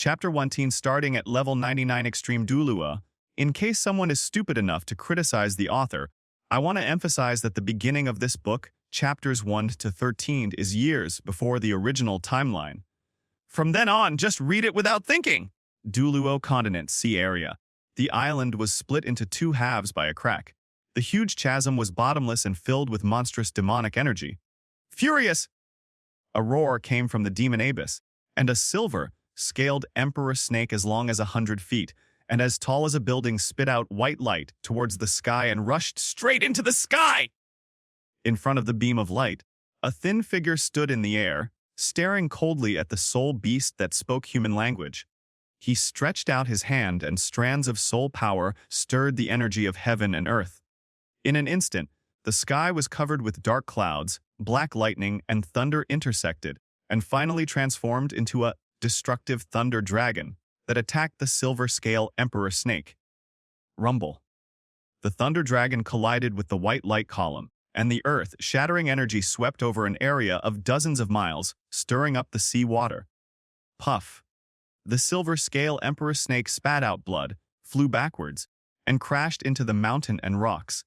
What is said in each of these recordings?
Chapter 1 starting at level 99 Extreme Douluo I. In case someone is stupid enough to criticize the author, I want to emphasize that the beginning of this book, chapters 1 to 13, is years before the original timeline. From then on, just read it without thinking. Douluo Continent Sea Area. The island was split into two halves by a crack. The huge chasm was bottomless and filled with monstrous demonic energy. Furious! A roar came from the demon abyss, and a silver, scaled emperor snake as long as 100 feet, and as tall as a building spit out white light towards the sky and rushed straight into the sky! In front of the beam of light, a thin figure stood in the air, staring coldly at the soul beast that spoke human language. He stretched out his hand and strands of soul power stirred the energy of heaven and earth. In an instant, the sky was covered with dark clouds, black lightning and thunder intersected, and finally transformed into a destructive thunder dragon that attacked the silver-scale emperor snake. Rumble. The thunder dragon collided with the white light column, and the earth-shattering energy swept over an area of dozens of miles, stirring up the sea water. Puff. The silver-scale emperor snake spat out blood, flew backwards, and crashed into the mountain and rocks.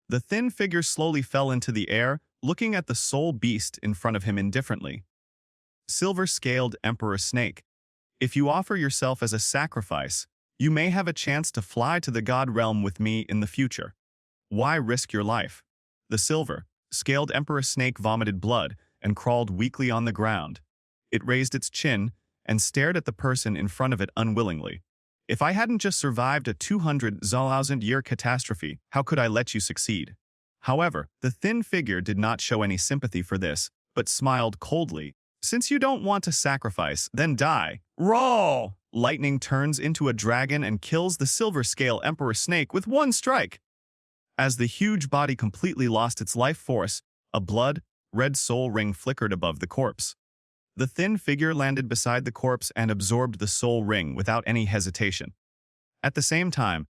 The thin figure slowly fell into the air, looking at the soul beast in front of him indifferently. Silver-scaled emperor snake. If you offer yourself as a sacrifice, you may have a chance to fly to the god realm with me in the future. Why risk your life? The silver-scaled emperor snake vomited blood and crawled weakly on the ground. It raised its chin and stared at the person in front of it unwillingly. If I hadn't just survived a 200,000-year catastrophe, how could I let you succeed? However, the thin figure did not show any sympathy for this, but smiled coldly. Since you don't want to sacrifice, then die. Roar! Lightning turns into a dragon and kills the silver-scale emperor snake with one strike. As the huge body completely lost its life force, a blood-red soul ring flickered above the corpse. The thin figure landed beside the corpse and absorbed the soul ring without any hesitation. At the same time,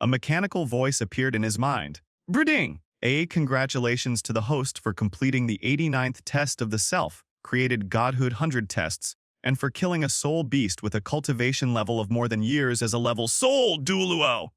a mechanical voice appeared in his mind. Brding! Congratulations to the host for completing the 89th test of the self-created Godhood 100 tests, and for killing a soul beast with a cultivation level of more than years as a level soul Douluo.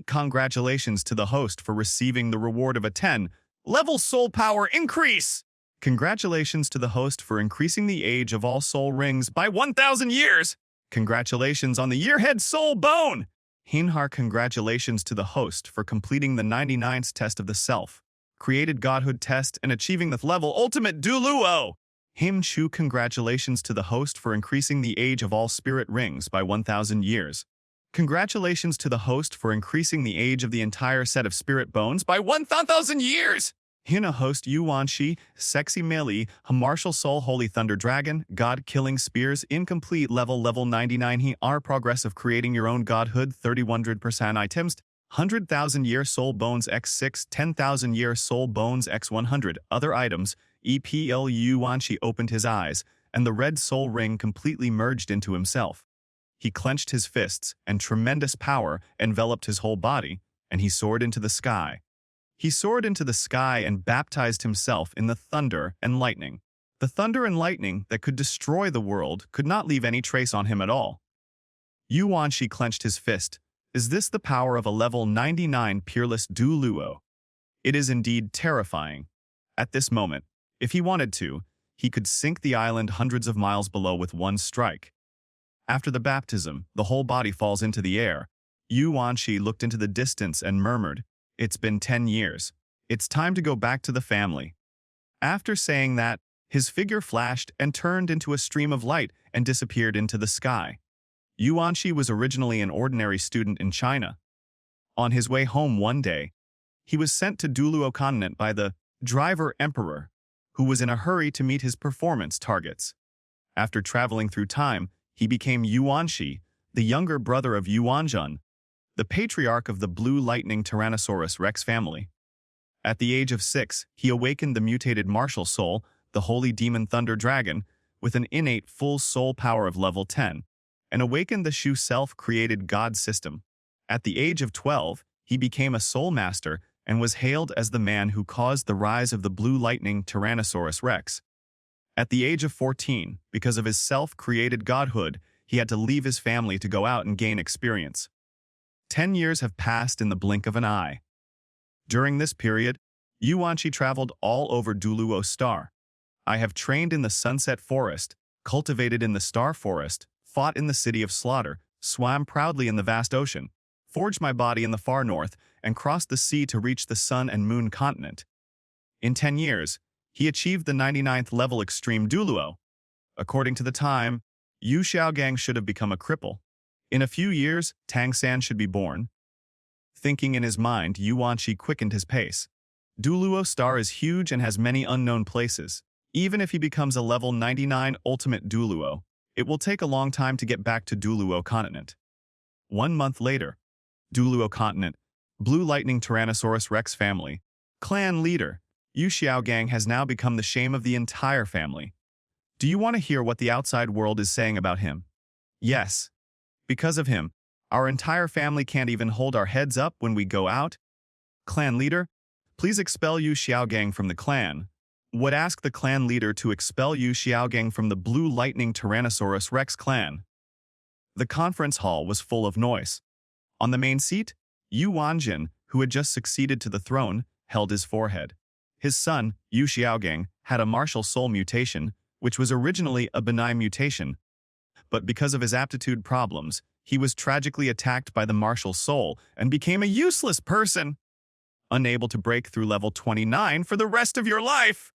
Congratulations to the host for receiving the reward of a 10-level soul power increase. Congratulations to the host for increasing the age of all soul rings by 1,000 years. Congratulations on the yearhead soul bone. Congratulations to the host for completing the 99th test of the self-created godhood test and achieving the level ultimate Douluo. Congratulations to the host for increasing the age of all spirit rings by 1,000 years. Congratulations to the host for increasing the age of the entire set of spirit bones by 1,000 years. Host Yuanshi, Sexy Melee, Martial Soul Holy Thunder Dragon, God-Killing Spears, Incomplete Level 99 progress of creating your own Godhood 3100% items, 100,000 Year Soul Bones x6, 10,000 Year Soul Bones x100, other items. EPL Yuanshi opened his eyes, and the red soul ring completely merged into himself. He clenched his fists, and tremendous power enveloped his whole body, and he soared into the sky. He soared into the sky and baptized himself in the thunder and lightning. The thunder and lightning that could destroy the world could not leave any trace on him at all. Yuanshi clenched his fist. Is this the power of a level 99 peerless Douluo? It is indeed terrifying. At this moment, if he wanted to, he could sink the island hundreds of miles below with one strike. After the baptism, the whole body falls into the air. Yuanshi looked into the distance and murmured, It's been 10 years. It's time to go back to the family. After saying that, his figure flashed and turned into a stream of light and disappeared into the sky. Yuanshi was originally an ordinary student in China. On his way home one day, he was sent to Douluo Continent by the driver emperor, who was in a hurry to meet his performance targets. After traveling through time, he became Yuanshi, the younger brother of Yuanjun, the patriarch of the Blue Lightning Tyrannosaurus Rex family. At the age of 6, he awakened the mutated martial soul, the Holy Demon Thunder Dragon, with an innate full soul power of level 10, and awakened the Shu self-created god system. At the age of 12, he became a soul master and was hailed as the man who caused the rise of the Blue Lightning Tyrannosaurus Rex. At the age of 14, because of his self-created godhood, He had to leave his family to go out and gain experience. 10 years have passed in the blink of an eye. During this period, Yuanqi traveled all over Douluo I. I have trained in the Sunset Forest, cultivated in the Star Forest, fought in the City of Slaughter, swam proudly in the vast ocean, forged my body in the far north, and crossed the sea to reach the Sun and Moon continent. In 10 years, he achieved the 99th level extreme Douluo. According to the time, Yu Xiaogang should have become a cripple. In a few years, Tang San should be born. Thinking in his mind, Yuanqi quickened his pace. Douluo Star is huge and has many unknown places. Even if he becomes a level 99 ultimate Douluo, it will take a long time to get back to Douluo continent. 1 month later, Douluo continent, Blue Lightning Tyrannosaurus Rex family, clan leader, Yu Xiaogang has now become the shame of the entire family. Do you want to hear what the outside world is saying about him? Yes. Because of him, our entire family can't even hold our heads up when we go out. Clan leader, please expel Yu Xiaogang from the clan. Would ask the clan leader to expel Yu Xiaogang from the Blue Lightning Tyrannosaurus Rex clan. The conference hall was full of noise. On the main seat, Yu Wanjin, who had just succeeded to the throne, held his forehead. His son, Yu Xiaogang, had a martial soul mutation, which was originally a benign mutation. But because of his aptitude problems, he was tragically attacked by the martial soul and became a useless person, unable to break through level 29 for the rest of your life.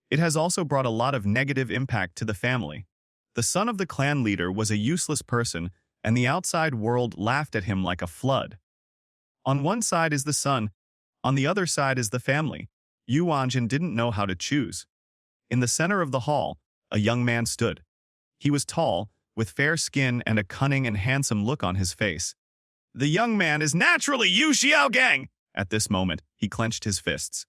It has also brought a lot of negative impact to the family. The son of the clan leader was a useless person, and the outside world laughed at him like a flood. On one side is the son, on the other side is the family. Yu Wanjin didn't know how to choose. In the center of the hall, a young man stood. He was tall, with fair skin and a cunning and handsome look on his face. The young man is naturally Yu Xiaogang! At this moment, he clenched his fists.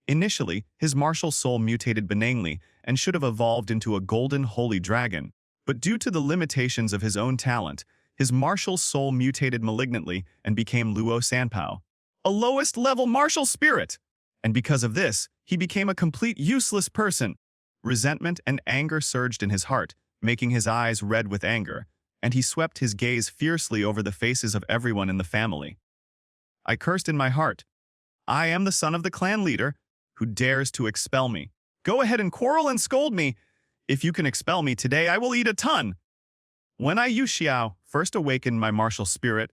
Initially, his martial soul mutated benignly and should have evolved into a golden holy dragon, but due to the limitations of his own talent, his martial soul mutated malignantly and became Luo Sanpao, a lowest-level martial spirit. And because of this, he became a complete useless person. Resentment and anger surged in his heart, making his eyes red with anger, and he swept his gaze fiercely over the faces of everyone in the family. I cursed in my heart. I am the son of the clan leader, who dares to expel me. Go ahead and quarrel and scold me. If you can expel me today, I will eat a ton. When I, Yu Xiao, first awakened my martial spirit,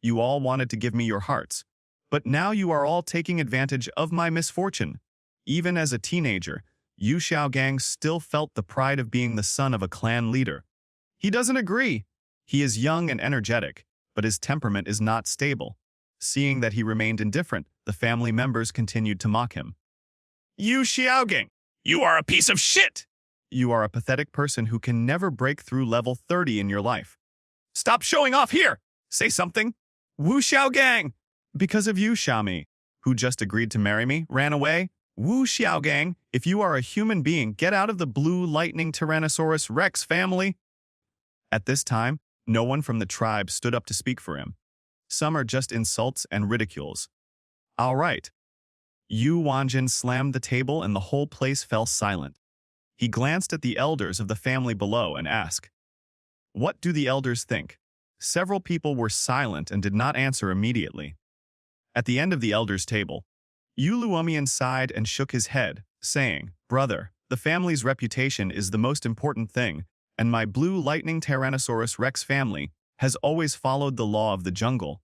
you all wanted to give me your hearts. But now you are all taking advantage of my misfortune. Even as a teenager, Yu Xiaogang still felt the pride of being the son of a clan leader. He doesn't agree. He is young and energetic, but his temperament is not stable. Seeing that he remained indifferent, the family members continued to mock him. Yu Xiaogang, you are a piece of shit! You are a pathetic person who can never break through level 30 in your life. Stop showing off here! Say something! Wu Xiaogang! Because of you, Xiaomi, who just agreed to marry me, ran away. Wu Xiaogang, if you are a human being, get out of the Blue Lightning Tyrannosaurus Rex family. At this time, no one from the tribe stood up to speak for him. Some are just insults and ridicules. All right. Yu Wanjin slammed the table and the whole place fell silent. He glanced at the elders of the family below and asked, "What do the elders think?" Several people were silent and did not answer immediately. At the end of the elders' table, Yu Luomian sighed and shook his head, saying, "Brother, the family's reputation is the most important thing, and my Blue Lightning Tyrannosaurus Rex family has always followed the law of the jungle."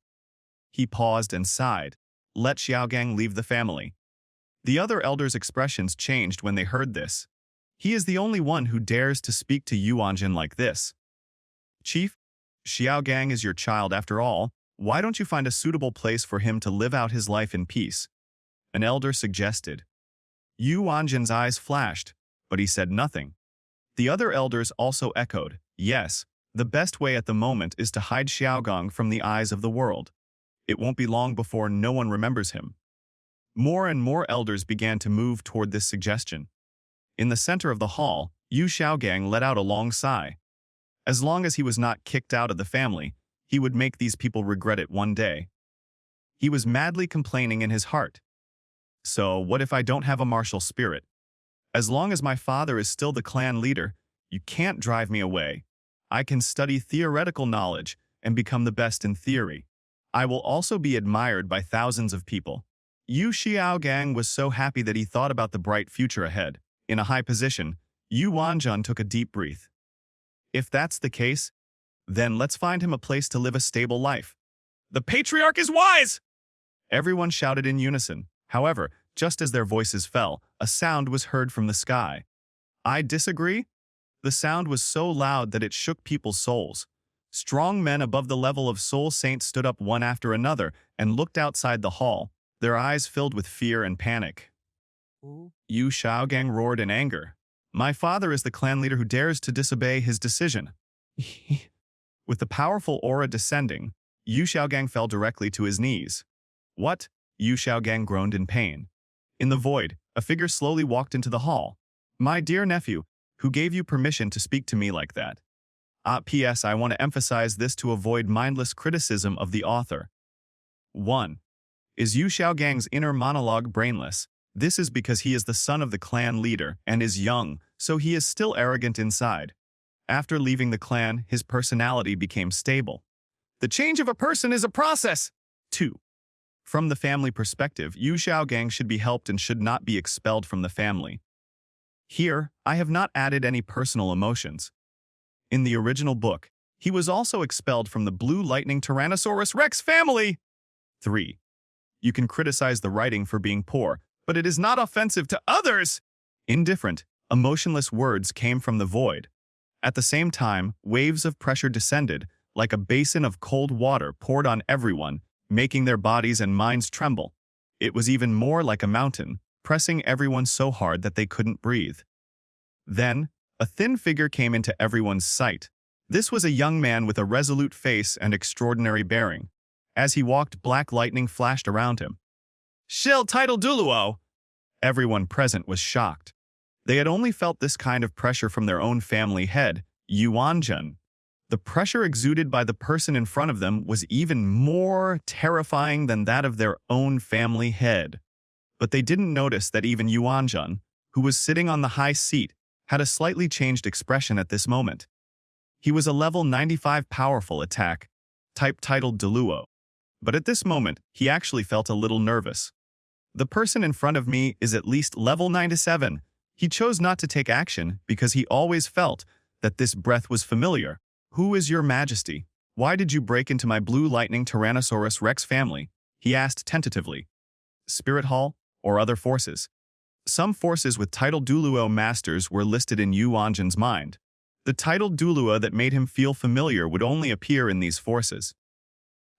He paused and sighed. Let Xiaogang leave the family. The other elders' expressions changed when they heard this. He is the only one who dares to speak to Yu Wanjin like this. Chief, Xiaogang is your child after all. Why don't you find a suitable place for him to live out his life in peace? An elder suggested. Yu Wanjin's eyes flashed, but he said nothing. The other elders also echoed, yes, the best way at the moment is to hide Xiaogang from the eyes of the world. It won't be long before no one remembers him. More and more elders began to move toward this suggestion. In the center of the hall, Yu Xiaogang let out a long sigh. As long as he was not kicked out of the family, he would make these people regret it one day. He was madly complaining in his heart. So, what if I don't have a martial spirit? As long as my father is still the clan leader, you can't drive me away. I can study theoretical knowledge and become the best in theory. I will also be admired by thousands of people. Yu Xiaogang was so happy that he thought about the bright future ahead. In a high position, Yu Wanjun took a deep breath. If that's the case, then let's find him a place to live a stable life. The patriarch is wise! Everyone shouted in unison. However, just as their voices fell, a sound was heard from the sky. I disagree. The sound was so loud that it shook people's souls. Strong men above the level of soul saints stood up one after another and looked outside the hall, their eyes filled with fear and panic. Yu Xiaogang roared in anger. My father is the clan leader who dares to disobey his decision. With the powerful aura descending, Yu Xiaogang fell directly to his knees. What? Yu Xiaogang groaned in pain. In the void, a figure slowly walked into the hall. My dear nephew, who gave you permission to speak to me like that? P.S. I want to emphasize this to avoid mindless criticism of the author. 1. Is Yu Xiaogang's inner monologue brainless? This is because he is the son of the clan leader and is young, so he is still arrogant inside. After leaving the clan, his personality became stable. The change of a person is a process. 2. From the family perspective, Yu Xiaogang should be helped and should not be expelled from the family. Here, I have not added any personal emotions. In the original book, he was also expelled from the Blue Lightning Tyrannosaurus Rex family. 3. You can criticize the writing for being poor, but it is not offensive to others. Indifferent, emotionless words came from the void. At the same time, waves of pressure descended, like a basin of cold water poured on everyone, making their bodies and minds tremble. It was even more like a mountain, pressing everyone so hard that they couldn't breathe. Then, a thin figure came into everyone's sight. This was a young man with a resolute face and extraordinary bearing. As he walked, black lightning flashed around him. Shield title Douluo! Everyone present was shocked. They had only felt this kind of pressure from their own family head, Yu Wanjun. The pressure exuded by the person in front of them was even more terrifying than that of their own family head. But they didn't notice that even Yu Wanjun, who was sitting on the high seat, had a slightly changed expression at this moment. He was a level 95 powerful attack, type titled Douluo. But at this moment, he actually felt a little nervous. The person in front of me is at least level 97. He chose not to take action because he always felt that this breath was familiar. Who is your majesty? Why did you break into my Blue Lightning Tyrannosaurus Rex family? He asked tentatively. Spirit Hall or other forces? Some forces with title Douluo masters were listed in Yu Wanjun's mind. The title Douluo that made him feel familiar would only appear in these forces.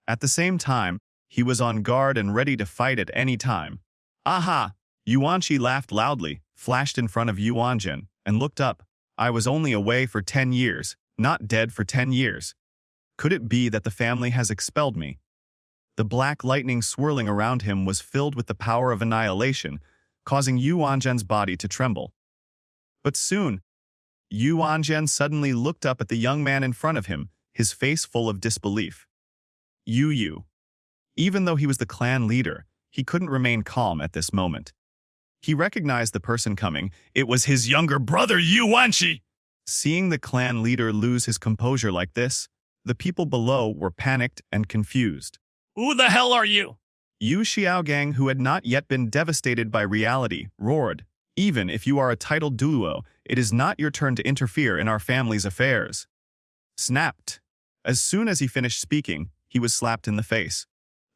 At the same time, he was on guard and ready to fight at any time. Aha! Yuanqi laughed loudly, flashed in front of Yu Wanjun, and looked up. I was only away for 10 years, not dead for 10 years. Could it be that the family has expelled me? The black lightning swirling around him was filled with the power of annihilation, causing Yu Wanjun's body to tremble. But soon, Yu Wanjun suddenly looked up at the young man in front of him, his face full of disbelief. Yu. Even though he was the clan leader, he couldn't remain calm at this moment. He recognized the person coming. It was his younger brother, Yu Wanqi! Seeing the clan leader lose his composure like this, the people below were panicked and confused. Who the hell are you? Yu Xiaogang, who had not yet been devastated by reality, roared. Even if you are a titled Douluo, it is not your turn to interfere in our family's affairs. Snapped. As soon as he finished speaking, he was slapped in the face.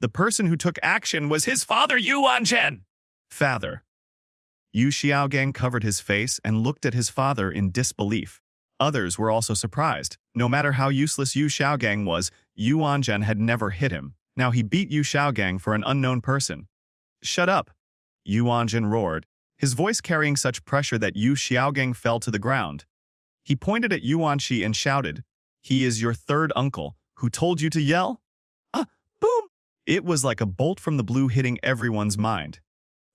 The person who took action was his father, Yu Wanjun! Father. Yu Xiaogang covered his face and looked at his father in disbelief. Others were also surprised. No matter how useless Yu Xiaogang was, Yu Wanjun had never hit him. Now he beat Yu Xiaogang for an unknown person. Shut up! Yu Wanjun roared, his voice carrying such pressure that Yu Xiaogang fell to the ground. He pointed at Yu Wanqi and shouted, He is your third uncle, who told you to yell? Boom! It was like a bolt from the blue hitting everyone's mind.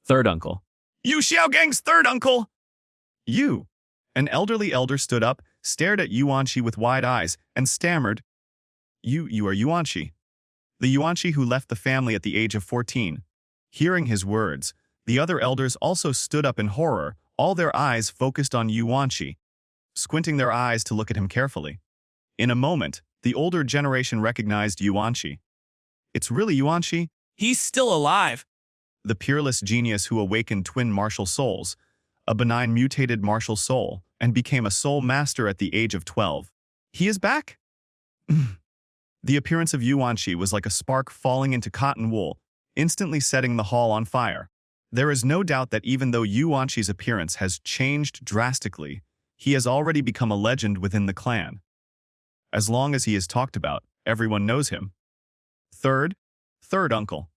Third uncle. Yu Xiaogang's third uncle! You! An elderly elder stood up, stared at Yu Wanqi with wide eyes, and stammered, You are Yu Wanqi. The Yuanqi who left the family at the age of 14. Hearing his words, the other elders also stood up in horror, all their eyes focused on Yu Wanqi, squinting their eyes to look at him carefully. In a moment, the older generation recognized Yuanqi. It's really Yuanqi, He's still alive. the peerless genius who awakened twin martial souls, a benign mutated martial soul, and became a soul master at the age of 12. He is back? The appearance of Yuanqi was like a spark falling into cotton wool, instantly setting the hall on fire. There is no doubt that even though Yuanqi's appearance has changed drastically, he has already become a legend within the clan. As long as he is talked about, everyone knows him. Third uncle.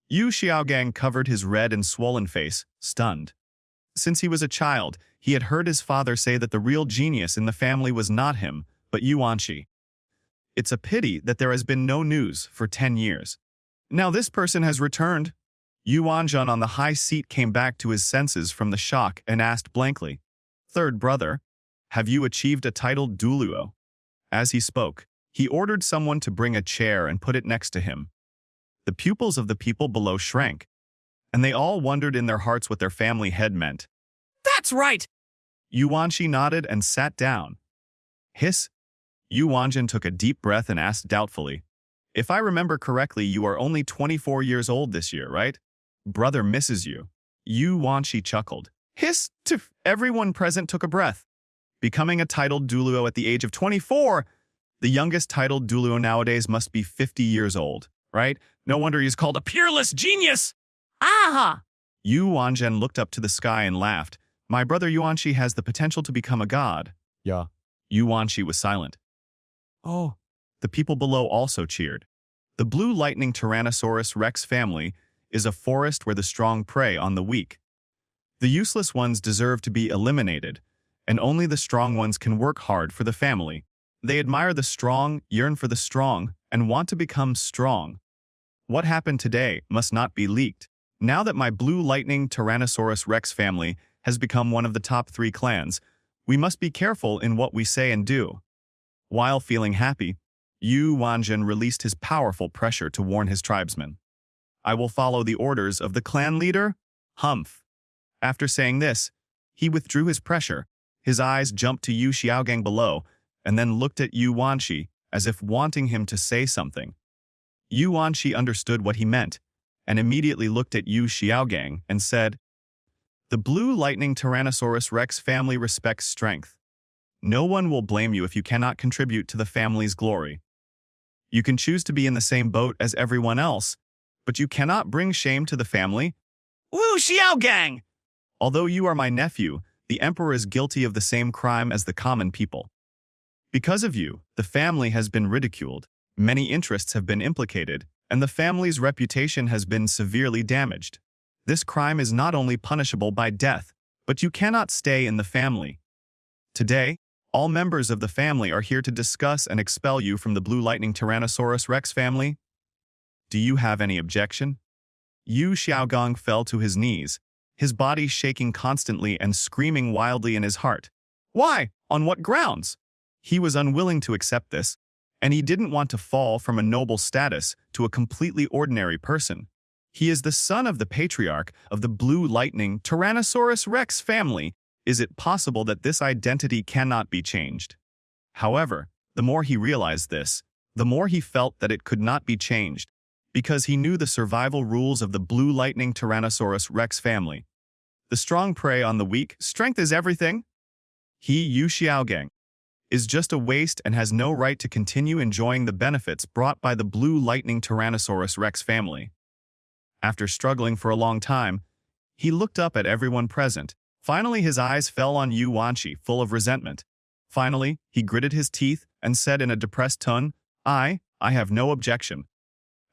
Yu Xiaogang covered his red and swollen face, stunned. Since he was a child, he had heard his father say that the real genius in the family was not him, but Yuanqi. It's a pity that there has been no news for 10 years. Now this person has returned. Yuanzhen on the high seat came back to his senses from the shock and asked blankly, "Third brother, have you achieved a titled Douluo?" As he spoke, he ordered someone to bring a chair and put it next to him. The pupils of the people below shrank, and they all wondered in their hearts what their family head meant. That's right. Yuanqi nodded and sat down. Hiss. Yuanzhen took a deep breath and asked doubtfully, "If I remember correctly, you are only 24 years old this year, right? Brother misses you." Yuanqi chuckled. Hiss. Tiff. Everyone present took a breath. Becoming a titled Douluo at the age of 24, the youngest titled Douluo nowadays must be 50 years old, right? No wonder he's called a peerless genius! Aha! Yuanzhen looked up to the sky and laughed. My brother Yuanqi has the potential to become a god. Yeah. Yuanqi was silent. Oh. The people below also cheered. The blue lightning Tyrannosaurus rex family is a forest where the strong prey on the weak. The useless ones deserve to be eliminated, and only the strong ones can work hard for the family. They admire the strong, yearn for the strong, and want to become strong. What happened today must not be leaked. Now that my blue lightning Tyrannosaurus rex family has become one of the top 3 clans, we must be careful in what we say and do. While feeling happy, Yuanzhen released his powerful pressure to warn his tribesmen. I will follow the orders of the clan leader, Humph. After saying this, he withdrew his pressure. His eyes jumped to Yu Xiaogang below, and then looked at Yuanqi as if wanting him to say something. Yuanqi understood what he meant, and immediately looked at Yu Xiaogang and said, "The blue lightning Tyrannosaurus rex family respects strength. No one will blame you if you cannot contribute to the family's glory. You can choose to be in the same boat as everyone else, but you cannot bring shame to the family." Wu Xiaogang! Although you are my nephew, the emperor is guilty of the same crime as the common people. Because of you, the family has been ridiculed, many interests have been implicated, and the family's reputation has been severely damaged. This crime is not only punishable by death, but you cannot stay in the family. Today, all members of the family are here to discuss and expel you from the Blue Lightning Tyrannosaurus Rex family. Do you have any objection? Yu Xiaogang fell to his knees, his body shaking constantly and screaming wildly in his heart. Why? On what grounds? He was unwilling to accept this, and he didn't want to fall from a noble status to a completely ordinary person. He is the son of the patriarch of the Blue Lightning Tyrannosaurus Rex family. Is it possible that this identity cannot be changed? However, the more he realized this, the more he felt that it could not be changed, because he knew the survival rules of the Blue Lightning Tyrannosaurus Rex family. The strong prey on the weak, strength is everything. He, Yu Xiaogang, is just a waste and has no right to continue enjoying the benefits brought by the Blue Lightning Tyrannosaurus Rex family. After struggling for a long time, he looked up at everyone present. Finally, his eyes fell on Yuanqi, full of resentment. Finally, he gritted his teeth and said in a depressed tone, I have no objection.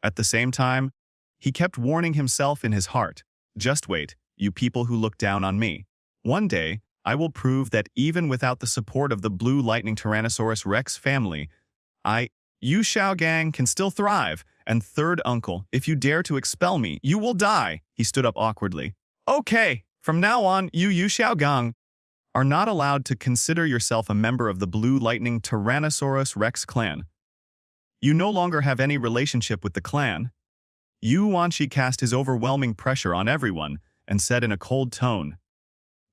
At the same time, he kept warning himself in his heart, just wait, you people who look down on me. One day, I will prove that even without the support of the Blue Lightning Tyrannosaurus Rex family, Yu Xiaogang, can still thrive. And third uncle, if you dare to expel me, you will die. He stood up awkwardly. Okay, from now on, you Yu Xiaogang are not allowed to consider yourself a member of the Blue Lightning Tyrannosaurus Rex clan. You no longer have any relationship with the clan. Yuanqi cast his overwhelming pressure on everyone and said in a cold tone,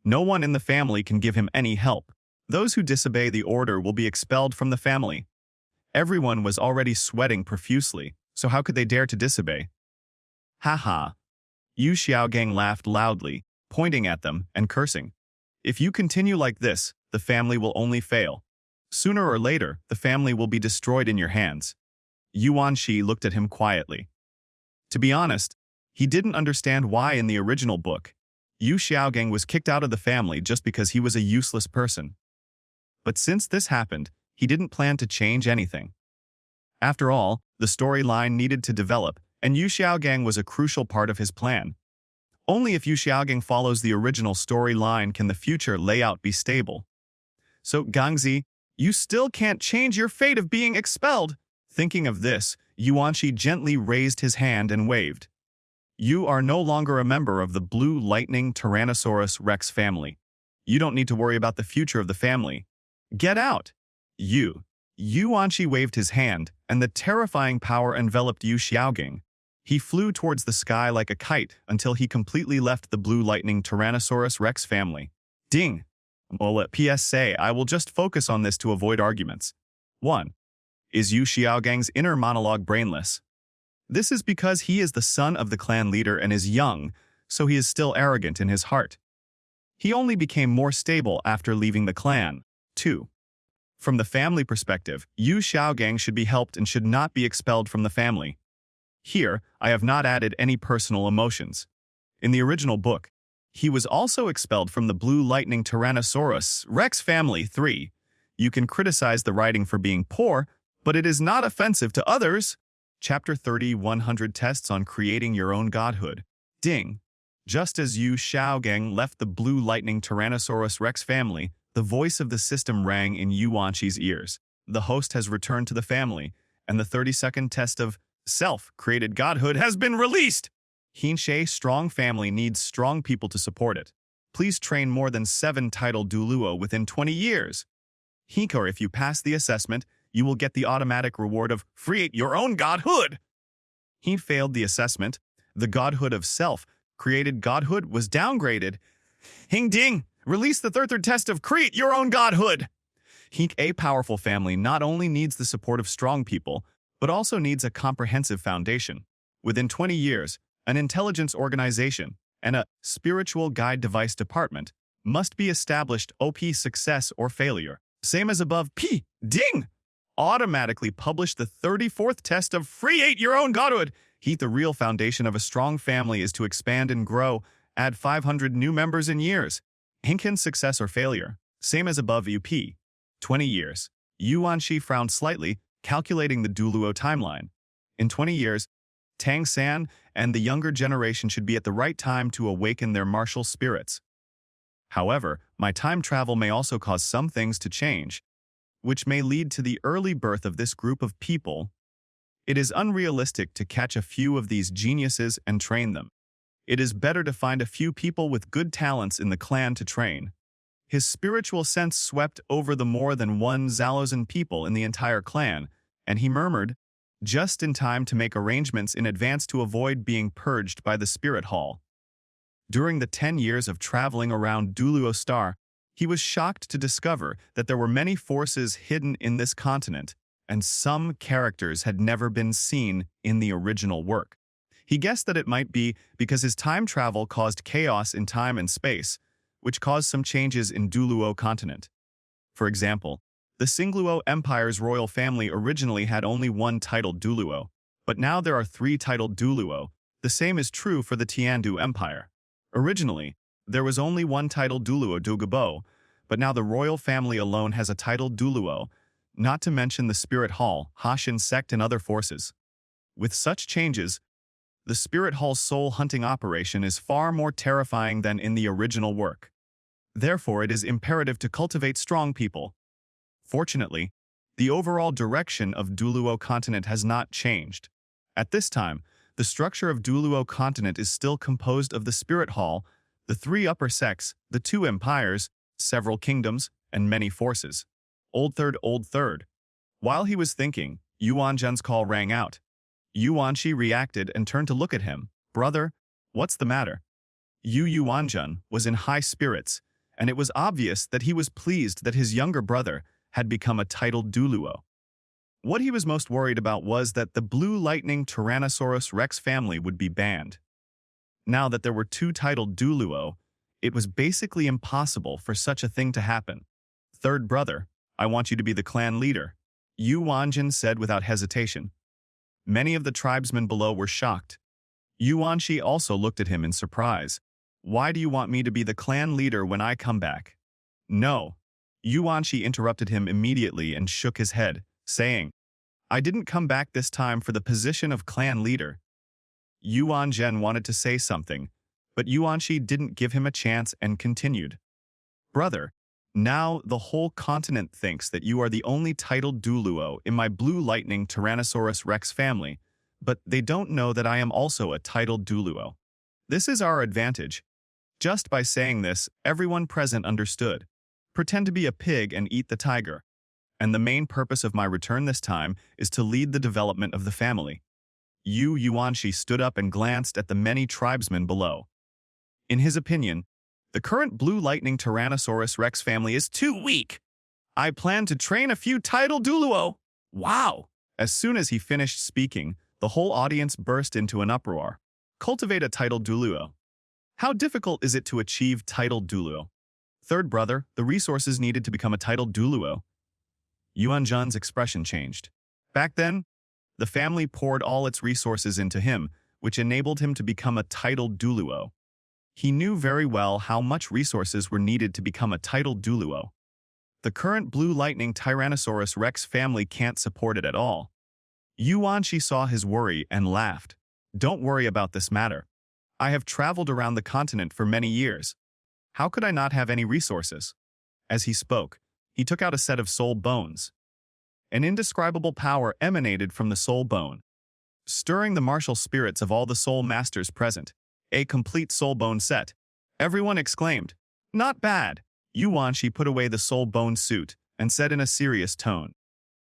no one in the family can give him any help. Those who disobey the order will be expelled from the family. Everyone was already sweating profusely, so how could they dare to disobey? Ha ha. Yu Xiaogang laughed loudly, pointing at them and cursing. If you continue like this, the family will only fail. Sooner or later, the family will be destroyed in your hands. Yuan Shi looked at him quietly. To be honest, he didn't understand why in the original book, Yu Xiaogang was kicked out of the family just because he was a useless person. But since this happened, he didn't plan to change anything. After all, the storyline needed to develop, and Yu Xiaogang was a crucial part of his plan. Only if Yu Xiaogang follows the original storyline can the future layout be stable. So, Gangzi, you still can't change your fate of being expelled. Thinking of this, Yuanqi gently raised his hand and waved. You are no longer a member of the Blue Lightning Tyrannosaurus Rex family. You don't need to worry about the future of the family. Get out! Yuanqi waved his hand, and the terrifying power enveloped Yu Xiaogang. He flew towards the sky like a kite until he completely left the Blue Lightning Tyrannosaurus Rex family. Ding! Well, at PSA, I will just focus on this to avoid arguments. 1. Is Yu Xiaogang's inner monologue brainless? This is because he is the son of the clan leader and is young, so he is still arrogant in his heart. He only became more stable after leaving the clan. 2. From the family perspective, Yu Xiaogang should be helped and should not be expelled from the family. Here, I have not added any personal emotions. In the original book, he was also expelled from the Blue Lightning Tyrannosaurus Rex family. 3. You can criticize the writing for being poor, but it is not offensive to others. Chapter 30, 100 Tests on Creating Your Own Godhood. Ding! Just as Yu Xiaogang left the Blue Lightning Tyrannosaurus Rex family, the voice of the system rang in Yuanqi's ears. The host has returned to the family, and the 30-second test of self-created godhood has been released! Hinshe strong family needs strong people to support it. Please train more than 7 titled Douluo within 20 years. Hinkor, if you pass the assessment, you will get the automatic reward of create your own godhood. He failed the assessment. The godhood of self-created godhood was downgraded. Hing ding! Release the third test of create your own godhood. A powerful family not only needs the support of strong people, but also needs a comprehensive foundation. Within 20 years, an intelligence organization and a spiritual guide device department must be established. OP success or failure. Same as above. P. Ding! Automatically publish the 34th test of create your own godhood. The real foundation of a strong family is to expand and grow. Add 500 new members in years. Hinkin success or failure. Same as above. UP. 20 years. Yuanqi frowned slightly, calculating the Douluo timeline. In 20 years, Tang San and the younger generation should be at the right time to awaken their martial spirits. However, my time travel may also cause some things to change, which may lead to the early birth of this group of people. It is unrealistic to catch a few of these geniuses and train them. It is better to find a few people with good talents in the clan to train. His spiritual sense swept over the more than 1,000 people in the entire clan, and he murmured, just in time to make arrangements in advance to avoid being purged by the spirit hall. During the 10 years of traveling around Douluo Star, he was shocked to discover that there were many forces hidden in this continent, and some characters had never been seen in the original work. He guessed that it might be because his time travel caused chaos in time and space, which caused some changes in Douluo continent. For example, the Singluo Empire's royal family originally had only one titled Douluo, but now there are 3 titled Douluo. The same is true for the Tiandu Empire. Originally, there was only one titled Douluo Dogabo, but now the royal family alone has a titled Douluo, not to mention the Spirit Hall, Hashin sect and other forces. With such changes, the Spirit Hall's soul hunting operation is far more terrifying than in the original work. Therefore, it is imperative to cultivate strong people. Fortunately, the overall direction of Douluo continent has not changed. At this time, the structure of Douluo continent is still composed of the Spirit Hall, the 3 upper sects, the 2 empires, several kingdoms, and many forces. Old third. While he was thinking, Yuanzhen's call rang out. Yuanqi reacted and turned to look at him. Brother, what's the matter? Yuanzhen was in high spirits, and it was obvious that he was pleased that his younger brother had become a titled Douluo. What he was most worried about was that the Blue Lightning Tyrannosaurus Rex family would be banned. Now that there were two titled Douluo, it was basically impossible for such a thing to happen. Third brother, I want you to be the clan leader, Yu Wanjin said without hesitation. Many of the tribesmen below were shocked. Yu Wanshi also looked at him in surprise. Why do you want me to be the clan leader when I come back? No. Yu Wanshi interrupted him immediately and shook his head, saying, I didn't come back this time for the position of clan leader. Yuan Zhen wanted to say something, but Yuan Shi didn't give him a chance and continued. Brother, now the whole continent thinks that you are the only titled Douluo in my Blue Lightning Tyrannosaurus Rex family, but they don't know that I am also a titled Douluo. This is our advantage. Just by saying this, everyone present understood. Pretend to be a pig and eat the tiger. And the main purpose of my return this time is to lead the development of the family. Yu Yuanshi stood up and glanced at the many tribesmen below. In his opinion, the current Blue Lightning Tyrannosaurus Rex family is too weak. I plan to train a few titled Douluo. Wow! As soon as he finished speaking, the whole audience burst into an uproar. Cultivate a titled Douluo. How difficult is it to achieve titled Douluo? Third brother, the resources needed to become a titled Douluo. Yuan Zhen's expression changed. Back then, the family poured all its resources into him, which enabled him to become a titled Douluo. He knew very well how much resources were needed to become a titled Douluo. The current Blue Lightning Tyrannosaurus Rex family can't support it at all. Yuan Shi saw his worry and laughed. Don't worry about this matter. I have traveled around the continent for many years. How could I not have any resources? As he spoke, he took out a set of soul bones. An indescribable power emanated from the soul bone, stirring the martial spirits of all the soul masters present. A complete soul bone set. Everyone exclaimed, not bad. Yuan Shi put away the soul bone suit and said in a serious tone,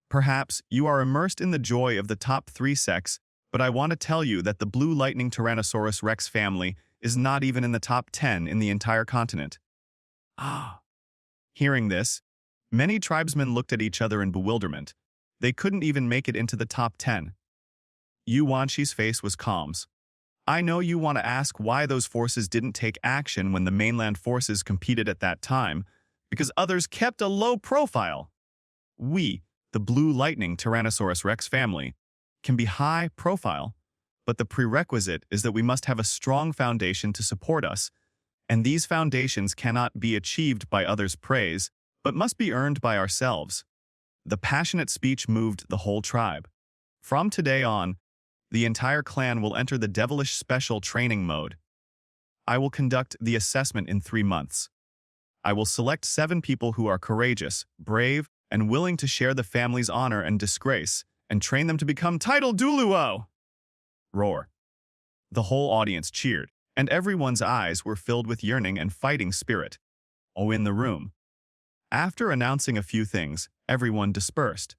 perhaps you are immersed in the joy of the top 3 sects, but I want to tell you that the Blue Lightning Tyrannosaurus Rex family is not even in the top 10 in the entire continent. Ah. Hearing this, many tribesmen looked at each other in bewilderment. They couldn't even make it into the top 10. Yuan Shi's face was calm. I know you want to ask why those forces didn't take action when the mainland forces competed at that time, because others kept a low profile. We, the Blue Lightning Tyrannosaurus Rex family, can be high profile, but the prerequisite is that we must have a strong foundation to support us, and these foundations cannot be achieved by others' praise, but must be earned by ourselves. The passionate speech moved the whole tribe. From today on, the entire clan will enter the devilish special training mode. I will conduct the assessment in 3 months. I will select 7 people who are courageous, brave, and willing to share the family's honor and disgrace, and train them to become titled Douluo. Roar. The whole audience cheered, and everyone's eyes were filled with yearning and fighting spirit. Oh, in the room. After announcing a few things, everyone dispersed.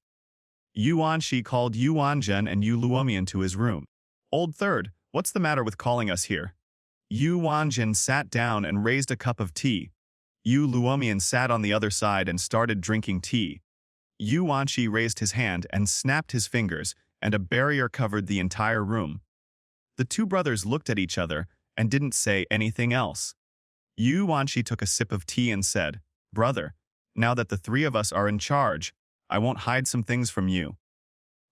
Yuan Shi called Yuan Zhen and Yu Luomian to his room. Old third, what's the matter with calling us here? Yuan Zhen sat down and raised a cup of tea. Yu Luomian sat on the other side and started drinking tea. Yuan Shi raised his hand and snapped his fingers, and a barrier covered the entire room. The 2 brothers looked at each other and didn't say anything else. Yuan Shi took a sip of tea and said, Brother, now that the 3 of us are in charge, I won't hide some things from you.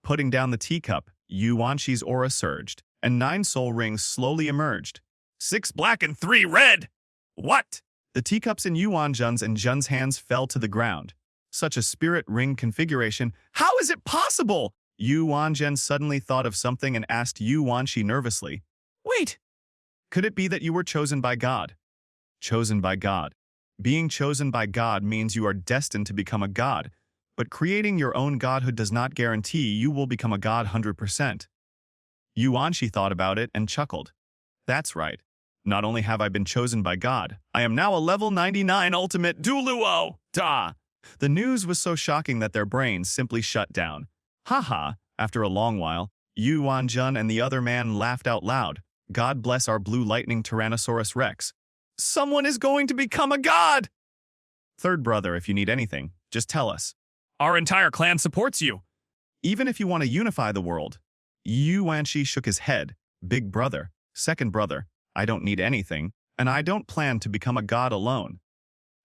Putting down the teacup, Yuan Shi's aura surged, and 9 soul rings slowly emerged. 6 black and 3 red! What? The teacups in Yuan Zhen's and Zhen's hands fell to the ground. Such a spirit ring configuration, how is it possible? Yuan Zhen suddenly thought of something and asked Yuan Shi nervously. Wait, could it be that you were chosen by God? Chosen by God. Being chosen by God means you are destined to become a god. But creating your own godhood does not guarantee you will become a god 100%. Yuan Shi thought about it and chuckled. That's right. Not only have I been chosen by God, I am now a level 99 ultimate Douluo! Da! The news was so shocking that their brains simply shut down. Haha, after a long while, Yuan Zhen and the other man laughed out loud. God bless our Blue Lightning Tyrannosaurus Rex. Someone is going to become a god! Third brother, if you need anything, just tell us. Our entire clan supports you. Even if you want to unify the world. Yu Wanshi shook his head. Big brother, second brother, I don't need anything, and I don't plan to become a god alone.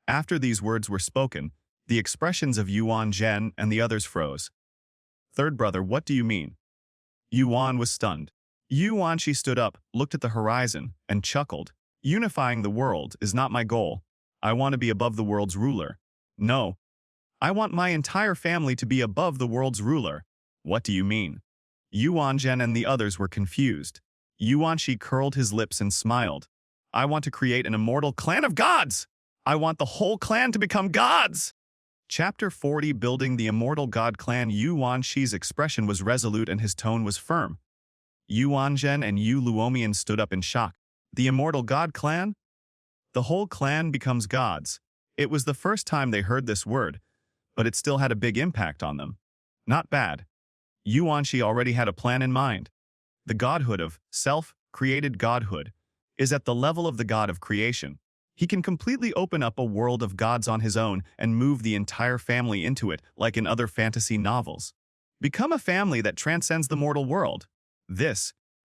After these words were spoken, the expressions of Yuan Zhen and the others froze. Third brother, what do you mean? Yuan was stunned. Yu Wanshi stood up, looked at the horizon, and chuckled. Unifying the world is not my goal. I want to be above the world's ruler. No. I want my entire family to be above the world's ruler. What do you mean? Yuan Zhen and the others were confused. Yuan Shi curled his lips and smiled. I want to create an immortal clan of gods! I want the whole clan to become gods! Chapter 40 Building the Immortal God Clan. Yuan Shi's expression was resolute and his tone was firm. Yuan Zhen and Yu Luomian stood up in shock. The Immortal God Clan? The whole clan becomes gods. It was the first time they heard this word, but it still had a big impact on them. Not bad. Yuan Shi already had a plan in mind. The godhood of self-created godhood is at the level of the god of creation. He can completely open up a world of gods on his own and move the entire family into it, like in other fantasy novels. Become a family that transcends the mortal world.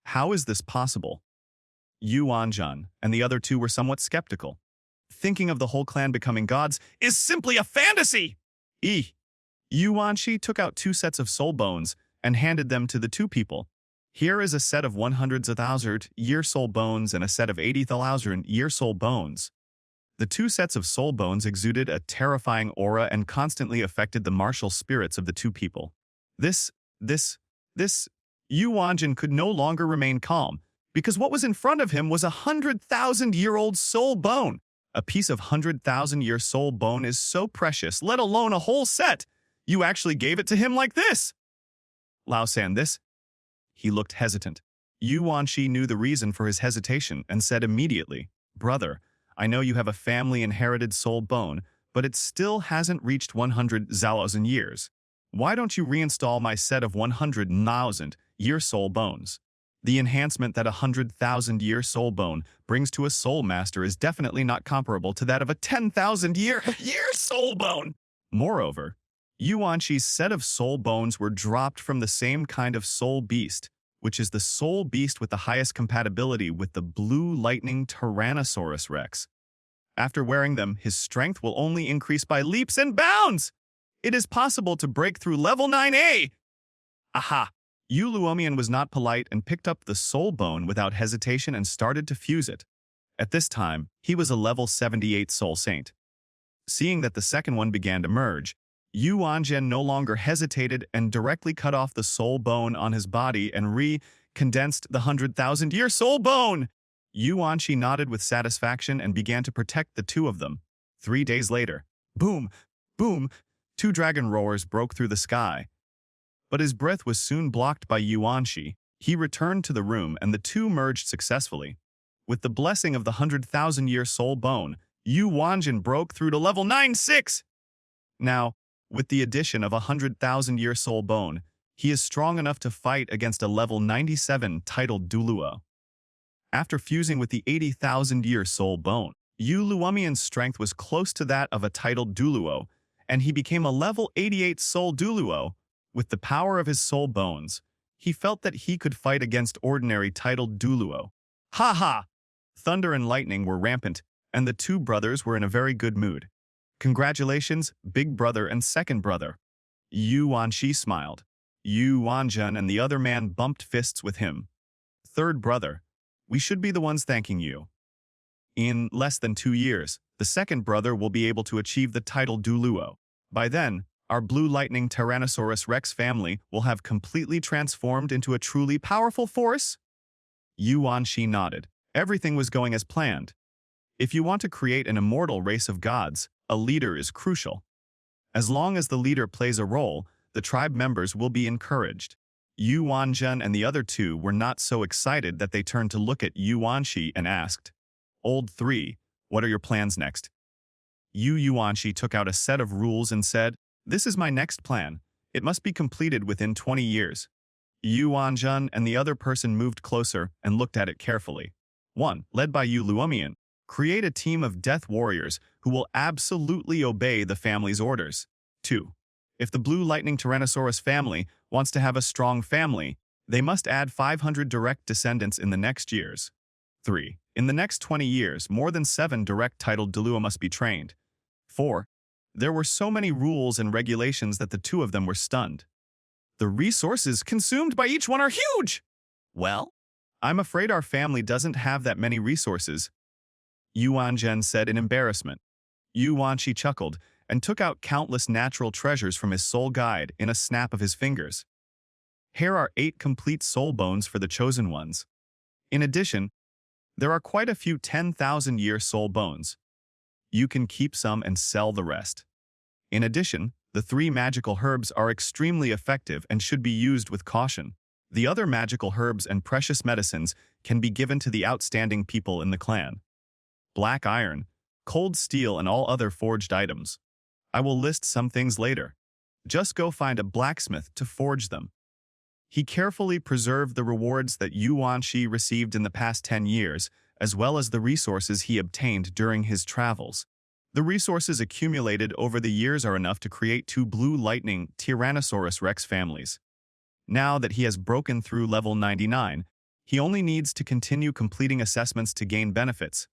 How is this possible? Yuan Zhen and the other two were somewhat skeptical. Thinking of the whole clan becoming gods is simply a fantasy! Yuan Shi took out 2 sets of soul bones and handed them to the 2 people. Here is a set of 100,000-year soul bones and a set of 80,000-year soul bones. The 2 sets of soul bones exuded a terrifying aura and constantly affected the martial spirits of the 2 people. Yuan Zhen could no longer remain calm, because what was in front of him was a 100,000-year-old soul bone. A piece of 100,000-year soul bone is so precious, let alone a whole set. You actually gave it to him like this. Lao San, this? He looked hesitant. Yuan Shi knew the reason for his hesitation and said immediately, Brother, I know you have a family-inherited soul bone, but it still hasn't reached 100,000 years. Why don't you reinstall my set of 100,000-year soul bones? The enhancement that a 100,000-year soul bone brings to a soul master is definitely not comparable to that of a 10,000-year soul bone. Moreover, Yuan Shi's set of soul bones were dropped from the same kind of soul beast, which is the soul beast with the highest compatibility with the blue lightning Tyrannosaurus Rex. After wearing them, his strength will only increase by leaps and bounds! It is possible to break through level 9A! Aha! Yu Luomian was not polite and picked up the soul bone without hesitation and started to fuse it. At this time, he was a level 78 soul saint. Seeing that the second one began to merge, Yuan Zhen no longer hesitated and directly cut off the soul bone on his body and condensed the 100,000-year soul bone! Yuan Shi nodded with satisfaction and began to protect the 2 of them. 3 days later, boom, boom, 2 dragon roars broke through the sky. But his breath was soon blocked by Yuan Shi. He returned to the room and the 2 merged successfully. With the blessing of the 100,000-year soul bone, Yuan Zhen broke through to level 96! Now, with the addition of a 100,000-year soul bone, he is strong enough to fight against a level 97 titled Douluo. After fusing with the 80,000-year soul bone, Yu Luomian's strength was close to that of a titled Douluo, and he became a level 88 soul Douluo. With the power of his soul bones, he felt that he could fight against ordinary titled Douluo. Ha ha! Thunder and lightning were rampant, and the 2 brothers were in a very good mood. Congratulations, big brother and second brother. Yuan Shi smiled. Yuan Zhen and the other man bumped fists with him. Third brother, we should be the ones thanking you. In less than 2 years, the second brother will be able to achieve the title Douluo. By then, our blue lightning Tyrannosaurus Rex family will have completely transformed into a truly powerful force? Yuan Shi nodded. Everything was going as planned. If you want to create an immortal race of gods, a leader is crucial. As long as the leader plays a role, the tribe members will be encouraged. Yuan Zhen and the other 2 were not so excited that they turned to look at Yuan Shi and asked, Old 3, what are your plans next? Yuan Shi took out a set of rules and said, This is my next plan. It must be completed within 20 years. Yuan Zhen and the other person moved closer and looked at it carefully. 1. Led by Yu Luomian. Create a team of death warriors who will absolutely obey the family's orders. 2. If the Blue Lightning Tyrannosaurus family wants to have a strong family, they must add 500 direct descendants in the next years. 3. In the next 20 years, more than 7 direct titled Douluo must be trained. 4. There were so many rules and regulations that the two of them were stunned. The resources consumed by each one are huge! Well, I'm afraid our family doesn't have that many resources, Yuan Zhen said in embarrassment. Yuan Shi chuckled and took out countless natural treasures from his soul guide in a snap of his fingers. Here are 8 complete soul bones for the chosen ones. In addition, there are quite a few 10,000-year soul bones. You can keep some and sell the rest. In addition, the 3 magical herbs are extremely effective and should be used with caution. The other magical herbs and precious medicines can be given to the outstanding people in the clan. Black iron, cold steel, and all other forged items. I will list some things later. Just go find a blacksmith to forge them. He carefully preserved the rewards that Yuan Shi received in the past 10 years, as well as the resources he obtained during his travels. The resources accumulated over the years are enough to create 2 Blue Lightning Tyrannosaurus Rex families. Now that he has broken through level 99, he only needs to continue completing assessments to gain benefits.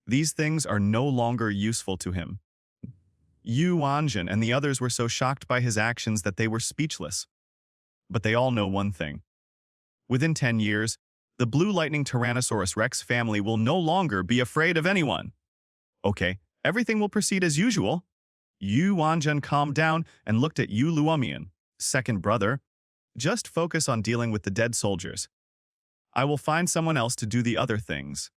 These things are no longer useful to him. Yuan Zhen and the others were so shocked by his actions that they were speechless. But they all know one thing. Within 10 years, the Blue Lightning Tyrannosaurus Rex family will no longer be afraid of anyone. Okay, everything will proceed as usual. Yuan Zhen calmed down and looked at Yu Luomian, second brother. Just focus on dealing with the dead soldiers. I will find someone else to do the other things.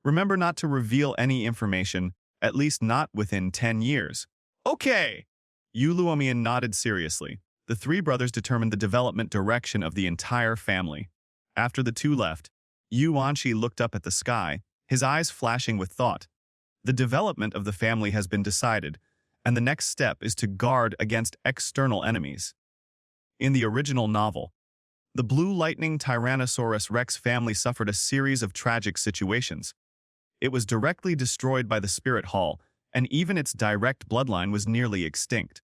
Remember not to reveal any information, at least not within 10 years. Okay! Yu Luomian nodded seriously. The 3 brothers determined the development direction of the entire family. After the 2 left, Yuan Shi looked up at the sky, his eyes flashing with thought. The development of the family has been decided, and the next step is to guard against external enemies. In the original novel, the Blue Lightning Tyrannosaurus Rex family suffered a series of tragic situations. It was directly destroyed by the Spirit Hall, and even its direct bloodline was nearly extinct.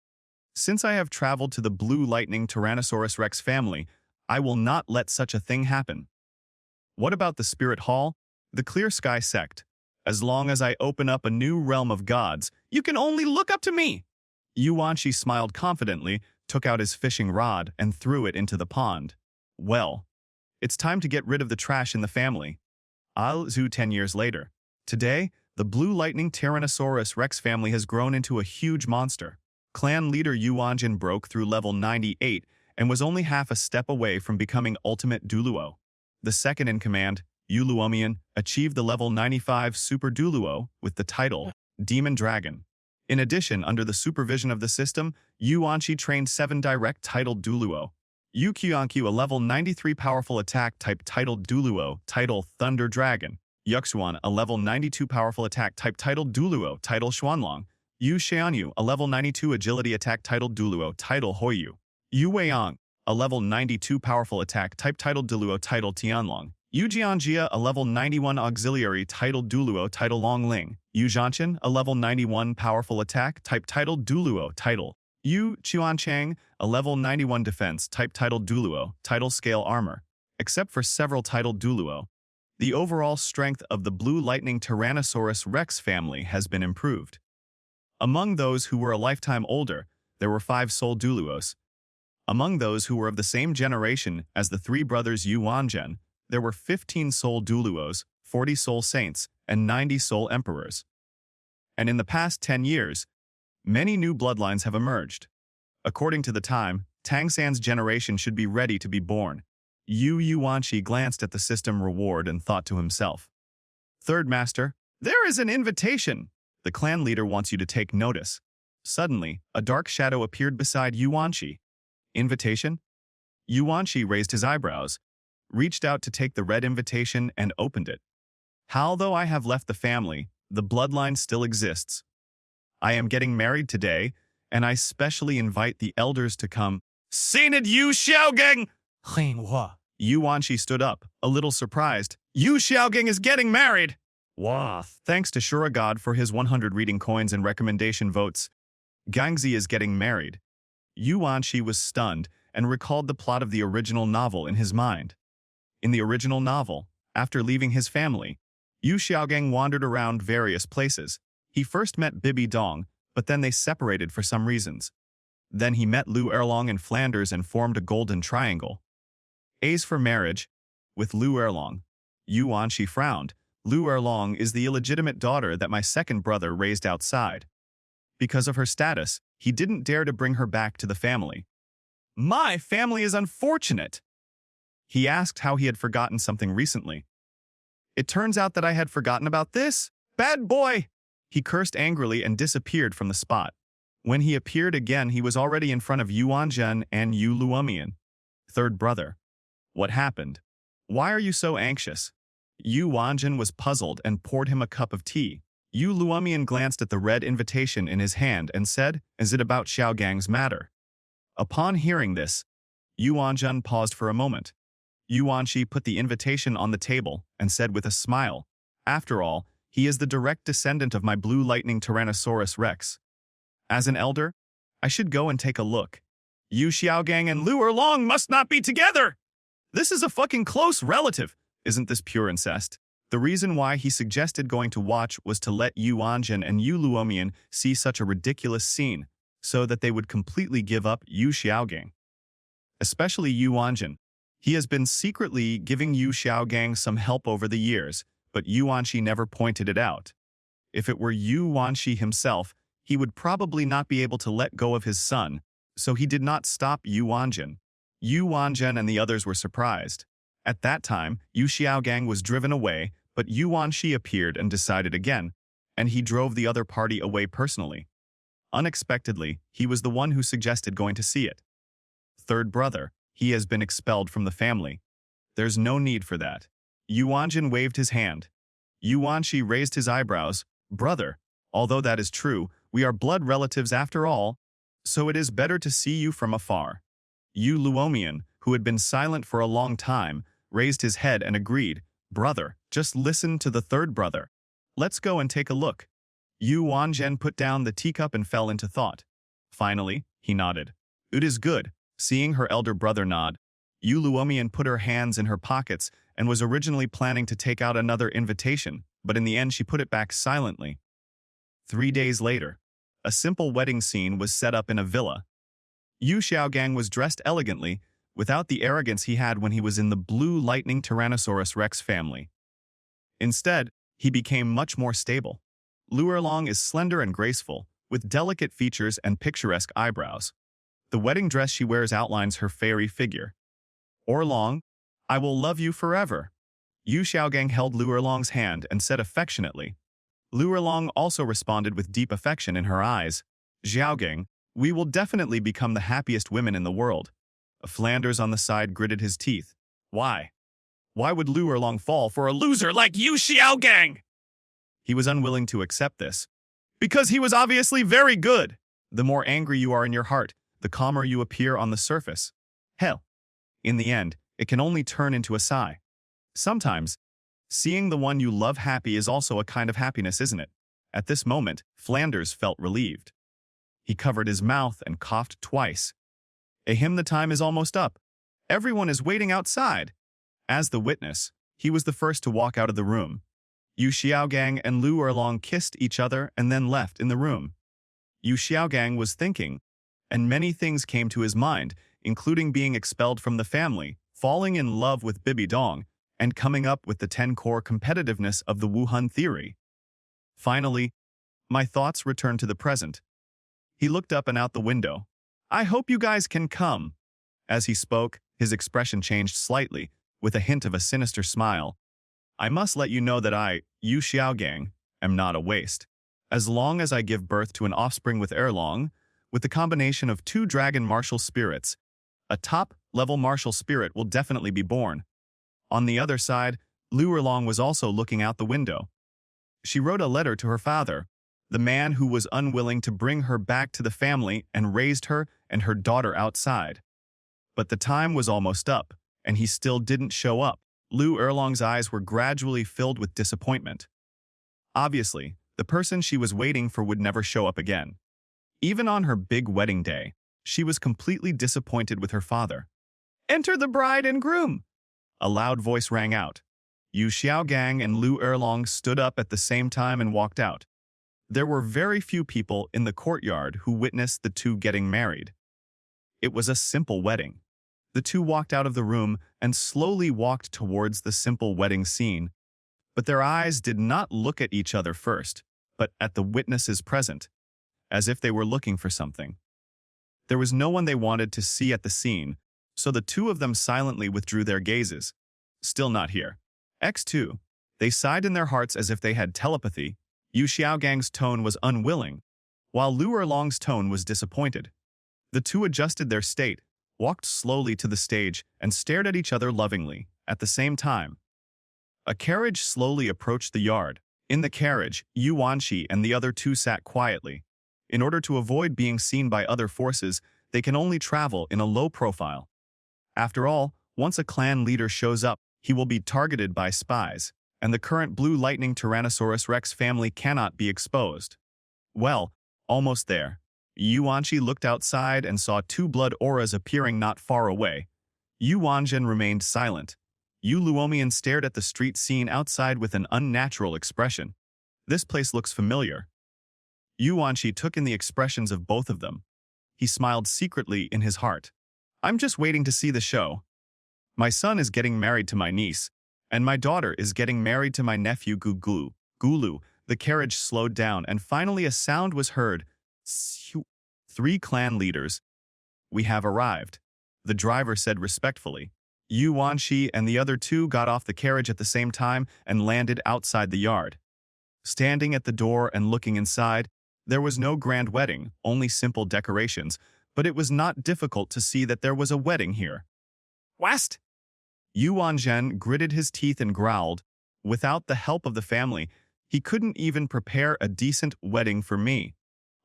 Since I have traveled to the Blue Lightning Tyrannosaurus Rex family, I will not let such a thing happen. What about the Spirit Hall? The Clear Sky sect. As long as I open up a new realm of gods, you can only look up to me. Yuan Shi smiled confidently, took out his fishing rod, and threw it into the pond. Well, it's time to get rid of the trash in the family. I'll zoo 10 years later. Today, the Blue Lightning Tyrannosaurus Rex family has grown into a huge monster. Clan leader Yuan Zhen broke through level 98 and was only half a step away from becoming Ultimate Douluo. The second in command, Yu Luomian, achieved the level 95 Super Douluo with the title Demon Dragon. In addition, under the supervision of the system, Yuan Shi trained 7 direct titled Douluo. Yu Qianqiu, a level 93 powerful attack type titled Douluo, title Thunder Dragon. Yuxuan, a level 92 powerful attack type titled Douluo, title Xuanlong. Yu Xianyu, a level 92 agility attack titled Douluo, title Hoyu. Yu Weiyang, a level 92 powerful attack type titled Douluo, title Tianlong. Yu Jianjia, a level 91 auxiliary titled Douluo, title Longling. Yu Zhanchen, a level 91 powerful attack type titled Douluo, title Yu Chuanchang, a level 91 defense type titled Douluo, title Scale Armor. Except for several titled Douluo, the overall strength of the Blue Lightning Tyrannosaurus Rex family has been improved. Among those who were a lifetime older, there were 5 Soul Douluos. Among those who were of the same generation as the 3 brothers Yuan Zhen, there were 15 Soul Douluos, 40 Soul Saints, and 90 Soul Emperors. And in the past 10 years, many new bloodlines have emerged. According to the time, Tang San's generation should be ready to be born. Yu Yuanqi glanced at the system reward and thought to himself. Third Master, there is an invitation. The clan leader wants you to take notice. Suddenly, a dark shadow appeared beside Yuanqi. Invitation? Yuanqi raised his eyebrows, reached out to take the red invitation and opened it. Although I have left the family, the bloodline still exists. I am getting married today, and I specially invite the elders to come. Synod Yu Xiaogang! Yuanqi stood up, a little surprised. Yu Xiaogang is getting married! Wow, thanks to Shura God for his 100 reading coins and recommendation votes. Gangzi is getting married. Yuan Shi was stunned and recalled the plot of the original novel in his mind. In the original novel, after leaving his family, Yu Xiaogang wandered around various places. He first met Bibi Dong, but then they separated for some reasons. Then he met Lu Erlong in Flanders and formed a golden triangle. As for marriage, with Lu Erlong, Yuan Shi frowned. Lu Erlong is the illegitimate daughter that my second brother raised outside. Because of her status, he didn't dare to bring her back to the family. My family is unfortunate. He asked how he had forgotten something recently. It turns out that I had forgotten about this. Bad boy! He cursed angrily and disappeared from the spot. When he appeared again, he was already in front of Yuan Zhen and Yu Luomian. Third brother. What happened? Why are you so anxious? Yu Wanjin was puzzled and poured him a cup of tea. Yu Luomian glanced at the red invitation in his hand and said, "Is it about Xiaogang's matter?" Upon hearing this, Yu Wanjin paused for a moment. Yuan Shi put the invitation on the table and said with a smile, "After all, he is the direct descendant of my blue lightning Tyrannosaurus Rex. As an elder, I should go and take a look. Yu Xiaogang and Lu Erlong must not be together! This is a fucking close relative. Isn't this pure incest?" The reason why he suggested going to watch was to let Yu Wanjin and Yu Luomian see such a ridiculous scene, so that they would completely give up Yu Xiaogang. Especially Yu Wanjin. He has been secretly giving Yu Xiaogang some help over the years, but Yuan Shi never pointed it out. If it were Yuan Shi himself, he would probably not be able to let go of his son, so he did not stop Yu Wanjin. Yu Wanjin and the others were surprised. At that time, Yu Xiaogang was driven away, but Yuan Shi appeared and decided again, and he drove the other party away personally. Unexpectedly, he was the one who suggested going to see it. Third brother, he has been expelled from the family. There's no need for that. Yuanjin waved his hand. Yuan Shi raised his eyebrows. Brother, although that is true, we are blood relatives after all, so it is better to see you from afar. Yu Luomian, who had been silent for a long time, raised his head and agreed. Brother, just listen to the third brother. Let's go and take a look. Yu Wanzhen put down the teacup and fell into thought. Finally, he nodded. It is good. Seeing her elder brother nod, Yu Luomian put her hands in her pockets and was originally planning to take out another invitation, but in the end she put it back silently. 3 days later, a simple wedding scene was set up in a villa. Yu Xiaogang was dressed elegantly, without the arrogance he had when he was in the blue lightning Tyrannosaurus Rex family. Instead, he became much more stable. Lu Erlong is slender and graceful, with delicate features and picturesque eyebrows. The wedding dress she wears outlines her fairy figure. Erlong, I will love you forever. Yu Xiaogang held Lu Erlong's hand and said affectionately. Lu Erlong also responded with deep affection in her eyes. Xiaogang, we will definitely become the happiest women in the world. Flanders on the side gritted his teeth. Why? Why would Lu Erlong fall for a loser like Yu Xiaogang? He was unwilling to accept this. Because he was obviously very good. The more angry you are in your heart, the calmer you appear on the surface. Hell, in the end, it can only turn into a sigh. Sometimes, seeing the one you love happy is also a kind of happiness, isn't it? At this moment, Flanders felt relieved. He covered his mouth and coughed twice. Ahem, the time is almost up. Everyone is waiting outside. As the witness, he was the first to walk out of the room. Yu Xiaogang and Lu Erlong kissed each other and then left in the room. Yu Xiaogang was thinking, and many things came to his mind, including being expelled from the family, falling in love with Bibi Dong, and coming up with the 10-core competitiveness of the Wuhan theory. Finally, my thoughts returned to the present. He looked up and out the window. I hope you guys can come. As he spoke, his expression changed slightly, with a hint of a sinister smile. I must let you know that I, Yu Xiaogang, am not a waste. As long as I give birth to an offspring with Erlong, with the combination of 2 dragon martial spirits, a top-level martial spirit will definitely be born. On the other side, Lu Erlong was also looking out the window. She wrote a letter to her father, the man who was unwilling to bring her back to the family and raised her and her daughter outside. But the time was almost up, and he still didn't show up. Lu Erlong's eyes were gradually filled with disappointment. Obviously, the person she was waiting for would never show up again. Even on her big wedding day, She was completely disappointed with her father. "Enter the bride and groom!" A loud voice rang out. Yu Xiaogang and Lu Erlong stood up at the same time and walked out. There were very few people in the courtyard who witnessed the two getting married. It was a simple wedding. The two walked out of the room and slowly walked towards the simple wedding scene, but their eyes did not look at each other first, but at the witnesses present, as if they were looking for something. There was no one they wanted to see at the scene, so the two of them silently withdrew their gazes. Still not here. X2. They sighed in their hearts as if they had telepathy. Yu Xiaogang's tone was unwilling, while Lu Erlong's tone was disappointed. The two adjusted their state, walked slowly to the stage, and stared at each other lovingly. At the same time, a carriage slowly approached the yard. In the carriage, Yu Wanxi and the other two sat quietly. In order to avoid being seen by other forces, they can only travel in a low profile. After all, once a clan leader shows up, he will be targeted by spies, and the current Blue Lightning Tyrannosaurus Rex family cannot be exposed. Well, almost there. Yu Wanxi looked outside and saw two blood auras appearing not far away. Yu Wanzhen remained silent. Yu Luomian stared at the street scene outside with an unnatural expression. This place looks familiar. Yu Wanxi took in the expressions of both of them. He smiled secretly in his heart. "I'm just waiting to see the show. My son is getting married to my niece, and my daughter is getting married to my nephew Gulu. Gulu." The carriage slowed down, and finally a sound was heard. Three clan leaders. "We have arrived," the driver said respectfully. Yu Wanxi and the other two got off the carriage at the same time and landed outside the yard. Standing at the door and looking inside, there was no grand wedding, only simple decorations, but it was not difficult to see that there was a wedding here. West? Yu Wanzhen gritted his teeth and growled. Without the help of the family, he couldn't even prepare a decent wedding for me.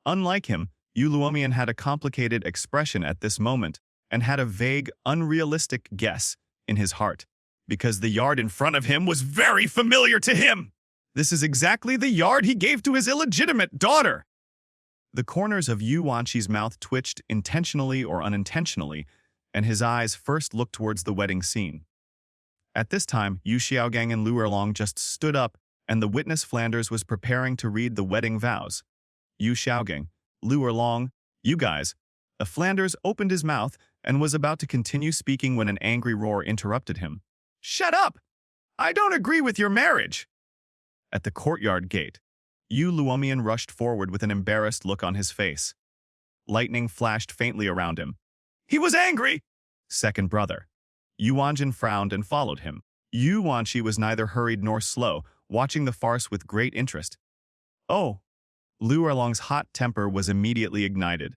Unlike him, Yu Luomian had a complicated expression at this moment and had a vague, unrealistic guess in his heart, because the yard in front of him was very familiar to him. This is exactly the yard he gave to his illegitimate daughter. The corners of Yu Wanxi's mouth twitched intentionally or unintentionally, and his eyes first looked towards the wedding scene. At this time, Yu Xiaogang and Lu Erlong just stood up, and the witness Flanders was preparing to read the wedding vows. Yu Xiaogang, Lu Erlong, "You guys." Flanders opened his mouth and was about to continue speaking when an angry roar interrupted him. "Shut up! I don't agree with your marriage!" At the courtyard gate, Yu Luomian rushed forward with an embarrassed look on his face. Lightning flashed faintly around him. "He was angry!" Second brother. Yu Wanzhen frowned and followed him. Yu Wanxi was neither hurried nor slow, watching the farce with great interest. "Oh!" Lu Erlong's hot temper was immediately ignited,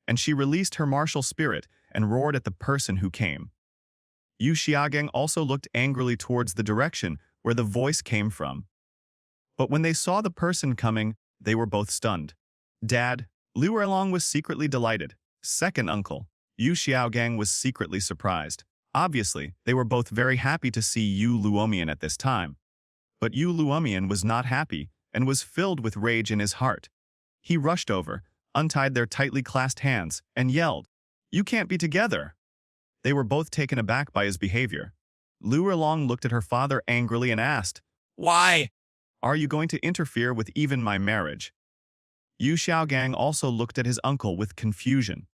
and she released her martial spirit and roared at the person who came. Yu Xiaogang also looked angrily towards the direction where the voice came from. But when they saw the person coming, they were both stunned. Dad, Lu Erlong was secretly delighted. Second uncle, Yu Xiaogang was secretly surprised. Obviously, they were both very happy to see Yu Luomian at this time. But Yu Luomian was not happy and was filled with rage in his heart. He rushed over, untied their tightly clasped hands, and yelled, "You can't be together!" They were both taken aback by his behavior. Lu Erlong looked at her father angrily and asked, Why? "Are you going to interfere with even my marriage?" Yu Xiaogang also looked at his uncle with confusion.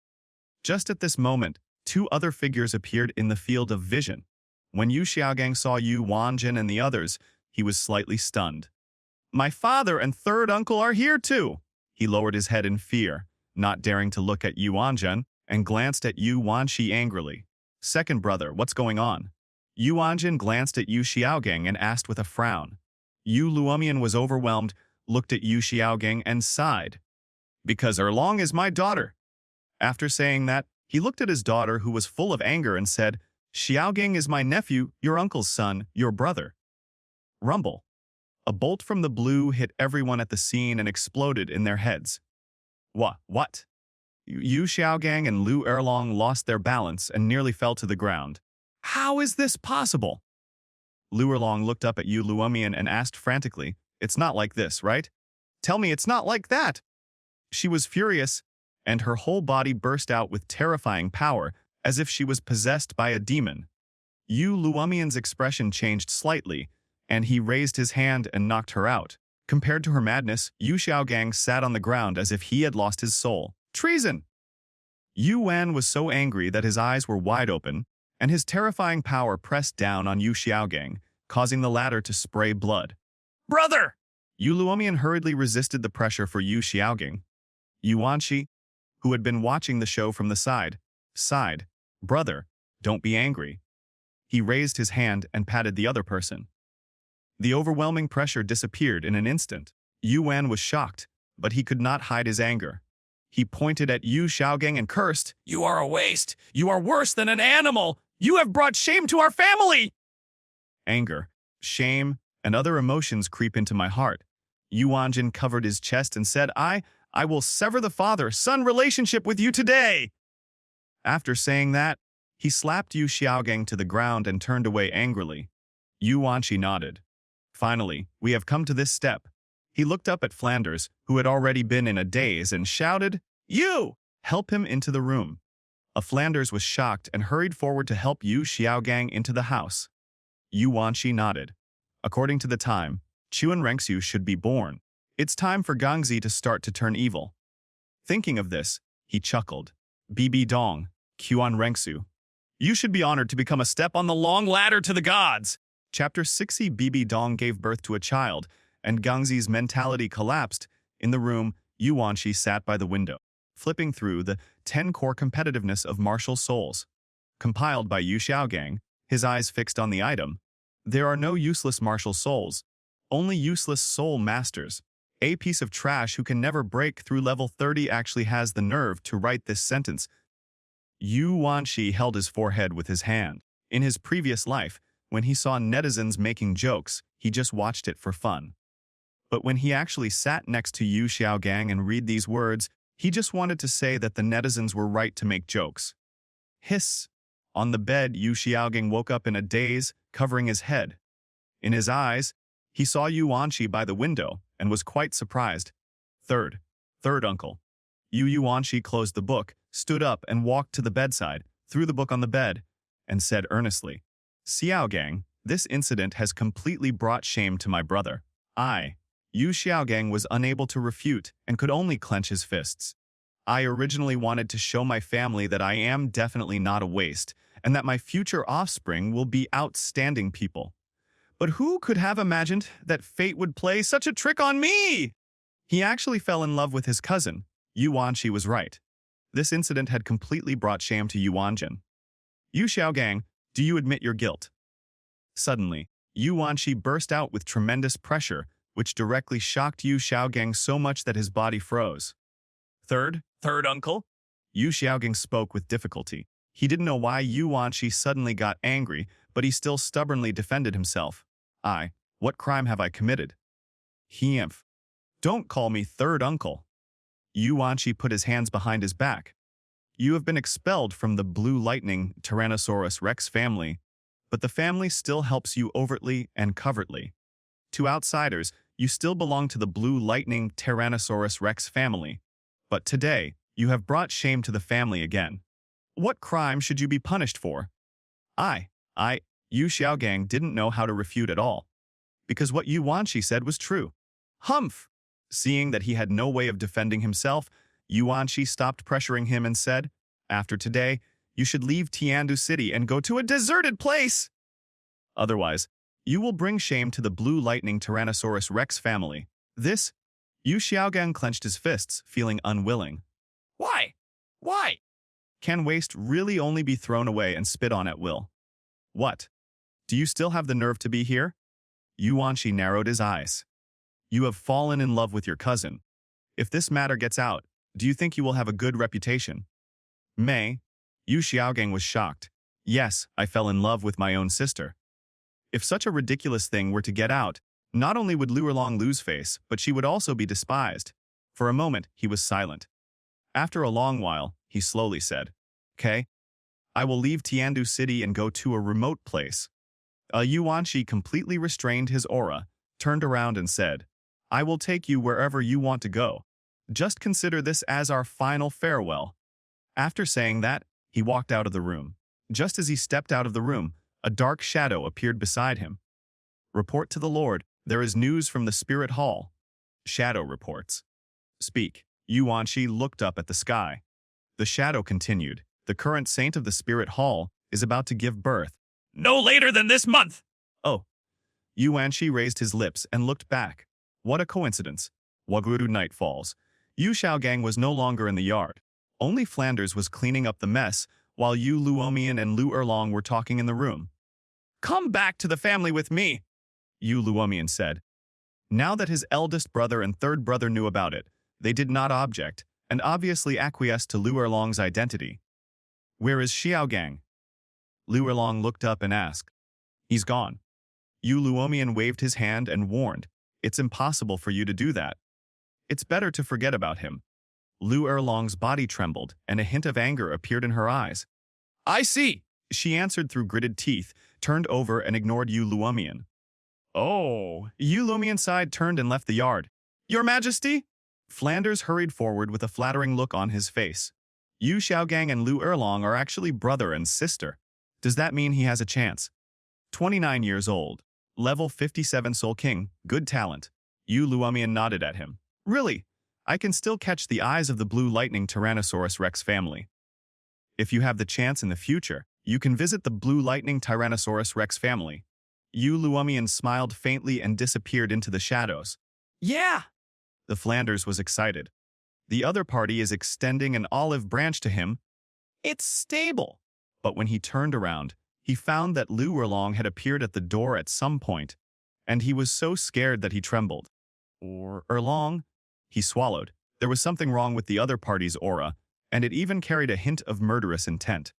Just at this moment, two other figures appeared in the field of vision. When Yu Xiaogang saw Yu Wanzhen and the others, he was slightly stunned. "My father and third uncle are here too!" He lowered his head in fear, not daring to look at Yu Wanzhen, and glanced at Yu Wanxi angrily. "Second brother, what's going on?" Yu Wanzhen glanced at Yu Xiaogang and asked with a frown. Yu Luomian was overwhelmed, looked at Yu Xiaogang and sighed. "Because Erlong is my daughter." After saying that, he looked at his daughter who was full of anger and said, "Xiaogang is my nephew, your uncle's son, your brother." Rumble. A bolt from the blue hit everyone at the scene and exploded in their heads. What? Yu Xiaogang and Lu Erlong lost their balance and nearly fell to the ground. "How is this possible?" Lu Erlong looked up at Yu Luomian and asked frantically, "It's not like this, right? Tell me it's not like that!" She was furious, and her whole body burst out with terrifying power as if she was possessed by a demon. Yu Luomian's expression changed slightly, and he raised his hand and knocked her out. Compared to her madness, Yu Xiaogang sat on the ground as if he had lost his soul. Treason! Yu Wan was so angry that his eyes were wide open, and his terrifying power pressed down on Yu Xiaogang, causing the latter to spray blood. Brother! Yu Luomian hurriedly resisted the pressure for Yu Xiaogang. Yu Wanshi, who had been watching the show from the side, sighed. Brother, don't be angry. He raised his hand and patted the other person. The overwhelming pressure disappeared in an instant. Yu Wan was shocked, but he could not hide his anger. He pointed at Yu Xiaogang and cursed, You are a waste. You are worse than an animal. You have brought shame to our family. Anger, shame, and other emotions creep into my heart. Yu Wanjin covered his chest and said, I will sever the father-son relationship with you today. After saying that, he slapped Yu Xiaogang to the ground and turned away angrily. Yu Wanshi nodded. Finally, we have come to this step. He looked up at Flanders, who had already been in a daze, and shouted, You! Help him into the room. Flanders was shocked and hurried forward to help Yu Xiaogang into the house. Yu Wanshi nodded. According to the time, Chuan Rengsu should be born. It's time for Gangzi to start to turn evil. Thinking of this, he chuckled. Bibi Dong, Chuan Rengsu. You should be honored to become a step on the long ladder to the gods. Chapter 60 Bibi Dong gave birth to a child, and Gangzi's mentality collapsed. In the room, Yu Wanshi sat by the window, flipping through the 10-core competitiveness of martial souls. Compiled by Yu Xiaogang, his eyes fixed on the item. There are no useless martial souls, only useless soul masters. A piece of trash who can never break through level 30 actually has the nerve to write this sentence. Yu Wanshi held his forehead with his hand. In his previous life, when he saw netizens making jokes, he just watched it for fun. But when he actually sat next to Yu Xiaogang and read these words, he just wanted to say that the netizens were right to make jokes. Hiss! On the bed, Yu Xiaogang woke up in a daze, covering his head. In his eyes, he saw Yu Wanshi by the window and was quite surprised. Third uncle. Yu Wanshi closed the book, stood up and walked to the bedside, threw the book on the bed, and said earnestly, Xiaogang, this incident has completely brought shame to my brother. Yu Xiaogang was unable to refute and could only clench his fists. I originally wanted to show my family that I am definitely not a waste, and that my future offspring will be outstanding people. But who could have imagined that fate would play such a trick on me? He actually fell in love with his cousin. Yu Wanshi was right. This incident had completely brought shame to Yu Wanjin. Yu Xiaogang, do you admit your guilt? Suddenly, Yu Wanshi burst out with tremendous pressure, which directly shocked Yu Xiaogang so much that his body froze. Third uncle? Yu Xiaogang spoke with difficulty. He didn't know why Yu Wanshi suddenly got angry, but he still stubbornly defended himself. What crime have I committed? Humph. Don't call me third uncle. Yu Wanshi put his hands behind his back. You have been expelled from the Blue Lightning Tyrannosaurus Rex family, but the family still helps you overtly and covertly. To outsiders, you still belong to the Blue Lightning Tyrannosaurus Rex family. But today, you have brought shame to the family again. What crime should you be punished for? Yu Xiaogang didn't know how to refute at all, because what Yu Wanshi said was true. Humph! Seeing that he had no way of defending himself, Yu Wanshi stopped pressuring him and said, After today, you should leave Tiandu City and go to a deserted place. Otherwise, you will bring shame to the Blue Lightning Tyrannosaurus Rex family. Yu Xiaogang clenched his fists, feeling unwilling. Why? Can waste really only be thrown away and spit on at will? What? Do you still have the nerve to be here? Yu Wanshi narrowed his eyes. You have fallen in love with your cousin. If this matter gets out, do you think you will have a good reputation? Yu Xiaogang was shocked. Yes, I fell in love with my own sister. If such a ridiculous thing were to get out, not only would Luerlong lose face, but she would also be despised. For a moment, he was silent. After a long while, he slowly said, Okay, I will leave Tiandu City and go to a remote place. Yu Wanshi completely restrained his aura, turned around and said, I will take you wherever you want to go. Just consider this as our final farewell." After saying that, he walked out of the room. Just as he stepped out of the room, a dark shadow appeared beside him. "Report to the Lord, there is news from the Spirit Hall." Shadow reports. "Speak." Yuanshi looked up at the sky. The shadow continued. "The current saint of the Spirit Hall is about to give birth." No later than this month. "Oh." Yuanshi raised his lips and looked back. What a coincidence. Waguru night falls. Yu Xiaogang was no longer in the yard. Only Flanders was cleaning up the mess, while Yu Luomian and Lu Erlong were talking in the room. "Come back to the family with me," Yu Luomian said. Now that his eldest brother and third brother knew about it, they did not object, and obviously acquiesced to Lu Erlong's identity. "Where is Xiaogang?" Lu Erlong looked up and asked. "He's gone." Yu Luomian waved his hand and warned, "It's impossible for you to do that. It's better to forget about him." Lu Erlong's body trembled, and a hint of anger appeared in her eyes. I see. She answered through gritted teeth, turned over and ignored Yu Luomian. "Oh." Yu Luomian sighed, turned and left the yard. "Your Majesty?" Flanders hurried forward with a flattering look on his face. "Yu Xiaogang and Lu Erlong are actually brother and sister. Does that mean he has a chance?" 29 years old. Level 57 Soul King, good talent. Yu Luomian nodded at him. "Really? I can still catch the eyes of the Blue Lightning Tyrannosaurus Rex family. If you have the chance in the future, you can visit the Blue Lightning Tyrannosaurus Rex family." Yu Luomian smiled faintly and disappeared into the shadows. Yeah. The Flanders was excited. The other party is extending an olive branch to him. It's stable. But when he turned around, he found that Lu Erlong had appeared at the door at some point, and he was so scared that he trembled. Or Erlong? He swallowed. There was something wrong with the other party's aura, and it even carried a hint of murderous intent.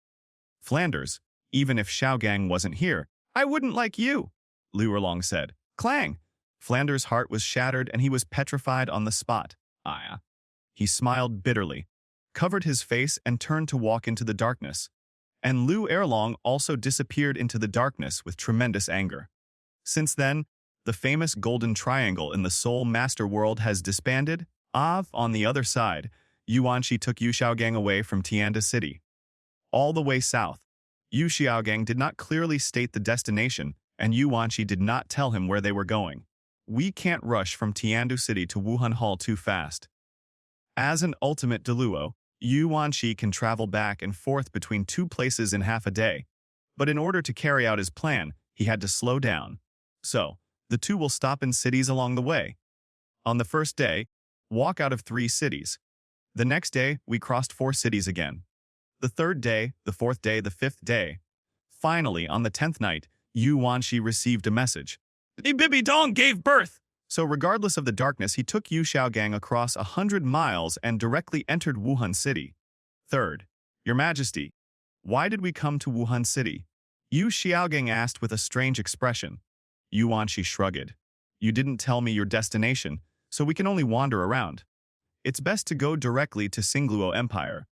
"Flanders, even if Xiaogang wasn't here, I wouldn't like you," Lu Erlong said. Clang! Flanders' heart was shattered and he was petrified on the spot. "Aya." He smiled bitterly, covered his face and turned to walk into the darkness. And Lu Erlong also disappeared into the darkness with tremendous anger. Since then, the famous Golden Triangle in the Soul Master world has disbanded. On the other side, Yuanshi took Yu Xiaogang away from Tianda City. All the way south. Yu Xiaogang did not clearly state the destination, and Yuanshi did not tell him where they were going. We can't rush from Tiandu City to Wuhan Hall too fast. As an ultimate Douluo, Yuanshi can travel back and forth between two places in half a day. But in order to carry out his plan, he had to slow down. So, the two will stop in cities along the way. On the first day, walk out of 3 cities. The next day, we crossed 4 cities again. The third day, the fourth day, the fifth day. Finally, on the 10th night, Yuanshi received a message. Bibi Dong gave birth. So regardless of the darkness, he took Yu Xiaogang across 100 miles and directly entered Wuhan City. Third, Your Majesty, why did we come to Wuhan City? Yu Xiaogang asked with a strange expression. Yuanshi shrugged. You didn't tell me your destination, so we can only wander around. It's best to go directly to Singluo Empire.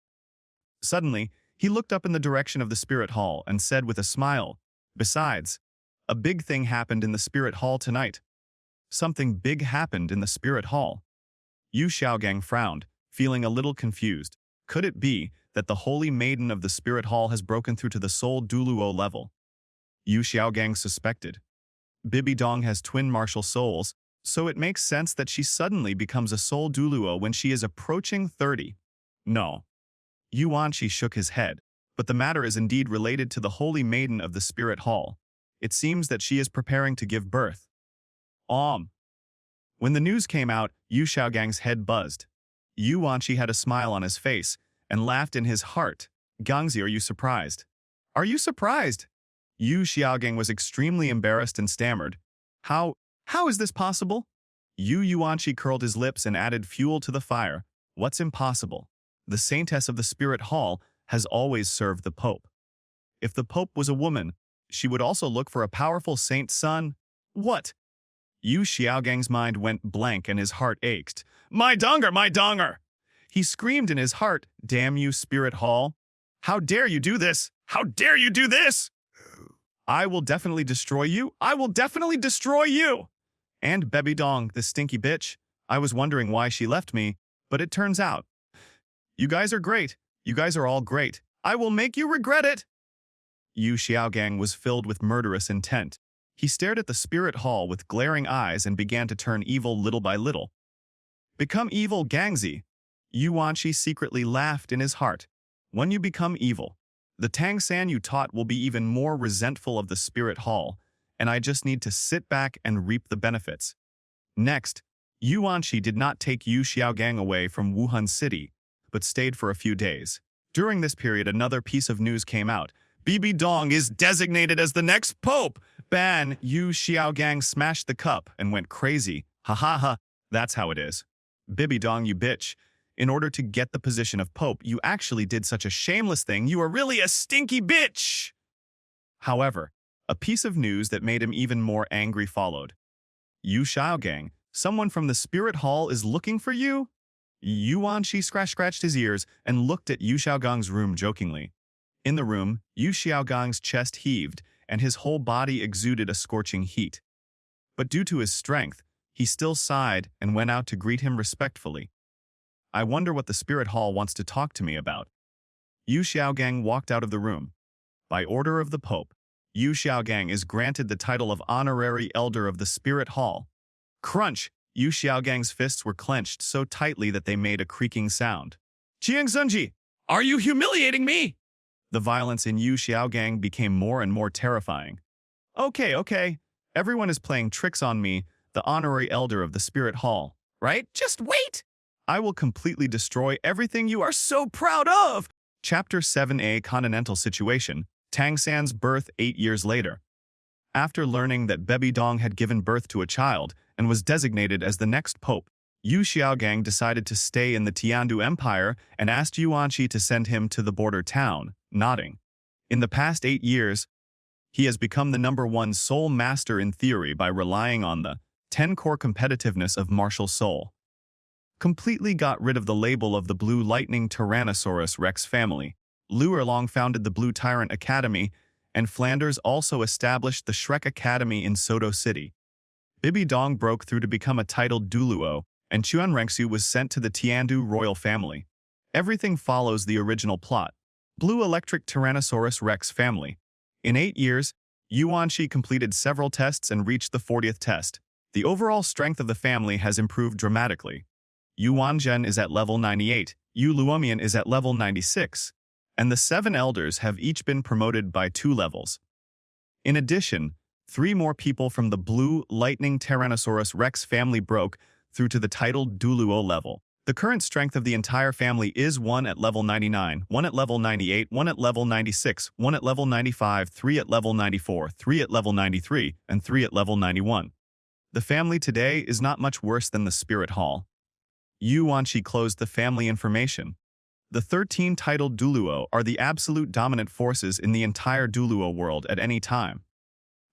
Suddenly, he looked up in the direction of the Spirit Hall and said with a smile, Besides, a big thing happened in the Spirit Hall tonight. Something big happened in the Spirit Hall. Yu Xiaogang frowned, feeling a little confused. Could it be that the Holy Maiden of the Spirit Hall has broken through to the Soul Douluo level? Yu Xiaogang suspected. Bibi Dong has twin martial souls, so it makes sense that she suddenly becomes a Soul Douluo when she is approaching 30. No. Yuanshi shook his head, but the matter is indeed related to the Holy Maiden of the Spirit Hall. It seems that she is preparing to give birth. When the news came out, Yu Xiaogang's head buzzed. Yuanshi had a smile on his face and laughed in his heart. Gangzi, are you surprised? Are you surprised? Yu Xiaogang was extremely embarrassed and stammered. How is this possible? Yuanshi curled his lips and added fuel to the fire. What's impossible? The Saintess of the Spirit Hall has always served the Pope. If the Pope was a woman, she would also look for a powerful saint's son. What? Yu Xiaogang's mind went blank and his heart ached. My donger, my donger! He screamed in his heart, Damn you, Spirit Hall! How dare you do this? How dare you do this? I will definitely destroy you. I will definitely destroy you! And Bibi Dong, the stinky bitch. I was wondering why she left me, But it turns out, you guys are great. You guys are all great. I will make you regret it. Yu Xiaogang was filled with murderous intent. He stared at the spirit hall with glaring eyes and began to turn evil little by little. Become evil, Gangzi. Yu Wanshi secretly laughed in his heart. When you become evil, the Tang San you taught will be even more resentful of the spirit hall, and I just need to sit back and reap the benefits. Next, Yu Wanshi did not take Yu Xiaogang away from Wuhan City, but stayed for a few days. During this period, another piece of news came out. Bibi Dong is designated as the next pope. Ban, Yu Xiaogang smashed the cup and went crazy. Ha ha ha, that's how it is. Bibi Dong, you bitch. In order to get the position of pope, you actually did such a shameless thing. You are really a stinky bitch. However, a piece of news that made him even more angry followed. Yu Xiaogang, someone from the spirit hall is looking for you? Yu Wanshi scratched his ears and looked at Yu Xiaogang's room jokingly. In the room, Yu Xiaogang's chest heaved and his whole body exuded a scorching heat. But due to his strength, he still sighed and went out to greet him respectfully. I wonder what the spirit hall wants to talk to me about. Yu Xiaogang walked out of the room. By order of the Pope, Yu Xiaogang is granted the title of Honorary Elder of the Spirit Hall. Crunch! Yu Xiaogang's fists were clenched so tightly that they made a creaking sound. Qiang Zunji! Are you humiliating me? The violence in Yu Xiaogang became more and more terrifying. Okay. Everyone is playing tricks on me, the Honorary Elder of the Spirit Hall, right? Just wait! I will completely destroy everything you are so proud of! Chapter 7a Continental Situation, Tang San's birth 8 years later. After learning that Bibi Dong had given birth to a child and was designated as the next pope, Yu Xiaogang decided to stay in the Tiandu Empire and asked Yu Wanshi to send him to the border town, nodding. In the past 8 years, he has become the #1 soul master in theory by relying on the 10-core competitiveness of martial soul. Completely got rid of the label of the Blue Lightning Tyrannosaurus Rex family. Liu Erlong founded the Blue Tyrant Academy, and Flanders also established the Shrek Academy in Soto City. Bibi Dong broke through to become a titled Douluo, and Chuan Rengsu was sent to the Tiandu royal family. Everything follows the original plot. Blue Electric Tyrannosaurus Rex family. In 8 years, Yu Wanshi completed several tests and reached the 40th test. The overall strength of the family has improved dramatically. Yu Wanzhen is at level 98, Yu Luomian is at level 96, and the 7 elders have each been promoted by 2 levels. In addition, 3 more people from the Blue Lightning Tyrannosaurus Rex family broke through to the titled Douluo level. The current strength of the entire family is 1 at level 99, 1 at level 98, 1 at level 96, 1 at level 95, 3 at level 94, 3 at level 93, and 3 at level 91. The family today is not much worse than the Spirit Hall. Yu Wanshi closed the family information. The 13 titled Douluo are the absolute dominant forces in the entire Douluo world at any time.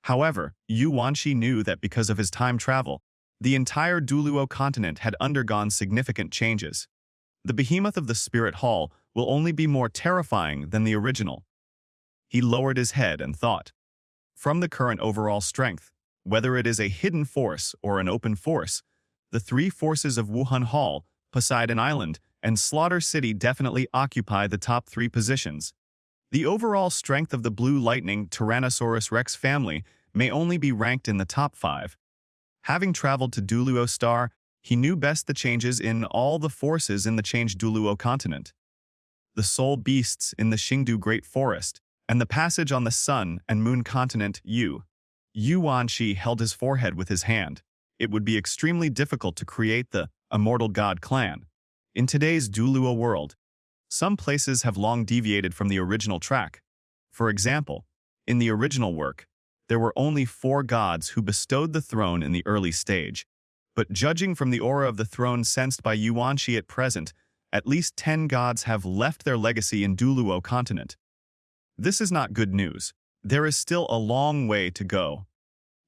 However, Yu Wanshi knew that because of his time travel, the entire Douluo continent had undergone significant changes. The behemoth of the Spirit Hall will only be more terrifying than the original. He lowered his head and thought. From the current overall strength, whether it is a hidden force or an open force, the 3 forces of Wuhan Hall, Poseidon Island, and Slaughter City definitely occupy the top 3 positions. The overall strength of the Blue Lightning Tyrannosaurus Rex family may only be ranked in the top 5. Having traveled to Douluo Star, he knew best the changes in all the forces in the changed Douluo continent. The soul beasts in the Xingdu Great Forest, and the passage on the Sun and Moon continent Yu Wanshi held his forehead with his hand. It would be extremely difficult to create the Immortal God clan. In today's Douluo world, some places have long deviated from the original track. For example, in the original work, there were only 4 gods who bestowed the throne in the early stage. But judging from the aura of the throne sensed by Yu Wanshi at present, at least 10 gods have left their legacy in Douluo continent. This is not good news. There is still a long way to go.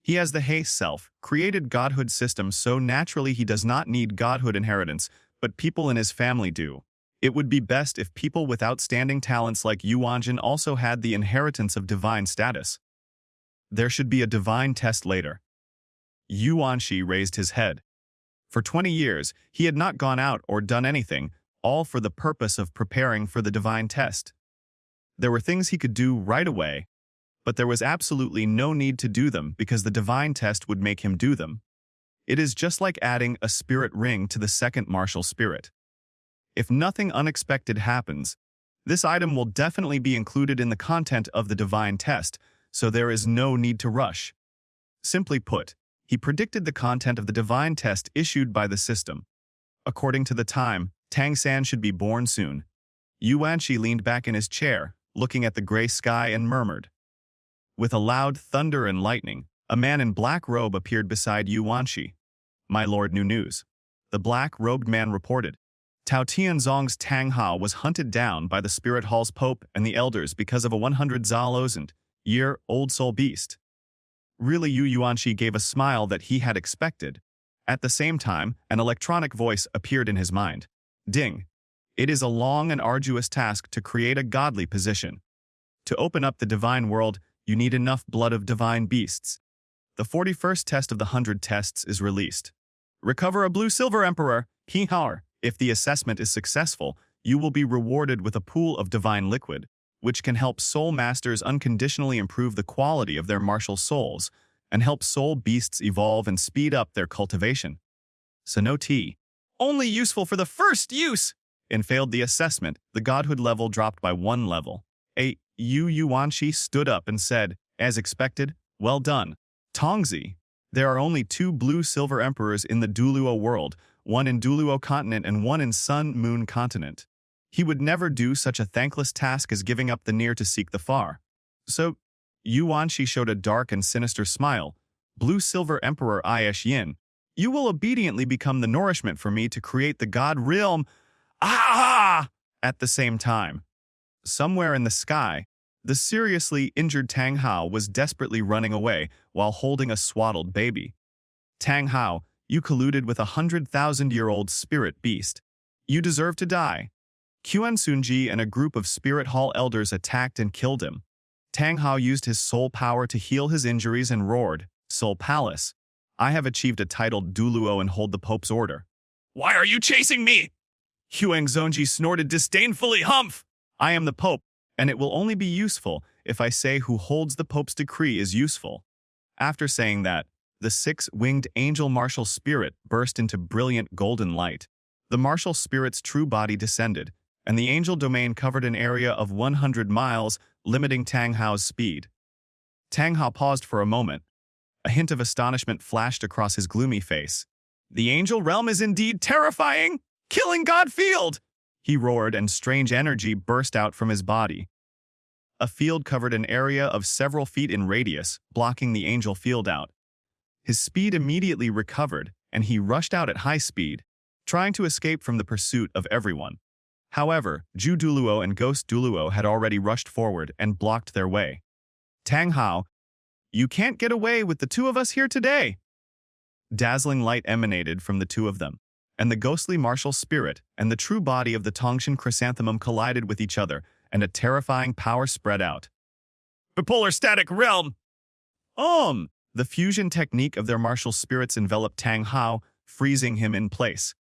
He has the He self-created godhood system, so naturally he does not need godhood inheritance, but people in his family do. It would be best if people with outstanding talents like Yu Wanzhen also had the inheritance of divine status. There should be a divine test later. Yu Wanshi raised his head. For 20 years, he had not gone out or done anything, all for the purpose of preparing for the divine test. There were things he could do right away, but there was absolutely no need to do them because the divine test would make him do them. It is just like adding a spirit ring to the second martial spirit. If nothing unexpected happens, this item will definitely be included in the content of the divine test, so there is no need to rush. Simply put, he predicted the content of the divine test issued by the system. According to the time, Tang San should be born soon. Yuanqi leaned back in his chair, looking at the gray sky and murmured. With a loud thunder and lightning, a man in black robe appeared beside Yuanqi. "My lord, new news," the black-robed man reported. Tao Tianzong's Tang Hao was hunted down by the Spirit Hall's Pope and the elders because of a 100,000-year-old soul beast. Really, Yuanqi gave a smile that he had expected. At the same time, an electronic voice appeared in his mind. Ding. It is a long and arduous task to create a godly position. To open up the divine world, you need enough blood of divine beasts. The 41st test of the 100 tests is released. Recover a blue-silver emperor, He Hao. If the assessment is successful, you will be rewarded with a pool of divine liquid, which can help soul masters unconditionally improve the quality of their martial souls and help soul beasts evolve and speed up their cultivation. So no tea. Only useful for the first use! And failed the assessment, the godhood level dropped by 1 level. Yuanqi stood up and said, as expected, well done. Tongzi, there are only 2 blue-silver emperors in the Douluo world, one in Douluo continent and one in Sun-Moon continent. He would never do such a thankless task as giving up the near to seek the far. So, Yuanqi showed a dark and sinister smile. Blue-silver Emperor Aish Yin, you will obediently become the nourishment for me to create the god realm. Ah! At the same time, somewhere in the sky, the seriously injured Tang Hao was desperately running away while holding a swaddled baby. Tang Hao, you colluded with a 100,000-year-old spirit beast. You deserve to die. Quan Sunji and a group of Spirit Hall elders attacked and killed him. Tang Hao used his soul power to heal his injuries and roared, Soul Palace, I have achieved a titled Douluo and hold the Pope's order. Why are you chasing me? Huang Zongji snorted disdainfully, Humph! I am the Pope, and it will only be useful if I say who holds the Pope's decree is useful. After saying that, the 6-winged angel martial spirit burst into brilliant golden light. The martial spirit's true body descended, and the angel domain covered an area of 100 miles, limiting Tang Hao's speed. Tang Hao paused for a moment. A hint of astonishment flashed across his gloomy face. The angel realm is indeed terrifying! Killing God Field! He roared, and strange energy burst out from his body. A field covered an area of several feet in radius, blocking the angel field out. His speed immediately recovered, and he rushed out at high speed, trying to escape from the pursuit of everyone. However, Ju Douluo and Ghost Douluo had already rushed forward and blocked their way. Tang Hao, you can't get away with the 2 of us here today! Dazzling light emanated from the 2 of them, and the ghostly martial spirit and the true body of the Tongshan chrysanthemum collided with each other, and a terrifying power spread out. Bipolar static realm! The fusion technique of their martial spirits enveloped Tang Hao, freezing him in place.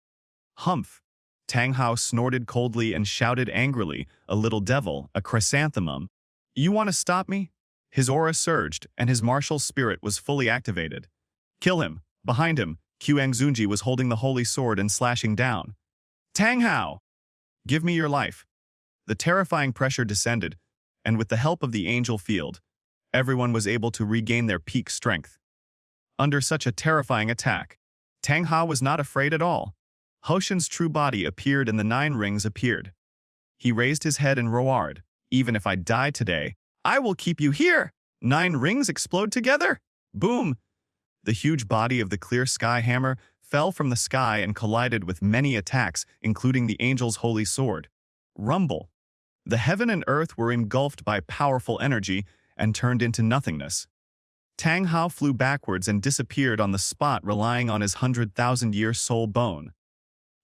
Humph! Tang Hao snorted coldly and shouted angrily, a little devil, a chrysanthemum. You want to stop me? His aura surged, and his martial spirit was fully activated. Kill him! Behind him, Quan Zunji was holding the holy sword and slashing down. Tang Hao! Give me your life. The terrifying pressure descended, and with the help of the angel field, everyone was able to regain their peak strength. Under such a terrifying attack, Tang Hao was not afraid at all. Hoshin's true body appeared and the 9 rings appeared. He raised his head and roared, even if I die today, I will keep you here! 9 rings explode together! Boom! The huge body of the clear sky hammer fell from the sky and collided with many attacks, including the angel's holy sword. Rumble! The heaven and earth were engulfed by powerful energy and turned into nothingness. Tang Hao flew backwards and disappeared on the spot, relying on his 100,000-year soul bone.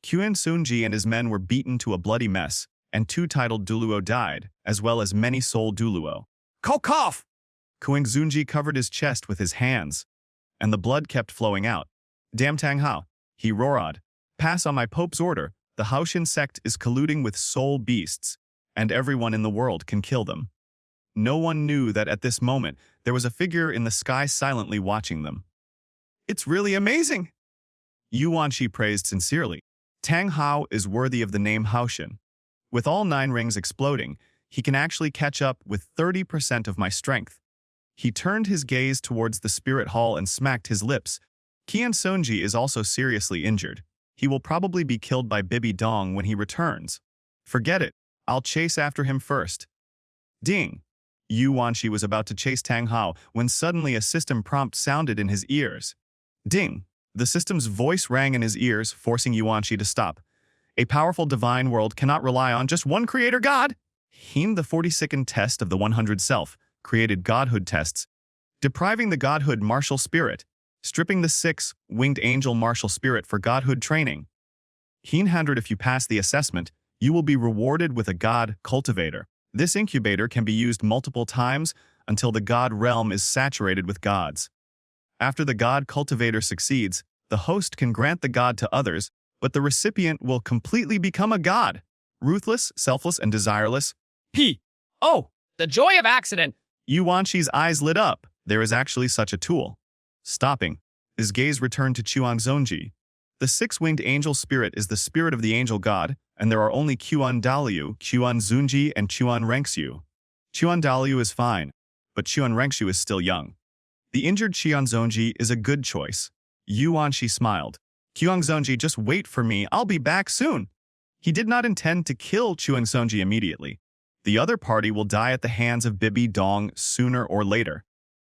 Quan Sunji and his men were beaten to a bloody mess, and 2 titled Douluo died, as well as many soul Douluo. Cough! Quan Zunji covered his chest with his hands, and the blood kept flowing out. Damn Tang Hao, He roared. Pass on my Pope's order. The Haoshin sect is colluding with soul beasts, and everyone in the world can kill them. No one knew that at this moment there was a figure in the sky silently watching them. It's really amazing! Yuan Shi praised sincerely. Tang Hao is worthy of the name Haoshin. With all 9 rings exploding, he can actually catch up with 30% of my strength. He turned his gaze towards the spirit hall and smacked his lips. Qian Sonji is also seriously injured. He will probably be killed by Bibi Dong when he returns. Forget it. I'll chase after him first. Ding! Yuan Shi was about to chase Tang Hao when suddenly a system prompt sounded in his ears. Ding! The system's voice rang in his ears, forcing Yuan Shi to stop. A powerful divine world cannot rely on just one creator god. The 40-second test of the 100 self created godhood tests, depriving the godhood martial spirit, stripping the 6-winged angel martial spirit for godhood training. 100 if you pass the assessment, you will be rewarded with a god cultivator. This incubator can be used multiple times until the god realm is saturated with gods. After the god cultivator succeeds, the host can grant the god to others, but the recipient will completely become a god. Ruthless, selfless, and desireless. Oh, the joy of accident! Yuan Shi's eyes lit up. There is actually such a tool. Stopping, his gaze returned to Chuan Zonji. The 6-winged angel spirit is the spirit of the angel god, and there are only Chuan Douluo, Chuan Zunji, and Chuan Renxiu. Chuan Douluo is fine, but Chuan Renxiu is still young. The injured Chuan Zonji is a good choice. Yuan Shi smiled. Chuan Zonji, just wait for me, I'll be back soon. He did not intend to kill Chuan Zonji immediately. The other party will die at the hands of Bibi Dong sooner or later.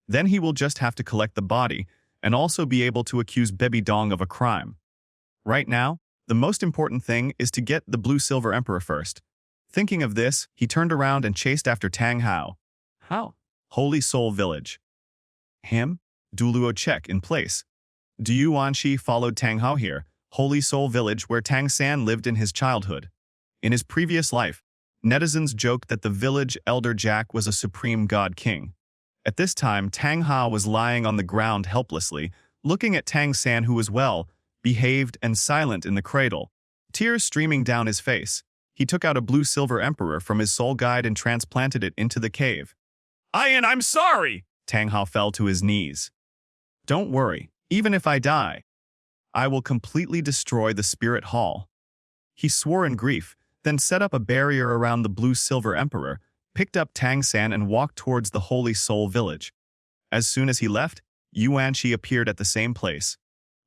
Then he will just have to collect the body and also be able to accuse Bibi Dong of a crime. Right now, the most important thing is to get the Blue Silver Emperor first. Thinking of this, he turned around and chased after Tang Hao. How? Holy Soul Village. Him? Douluo check in place. Yuan Shi followed Tang Hao here, Holy Soul Village where Tang San lived in his childhood. In his previous life, netizens joked that the village elder Jack was a supreme god king. At this time, Tang Hao was lying on the ground helplessly, looking at Tang San who was well, behaved and silent in the cradle, tears streaming down his face. He took out a Blue Silver Emperor from his soul guide and transplanted it into the cave. I'm sorry! Tang Hao fell to his knees. Don't worry, even if I die, I will completely destroy the spirit hall. He swore in grief, then set up a barrier around the Blue Silver Emperor, picked up Tang San and walked towards the Holy Soul Village. As soon as he left, Yuan Shi appeared at the same place.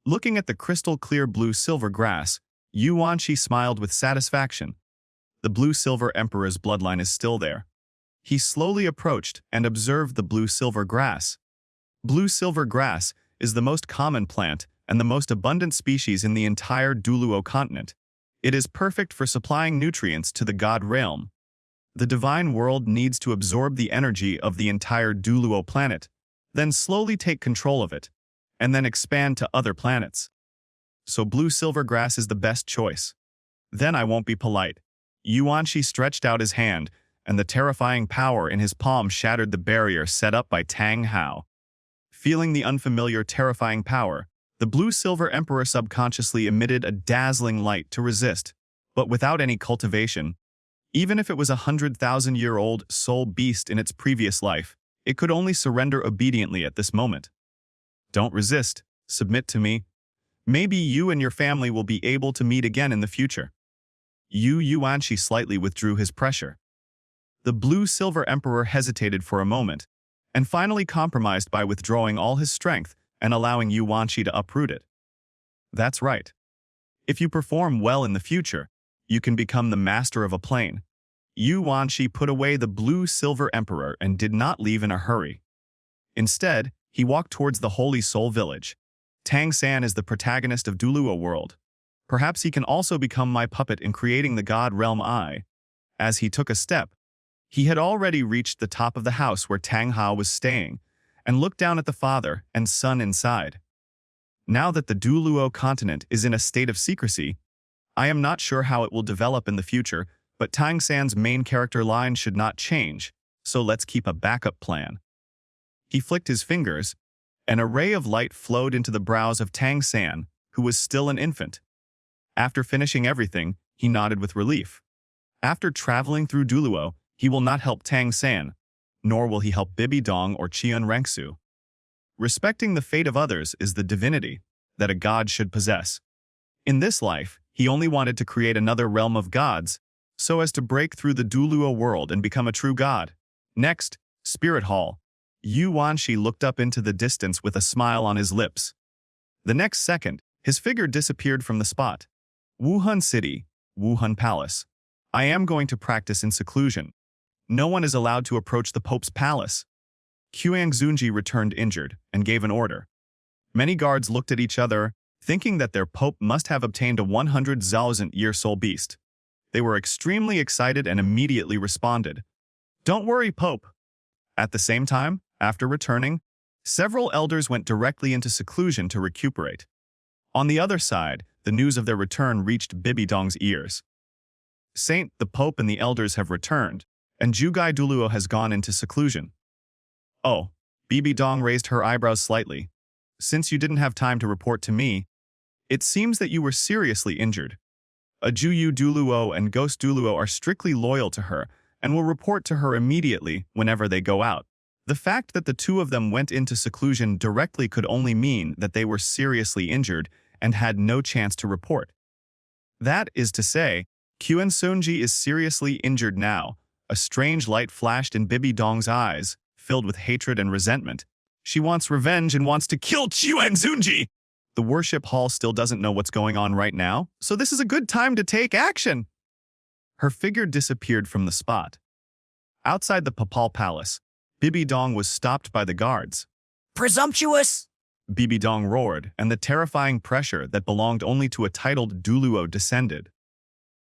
Looking at the crystal-clear blue-silver grass, Yuan Shi smiled with satisfaction. The Blue-Silver Emperor's bloodline is still there. He slowly approached and observed the blue-silver grass. Blue-silver grass is the most common plant and the most abundant species in the entire Douluo continent. It is perfect for supplying nutrients to the god realm. The divine world needs to absorb the energy of the entire Douluo planet, then slowly take control of it, and then expand to other planets. So blue-silver grass is the best choice. Then I won't be polite. Yuan Shi stretched out his hand, and the terrifying power in his palm shattered the barrier set up by Tang Hao. Feeling the unfamiliar, terrifying power, the Blue-Silver Emperor subconsciously emitted a dazzling light to resist, but without any cultivation. Even if it was a 100,000-year-old soul beast in its previous life, it could only surrender obediently at this moment. Don't resist. Submit to me. Maybe you and your family will be able to meet again in the future. Yuan Shi slightly withdrew his pressure. The Blue-Silver Emperor hesitated for a moment, and finally compromised by withdrawing all his strength and allowing Yuan Shi to uproot it. That's right. If you perform well in the future, you can become the master of a plane. Yuan Shi put away the Blue-Silver Emperor and did not leave in a hurry. Instead, he walked towards the Holy Soul Village. Tang San is the protagonist of Douluo world. Perhaps he can also become my puppet in creating the God Realm I. As he took a step, he had already reached the top of the house where Tang Hao was staying, and looked down at the father and son inside. Now that the Douluo continent is in a state of secrecy, I am not sure how it will develop in the future, but Tang San's main character line should not change, so let's keep a backup plan. He flicked his fingers. An array of light flowed into the brows of Tang San, who was still an infant. After finishing everything, he nodded with relief. After traveling through Douluo, he will not help Tang San, nor will he help Bibi Dong or Qian Rengsu. Respecting the fate of others is the divinity that a god should possess. In this life, he only wanted to create another realm of gods, so as to break through the Douluo world and become a true god. Next, Spirit Hall. Yu Wanshi looked up into the distance with a smile on his lips. The next second, his figure disappeared from the spot. Wuhan City, Wuhan Palace. I am going to practice in seclusion. No one is allowed to approach the Pope's palace. Qiang Zunji returned injured and gave an order. Many guards looked at each other, thinking that their Pope must have obtained a 100,000-year soul beast. They were extremely excited and immediately responded, "Don't worry, Pope." At the same time, after returning, several elders went directly into seclusion to recuperate. On the other side, the news of their return reached Bibi Dong's ears. Saint, the Pope and the elders have returned, and Jugai Douluo has gone into seclusion. Oh, Bibi Dong raised her eyebrows slightly. Since you didn't have time to report to me, it seems that you were seriously injured. A Juyu Douluo and Ghost Douluo are strictly loyal to her and will report to her immediately whenever they go out. The fact that the two of them went into seclusion directly could only mean that they were seriously injured and had no chance to report. That is to say, Qian Sunji is seriously injured now. A strange light flashed in Bibi Dong's eyes, filled with hatred and resentment. She wants revenge and wants to kill Qian Zunji. The worship hall still doesn't know what's going on right now, so this is a good time to take action. Her figure disappeared from the spot. Outside the Papal Palace, Bibi Dong was stopped by the guards. Presumptuous! Bibi Dong roared, and the terrifying pressure that belonged only to a titled Douluo descended.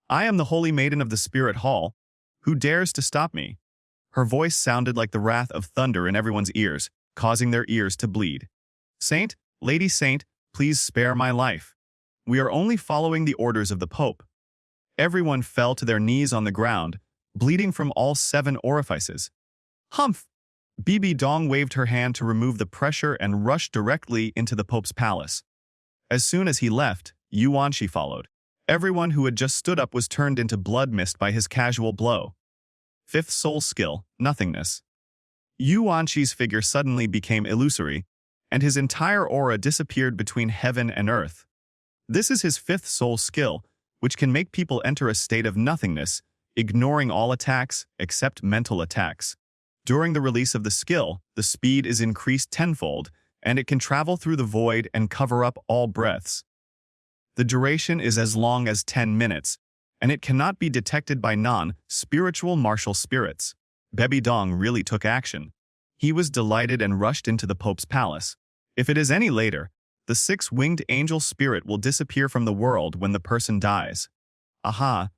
I am the Holy Maiden of the Spirit Hall. Who dares to stop me? Her voice sounded like the wrath of thunder in everyone's ears, causing their ears to bleed. Saint, Lady Saint, please spare my life. We are only following the orders of the Pope. Everyone fell to their knees on the ground, bleeding from all 7 orifices. Humph! Bibi Dong waved her hand to remove the pressure and rushed directly into the Pope's palace. As soon as he left, Yu Wanshi followed. Everyone who had just stood up was turned into blood mist by his casual blow. 5th soul skill, nothingness. Yu Wanshi's figure suddenly became illusory, and his entire aura disappeared between heaven and earth. This is his 5th soul skill, which can make people enter a state of nothingness, ignoring all attacks except mental attacks. During the release of the skill, the speed is increased tenfold, and it can travel through the void and cover up all breaths. The duration is as long as 10 minutes, and it cannot be detected by non-spiritual martial spirits. Bibi Dong really took action. He was delighted and rushed into the Pope's palace. If it is any later, the 6-winged angel spirit will disappear from the world when the person dies. Aha!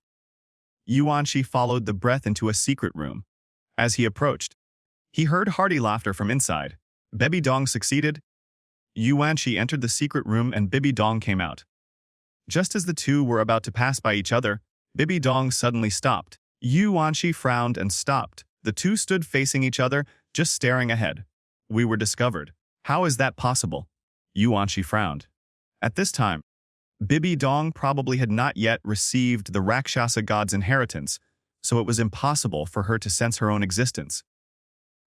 Yu Wanshi followed the breath into a secret room. As he approached, he heard hearty laughter from inside. Bibi Dong succeeded. Yu Wanshi entered the secret room and Bibi Dong came out. Just as the two were about to pass by each other, Bibi Dong suddenly stopped. Yu Wanshi frowned and stopped. The two stood facing each other, just staring ahead. We were discovered. How is that possible? Yu Wanshi frowned. At this time, Bibi Dong probably had not yet received the Rakshasa god's inheritance, so it was impossible for her to sense her own existence.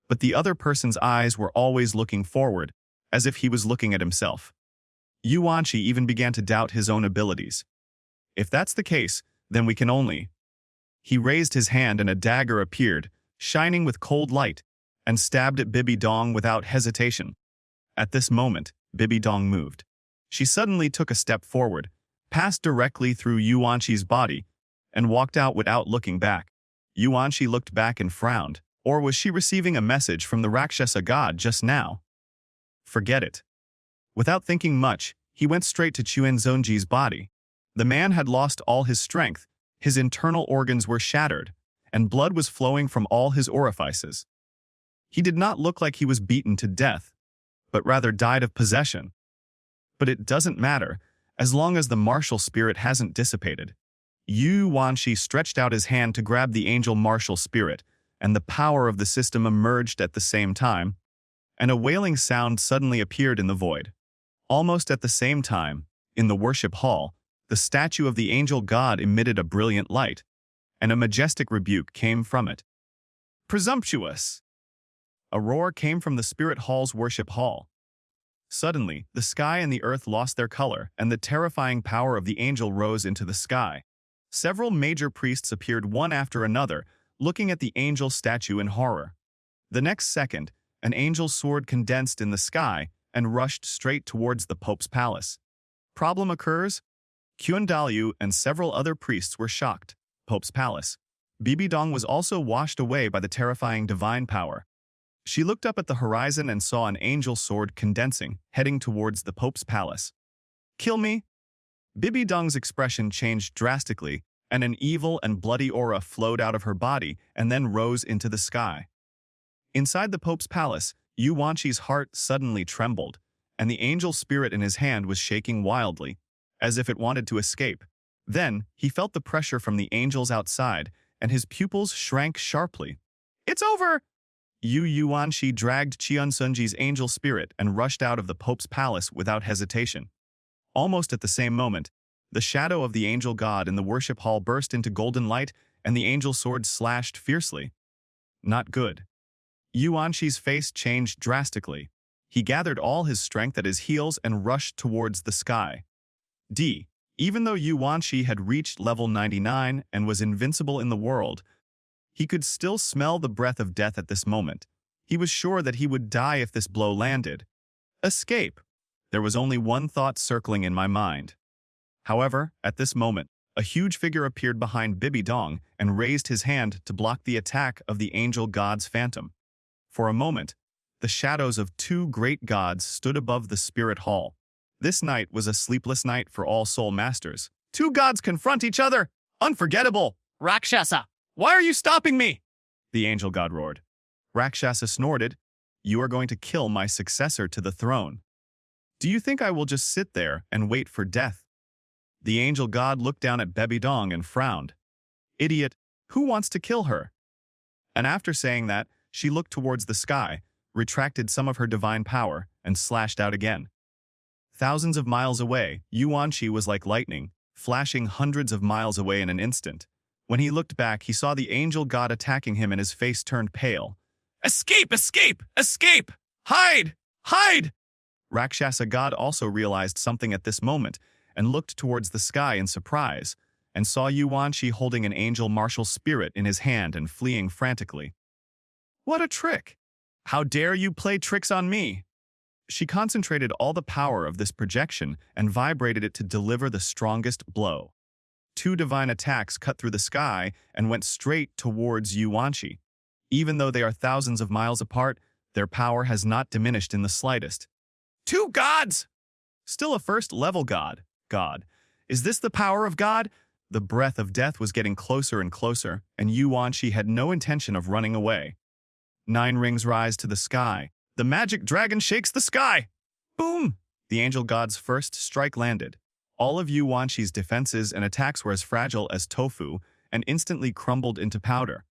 But the other person's eyes were always looking forward, as if he was looking at himself. Yu Wanshi even began to doubt his own abilities. If that's the case, then we can only... He raised his hand and a dagger appeared, shining with cold light, and stabbed at Bibi Dong without hesitation. At this moment, Bibi Dong moved. She suddenly took a step forward, passed directly through Yu Wanshi's body, and walked out without looking back. Yu Wanshi looked back and frowned. Or was she receiving a message from the Rakshasa god just now? Forget it. Without thinking much, he went straight to Qian Zunji's body. The man had lost all his strength, his internal organs were shattered, and blood was flowing from all his orifices. He did not look like he was beaten to death, but rather died of possession. But it doesn't matter, as long as the martial spirit hasn't dissipated. Yu Wanshi stretched out his hand to grab the angel martial spirit, and the power of the system emerged at the same time, and a wailing sound suddenly appeared in the void. Almost at the same time, In the worship hall, the statue of the angel god emitted a brilliant light, and a majestic rebuke came from it. Presumptuous! A roar came from the spirit hall's worship hall. Suddenly, the sky and the earth lost their color, and the terrifying power of the angel rose into the sky. Several major priests appeared one after another, looking at the angel statue in horror. The next second, an angel's sword condensed in the sky and rushed straight towards the Pope's palace. Problem occurs? Douluo and several other priests were shocked. Pope's palace. Bibi Dong was also washed away by the terrifying divine power. She looked up at the horizon and saw an angel sword condensing, heading towards the Pope's palace. Kill me? Bibi Dong's expression changed drastically, and an evil and bloody aura flowed out of her body and then rose into the sky. Inside the Pope's palace, Yu Wanqi's heart suddenly trembled, and the angel spirit in his hand was shaking wildly, as if it wanted to escape. Then, he felt the pressure from the angels outside, and his pupils shrank sharply. It's over! Yu Wanqi dragged Qian Sunji's angel spirit and rushed out of the Pope's palace without hesitation. Almost at the same moment, the shadow of the angel god in the worship hall burst into golden light, and the angel sword slashed fiercely. Not good. Yu Wanqi's face changed drastically. He gathered all his strength at his heels and rushed towards the sky. Even though Yu Wanqi had reached level 99 and was invincible in the world, he could still smell the breath of death at this moment. He was sure that he would die if this blow landed. Escape! There was only one thought circling in my mind. However, at this moment, a huge figure appeared behind Bibi Dong and raised his hand to block the attack of the angel god's phantom. For a moment, the shadows of two great gods stood above the spirit hall. This night was a sleepless night for all soul masters. Two gods confront each other! Unforgettable! Rakshasa, why are you stopping me? The angel god roared. Rakshasa snorted, You are going to kill my successor to the throne. Do you think I will just sit there and wait for death? The angel god looked down at Bibi Dong and frowned. Idiot, who wants to kill her? And after saying that, she looked towards the sky, retracted some of her divine power, and slashed out again. Thousands of miles away, Yu Wanqi was like lightning, flashing hundreds of miles away in an instant. When he looked back, he saw the angel god attacking him and his face turned pale. Escape! Escape! Escape! Hide! Hide! Rakshasa god also realized something at this moment and looked towards the sky in surprise, and saw Yu Wanqi holding an angel martial spirit in his hand and fleeing frantically. What a trick! How dare you play tricks on me? She concentrated all the power of this projection and vibrated it to deliver the strongest blow. Two divine attacks cut through the sky and went straight towards Yu Wanqi. Even though they are thousands of miles apart, their power has not diminished in the slightest. Two gods! Still a first-level god. God. Is this the power of God? The breath of death was getting closer and closer, and Yu Wanqi had no intention of running away. 9 rings rise to the sky. The magic dragon shakes the sky. Boom! The angel god's first strike landed. All of Yu Wanqi's defenses and attacks were as fragile as tofu and instantly crumbled into powder.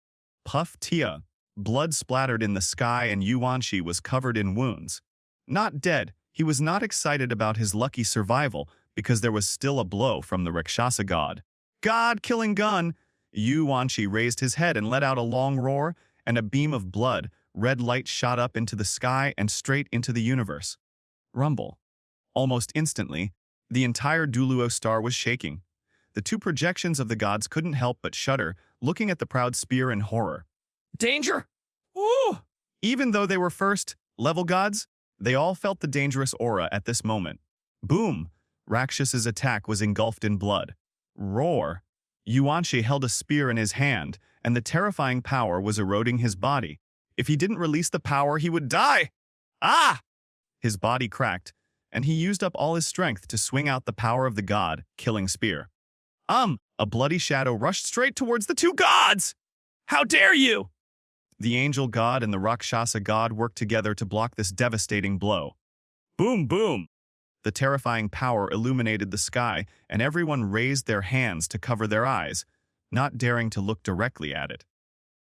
Puff Tia. Blood splattered in the sky and Yu Wanqi was covered in wounds. Not dead, he was not excited about his lucky survival because there was still a blow from the Rakshasa god. God-killing gun! Yu Wanqi raised his head and let out a long roar, and a beam of blood, red light shot up into the sky and straight into the universe. Rumble. Almost instantly, the entire Douluo star was shaking. The two projections of the gods couldn't help but shudder, looking at the proud spear in horror. Danger! Ooh! Even though they were first-level gods, they all felt the dangerous aura at this moment. Boom! Rakshasa's attack was engulfed in blood. Roar! Yu Wanqi held a spear in his hand, and the terrifying power was eroding his body. If he didn't release the power, he would die! Ah! His body cracked, and he used up all his strength to swing out the power of the god-killing spear. A bloody shadow rushed straight towards the two gods! How dare you! The angel god and the Rakshasa god worked together to block this devastating blow. Boom, boom! The terrifying power illuminated the sky, and everyone raised their hands to cover their eyes, not daring to look directly at it.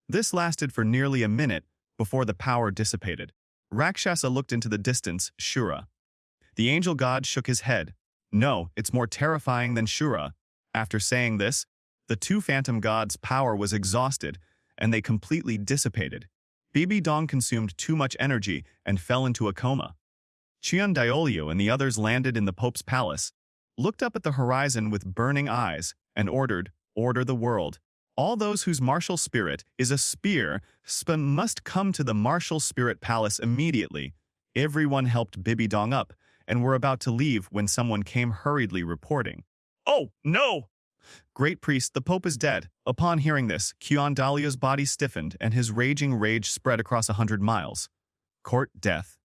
This lasted for nearly a minute before the power dissipated. Rakshasa looked into the distance, Shura. The angel god shook his head. No, it's more terrifying than Shura. After saying this, the two phantom gods' power was exhausted, and they completely dissipated. Bibi Dong consumed too much energy and fell into a coma. Chion Diolio and the others landed in the Pope's palace, looked up at the horizon with burning eyes, and ordered, "Order the world. All those whose martial spirit is a spear must come to the martial spirit palace immediately." Everyone helped Bibi Dong up, and were about to leave when someone came hurriedly reporting, "Oh, no! Great priest, the Pope is dead." Upon hearing this, Chion Dalio's body stiffened and his raging rage spread across 100 miles. Court death.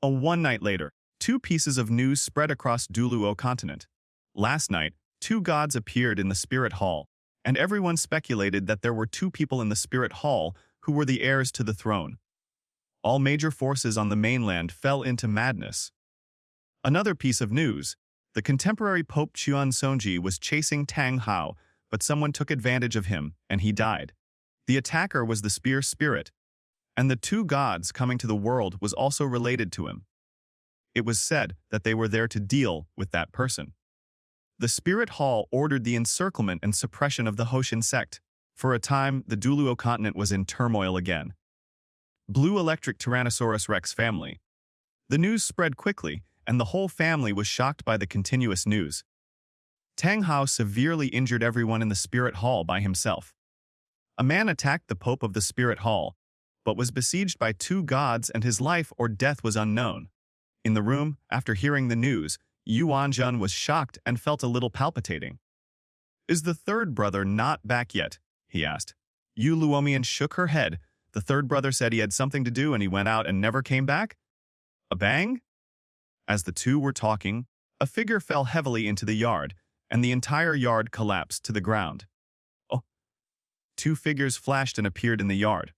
One night later, two pieces of news spread across Douluo continent. Last night, two gods appeared in the spirit hall, and everyone speculated that there were two people in the spirit hall who were the heirs to the throne. All major forces on the mainland fell into madness. Another piece of news: the contemporary Pope Chuan Sonji was chasing Tang Hao, but someone took advantage of him, and he died. The attacker was the spear spirit, and the two gods coming to the world was also related to him. It was said that they were there to deal with that person. The Spirit Hall ordered the encirclement and suppression of the Hoshin sect. For a time, the Douluo continent was in turmoil again. Blue Electric Tyrannosaurus Rex family. The news spread quickly, and the whole family was shocked by the continuous news. Tang Hao severely injured everyone in the Spirit Hall by himself. A man attacked the Pope of the Spirit Hall, but was besieged by two gods and his life or death was unknown. In the room, after hearing the news, Yuan Jun was shocked and felt a little palpitating. "Is the third brother not back yet?" he asked. Yu Luomian shook her head. The third brother said he had something to do and he went out and never came back? A bang? As the two were talking, a figure fell heavily into the yard, and the entire yard collapsed to the ground. Oh! Two figures flashed and appeared in the yard.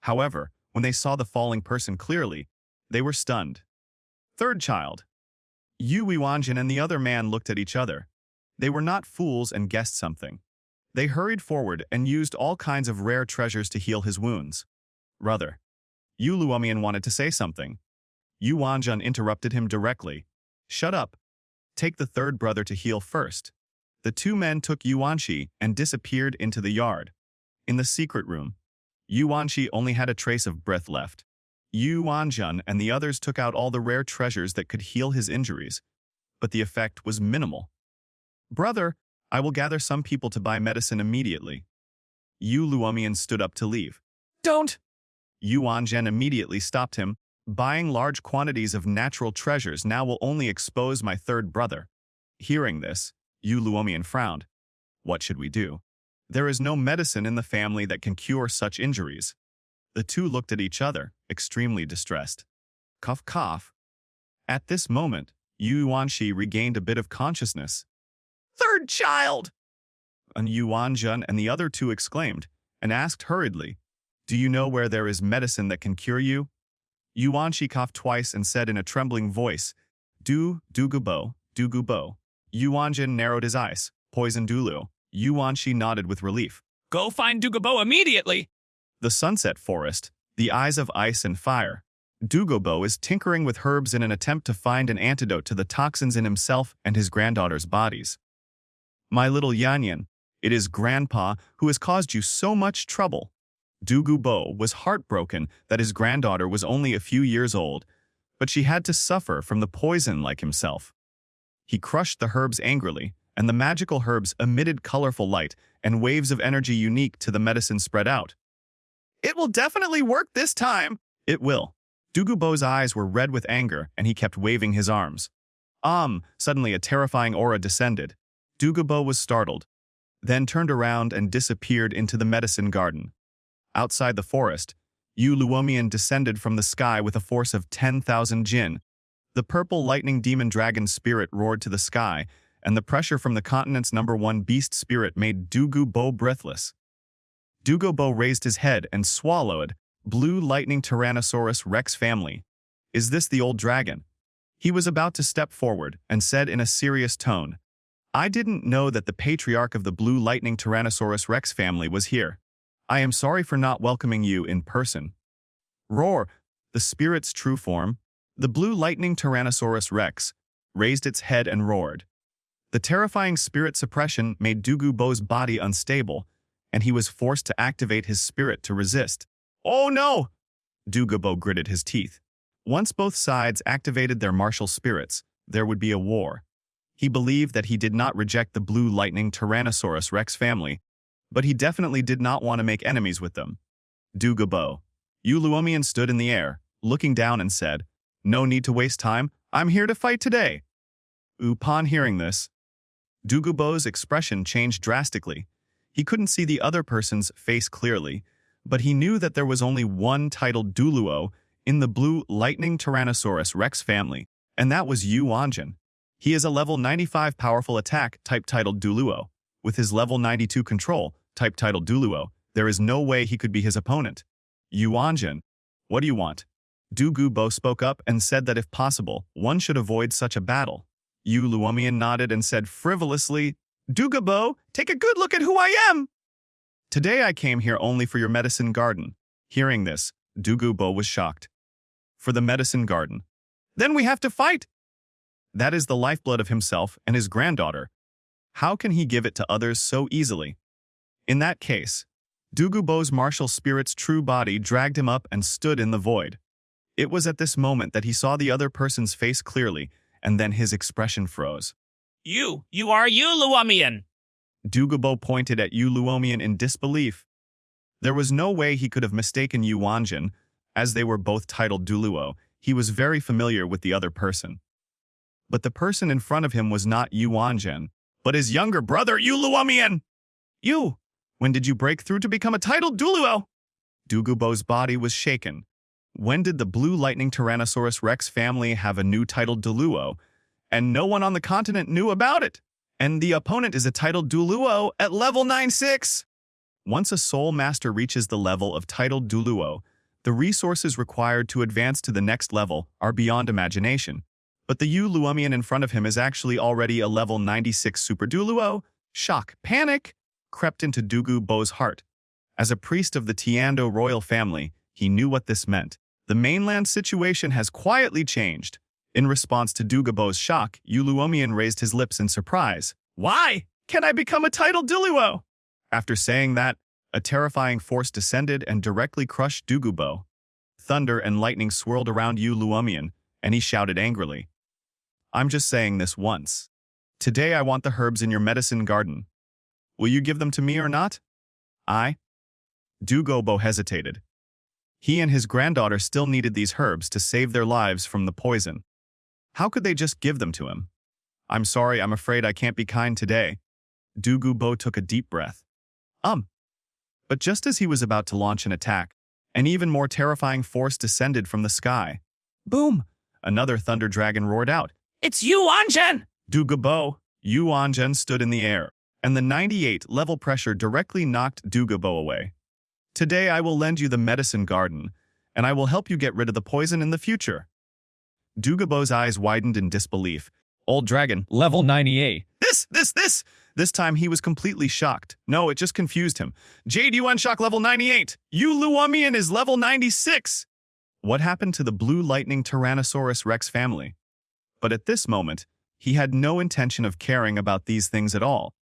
However, when they saw the falling person clearly, they were stunned. Third child. Yu Yuanjin and the other man looked at each other. They were not fools and guessed something. They hurried forward and used all kinds of rare treasures to heal his wounds. Brother. Yu Luomian wanted to say something. Yu Wanjun interrupted him directly. "Shut up. Take the third brother to heal first." The two men took Yuanshi and disappeared into the yard. In the secret room, Yuanshi only had a trace of breath left. Yu Wanjun and the others took out all the rare treasures that could heal his injuries, but the effect was minimal. "Brother, I will gather some people to buy medicine immediately." Yu Luomian stood up to leave. Don't! Yu Wanzhen immediately stopped him. "Buying large quantities of natural treasures now will only expose my third brother." Hearing this, Yu Luomian frowned. "What should we do? There is no medicine in the family that can cure such injuries." The two looked at each other, extremely distressed. Cough, cough. At this moment, Yu Yuanshi regained a bit of consciousness. "Third child!" And Yu Wanjun and the other two exclaimed, and asked hurriedly, "Do you know where there is medicine that can cure you?" Yu Wanshi coughed twice and said in a trembling voice, Dugubo, Dugubo." Yu Wanjun narrowed his eyes. "Poison Douluo." Yu Wanshi nodded with relief. Go find Dugabo immediately! "The sunset forest, the eyes of ice and fire." Dugobo is tinkering with herbs in an attempt to find an antidote to the toxins in himself and his granddaughter's bodies. "My little Yanyan, it is Grandpa who has caused you so much trouble." Dugubo was heartbroken that his granddaughter was only a few years old, but she had to suffer from the poison like himself. He crushed the herbs angrily, and the magical herbs emitted colorful light and waves of energy unique to the medicine spread out. "It will definitely work this time." "It will." Dugubo's eyes were red with anger, and he kept waving his arms. Suddenly a terrifying aura descended. Dugubo was startled, then turned around and disappeared into the medicine garden. Outside the forest, Yu Luomian descended from the sky with a force of 10,000 jin. The purple lightning demon dragon spirit roared to the sky, and the pressure from the continent's #1 beast spirit made Dugubo breathless. Dugubo raised his head and swallowed. "Blue lightning Tyrannosaurus Rex family. Is this the old dragon?" He was about to step forward and said in a serious tone, "I didn't know that the patriarch of the Blue lightning Tyrannosaurus Rex family was here. I am sorry for not welcoming you in person." Roar, the spirit's true form. The Blue lightning Tyrannosaurus Rex, raised its head and roared. The terrifying spirit suppression made Douluo's body unstable, and he was forced to activate his spirit to resist. "Oh no!" Douluo gritted his teeth. Once both sides activated their martial spirits, there would be a war. He believed that he did not reject the Blue Lightning Tyrannosaurus Rex family, but he definitely did not want to make enemies with them. Douluo. Luomian stood in the air, looking down and said, "No need to waste time, I'm here to fight today." Upon hearing this, Douluo's expression changed drastically. He couldn't see the other person's face clearly, but he knew that there was only one titled Douluo in the Blue Lightning Tyrannosaurus Rex family, and that was Yuanjin. He is a level 95 powerful attack type titled Douluo. With his level 92 control type titled Douluo, there is no way he could be his opponent. "Yuanjin, what do you want?" Douluo spoke up and said that if possible, one should avoid such a battle. Luomian nodded and said frivolously, "Douluo, take a good look at who I am!" "Today I came here only for your medicine garden." Hearing this, Douluo was shocked. "For the medicine garden? Then we have to fight!" That is the lifeblood of himself and his granddaughter. How can he give it to others so easily? In that case, Douluo's martial spirit's true body dragged him up and stood in the void. It was at this moment that he saw the other person's face clearly, and then his expression froze. You are Luomian. Douluo pointed at Luomian in disbelief. There was no way he could have mistaken Yuanjin, as they were both titled Douluo. He was very familiar with the other person. But the person in front of him was not Yuanjin, but his younger brother, Luomian. "You, when did you break through to become a titled Douluo?" Douluo's body was shaken. When did the Blue Lightning Tyrannosaurus Rex family have a new titled Douluo, and no one on the continent knew about it? And the opponent is a titled Douluo at level 96. Once a Soul Master reaches the level of titled Douluo, the resources required to advance to the next level are beyond imagination. But the Luomian in front of him is actually already a level 96 Super Douluo. Shock, panic, crept into Douluo's heart. As a priest of the Tiando royal family, he knew what this meant. The mainland situation has quietly changed. In response to Douluo's shock, Luomian raised his lips in surprise. "Why? Can I become a titled Douluo?" After saying that, a terrifying force descended and directly crushed Douluo. Thunder and lightning swirled around Luomian, and he shouted angrily, "I'm just saying this once. Today I want the herbs in your medicine garden. Will you give them to me or not?" Douluo hesitated. He and his granddaughter still needed these herbs to save their lives from the poison. How could they just give them to him? "I'm sorry, I'm afraid I can't be kind today." Douluo took a deep breath. But just as he was about to launch an attack, an even more terrifying force descended from the sky. Boom! Another thunder dragon roared out. It's Yuanjin! Yuanjin stood in the air, and the 98 level pressure directly knocked Douluo away. "Today I will lend you the medicine garden, and I will help you get rid of the poison in the future." Douluo's eyes widened in disbelief. "Old dragon, level 98. This time he was completely shocked. No, it just confused him. "Jade Yuan Shock level 98. Luomian is level 96. What happened to the Blue Lightning Tyrannosaurus Rex family? But at this moment, he had no intention of caring about these things at all.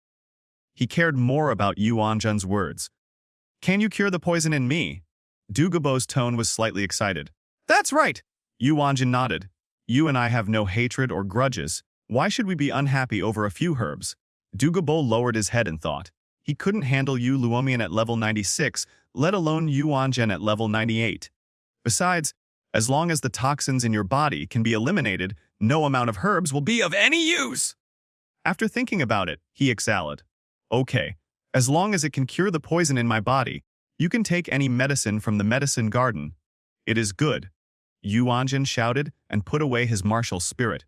He cared more about Yuanjin's words. "Can you cure the poison in me?" Douluo's tone was slightly excited. "That's right." Yuanjin nodded. "You and I have no hatred or grudges. Why should we be unhappy over a few herbs?" Douluo lowered his head and thought. He couldn't handle Luomian at level 96, let alone Yuanjin at level 98. Besides, as long as the toxins in your body can be eliminated, no amount of herbs will be of any use. After thinking about it, he exhaled. "Okay, as long as it can cure the poison in my body, you can take any medicine from the medicine garden. It is good." Yuanjin shouted and put away his martial spirit.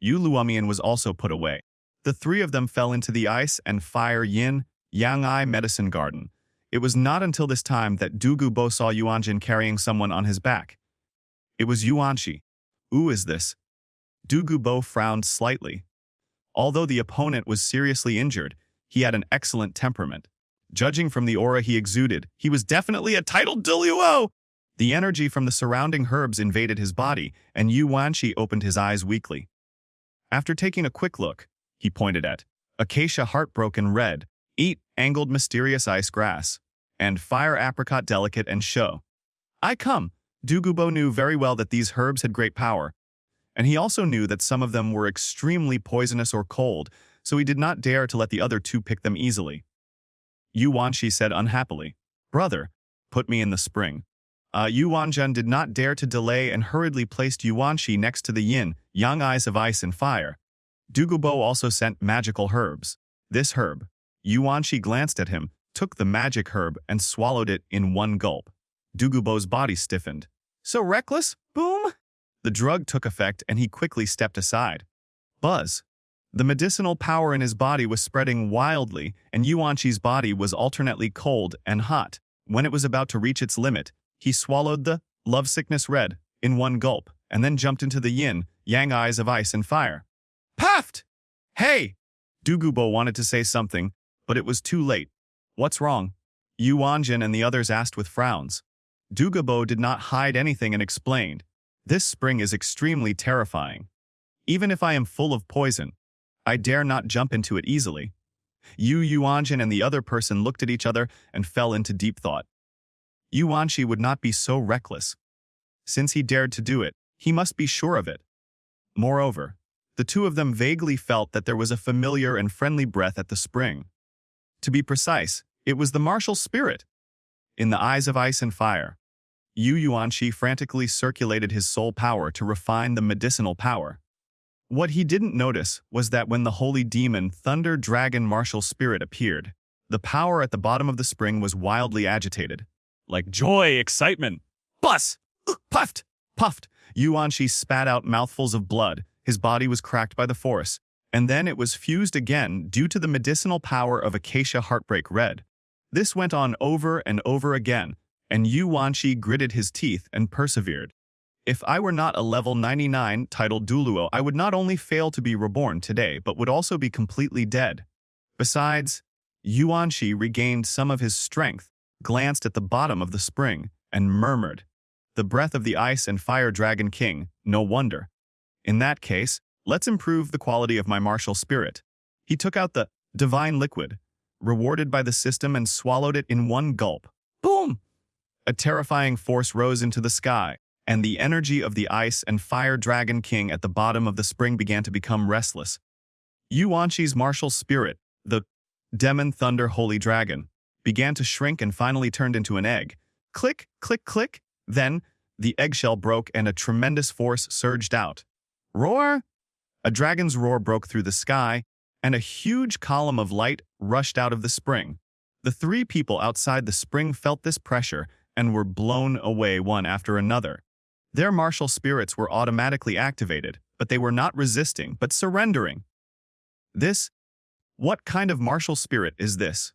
Luomian was also put away. The three of them fell into the ice and fire yin-yang medicine garden. It was not until this time that Douluo saw Yuanjin carrying someone on his back. It was Yuanshi. "Who is this?" Douluo frowned slightly. Although the opponent was seriously injured, he had an excellent temperament. Judging from the aura he exuded, he was definitely a titled Douluo. The energy from the surrounding herbs invaded his body, and Yuanshi opened his eyes weakly. After taking a quick look, he pointed at acacia heartbroken red, 8 angled mysterious ice grass, and fire apricot delicate and show. I come. Douluo knew very well that these herbs had great power, and he also knew that some of them were extremely poisonous or cold, so he did not dare to let the other two pick them easily. Yuanshi said unhappily, "Brother, put me in the spring." Yuanzhen did not dare to delay and hurriedly placed Yuanshi next to the yin, yang eyes of ice and fire. Douluo also sent magical herbs. This herb. Yuanshi glanced at him, took the magic herb, and swallowed it in one gulp. Douluo's body stiffened. "So reckless? Boom!" The drug took effect and he quickly stepped aside. Buzz. The medicinal power in his body was spreading wildly, and Yuanshi's body was alternately cold and hot. When it was about to reach its limit, he swallowed the lovesickness red in one gulp, and then jumped into the yin, yang eyes of ice and fire. Puffed! Hey! Douluo wanted to say something, but it was too late. What's wrong? Yuanzhen and the others asked with frowns. Douluo did not hide anything and explained. This spring is extremely terrifying. Even if I am full of poison, I dare not jump into it easily. Yuanzhen and the other person looked at each other and fell into deep thought. Yuanshi would not be so reckless. Since he dared to do it, he must be sure of it. Moreover, the two of them vaguely felt that there was a familiar and friendly breath at the spring. To be precise, it was the martial spirit. In the eyes of ice and fire, Yuanshi frantically circulated his soul power to refine the medicinal power. What he didn't notice was that when the holy demon Thunder Dragon martial spirit appeared, the power at the bottom of the spring was wildly agitated. Like joy, excitement. Bus! Puffed! Puffed! Yuanshi spat out mouthfuls of blood. His body was cracked by the force, and then it was fused again due to the medicinal power of acacia heartbreak red. This went on over and over again, and Yuanshi gritted his teeth and persevered. If I were not a level 99 titled Douluo, I would not only fail to be reborn today, but would also be completely dead. Besides, Yuanshi regained some of his strength, glanced at the bottom of the spring, and murmured, "The breath of the ice and fire dragon king, no wonder. In that case, let's improve the quality of my martial spirit." He took out the divine liquid, rewarded by the system, and swallowed it in one gulp. Boom! A terrifying force rose into the sky, and the energy of the ice and fire dragon king at the bottom of the spring began to become restless. Yuanshi's martial spirit, the demon thunder holy dragon, began to shrink and finally turned into an egg. Click, click, click. Then, the eggshell broke and a tremendous force surged out. Roar! A dragon's roar broke through the sky, and a huge column of light rushed out of the spring. The three people outside the spring felt this pressure and were blown away one after another. Their martial spirits were automatically activated, but they were not resisting, but surrendering. What kind of martial spirit is this?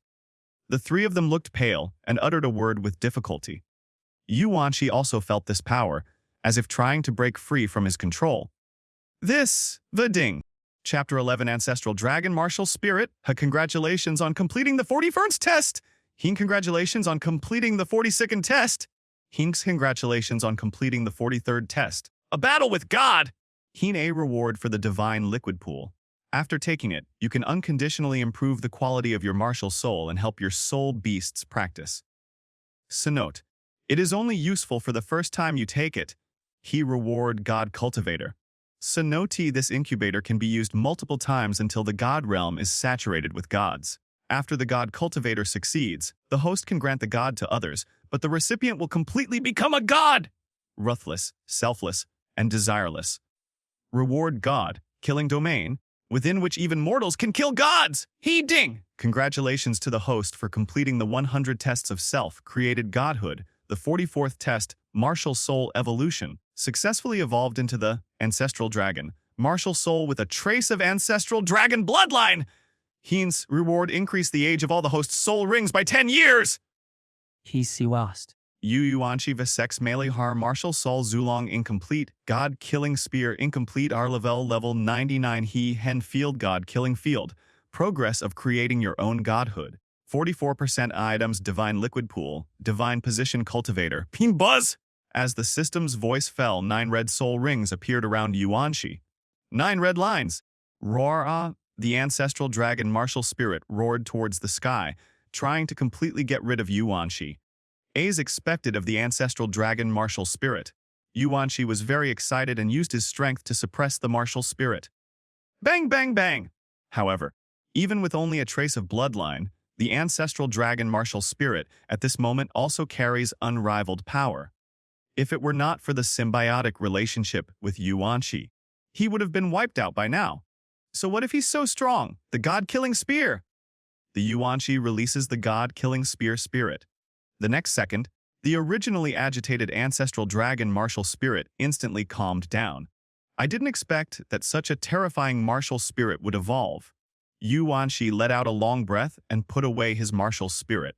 The three of them looked pale and uttered a word with difficulty. Yuanshi also felt this power, as if trying to break free from his control. Ding. Chapter 11 Ancestral Dragon Martial Spirit. Congratulations on completing the 41st test. Congratulations on completing the 42nd test. Congratulations on completing the 43rd test. A battle with God! A reward for the divine liquid pool. After taking it, you can unconditionally improve the quality of your martial soul and help your soul beasts practice. Note: it is only useful for the first time you take it. Reward God Cultivator. Note: this incubator can be used multiple times until the God realm is saturated with gods. After the God Cultivator succeeds, the host can grant the god to others, but the recipient will completely become a god! Ruthless, selfless, and desireless. Reward God, killing domain, within which even mortals can kill gods! Ding! Congratulations to the host for completing the 100 tests of self-created godhood. The 44th test, Martial Soul Evolution, successfully evolved into the Ancestral Dragon, Martial Soul with a trace of Ancestral Dragon bloodline! Reward increased the age of all the host's soul rings by 10 years! Siwast. Yuanshi Vesex Melee Har Martial Soul Zulong Incomplete, God Killing Spear Incomplete R level 99 Hen Field God Killing Field, Progress of Creating Your Own Godhood, 44% items Divine Liquid Pool, Divine Position Cultivator, Peen Buzz! As the system's voice fell, 9 red soul rings appeared around Yuanshi. 9 red lines. Roar, the ancestral dragon martial spirit roared towards the sky, trying to completely get rid of Yuanshi. As expected of the ancestral dragon martial spirit, Yuanshi was very excited and used his strength to suppress the martial spirit. Bang, bang, bang! However, even with only a trace of bloodline, the ancestral dragon martial spirit at this moment also carries unrivaled power. If it were not for the symbiotic relationship with Yuanshi, he would have been wiped out by now. So what if he's so strong? The god-killing spear! The Yuanshi releases the god-killing spear spirit. The next second, the originally agitated ancestral dragon martial spirit instantly calmed down. I didn't expect that such a terrifying martial spirit would evolve. Yuanshi let out a long breath and put away his martial spirit.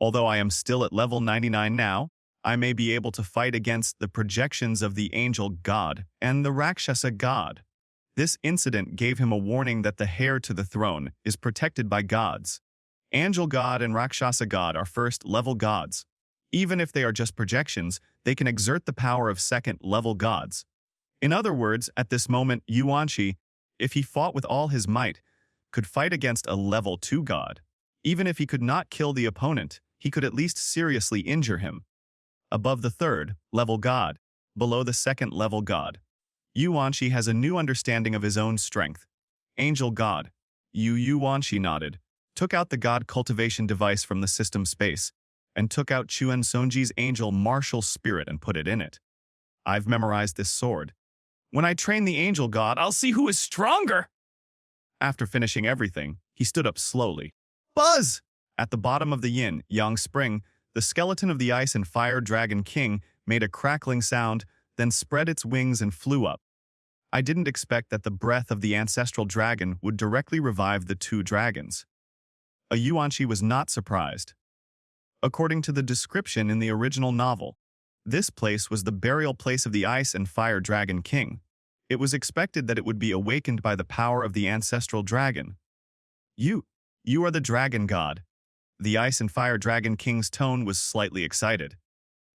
Although I am still at level 99 now, I may be able to fight against the projections of the angel god and the Rakshasa god. This incident gave him a warning that the heir to the throne is protected by gods. Angel god and Rakshasa god are first-level gods. Even if they are just projections, they can exert the power of second-level gods. In other words, at this moment, Yuanshi, if he fought with all his might, could fight against a level 2 god. Even if he could not kill the opponent, he could at least seriously injure him. Above the third-level god, below the second-level god, Yuanshi has a new understanding of his own strength. Angel god. Yuanshi nodded, took out the god cultivation device from the system space, and took out Chuan Sonji's angel martial spirit and put it in it. I've memorized this sword. When I train the angel god, I'll see who is stronger! After finishing everything, he stood up slowly. Buzz! At the bottom of the yin-yang spring, the skeleton of the ice and fire dragon king made a crackling sound, then spread its wings and flew up. I didn't expect that the breath of the ancestral dragon would directly revive the two dragons. A Yuanshi was not surprised. According to the description in the original novel, this place was the burial place of the ice and fire dragon king. It was expected that it would be awakened by the power of the ancestral dragon. You are the dragon god. The ice and fire dragon king's tone was slightly excited.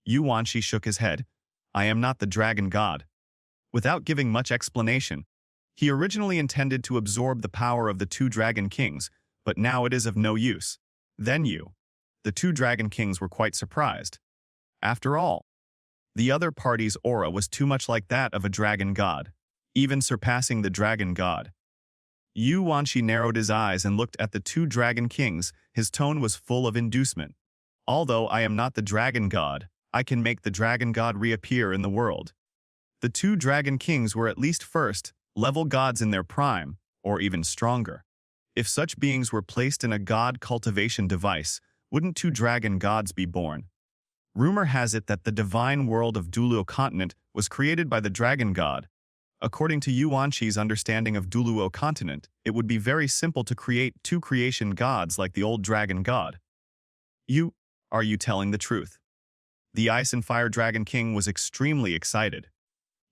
Yuanshi shook his head. I am not the dragon god. Without giving much explanation, he originally intended to absorb the power of the two dragon kings, but now it is of no use. Then the two dragon kings were quite surprised. After all, the other party's aura was too much like that of a dragon god, even surpassing the dragon god. Yuanshi narrowed his eyes and looked at the two dragon kings. His tone was full of inducement. Although I am not the dragon god, I can make the dragon god reappear in the world. The two dragon kings were at least first-level gods in their prime, or even stronger. If such beings were placed in a god cultivation device, wouldn't two dragon gods be born? Rumor has it that the divine world of Douluo continent was created by the dragon god. According to Yuanshi's understanding of Douluo continent, it would be very simple to create two creation gods like the old dragon god. Are you telling the truth? The Ice and Fire Dragon King was extremely excited.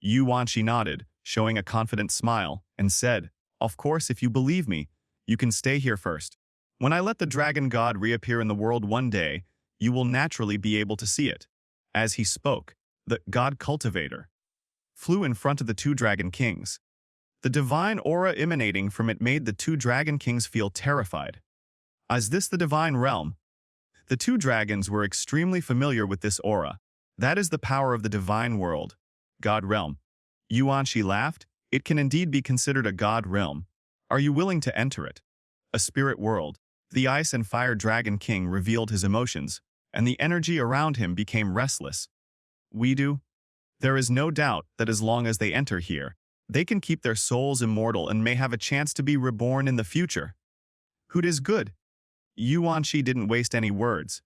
Yuanshi nodded, showing a confident smile, and said, Of course, if you believe me, you can stay here first. When I let the dragon god reappear in the world one day, you will naturally be able to see it. As he spoke, the god cultivator flew in front of the two dragon kings. The divine aura emanating from it made the two dragon kings feel terrified. Is this the divine realm? The two dragons were extremely familiar with this aura. That is the power of the divine world. God realm. Yuanshi laughed. It can indeed be considered a god realm. Are you willing to enter it? A spirit world. The Ice and Fire Dragon King revealed his emotions, and the energy around him became restless. We do? There is no doubt that as long as they enter here, they can keep their souls immortal and may have a chance to be reborn in the future. Hoot is good. Yuanshi didn't waste any words.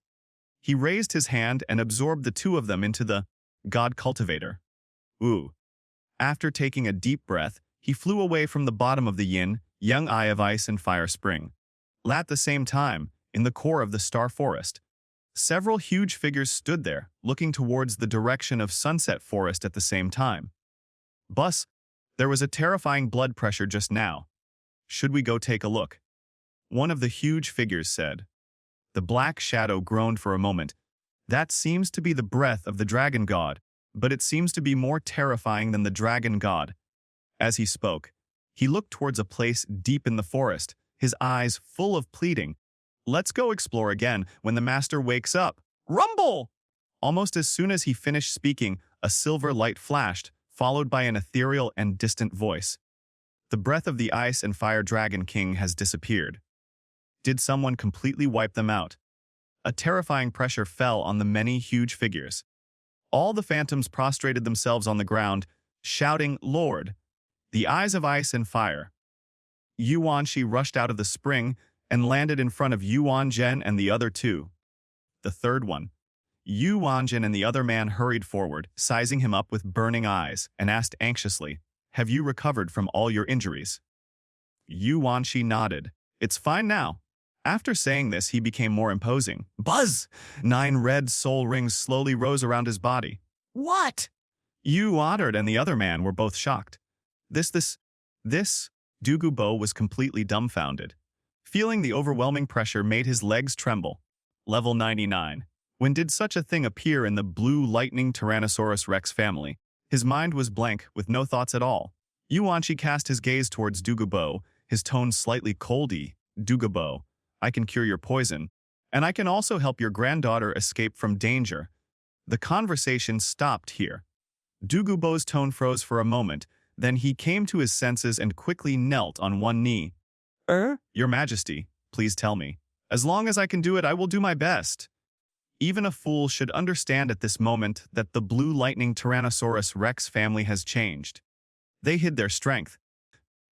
He raised his hand and absorbed the two of them into the God Cultivator. Ooh. After taking a deep breath, he flew away from the bottom of the yin-yang eye of Ice and Fire Spring. At the same time, in the core of the Star Forest, several huge figures stood there, looking towards the direction of Sunset Forest at the same time. Bus, there was a terrifying blood pressure just now. Should we go take a look? One of the huge figures said. The black shadow groaned for a moment. That seems to be the breath of the dragon god, but it seems to be more terrifying than the dragon god. As he spoke, He looked towards a place deep in the forest, his eyes full of pleading. Let's go explore again when the master wakes up. Rumble! Almost as soon as he finished speaking, a silver light flashed, followed by an ethereal and distant voice. The breath of the Ice and Fire Dragon King has disappeared. Did someone completely wipe them out? A terrifying pressure fell on the many huge figures. All the phantoms prostrated themselves on the ground, shouting, Lord! The eyes of ice and fire. Yuanshi rushed out of the spring and landed in front of Yuanzhen and the other two. The third one. Yuanzhen and the other man hurried forward, sizing him up with burning eyes, and asked anxiously, Have you recovered from all your injuries? Yuanshi nodded. It's fine now. After saying this, he became more imposing. Buzz! 9 red soul rings slowly rose around his body. What? Yu Oddard and the other man were both shocked. This, Douluo was completely dumbfounded. Feeling the overwhelming pressure made his legs tremble. Level 99. When did such a thing appear in the blue lightning Tyrannosaurus Rex family? His mind was blank, with no thoughts at all. Yuanshi cast his gaze towards Douluo, his tone slightly coldy. Douluo, I can cure your poison, and I can also help your granddaughter escape from danger. The conversation stopped here. Douluo's tone froze for a moment, then he came to his senses and quickly knelt on one knee. Your Majesty, please tell me. As long as I can do it, I will do my best. Even a fool should understand at this moment that the blue lightning Tyrannosaurus Rex family has changed. They hid their strength.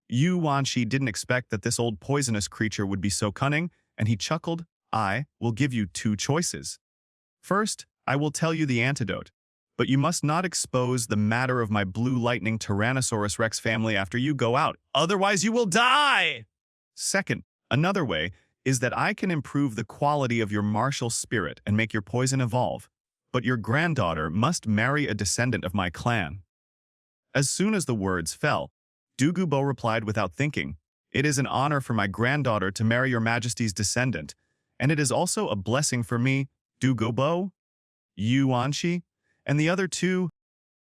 Yuanshi didn't expect that this old poisonous creature would be so cunning, and he chuckled, I will give you 2 choices. First, I will tell you the antidote, but you must not expose the matter of my blue lightning Tyrannosaurus Rex family after you go out, otherwise you will die! Second, another way is that I can improve the quality of your martial spirit and make your poison evolve, but your granddaughter must marry a descendant of my clan. As soon as the words fell, Douluo replied without thinking, It is an honor for my granddaughter to marry your Majesty's descendant, and it is also a blessing for me, Douluo, Yuanshi, and the other two.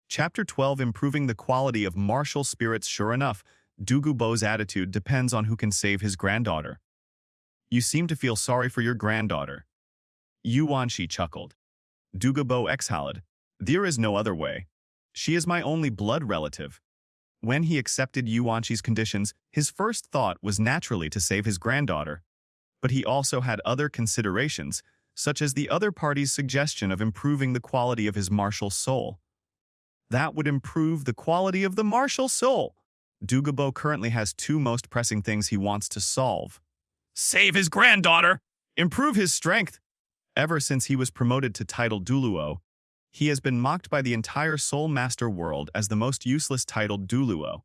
Chapter 12 Improving the Quality of Martial Spirits. Sure enough, Douluo's attitude depends on who can save his granddaughter. You seem to feel sorry for your granddaughter. Yuanshi chuckled. Douluo exhaled. There is no other way. She is my only blood relative. When he accepted Yuanshi's conditions, his first thought was naturally to save his granddaughter. But he also had other considerations, such as the other party's suggestion of improving the quality of his martial soul. That would improve the quality of the martial soul. Douluo currently has 2 most pressing things he wants to solve. Save his granddaughter! Improve his strength! Ever since he was promoted to title Douluo, he has been mocked by the entire Soul Master world as the most useless titled Douluo.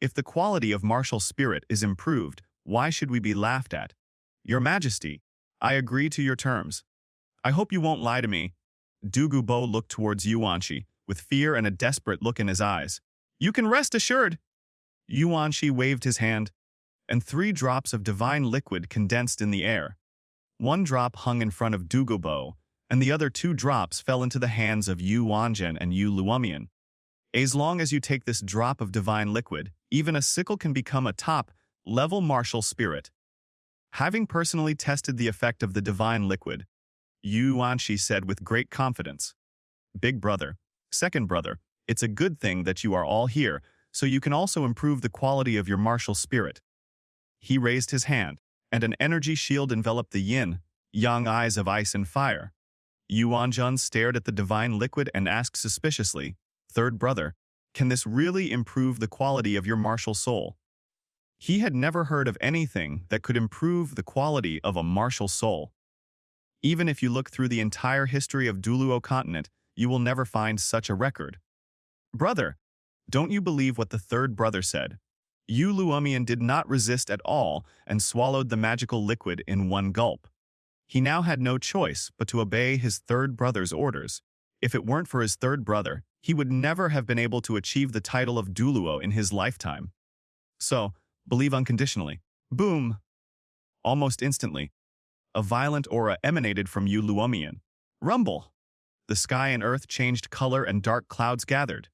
If the quality of martial spirit is improved, why should we be laughed at? Your Majesty, I agree to your terms. I hope you won't lie to me. Douluo looked towards Yuanshi, with fear and a desperate look in his eyes. You can rest assured. Yuanshi waved his hand, and 3 drops of divine liquid condensed in the air. 1 drop hung in front of Douluo, and the other 2 drops fell into the hands of Yuanzhen and Yu Luomian. As long as you take this drop of divine liquid, even a sickle can become a top-level martial spirit. Having personally tested the effect of the divine liquid, Yuanshi said with great confidence, Big brother, second brother, it's a good thing that you are all here, so you can also improve the quality of your martial spirit. He raised his hand, and an energy shield enveloped the yin-yang eyes of ice and fire. Yuanzhen stared at the divine liquid and asked suspiciously, Third brother, can this really improve the quality of your martial soul? He had never heard of anything that could improve the quality of a martial soul. Even if you look through the entire history of Douluo continent, you will never find such a record. Brother, don't you believe what the third brother said? Yu Luomian did not resist at all and swallowed the magical liquid in one gulp. He now had no choice but to obey his third brother's orders. If it weren't for his third brother, he would never have been able to achieve the title of Douluo in his lifetime. So, believe unconditionally. Boom! Almost instantly, a violent aura emanated from Yu Luomian. Rumble! The sky and earth changed color and dark clouds gathered.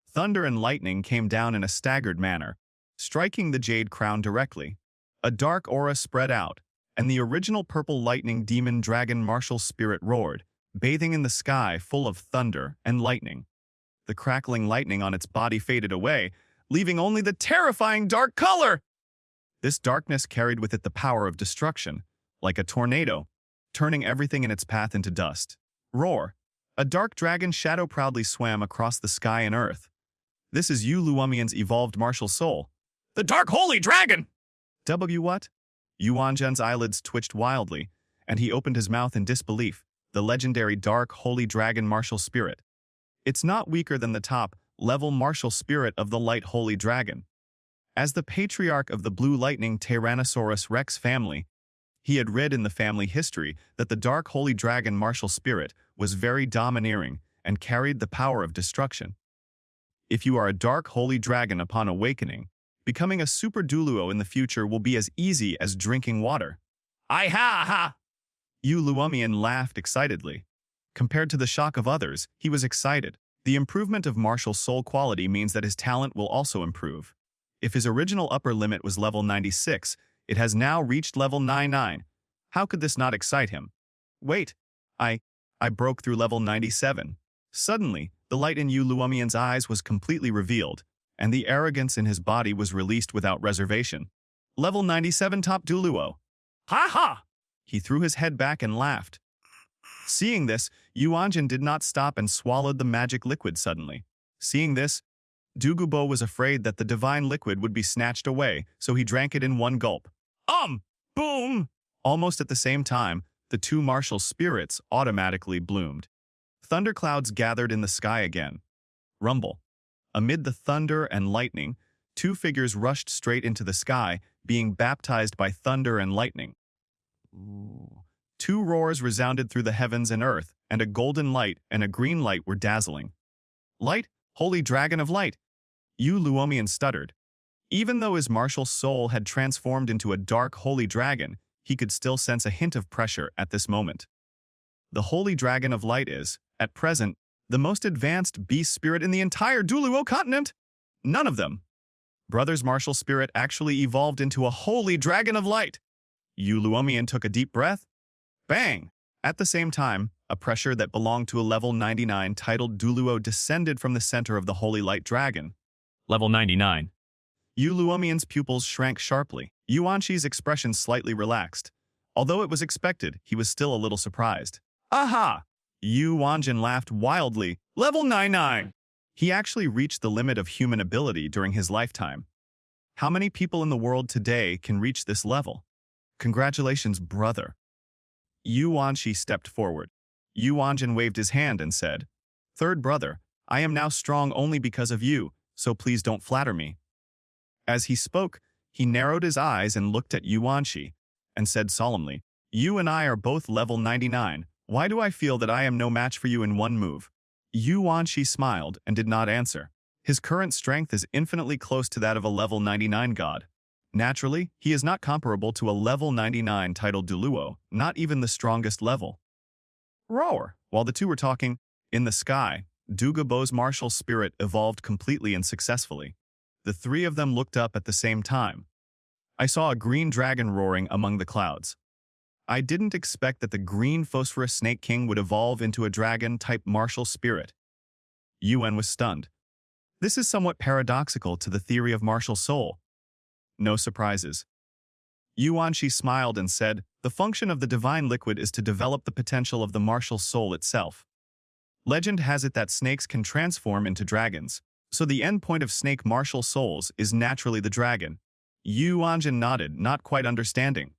Thunder and lightning came down in a staggered manner. striking the jade crown directly. A dark aura spread out, and the original purple lightning demon dragon martial spirit roared, bathing in the sky full of thunder and lightning. The crackling lightning on its body faded away, leaving only the terrifying dark color. This darkness carried with it the power of destruction, like a tornado, turning everything in its path into dust. Roar! A dark dragon shadow proudly swam across the sky and earth. This is Yu Luomian's evolved martial soul. The Dark Holy Dragon! What? Yuanzhen's eyelids twitched wildly, and he opened his mouth in disbelief. The legendary Dark Holy Dragon martial spirit. It's not weaker than the top-level martial spirit of the Light Holy Dragon. As the patriarch of the Blue Lightning Tyrannosaurus Rex family, he had read in the family history that the Dark Holy Dragon martial spirit was very domineering and carried the power of destruction. If you are a Dark Holy Dragon upon awakening, becoming a Super Douluo in the future will be as easy as drinking water. Ha! Yu Luomian laughed excitedly. Compared to the shock of others, he was excited. The improvement of martial soul quality means that his talent will also improve. If his original upper limit was level 96, it has now reached level 99. How could this not excite him? Wait, I broke through level 97. Suddenly, the light in Yu Luomian's eyes was completely revealed, and the arrogance in his body was released without reservation. Level 97 top Douluo. Ha! He threw his head back and laughed. Seeing this, Yuanzhen did not stop and swallowed the magic liquid suddenly. Seeing this, Douluo was afraid that the divine liquid would be snatched away, so he drank it in one gulp. Boom! Almost at the same time, the two martial spirits automatically bloomed. Thunderclouds gathered in the sky again. Rumble. Amid the thunder and lightning, two figures rushed straight into the sky, being baptized by thunder and lightning. Two roars resounded through the heavens and earth, and a golden light and a green light were dazzling. Light, Holy Dragon of Light! Yu Luomian stuttered. Even though his martial soul had transformed into a dark Holy Dragon, he could still sense a hint of pressure at this moment. The Holy Dragon of Light is, at present, the most advanced beast spirit in the entire Douluo continent. None of them. Brother's martial spirit actually evolved into a Holy Dragon of Light. Yu Luomian took a deep breath. Bang! At the same time, a pressure that belonged to a level 99 titled Douluo descended from the center of the Holy Light Dragon. Level 99. Yu Luomian's pupils shrank sharply. Yuanqi's expression slightly relaxed. Although it was expected, he was still a little surprised. Aha! Yuanzhen laughed wildly. Level 99! He actually reached the limit of human ability during his lifetime. How many people in the world today can reach this level? Congratulations, brother. Yuanqi stepped forward. Yuanzhen waved his hand and said, Third brother, I am now strong only because of you, so please don't flatter me. As he spoke, he narrowed his eyes and looked at Yuanqi, and said solemnly, You and I are both level 99. Why do I feel that I am no match for you in one move? Yuanqi smiled and did not answer. His current strength is infinitely close to that of a level 99 god. Naturally, he is not comparable to a level 99 titled Douluo, not even the strongest level. Roar! While the two were talking, in the sky, Douluo's martial spirit evolved completely and successfully. The three of them looked up at the same time. I saw a green dragon roaring among the clouds. I didn't expect that the green phosphorus snake king would evolve into a dragon-type martial spirit. Yuan was stunned. This is somewhat paradoxical to the theory of martial soul. No surprises. Yuanqi smiled and said, The function of the divine liquid is to develop the potential of the martial soul itself. Legend has it that snakes can transform into dragons, so the end point of snake martial souls is naturally the dragon. Yuanzhen nodded, not quite understanding.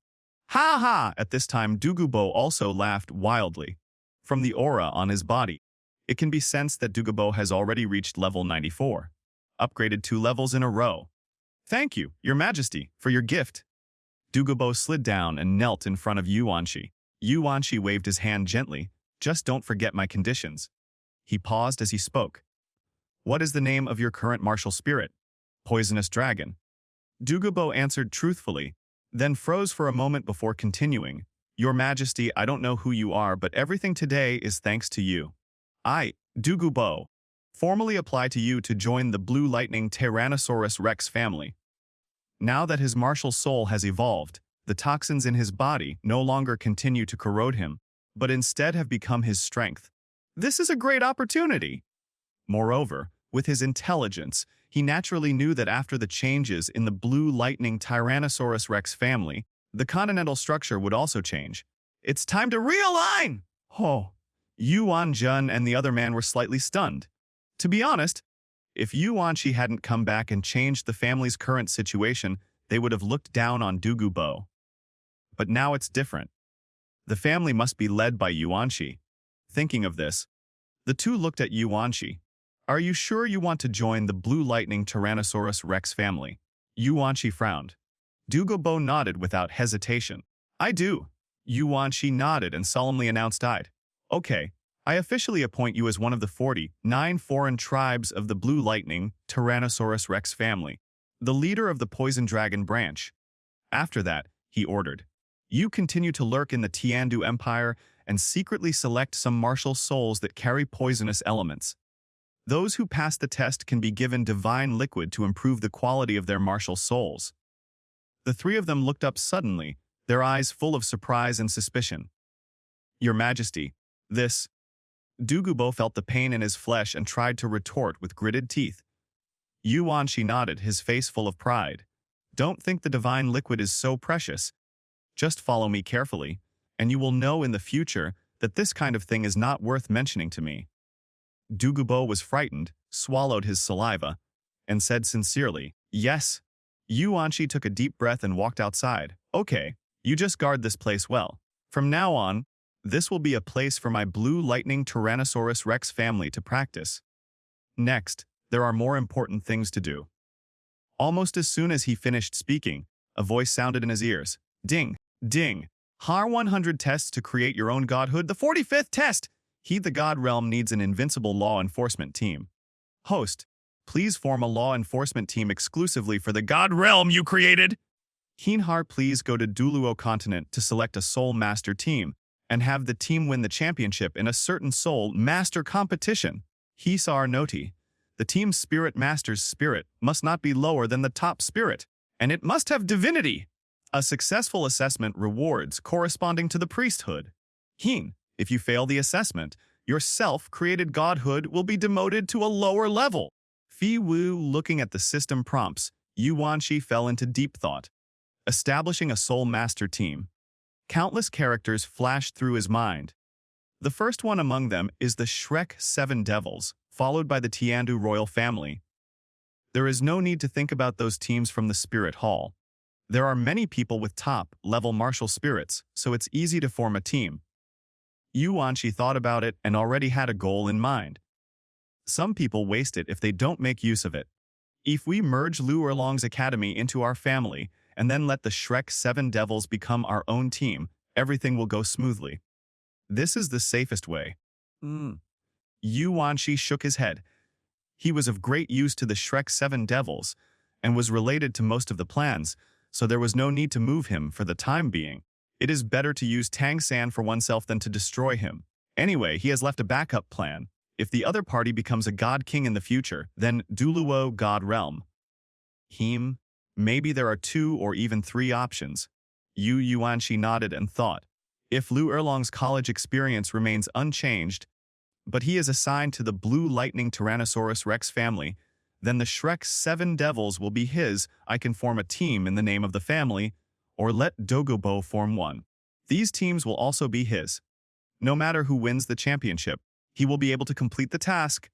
Ha ha! At this time, Douluo also laughed wildly. From the aura on his body, it can be sensed that Douluo has already reached level 94, upgraded 2 levels in a row. Thank you, Your Majesty, for your gift. Douluo slid down and knelt in front of Yuanqi. Yuanqi waved his hand gently. Just don't forget my conditions. He paused as he spoke. What is the name of your current martial spirit? Poisonous Dragon. Douluo answered truthfully, then froze for a moment before continuing. Your Majesty, I don't know who you are, but everything today is thanks to you. I, Douluo, formally apply to you to join the Blue Lightning Tyrannosaurus Rex family. Now that his martial soul has evolved, the toxins in his body no longer continue to corrode him, but instead have become his strength. This is a great opportunity. Moreover, with his intelligence, he naturally knew that after the changes in the blue lightning Tyrannosaurus Rex family, the continental structure would also change. It's time to realign! Oh, Yuan Jun and the other man were slightly stunned. To be honest, if Yuan Shi hadn't come back and changed the family's current situation, they would have looked down on Douluo. But now it's different. The family must be led by Yuan Shi. Thinking of this, the two looked at Yuan Shi. Are you sure you want to join the Blue Lightning Tyrannosaurus Rex family? Yuan Shi frowned. Douluo nodded without hesitation. I do. Yuan Shi nodded and solemnly announced Okay, I officially appoint you as one of the 49 foreign tribes of the Blue Lightning Tyrannosaurus Rex family, the leader of the Poison Dragon branch. After that, he ordered, you continue to lurk in the Tiandu Empire and secretly select some martial souls that carry poisonous elements. Those who pass the test can be given divine liquid to improve the quality of their martial souls. The three of them looked up suddenly, their eyes full of surprise and suspicion. Your Majesty, this... Douluo felt the pain in his flesh and tried to retort with gritted teeth. Yuan Shi nodded, his face full of pride. Don't think the divine liquid is so precious. Just follow me carefully, and you will know in the future that this kind of thing is not worth mentioning to me. Douluo was frightened, swallowed his saliva, and said sincerely, yes. Yuan Shi took a deep breath and walked outside. Okay, you just guard this place well. From now on, this will be a place for my Blue Lightning Tyrannosaurus Rex family to practice. Next, there are more important things to do. Almost as soon as he finished speaking, a voice sounded in his ears. Ding, ding. Har 100 tests to create your own godhood. The 45th test! The God Realm needs an invincible law enforcement team. Host, please form a law enforcement team exclusively for the God Realm you created. Har, please go to Douluo continent to select a Soul Master team and have the team win the championship in a certain Soul Master competition. Hisar Noti, the team's Spirit Master's spirit must not be lower than the top spirit, and it must have divinity. A successful assessment rewards corresponding to the priesthood. If you fail the assessment, your self-created godhood will be demoted to a lower level. Fi Wu, looking at the system prompts, Yuan Shi fell into deep thought. Establishing a Soul Master team. Countless characters flashed through his mind. The first one among them is the Shrek 7 Devils, followed by the Tiandu royal family. There is no need to think about those teams from the Spirit Hall. There are many people with top-level martial spirits, so it's easy to form a team. Yuan Shi thought about it and already had a goal in mind. Some people waste it if they don't make use of it. If we merge Lu Erlong's academy into our family and then let the Shrek 7 Devils become our own team, everything will go smoothly. This is the safest way. Yuan Shi shook his head. He was of great use to the Shrek 7 Devils and was related to most of the plans, so there was no need to move him for the time being. It is better to use Tang San for oneself than to destroy him. Anyway, he has left a backup plan. If the other party becomes a god king in the future, then Douluo God Realm. Maybe there are 2 or even 3 options. Yuan Shi nodded and thought. If Lu Erlong's college experience remains unchanged, but he is assigned to the Blue Lightning Tyrannosaurus Rex family, then the Shrek 7 Devils will be his. I can form a team in the name of the family, or let Douluo form one. These teams will also be his. No matter who wins the championship, he will be able to complete the task.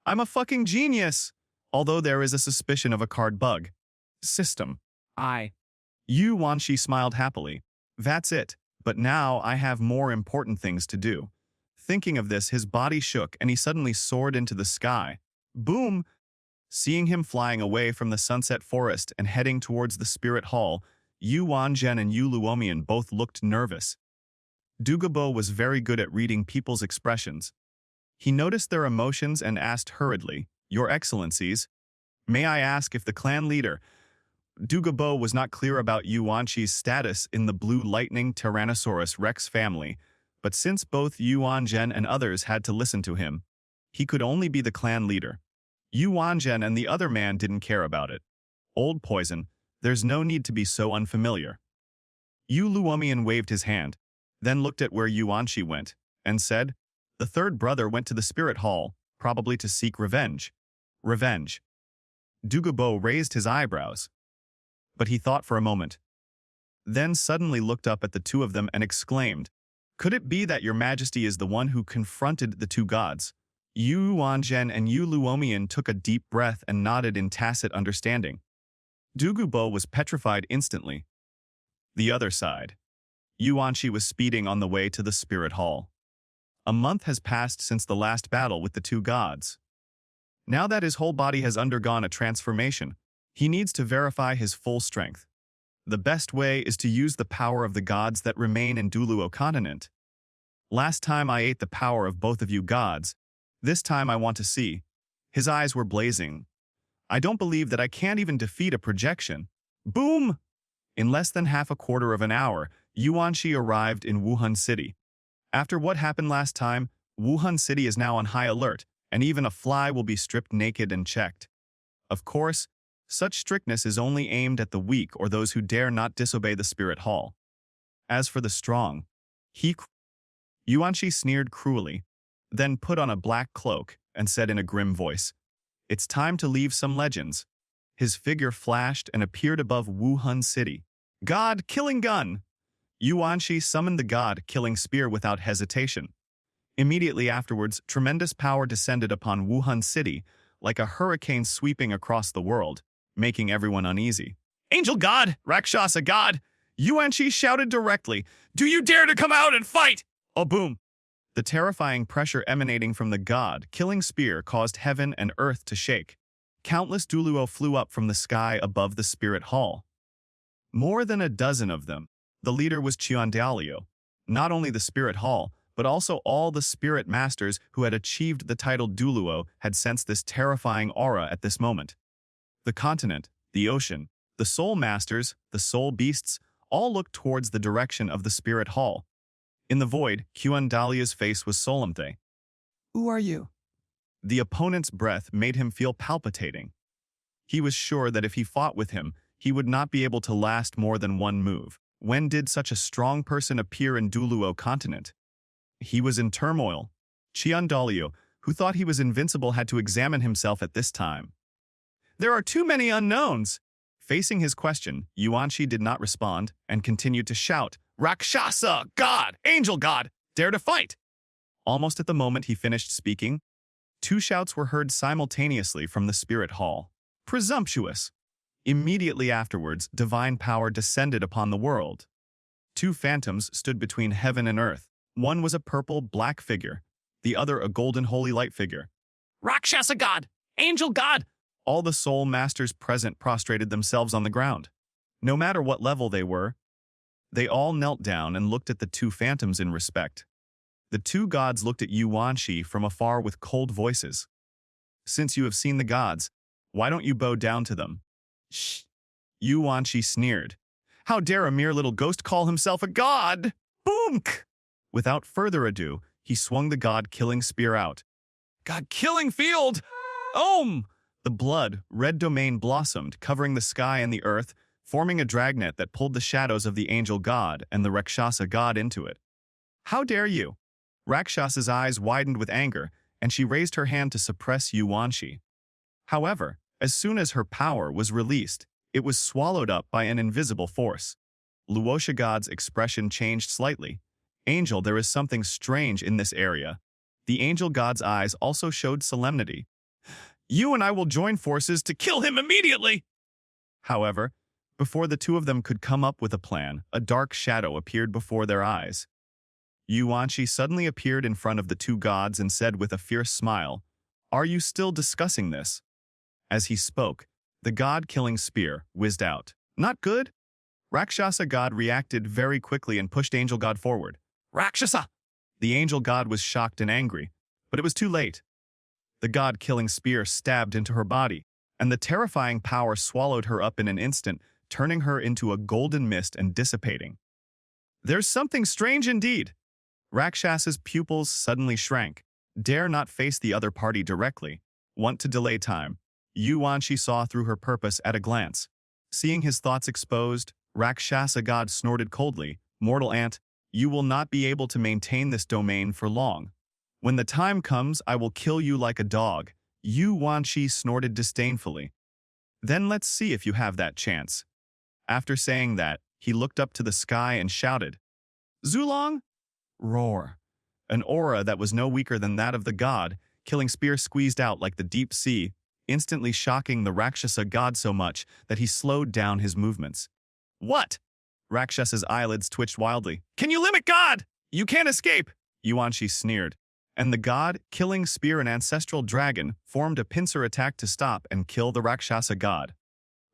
I'm a fucking genius! Although there is a suspicion of a card bug. System. Yuan Shi smiled happily. That's it, but now I have more important things to do. Thinking of this, his body shook and he suddenly soared into the sky. Boom! Seeing him flying away from the sunset forest and heading towards the Spirit Hall, Yuan Zhen and Yu Luomian both looked nervous. Douluo was very good at reading people's expressions. He noticed their emotions and asked hurriedly, Your Excellencies, may I ask if the clan leader... Douluo was not clear about Yuan Shi's status in the Blue Lightning Tyrannosaurus Rex family, but since both Yuan Zhen and others had to listen to him, he could only be the clan leader. Yuan Zhen and the other man didn't care about it. Old Poison, There's no need to be so unfamiliar. Yu Luomian waved his hand, then looked at where Yuanshi went, and said, "The third brother went to the spirit hall, probably to seek revenge." Revenge. Douluo raised his eyebrows. But he thought for a moment, then suddenly looked up at the two of them and exclaimed, "Could it be that your majesty is the one who confronted the two gods?" Yu Wanzhen and Yu Luomian took a deep breath and nodded in tacit understanding. Douluo was petrified instantly. The other side. Yuanshi was speeding on the way to the spirit hall. A month has passed since the last battle with the two gods. Now that his whole body has undergone a transformation, he needs to verify his full strength. The best way is to use the power of the gods that remain in Douluo continent. Last time I ate the power of both of you gods. This time I want to see. His eyes were blazing. I don't believe that I can't even defeat a projection. Boom! In less than half a quarter of an hour, Yuanshi arrived in Wuhan City. After what happened last time, Wuhan City is now on high alert, and even a fly will be stripped naked and checked. Of course, such strictness is only aimed at the weak or those who dare not disobey the spirit hall. As for the strong, Yuanshi sneered cruelly, then put on a black cloak and said in a grim voice, "It's time to leave some legends." His figure flashed and appeared above Wuhan City. God-killing gun! Yuanshi summoned the God-killing spear without hesitation. Immediately afterwards, tremendous power descended upon Wuhan City, like a hurricane sweeping across the world, making everyone uneasy. Angel God! Rakshasa God! Yuanshi shouted directly, "Do you dare to come out and fight?" Oh, boom! The terrifying pressure emanating from the God-killing spear caused heaven and earth to shake. Countless Douluo flew up from the sky above the spirit hall. More than a dozen of them. The leader was Qiandalio. Not only the spirit hall, but also all the spirit masters who had achieved the title Douluo had sensed this terrifying aura at this moment. The continent, the ocean, the soul masters, the soul beasts, all looked towards the direction of the spirit hall. In the void, Qiandalia's face was solemn. Who are you? The opponent's breath made him feel palpitating. He was sure that if he fought with him, he would not be able to last more than one move. When did such a strong person appear in Douluo continent? He was in turmoil. Qiandalio, who thought he was invincible, had to examine himself at this time. There are too many unknowns. Facing his question, Yuanshi did not respond and continued to shout, "Rakshasa God! Angel God! Dare to fight!" Almost at the moment he finished speaking, two shouts were heard simultaneously from the spirit hall. Presumptuous! Immediately afterwards, divine power descended upon the world. Two phantoms stood between heaven and earth. One was a purple, black figure, the other a golden holy light figure. Rakshasa God! Angel God! All the soul masters present prostrated themselves on the ground. No matter what level they were, they all knelt down and looked at the two phantoms in respect. The two gods looked at Yuanshi from afar with cold voices. "Since you have seen the gods, why don't you bow down to them?" "Shh!" Yuanshi sneered. "How dare a mere little ghost call himself a god?" Boomk! Without further ado, he swung the god-killing spear out. God-killing field! Om! The blood, red domain blossomed, covering the sky and the earth, forming a dragnet that pulled the shadows of the angel god and the Rakshasa god into it. "How dare you?" Rakshasa's eyes widened with anger, and she raised her hand to suppress Yuanshi. However, as soon as her power was released, it was swallowed up by an invisible force. Luosha god's expression changed slightly. "Angel, there is something strange in this area." The angel god's eyes also showed solemnity. "You and I will join forces to kill him immediately!" However, before the two of them could come up with a plan, a dark shadow appeared before their eyes. Yuanshi suddenly appeared in front of the two gods and said with a fierce smile, "Are you still discussing this?" As he spoke, the god-killing spear whizzed out. "Not good?" Rakshasa god reacted very quickly and pushed angel god forward. "Rakshasa!" The angel god was shocked and angry, but it was too late. The god-killing spear stabbed into her body, and the terrifying power swallowed her up in an instant, turning her into a golden mist and dissipating. "There's something strange indeed." Rakshasa's pupils suddenly shrank. Dare not face the other party directly. Want to delay time. Yuanshi saw through her purpose at a glance. Seeing his thoughts exposed, Rakshasa god snorted coldly, "Mortal ant, you will not be able to maintain this domain for long. When the time comes, I will kill you like a dog." Yuan Shi snorted disdainfully. "Then let's see if you have that chance." After saying that, he looked up to the sky and shouted, "Zulong!" Roar. An aura that was no weaker than that of the god, killing spear squeezed out like the deep sea, instantly shocking the Rakshasa god so much that he slowed down his movements. What? Rakshasa's eyelids twitched wildly. Can you limit God? You can't escape. Yuan Shi sneered. And the god, killing spear and ancestral dragon, formed a pincer attack to stop and kill the Rakshasa god.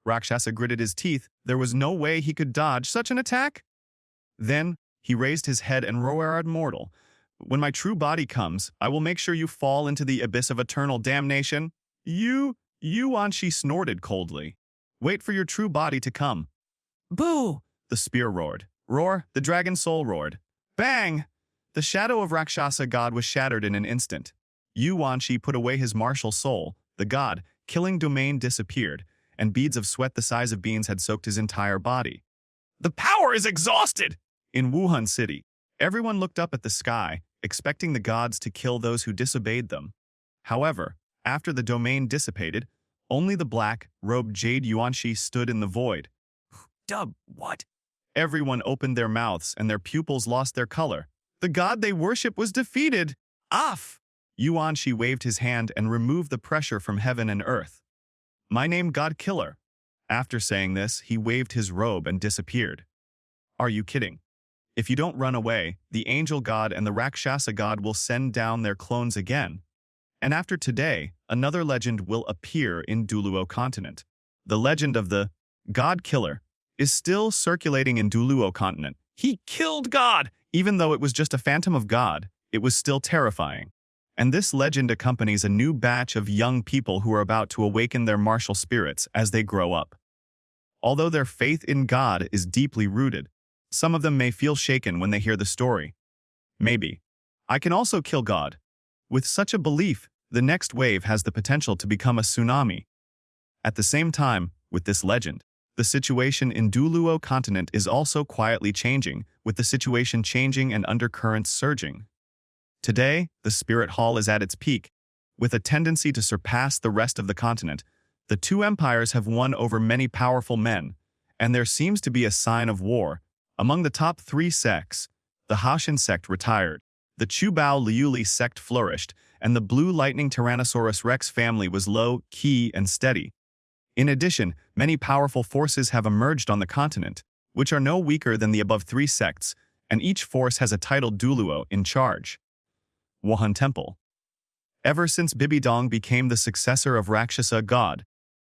Rakshasa gritted his teeth. There was no way he could dodge such an attack. Then, he raised his head and roared, "Mortal, when my true body comes, I will make sure you fall into the abyss of eternal damnation." Yuan Shi snorted coldly. "Wait for your true body to come." Boo! The spear roared. Roar, the dragon soul roared. Bang! The shadow of Rakshasa god was shattered in an instant. Yuan Shi put away his martial soul. The god, killing domain disappeared, and beads of sweat the size of beans had soaked his entire body. The power is exhausted! In Wuhan City, everyone looked up at the sky, expecting the gods to kill those who disobeyed them. However, after the domain dissipated, only the black-robed Jade Yuan Shi stood in the void. Dub, what? Everyone opened their mouths and their pupils lost their color. The god they worship was defeated. Off! Yuan Shi waved his hand and removed the pressure from heaven and earth. "My name, God Killer." After saying this, he waved his robe and disappeared. Are you kidding? If you don't run away, the angel god and the Rakshasa god will send down their clones again. And after today, another legend will appear in Douluo continent. The legend of the God Killer is still circulating in Douluo continent. He killed God! Even though it was just a phantom of God, it was still terrifying. And this legend accompanies a new batch of young people who are about to awaken their martial spirits as they grow up. Although their faith in God is deeply rooted, some of them may feel shaken when they hear the story. Maybe. I can also kill God. With such a belief, the next wave has the potential to become a tsunami. At the same time, with this legend, the situation in Douluo continent is also quietly changing, with the situation changing and undercurrents surging. Today, the spirit hall is at its peak. With a tendency to surpass the rest of the continent, the two empires have won over many powerful men, and there seems to be a sign of war. Among the top 3 sects, the Haoshan sect retired, the Chubao Liuli sect flourished, and the Blue Lightning Tyrannosaurus Rex family was low-key and steady. In addition, many powerful forces have emerged on the continent, which are no weaker than the above 3 sects, and each force has a titled Douluo in charge. Wuhan Temple. Ever since Bibidong became the successor of Rakshasa god,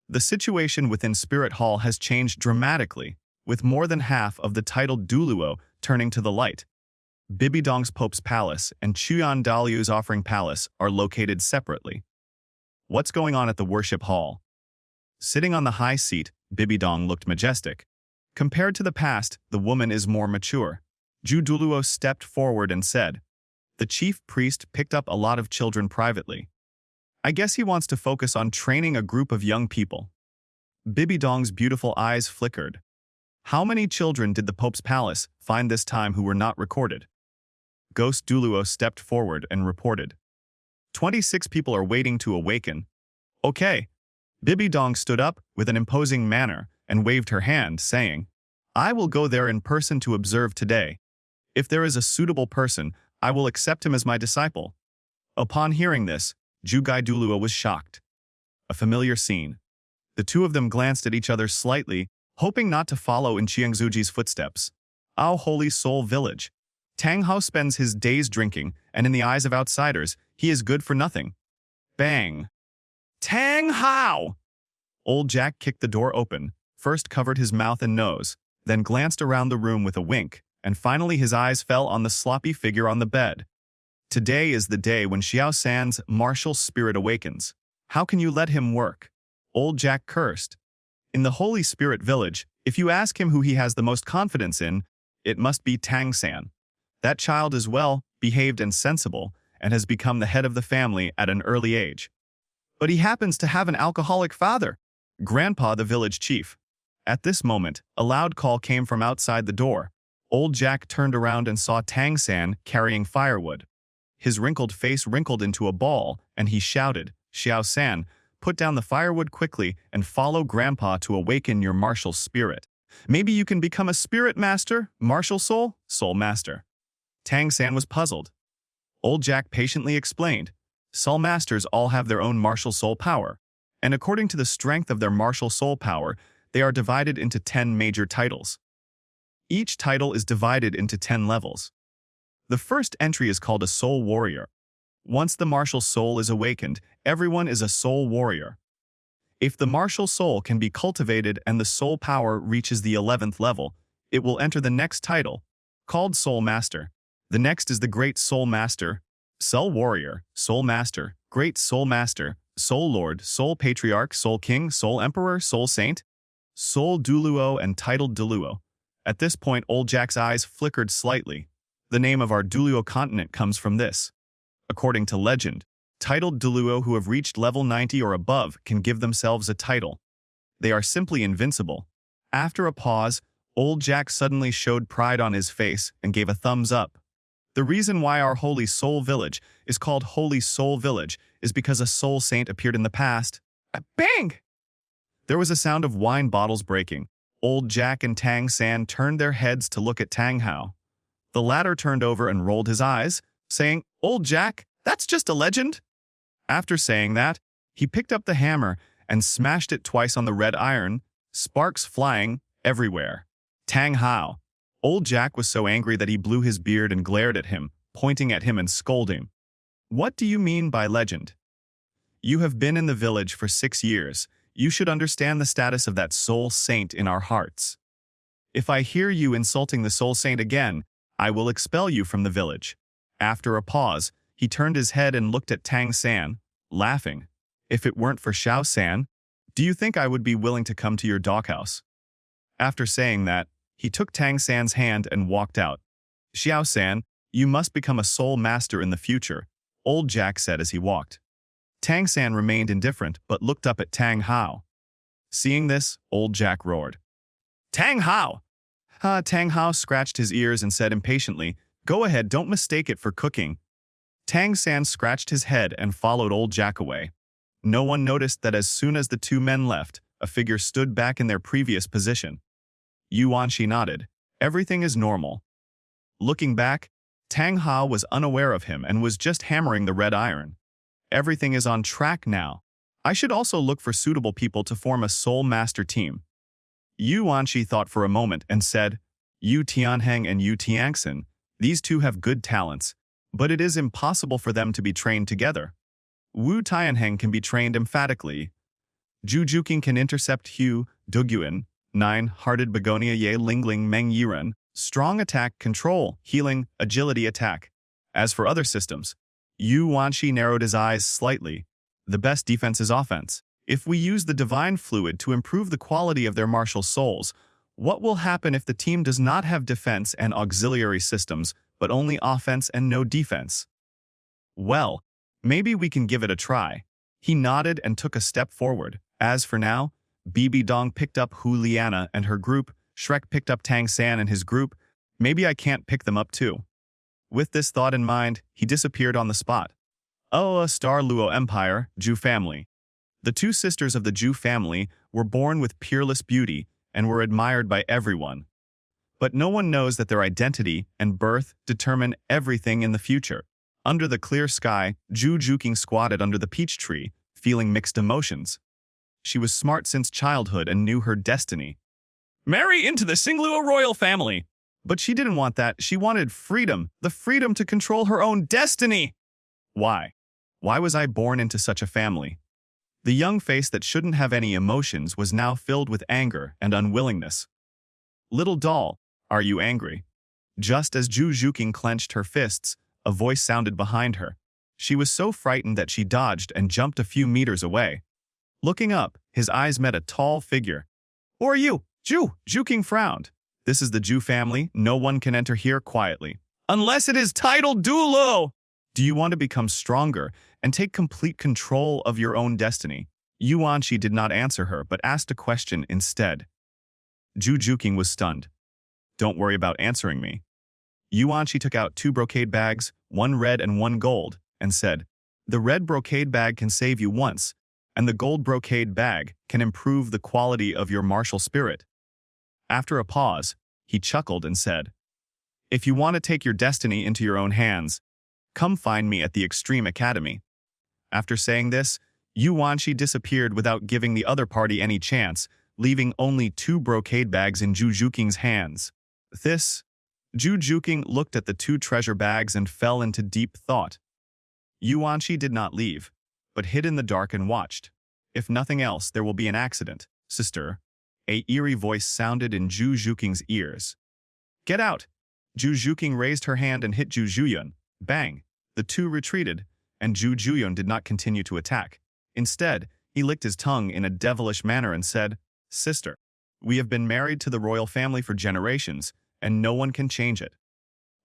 the situation within Spirit Hall has changed dramatically, with more than half of the titled Douluo turning to the light. Bibidong's Pope's Palace and Chuyan Daliu's Offering Palace are located separately. What's going on at the worship hall? Sitting on the high seat, Bibidong looked majestic. Compared to the past, the woman is more mature. Ju Douluo stepped forward and said, "The chief priest picked up a lot of children privately. I guess he wants to focus on training a group of young people." Bibidong's beautiful eyes flickered. How many children did the Pope's Palace find this time who were not recorded? Ghost Douluo stepped forward and reported, 26 people are waiting to awaken." Okay. Bibidong stood up with an imposing manner and waved her hand, saying, "I will go there in person to observe today. If there is a suitable person, I will accept him as my disciple." Upon hearing this, Jugai Douluo was shocked. A familiar scene. The two of them glanced at each other slightly, hoping not to follow in Chiangzuji's footsteps. Ao Holy Soul Village. Tang Hao spends his days drinking, and in the eyes of outsiders, he is good for nothing. Bang! Tang Hao! Old Jack kicked the door open, first covered his mouth and nose, then glanced around the room with a wink, and finally his eyes fell on the sloppy figure on the bed. Today is the day when Xiao San's martial spirit awakens. How can you let him work? Old Jack cursed. In the Holy Spirit Village, if you ask him who he has the most confidence in, it must be Tang San. That child is well behaved and sensible, and has become the head of the family at an early age. But he happens to have an alcoholic father, Grandpa the village chief. At this moment, a loud call came from outside the door. Old Jack turned around and saw Tang San carrying firewood. His wrinkled face wrinkled into a ball, and he shouted, "Xiao San, put down the firewood quickly and follow Grandpa to awaken your martial spirit. Maybe you can become a spirit master, martial soul, soul master." Tang San was puzzled. Old Jack patiently explained, "Soul masters all have their own martial soul power, and according to the strength of their martial soul power, they are divided into 10 major titles. Each title is divided into 10 levels. The first entry is called a soul warrior. Once the martial soul is awakened, everyone is a soul warrior. If the martial soul can be cultivated and the soul power reaches the 11th level, it will enter the next title, called Soul Master. The next is the Great Soul Master, Soul Warrior, Soul Master, Great Soul Master, Soul Lord, Soul Patriarch, Soul King, Soul Emperor, Soul Saint, Soul Douluo, and titled Douluo. At this point, Old Jack's eyes flickered slightly. The name of our Douluo continent comes from this. According to legend, titled Douluo who have reached level 90 or above can give themselves a title. They are simply invincible. After a pause, Old Jack suddenly showed pride on his face and gave a thumbs up. The reason why our Holy Soul Village is called Holy Soul Village is because a soul saint appeared in the past. Bang! There was a sound of wine bottles breaking. Old Jack and Tang San turned their heads to look at Tang Hao. The latter turned over and rolled his eyes, saying, "Old Jack, that's just a legend." After saying that, he picked up the hammer and smashed it twice on the red iron, sparks flying everywhere. Tang Hao. Old Jack was so angry that he blew his beard and glared at him, pointing at him and scolding. "What do you mean by legend? You have been in the village for 6 years. You should understand the status of that soul saint in our hearts. If I hear you insulting the soul saint again, I will expel you from the village." After a pause, he turned his head and looked at Tang San, laughing. "If it weren't for Xiao San, do you think I would be willing to come to your doghouse?" After saying that, he took Tang San's hand and walked out. "Xiao San, you must become a soul master in the future," Old Jack said as he walked. Tang San remained indifferent but looked up at Tang Hao. Seeing this, Old Jack roared, "Tang Hao!" Tang Hao scratched his ears and said impatiently, "Go ahead, don't mistake it for cooking." Tang San scratched his head and followed Old Jack away. No one noticed that as soon as the two men left, a figure stood back in their previous position. Yuanshi nodded. "Everything is normal." Looking back, Tang Hao was unaware of him and was just hammering the red iron. "Everything is on track now. I should also look for suitable people to form a soul master team." Yuanshi thought for a moment and said, "Yu Tianheng and Yu Tiangxin, these two have good talents, but it is impossible for them to be trained together. Wu Tianheng can be trained emphatically. Zhu Juqing can intercept Hu, Dugyuan, 9-hearted begonia Ye Lingling Meng Yiren, strong attack, control, healing, agility attack. As for other systems, Yuanshi narrowed his eyes slightly. The best defense is offense. If we use the divine fluid to improve the quality of their martial souls, what will happen if the team does not have defense and auxiliary systems, but only offense and no defense? Well, maybe we can give it a try." He nodded and took a step forward. As for now, Bibi Dong picked up Hu Liana and her group, Shrek picked up Tang San and his group. Maybe I can't pick them up too. With this thought in mind, he disappeared on the spot. A Star Luo Empire, Zhu family. The two sisters of the Zhu family were born with peerless beauty and were admired by everyone. But no one knows that their identity and birth determine everything in the future. Under the clear sky, Zhu Juqing squatted under the peach tree, feeling mixed emotions. She was smart since childhood and knew her destiny. Marry into the Xingluo royal family. But she didn't want that. She wanted freedom, the freedom to control her own destiny. Why? Why was I born into such a family? The young face that shouldn't have any emotions was now filled with anger and unwillingness. "Little doll, are you angry?" Just as Zhu Juqing clenched her fists, a voice sounded behind her. She was so frightened that she dodged and jumped a few meters away. Looking up, his eyes met a tall figure. "Who are you, Zhu?" Juqing frowned. "This is the Zhu family. No one can enter here quietly. Unless it is titled Douluo." Do you want to become stronger and take complete control of your own destiny?" Yuanshi did not answer her but asked a question instead. Zhu Juqing was stunned. Don't worry about answering me. Yuanqi took out 2 brocade bags, 1 red and 1 gold, and said, the red brocade bag can save you once, and the gold brocade bag can improve the quality of your martial spirit. After a pause, he chuckled and said, if you want to take your destiny into your own hands, come find me at the Extreme Academy. After saying this, Yuanqi disappeared without giving the other party any chance, leaving only 2 brocade bags in Zhu Juqing's hands. Zhu Juqing looked at the 2 treasure bags and fell into deep thought. Yuanqi did not leave, but hid in the dark and watched. If nothing else, there will be an accident, sister. A eerie voice sounded in Zhu Juqing's ears. Get out! Zhu Juqing raised her hand and hit Zhu Zhuyun. Bang! The 2 retreated, and Zhu Zhuyun did not continue to attack. Instead, he licked his tongue in a devilish manner and said, sister, we have been married to the royal family for generations, and no one can change it.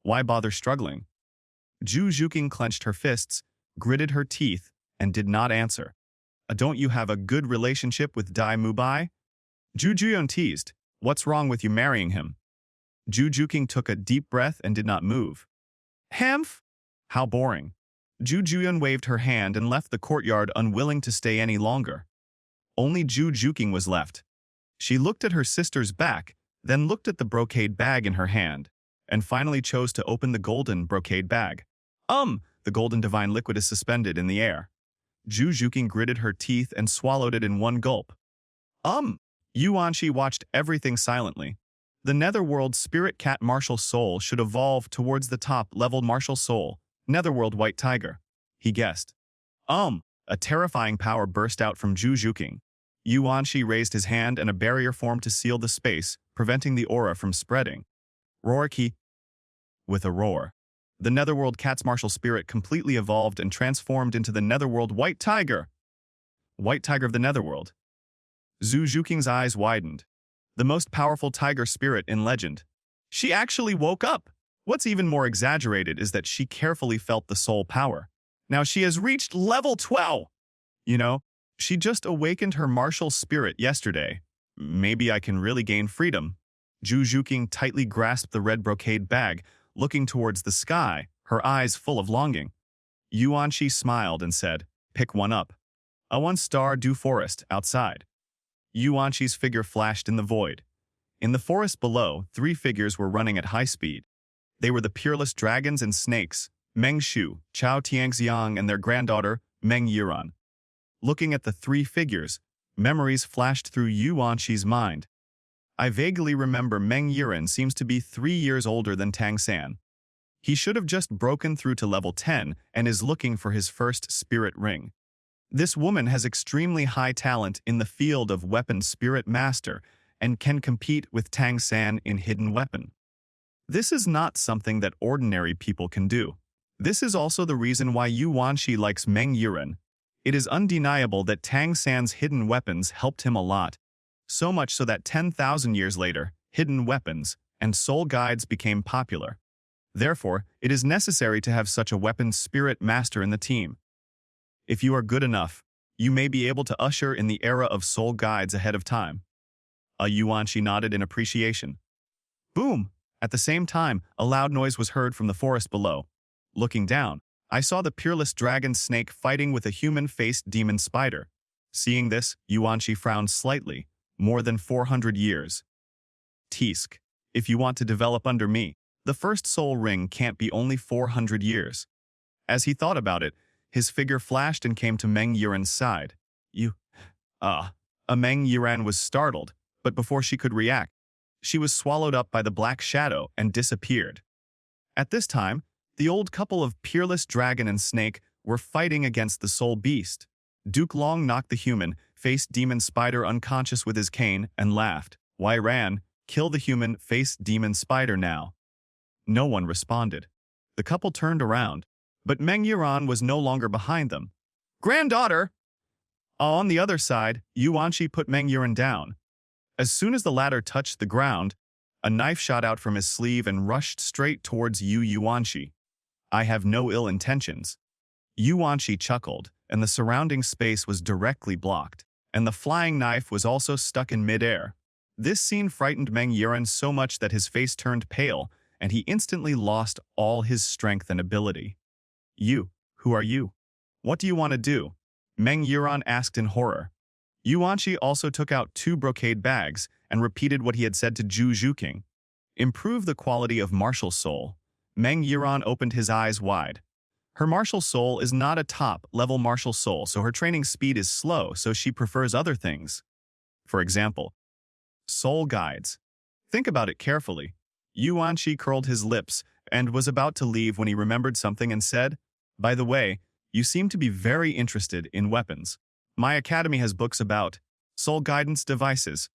Why bother struggling? Zhu Juqing clenched her fists, gritted her teeth, and did not answer. Don't you have a good relationship with Dai Mubai? Zhu Zhuyun teased, what's wrong with you marrying him? Zhu Juqing took a deep breath and did not move. Hamph? How boring. Zhu Zhuyun waved her hand and left the courtyard unwilling to stay any longer. Only Zhu Juqing was left. She looked at her sister's back, then looked at the brocade bag in her hand, and finally chose to open the golden brocade bag. The golden divine liquid is suspended in the air. Zhu Juqing gritted her teeth and swallowed it in one gulp. Yuanqi watched everything silently. The Netherworld Spirit Cat Martial Soul should evolve towards the top-level Martial Soul, Netherworld White Tiger. He guessed. A terrifying power burst out from Zhu Juqing. Yuanqi raised his hand and a barrier formed to seal the space, preventing the aura from spreading. Roar-ki. With a roar, the Netherworld Cat's martial spirit completely evolved and transformed into the Netherworld White Tiger. White Tiger of the Netherworld. Zhu Juqing's eyes widened. The most powerful tiger spirit in legend. She actually woke up. What's even more exaggerated is that she carefully felt the soul power. Now she has reached level 12. She just awakened her martial spirit yesterday. Maybe I can really gain freedom. Zhu Juqing tightly grasped the red brocade bag, looking towards the sky, her eyes full of longing. Yuanqi smiled and said, pick one up. A 1-star dew forest outside. Yuanqi's figure flashed in the void. In the forest below, 3 figures were running at high speed. They were the peerless dragons and snakes, Meng Shu, Chao Tianxiang, and their granddaughter, Meng Yiran. Looking at the 3 figures, memories flashed through Yuanqi's mind. I vaguely remember Meng Yiran seems to be 3 years older than Tang San. He should have just broken through to level 10 and is looking for his first spirit ring. This woman has extremely high talent in the field of weapon spirit master and can compete with Tang San in hidden weapon. This is not something that ordinary people can do. This is also the reason why Yuanqi likes Meng Yiran. It is undeniable that Tang San's hidden weapons helped him a lot, so much so that 10,000 years later, hidden weapons and soul guides became popular. Therefore, it is necessary to have such a weapon spirit master in the team. If you are good enough, you may be able to usher in the era of soul guides ahead of time. Yuanqi nodded in appreciation. Boom! At the same time, a loud noise was heard from the forest below. Looking down, I saw the peerless dragon snake fighting with a human-faced demon spider. Seeing this, Yuanqi frowned slightly. More than 400 years. Tisk. If you want to develop under me, the first soul ring can't be only 400 years. As he thought about it, his figure flashed and came to Meng Yiran's side. Meng Yiran was startled, but before she could react, she was swallowed up by the black shadow and disappeared. At this time, the old couple of peerless dragon and snake were fighting against the soul beast. Duke Long knocked the human-faced demon spider unconscious with his cane and laughed. Why ran? Kill the human-faced demon spider now. No one responded. The couple turned around, but Meng Yiran was no longer behind them. Granddaughter! On the other side, Yuanqi put Meng Yiran down. As soon as the latter touched the ground, a knife shot out from his sleeve and rushed straight towards Yuanqi. I have no ill intentions. Yuanqi chuckled, and the surrounding space was directly blocked, and the flying knife was also stuck in midair. This scene frightened Meng Yuan so much that his face turned pale, and he instantly lost all his strength and ability. You, who are you? What do you want to do? Meng Yuan asked in horror. Yuanqi also took out 2 brocade bags and repeated what he had said to Zhu Zhuking. Improve the quality of martial soul. Meng Yuan opened his eyes wide. Her martial soul is not a top-level martial soul, so her training speed is slow, so she prefers other things. For example, soul guides. Think about it carefully. Yuanqi curled his lips and was about to leave when he remembered something and said, "By the way, you seem to be very interested in weapons. My academy has books about soul guidance devices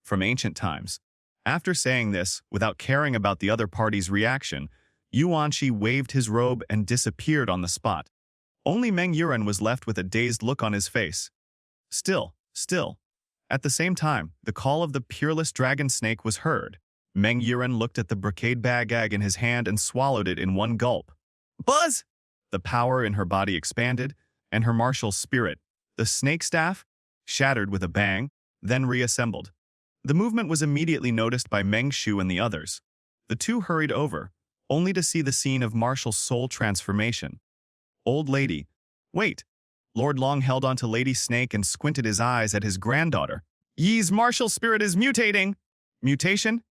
from ancient times." After saying this, without caring about the other party's reaction, Yuanqi waved his robe and disappeared on the spot. Only Meng Yuan was left with a dazed look on his face. Still. At the same time, the call of the peerless dragon snake was heard. Meng Yuan looked at the brocade bag in his hand and swallowed it in one gulp. Buzz! The power in her body expanded, and her martial spirit, the snake staff, shattered with a bang, then reassembled. The movement was immediately noticed by Meng Shu and the others. The two hurried over, only to see the scene of martial soul transformation. Old lady. Wait. Lord Long held onto Lady Snake and squinted his eyes at his granddaughter. Yi's martial spirit is mutating. Mutation?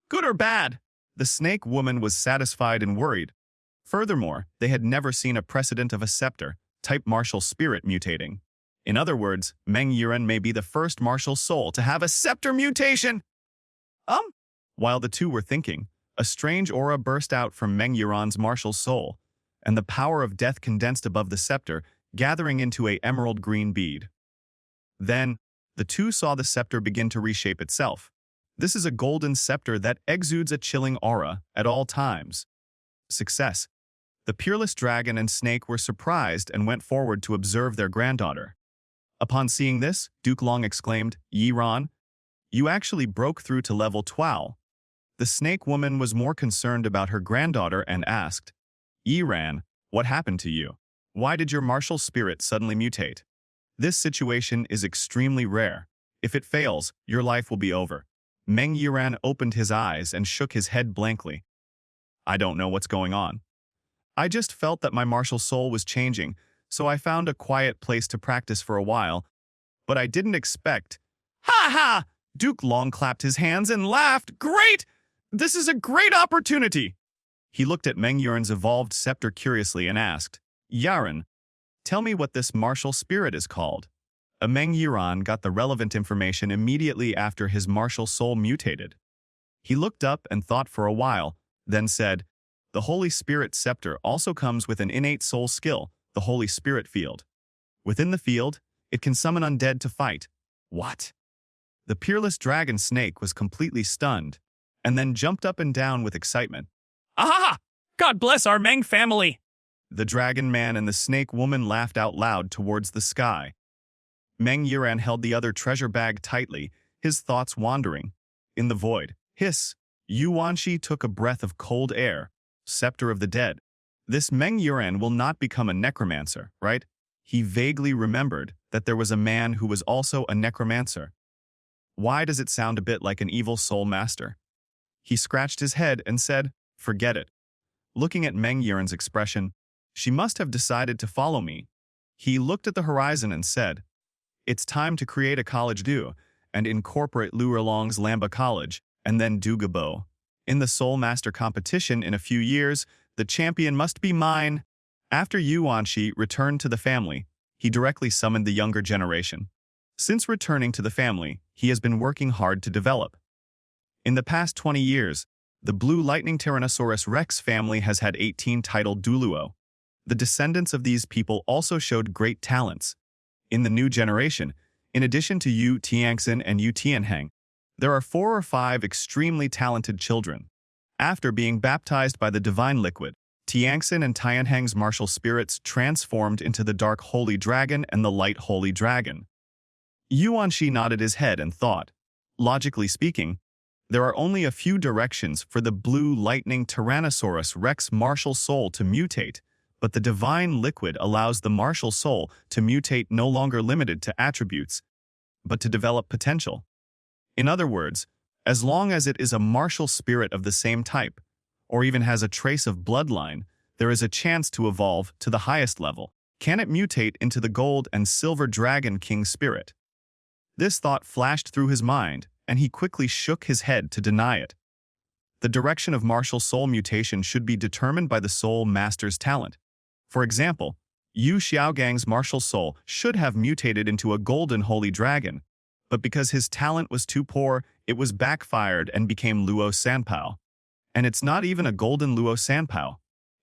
Good or bad? The snake woman was satisfied and worried. Furthermore, they had never seen a precedent of a scepter-type martial spirit mutating. In other words, Meng Yuan may be the first martial soul to have a scepter mutation. While the two were thinking, a strange aura burst out from Meng Yuan's martial soul, and the power of death condensed above the scepter, gathering into an emerald green bead. Then, the two saw the scepter begin to reshape itself. This is a golden scepter that exudes a chilling aura at all times. Success. The peerless dragon and snake were surprised and went forward to observe their granddaughter. Upon seeing this, Duke Long exclaimed, "Yi Ran, you actually broke through to level 12. The snake woman was more concerned about her granddaughter and asked, "Yi Ran, what happened to you? Why did your martial spirit suddenly mutate? This situation is extremely rare. If it fails, your life will be over." Meng Yuan opened his eyes and shook his head blankly. "I don't know what's going on. I just felt that my martial soul was changing, so I found a quiet place to practice for a while, but I didn't expect." Ha ha! Duke Long clapped his hands and laughed. "Great! This is a great opportunity!" He looked at Meng Yuan's evolved scepter curiously and asked, "Yaran, tell me what this martial spirit is called." Meng Yuan got the relevant information immediately after his martial soul mutated. He looked up and thought for a while, then said, "The Holy Spirit scepter also comes with an innate soul skill, the Holy Spirit field. Within the field, it can summon undead to fight." "What?" The peerless dragon snake was completely stunned, and then jumped up and down with excitement. Aha! God bless our Meng family! The dragon man and the snake woman laughed out loud towards the sky. Meng Yuan held the other treasure bag tightly, his thoughts wandering. In the void, hiss, Yuanqi took a breath of cold air. Scepter of the dead. This Meng Yuan will not become a necromancer, right? He vaguely remembered that there was a man who was also a necromancer. Why does it sound a bit like an evil soul master? He scratched his head and said, "Forget it." Looking at Meng Yuan's expression, "She must have decided to follow me." He looked at the horizon and said, "It's time to create a college do, and incorporate Luerlong's Lamba College, and then Dugabo. In the Soul Master competition in a few years, the champion must be mine." After Yuanqi returned to the family, he directly summoned the younger generation. Since returning to the family, he has been working hard to develop. In the past 20 years, the Blue Lightning Tyrannosaurus Rex family has had 18 titled Douluo. The descendants of these people also showed great talents. In the new generation, in addition to Yu Tianxin and Yu Tianheng, there are 4 or 5 extremely talented children. After being baptized by the divine liquid, Tianxin and Tianheng's martial spirits transformed into the Dark Holy Dragon and the Light Holy Dragon. Yuanqi nodded his head and thought, logically speaking, there are only a few directions for the Blue Lightning Tyrannosaurus Rex martial soul to mutate, but the divine liquid allows the martial soul to mutate no longer limited to attributes, but to develop potential. In other words, As long as it is a martial spirit of the same type, or even has a trace of bloodline, there is a chance to evolve to the highest level. Can it mutate into the gold and silver dragon king spirit? This thought flashed through his mind, and he quickly shook his head to deny it. The direction of martial soul mutation should be determined by the soul master's talent. For example, Yu Xiaogang's martial soul should have mutated into a golden holy dragon, but because his talent was too poor, it was backfired and became Luo Sanpao. And it's not even a golden Luo Sanpao.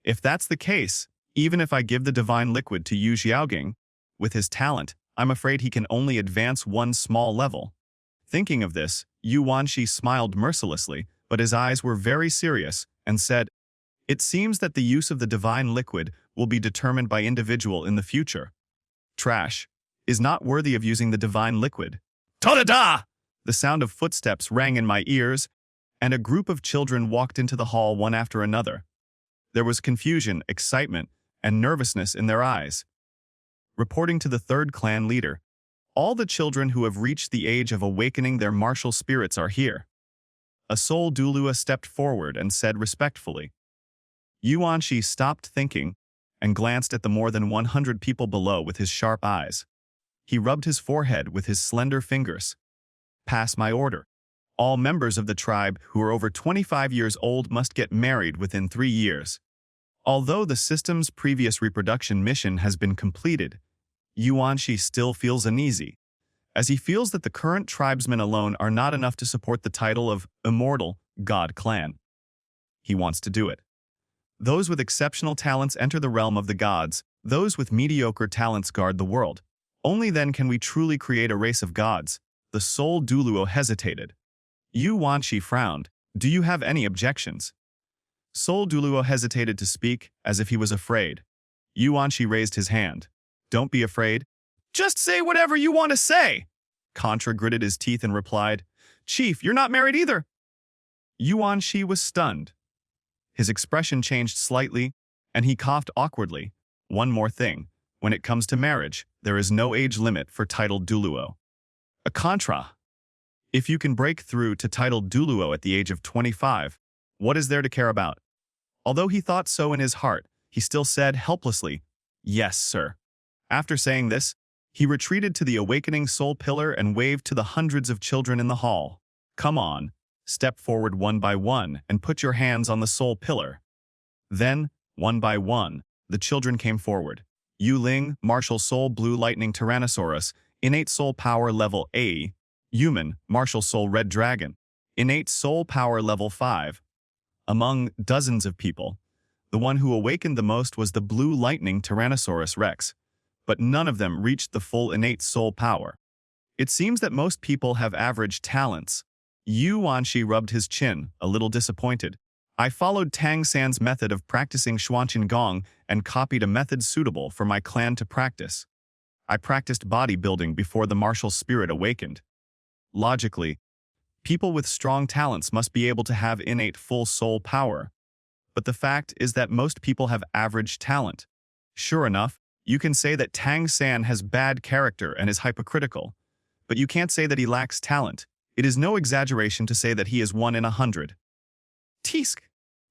If that's the case, even if I give the divine liquid to Yu Xiaogang, with his talent, I'm afraid he can only advance one small level. Thinking of this, Yu Wanshi smiled mercilessly, but his eyes were very serious, and said, "It seems that the use of the divine liquid will be determined by individual in the future. Trash is not worthy of using the divine liquid." Ta-da-da! The sound of footsteps rang in my ears, and a group of children walked into the hall one after another. There was confusion, excitement, and nervousness in their eyes. Reporting to the third clan leader, "All the children who have reached the age of awakening their martial spirits are here." A soul Douluo stepped forward and said respectfully. Yuan Shi stopped thinking and glanced at the more than 100 people below with his sharp eyes. He rubbed his forehead with his slender fingers. "Pass my order. All members of the tribe who are over 25 years old must get married within 3 years." Although the system's previous reproduction mission has been completed, Yuan Shi still feels uneasy, as he feels that the current tribesmen alone are not enough to support the title of Immortal God Clan. He wants to do it. Those with exceptional talents enter the realm of the gods, those with mediocre talents guard the world. Only then can we truly create a race of gods. The soul Douluo hesitated. Yu Wanshi frowned. "Do you have any objections?" Soul Douluo hesitated to speak, as if he was afraid. Yu Wanshi raised his hand. "Don't be afraid. Just say whatever you want to say." Contra gritted his teeth and replied, "Chief, you're not married either." Yuan Shi was stunned. His expression changed slightly, and he coughed awkwardly. "One more thing. When it comes to marriage, there is no age limit for titled Douluo. A contra. If you can break through to titled Douluo at the age of 25, what is there to care about?" Although he thought so in his heart, he still said helplessly, "Yes, sir." After saying this, he retreated to the awakening soul pillar and waved to the hundreds of children in the hall. "Come on, step forward one by one and put your hands on the soul pillar." Then, one by one, the children came forward. Yu Ling, martial soul blue lightning tyrannosaurus, innate soul power level A. Human, martial soul red dragon, innate soul power level 5. Among dozens of people, the one who awakened the most was the blue lightning Tyrannosaurus Rex, but none of them reached the full innate soul power. It seems that most people have average talents. Yu Wanshi rubbed his chin, a little disappointed. "I followed Tang San's method of practicing Xuanqin Gong and copied a method suitable for my clan to practice. I practiced bodybuilding before the martial spirit awakened. Logically, people with strong talents must be able to have innate full soul power. But the fact is that most people have average talent. Sure enough, you can say that Tang San has bad character and is hypocritical, but you can't say that he lacks talent. It is no exaggeration to say that he is 1 in 100. Tisk!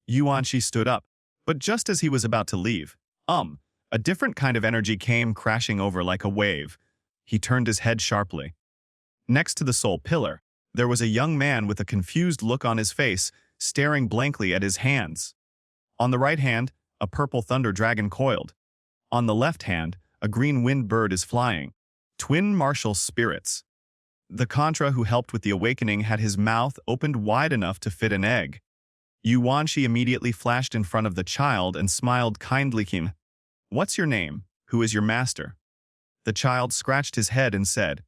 Yuan Shi stood up, but just as he was about to leave, a different kind of energy came crashing over like a wave. He turned his head sharply. Next to the soul pillar, there was a young man with a confused look on his face, staring blankly at his hands. On the right hand, a purple thunder dragon coiled. On the left hand, a green wind bird is flying. Twin martial spirits. The Contra who helped with the awakening had his mouth opened wide enough to fit an egg. Yuan Shi immediately flashed in front of the child and smiled kindly. "What's your name? Who is your master?" The child scratched his head and said,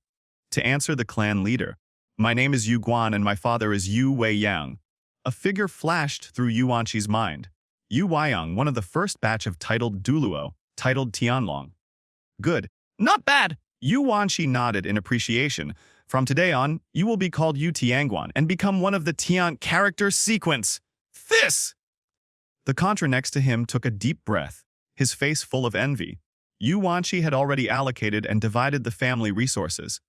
"To answer the clan leader, my name is Yu Guan and my father is Yu Weiyang." A figure flashed through Yuan Shi's mind. Yu Weiyang, one of the first batch of titled Douluo, titled Tianlong. "Good. Not bad." Yuan Shi nodded in appreciation. "From today on, you will be called Yu Tianguan and become one of the Tian character sequence." This! The Contra next to him took a deep breath, his face full of envy. Yuan Shi had already allocated and divided the family resources.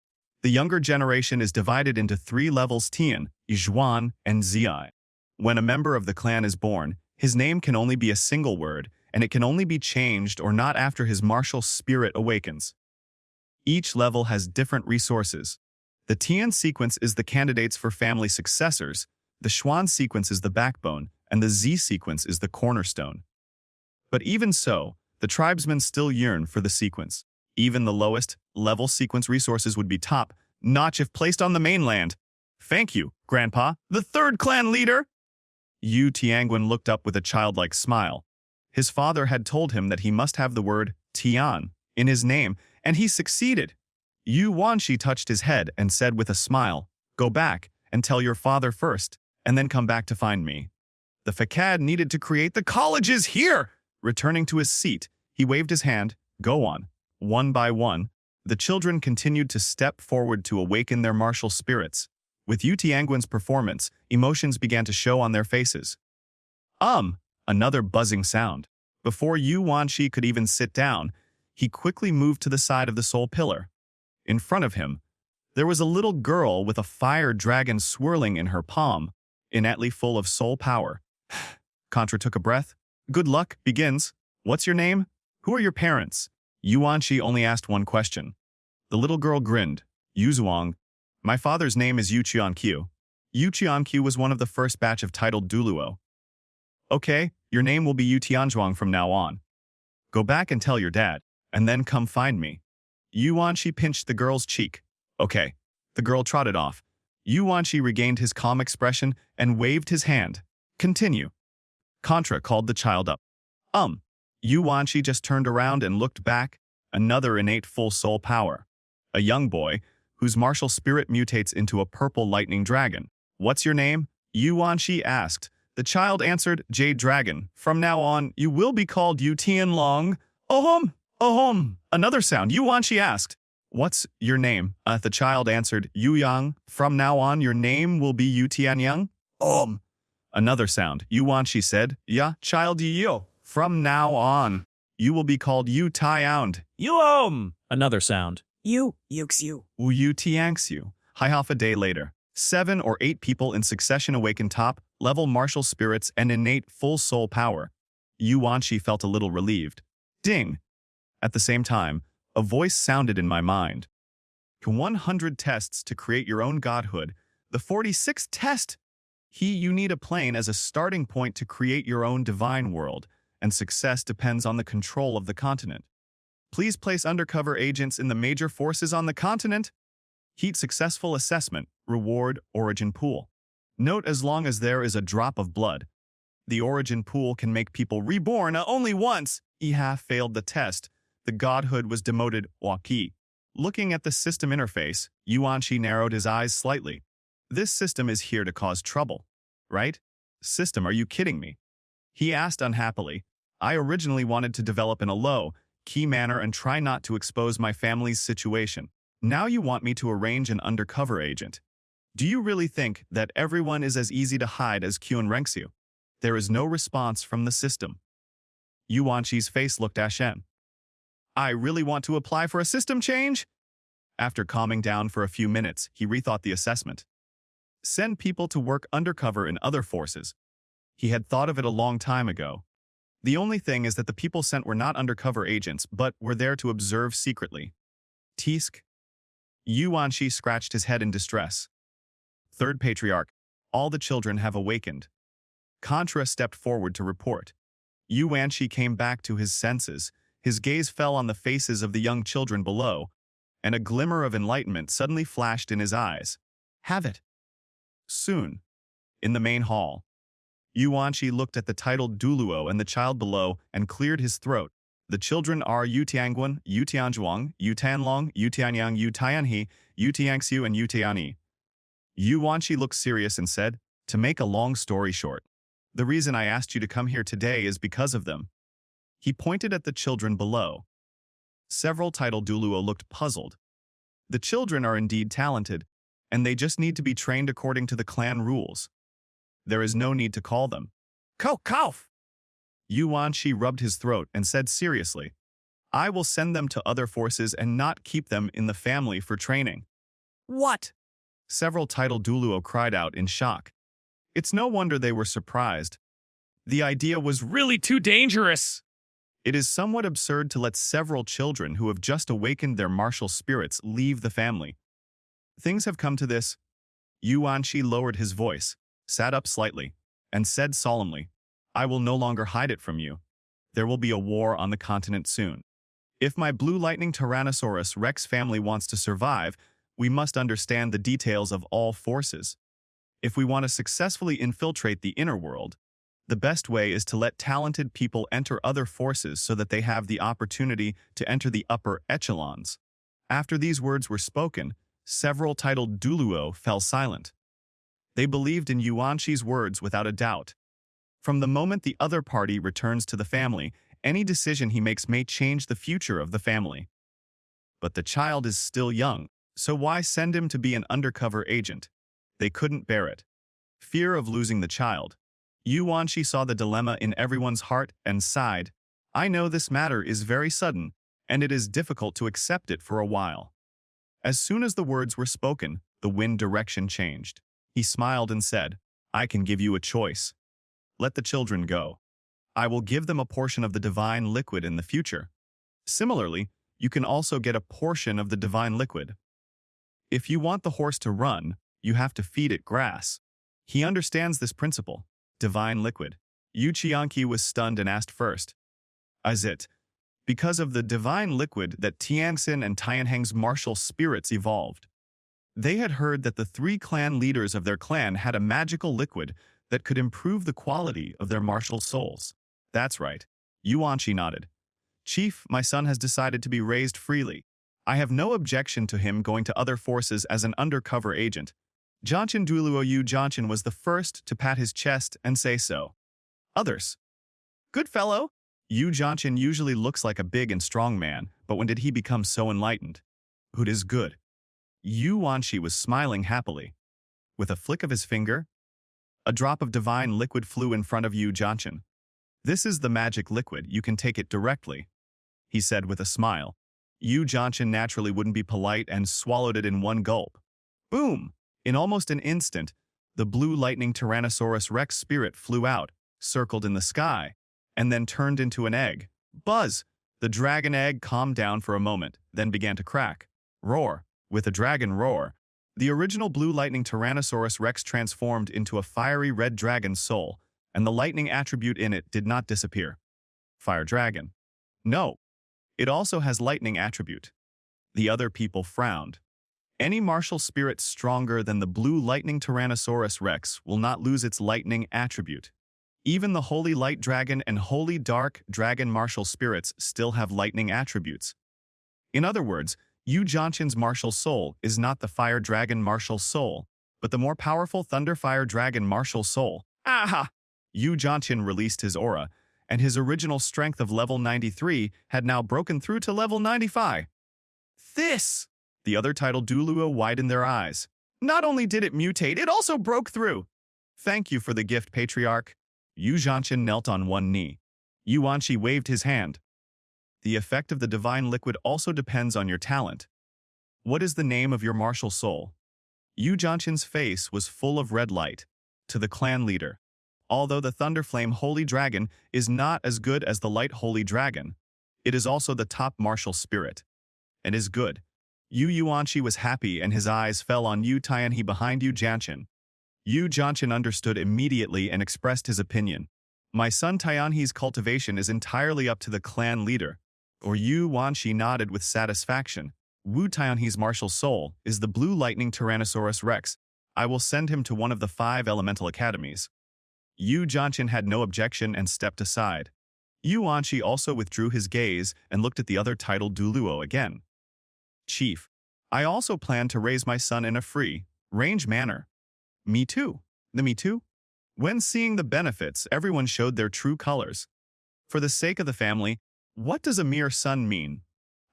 The younger generation is divided into 3 levels: Tian, Zhuan, and Ziai. When a member of the clan is born, his name can only be a single word, and it can only be changed or not after his martial spirit awakens. Each level has different resources. The Tian sequence is the candidates for family successors, the Xuan sequence is the backbone, and the Z sequence is the cornerstone. But even so, the tribesmen still yearn for the sequence. Even the lowest level sequence resources would be top-notch if placed on the mainland. Thank you, Grandpa, the third clan leader. Yu Tianguan looked up with a childlike smile. His father had told him that he must have the word Tian in his name, and he succeeded. Yu Wanshi touched his head and said with a smile, "Go back and tell your father first, and then come back to find me." The facade needed to create the colleges here. Returning to his seat, he waved his hand. "Go on." One by one, the children continued to step forward to awaken their martial spirits. With Yu Tianguan's performance, emotions began to show on their faces. Another buzzing sound. Before Yu Wanshi could even sit down, he quickly moved to the side of the soul pillar. In front of him, there was a little girl with a fire dragon swirling in her palm, innately full of soul power. Contra took a breath. "Good luck begins. What's your name? Who are your parents?" Yu Wanshi only asked one question. The little girl grinned. "Yu Zhuang. My father's name is Yu Qianqiu. Yu Qianqiu was one of the first batch of titled Douluo. Okay, your name will be Yu Tianzhuang from now on. Go back and tell your dad, and then come find me." Yu Wanshi pinched the girl's cheek. "Okay." The girl trotted off. Yu Wanshi regained his calm expression and waved his hand. "Continue." Contra called the child up. Yu Wanshi just turned around and looked back, another innate full soul power. A young boy, whose martial spirit mutates into a purple lightning dragon. "What's your name?" Yu Wanshi asked. The child answered, "Jade Dragon. From now on, you will be called Yu Tianlong." Another sound. Yu Wanshi asked, "What's your name?" The child answered, "Yu Yang. From now on, your name will be Yu Tianyang." Another sound. Yu Wanshi said, "Ya, child Yu. From now on, you will be called Yu Taiyound." Another sound. You, Yuxiu. Yu Tiangxiu. Half a day later, 7 or 8 people in succession awakened top-level martial spirits and innate full soul power. Yu Wanshi felt a little relieved. Ding! At the same time, a voice sounded in my mind. 100 tests to create your own godhood. The 46th test! You need a plane as a starting point to create your own divine world, and success depends on the control of the continent. Please place undercover agents in the major forces on the continent. Heat successful assessment, reward, origin pool. Note as long as there is a drop of blood. The origin pool can make people reborn only once. Iha failed the test. The godhood was demoted Waki. Looking at the system interface, Yu Wanshi narrowed his eyes slightly. This system is here to cause trouble, right? System, are you kidding me? He asked unhappily. I originally wanted to develop in a low-key manner and try not to expose my family's situation. Now you want me to arrange an undercover agent. Do you really think that everyone is as easy to hide as Kyun Renxiu? There is no response from the system. Yu Wanshi's face looked ashen. I really want to apply for a system change? After calming down for a few minutes, he rethought the assessment. Send people to work undercover in other forces. He had thought of it a long time ago. The only thing is that the people sent were not undercover agents, but were there to observe secretly. Tisk. Yu Wanshi scratched his head in distress. Third Patriarch, all the children have awakened. Contra stepped forward to report. Yu Wanshi came back to his senses. His gaze fell on the faces of the young children below, and a glimmer of enlightenment suddenly flashed in his eyes. Have it. Soon. In the main hall, Yu Wanshi looked at the titled Douluo and the child below and cleared his throat. The children are Yu Tianguan, Yu Tianzhuang, Yu Tianlong, Yu Tianyang, Yu Tianhe, Yu Tiangxiu, and Yu Tianyi. Yu Wanshi looked serious and said, "To make a long story short, the reason I asked you to come here today is because of them." He pointed at the children below. Several titled Douluo looked puzzled. The children are indeed talented, and they just need to be trained according to the clan rules. There is no need to call them. Kauf! Yu Wanshi rubbed his throat and said seriously, I will send them to other forces and not keep them in the family for training. What? Several titled Douluo cried out in shock. It's no wonder they were surprised. The idea was Really too dangerous. It is somewhat absurd to let several children who have just awakened their martial spirits leave the family. Things have come to this. Yuanqi lowered his voice, sat up slightly, and said solemnly, I will no longer hide it from you. There will be a war on the continent soon. If my Blue Lightning Tyrannosaurus Rex family wants to survive, we must understand the details of all forces. If we want to successfully infiltrate the inner world, the best way is to let talented people enter other forces so that they have the opportunity to enter the upper echelons. After these words were spoken, several titled Douluo fell silent. They believed in Yuanqi's words without a doubt. From the moment the other party returns to the family, any decision he makes may change the future of the family. But the child is still young, so why send him to be an undercover agent? They couldn't bear it. Fear of losing the child. Yuanqi saw the dilemma in everyone's heart and sighed. I know this matter is very sudden, and it is difficult to accept it for a while. As soon as the words were spoken, the wind direction changed. He smiled and said, I can give you a choice. Let the children go. I will give them a portion of the divine liquid in the future. Similarly, you can also get a portion of the divine liquid. If you want the horse to run, you have to feed it grass. He understands this principle. Divine liquid. Yu Qianqi was stunned and asked first, Is it because of the divine liquid that Tianxin and Tianheng's martial spirits evolved? They had heard that the 3 clan leaders of their clan had a magical liquid that could improve the quality of their martial souls. That's right. Yuanqi nodded. Chief, my son has decided to be raised freely. I have no objection to him going to other forces as an undercover agent. Jianshin Douluo Yu Jianshin was the first to pat his chest and say so. Others. Good fellow. Yu Jianshin usually looks like a big and strong man, but when did he become so enlightened? It is good. Yuanqi was smiling happily. With a flick of his finger, a drop of divine liquid flew in front of Yu Jianshin. This is the magic liquid, you can take it directly, he said with a smile. Yu Jianshin naturally wouldn't be polite and swallowed it in one gulp. Boom! In almost an instant, the Blue Lightning Tyrannosaurus Rex spirit flew out, circled in the sky, and then turned into an egg. Buzz! The dragon egg calmed down for a moment, then began to crack. Roar! With a dragon roar, the original Blue Lightning Tyrannosaurus Rex transformed into a fiery red dragon soul, and the lightning attribute in it did not disappear. Fire dragon. No. It also has lightning attribute. The other people frowned. Any martial spirit stronger than the Blue Lightning Tyrannosaurus Rex will not lose its lightning attribute. Even the Holy Light Dragon and Holy Dark Dragon martial spirits still have lightning attributes. In other words, Yu Jianshin's martial soul is not the Fire Dragon martial soul, but the more powerful Thunder Fire Dragon martial soul. Aha! Yu Jianshin released his aura, and his original strength of level 93 had now broken through to level 95. This! The other titled Douluo widened their eyes. Not only did it mutate, it also broke through. Thank you for the gift, Patriarch. Yu Jianshin knelt on one knee. Yuanqi waved his hand. The effect of the divine liquid also depends on your talent. What is the name of your martial soul? Yu Jianshin's face was full of red light. To the clan leader. Although the Thunderflame Holy Dragon is not as good as the Light Holy Dragon, it is also the top martial spirit. And is good. Yu Yuanqi was happy and his eyes fell on Yu Tianhe behind Yu Jianshin. Yu Jianshin understood immediately and expressed his opinion. My son Tianhe's cultivation is entirely up to the clan leader. Or Yu Yuanqi nodded with satisfaction. Wu Tianhe's martial soul is the Blue Lightning Tyrannosaurus Rex. I will send him to one of the 5 elemental academies. Yu Jianshin had no objection and stepped aside. Yuanqi also withdrew his gaze and looked at the other titled Douluo again. Chief, I also plan to raise my son in a free-range manner. Me too. Me too? When seeing the benefits, everyone showed their true colors. For the sake of the family, what does a mere son mean?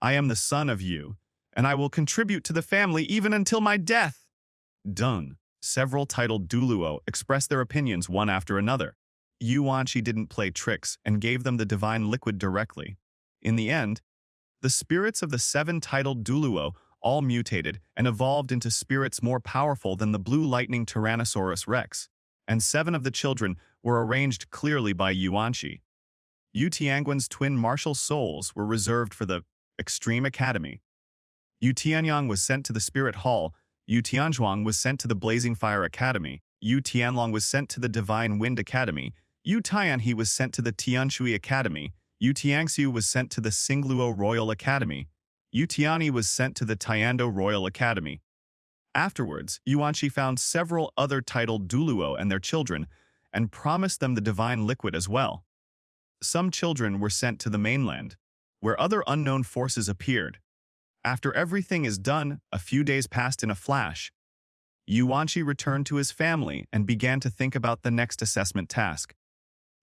I am the son of Yu, and I will contribute to the family even until my death. Done. Several titled Douluo expressed their opinions one after another. Yuanqi didn't play tricks and gave them the divine liquid directly. In the end, the spirits of the 7 titled Douluo all mutated and evolved into spirits more powerful than the blue lightning Tyrannosaurus rex, and 7 of the children were arranged clearly by Yuanqi. Yu Tianguan's twin martial souls were reserved for the Extreme Academy. Yu Tianyang was sent to the Spirit Hall, Yu Tianzhuang was sent to the Blazing Fire Academy, Yu Tianlong was sent to the Divine Wind Academy, Yu Tianhe was sent to the Tianshui Academy, Yu Tiangxiu was sent to the Xingluo Royal Academy, Yu Tianyi was sent to the Tiando Royal Academy. Afterwards, Yuanqi found several other titled Douluo and their children, and promised them the divine liquid as well. Some children were sent to the mainland, where other unknown forces appeared. After everything is done, a few days passed in a flash. Yuanqi returned to his family and began to think about the next assessment task.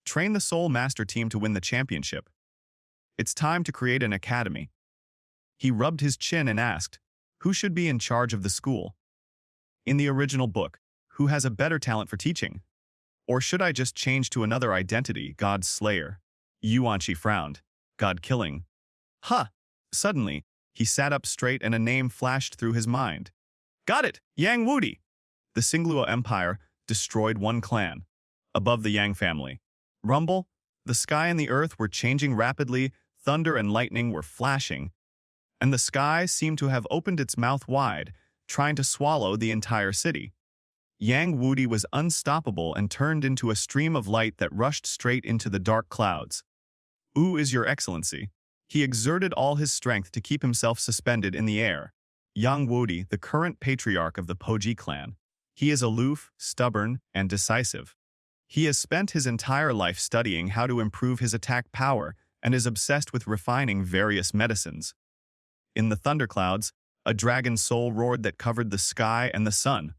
Train the Soul Master team to win the championship. It's time to create an academy. He rubbed his chin and asked, who should be in charge of the school? In the original book, who has a better talent for teaching? Or should I just change to another identity, God Slayer? Yuanqi frowned. God Killing. Huh! Suddenly, he sat up straight and a name flashed through his mind. Got it! Yang Wudi! The Xingluo Empire destroyed one clan. Above the Yang family. Rumble, the sky and the earth were changing rapidly, thunder and lightning were flashing, and the sky seemed to have opened its mouth wide, trying to swallow the entire city. Yang Wudi was unstoppable and turned into a stream of light that rushed straight into the dark clouds. Wu is your excellency. He exerted all his strength to keep himself suspended in the air. Yang Wudi, the current patriarch of the Poji clan. He is aloof, stubborn, and decisive. He has spent his entire life studying how to improve his attack power and is obsessed with refining various medicines. In the thunderclouds, a dragon soul roared that covered the sky and the sun.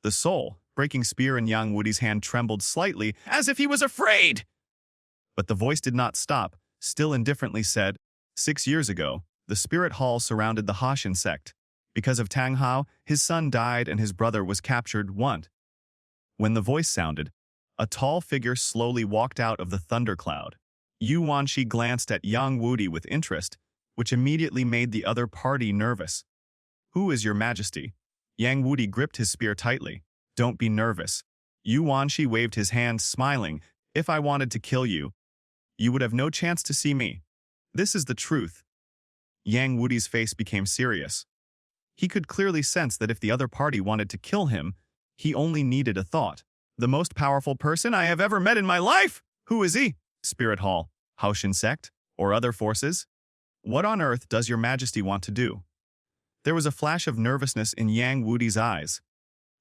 The soul, breaking spear in Yang Wudi's hand, trembled slightly, as if he was afraid. But the voice did not stop, still indifferently said, 6 years ago, the spirit hall surrounded the Hashin sect. Because of Tang Hao, his son died and his brother was captured. When the voice sounded, a tall figure slowly walked out of the thundercloud. Yuanqi glanced at Yang Wudi with interest, which immediately made the other party nervous. Who is your majesty? Yang Wudi gripped his spear tightly. Don't be nervous. Yuanqi waved his hand, smiling. If I wanted to kill you, you would have no chance to see me. This is the truth. Yang Wudi's face became serious. He could clearly sense that if the other party wanted to kill him, he only needed a thought. The most powerful person I have ever met in my life! Who is he? Spirit Hall, Haoshin sect, or other forces? What on earth does your majesty want to do? There was a flash of nervousness in Yang Wudi's eyes.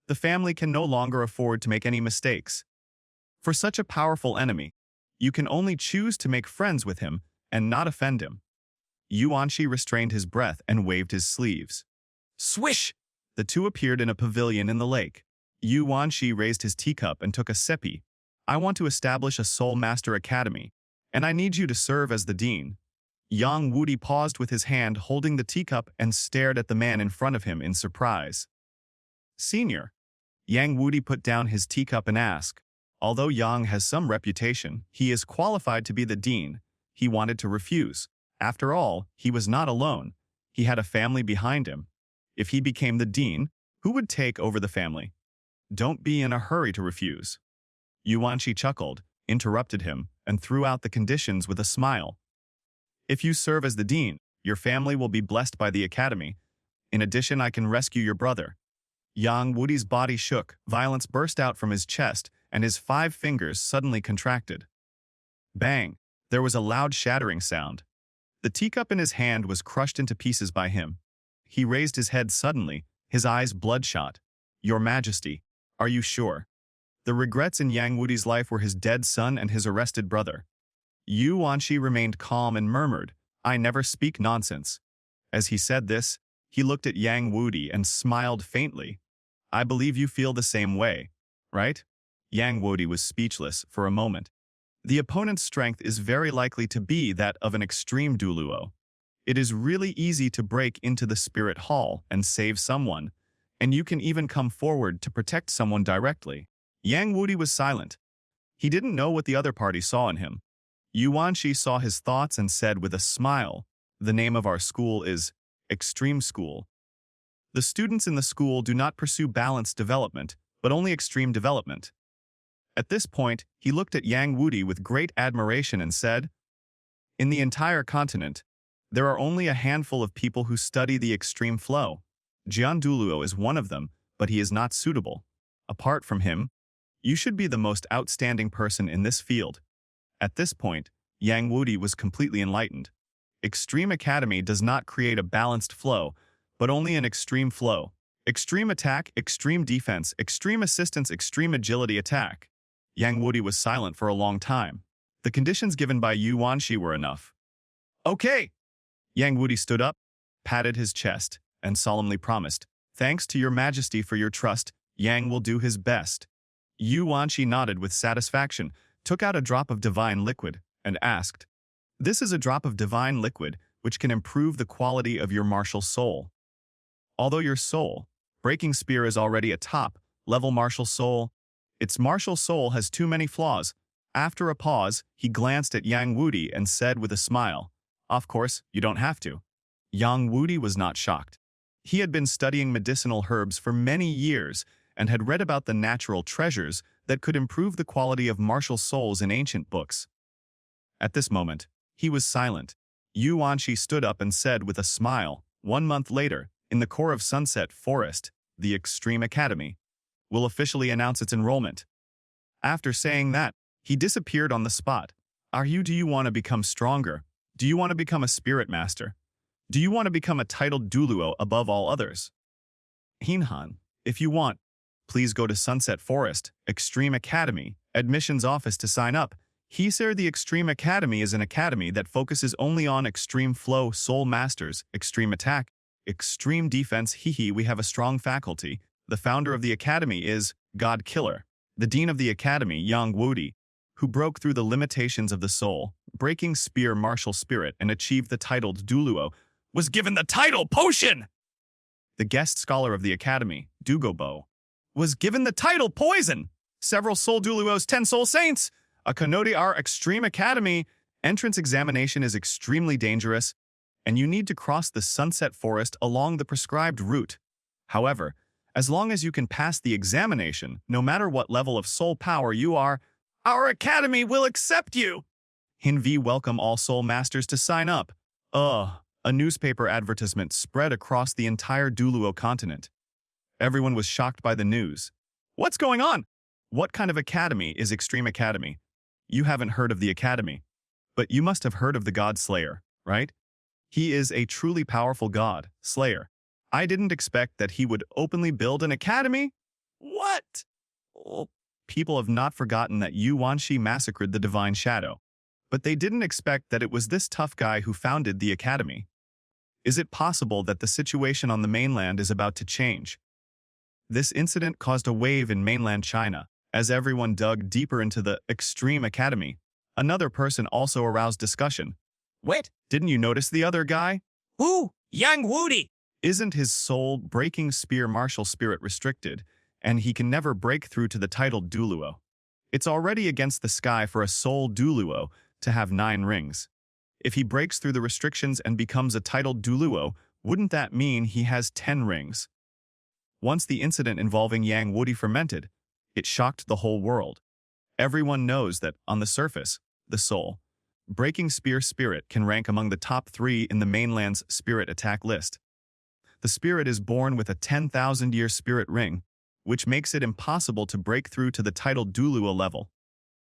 The family can no longer afford to make any mistakes. For such a powerful enemy, you can only choose to make friends with him and not offend him. Yuanqi restrained his breath and waved his sleeves. Swish! The two appeared in a pavilion in the lake. Yuanqi raised his teacup and took a sippy. I want to establish a Soul Master Academy, and I need you to serve as the dean. Yang Wudi paused with his hand holding the teacup and stared at the man in front of him in surprise. Senior. Yang Wudi put down his teacup and asked, although Yang has some reputation, he is qualified to be the dean. He wanted to refuse. After all, he was not alone. He had a family behind him. If he became the dean, who would take over the family? Don't be in a hurry to refuse. Yuanqi chuckled, interrupted him, and threw out the conditions with a smile. If you serve as the dean, your family will be blessed by the academy. In addition, I can rescue your brother. Yang Wudi's body shook, violence burst out from his chest, and his 5 fingers suddenly contracted. Bang! There was a loud shattering sound. The teacup in his hand was crushed into pieces by him. He raised his head suddenly, his eyes bloodshot. Your Majesty, are you sure? The regrets in Yang Wudi's life were his dead son and his arrested brother. Yuanqi remained calm and murmured, I never speak nonsense. As he said this, he looked at Yang Wudi and smiled faintly. I believe you feel the same way, right? Yang Wudi was speechless for a moment. The opponent's strength is very likely to be that of an extreme Douluo. It is really easy to break into the Spirit Hall and save someone, and you can even come forward to protect someone directly. Yang Wudi was silent. He didn't know what the other party saw in him. Yuanqi saw his thoughts and said with a smile, the name of our school is Extreme School. The students in the school do not pursue balanced development, but only extreme development. At this point, he looked at Yang Wudi with great admiration and said, "In the entire continent, there are only a handful of people who study the extreme flow. Douluo is one of them, but he is not suitable. Apart from him, you should be the most outstanding person in this field." At this point, Yang Wudi was completely enlightened. Extreme Academy does not create a balanced flow, but only an extreme flow. Extreme attack, extreme defense, extreme assistance, extreme agility attack. Yang Wudi was silent for a long time. The conditions given by Yu Wanshi were enough. "Okay." Yang Wudi stood up, patted his chest, and solemnly promised, "Thanks to your majesty for your trust, Yang will do his best." Yu Wanshi nodded with satisfaction, took out a drop of divine liquid, and asked, "This is a drop of divine liquid which can improve the quality of your martial soul. Although your soul, breaking spear is already a top-level martial soul, its martial soul has too many flaws." After a pause, he glanced at Yang Wudi and said with a smile, "Of course, you don't have to." Yang Wudi was not shocked. He had been studying medicinal herbs for many years and had read about the natural treasures that could improve the quality of martial souls in ancient books. At this moment, he was silent. Yu Wanshi stood up and said with a smile, "1 month later, in the core of Sunset Forest, the Extreme Academy will officially announce its enrollment." After saying that, he disappeared on the spot. Do you want to become stronger? Do you want to become a spirit master? Do you want to become a titled Douluo above all others? Hinhan, if you want, please go to Sunset Forest, Extreme Academy, admissions office to sign up. Sir, the Extreme Academy is an academy that focuses only on extreme flow soul masters, extreme attack, extreme defense. We have a strong faculty. The founder of the academy is God Killer. The dean of the academy, Yang Wudi, who broke through the limitations of the soul, breaking spear martial spirit and achieved the titled Douluo, Was given the title Potion. the guest scholar of the academy, Dugobo, Was given the title Poison. Several Soul Douluos, 10 Soul Saints. a Kanodi our Extreme Academy. Entrance examination is extremely dangerous, and you need to cross the Sunset Forest along the prescribed route. However, as long as you can pass the examination, no matter what level of soul power you are, Our academy will accept you. Hinvi welcome all soul masters to sign up. A newspaper advertisement spread across the entire Douluo continent. Everyone was shocked by the news. What's going on? What kind of academy is Extreme Academy? You haven't heard of the academy, but you must have heard of the God Slayer, right? He is a truly powerful god, Slayer. I didn't expect that he would openly build an academy. What? People have not forgotten that Yu Wanshi massacred the Divine Shadow, but they didn't expect that it was this tough guy who founded the academy. Is it possible that the situation on the mainland is about to change? This incident caused a wave in mainland China, as everyone dug deeper into the Extreme Academy. Another person also aroused discussion. Wait, Didn't you notice the other guy? who? Yang Wudi. Isn't his soul-breaking spear martial spirit restricted, and he can never break through to the titled Douluo? It's already against the sky for a soul Douluo to have 9 rings. If he breaks through the restrictions and becomes a titled Douluo, wouldn't that mean he has 10 rings? Once the incident involving Yang Wudi fermented, it shocked the whole world. Everyone knows that, on the surface, the soul breaking spear spirit can rank among the top 3 in the mainland's spirit attack list. The spirit is born with a 10,000-year spirit ring, which makes it impossible to break through to the titled Douluo level.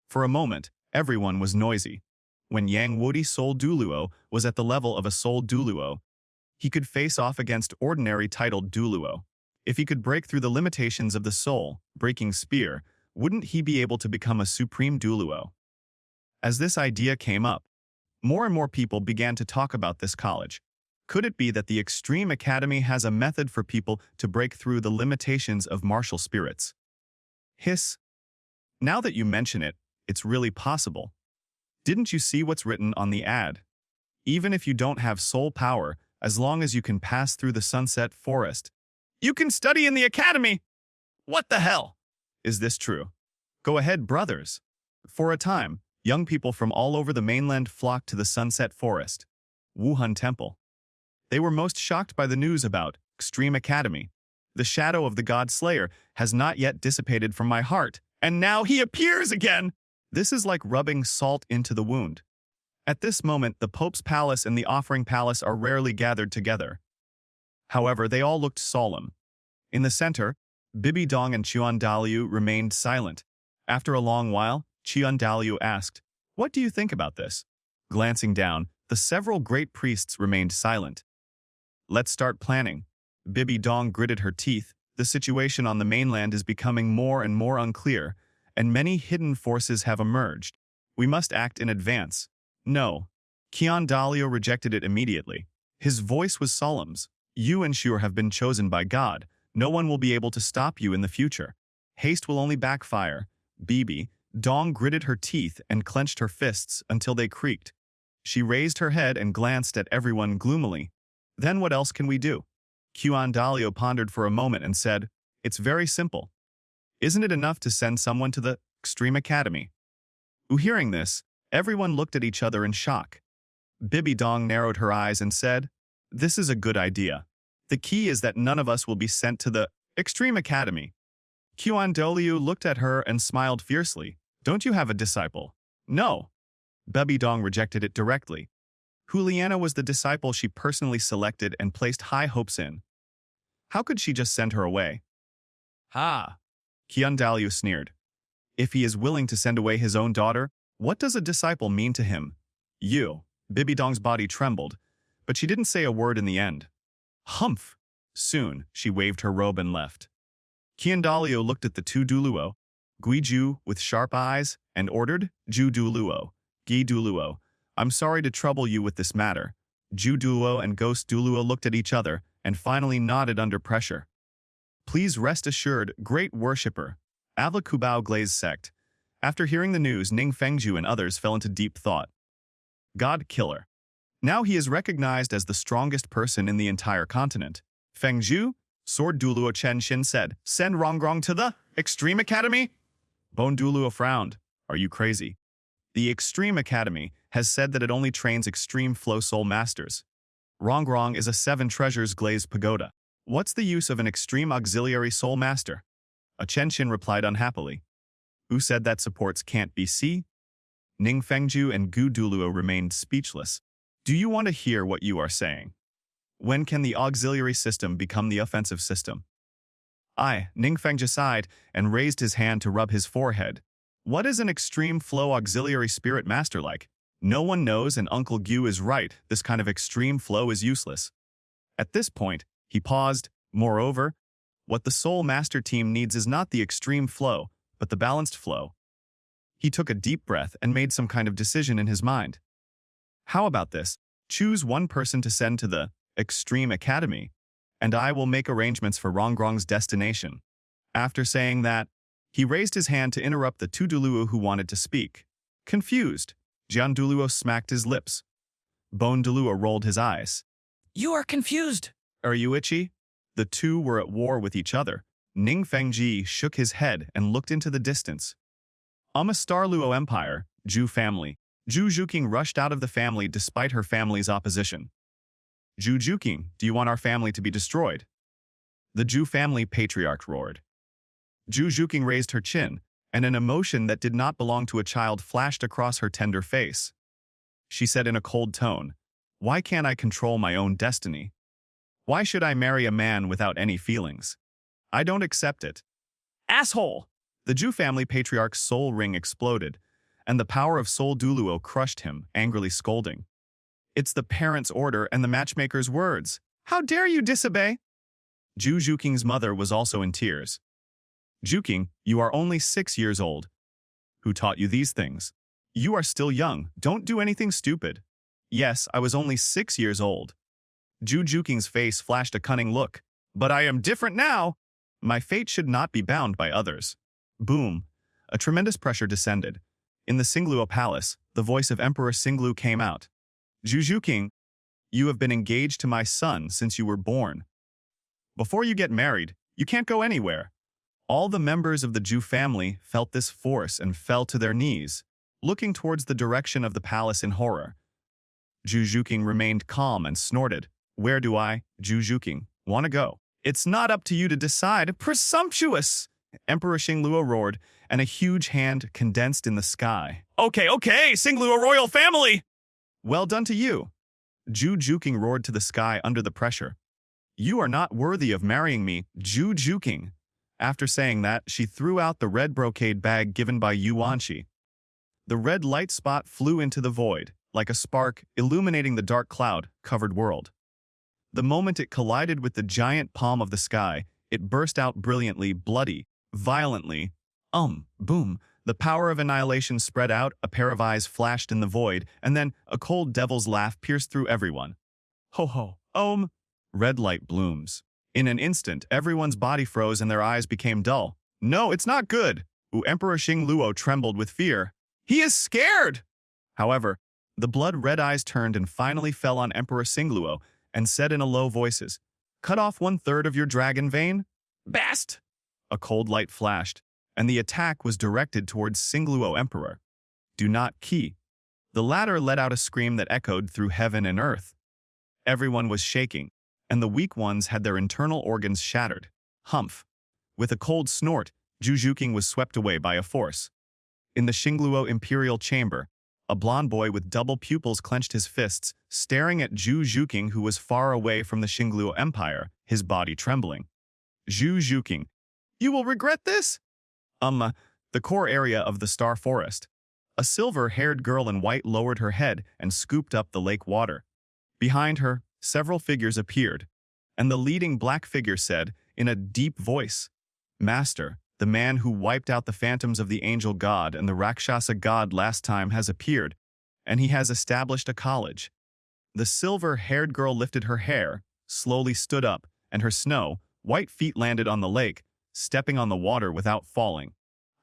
For a moment, everyone was noisy. When Yang Wudi's soul Douluo was at the level of a soul Douluo, he could face off against ordinary titled Douluo. If he could break through the limitations of the soul breaking spear, wouldn't he be able to become a supreme Douluo? As this idea came up, more and more people began to talk about this college. Could it be that the Extreme Academy has a method for people to break through the limitations of martial spirits? Hiss. Now that you mention it, it's really possible. Didn't you see what's written on the ad? Even if you don't have soul power, as long as you can pass through the Sunset Forest, You can study in the academy. What the hell? is this true? Go ahead, brothers. For a time, young people from all over the mainland flocked to the Sunset Forest, Wuhan Temple. They were most shocked by the news about extreme academy. The shadow of the god slayer has not yet dissipated from my heart, and now he appears again! This is like rubbing salt into the wound. At this moment, the Pope's palace and the offering palace are rarely gathered together. However, they all looked solemn. In the center, Bibi Dong and Chuan Daliu remained silent. After a long while, Chuan Daliu asked, "What do you think about this?" Glancing down, the several great priests remained silent. "Let's start planning." Bibi Dong gritted her teeth. The situation on the mainland is becoming more and more unclear, and many hidden forces have emerged. We must act in advance. No. Qian Dalio rejected it immediately. His voice was solemn. You and Shur have been chosen by God. No one will be able to stop you in the future. Haste will only backfire. Bibi Dong gritted her teeth and clenched her fists until they creaked. She raised her head and glanced at everyone gloomily. Then what else can we do? Qian Dalio pondered for a moment and said, "It's very simple. Isn't it enough to send someone to the Extreme Academy?" Hearing this, everyone looked at each other in shock. Bibi Dong narrowed her eyes and said, "This is a good idea. The key is that none of us will be sent to the Extreme Academy." Qian Doliu looked at her and smiled fiercely. "Don't you have a disciple?" "No." Bibi Dong rejected it directly. Juliana was the disciple she personally selected and placed high hopes in. How could she just send her away? "Ha!" Qian Daliu sneered. "If he is willing to send away his own daughter, what does a disciple mean to him?" "You." Bibi Dong's body trembled, but she didn't say a word in the end. Humph! Soon, she waved her robe and left. Qian Dalio looked at the two Douluo, Guiju with sharp eyes, and ordered, "Ju Douluo, Gi Douluo, I'm sorry to trouble you with this matter." Ju Douluo and Ghost Douluo looked at each other and finally nodded under pressure. "Please rest assured, great worshipper." Avla Kubao glazed sect. After hearing the news, Ning Fengju and others fell into deep thought. God killer. Now he is recognized as the strongest person in the entire continent. Fengju, Sword Douluo Chen Xin said, "Send Rongrong to the Extreme Academy?" Bone Douluo frowned. "Are you crazy? The Extreme Academy has said that it only trains extreme flow soul masters. Rongrong is a 7 treasures glazed pagoda. What's the use of an extreme auxiliary soul master?" A Chen Xin replied unhappily. "Who said that supports can't be seen?" Ning Fengju and Gu Douluo remained speechless. "Do you want to hear what you are saying? When can the auxiliary system become the offensive system?" Ning Fengju sighed and raised his hand to rub his forehead. "What is an extreme flow auxiliary spirit master like? No one knows, and Uncle Gu is right, this kind of extreme flow is useless." At this point, he paused. Moreover, what the Soul Master team needs is not the extreme flow, but the balanced flow. He took a deep breath and made some kind of decision in his mind. "How about this? Choose one person to send to the Extreme Academy, and I will make arrangements for Rongrong's destination." After saying that, he raised his hand to interrupt the two Douluo who wanted to speak. Confused, Jian Douluo smacked his lips. Bone Douluo rolled his eyes. "You are confused." "Are you itchy?" The two were at war with each other. Ning Fengji shook his head and looked into the distance. Star Luo Empire, Zhu family. Zhu Zhuqing rushed out of the family despite her family's opposition. "Zhu Zhuqing, do you want our family to be destroyed?" The Zhu family patriarch roared. Zhu Zhuqing raised her chin, and an emotion that did not belong to a child flashed across her tender face. She said in a cold tone, "Why can't I control my own destiny? Why should I marry a man without any feelings? I don't accept it." "Asshole!" The Zhu family patriarch's soul ring exploded, and the power of Soul Douluo crushed him, angrily scolding. "It's the parent's order and the matchmaker's words. How dare you disobey?" Zhu Zhuqing's mother was also in tears. "Zhuqing, you are only 6 years old. Who taught you these things? You are still young, don't do anything stupid." "Yes, I was only 6 years old." Zhu Zhuqing's face flashed a cunning look. "But I am different now. My fate should not be bound by others." Boom! A tremendous pressure descended. In the Singluo palace, the voice of Emperor Singlu came out. "Zhu Zhuqing, you have been engaged to my son since you were born. Before you get married, you can't go anywhere." All the members of the Zhu family felt this force and fell to their knees, looking towards the direction of the palace in horror. Zhu Zhuqing remained calm and snorted. "Where do I, Zhu Zhuqing, Want to go? It's not up to you to decide. Presumptuous! Emperor Xingluo roared, and a huge hand condensed in the sky. Okay, Xingluo royal family! Well done to you. Zhu Juking roared to the sky under the pressure. You are not worthy of marrying me, Zhu Juking. After saying that, she threw out the red brocade bag given by Yuanqi. The red light spot flew into the void, like a spark, illuminating the dark cloud-covered world. The moment it collided with the giant palm of the sky, it burst out brilliantly, bloody, violently. Boom. The power of annihilation spread out, a pair of eyes flashed in the void, and then a cold devil's laugh pierced through everyone. Ho ho, red light blooms. In an instant, everyone's body froze and their eyes became dull. No, it's not good. Emperor Xingluo trembled with fear. He is scared! However, the blood-red eyes turned and finally fell on Emperor Xingluo and said in a low voice, "Cut off 1/3 of your dragon vein?" Bast! A cold light flashed, and the attack was directed towards Xingluo Emperor. Do not key. The latter let out a scream that echoed through heaven and earth. Everyone was shaking, and the weak ones had their internal organs shattered. Humph! With a cold snort, Zhu Juking was swept away by a force. In the Xingluo Imperial Chamber, a blond boy with double pupils clenched his fists, staring at Zhu Juking, who was far away from the Xingluo Empire, his body trembling. Zhu Juking, you will regret this? The core area of the Star Forest. A silver-haired girl in white lowered her head and scooped up the lake water. Behind her, several figures appeared, and the leading black figure said, in a deep voice, "Master, the man who wiped out the phantoms of the angel god and the Rakshasa god last time has appeared, and he has established a college." The silver-haired girl lifted her hair, slowly stood up, and her white feet landed on the lake, stepping on the water without falling.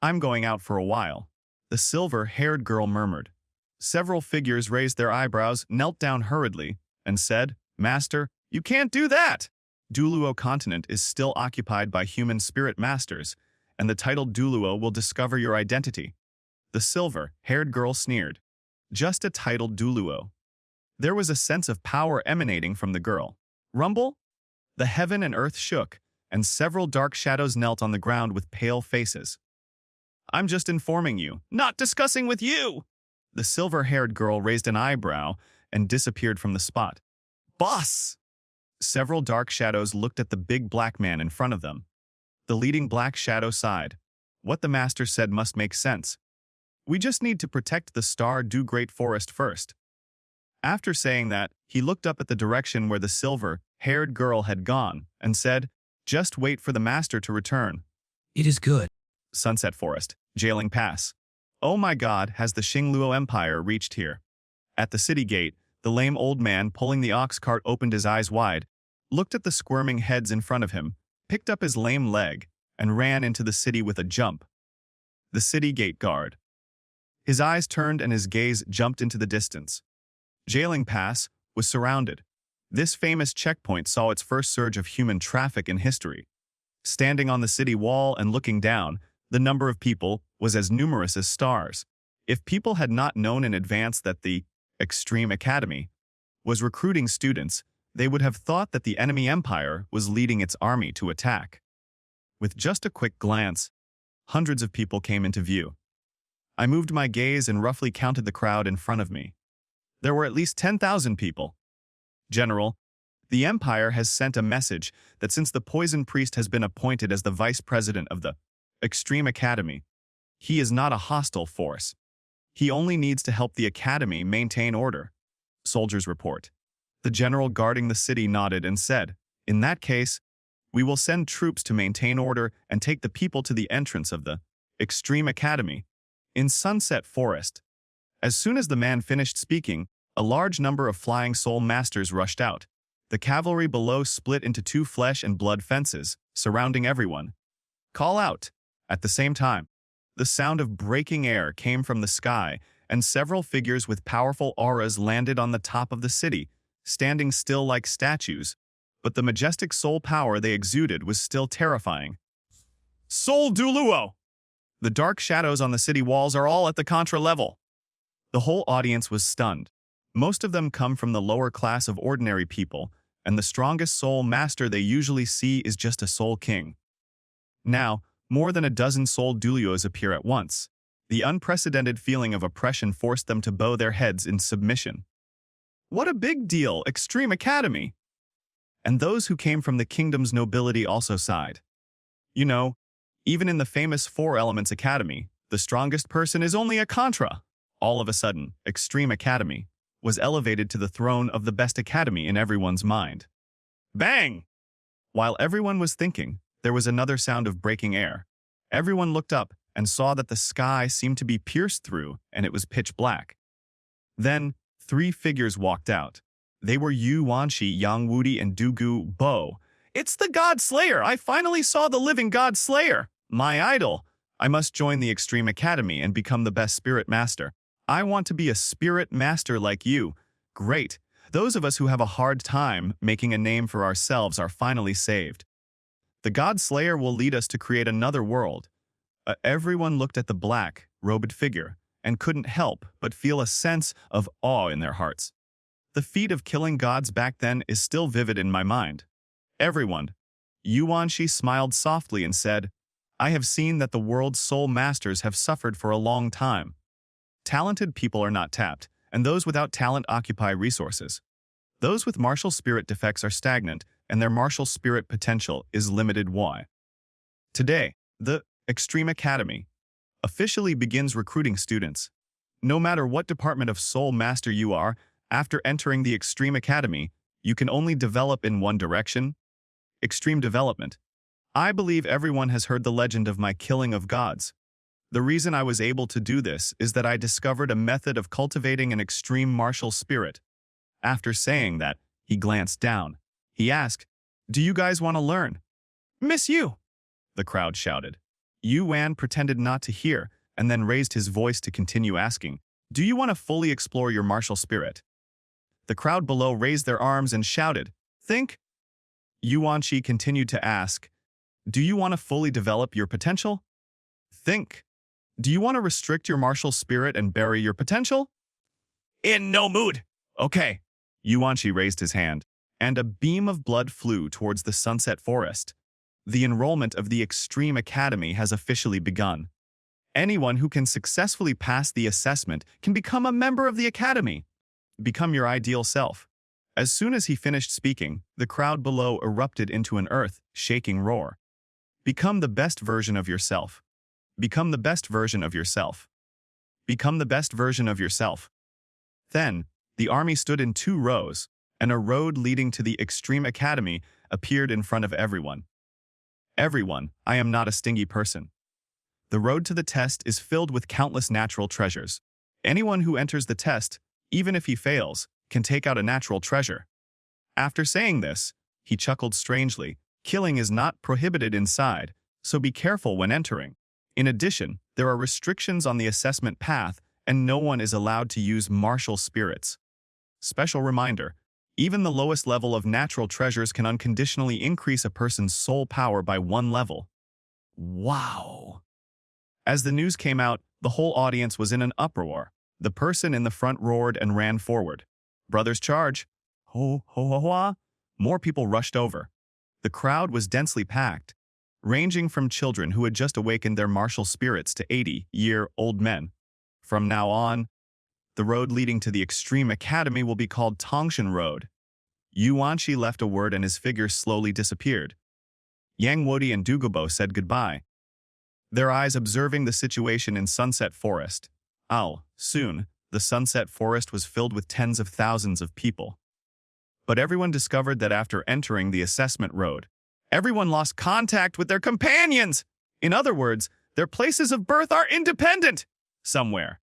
"I'm going out for a while," the silver-haired girl murmured. Several figures raised their eyebrows, knelt down hurriedly, and said, "Master, you can't do that! Douluo continent is still occupied by human spirit masters, and the titled Douluo will discover your identity." The silver-haired girl sneered. Just a titled Douluo. There was a sense of power emanating from the girl. Rumble? The heaven and earth shook, and several dark shadows knelt on the ground with pale faces. "I'm just informing you, not discussing with you!" The silver-haired girl raised an eyebrow and disappeared from the spot. "Boss!" Several dark shadows looked at the big black man in front of them. The leading black shadow sighed. What the master said must make sense. We just need to protect the Star Do Great Forest first. After saying that, he looked up at the direction where the silver-haired girl had gone and said, "Just wait for the master to return." It is good. Sunset Forest, Jailing Pass. Oh my God, has the Xingluo Empire reached here? At the city gate, the lame old man pulling the ox cart opened his eyes wide, looked at the squirming heads in front of him, picked up his lame leg, and ran into the city with a jump. The city gate guard. His eyes turned and his gaze jumped into the distance. Jailing Pass was surrounded. This famous checkpoint saw its first surge of human traffic in history. Standing on the city wall and looking down, the number of people was as numerous as stars. If people had not known in advance that the Extreme Academy was recruiting students, they would have thought that the enemy empire was leading its army to attack. With just a quick glance, hundreds of people came into view. I moved my gaze and roughly counted the crowd in front of me. There were at least 10,000 people. General, the Empire has sent a message that since the Poison Priest has been appointed as the Vice President of the Extreme Academy, he is not a hostile force. He only needs to help the Academy maintain order. Soldiers report. The general guarding the city nodded and said, "In that case, we will send troops to maintain order and take the people to the entrance of the Extreme Academy in Sunset Forest." As soon as the man finished speaking, a large number of flying soul masters rushed out. The cavalry below split into two flesh and blood fences, surrounding everyone. "Call out!" At the same time, the sound of breaking air came from the sky, and several figures with powerful auras landed on the top of the city, standing still like statues, but the majestic soul power they exuded was still terrifying. "Soul Douluo!" The dark shadows on the city walls are all at the Contra level. The whole audience was stunned. Most of them come from the lower class of ordinary people, and the strongest soul master they usually see is just a soul king. Now, more than a dozen soul Douluos appear at once. The unprecedented feeling of oppression forced them to bow their heads in submission. What a big deal, Extreme Academy! And those who came from the kingdom's nobility also sighed. You know, even in the famous Four Elements Academy, the strongest person is only a contra. All of a sudden, Extreme Academy was elevated to the throne of the best academy in everyone's mind. Bang! While everyone was thinking, there was another sound of breaking air. Everyone looked up and saw that the sky seemed to be pierced through and it was pitch black. Then, 3 figures walked out. They were Yu Wanshi, Yang Wudi, and Douluo I. It's the God Slayer! I finally saw the living God Slayer! My idol! I must join the Extreme Academy and become the best spirit master. I want to be a spirit master like you. Great. Those of us who have a hard time making a name for ourselves are finally saved. The God Slayer will lead us to create another world. Everyone looked at the black, robed figure and couldn't help but feel a sense of awe in their hearts. The feat of killing gods back then is still vivid in my mind. Everyone. Yuanshi smiled softly and said, I have seen that the world's soul masters have suffered for a long time. Talented people are not tapped, and those without talent occupy resources. Those with martial spirit defects are stagnant, and their martial spirit potential is limited. Why? Today, the Extreme Academy officially begins recruiting students. No matter what department of soul master you are, after entering the Extreme Academy, you can only develop in one direction: extreme development. I believe everyone has heard the legend of my killing of gods. The reason I was able to do this is that I discovered a method of cultivating an extreme martial spirit. After saying that, he glanced down. He asked, Do you guys want to learn? Miss you! The crowd shouted. Yuan pretended not to hear and then raised his voice to continue asking, Do you want to fully explore your martial spirit? The crowd below raised their arms and shouted, Think? Yuanshi continued to ask, Do you want to fully develop your potential? Think. Do you want to restrict your martial spirit and bury your potential? In no mood. Okay. Yuanshi raised his hand, and a beam of blood flew towards the sunset forest. The enrollment of the Extreme Academy has officially begun. Anyone who can successfully pass the assessment can become a member of the Academy. Become your ideal self. As soon as he finished speaking, the crowd below erupted into an earth-shaking roar. Become the best version of yourself. Become the best version of yourself. Become the best version of yourself. Then, the army stood in 2 rows, and a road leading to the Extreme Academy appeared in front of everyone. Everyone, I am not a stingy person. The road to the test is filled with countless natural treasures. Anyone who enters the test, even if he fails, can take out a natural treasure. After saying this, he chuckled strangely. Killing is not prohibited inside, so be careful when entering. In addition, there are restrictions on the assessment path, and no one is allowed to use martial spirits. Special reminder, even the lowest level of natural treasures can unconditionally increase a person's soul power by 1 level. Wow! As the news came out, the whole audience was in an uproar. The person in the front roared and ran forward. Brothers charge! Ho, ho, ho, ho! More people rushed over. The crowd was densely packed, ranging from children who had just awakened their martial spirits to 80-year-old men. From now on, the road leading to the Extreme Academy will be called Tongshan Road. Yuanshi left a word and his figure slowly disappeared. Yang Wodi and Douluo said goodbye, their eyes observing the situation in Sunset Forest. Soon, the Sunset Forest was filled with tens of thousands of people. But everyone discovered that after entering the assessment road, everyone lost contact with their companions. In other words, their places of birth are independent. Somewhere.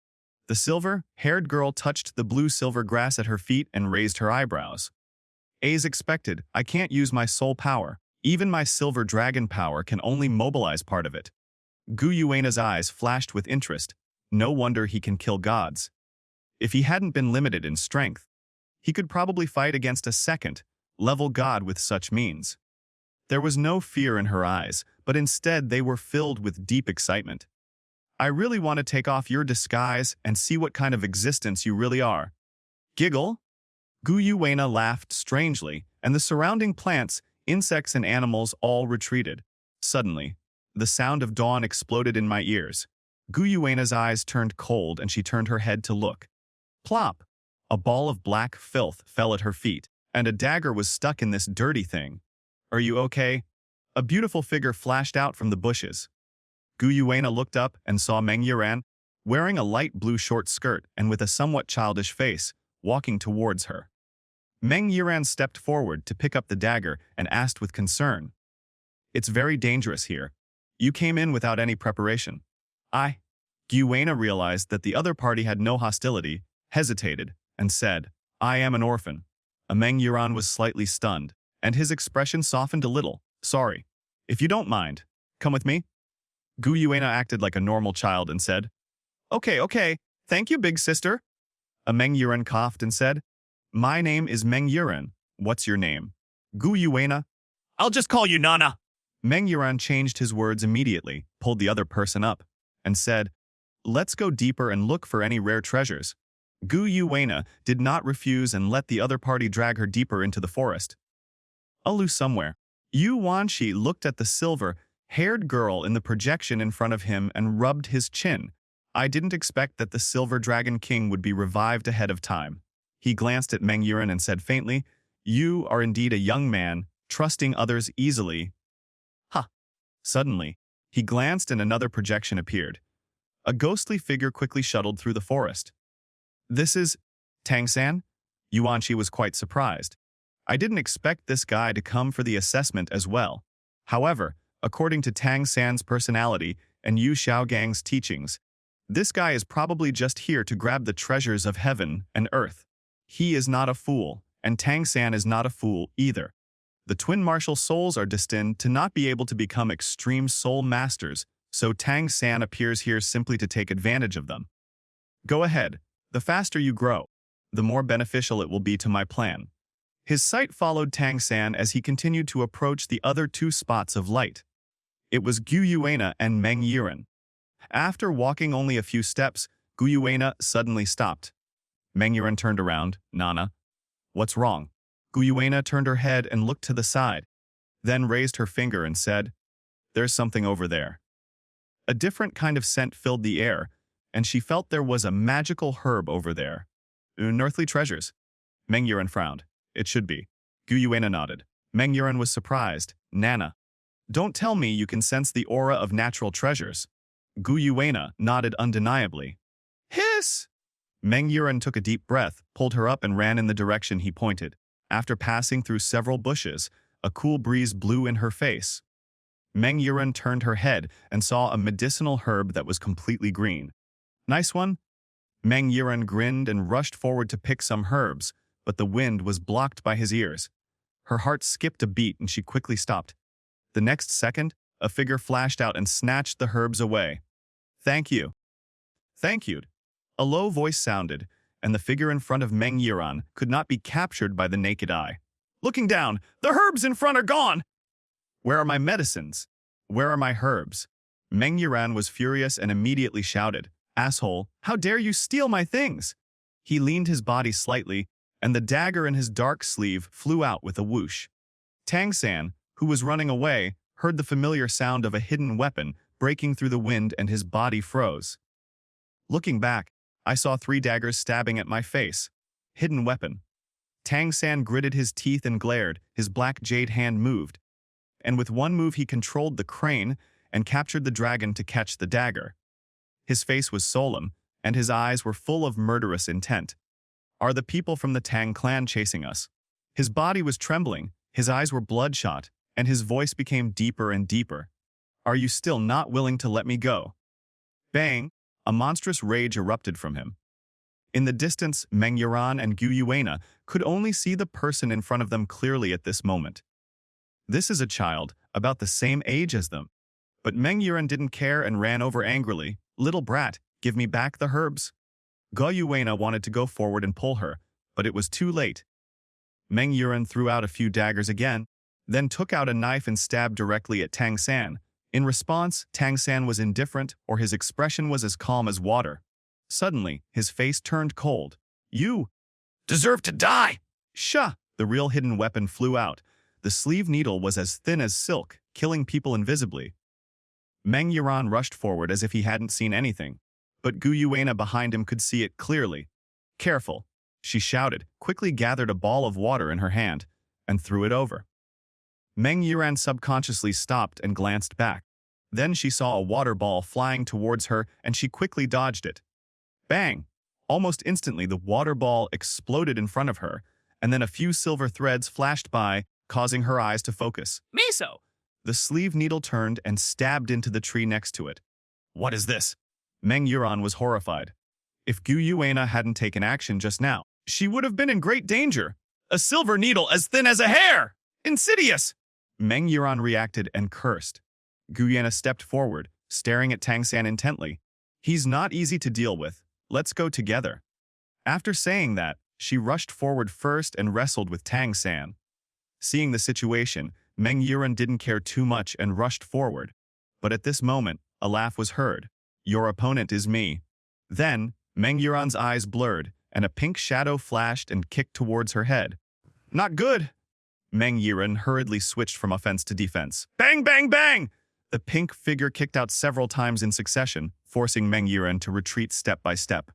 The silver-haired girl touched the blue-silver grass at her feet and raised her eyebrows. As expected, I can't use my soul power. Even my silver dragon power can only mobilize part of it. Gu Yuena's eyes flashed with interest. No wonder he can kill gods. If he hadn't been limited in strength, he could probably fight against a second-level god with such means. There was no fear in her eyes, but instead they were filled with deep excitement. I really want to take off your disguise and see what kind of existence you really are. Giggle? Gu Yuena laughed strangely and the surrounding plants, insects, and animals all retreated. Suddenly, the sound of dawn exploded in my ears. Guyuena's eyes turned cold and she turned her head to look. Plop! A ball of black filth fell at her feet, and a dagger was stuck in this dirty thing. Are you okay? A beautiful figure flashed out from the bushes. Guyuena looked up and saw Meng Yuran, wearing a light blue short skirt and with a somewhat childish face, walking towards her. Meng Yuran stepped forward to pick up the dagger and asked with concern, "It's very dangerous here. You came in without any preparation." Guyuena realized that the other party had no hostility, hesitated, and said, "I am an orphan." Meng Yuran was slightly stunned, and his expression softened a little. "Sorry. If you don't mind, come with me." Guyuena acted like a normal child and said, Okay, thank you, big sister." Meng Yuran coughed and said, "My name is Meng Yuran. What's your name?" "Guyuena." I'll just call you Nana. Meng Yuran changed his words immediately, pulled the other person up, and said, "Let's go deeper and look for any rare treasures." Guyuena did not refuse and let the other party drag her deeper into the forest. Alu somewhere. Yu Wanshi looked at the silver-haired girl in the projection in front of him and rubbed his chin. I didn't expect that the Silver Dragon King would be revived ahead of time. He glanced at Meng Yuran and said faintly, "You are indeed a young man, trusting others easily." Suddenly, he glanced and another projection appeared. A ghostly figure quickly shuttled through the forest. "This is Tang-san?" Yuanqi was quite surprised. I didn't expect this guy to come for the assessment as well. However, according to Tang-san's personality and Yu Xiaogang's teachings, this guy is probably just here to grab the treasures of heaven and earth. He is not a fool, and Tang-san is not a fool either. The twin martial souls are destined to not be able to become extreme soul masters, so Tang-san appears here simply to take advantage of them. Go ahead. The faster you grow, the more beneficial it will be to my plan. His sight followed Tang-san as he continued to approach the other two spots of light. It was Guyuena and Meng Yuran. After walking only a few steps, Guyuena suddenly stopped. Meng Yuran turned around. "Nana, what's wrong?" Guyuena turned her head and looked to the side, then raised her finger and said, "There's something over there." A different kind of scent filled the air, and she felt there was a magical herb over there. "Unearthly treasures." Meng Yuran frowned. "It should be." Guyuena nodded. Meng Yuran was surprised. "Nana, don't tell me you can sense the aura of natural treasures." Guyuena nodded undeniably. "Hiss!" Meng Yuran took a deep breath, pulled her up and ran in the direction he pointed. After passing through several bushes, a cool breeze blew in her face. Meng Yuran turned her head and saw a medicinal herb that was completely green. "Nice one?" Meng Yuran grinned and rushed forward to pick some herbs, but the wind was blocked by his ears. Her heart skipped a beat and she quickly stopped. The next second, a figure flashed out and snatched the herbs away. "Thank you." "Thank you." A low voice sounded, and the figure in front of Meng Yuran could not be captured by the naked eye. Looking down, "The herbs in front are gone!" "Where are my medicines? Where are my herbs?" Meng Yuran was furious and immediately shouted, "Asshole, how dare you steal my things?" He leaned his body slightly, and the dagger in his dark sleeve flew out with a whoosh. Tang-san, who was running away, heard the familiar sound of a hidden weapon breaking through the wind and his body froze. Looking back, I saw 3 daggers stabbing at my face. Hidden weapon. Tang-san gritted his teeth and glared, his black jade hand moved. And with one move he controlled the crane and captured the dragon to catch the dagger. His face was solemn, and his eyes were full of murderous intent. "Are the people from the Tang clan chasing us?" His body was trembling, his eyes were bloodshot, and his voice became deeper and deeper. "Are you still not willing to let me go?" Bang! A monstrous rage erupted from him. In the distance, Meng Yuran and Guyuena could only see the person in front of them clearly at this moment. This is a child, about the same age as them. But Meng Yuran didn't care and ran over angrily. "Little brat, give me back the herbs." Guyuena wanted to go forward and pull her, but it was too late. Meng Yuran threw out a few daggers again, then took out a knife and stabbed directly at Tang-san. In response, Tang-san was indifferent, or his expression was as calm as water. Suddenly, his face turned cold. "You deserve to die!" "Shah!" The real hidden weapon flew out. The sleeve needle was as thin as silk, killing people invisibly. Meng Yuran rushed forward as if he hadn't seen anything, but Gu Yuena behind him could see it clearly. "Careful," she shouted, quickly gathered a ball of water in her hand, and threw it over. Meng Yuran subconsciously stopped and glanced back. Then she saw a water ball flying towards her and she quickly dodged it. Bang! Almost instantly the water ball exploded in front of her, and then a few silver threads flashed by, causing her eyes to focus. Miso! The sleeve needle turned and stabbed into the tree next to it. What is this? Meng Yuran was horrified. If Gu Yuena hadn't taken action just now, She would have been in great danger. A silver needle as thin as a hair! Insidious! Meng Yuran reacted and cursed. Gu Yuena stepped forward, staring at Tang San intently. "He's not easy to deal with. Let's go together." After saying that, she rushed forward first and wrestled with Tang San. Seeing the situation, Meng Yuran didn't care too much and rushed forward. But at this moment, a laugh was heard. "Your opponent is me." Then, Meng Yuran's eyes blurred, and a pink shadow flashed and kicked towards her head. Not good! Meng Yuran hurriedly switched from offense to defense. Bang, bang, bang! The pink figure kicked out several times in succession, forcing Meng Yuran to retreat step by step.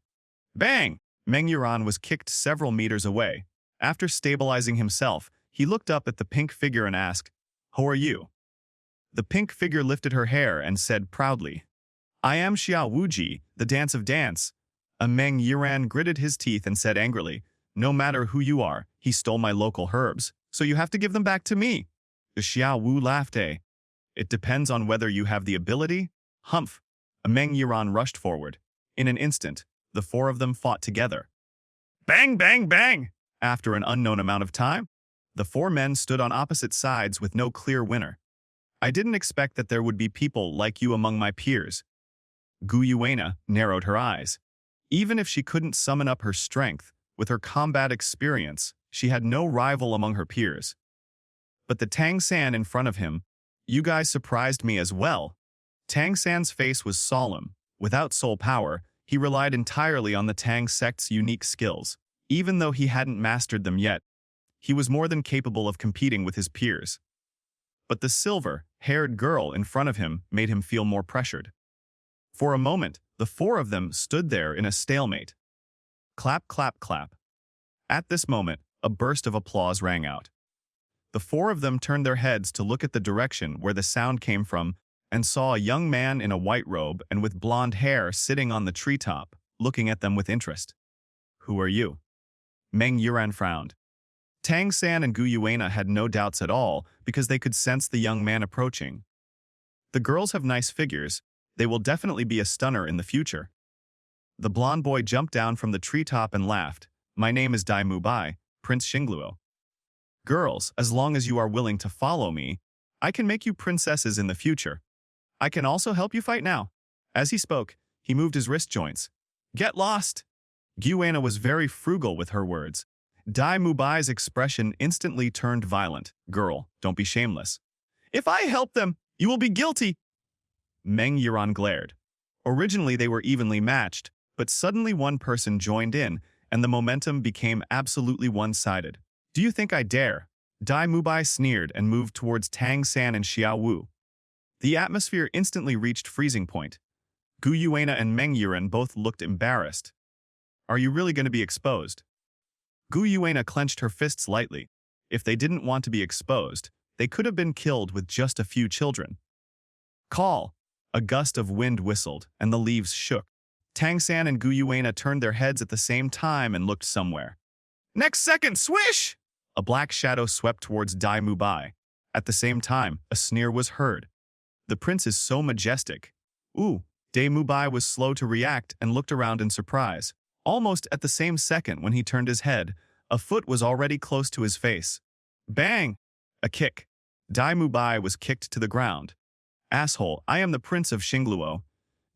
Bang! Meng Yuran was kicked several meters away. After stabilizing himself, he looked up at the pink figure and asked, "Who are you?" The pink figure lifted her hair and said proudly, "I am Xiao Wuji, the dance of dance." Meng Yuran gritted his teeth and said angrily, "No matter who you are, he stole my local herbs, so you have to give them back to me." The Xiao Wu laughed. "It depends on whether you have the ability." Humph! Meng Yuran rushed forward. In an instant, the four of them fought together. Bang, bang, bang! After an unknown amount of time, the four men stood on opposite sides with no clear winner. "I didn't expect that there would be people like you among my peers." Gu Yuena narrowed her eyes. Even if she couldn't summon up her strength, with her combat experience, she had no rival among her peers. But the Tang San in front of him, "You guys surprised me as well." Tang San's face was solemn. Without soul power, he relied entirely on the Tang sect's unique skills. Even though he hadn't mastered them yet, he was more than capable of competing with his peers. But the silver-haired girl in front of him made him feel more pressured. For a moment, the four of them stood there in a stalemate. Clap, clap, clap. At this moment, a burst of applause rang out. The four of them turned their heads to look at the direction where the sound came from and saw a young man in a white robe and with blonde hair sitting on the treetop, looking at them with interest. "Who are you?" Meng Yuran frowned. Tang San and Gu Yuena had no doubts at all because they could sense the young man approaching. The girls have nice figures. They will definitely be a stunner in the future. The blonde boy jumped down from the treetop and laughed. "My name is Dai Mubai, Prince Xingluo. Girls, as long as you are willing to follow me, I can make you princesses in the future. I can also help you fight now." As he spoke, he moved his wrist joints. "Get lost!" Guena was very frugal with her words. Dai Mubai's expression instantly turned violent. "Girl, don't be shameless." If I help them, you will be guilty. Meng Yuran glared. Originally they were evenly matched, but suddenly one person joined in, and the momentum became absolutely one-sided. "Do you think I dare?" Dai Mubai sneered and moved towards Tang San and Xiao Wu. The atmosphere instantly reached freezing point. Gu Yuena and Meng Yuran both looked embarrassed. "Are you really going to be exposed?" Gu Yuena clenched her fists lightly. If they didn't want to be exposed, they could have been killed with just a few children. "Call!" A gust of wind whistled, and the leaves shook. Tang San and Gu Yuena turned their heads at the same time and looked somewhere. Next second, swish! A black shadow swept towards Dai Mubai. At the same time, a sneer was heard. "The prince is so majestic." Ooh! Dai Mubai was slow to react and looked around in surprise. Almost at the same second when he turned his head, a foot was already close to his face. Bang! A kick. Dai Mubai was kicked to the ground. "Asshole, I am the Prince of Xingluo."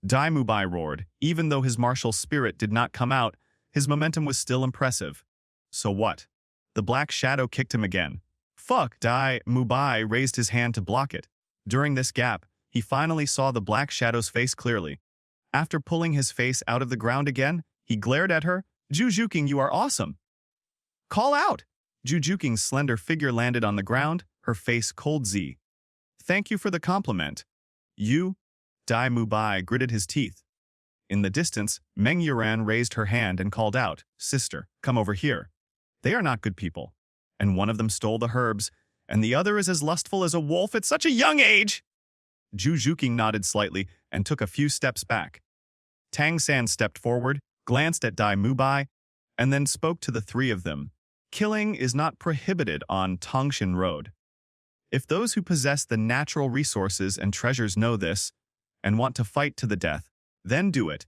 Dai Mubai roared. Even though his martial spirit did not come out, his momentum was still impressive. "So what?" The black shadow kicked him again. "Fuck!" Dai Mubai raised his hand to block it. During this gap, he finally saw the black shadow's face clearly. After pulling his face out of the ground again, he glared at her. "Jujuking, you are awesome." "Call out!" Jujuking's slender figure landed on the ground, her face cold Z. Thank you for the compliment. You? Dai Mubai gritted his teeth. In the distance, Meng Yuran raised her hand and called out, Sister, come over here. They are not good people. And one of them stole the herbs, and the other is as lustful as a wolf at such a young age. Jujuking nodded slightly and took a few steps back. Tang San stepped forward, glanced at Dai Mubai, and then spoke to the three of them. Killing is not prohibited on Tongshan Road. If those who possess the natural resources and treasures know this, and want to fight to the death, then do it.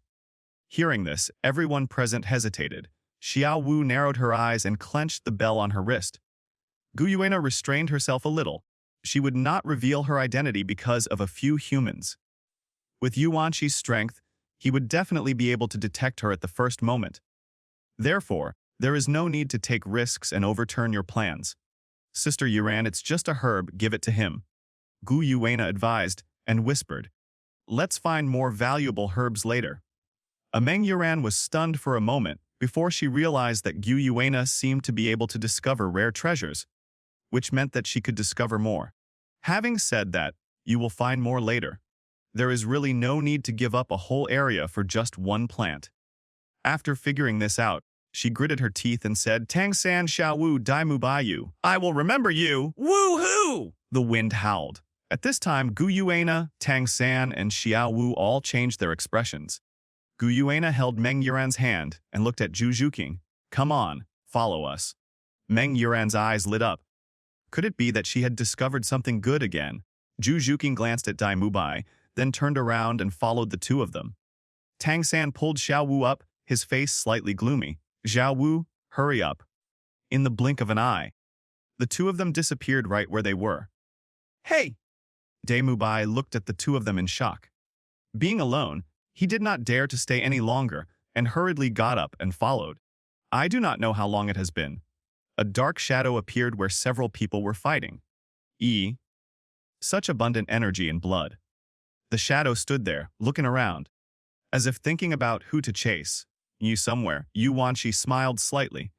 Hearing this, everyone present hesitated. Xiao Wu narrowed her eyes and clenched the bell on her wrist. Gu Yuena restrained herself a little. She would not reveal her identity because of a few humans. With Yuanqi's strength, he would definitely be able to detect her at the first moment. Therefore, there is no need to take risks and overturn your plans. Sister Yuran, it's just a herb, give it to him. Gu Yuena advised and whispered. Let's find more valuable herbs later. Meng Yuran was stunned for a moment before she realized that Gu Yuena seemed to be able to discover rare treasures, which meant that she could discover more. Having said that, you will find more later. There is really no need to give up a whole area for just one plant. After figuring this out, she gritted her teeth and said, Tang San Xiao Wu Dai Mu Bai Yu. I will remember you. Woo-hoo! The wind howled. At this time, Gu Yuena, Tang San, and Xiao Wu all changed their expressions. Gu Yuena held Meng Yuran's hand and looked at Zhu Juqing. Come on, follow us. Meng Yuran's eyes lit up. Could it be that she had discovered something good again? Zhu Juqing glanced at Dai Mubai, then turned around and followed the two of them. Tang San pulled Xiao Wu up, his face slightly gloomy. Xiao Wu, hurry up. In the blink of an eye, the two of them disappeared right where they were. Hey! Dai Mubai looked at the two of them in shock. Being alone, he did not dare to stay any longer and hurriedly got up and followed. I do not know how long it has been. A dark shadow appeared where several people were fighting. Such abundant energy and blood. The shadow stood there, looking around, as if thinking about who to chase. Somewhere, Yuanqi smiled slightly.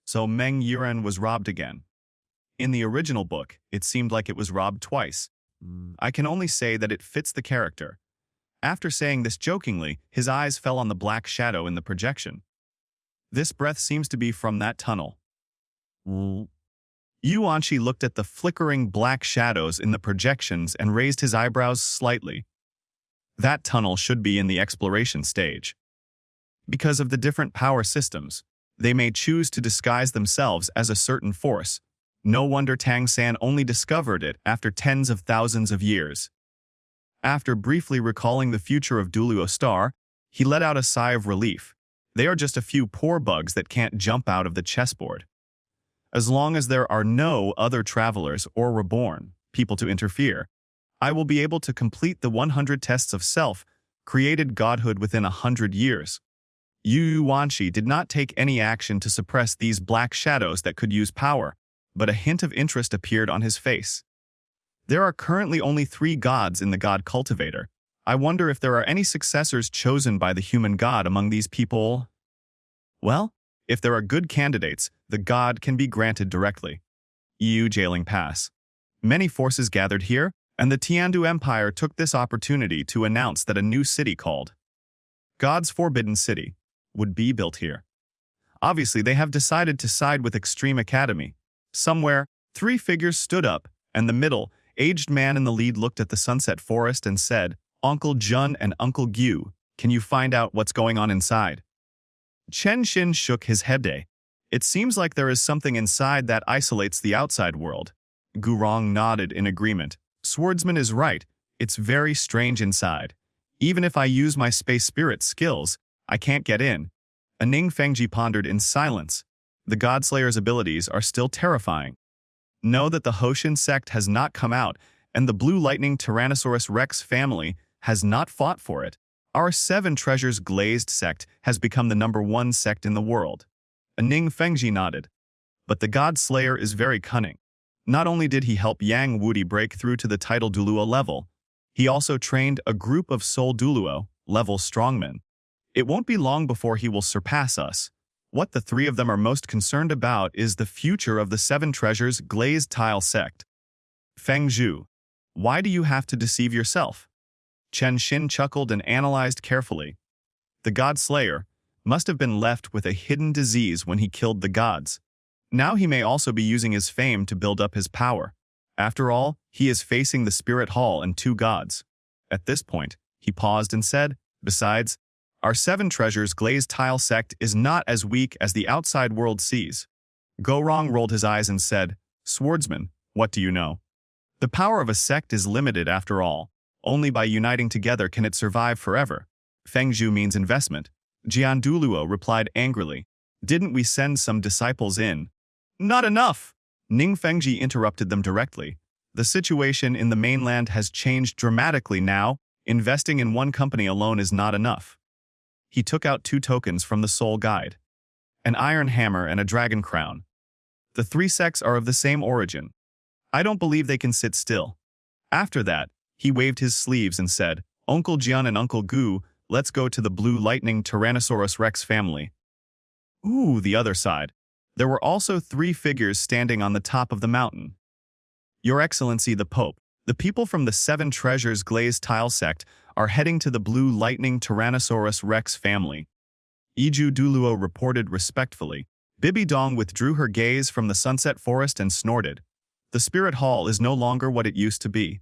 So Meng Yuran was robbed again. In the original book, it seemed like it was robbed twice. I can only say that it fits the character. After saying this jokingly, his eyes fell on the black shadow in the projection. This breath seems to be from that tunnel. Yuanqi looked at the flickering black shadows in the projections and raised his eyebrows slightly. That tunnel should be in the exploration stage. Because of the different power systems, they may choose to disguise themselves as a certain force. No wonder Tang San only discovered it after tens of thousands of years. After briefly recalling the future of Douluo Star, he let out a sigh of relief. They are just a few poor bugs that can't jump out of the chessboard. As long as there are no other travelers or reborn people to interfere, I will be able to complete the 100 tests of self-created godhood within 100 years. Yuanqi did not take any action to suppress these black shadows that could use power, but a hint of interest appeared on his face. There are currently only 3 gods in the God Cultivator. I wonder if there are any successors chosen by the human god among these people. Well, if there are good candidates, the god can be granted directly. Jailing Pass. Many forces gathered here, and the Tiandu Empire took this opportunity to announce that a new city called God's Forbidden City would be built here. Obviously, they have decided to side with Extreme Academy. Somewhere, 3 figures stood up, and the middle-aged man in the lead looked at the sunset forest and said, Uncle Jun and Uncle Gu, can you find out what's going on inside? Chen Xin shook his head. It seems like there is something inside that isolates the outside world. Gurong nodded in agreement. Swordsman is right. It's very strange inside. Even if I use my space spirit skills, I can't get in. Ning Fengji pondered in silence. The Godslayer's abilities are still terrifying. Know that the Hoshin sect has not come out, and the Blue Lightning Tyrannosaurus Rex family has not fought for it. Our 7 Treasures Glazed sect has become the #1 sect in the world. Ning Fengji nodded. But the Godslayer is very cunning. Not only did he help Yang Wudi break through to the title Douluo level, he also trained a group of Soul Douluo level strongmen. It won't be long before he will surpass us. What the three of them are most concerned about is the future of the Seven Treasures glazed tile sect. Feng Zhu, why do you have to deceive yourself? Chen Xin chuckled and analyzed carefully. The God Slayer must have been left with a hidden disease when he killed the gods. Now he may also be using his fame to build up his power. After all, he is facing the Spirit Hall and two gods. At this point, he paused and said, besides, our Seven Treasures glazed tile sect is not as weak as the outside world sees. Go-Rong rolled his eyes and said, Swordsman, what do you know? The power of a sect is limited after all. Only by uniting together can it survive forever. Feng Zhu means investment. Jian Douluo replied angrily. Didn't we send some disciples in? Not enough! Ning Fengji interrupted them directly. The situation in the mainland has changed dramatically now. Investing in one company alone is not enough. He took out 2 tokens from the soul guide. An iron hammer and a dragon crown. The 3 sects are of the same origin. I don't believe they can sit still. After that, he waved his sleeves and said, Uncle Jian and Uncle Gu, let's go to the Blue Lightning Tyrannosaurus Rex family. Ooh, the other side. There were also 3 figures standing on the top of the mountain. Your Excellency the Pope, the people from the Seven Treasures glazed tile sect are heading to the Blue Lightning Tyrannosaurus Rex family. Iju Douluo reported respectfully. Bibi Dong withdrew her gaze from the sunset forest and snorted. The Spirit Hall is no longer what it used to be.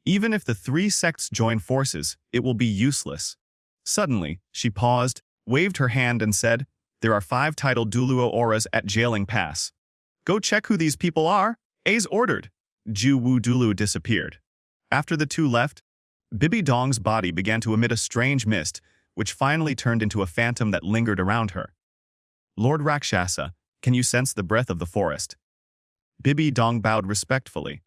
Even if the 3 sects join forces, it will be useless. Suddenly, she paused, waved her hand and said, there are 5 titled Douluo auras at Jailing Pass. Go check who these people are, A's ordered. Ju Wu Douluo disappeared. After the 2 left, Bibi Dong's body began to emit a strange mist, which finally turned into a phantom that lingered around her. Lord Rakshasa, can you sense the breath of the forest? Bibi Dong bowed respectfully.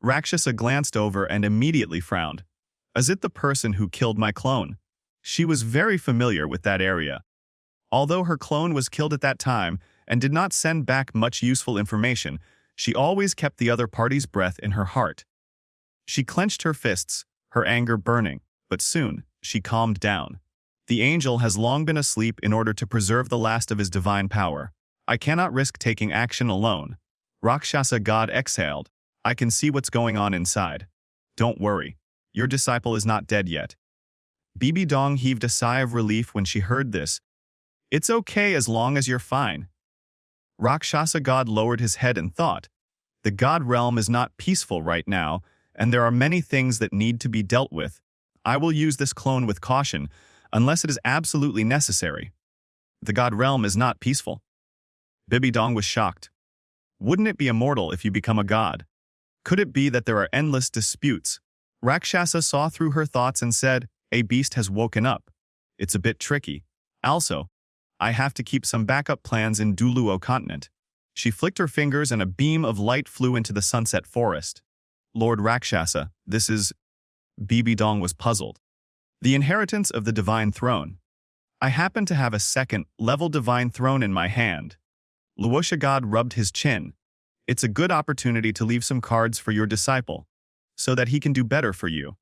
Rakshasa glanced over and immediately frowned. Is it the person who killed my clone? She was very familiar with that area. Although her clone was killed at that time and did not send back much useful information, she always kept the other party's breath in her heart. She clenched her fists, her anger burning, but soon she calmed down. The angel has long been asleep in order to preserve the last of his divine power. I cannot risk taking action alone. Rakshasa God exhaled. I can see what's going on inside. Don't worry. Your disciple is not dead yet. Bibi Dong heaved a sigh of relief when she heard this. It's okay as long as you're fine. Rakshasa God lowered his head and thought. The God realm is not peaceful right now, and there are many things that need to be dealt with. I will use this clone with caution, unless it is absolutely necessary. The God realm is not peaceful. Bibi Dong was shocked. Wouldn't it be immortal if you become a god? Could it be that there are endless disputes? Rakshasa saw through her thoughts and said, a beast has woken up. It's a bit tricky. Also, I have to keep some backup plans in Douluo continent. She flicked her fingers and a beam of light flew into the sunset forest. Lord Rakshasa, this is... Bibi Dong was puzzled. The inheritance of the divine throne. I happen to have a second-level divine throne in my hand. Luosha God rubbed his chin. It's a good opportunity to leave some cards for your disciple, so that he can do better for you.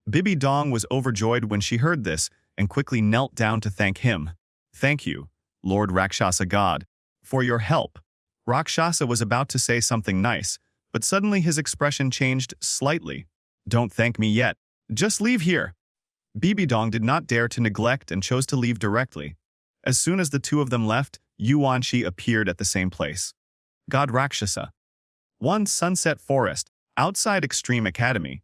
Bibi Dong was overjoyed when she heard this and quickly knelt down to thank him. Thank you, Lord Rakshasa God, for your help. Rakshasa was about to say something nice, but suddenly his expression changed slightly. Don't thank me yet. Just leave here. Bibi Dong did not dare to neglect and chose to leave directly. As soon as the 2 of them left, Yuanshi appeared at the same place. God Rakshasa. One sunset forest, outside Extreme Academy.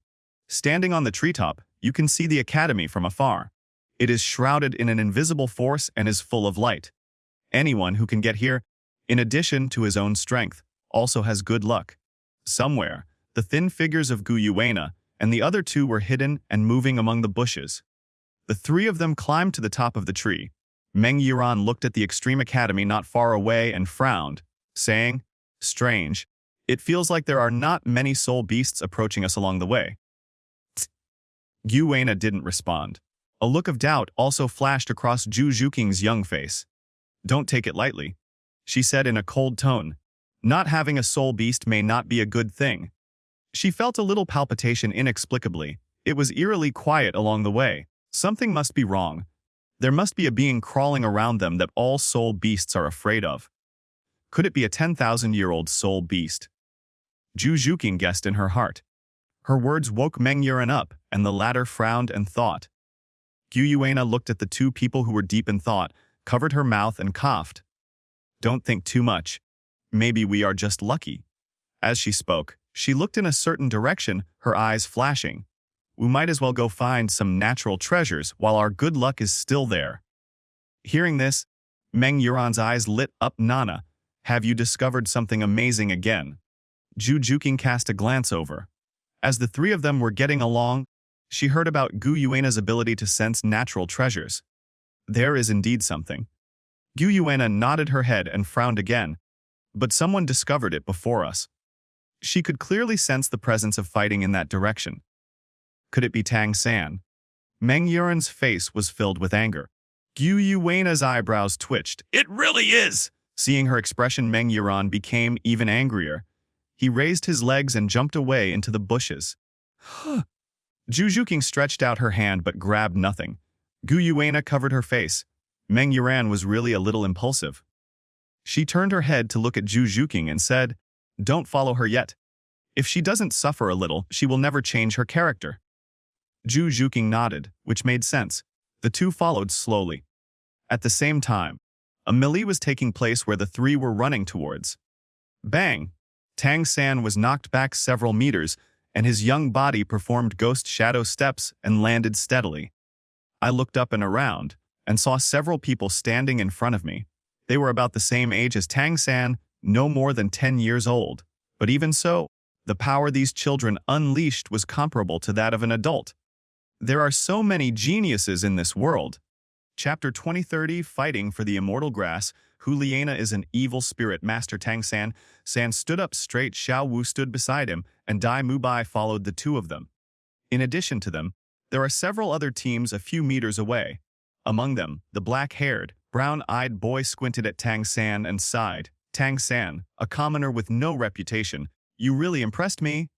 Standing on the treetop, you can see the academy from afar. It is shrouded in an invisible force and is full of light. Anyone who can get here, in addition to his own strength, also has good luck. Somewhere, the thin figures of Gu Yuena and the other 2 were hidden and moving among the bushes. The 3 of them climbed to the top of the tree. Meng Yiran looked at the Extreme Academy not far away and frowned, saying, strange, it feels like there are not many soul beasts approaching us along the way. Gu Yuena didn't respond. A look of doubt also flashed across Zhu Zhuking's young face. Don't take it lightly, she said in a cold tone. Not having a soul beast may not be a good thing. She felt a little palpitation inexplicably. It was eerily quiet along the way. Something must be wrong. There must be a being crawling around them that all soul beasts are afraid of. Could it be a 10,000-year-old soul beast? Zhu Zhuqing guessed in her heart. Her words woke Meng Yuan up, and the latter frowned and thought. Gu Yuana looked at the two people who were deep in thought, covered her mouth and coughed. Don't think too much. Maybe we are just lucky. As she spoke, she looked in a certain direction, her eyes flashing. We might as well go find some natural treasures while our good luck is still there. Hearing this, Meng Yuan's eyes lit up. Nana, have you discovered something amazing again? Zhu Zhuqing cast a glance over. As the three of them were getting along, she heard about Gu Yuana's ability to sense natural treasures. There is indeed something. Gu Yuana nodded her head and frowned again. But someone discovered it before us. She could clearly sense the presence of fighting in that direction. Could it be Tang San? Meng Yuan's face was filled with anger. Gu Yuana's eyebrows twitched. It really is! Seeing her expression, Meng Yuan became even angrier. He raised his legs and jumped away into the bushes. Zhu Zhuqing stretched out her hand but grabbed nothing. Gu Yuana covered her face. Meng Yuan was really a little impulsive. She turned her head to look at Zhu Zhuqing and said, "Don't follow her yet. If she doesn't suffer a little, she will never change her character." Zhu Zhuqing nodded, which made sense. The two followed slowly. At the same time, a melee was taking place where the three were running towards. Bang! Tang San was knocked back several meters, and his young body performed ghost shadow steps and landed steadily. I looked up and around, and saw several people standing in front of me. They were about the same age as Tang San, no more than 10 years old. But even so, the power these children unleashed was comparable to that of an adult. There are so many geniuses in this world. Chapter 2030, Fighting for the Immortal Grass. Huliana is an evil spirit. Master Tang San stood up straight. Xiao Wu stood beside him, and Dai Mubai followed the two of them. In addition to them, there are several other teams a few meters away. Among them, the black-haired, brown-eyed boy squinted at Tang San and sighed. Tang San, a commoner with no reputation, you really impressed me.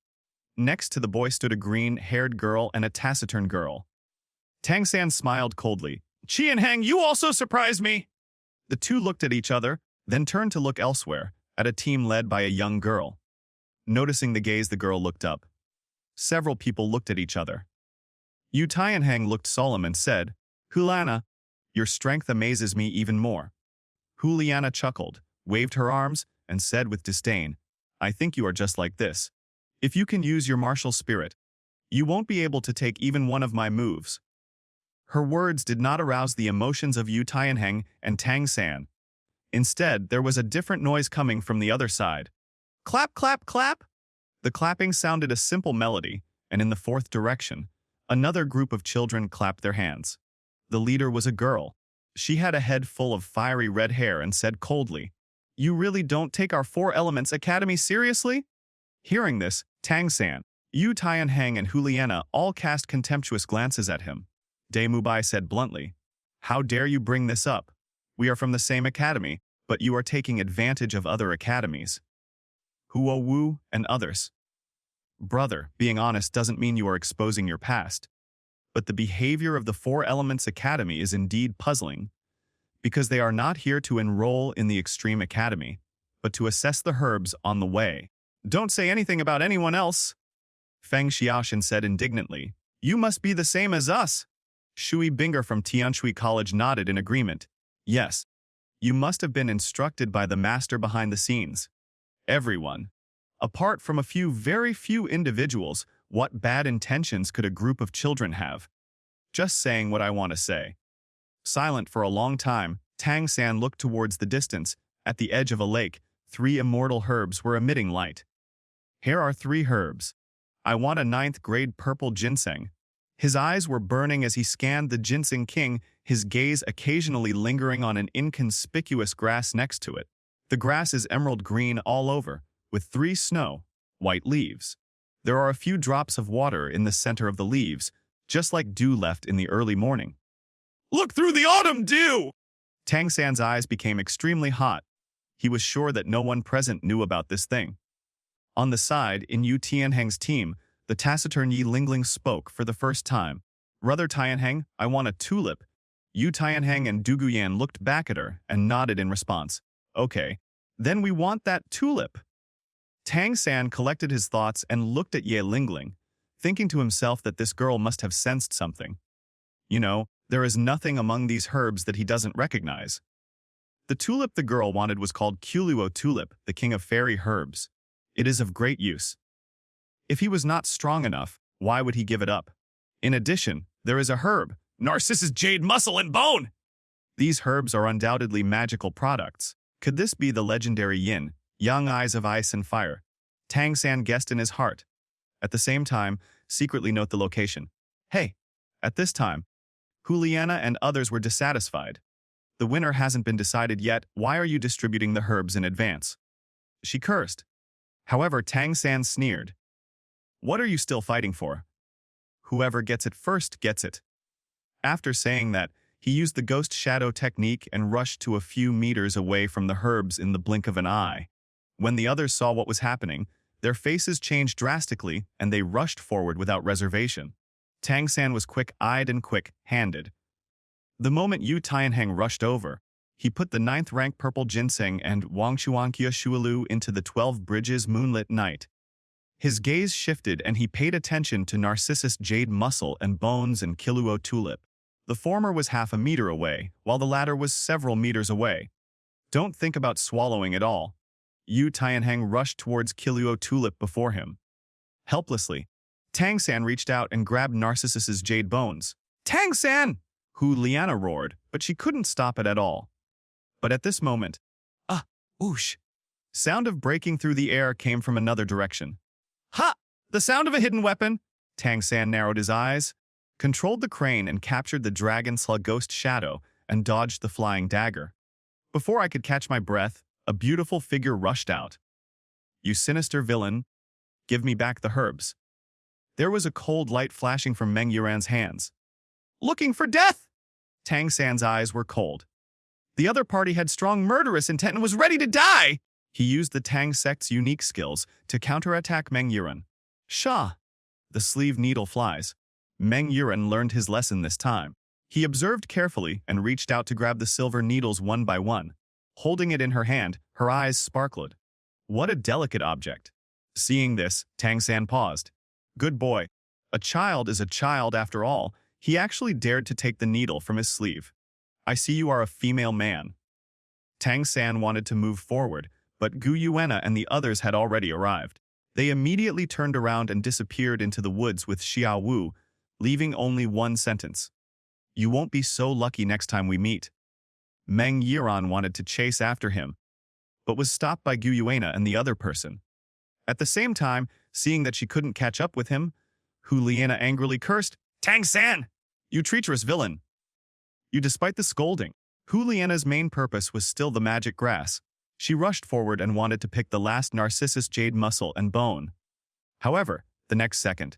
Next to the boy stood a green-haired girl and a taciturn girl. Tang San smiled coldly. Qianheng, you also surprised me! The two looked at each other, then turned to look elsewhere, at a team led by a young girl. Noticing the gaze, the girl looked up. Several people looked at each other. Yu Tianheng looked solemn and said, "Huliana, your strength amazes me even more." Huliana chuckled, waved her arms, and said with disdain, "I think you are just like this. If you can use your martial spirit, you won't be able to take even one of my moves." Her words did not arouse the emotions of Yu Tianheng and Tang San. Instead, there was a different noise coming from the other side. Clap, clap, clap! The clapping sounded a simple melody, and in the fourth direction, another group of children clapped their hands. The leader was a girl. She had a head full of fiery red hair and said coldly, "You really don't take our Four Elements Academy seriously?" Hearing this, Tang San, Yu Tianheng and Huliana all cast contemptuous glances at him. Dai Mubai said bluntly, "How dare you bring this up? We are from the same academy, but you are taking advantage of other academies. Huo Wu and others. Brother, being honest doesn't mean you are exposing your past. But the behavior of the Four Elements Academy is indeed puzzling, because they are not here to enroll in the Extreme Academy, but to assess the herbs on the way." "Don't say anything about anyone else," Feng Xiaoshan said indignantly. "You must be the same as us." Shui Binger from Tianshui College nodded in agreement. "Yes, you must have been instructed by the master behind the scenes." Everyone. Apart from a few, very few individuals, what bad intentions could a group of children have? Just saying what I want to say. Silent for a long time, Tang San looked towards the distance. At the edge of a lake, 3 immortal herbs were emitting light. "Here are 3 herbs. I want a 9th grade purple ginseng." His eyes were burning as he scanned the ginseng king, his gaze occasionally lingering on an inconspicuous grass next to it. The grass is emerald green all over, with 3 snow-white leaves. There are a few drops of water in the center of the leaves, just like dew left in the early morning. "Look through the autumn dew!" Tang San's eyes became extremely hot. He was sure that no one present knew about this thing. On the side, in Yu Tianheng's team, the taciturn Yi Lingling spoke for the first time. "Brother Tianheng, I want a tulip. Yu Tianheng and Du Guyan looked back at her and nodded in response. Okay, then we want that tulip. Tang San collected his thoughts and looked at Ye Lingling, thinking to himself that this girl must have sensed something. You know, there is nothing among these herbs that he doesn't recognize. The tulip the girl wanted was called Douluo tulip, the king of fairy herbs. It is of great use. If he was not strong enough, why would he give it up? In addition, there is a herb, Narcissus jade muscle and bone! These herbs are undoubtedly magical products. Could this be the legendary yin, young eyes of ice and fire? Tang San guessed in his heart. At the same time, secretly note the location. Hey, at this time, Juliana and others were dissatisfied. The winner hasn't been decided yet. Why are you distributing the herbs in advance? She cursed. However, Tang San sneered. What are you still fighting for? Whoever gets it first gets it. After saying that, he used the ghost shadow technique and rushed to a few meters away from the herbs in the blink of an eye. When the others saw what was happening, their faces changed drastically and they rushed forward without reservation. Tang San was quick-eyed and quick-handed. The moment Yu Tianheng rushed over, he put the 9th rank purple ginseng and Wangchuanqia Shualu into the 12 bridges moonlit night. His gaze shifted and he paid attention to Narcissus jade muscle and bones and Douluo tulip. The former was half a meter away, while the latter was several meters away. Don't think about swallowing it all. Yu Tianheng rushed towards Douluo tulip before him. Helplessly, Tang San reached out and grabbed Narcissus's jade bones. Tang San! Juliana roared, but she couldn't stop it at all. But at this moment, whoosh! Sound of breaking through the air came from another direction. Ha! The sound of a hidden weapon! Tang San narrowed his eyes, controlled the crane and captured the dragon slug ghost shadow and dodged the flying dagger. Before I could catch my breath, a beautiful figure rushed out. You sinister villain, give me back the herbs. There was a cold light flashing from Meng Yuran's hands. Looking for death! Tang San's eyes were cold. The other party had strong murderous intent and was ready to die! He used the Tang sect's unique skills to counterattack Meng Yuran. Shah! The sleeve needle flies. Meng Yuran learned his lesson this time. He observed carefully and reached out to grab the silver needles one by one. Holding it in her hand, her eyes sparkled. What a delicate object. Seeing this, Tang San paused. Good boy. A child is a child after all. He actually dared to take the needle from his sleeve. I see you are a female man. Tang San wanted to move forward, but Gu Yuena and the others had already arrived. They immediately turned around and disappeared into the woods with Xiao Wu, leaving only one sentence. You won't be so lucky next time we meet. Meng Yuran wanted to chase after him, but was stopped by Gu Yuena and the other person. At the same time, seeing that she couldn't catch up with him, Juliana angrily cursed, Tang San! You treacherous villain! Despite the scolding, Juliana's main purpose was still the magic grass. She rushed forward and wanted to pick the last Narcissus jade muscle and bone. However, the next second,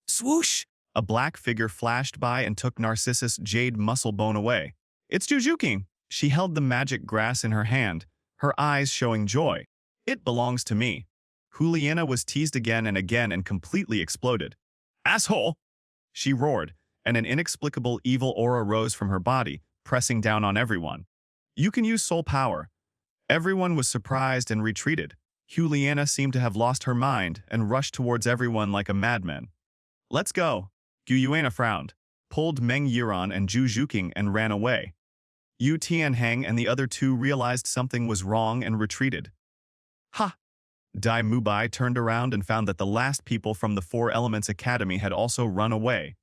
swoosh! A black figure flashed by and took Narcissus jade muscle bone away. It's Jujuking! She held the magic grass in her hand, her eyes showing joy. It belongs to me. Juliana was teased again and completely exploded. Asshole! She roared, and an inexplicable evil aura rose from her body, pressing down on everyone. You can use soul power. Everyone was surprised and retreated. Juliana seemed to have lost her mind and rushed towards everyone like a madman. Let's go. Gu Yuena frowned, pulled Meng Yuran and Zhu Zhuqing and ran away. Yu Tianheng and the other two realized something was wrong and retreated. Ha! Dai Mubai turned around and found that the last people from the Four Elements Academy had also run away.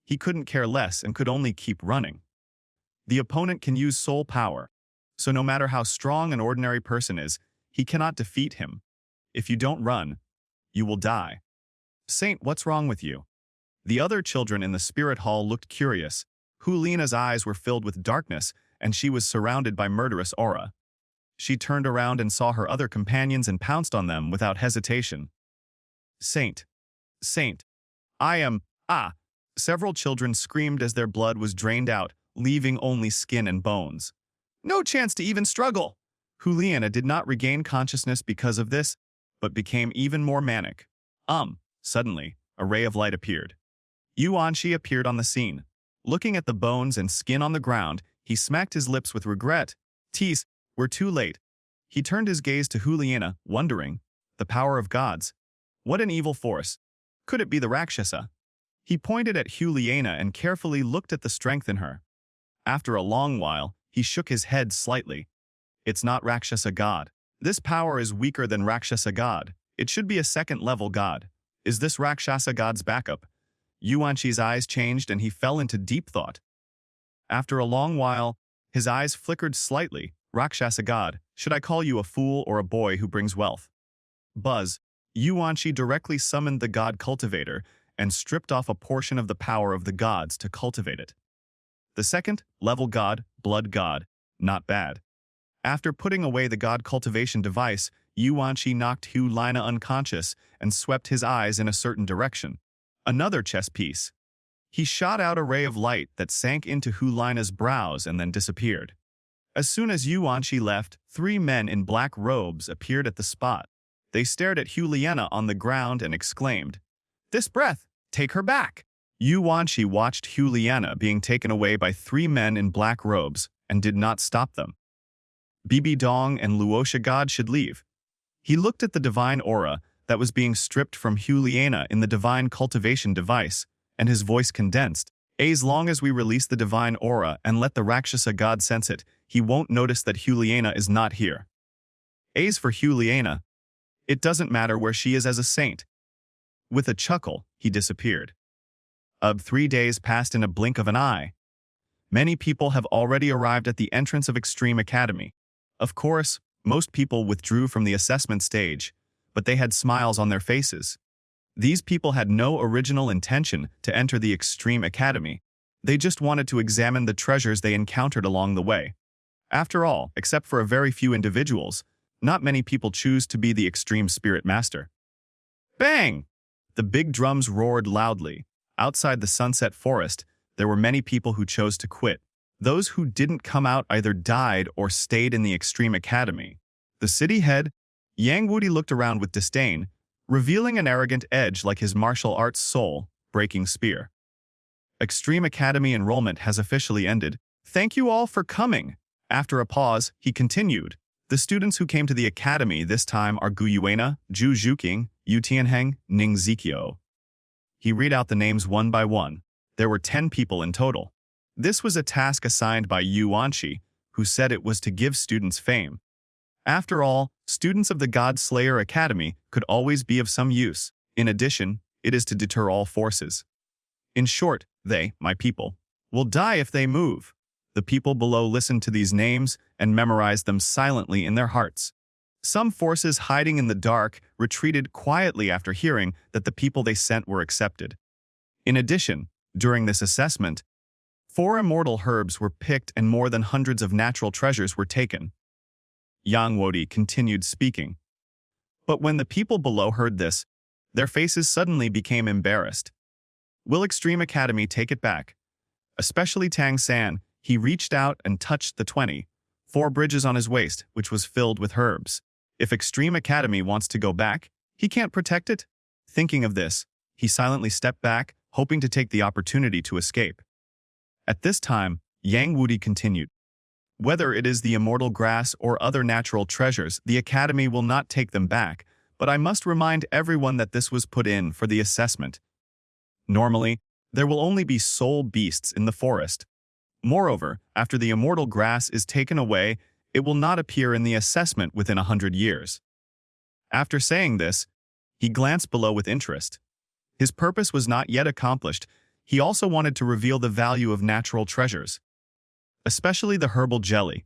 He couldn't care less and could only keep running. The opponent can use soul power, so no matter how strong an ordinary person is, he cannot defeat him. If you don't run, you will die. Saint, what's wrong with you? The other children in the spirit hall looked curious. Hulina's eyes were filled with darkness, and she was surrounded by murderous aura. She turned around and saw her other companions and pounced on them without hesitation. Saint. Saint. I am, Several children screamed as their blood was drained out, leaving only skin and bones. No chance to even struggle. Juliana did not regain consciousness because of this, but became even more manic. Suddenly, a ray of light appeared. Yuan Shi appeared on the scene. Looking at the bones and skin on the ground, he smacked his lips with regret. Tease, we're too late. He turned his gaze to Juliana, wondering, the power of gods. What an evil force. Could it be the Rakshasa? He pointed at Juliana and carefully looked at the strength in her. After a long while, he shook his head slightly. It's not Rakshasa god. This power is weaker than Rakshasa god. It should be a second-level god. Is this Rakshasa god's backup? Yuanqi's eyes changed and he fell into deep thought. After a long while, his eyes flickered slightly. Rakshasa god, should I call you a fool or a boy who brings wealth? Buzz, Yuanqi directly summoned the god cultivator and stripped off a portion of the power of the gods to cultivate it. The second-level god, blood god, not bad. After putting away the god cultivation device, Yuanqi knocked Juliana unconscious and swept his eyes in a certain direction. Another chess piece. He shot out a ray of light that sank into Juliana's brows and then disappeared. As soon as Yuanqi left, 3 men in black robes appeared at the spot. They stared at Juliana on the ground and exclaimed, "This breath, take her back!" Yuanqi watched Juliana being taken away by 3 men in black robes and did not stop them. Bibi Dong and Luosha God should leave. He looked at the divine aura that was being stripped from Juliana in the divine cultivation device, and his voice condensed. As long as we release the divine aura and let the Rakshasa god sense it, he won't notice that Juliana is not here. As for Juliana, it doesn't matter where she is as a saint. With a chuckle, he disappeared. 3 days passed in a blink of an eye. Many people have already arrived at the entrance of Extreme Academy. Of course, most people withdrew from the assessment stage, but they had smiles on their faces. These people had no original intention to enter the Extreme Academy. They just wanted to examine the treasures they encountered along the way. After all, except for a very few individuals, not many people choose to be the Extreme Spirit Master. Bang! The big drums roared loudly. Outside the Sunset Forest, there were many people who chose to quit. Those who didn't come out either died or stayed in the Extreme Academy. The city head, Yang Wudi, looked around with disdain, revealing an arrogant edge like his martial arts soul-breaking spear. Extreme Academy enrollment has officially ended. Thank you all for coming. After a pause, he continued. The students who came to the academy this time are Gu Yuena, Zhu Zhuqing, Yu Tianheng, Ning Ziqiu. He read out the names one by one. There were 10 people in total. This was a task assigned by Yuanqi, who said it was to give students fame. After all, students of the God Slayer Academy could always be of some use. In addition, it is to deter all forces. In short, they, my people, will die if they move. The people below listened to these names and memorized them silently in their hearts. Some forces hiding in the dark retreated quietly after hearing that the people they sent were accepted. In addition, during this assessment, 4 immortal herbs were picked and more than hundreds of natural treasures were taken. Yang Wodi continued speaking. But when the people below heard this, their faces suddenly became embarrassed. Will Extreme Academy take it back? Especially Tang San, he reached out and touched the 24 bridges on his waist, which was filled with herbs. If Extreme Academy wants to go back, he can't protect it. Thinking of this, he silently stepped back, hoping to take the opportunity to escape. At this time, Yang Wudi continued. Whether it is the immortal grass or other natural treasures, the Academy will not take them back, but I must remind everyone that this was put in for the assessment. Normally, there will only be soul beasts in the forest. Moreover, after the immortal grass is taken away, it will not appear in the assessment within 100 years. After saying this, he glanced below with interest. His purpose was not yet accomplished. He also wanted to reveal the value of natural treasures, especially the herbal jelly.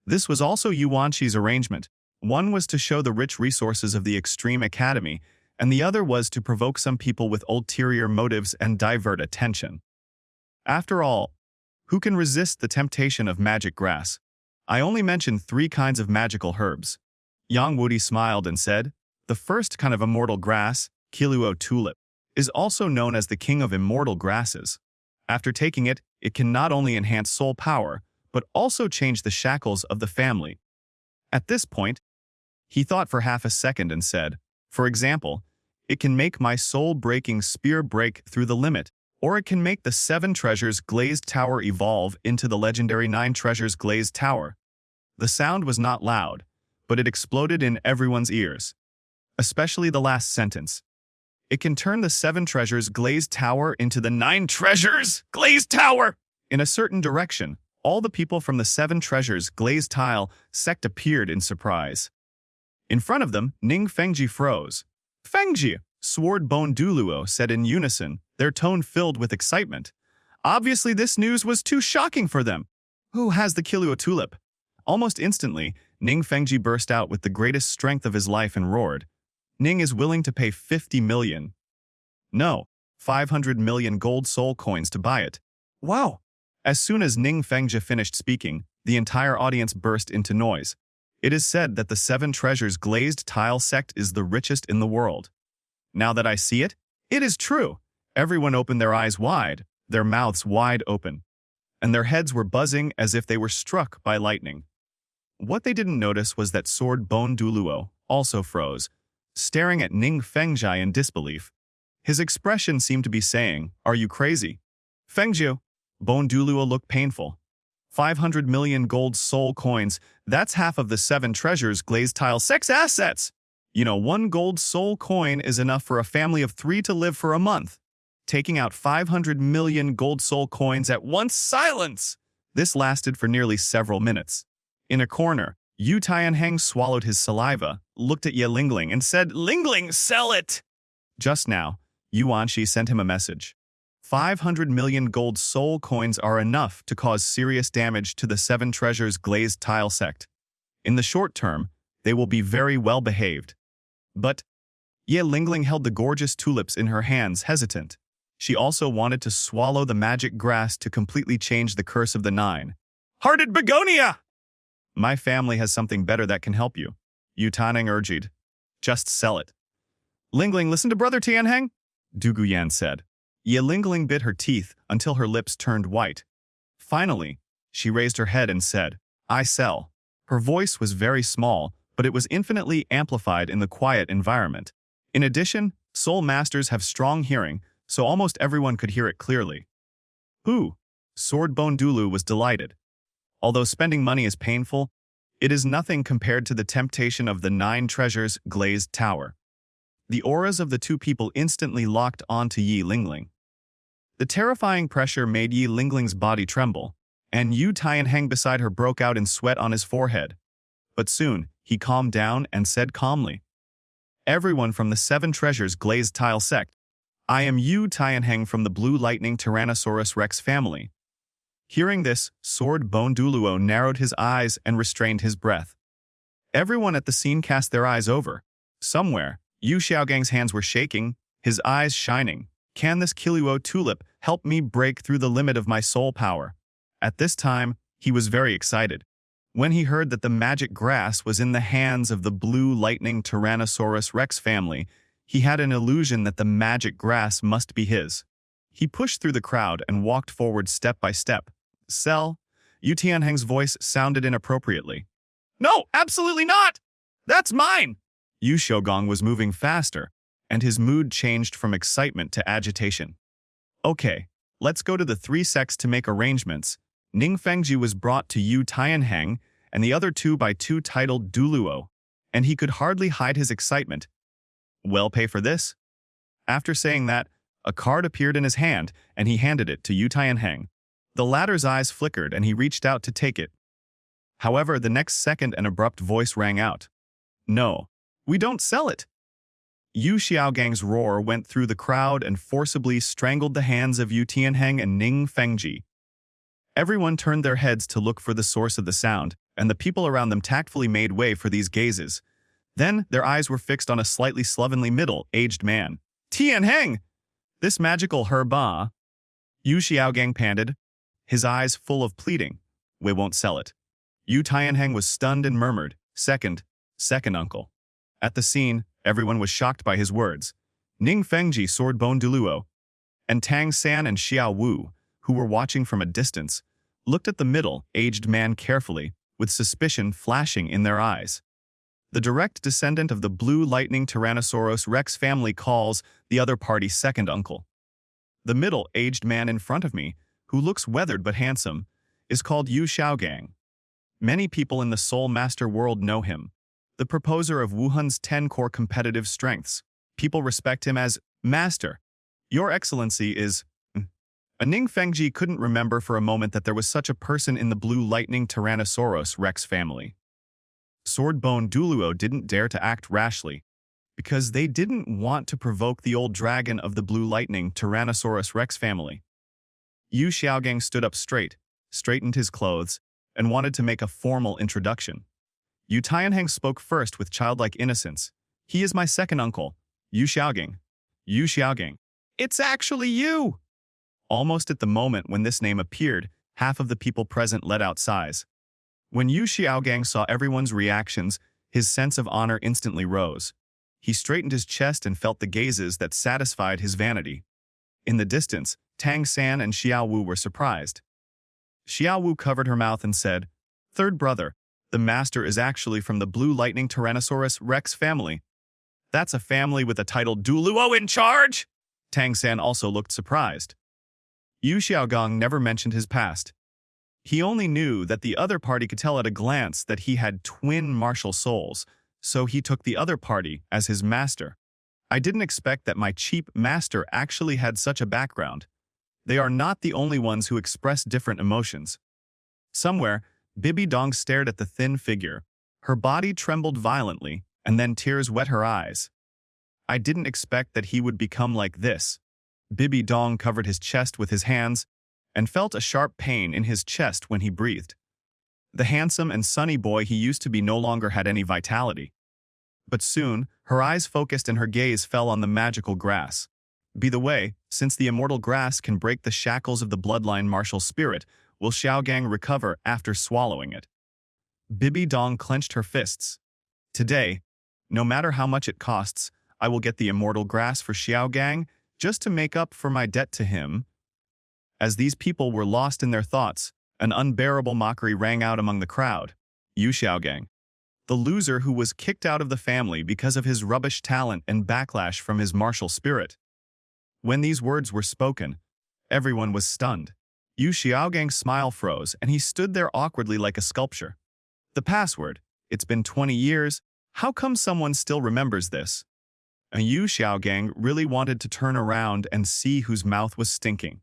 This was also Yuanqi's arrangement. One was to show the rich resources of the Extreme Academy, and the other was to provoke some people with ulterior motives and divert attention. After all, who can resist the temptation of magic grass? I only mentioned 3 kinds of magical herbs. Yang Wudi smiled and said, the first kind of immortal grass, Kiluo tulip, is also known as the king of immortal grasses. After taking it, it can not only enhance soul power, but also change the shackles of the family. At this point, he thought for half a second and said, for example, it can make my soul-breaking spear break through the limit, or it can make the 7 Treasures Glazed Tower evolve into the legendary 9 Treasures Glazed Tower. The sound was not loud, but it exploded in everyone's ears, especially the last sentence. It can turn the 7 Treasures Glazed Tower into the 9 Treasures Glazed Tower! In a certain direction, all the people from the 7 Treasures Glazed Tile sect appeared in surprise. In front of them, Ning Fengji froze. "Fengji!" Sword Bone Douluo said in unison, their tone filled with excitement. Obviously, this news was too shocking for them. "Who has the Killuo tulip?" Almost instantly, Ning Fengji burst out with the greatest strength of his life and roared. "Ning is willing to pay 50 million. No, 500 million gold soul coins to buy it." Wow! As soon as Ning Fengji finished speaking, the entire audience burst into noise. It is said that the 7 Treasures Glazed Tile sect is the richest in the world. Now that I see it, it is true. Everyone opened their eyes wide, their mouths wide open, and their heads were buzzing as if they were struck by lightning. What they didn't notice was that Sword Bone Douluo also froze, staring at Ning Fengji in disbelief. His expression seemed to be saying, "Are you crazy?" "Fengji," Bone Douluo looked painful. 500 million gold soul coins, that's half of the 7 Treasures Glazed Tile sect's assets. You know, 1 gold soul coin is enough for a family of 3 to live for a month. Taking out 500 million gold soul coins at once, silence! This lasted for nearly several minutes. In a corner, Yu Tianheng swallowed his saliva, looked at Ye Lingling and said, "Lingling, sell it!" Just now, Yuan Shi sent him a message. 500 million gold soul coins are enough to cause serious damage to the 7 Treasures Glazed Tile sect. In the short term, they will be very well behaved. But Ye Lingling held the gorgeous tulips in her hands, hesitant. She also wanted to swallow the magic grass to completely change the curse of the 9-hearted begonia! "My family has something better that can help you," Yu Tianheng urged. "Just sell it." "Lingling, listen to Brother Tianheng," Du Guyan said. Ye Lingling bit her teeth until her lips turned white. Finally, she raised her head and said, "I sell." Her voice was very small, but it was infinitely amplified in the quiet environment. In addition, soul masters have strong hearing, so almost everyone could hear it clearly. "Who?" Sword Bone Douluo was delighted. Although spending money is painful, it is nothing compared to the temptation of the 9 Treasures Glazed Tower. The auras of the two people instantly locked onto Ye Lingling. The terrifying pressure made Ye Lingling's body tremble, and Yu Tianheng beside her broke out in sweat on his forehead. But soon, he calmed down and said calmly, "Everyone from the 7 Treasures Glazed Tile sect, I am Yu Tianheng from the Blue Lightning Tyrannosaurus Rex family." Hearing this, Sword Bone Douluo narrowed his eyes and restrained his breath. Everyone at the scene cast their eyes over. Somewhere, Yu Xiaogang's hands were shaking, his eyes shining. "Can this Killuo tulip help me break through the limit of my soul power?" At this time, he was very excited. When he heard that the magic grass was in the hands of the Blue Lightning Tyrannosaurus Rex family, he had an illusion that the magic grass must be his. He pushed through the crowd and walked forward step by step. "Sell?" Yu Tianheng's voice sounded inappropriately. "No, absolutely not! That's mine!" Yu Xiaogong was moving faster, and his mood changed from excitement to agitation. "Okay, let's go to the 3 sects to make arrangements." Ning Fengji was brought to Yu Tianheng, and the other 2 by 2 titled Douluo, and he could hardly hide his excitement. "Well, pay for this?" After saying that, a card appeared in his hand, and he handed it to Yu Tianheng. The latter's eyes flickered, and he reached out to take it. However, the next second an abrupt voice rang out. "No, we don't sell it." Yu Xiaogang's roar went through the crowd and forcibly strangled the hands of Yu Tianheng and Ning Fengji. Everyone turned their heads to look for the source of the sound, and the people around them tactfully made way for these gazes. Then, their eyes were fixed on a slightly slovenly middle-aged man. "Tianheng! This magical herba," Yu Xiaogang panted, his eyes full of pleading. "We won't sell it." Yu Tianheng was stunned and murmured, second uncle." At the scene, everyone was shocked by his words. Ning Fengji, Sword Bone Douluo, and Tang San and Xiao Wu, who were watching from a distance, looked at the middle-aged man carefully, with suspicion flashing in their eyes. The direct descendant of the Blue Lightning Tyrannosaurus Rex family calls the other party second uncle. The middle-aged man in front of me, who looks weathered but handsome, is called Yu Xiaogang. Many people in the Soul Master world know him, the proposer of Wuhan's 10 core competitive strengths. People respect him as Master. Your Excellency is... A Ning Fengji couldn't remember for a moment that there was such a person in the Blue Lightning Tyrannosaurus Rex family. Swordbone Douluo didn't dare to act rashly, because they didn't want to provoke the old dragon of the Blue Lightning Tyrannosaurus Rex family. Yu Xiaogang stood up straight, straightened his clothes, and wanted to make a formal introduction. Yu Tianheng spoke first with childlike innocence. He is my second uncle, Yu Xiaogang. Yu Xiaogang. It's actually you! Almost at the moment when this name appeared, half of the people present let out sighs. When Yu Xiaogang saw everyone's reactions, his sense of honor instantly rose. He straightened his chest and felt the gazes that satisfied his vanity. In the distance, Tang San and Xiao Wu were surprised. Xiao Wu covered her mouth and said, "Third brother, the master is actually from the Blue Lightning Tyrannosaurus Rex family." "That's a family with the title Douluo in charge?" Tang San also looked surprised. Yu Xiaogang never mentioned his past. He only knew that the other party could tell at a glance that he had twin martial souls, so he took the other party as his master. I didn't expect that my cheap master actually had such a background. They are not the only ones who express different emotions. Somewhere, Bibi Dong stared at the thin figure. Her body trembled violently, and then tears wet her eyes. I didn't expect that he would become like this. Bibi Dong covered his chest with his hands and felt a sharp pain in his chest when he breathed. The handsome and sunny boy he used to be no longer had any vitality. But soon, her eyes focused and her gaze fell on the magical grass. By the way, since the immortal grass can break the shackles of the bloodline martial spirit, will Xiaogang recover after swallowing it? Bibi Dong clenched her fists. Today, no matter how much it costs, I will get the immortal grass for Xiaogang just to make up for my debt to him. As these people were lost in their thoughts, an unbearable mockery rang out among the crowd. Yu Xiaogang, the loser who was kicked out of the family because of his rubbish talent and backlash from his martial spirit. When these words were spoken, everyone was stunned. Yu Xiaogang's smile froze, and he stood there awkwardly like a sculpture. The password. It's been 20 years. How come someone still remembers this? And Yu Xiaogang really wanted to turn around and see whose mouth was stinking.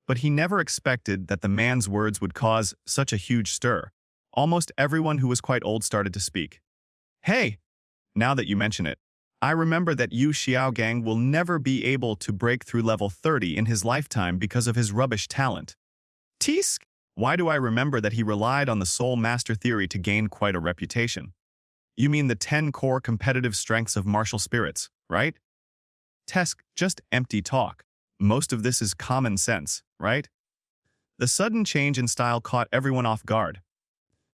But he never expected that the man's words would cause such a huge stir. Almost everyone who was quite old started to speak. Hey, now that you mention it, I remember that Yu Xiaogang will never be able to break through level 30 in his lifetime because of his rubbish talent. Tisk, why do I remember that he relied on the Soul Master theory to gain quite a reputation? You mean the 10 core competitive strengths of martial spirits, right? Tesk, just empty talk. Most of this is common sense, right? The sudden change in style caught everyone off guard.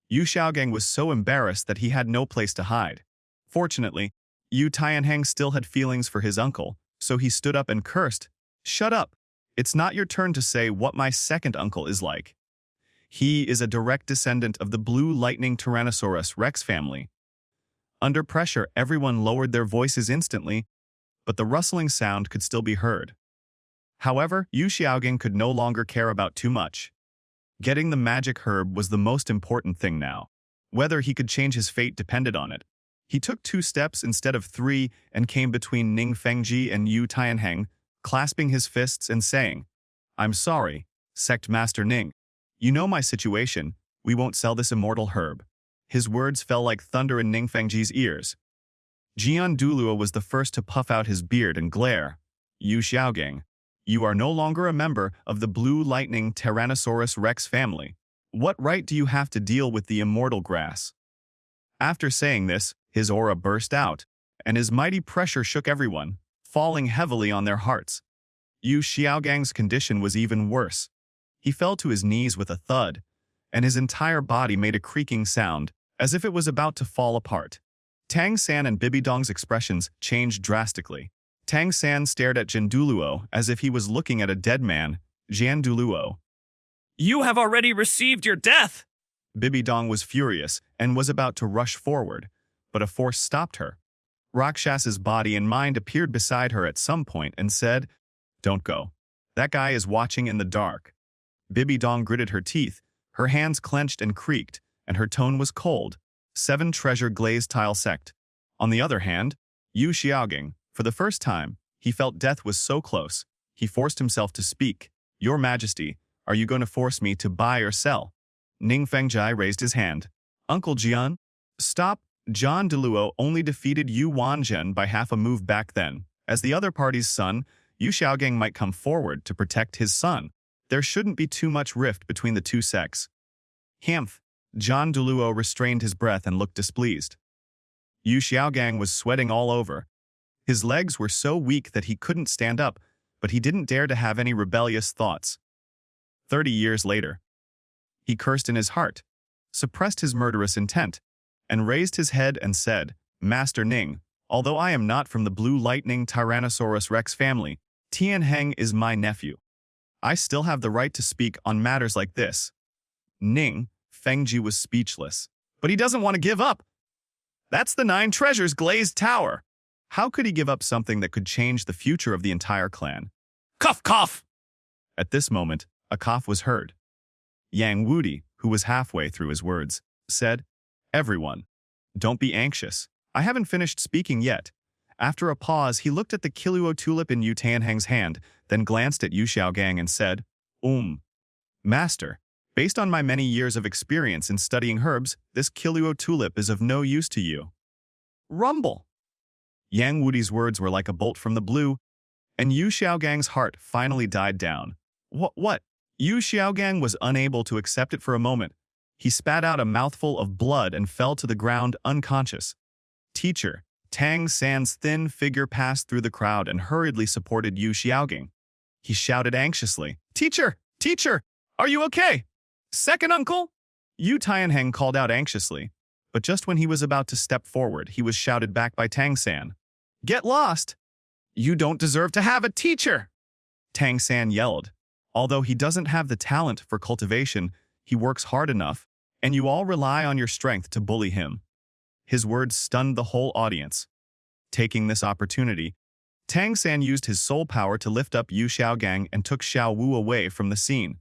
Yu Xiaogang was so embarrassed that he had no place to hide. Fortunately, Yu Tianheng still had feelings for his uncle, so he stood up and cursed, "Shut up! It's not your turn to say what my second uncle is like. He is a direct descendant of the Blue Lightning Tyrannosaurus Rex family." Under pressure, everyone lowered their voices instantly, but the rustling sound could still be heard. However, Yu Xiaogang could no longer care about too much. Getting the magic herb was the most important thing now. Whether he could change his fate depended on it. He took 2 steps instead of 3 and came between Ning Fengji and Yu Tianheng, clasping his fists and saying, "I'm sorry, Sect Master Ning. You know my situation. We won't sell this immortal herb." His words fell like thunder in Ning Fengji's ears. Jian Douluo was the first to puff out his beard and glare. "Yu Xiaogang, you are no longer a member of the Blue Lightning Tyrannosaurus Rex family. What right do you have to deal with the immortal grass?" After saying this, his aura burst out, and his mighty pressure shook everyone, falling heavily on their hearts. Yu Xiaogang's condition was even worse. He fell to his knees with a thud, and his entire body made a creaking sound, as if it was about to fall apart. Tang San and Bibi Dong's expressions changed drastically. Tang San stared at Jian Douluo as if he was looking at a dead man. Jian Douluo. You have already received your death! Bibi Dong was furious and was about to rush forward, but a force stopped her. Rakshas's body and mind appeared beside her at some point and said, "Don't go. That guy is watching in the dark. Bibi Dong gritted her teeth, her hands clenched and creaked, and her tone was cold. 7 treasure glazed tile sect. On the other hand, Yu Xiaoging, for the first time, he felt death was so close. He forced himself to speak. Your Majesty, are you going to force me to buy or sell? Ning Fengjai raised his hand. Uncle Jian? Stop. John Douluo only defeated Yu Wanzhen by half a move back then. As the other party's son, Yu Xiaogang might come forward to protect his son. There shouldn't be too much rift between the two sects. Humph. John Douluo restrained his breath and looked displeased. Yu Xiaogang was sweating all over. His legs were so weak that he couldn't stand up, but he didn't dare to have any rebellious thoughts. 30 years later, he cursed in his heart, suppressed his murderous intent, and raised his head and said, Master Ning, although I am not from the Blue Lightning Tyrannosaurus Rex family, Tianheng is my nephew. I still have the right to speak on matters like this. Ning Fengji was speechless. But he doesn't want to give up. That's the 9 treasures glazed tower. How could he give up something that could change the future of the entire clan? Cough, cough! At this moment, a cough was heard. Yang Wudi, who was halfway through his words, said, Everyone, don't be anxious. I haven't finished speaking yet. After a pause, he looked at the Kiluo tulip in Yu Tianheng's hand, then glanced at Yu Xiaogang and said, Master, based on my many years of experience in studying herbs, this Kiluo tulip is of no use to you. Rumble! Yang Wudi's words were like a bolt from the blue, and Yu Xiaogang's heart finally died down. What? Yu Xiaogang was unable to accept it for a moment. He spat out a mouthful of blood and fell to the ground unconscious. Teacher, Tang San's thin figure passed through the crowd and hurriedly supported Yu Xiaogang. He shouted anxiously, Teacher! Teacher! Are you okay? Second uncle? Yu Tianheng called out anxiously, but just when he was about to step forward, he was shouted back by Tang San. Get lost! You don't deserve to have a teacher! Tang San yelled. Although he doesn't have the talent for cultivation, he works hard enough, and you all rely on your strength to bully him. His words stunned the whole audience. Taking this opportunity, Tang San used his soul power to lift up Yu Xiaogang and took Xiao Wu away from the scene.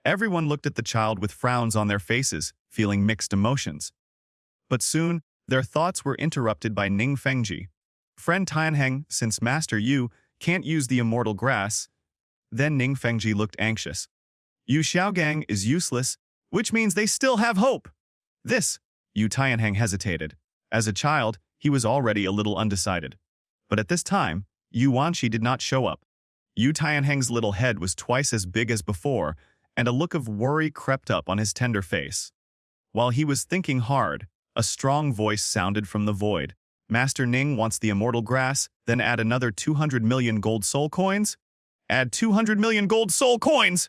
Everyone looked at the child with frowns on their faces, feeling mixed emotions. But soon, their thoughts were interrupted by Ning Fengji. Friend Tianheng, since Master Yu can't use the immortal grass. Then Ning Fengji looked anxious. Yu Xiaogang is useless, which means they still have hope. This, Yu Tianheng hesitated. As a child, he was already a little undecided. But at this time, Yu Wanqi did not show up. Yu Tianheng's little head was twice as big as before, and a look of worry crept up on his tender face. While he was thinking hard, a strong voice sounded from the void. Master Ning wants the immortal grass, then add another 200 million gold soul coins? Add 200 million gold soul coins!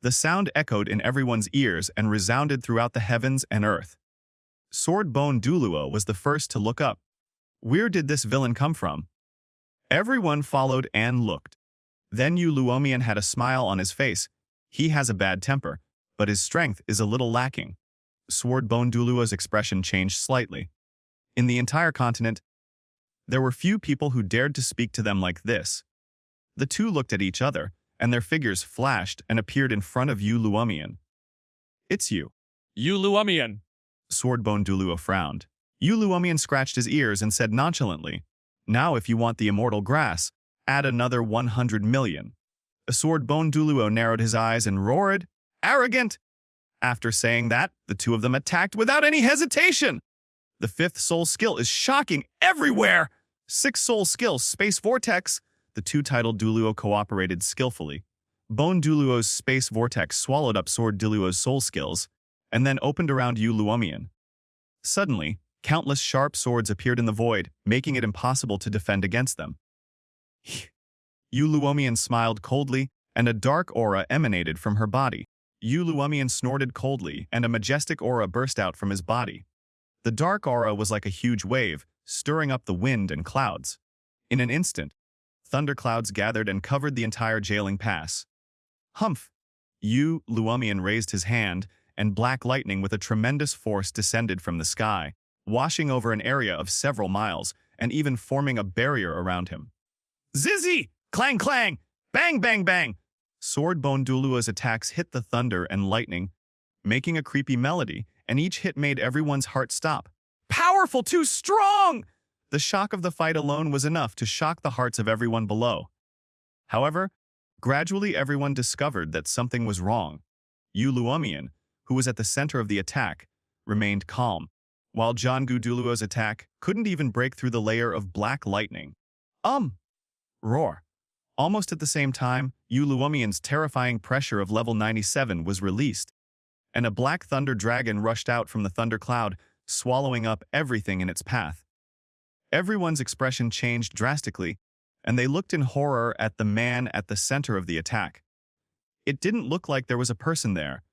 The sound echoed in everyone's ears and resounded throughout the heavens and earth. Swordbone Douluo was the first to look up. Where did this villain come from? Everyone followed and looked. Then Yu Luomian had a smile on his face. He has a bad temper, but his strength is a little lacking. Swordbone Douluo's expression changed slightly. In the entire continent, there were few people who dared to speak to them like this. The two looked at each other, and their figures flashed and appeared in front of Yu Luomian. It's you. Yu Luomian. Swordbone Douluo frowned. Yu Luomian scratched his ears and said nonchalantly, Now if you want the immortal grass, add another 100 million. Swordbone Douluo narrowed his eyes and roared, Arrogant! After saying that, the two of them attacked without any hesitation. The 5th soul skill is shocking everywhere. 6th soul skill, Space Vortex. The two titled Douluo cooperated skillfully. Bone Douluo's Space Vortex swallowed up Sword Douluo's soul skills, and then opened around Yu Luomian. Suddenly, countless sharp swords appeared in the void, making it impossible to defend against them. Yu Luomian smiled coldly, and a dark aura emanated from her body. Yu Luomian snorted coldly, and a majestic aura burst out from his body. The dark aura was like a huge wave, stirring up the wind and clouds. In an instant, thunderclouds gathered and covered the entire jailing pass. Humph! Yu Luomian raised his hand, and black lightning with a tremendous force descended from the sky, washing over an area of several miles, and even forming a barrier around him. Zizzy! Clang clang! Bang bang bang! Swordbone Douluo's attacks hit the thunder and lightning, making a creepy melody, and each hit made everyone's heart stop. Powerful, too strong! The shock of the fight alone was enough to shock the hearts of everyone below. However, gradually everyone discovered that something was wrong. Yu Luomian, who was at the center of the attack, remained calm, while Jangu Douluo's attack couldn't even break through the layer of black lightning. Roar. Almost at the same time, Yu Luomian's terrifying pressure of level 97 was released, and a black thunder dragon rushed out from the thundercloud, swallowing up everything in its path. Everyone's expression changed drastically, and they looked in horror at the man at the center of the attack. It didn't look like there was a person there,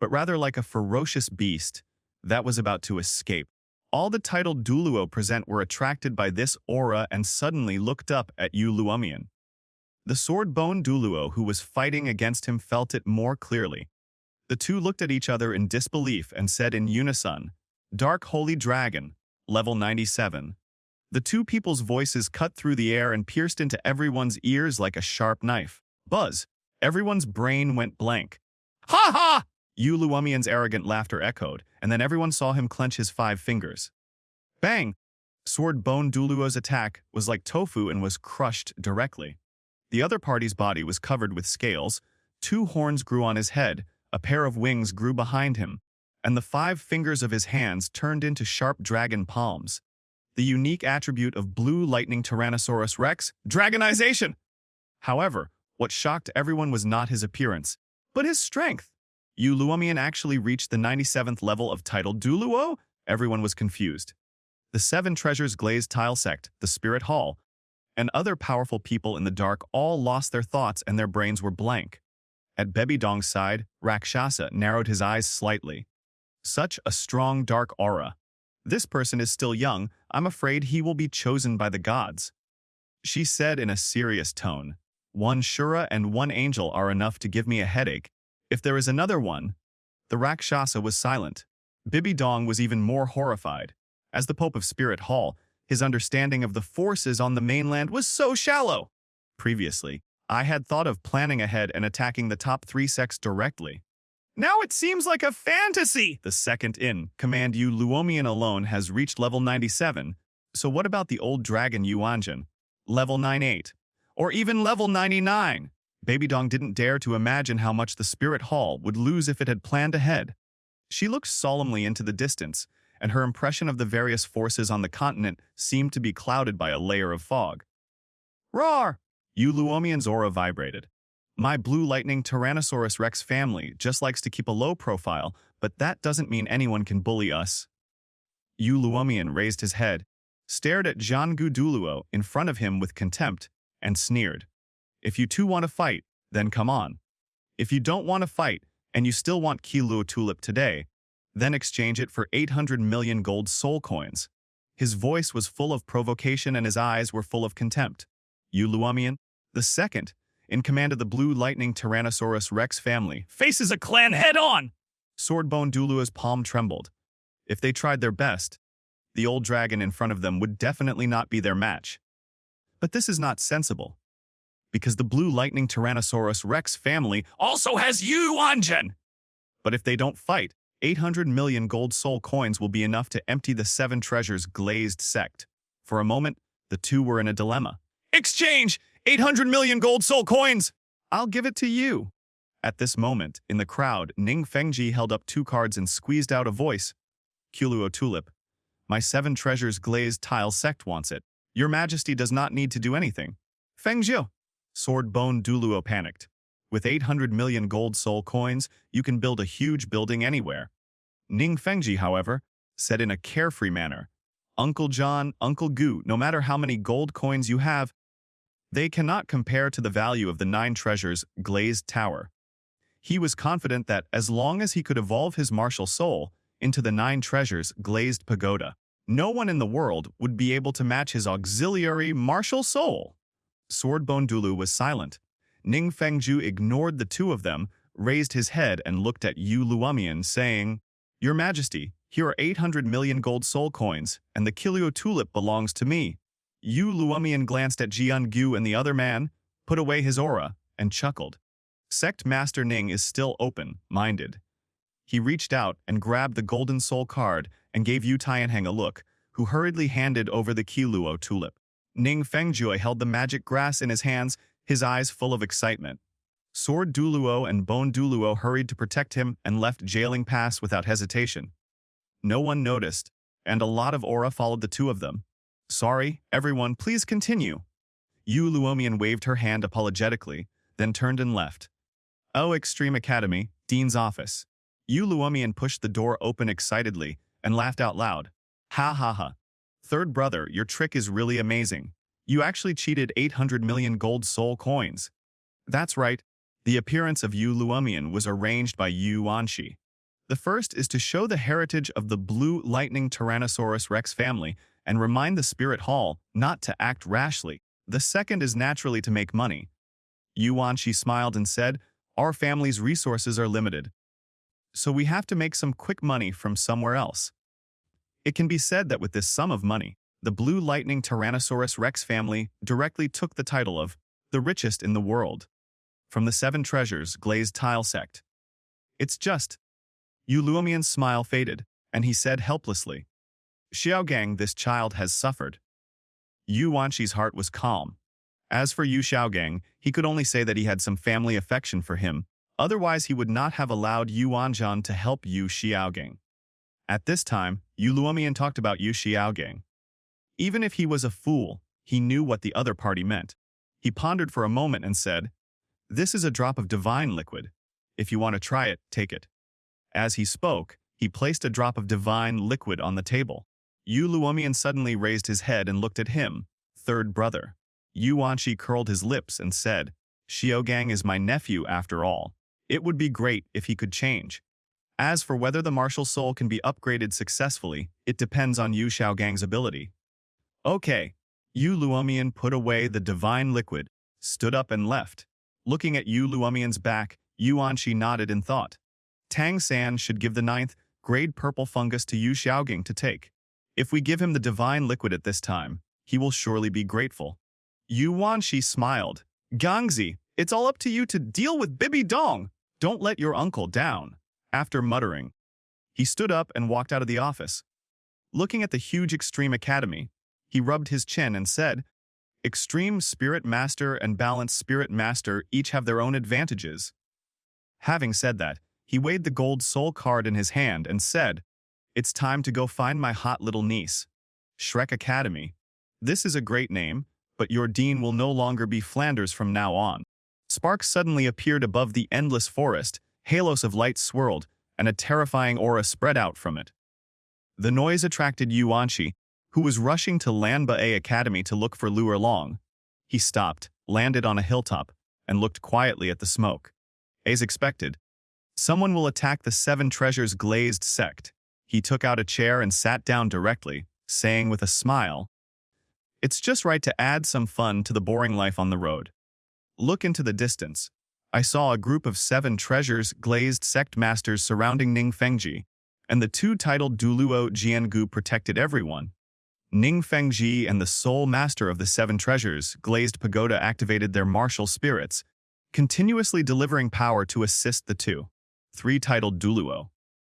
but rather like a ferocious beast that was about to escape. All the titled Douluo present were attracted by this aura and suddenly looked up at Yu Luomian. The sword-bone Douluo who was fighting against him felt it more clearly. The two looked at each other in disbelief and said in unison, "Dark Holy Dragon, level 97. The two people's voices cut through the air and pierced into everyone's ears like a sharp knife. Buzz! Everyone's brain went blank. Ha ha! Yu Luomian's arrogant laughter echoed, and then everyone saw him clench his 5 fingers. Bang! Sword-bone Douluo's attack was like tofu and was crushed directly. The other party's body was covered with scales, 2 horns grew on his head, a pair of wings grew behind him, and the 5 fingers of his hands turned into sharp dragon palms. The unique attribute of blue lightning Tyrannosaurus Rex, dragonization! However, what shocked everyone was not his appearance, but his strength. Yu Luomian actually reached the 97th level of titled Douluo? Everyone was confused. The 7 treasures glazed tile sect, the spirit hall, and other powerful people in the dark all lost their thoughts and their brains were blank. At Bebidong's side, Rakshasa narrowed his eyes slightly. Such a strong dark aura. This person is still young. I'm afraid he will be chosen by the gods. She said in a serious tone, 1 Shura and 1 angel are enough to give me a headache. If there is another one. The Rakshasa was silent. Bebidong was even more horrified. As the Pope of Spirit Hall, his understanding of the forces on the mainland was so shallow. Previously, I had thought of planning ahead and attacking the top 3 sects directly. Now it seems like a fantasy! The second in command Yu Luomian alone has reached level 97, so what about the old dragon Yuanjin? Level 98. Or even level 99? Bebidong didn't dare to imagine how much the Spirit Hall would lose if it had planned ahead. She looked solemnly into the distance, and her impression of the various forces on the continent seemed to be clouded by a layer of fog. Roar! Yu Luomian's aura vibrated. My blue lightning Tyrannosaurus Rex family just likes to keep a low profile, but that doesn't mean anyone can bully us. Yu Luomian raised his head, stared at Jangu Douluo in front of him with contempt, and sneered. If you two want to fight, then come on. If you don't want to fight, and you still want Kilua Tulip today, then exchange it for 800 million gold soul coins. His voice was full of provocation and his eyes were full of contempt. Yu Luomian, the second, in command of the blue lightning Tyrannosaurus Rex family, Faces a clan head-on! Swordbone Douluo's palm trembled. If they tried their best, the old dragon in front of them would definitely not be their match. But this is not sensible, because the blue lightning Tyrannosaurus Rex family Also has Yuanjin! But if they don't fight, 800 million gold soul coins will be enough to empty the 7 treasures glazed sect. For a moment, the two were in a dilemma. Exchange! 800 million gold soul coins! I'll give it to you. At this moment, in the crowd, Ning Fengji held up 2 cards and squeezed out a voice. Kilua Tulip, my 7 treasures glazed tile sect wants it. Your Majesty does not need to do anything. Fengji. Sword-bone Douluo panicked. With 800 million gold soul coins, you can build a huge building anywhere. Ning Fengji, however, said in a carefree manner, Uncle John, Uncle Gu, no matter how many gold coins you have, they cannot compare to the value of the 9 treasures glazed tower. He was confident that as long as he could evolve his martial soul into the 9 treasures glazed pagoda, no one in the world would be able to match his auxiliary martial soul. Swordbone Douluo was silent. Ning Fengju ignored the 2 of them, raised his head and looked at Yu Luomian, saying, Your Majesty, here are 800 million gold soul coins, and the Kilua Tulip belongs to me. Yu Luomian glanced at Jian Gu and the other man, put away his aura, and chuckled. Sect Master Ning is still open-minded. He reached out and grabbed the golden soul card and gave Yu Tianheng a look, who hurriedly handed over the Qiluo tulip. Ning Fengjue held the magic grass in his hands, his eyes full of excitement. Sword Douluo and Bone Douluo hurried to protect him and left Jailing Pass without hesitation. No one noticed, and a lot of aura followed the two of them. Sorry, everyone, please continue. Yu Luomian waved her hand apologetically, then turned and left. Oh, Extreme Academy, Dean's office. Yu Luomian pushed the door open excitedly and laughed out loud. Ha ha ha. Third brother, your trick is really amazing. You actually cheated 800 million gold soul coins. That's right. The appearance of Yu Luomian was arranged by Yu Wanshi. The first is to show the heritage of the blue lightning Tyrannosaurus Rex family and remind the Spirit Hall not to act rashly. The second is naturally to make money. Yu Wanshi smiled and said, our family's resources are limited, so we have to make some quick money from somewhere else. It can be said that with this sum of money, the blue lightning Tyrannosaurus Rex family directly took the title of the richest in the world from the 7 treasures glazed tile sect. It's just. Yu Luomian's smile faded, and he said helplessly, Xiaogang, this child has suffered. Yu Wanshi's heart was calm. As for Yu Xiaogang, he could only say that he had some family affection for him, otherwise he would not have allowed Yu Wanzhan to help Yu Xiaogang. At this time, Yu Luomian talked about Yu Xiaogang. Even if he was a fool, he knew what the other party meant. He pondered for a moment and said, this is a drop of divine liquid. If you want to try it, take it. As he spoke, he placed a drop of divine liquid on the table. Yu Luomian suddenly raised his head and looked at him, third brother. Yu Wanshi curled his lips and said, Xiaogang is my nephew after all. It would be great if he could change. As for whether the martial soul can be upgraded successfully, it depends on Yu Xiaogang's ability. Okay. Yu Luomian put away the divine liquid, stood up and left. Looking at Yu Luomian's back, Yu Wanshi nodded in thought. Tang San should give the 9th grade purple fungus to Yu Xiaogang to take. If we give him the divine liquid at this time, he will surely be grateful. Yu Wanshi smiled. Gangzi, it's all up to you to deal with Bibi Dong. Don't let your uncle down. After muttering, he stood up and walked out of the office. Looking at the huge Extreme Academy, he rubbed his chin and said, Extreme Spirit Master and Balanced Spirit Master each have their own advantages. Having said that, he weighed the gold soul card in his hand and said, it's time to go find my hot little niece. Shrek Academy. This is a great name, but your dean will no longer be Flanders from now on. Sparks suddenly appeared above the endless forest, halos of light swirled, and a terrifying aura spread out from it. The noise attracted Yu Wanshi, who was rushing to Lanba Academy to look for Luer Long. He stopped, landed on a hilltop, and looked quietly at the smoke. As expected, someone will attack the 7 treasures glazed sect. He took out a chair and sat down directly, saying with a smile, it's just right to add some fun to the boring life on the road. Look into the distance. I saw a group of 7 treasures glazed sect masters surrounding Ning Fengji, and the 2 titled Douluo Jiangu protected everyone. Ning Fengji and the sole master of the 7 treasures glazed pagoda activated their martial spirits, continuously delivering power to assist the 3 titled Douluo.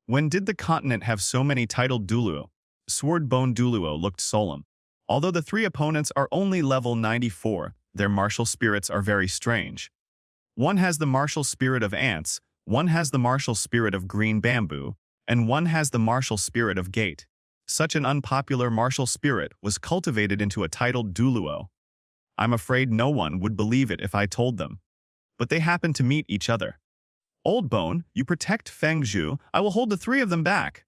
When did the continent have so many titled Douluo? Sword Bone Douluo looked solemn. Although the 3 opponents are only level 94, their martial spirits are very strange. One has the martial spirit of ants, one has the martial spirit of green bamboo, and one has the martial spirit of gate. Such an unpopular martial spirit was cultivated into a titled Douluo. I'm afraid no one would believe it if I told them. But they happen to meet each other. Old Bone, you protect Feng Zhu, I will hold the 3 of them back.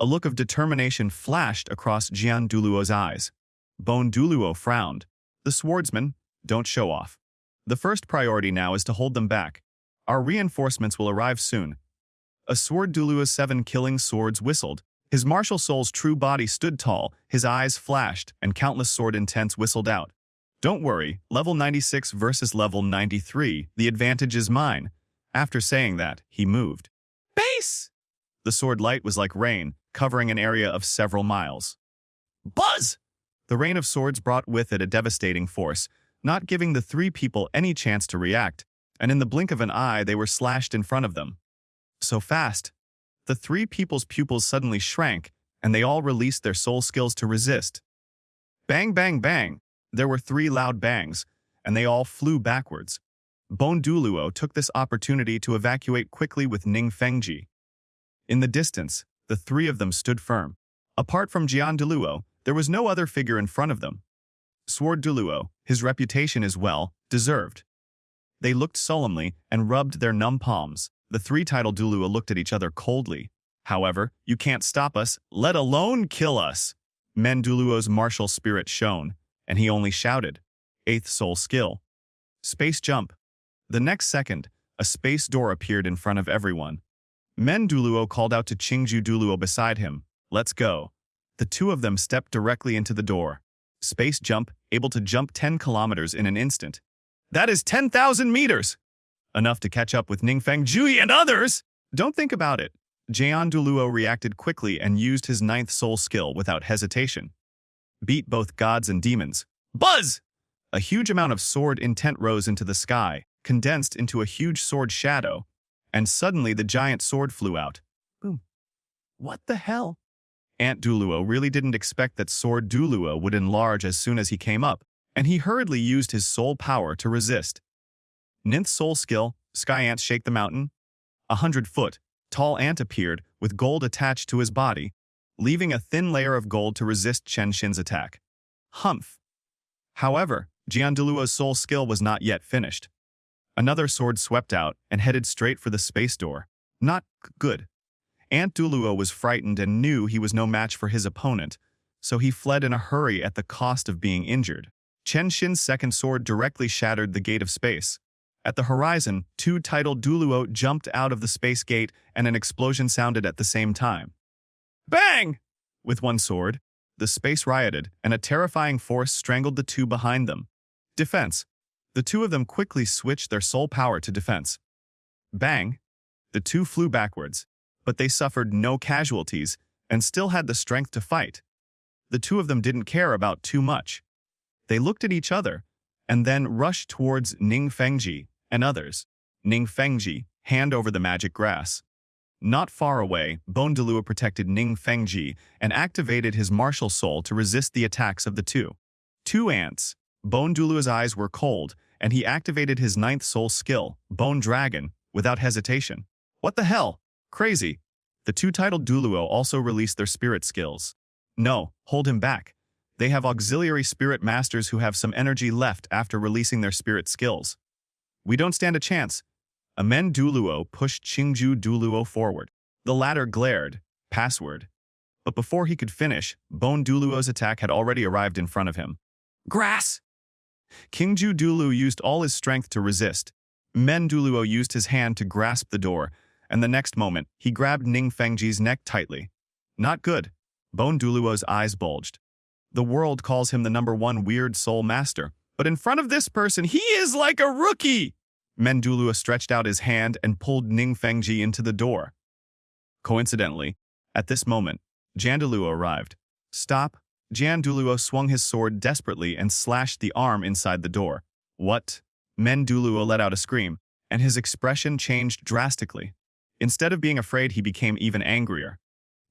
A look of determination flashed across Jian Douluo's eyes. Bone Douluo frowned. The swordsman, don't show off. The first priority now is to hold them back. Our reinforcements will arrive soon. A sword Douluo's 7 killing swords whistled. His martial soul's true body stood tall, his eyes flashed, and countless sword intents whistled out. Don't worry, level 96 versus level 93, the advantage is mine. After saying that, he moved. Base! The sword light was like rain, covering an area of several miles. Buzz! The rain of swords brought with it a devastating force, not giving the 3 people any chance to react, and in the blink of an eye they were slashed in front of them. So fast, the three people's pupils suddenly shrank, and they all released their soul skills to resist. Bang, bang, bang! There were 3 loud bangs, and they all flew backwards. Douluo took this opportunity to evacuate quickly with Ning Fengji. In the distance, the 3 of them stood firm. Apart from Douluo, there was no other figure in front of them. Sword Douluo, his reputation is well deserved. They looked solemnly and rubbed their numb palms. The 3-titled Douluo looked at each other coldly. However, you can't stop us, let alone kill us. Douluo's martial spirit shone, and he only shouted, 8th soul skill. Space jump. The next second, a space door appeared in front of everyone. Douluo called out to Douluo beside him, let's go. The 2 of them stepped directly into the door. Space jump, able to jump 10 kilometers in an instant. That is 10,000 meters! Enough to catch up with Ning Fengji and others! Don't think about it. Douluo reacted quickly and used his 9th soul skill without hesitation. Beat both gods and demons. Buzz! A huge amount of sword intent rose into the sky, condensed into a huge sword shadow, and suddenly the giant sword flew out. Boom. What the hell? Douluo really didn't expect that Sword Douluo would enlarge as soon as he came up, and he hurriedly used his soul power to resist. 9th soul skill, Sky Ants Shake the Mountain. 100-foot, tall ant appeared with gold attached to his body, leaving a thin layer of gold to resist Chen Xin's attack. Humph. However, Douluo's soul skill was not yet finished. Another sword swept out and headed straight for the space door. Not good. Douluo was frightened and knew he was no match for his opponent, so he fled in a hurry at the cost of being injured. Chen Xin's second sword directly shattered the gate of space. At the horizon, 2-titled Douluo jumped out of the space gate and an explosion sounded at the same time. Bang! With one sword, the space rioted and a terrifying force strangled the 2 behind them. Defense. The 2 of them quickly switched their soul power to defense. Bang! The 2 flew backwards, but they suffered no casualties and still had the strength to fight. The 2 of them didn't care about too much. They looked at each other and then rushed towards Ning Fengji and others. Ning Fengji, hand over the magic grass. Not far away, Douluo protected Ning Fengji and activated his martial soul to resist the attacks of the 2 ants. Douluo's eyes were cold, and he activated his 9th soul skill, Bone Dragon, without hesitation. What the hell? Crazy. The 2-titled Douluo also released their spirit skills. No, hold him back. They have auxiliary spirit masters who have some energy left after releasing their spirit skills. We don't stand a chance. Douluo pushed Douluo forward. The latter glared, password. But before he could finish, Douluo's attack had already arrived in front of him. Grass! Douluo used all his strength to resist. Douluo used his hand to grasp the door, and the next moment, he grabbed Ning Fengji's neck tightly. Not good. Douluo's eyes bulged. The world calls him the #1 weird soul master, but in front of this person, he is like a rookie! Douluo stretched out his hand and pulled Ning Fengji into the door. Coincidentally, at this moment, Douluo arrived. Stop! Douluo swung his sword desperately and slashed the arm inside the door. What? Douluo let out a scream, and his expression changed drastically. Instead of being afraid, he became even angrier.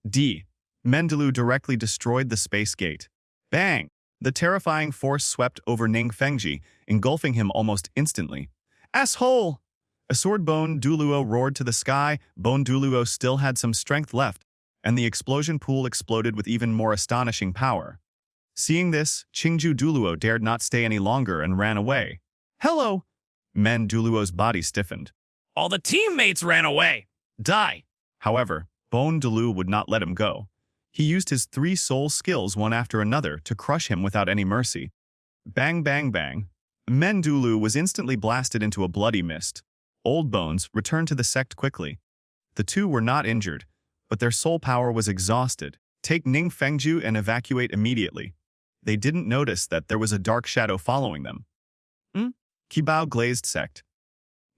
Douluo directly destroyed the space gate. Bang! The terrifying force swept over Ning Fengji, engulfing him almost instantly. Asshole! A sword Douluo roared to the sky. Douluo still had some strength left, and the explosion pool exploded with even more astonishing power. Seeing this, Douluo dared not stay any longer and ran away. Hello! Douluo's body stiffened. All the teammates ran away. Die! However, Douluo would not let him go. He used his 3 soul skills one after another to crush him without any mercy. Bang, bang, bang. Douluo was instantly blasted into a bloody mist. Old Bones returned to the sect quickly. The 2 were not injured, but their soul power was exhausted. Take Ning Fengji and evacuate immediately. They didn't notice that there was a dark shadow following them. Kibao glazed sect.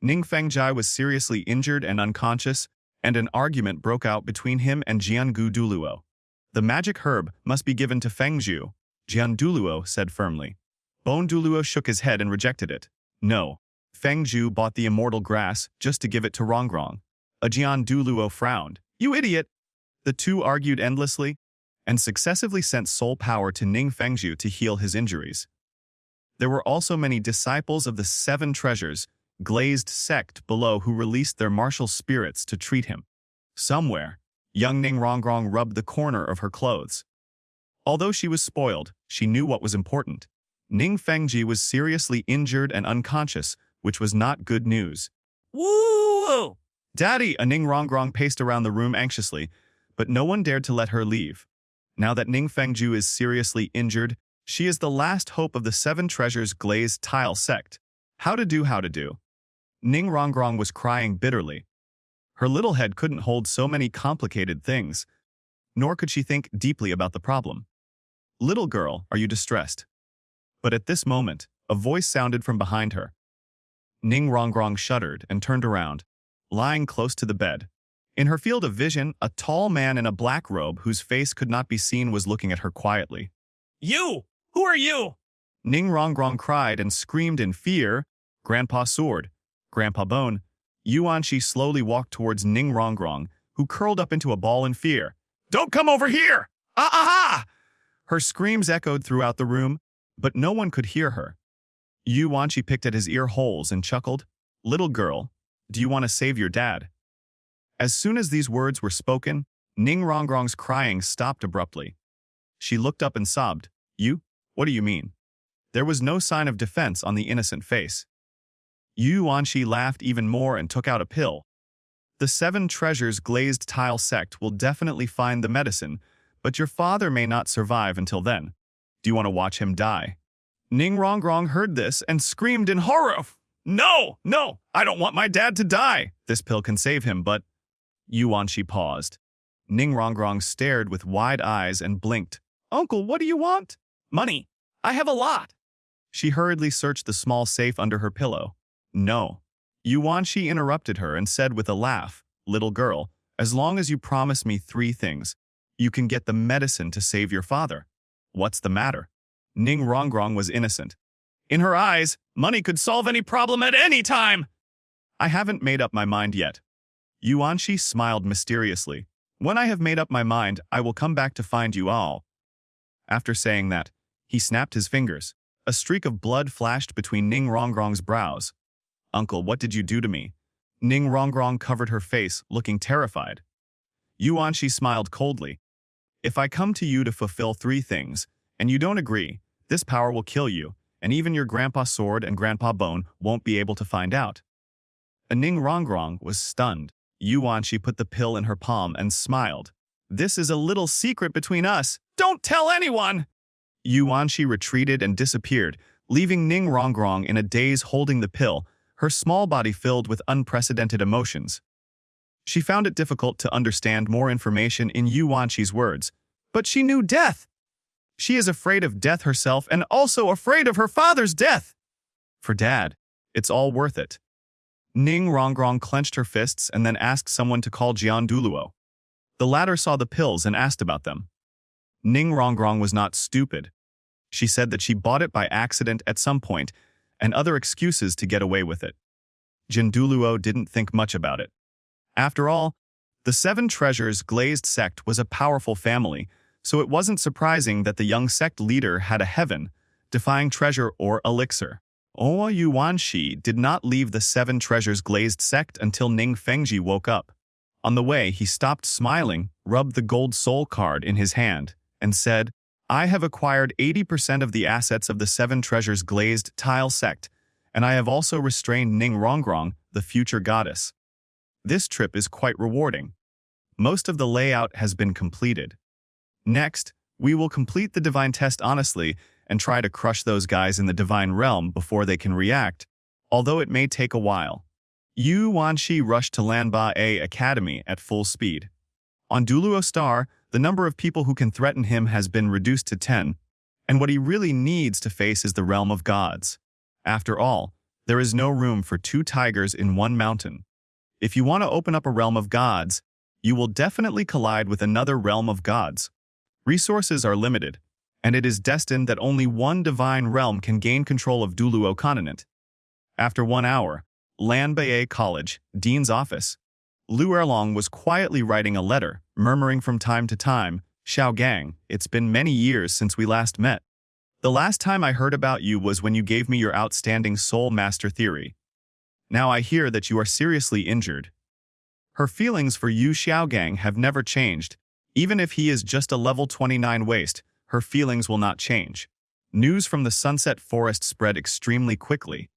Ning Fengji was seriously injured and unconscious, and an argument broke out between him and Douluo. The magic herb must be given to Fengji, Douluo said firmly. Douluo shook his head and rejected it. No. Fengju bought the immortal grass just to give it to Rongrong. Ajian Douluo frowned. You idiot! The two argued endlessly and successively sent soul power to Ning Fengju to heal his injuries. There were also many disciples of the Seven Treasures, glazed sect below who released their martial spirits to treat him. Somewhere, young Ning Rongrong rubbed the corner of her clothes. Although she was spoiled, she knew what was important. Ning Fengji was seriously injured and unconscious, which was not good news. Woo! Daddy, Ning Rongrong paced around the room anxiously, but no one dared to let her leave. Now that Ning Fengju is seriously injured, she is the last hope of the Seven Treasures glazed tile sect. How to do? Ning Rongrong was crying bitterly. Her little head couldn't hold so many complicated things, nor could she think deeply about the problem. Little girl, are you distressed? But at this moment, a voice sounded from behind her. Ning Rongrong shuddered and turned around, lying close to the bed. In her field of vision, a tall man in a black robe whose face could not be seen was looking at her quietly. You! Who are you? Ning Rongrong cried and screamed in fear. Grandpa Sword, Grandpa Bone. Yuanqi slowly walked towards Ning Rongrong, who curled up into a ball in fear. Don't come over here! Ah-ah-ha! Her screams echoed throughout the room, but no one could hear her. Yuanqi picked at his ear holes and chuckled. Little girl, do you want to save your dad? As soon as these words were spoken, Ning Rongrong's crying stopped abruptly. She looked up and sobbed. You? What do you mean? There was no sign of defense on the innocent face. Yuanqi laughed even more and took out a pill. The Seven Treasures glazed tile sect will definitely find the medicine, but your father may not survive until then. Do you want to watch him die? Ning Rongrong heard this and screamed in horror. No! I don't want my dad to die! This pill can save him, but... Yuanqi paused. Ning Rongrong stared with wide eyes and blinked. Uncle, what do you want? Money. I have a lot. She hurriedly searched the small safe under her pillow. No. Yuanqi interrupted her and said with a laugh, Little girl, as long as you promise me 3 things, you can get the medicine to save your father. What's the matter? Ning Rongrong was innocent. In her eyes, money could solve any problem at any time. I haven't made up my mind yet. Yuanqi smiled mysteriously. When I have made up my mind, I will come back to find you all. After saying that, he snapped his fingers. A streak of blood flashed between Ning Rongrong's brows. Uncle, what did you do to me? Ning Rongrong covered her face, looking terrified. Yuanqi smiled coldly. If I come to you to fulfill 3 things, and you don't agree, this power will kill you, and even your Grandpa Sword and Grandpa Bone won't be able to find out. Ning Rongrong was stunned. Yuanqi put the pill in her palm and smiled. This is a little secret between us. Don't tell anyone! Yuanqi retreated and disappeared, leaving Ning Rongrong in a daze holding the pill, her small body filled with unprecedented emotions. She found it difficult to understand more information in Yuanqi's words, but she knew death. She is afraid of death herself and also afraid of her father's death. For Dad, it's all worth it. Ning Rongrong clenched her fists and then asked someone to call Jian Douluo. The latter saw the pills and asked about them. Ning Rongrong was not stupid. She said that she bought it by accident at some point and other excuses to get away with it. Jian Douluo didn't think much about it. After all, the Seven Treasures glazed sect was a powerful family, so it wasn't surprising that the young sect leader had a heaven-defying treasure or elixir. Yuanqi did not leave the Seven Treasures glazed sect until Ning Fengji woke up. On the way, he stopped smiling, rubbed the gold soul card in his hand, and said, I have acquired 80% of the assets of the Seven Treasures glazed tile sect, and I have also restrained Ning Rongrong, the future goddess. This trip is quite rewarding. Most of the layout has been completed. Next, we will complete the divine test honestly and try to crush those guys in the divine realm before they can react, although it may take a while. Yuanqi rushed to Lanba A Academy at full speed. On Douluo Star, the number of people who can threaten him has been reduced to 10, and what he really needs to face is the realm of gods. After all, there is no room for 2 tigers in one mountain. If you want to open up a realm of gods, you will definitely collide with another realm of gods. Resources are limited, and it is destined that only one divine realm can gain control of Douluo continent. After 1 hour, Lanbei College, Dean's office. Lu Erlong was quietly writing a letter, murmuring from time to time, "Xiao Gang, it's been many years since we last met. The last time I heard about you was when you gave me your outstanding Soul Master theory. Now I hear that you are seriously injured." Her feelings for Yu Xiaogang have never changed. Even if he is just a level 29 waste, her feelings will not change. News from the Sunset Forest spread extremely quickly.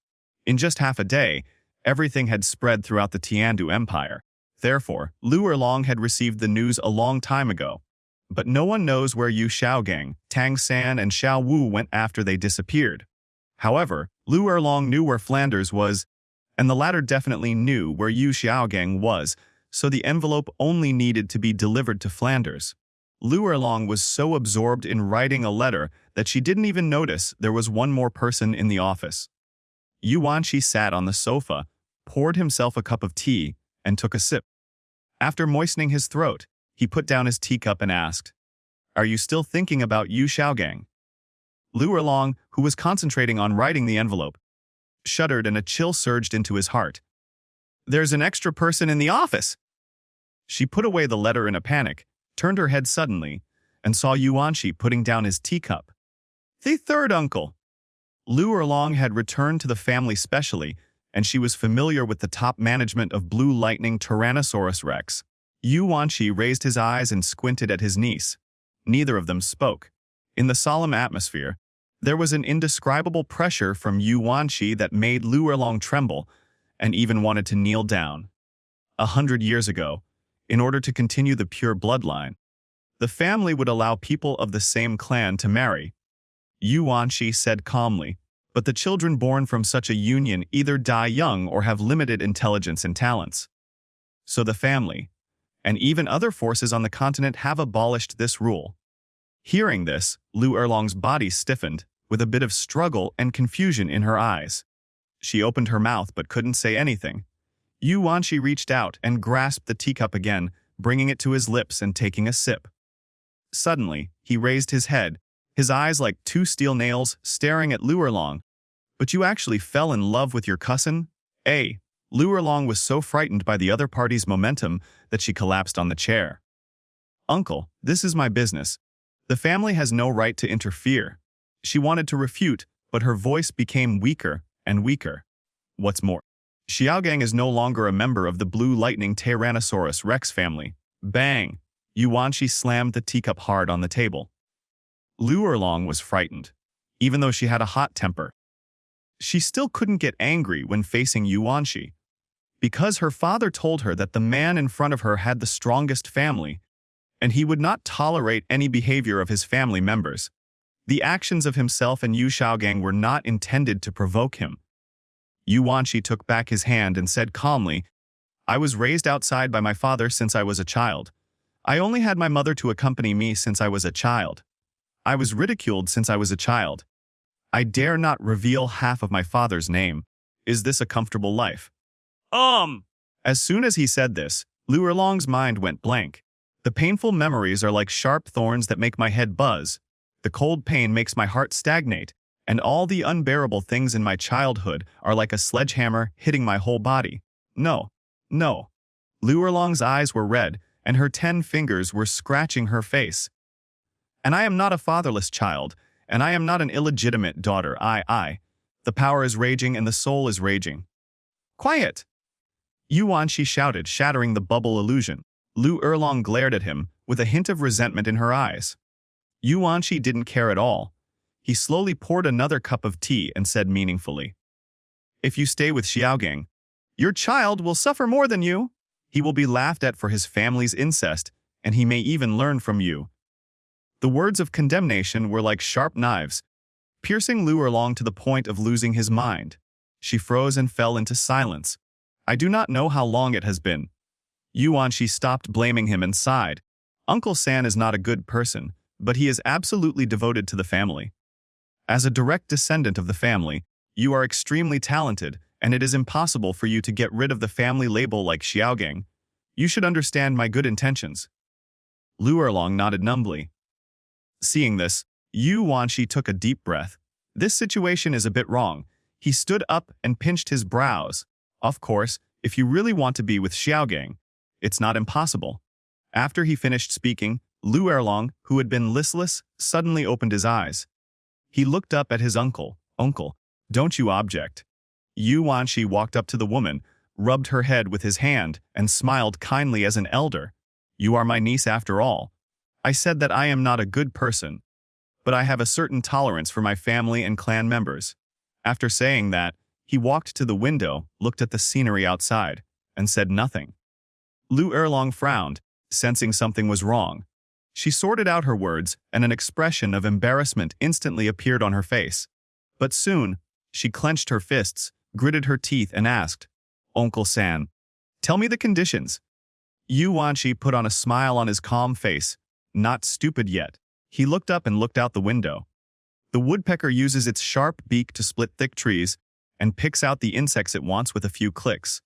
In just half a day, everything had spread throughout the Tiandu Empire. Therefore, Lu Erlong had received the news a long time ago. But no one knows where Yu Xiaogang, Tang San, and Xiao Wu went after they disappeared. However, Lu Erlong knew where Flanders was, and the latter definitely knew where Yu Xiaogang was, so the envelope only needed to be delivered to Flanders. Lu Erlong was so absorbed in writing a letter that she didn't even notice there was one more person in the office. Yu Wanqi sat on the sofa, poured himself a cup of tea, and took a sip. After moistening his throat, he put down his teacup and asked, "Are you still thinking about Yu Xiaogang?" Lu Erlong, who was concentrating on writing the envelope, shuddered and a chill surged into his heart. "There's an extra person in the office!" She put away the letter in a panic, turned her head suddenly, and saw Yu Wanqi putting down his teacup. "The third uncle." Lu Erlong had returned to the family specially, and she was familiar with the top management of Blue Lightning Tyrannosaurus Rex. Yu Wanqi raised his eyes and squinted at his niece. Neither of them spoke. In the solemn atmosphere, there was an indescribable pressure from Yu Wanqi that made Lu Erlong tremble and even wanted to kneel down. 100 years ago, in order to continue the pure bloodline, the family would allow people of the same clan to marry. Yu Wanqi said calmly, "But the children born from such a union either die young or have limited intelligence and talents. So the family, and even other forces on the continent have abolished this rule." Hearing this, Lu Erlong's body stiffened, with a bit of struggle and confusion in her eyes. She opened her mouth but couldn't say anything. Yu Wanqi reached out and grasped the teacup again, bringing it to his lips and taking a sip. Suddenly, he raised his head, his eyes like two steel nails staring at Lu Erlong. "But you actually fell in love with your cousin, eh?" Lu Erlong was so frightened by the other party's momentum that she collapsed on the chair. "Uncle, this is my business. The family has no right to interfere." She wanted to refute, but her voice became weaker and weaker. What's more, Xiaogang is no longer a member of the Blue Lightning Tyrannosaurus Rex family. Bang! Yu Wanqi slammed the teacup hard on the table. Lu Erlong was frightened, even though she had a hot temper. She still couldn't get angry when facing Yu Wanqi, because her father told her that the man in front of her had the strongest family, and he would not tolerate any behavior of his family members. The actions of himself and Yu Xiaogang were not intended to provoke him. Yu Wanqi took back his hand and said calmly, "I was raised outside by my father since I was a child. I only had my mother to accompany me since I was a child. I was ridiculed since I was a child. I dare not reveal half of my father's name. Is this a comfortable life?" As soon as he said this, Lu Erlong's mind went blank. "The painful memories are like sharp thorns that make my head buzz. The cold pain makes my heart stagnate, and all the unbearable things in my childhood are like a sledgehammer hitting my whole body. No, no." Lu Erlong's eyes were red, and her 10 fingers were scratching her face. "And I am not a fatherless child, and I am not an illegitimate daughter. The power is raging and the soul is raging." "Quiet!" Yu Wanqi shouted, shattering the bubble illusion. Lu Erlong glared at him, with a hint of resentment in her eyes. Yu Wanqi didn't care at all. He slowly poured another cup of tea and said meaningfully, "If you stay with Xiaogang, your child will suffer more than you. He will be laughed at for his family's incest, and he may even learn from you." The words of condemnation were like sharp knives, piercing Lu Erlong to the point of losing his mind. She froze and fell into silence. "I do not know how long it has been." Yu Wanqi stopped blaming him and sighed. "Uncle San is not a good person, but he is absolutely devoted to the family. As a direct descendant of the family, you are extremely talented, and it is impossible for you to get rid of the family label like Xiaogang. You should understand my good intentions." Lu Erlong nodded numbly. Seeing this, Yu Wanqi took a deep breath. "This situation is a bit wrong. He stood up and pinched his brows. Of course, if you really want to be with Xiaogang, it's not impossible. After he finished speaking, Lu Erlong, who had been listless, suddenly opened his eyes. He looked up at his uncle. Uncle, don't you object? Yu Wanshi walked up to the woman, rubbed her head with his hand, and smiled kindly as an elder. You are my niece after all. I said that I am not a good person, but I have a certain tolerance for my family and clan members. After saying that, he walked to the window, looked at the scenery outside, and said nothing. Lu Erlong frowned, sensing something was wrong. She sorted out her words, and an expression of embarrassment instantly appeared on her face. But soon, she clenched her fists, gritted her teeth, and asked, Uncle San, tell me the conditions. Yu Wanshi put on a smile on his calm face. Not stupid yet. He looked up and looked out the window. The woodpecker uses its sharp beak to split thick trees and picks out the insects it wants with a few clicks.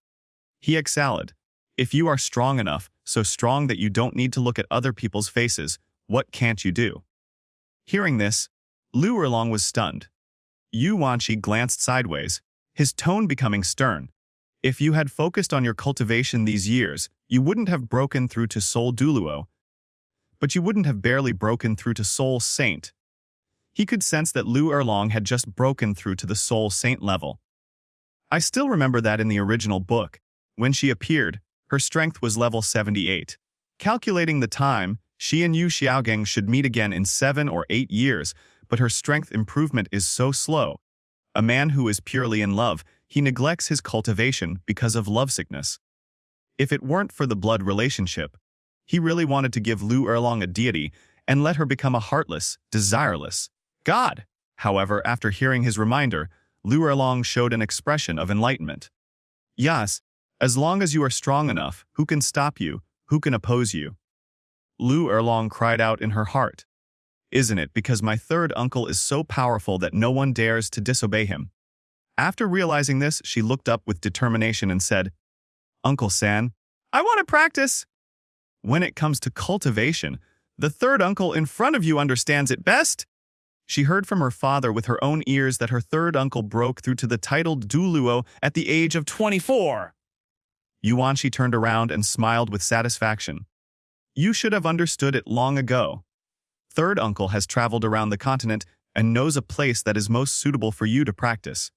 He exhaled. If you are strong enough, so strong that you don't need to look at other people's faces, what can't you do? Hearing this, Lu Erlong was stunned. Yu Wanshi glanced sideways, his tone becoming stern. If you had focused on your cultivation these years, you wouldn't have broken through to Soul Douluo, but you wouldn't have barely broken through to Soul Saint. He could sense that Lu Erlong had just broken through to the Soul Saint level. I still remember that in the original book, when she appeared, her strength was level 78. Calculating the time, she and Yu Xiaogang should meet again in 7 or 8 years, but her strength improvement is so slow. A man who is purely in love, he neglects his cultivation because of lovesickness. If it weren't for the blood relationship, he really wanted to give Lu Erlong a deity and let her become a heartless, desireless god. However, after hearing his reminder, Lu Erlong showed an expression of enlightenment. Yes, as long as you are strong enough, who can stop you, who can oppose you? Lu Erlong cried out in her heart. Isn't it because my third uncle is so powerful that no one dares to disobey him? After realizing this, she looked up with determination and said, Uncle San, I want to practice. When it comes to cultivation, the third uncle in front of you understands it best. She heard from her father with her own ears that her third uncle broke through to the titled Douluo at the age of 24. Yu Wanshi turned around and smiled with satisfaction. You should have understood it long ago. Third uncle has traveled around the continent and knows a place that is most suitable for you to practice.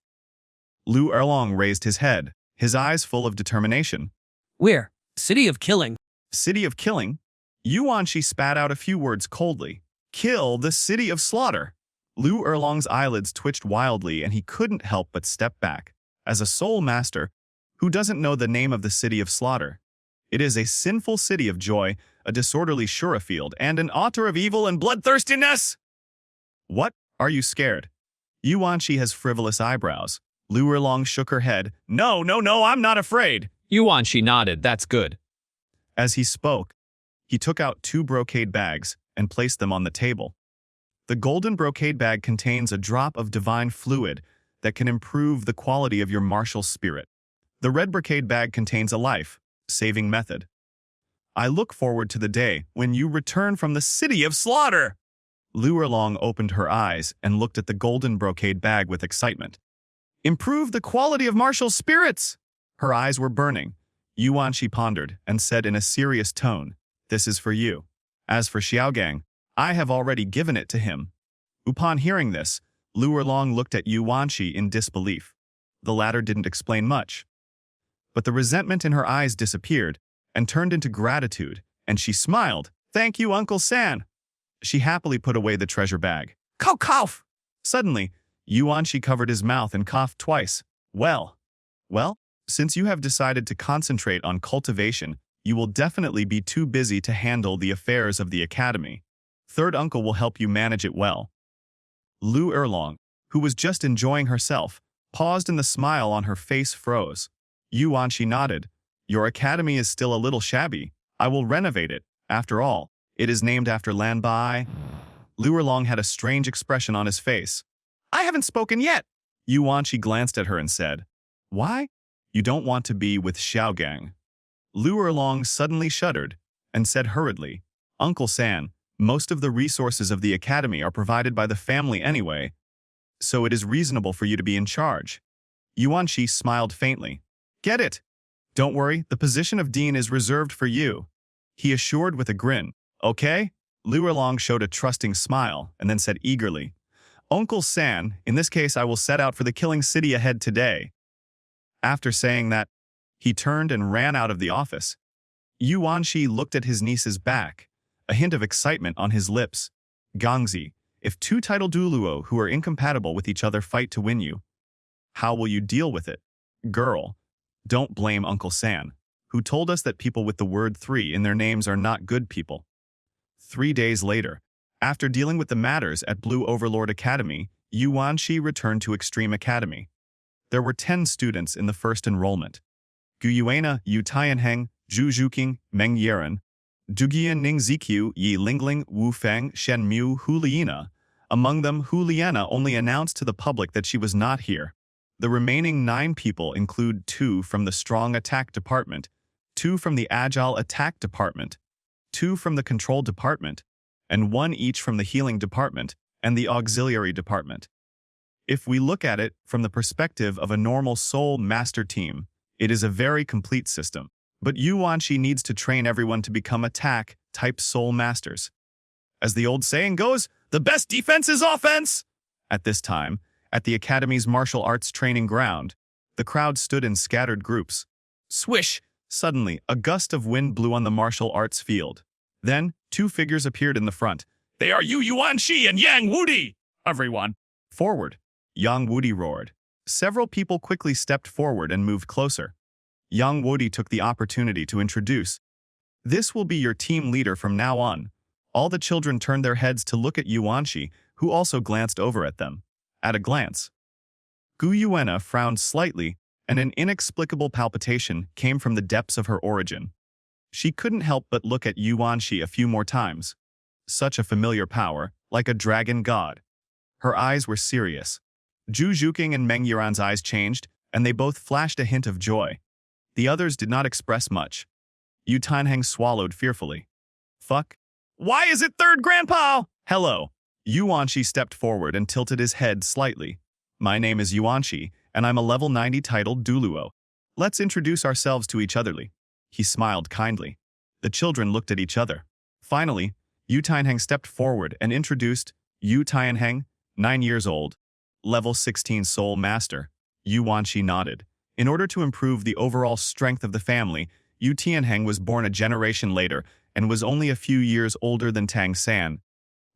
Lu Erlong raised his head, his eyes full of determination. Where? City of Killing. City of Killing? Yu Wanshi spat out a few words coldly. Kill the City of Slaughter. Lu Erlong's eyelids twitched wildly and he couldn't help but step back. As a soul master, who doesn't know the name of the City of Slaughter? It is a sinful city of joy, a disorderly Shurafield, and an altar of evil and bloodthirstiness. What? Are you scared? Yu Wanshi has frivolous eyebrows. Lu Erlong shook her head. No, I'm not afraid. Yu Wanshi nodded. That's good. As he spoke, he took out 2 brocade bags and placed them on the table. The golden brocade bag contains a drop of divine fluid that can improve the quality of your martial spirit. The red brocade bag contains a life-saving method. I look forward to the day when you return from the City of Slaughter. Lu Erlong opened her eyes and looked at the golden brocade bag with excitement. Improve the quality of martial spirits! Her eyes were burning. Yu Wanshi pondered and said in a serious tone, This is for you. As for Xiaogang, I have already given it to him. Upon hearing this, Lu Erlong looked at Yu Wanshi in disbelief. The latter didn't explain much. But the resentment in her eyes disappeared and turned into gratitude, and she smiled. Thank you, Uncle San. She happily put away the treasure bag. Cough! Suddenly, Yu Wanshi covered his mouth and coughed twice. Well, since you have decided to concentrate on cultivation, you will definitely be too busy to handle the affairs of the academy. Third uncle will help you manage it well. Lu Erlong, who was just enjoying herself, paused and the smile on her face froze. Yu Wanshi nodded. Your academy is still a little shabby. I will renovate it. After all, it is named after Lan Bai. Lu Erlong had a strange expression on his face. I haven't spoken yet. Yu Wanshi glanced at her and said, Why? You don't want to be with Xiaogang. Lu Erlong suddenly shuddered and said hurriedly, Uncle San, most of the resources of the academy are provided by the family anyway. so it is reasonable for you to be in charge. Yuanqi smiled faintly. Get it? Don't worry, the position of dean is reserved for you, he assured with a grin. Okay? Liu Erlong showed a trusting smile and then said eagerly, Uncle San, in this case I will set out for the killing city ahead today. After saying that, he turned and ran out of the office. Yuanqi looked at his niece's back, a hint of excitement on his lips. Gangzi, if two title Douluo who are incompatible with each other fight to win you, how will you deal with it? Girl, don't blame Uncle San, who told us that people with the word 3 in their names are not good people. 3 days later, after dealing with the matters at Blue Overlord Academy, Yuanqi returned to Extreme Academy. There were 10 students in the first enrollment. Gu Yuena, Yu Tianheng, Zhu Zhuqing, Meng Yeran, Dugian Ning Zikyu, Yi Lingling, Wu Feng, Shen Mu, Hu Liena. Among them, Hu Liena only announced to the public that she was not here. The remaining 9 people include 2 from the Strong Attack Department, 2 from the Agile Attack Department, 2 from the Control Department, and 1 each from the Healing Department and the Auxiliary Department. If we look at it from the perspective of a normal Soul Master team, it is a very complete system. But Yuanqi needs to train everyone to become attack-type Soul Masters. As the old saying goes, the best defense is offense! At this time, at the Academy's martial arts training ground, the crowd stood in scattered groups. Swish! Suddenly, a gust of wind blew on the martial arts field. Then, 2 figures appeared in the front. They are Yu Yuanqi and Yang Wudi! Everyone. Forward! Yang Wudi roared. Several people quickly stepped forward and moved closer. Yang Wudi took the opportunity to introduce. This will be your team leader from now on. All the children turned their heads to look at Yuanqi, who also glanced over at them. At a glance, Gu Yuena frowned slightly, and an inexplicable palpitation came from the depths of her origin. She couldn't help but look at Yuanqi a few more times. Such a familiar power, like a dragon god. Her eyes were serious. Zhu Zhuqing and Meng Yiran's eyes changed, and they both flashed a hint of joy. The others did not express much. Yu Tianheng swallowed fearfully. Fuck. Why is it third, Grandpa? Hello. Yuanqi stepped forward and tilted his head slightly. My name is Yuanqi, and I'm a level 90 titled Douluo. Let's introduce ourselves to each otherly. He smiled kindly. The children looked at each other. Finally, Yu Tianheng stepped forward and introduced Yu Tianheng, 9 years old, level 16 Soul Master. Yuanqi nodded. In order to improve the overall strength of the family, Yu Tianheng was born a generation later and was only a few years older than Tang San.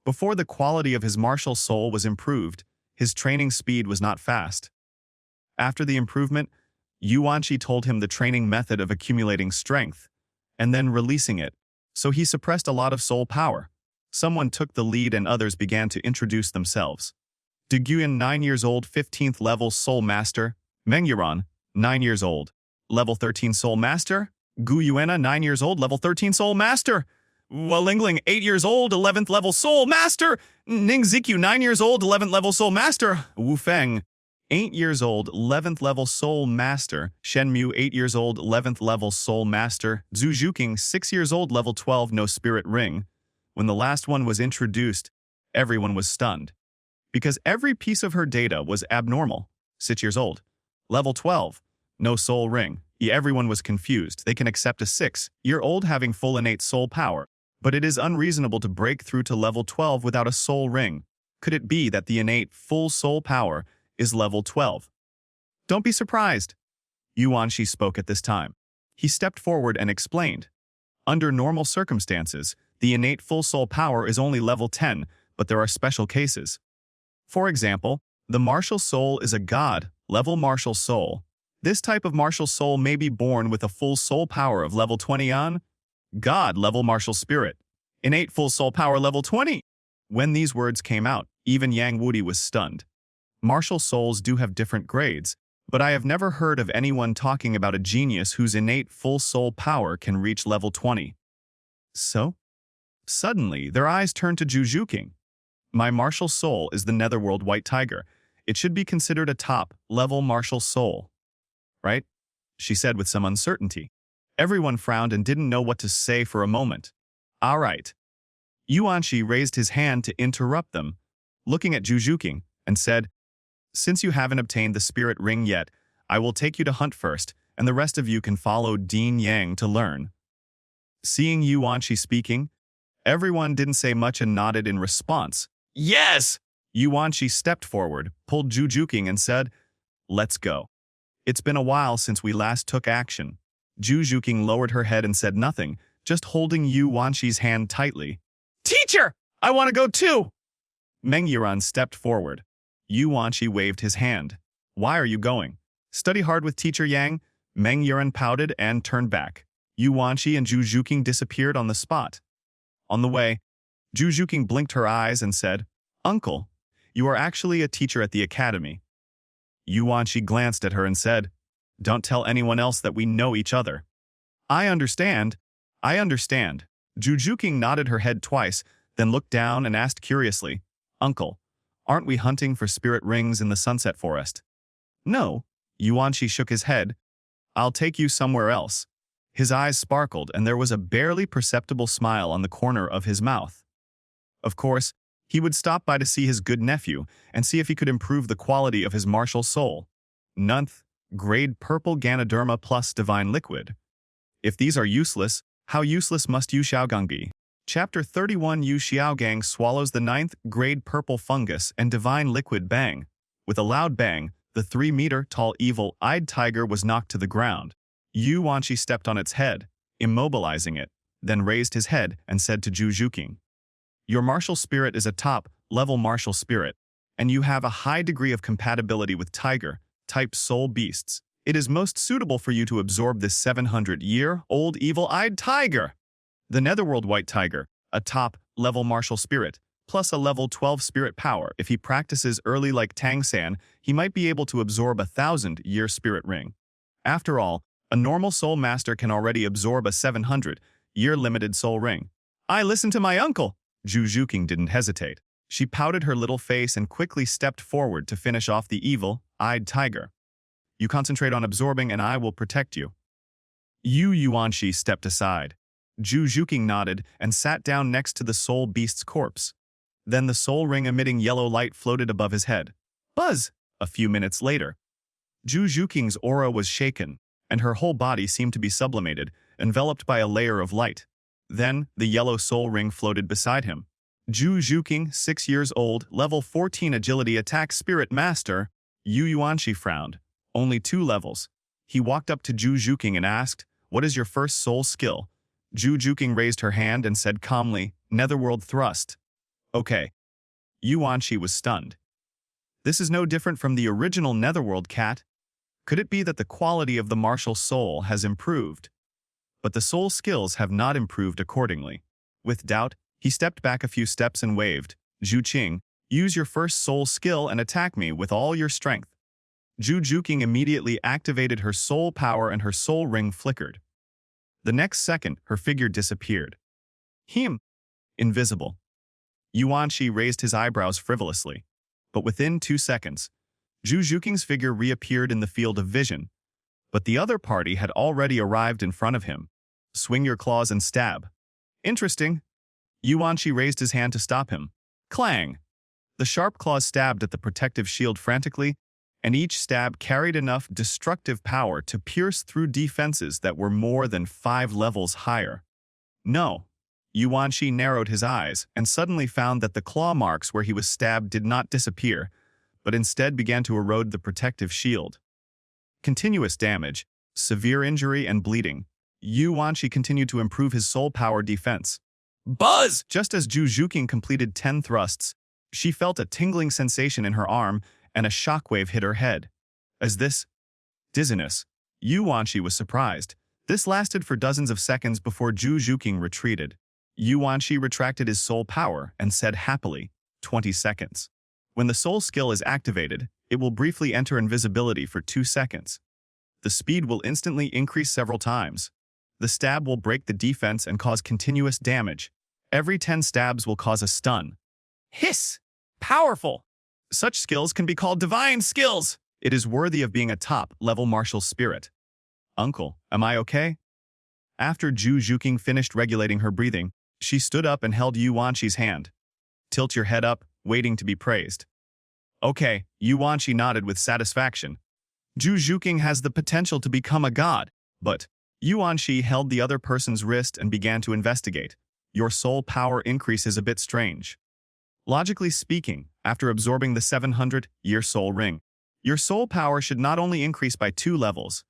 Before the quality of his martial soul was improved, his training speed was not fast. After the improvement, Yuanqi told him the training method of accumulating strength, and then releasing it, so he suppressed a lot of soul power. Someone took the lead and others began to introduce themselves. De Guyan, 9 years old, 15th level Soul Master. Meng Yiran, 9 years old, level 13 Soul Master. Gu Yuena, 9 years old, level 13 Soul Master. Walingling, 8 years old, 11th level Soul Master. Ning Zikyu, 9 years old, 11th level Soul Master. Wu Feng, 8 years old, 11th level Soul Master. Shen Mu, 8 years old, 11th level Soul Master. Zhu Zhuqing, 6 years old, level 12, no Spirit Ring. When the last one was introduced, everyone was stunned. Because every piece of her data was abnormal. 6 years old, level 12, no Soul Ring. Everyone was confused. They can accept a 6-year-old having full innate soul power, but it is unreasonable to break through to level 12 without a soul ring. Could it be that the innate full soul power is level 12? Don't be surprised. Yuanqi spoke at this time. He stepped forward and explained. Under normal circumstances, the innate full soul power is only level 10, but there are special cases. For example, the martial soul is a god-level martial soul. This type of martial soul may be born with a full soul power of level 20 on God-level martial spirit. Innate full soul power level 20. When these words came out, even Yang Wudi was stunned. Martial souls do have different grades, but I have never heard of anyone talking about a genius whose innate full soul power can reach level 20. So? Suddenly, their eyes turned to Zhu Zhuqing. My martial soul is the Netherworld White Tiger. It should be considered a top-level martial soul. Right? She said with some uncertainty. Everyone frowned and didn't know what to say for a moment. All right. Yuanqi raised his hand to interrupt them, looking at Zhu Zhuqing, and said, Since you haven't obtained the spirit ring yet, I will take you to hunt first, and the rest of you can follow Dean Yang to learn. Seeing Yu Wanshi speaking, everyone didn't say much and nodded in response. Yes! Yu Wanshi stepped forward, pulled Zhu Juking and said, "Let's go." It's been a while since we last took action. Zhu Juking lowered her head and said nothing, just holding Yu Wanshi's hand tightly. Teacher! I want to go too! Meng Yiran stepped forward. Yu Wanshi waved his hand. "Why are you going? Study hard with Teacher Yang." Meng Yiran pouted and turned back. Yu Wanshi and Zhu Juking disappeared on the spot. On the way, Zhu Juking blinked her eyes and said, "Uncle, you are actually a teacher at the academy." Yu Wanshi glanced at her and said, "Don't tell anyone else that we know each other." I understand. Zhu Juking nodded her head twice, then looked down and asked curiously, "Uncle, aren't we hunting for spirit rings in the Sunset Forest?" "No." Yu Wanshi shook his head. "I'll take you somewhere else." His eyes sparkled and there was a barely perceptible smile on the corner of his mouth. Of course, he would stop by to see his good nephew and see if he could improve the quality of his martial soul. Ninth, grade purple Ganoderma plus divine liquid. If these are useless, how useless must Yu Xiaogang be? Chapter 31 Yu Xiaogang swallows the 9th grade purple fungus and divine liquid bang. With a loud bang, the 3-meter-tall evil-eyed tiger was knocked to the ground. Yu Wanshi stepped on its head, immobilizing it, then raised his head and said to Zhu Juking, "Your martial spirit is a top-level martial spirit, and you have a high degree of compatibility with tiger-type soul beasts. It is most suitable for you to absorb this 700-year-old evil-eyed tiger." The Netherworld White Tiger, a top-level martial spirit, plus a level 12 spirit power. If he practices early like Tang San, he might be able to absorb a 1,000-year spirit ring. After all, a normal soul master can already absorb a 700-year limited soul ring. "I listened to my uncle." Zhu Juking didn't hesitate. She pouted her little face and quickly stepped forward to finish off the evil-eyed tiger. "You concentrate on absorbing and I will protect you." Yu Yuanshi stepped aside. Zhu Juking nodded and sat down next to the soul beast's corpse. Then the soul ring emitting yellow light floated above his head. Buzz! A few minutes later, Zhu Juking's aura was shaken, and her whole body seemed to be sublimated, enveloped by a layer of light. Then, the yellow soul ring floated beside him. Zhu Juking, 6 years old, level 14 agility attack spirit master. Yu Yuanshi frowned. "Only 2 levels." He walked up to Zhu Juking and asked, "What is your first soul skill?" Zhu Juking raised her hand and said calmly, "Netherworld thrust." "Okay." Yu Wanshi was stunned. This is no different from the original Netherworld cat. Could it be that the quality of the martial soul has improved? But the soul skills have not improved accordingly. With doubt, he stepped back a few steps and waved. "Zhu Qing, use your first soul skill and attack me with all your strength." Zhu Juking immediately activated her soul power and her soul ring flickered. The next second, her figure disappeared. Invisible. Yuan Shi raised his eyebrows frivolously. But within 2 seconds, Zhu Juking's figure reappeared in the field of vision. But the other party had already arrived in front of him. "Swing your claws and stab." "Interesting." Yuan Shi raised his hand to stop him. Clang! The sharp claws stabbed at the protective shield frantically, and each stab carried enough destructive power to pierce through defenses that were more than 5 levels higher. No. Yuan Shi narrowed his eyes and suddenly found that the claw marks where he was stabbed did not disappear, but instead began to erode the protective shield. Continuous damage, severe injury, and bleeding. Yuan Shi continued to improve his soul power defense. Buzz! Just as Zhu Juking completed 10 thrusts, she felt a tingling sensation in her arm and a shockwave hit her head. As this dizziness, Yuan Shi was surprised. This lasted for dozens of seconds before Zhu Juking retreated. Yuan Shi retracted his soul power and said happily, 20 seconds. When the soul skill is activated, it will briefly enter invisibility for 2 seconds. The speed will instantly increase several times. The stab will break the defense and cause continuous damage. Every 10 stabs will cause a stun. Hiss! Powerful! Such skills can be called divine skills. It is worthy of being a top-level martial spirit. "Uncle, am I okay?" After Zhu Juking finished regulating her breathing, she stood up and held Yuan Shi's hand. "Tilt your head up, waiting to be praised." Okay, Yuanqi nodded with satisfaction. Zhu Zhuqing has the potential to become a god, but Yuanqi held the other person's wrist and began to investigate. Your soul power increase is a bit strange. Logically speaking, after absorbing the 700-year soul ring, your soul power should not only increase by 2 levels.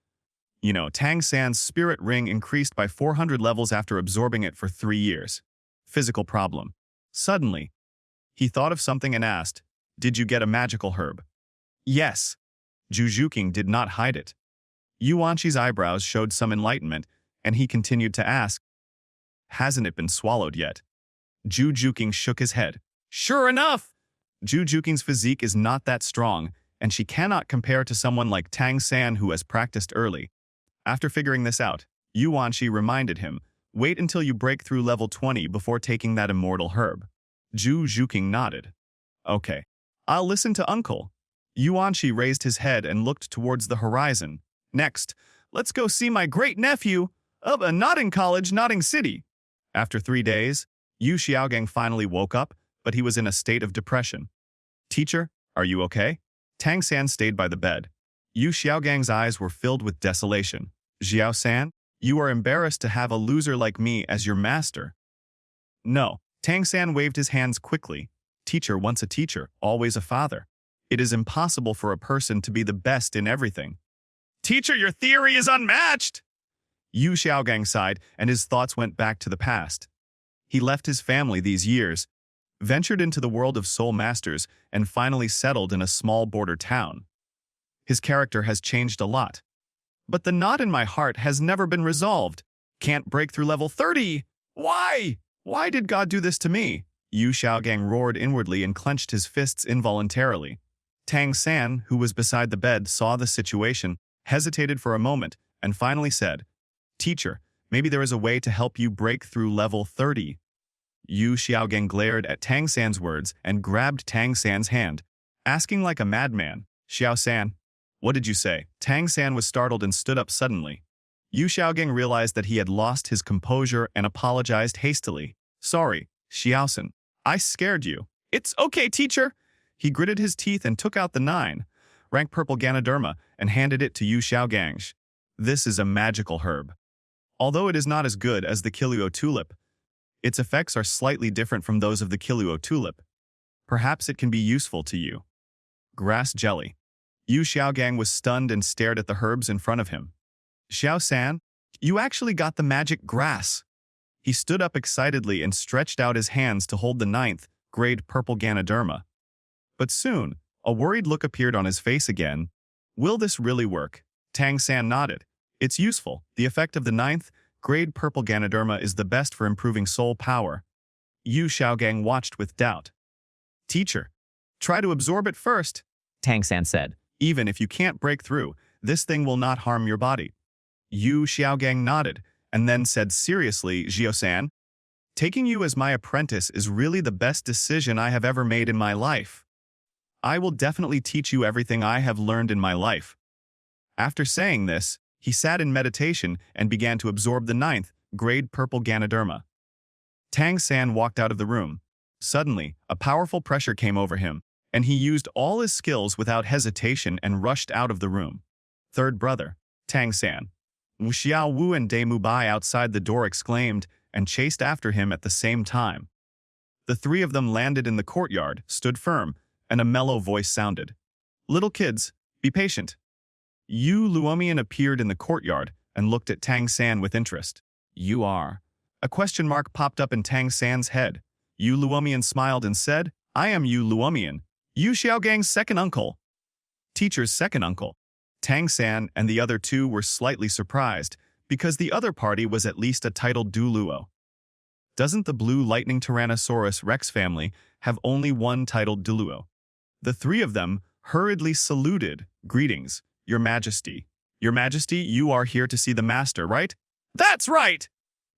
Tang San's spirit ring increased by 400 levels after absorbing it for 3 years. Physical problem. Suddenly, he thought of something and asked, "Did you get a magical herb?" Yes. Zhu Zhuqing did not hide it. Yuanqi's eyebrows showed some enlightenment, and he continued to ask, "Hasn't it been swallowed yet?" Zhu Zhuqing shook his head. Sure enough! Zhu Zhuqing's physique is not that strong, and she cannot compare to someone like Tang San who has practiced early. After figuring this out, Yuanqi reminded him, "Wait until you break through level 20 before taking that immortal herb." Zhu Zhuqing nodded. "Okay, I'll listen to Uncle." Yuanqi raised his head and looked towards the horizon. "Next, let's go see my great-nephew, not in college, not in city." After 3 days, Yu Xiaogang finally woke up, but he was in a state of depression. "Teacher, are you okay?" Tang San stayed by the bed. Yu Xiaogang's eyes were filled with desolation. "Xiao San, you are embarrassed to have a loser like me as your master." "No." Tang San waved his hands quickly. "Teacher once a teacher, always a father. It is impossible for a person to be the best in everything." Teacher, your theory is unmatched! Yu Xiaogang sighed, and his thoughts went back to the past. He left his family these years, ventured into the world of soul masters, and finally settled in a small border town. His character has changed a lot. But the knot in my heart has never been resolved. Can't break through level 30. Why? Why did God do this to me? Yu Xiaogang roared inwardly and clenched his fists involuntarily. Tang San, who was beside the bed, saw the situation, hesitated for a moment, and finally said, "Teacher, maybe there is a way to help you break through level 30. Yu Xiaogang glared at Tang San's words and grabbed Tang San's hand, asking like a madman, "Xiao San, what did you say?" Tang San was startled and stood up suddenly. Yu Xiaogang realized that he had lost his composure and apologized hastily. "Sorry, Xiao San, I scared you." "It's okay, teacher." He gritted his teeth and took out the 9-rank purple Ganoderma and handed it to Yu Xiaogang. "This is a magical herb. Although it is not as good as the Killuo tulip, its effects are slightly different from those of the Killuo tulip. Perhaps it can be useful to you." Grass jelly. Yu Xiaogang was stunned and stared at the herbs in front of him. "Xiao San, you actually got the magic grass." He stood up excitedly and stretched out his hands to hold the 9th-grade purple Ganoderma. But soon, a worried look appeared on his face again. "Will this really work?" Tang San nodded. "It's useful. The effect of the 9th-grade purple Ganoderma is the best for improving soul power." Yu Xiaogang watched with doubt. "Teacher, try to absorb it first," Tang San said. "Even if you can't break through, this thing will not harm your body." Yu Xiaogang nodded, and then said seriously, "Xiao San, taking you as my apprentice is really the best decision I have ever made in my life. I will definitely teach you everything I have learned in my life." After saying this, he sat in meditation and began to absorb the 9th-grade purple Ganoderma. Tang San walked out of the room. Suddenly, a powerful pressure came over him, and he used all his skills without hesitation and rushed out of the room. Third brother, Tang San. Wu Xiao Wu and De Mubai outside the door exclaimed and chased after him at the same time. The 3 of them landed in the courtyard, stood firm, and a mellow voice sounded. "Little kids, be patient." Yu Luomian appeared in the courtyard and looked at Tang San with interest. "You are?" A question mark popped up in Tang San's head. Yu Luomian smiled and said, "I am Yu Luomian, Yu Xiaogang's second uncle." Teacher's second uncle. Tang San and the other 2 were slightly surprised, because the other party was at least a titled Douluo. Doesn't the blue lightning Tyrannosaurus Rex family have only one titled Douluo? The 3 of them hurriedly saluted. "Greetings, Your Majesty." "Your Majesty, you are here to see the master, right?" That's right!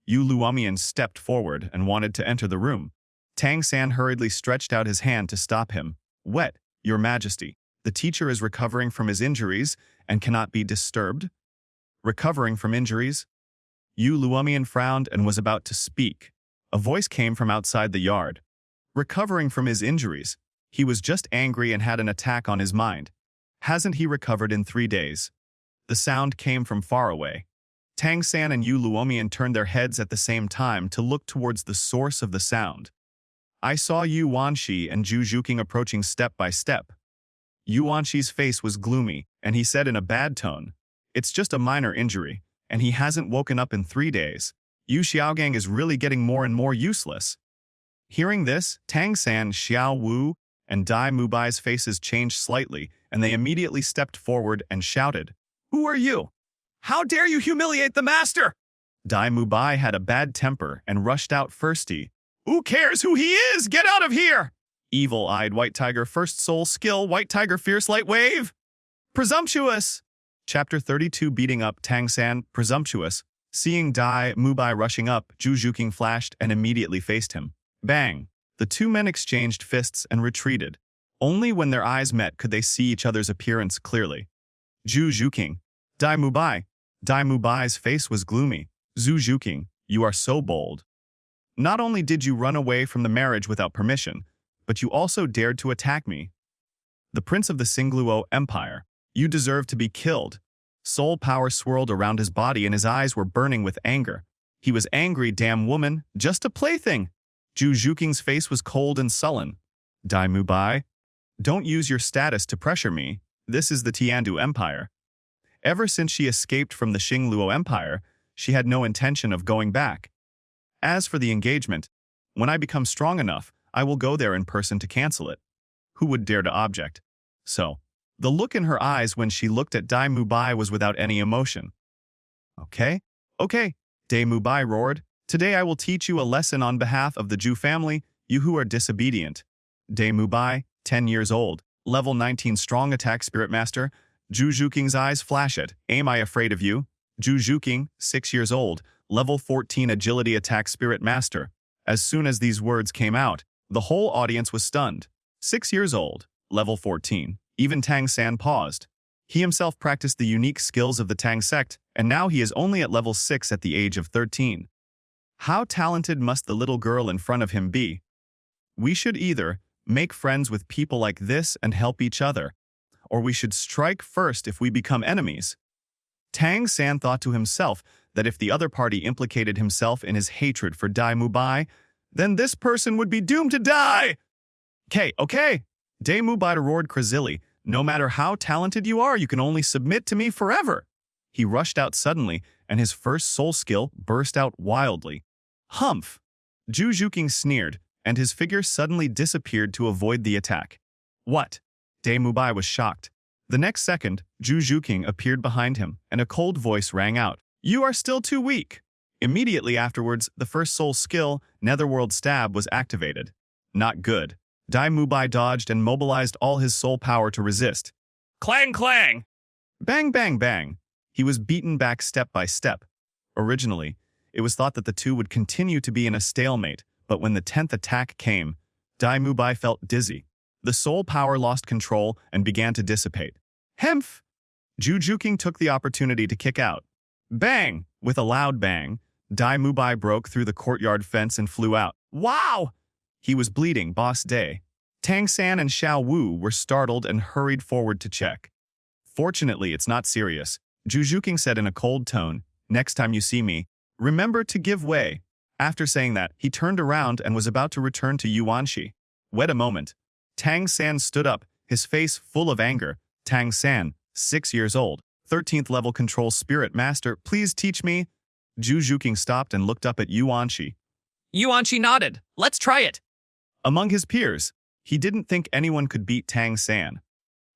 Yu Luomian stepped forward and wanted to enter the room. Tang San hurriedly stretched out his hand to stop him. "Wet, Your Majesty. The teacher is recovering from his injuries and cannot be disturbed." Recovering from injuries? Yu Luomian frowned and was about to speak. A voice came from outside the yard. "Recovering from his injuries. He was just angry and had an attack on his mind. Hasn't he recovered in 3 days? The sound came from far away. Tang San and Yu Luomian turned their heads at the same time to look towards the source of the sound. I saw Yu Wanshi and Zhu Zhuqing approaching step by step. Yu Wanshi's face was gloomy, and he said in a bad tone, "It's just a minor injury, and he hasn't woken up in 3 days. Yu Xiaogang is really getting more and more useless." Hearing this, Tang San, Xiao Wu, and Dai Mubai's faces changed slightly, and they immediately stepped forward and shouted, Who are you? How dare you humiliate the master? Dai Mubai had a bad temper and rushed out firsty. Who cares who he is? Get out of here! Evil-eyed White Tiger first soul skill, White Tiger fierce light wave. Presumptuous! Chapter 32 beating up Tang San, presumptuous. Seeing Dai Mubai rushing up, Zhu Zhuqing flashed and immediately faced him. Bang! The two men exchanged fists and retreated. Only when their eyes met could they see each other's appearance clearly. Zhu Zhuqing. Dai Mubai. Dai Mubai's face was gloomy. Zhu Zhuqing, you are so bold. Not only did you run away from the marriage without permission, but you also dared to attack me. The prince of the Douluo Empire. You deserve to be killed. Soul power swirled around his body and his eyes were burning with anger. He was angry, damn woman, just a plaything. Zhu Zhuqing's face was cold and sullen. Dai Mubai, don't use your status to pressure me. This is the Tiandu Empire. Ever since she escaped from the Xingluo Empire, she had no intention of going back. As for the engagement, when I become strong enough, I will go there in person to cancel it. Who would dare to object? So, the look in her eyes when she looked at Dai Mubai was without any emotion. Okay, Dai Mubai roared. Today I will teach you a lesson on behalf of the Zhu family, you who are disobedient. Dai Mubai, 10 years old, level 19 strong attack spirit master. Zhu Zhuqing's eyes flash it. Am I afraid of you? Zhu Zhuqing, 6 years old, level 14 agility attack spirit master. As soon as these words came out, the whole audience was stunned. 6 years old, level 14. Even Tang San paused. He himself practiced the unique skills of the Tang sect, and now he is only at level 6 at the age of 13. How talented must the little girl in front of him be? We should either make friends with people like this and help each other, or we should strike first if we become enemies. Tang San thought to himself that if the other party implicated himself in his hatred for Dai Mubai, then this person would be doomed to die. Okay. Dai Mubai roared crazily. No matter how talented you are, you can only submit to me forever. He rushed out suddenly, and his first soul skill burst out wildly. Humph! Zhu Zhuqing sneered, and his figure suddenly disappeared to avoid the attack. What? Dai Mubai was shocked. The next second, Zhu Zhuqing appeared behind him, and a cold voice rang out. You are still too weak. Immediately afterwards, the first soul skill, Netherworld Stab, was activated. Not good. Dai Mubai dodged and mobilized all his soul power to resist. Clang, clang! Bang, bang, bang. He was beaten back step by step. Originally, it was thought that the two would continue to be in a stalemate, but when the 10th attack came, Dai Mubai felt dizzy. The soul power lost control and began to dissipate. Hemph! Zhu Zhuqing took the opportunity to kick out. Bang! With a loud bang, Dai Mubai broke through the courtyard fence and flew out. Wow! He was bleeding, Boss Day. Tang San and Xiao Wu were startled and hurried forward to check. Fortunately, it's not serious. Zhu Zhuqing said in a cold tone, next time you see me, remember to give way. After saying that, he turned around and was about to return to Yuanxi. Wait a moment. Tang San stood up, his face full of anger. Tang San, 6 years old, 13th level control spirit master, please teach me. Zhu Zhuqing stopped and looked up at Yuanxi. Yuanqi nodded. Let's try it. Among his peers, he didn't think anyone could beat Tang San.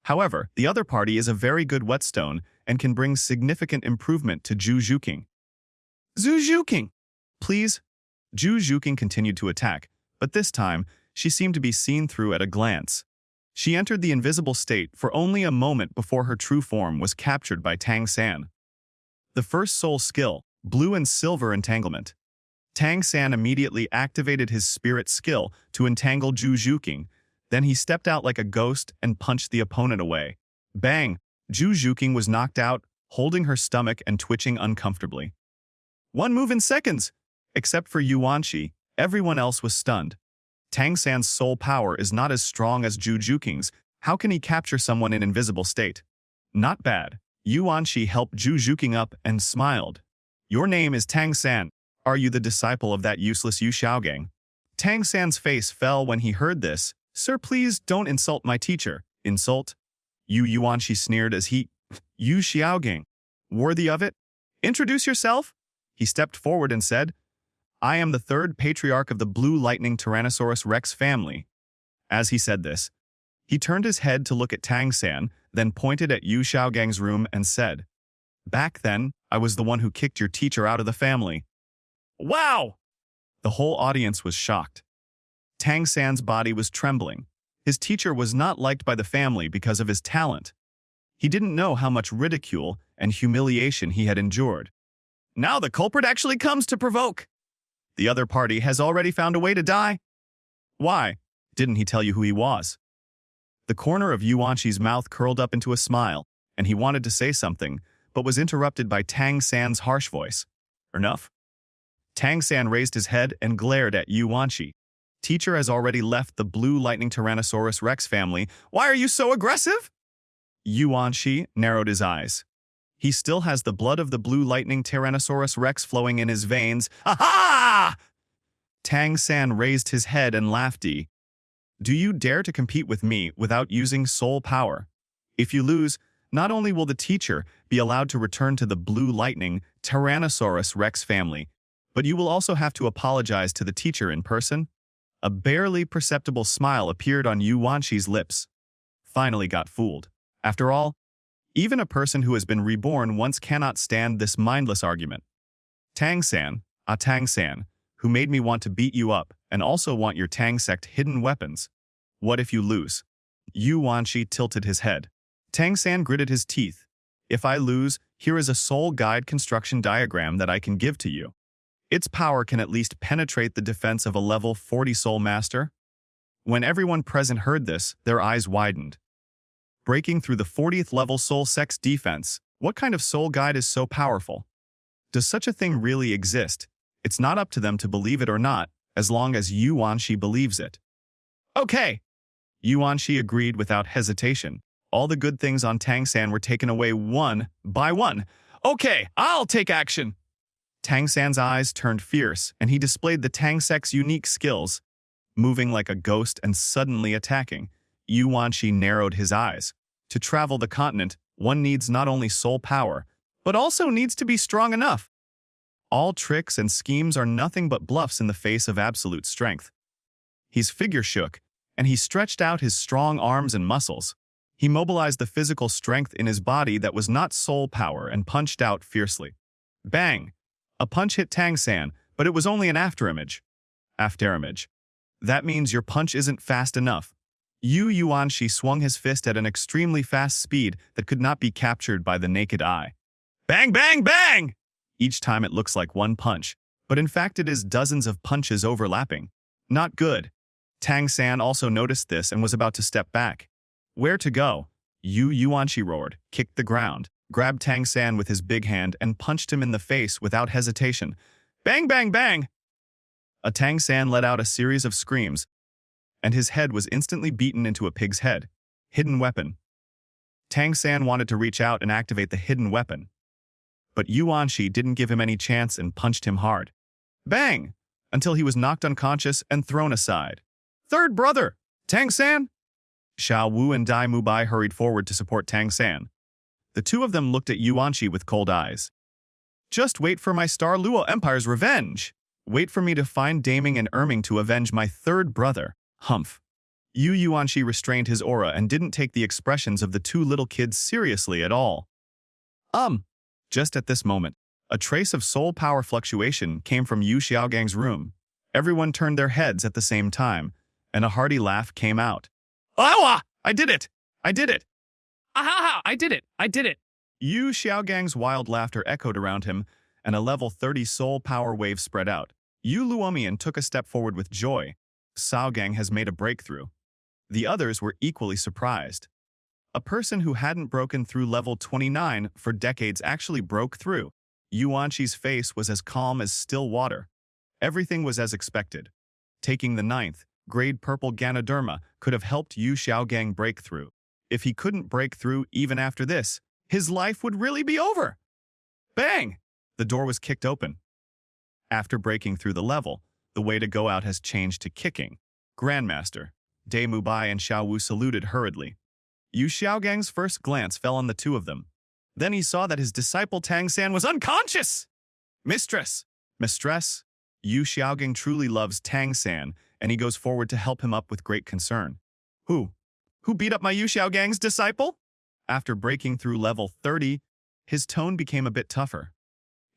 However, the other party is a very good whetstone and can bring significant improvement to Zhu Zhuqing. Zhu Zhuqing! Please? Zhu Zhuqing continued to attack, but this time, she seemed to be seen through at a glance. She entered the invisible state for only a moment before her true form was captured by Tang San. The first soul skill, blue and silver entanglement. Tang San immediately activated his spirit skill to entangle Zhu Zhuqing. Then he stepped out like a ghost and punched the opponent away. Bang! Zhu Zhuqing was knocked out, holding her stomach and twitching uncomfortably. One move in seconds! Except for Yuanxi, everyone else was stunned. Tang San's soul power is not as strong as Zhu Juking's. How can he capture someone in invisible state? Not bad. Yuan Shi helped Zhu Juking up and smiled. Your name is Tang San. Are you the disciple of that useless Yu Xiaogang? Tang San's face fell when he heard this. Sir, please don't insult my teacher. Insult? Yuan Shi sneered as he... Yu Xiaogang. Worthy of it? Introduce yourself? He stepped forward and said, I am the third patriarch of the Blue Lightning Tyrannosaurus Rex family. As he said this, he turned his head to look at Tang San, then pointed at Yu Xiaogang's room and said, Back then, I was the one who kicked your teacher out of the family. Wow! The whole audience was shocked. Tang San's body was trembling. His teacher was not liked by the family because of his talent. He didn't know how much ridicule and humiliation he had endured. Now the culprit actually comes to provoke. The other party has already found a way to die. Why? Didn't he tell you who he was? The corner of Yuan Shi's mouth curled up into a smile, and he wanted to say something, but was interrupted by Tang San's harsh voice. Enough? Tang San raised his head and glared at Yuan Shi. Teacher has already left the Blue Lightning Tyrannosaurus Rex family. Why are you so aggressive? Yuan Shi narrowed his eyes. He still has the blood of the Blue Lightning Tyrannosaurus Rex flowing in his veins. Aha! Tang San raised his head and laughed. Do you dare to compete with me without using soul power? If you lose, not only will the teacher be allowed to return to the Blue Lightning Tyrannosaurus Rex family, but you will also have to apologize to the teacher in person. A barely perceptible smile appeared on Yuan Shi's lips. Finally got fooled. After all, even a person who has been reborn once cannot stand this mindless argument. Tang San, Tang San, who made me want to beat you up and also want your Tang sect hidden weapons. What if you lose? Yuan Shi tilted his head. Tang San gritted his teeth. If I lose, here is a soul guide construction diagram that I can give to you. Its power can at least penetrate the defense of a level 40 soul master. When everyone present heard this, their eyes widened. Breaking through the 40th level soul sect's defense, what kind of soul guide is so powerful? Does such a thing really exist? It's not up to them to believe it or not, as long as Yuan Shi believes it. Okay. Yuan Shi agreed without hesitation. All the good things on Tang San were taken away one by one. Okay, I'll take action. Tang San's eyes turned fierce, and he displayed the Tang sect's unique skills. Moving like a ghost and suddenly attacking, Yuan Shi narrowed his eyes. To travel the continent, one needs not only soul power, but also needs to be strong enough. All tricks and schemes are nothing but bluffs in the face of absolute strength. His figure shook, and he stretched out his strong arms and muscles. He mobilized the physical strength in his body that was not soul power and punched out fiercely. Bang! A punch hit Tang San, but it was only an afterimage. Afterimage. That means your punch isn't fast enough. Yuan Shi swung his fist at an extremely fast speed that could not be captured by the naked eye. Bang, bang, bang! Each time it looks like one punch, but in fact it is dozens of punches overlapping. Not good. Tang San also noticed this and was about to step back. Where to go? Yuan Shi roared, kicked the ground, grabbed Tang San with his big hand and punched him in the face without hesitation. Bang, bang, bang! Tang San let out a series of screams, and his head was instantly beaten into a pig's head. Hidden weapon. Tang San wanted to reach out and activate the hidden weapon, but Yuan Shi didn't give him any chance and punched him hard. Bang! Until he was knocked unconscious and thrown aside. Third brother! Tang San! Xiao Wu and Dai Mubai hurried forward to support Tang San. The two of them looked at Yuan Shi with cold eyes. Just wait for my Star Luo Empire's revenge. Wait for me to find Daming and Erming to avenge my third brother. Humph. Yuan Shi restrained his aura and didn't take the expressions of the two little kids seriously at all. Just at this moment, a trace of soul power fluctuation came from Yu Xiaogang's room. Everyone turned their heads at the same time, and a hearty laugh came out. Awa! I did it! I did it! Ahaha! I did it! I did it! Yu Xiaogang's wild laughter echoed around him, and a level 30 soul power wave spread out. Yu Luomian took a step forward with joy. Xiaogang has made a breakthrough. The others were equally surprised. A person who hadn't broken through level 29 for decades actually broke through. Yuan Shi's face was as calm as still water. Everything was as expected. Taking the 9th, Grade purple Ganoderma could have helped Yu Xiaogang break through. If he couldn't break through even after this, his life would really be over. Bang! The door was kicked open. After breaking through the level, the way to go out has changed to kicking. Grandmaster, Dai Mubai and Xiao Wu saluted hurriedly. Yu Xiaogang's first glance fell on the two of them. Then he saw that his disciple Tang San was unconscious. Mistress! Yu Xiaogang truly loves Tang San, and he goes forward to help him up with great concern. Who beat up my Yu Xiaogang's disciple? After breaking through level 30, his tone became a bit tougher.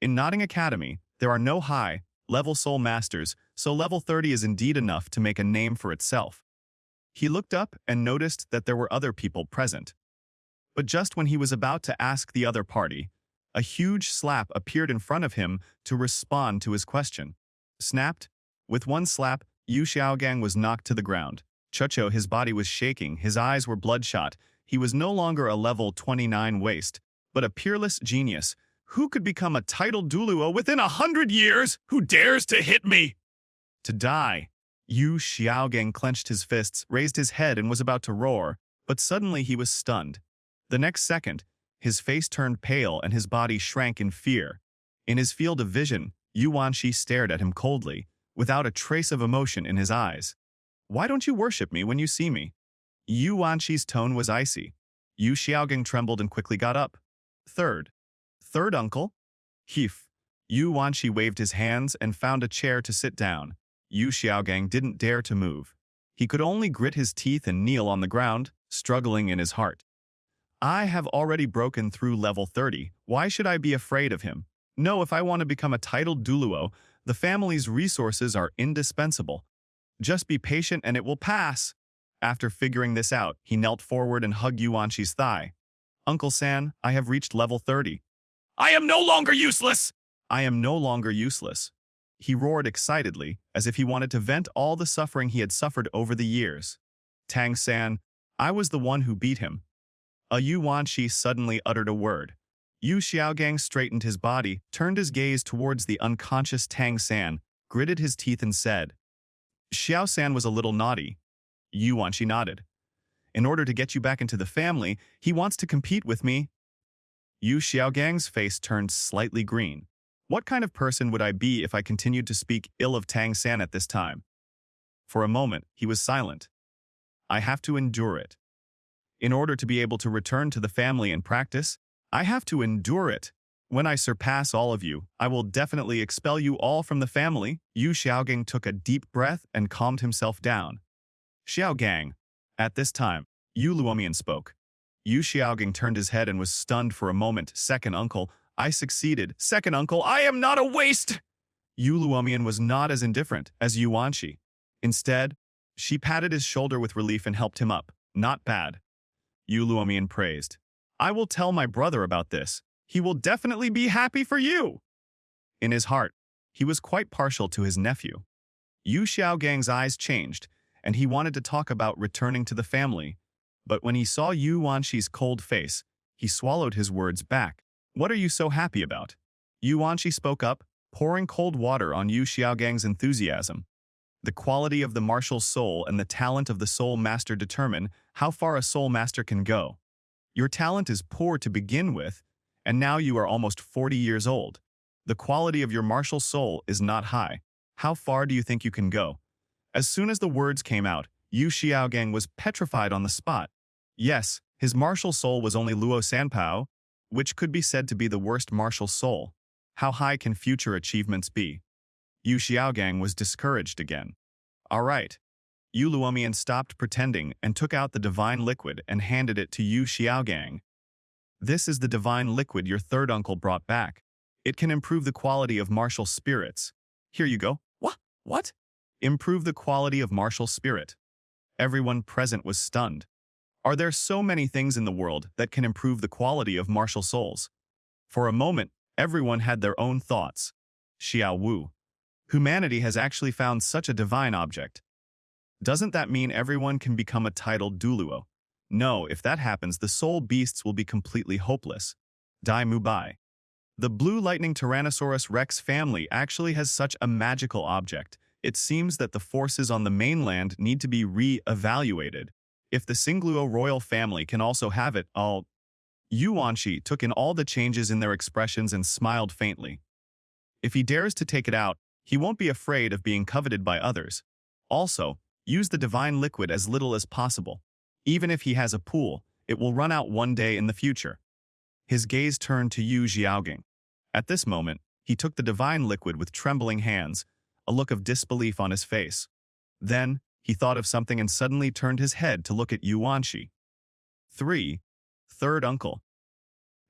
In Nodding Academy, there are no high-level soul masters, so level 30 is indeed enough to make a name for itself. He looked up and noticed that there were other people present. But just when he was about to ask the other party, a huge slap appeared in front of him to respond to his question. Snapped. With one slap, Yu Xiaogang was knocked to the ground. Chucho, his body was shaking, his eyes were bloodshot. He was no longer a level 29 waste, but a peerless genius. Who could become a titled Douluo within 100 years? Who dares to hit me? To die. Yu Xiaogang clenched his fists, raised his head, and was about to roar, but suddenly he was stunned. The next second, his face turned pale and his body shrank in fear. In his field of vision, Yu Wanshi stared at him coldly, without a trace of emotion in his eyes. Why don't you worship me when you see me? Yu Wanshi's tone was icy. Yu Xiaogang trembled and quickly got up. Third, uncle? Heef. Yu Wanshi waved his hands and found a chair to sit down. Yu Xiaogang didn't dare to move. He could only grit his teeth and kneel on the ground, struggling in his heart. I have already broken through level 30. Why should I be afraid of him? No, if I want to become a titled Douluo, the family's resources are indispensable. Just be patient and it will pass. After figuring this out, he knelt forward and hugged Yu Wanshi's thigh. Uncle San, I have reached level 30. I am no longer useless! I am no longer useless. He roared excitedly, as if he wanted to vent all the suffering he had suffered over the years. Tang San, I was the one who beat him. Yu Wanshi suddenly uttered a word. Yu Xiaogang straightened his body, turned his gaze towards the unconscious Tang San, gritted his teeth and said, Xiao San was a little naughty. Yu Wanshi nodded. In order to get you back into the family, he wants to compete with me. Yu Xiaogang's face turned slightly green. What kind of person would I be if I continued to speak ill of Tang San at this time? For a moment, he was silent. I have to endure it. In order to be able to return to the family and practice, I have to endure it. When I surpass all of you, I will definitely expel you all from the family. Yu Xiaogang took a deep breath and calmed himself down. Xiaogang. At this time, Yu Luomian spoke. Yu Xiaogang turned his head and was stunned for a moment. Second uncle, I succeeded. Second uncle, I am not a waste! Yu Luomian was not as indifferent as Yu Wanshi. Instead, she patted his shoulder with relief and helped him up. Not bad. Yu Luomian praised. I will tell my brother about this. He will definitely be happy for you. In his heart, he was quite partial to his nephew. Yu Xiaogang's eyes changed, and he wanted to talk about returning to the family. But when he saw Yu Wanshi's cold face, he swallowed his words back. What are you so happy about? Yu Wanshi spoke up, pouring cold water on Yu Xiaogang's enthusiasm. The quality of the martial soul and the talent of the soul master determine how far a soul master can go. Your talent is poor to begin with, and now you are almost 40 years old. The quality of your martial soul is not high. How far do you think you can go? As soon as the words came out, Yu Xiaogang was petrified on the spot. Yes, his martial soul was only Luo Sanpao, which could be said to be the worst martial soul. How high can future achievements be? Yu Xiaogang was discouraged again. All right. Yu Luomian stopped pretending and took out the divine liquid and handed it to Yu Xiaogang. This is the divine liquid your third uncle brought back. It can improve the quality of martial spirits. Here you go. What? Improve the quality of martial spirit. Everyone present was stunned. Are there so many things in the world that can improve the quality of martial souls? For a moment, everyone had their own thoughts. Xiao Wu. Humanity has actually found such a divine object. Doesn't that mean everyone can become a titled Douluo? No, if that happens, the soul beasts will be completely hopeless. Dai Mubai. The blue lightning Tyrannosaurus rex family actually has such a magical object. It seems that the forces on the mainland need to be re-evaluated. If the Singluo royal family can also have it all, Yuanshi took in all the changes in their expressions and smiled faintly. If he dares to take it out, he won't be afraid of being coveted by others. Also, use the divine liquid as little as possible. Even if he has a pool, it will run out one day in the future. His gaze turned to Yu Xiaogeng. At this moment, he took the divine liquid with trembling hands, a look of disbelief on his face. Then, he thought of something and suddenly turned his head to look at Yuanshi. Third uncle.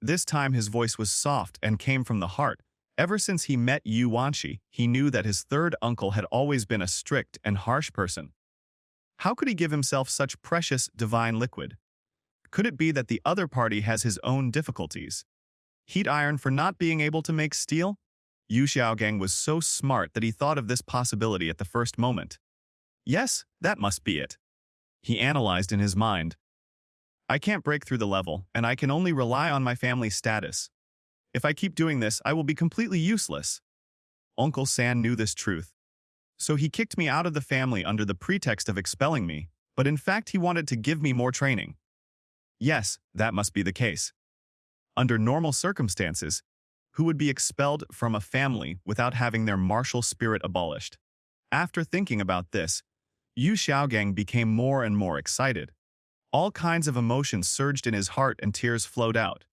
This time his voice was soft and came from the heart. Ever since he met Yuanshi, he knew that his third uncle had always been a strict and harsh person. How could he give himself such precious divine liquid? Could it be that the other party has his own difficulties? Heat iron for not being able to make steel? Yu Xiaogeng was so smart that he thought of this possibility at the first moment. Yes, that must be it. He analyzed in his mind. I can't break through the level, and I can only rely on my family status. If I keep doing this, I will be completely useless. Uncle San knew this truth. So he kicked me out of the family under the pretext of expelling me, but in fact he wanted to give me more training. Yes, that must be the case. Under normal circumstances, who would be expelled from a family without having their martial spirit abolished? After thinking about this, Yu Xiaogeng became more and more excited. All kinds of emotions surged in his heart and tears flowed out.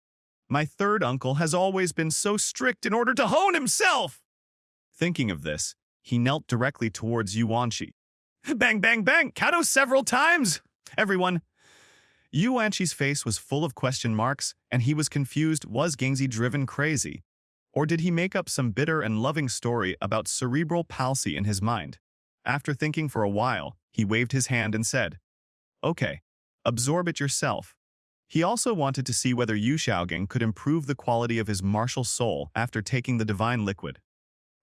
My third uncle has always been so strict in order to hone himself! Thinking of this, he knelt directly towards Yuanshi. Bang, bang, bang! Kato several times! Everyone! Yuanshi's face was full of question marks, and he was confused. Was Gengzi driven crazy? Or did he make up some bitter and loving story about cerebral palsy in his mind? After thinking for a while, he waved his hand and said, Okay, absorb it yourself. He also wanted to see whether Yu Xiaogeng could improve the quality of his martial soul after taking the divine liquid.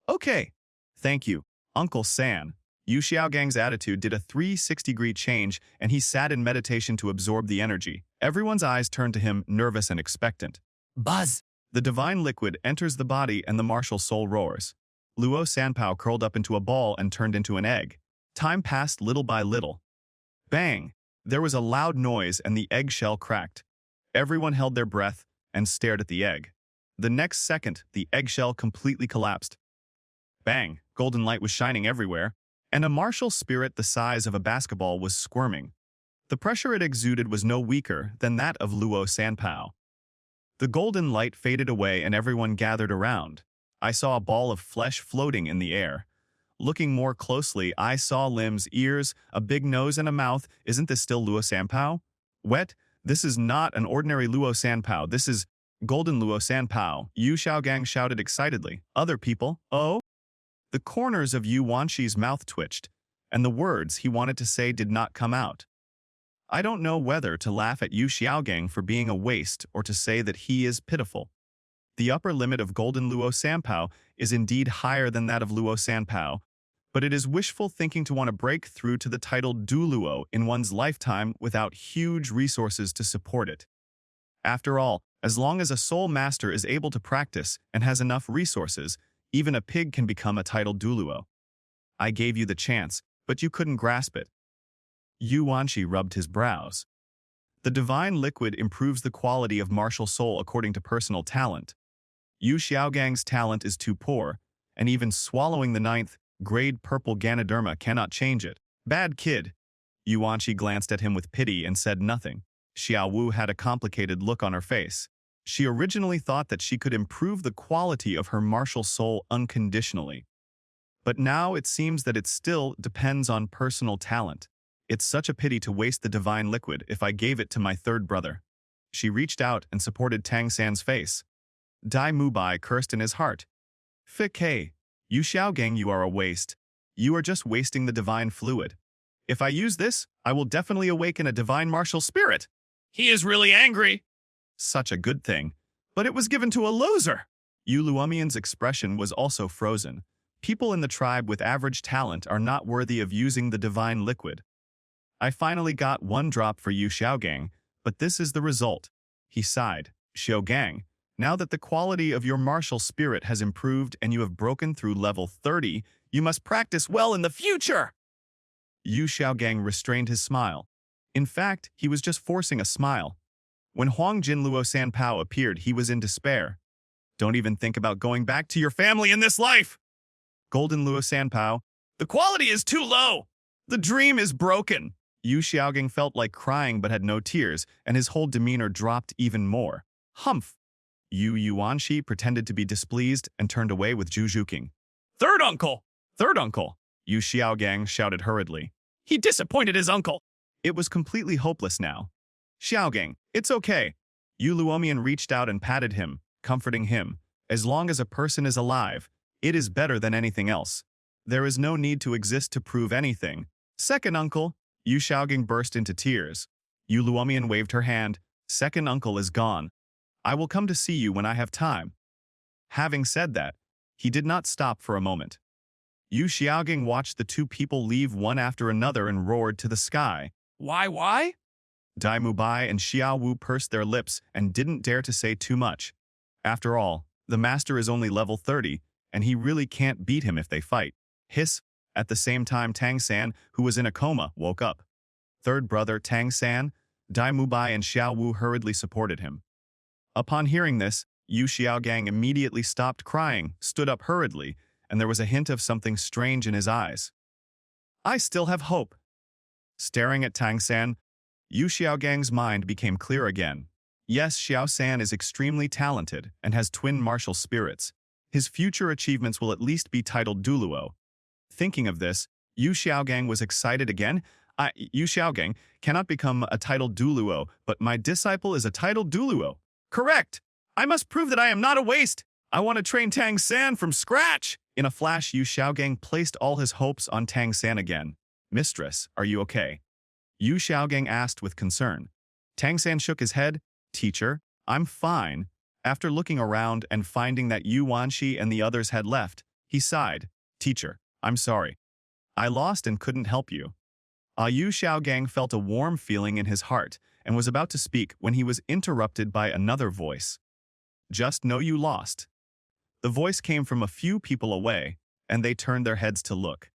Okay, thank you, Uncle San. Yu Xiaogeng's attitude did a 360-degree change, and he sat in meditation to absorb the energy. Everyone's eyes turned to him, nervous and expectant. Buzz! The divine liquid enters the body and the martial soul roars. Luo Sanpao curled up into a ball and turned into an egg. Time passed little by little. Bang! There was a loud noise and the eggshell cracked. Everyone held their breath and stared at the egg. The next second, the eggshell completely collapsed. Bang! Golden light was shining everywhere, and a martial spirit the size of a basketball was squirming. The pressure it exuded was no weaker than that of Luo Sanpao. The golden light faded away and everyone gathered around. I saw a ball of flesh floating in the air. Looking more closely, I saw limbs, ears, a big nose and a mouth. Isn't this still Luo Sanpao? Wet? This is not an ordinary Luo Sanpao. This is Golden Luo Sanpao. Yu Xiaogeng shouted excitedly. Other people? Oh? The corners of Yu Wanshi's mouth twitched, and the words he wanted to say did not come out. I don't know whether to laugh at Yu Xiaogeng for being a waste or to say that he is pitiful. The upper limit of Golden Luo Sanpao is indeed higher than that of Luo Sanpao, but it is wishful thinking to want to break through to the title Douluo in one's lifetime without huge resources to support it. After all, as long as a soul master is able to practice and has enough resources, even a pig can become a title Douluo. I gave you the chance, but you couldn't grasp it. Yu Wanshi rubbed his brows. The divine liquid improves the quality of martial soul according to personal talent. Yu Xiaogeng's talent is too poor, and even swallowing the 9th grade purple Ganoderma cannot change it. Bad kid. Yuanshi glanced at him with pity and said nothing. Xiao Wu had a complicated look on her face. She originally thought that she could improve the quality of her martial soul unconditionally. But now it seems that it still depends on personal talent. It's such a pity to waste the divine liquid if I gave it to my third brother. She reached out and supported Tang San's face. Dai Mubai cursed in his heart. Fik, Yu Xiaogeng, you are a waste. You are just wasting the divine fluid. If I use this, I will definitely awaken a divine martial spirit. He is really angry. Such a good thing. But it was given to a loser. Yu Luomian's expression was also frozen. People in the tribe with average talent are not worthy of using the divine liquid. I finally got one drop for Yu Xiaogeng, but this is the result. He sighed. Xiaogeng, now that the quality of your martial spirit has improved and you have broken through level 30, You must practice well in the future. Yu Xiaogang restrained his smile. In fact, he was just forcing a smile. When Huang Jinluo Sanpao appeared, he was in despair. Don't even think about going back to your family in this life. Golden Luo Sanpao, The quality is too low. The dream is broken. Yu Xiaogang felt like crying but had no tears, and his whole demeanor dropped even more. Humph! Yu Yuanxi pretended to be displeased and turned away with Zhu Zhuking. Third uncle. Third uncle! Yu Xiaogang shouted hurriedly. He disappointed his uncle. It was completely hopeless now. Xiaogang, it's okay. Yu Luomian reached out and patted him, comforting him. As long as a person is alive, it is better than anything else. There is no need to exist to prove anything. Second uncle, Yu Xiaogang burst into tears. Yu Luomian waved her hand. Second uncle is gone. I will come to see you when I have time. Having said that, he did not stop for a moment. Yu Xiaogang watched the two people leave one after another and roared to the sky. Why? Dai Mubai and Xiao Wu pursed their lips and didn't dare to say too much. After all, the master is only level 30, and he really can't beat him if they fight. Hiss. At the same time, Tang San, who was in a coma, woke up. Third brother Tang San, Dai Mubai and Xiao Wu hurriedly supported him. Upon hearing this, Yu Xiaogang immediately stopped crying, stood up hurriedly, and there was a hint of something strange in his eyes. I still have hope. Staring at Tang San, Yu Xiaogang's mind became clear again. Yes, Xiao San is extremely talented and has twin martial spirits. His future achievements will at least be titled Douluo. Thinking of this, Yu Xiaogang was excited again. Yu Xiaogang cannot become a titled Douluo, but my disciple is a titled Douluo. Correct. I must prove that I am not a waste. I want to train Tang San from scratch. In a flash, Yu Xiaogang placed all his hopes on Tang San again. Mistress, are you okay? Yu Xiaogang asked with concern. Tang San shook his head. Teacher, I'm fine. After looking around and finding that Yu Wanxi and the others had left, he sighed. Teacher, I'm sorry. I lost and couldn't help you. Yu Xiaogang felt a warm feeling in his heart and was about to speak when he was interrupted by another voice. Just know you lost. The voice came from a few people away, and they turned their heads to look.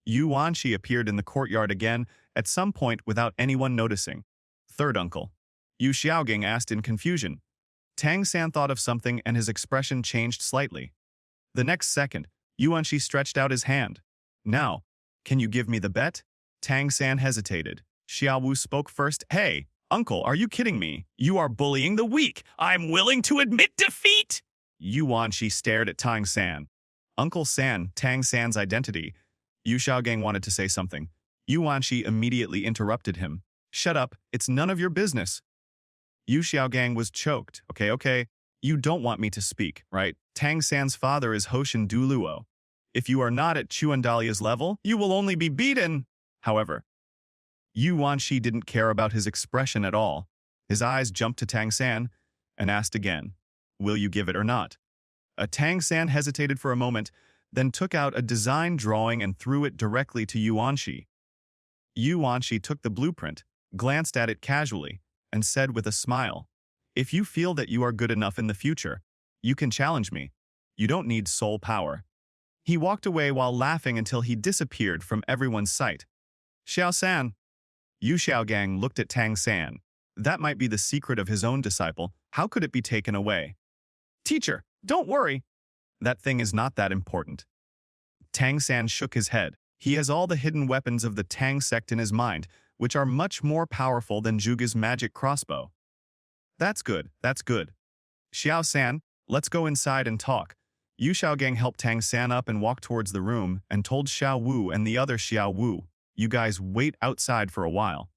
Yu Wanxi appeared in the courtyard again at some point without anyone noticing. Third uncle. Yu Xiaogang asked in confusion. Tang San thought of something and his expression changed slightly. The next second, Yu Wanxi stretched out his hand. Now, can you give me the bet? Tang San hesitated. Xiao Wu spoke first. Hey, uncle, are you kidding me? You are bullying the weak. I'm willing to admit defeat. Yu Wanxi stared at Tang San. Uncle San, Tang San's identity. Yu Xiaogang wanted to say something. Yu Wanxi immediately interrupted him. Shut up, it's none of your business. Yu Xiaogang was choked. Okay. You don't want me to speak, right? Tang San's father is Hoshin Douluo. If you are not at Chuandalia's level, you will only be beaten. However, Yu Wanxi didn't care about his expression at all. His eyes jumped to Tang San and asked again, will you give it or not? Tang San hesitated for a moment, then took out a design drawing and threw it directly to Yu Wanxi. Yu Wanxi took the blueprint, glanced at it casually, and said with a smile, if you feel that you are good enough in the future, you can challenge me. You don't need soul power. He walked away while laughing until he disappeared from everyone's sight. Xiao San. Yu Xiaogang looked at Tang San. That might be the secret of his own disciple. How could it be taken away? Teacher, don't worry. That thing is not that important. Tang San shook his head. He has all the hidden weapons of the Tang sect in his mind, which are much more powerful than Zhuge's magic crossbow. That's good. Xiao San, let's go inside and talk. Yu Xiaogang helped Tang San up and walked towards the room and told Xiao Wu and the other Xiao Wu, you guys wait outside for a while.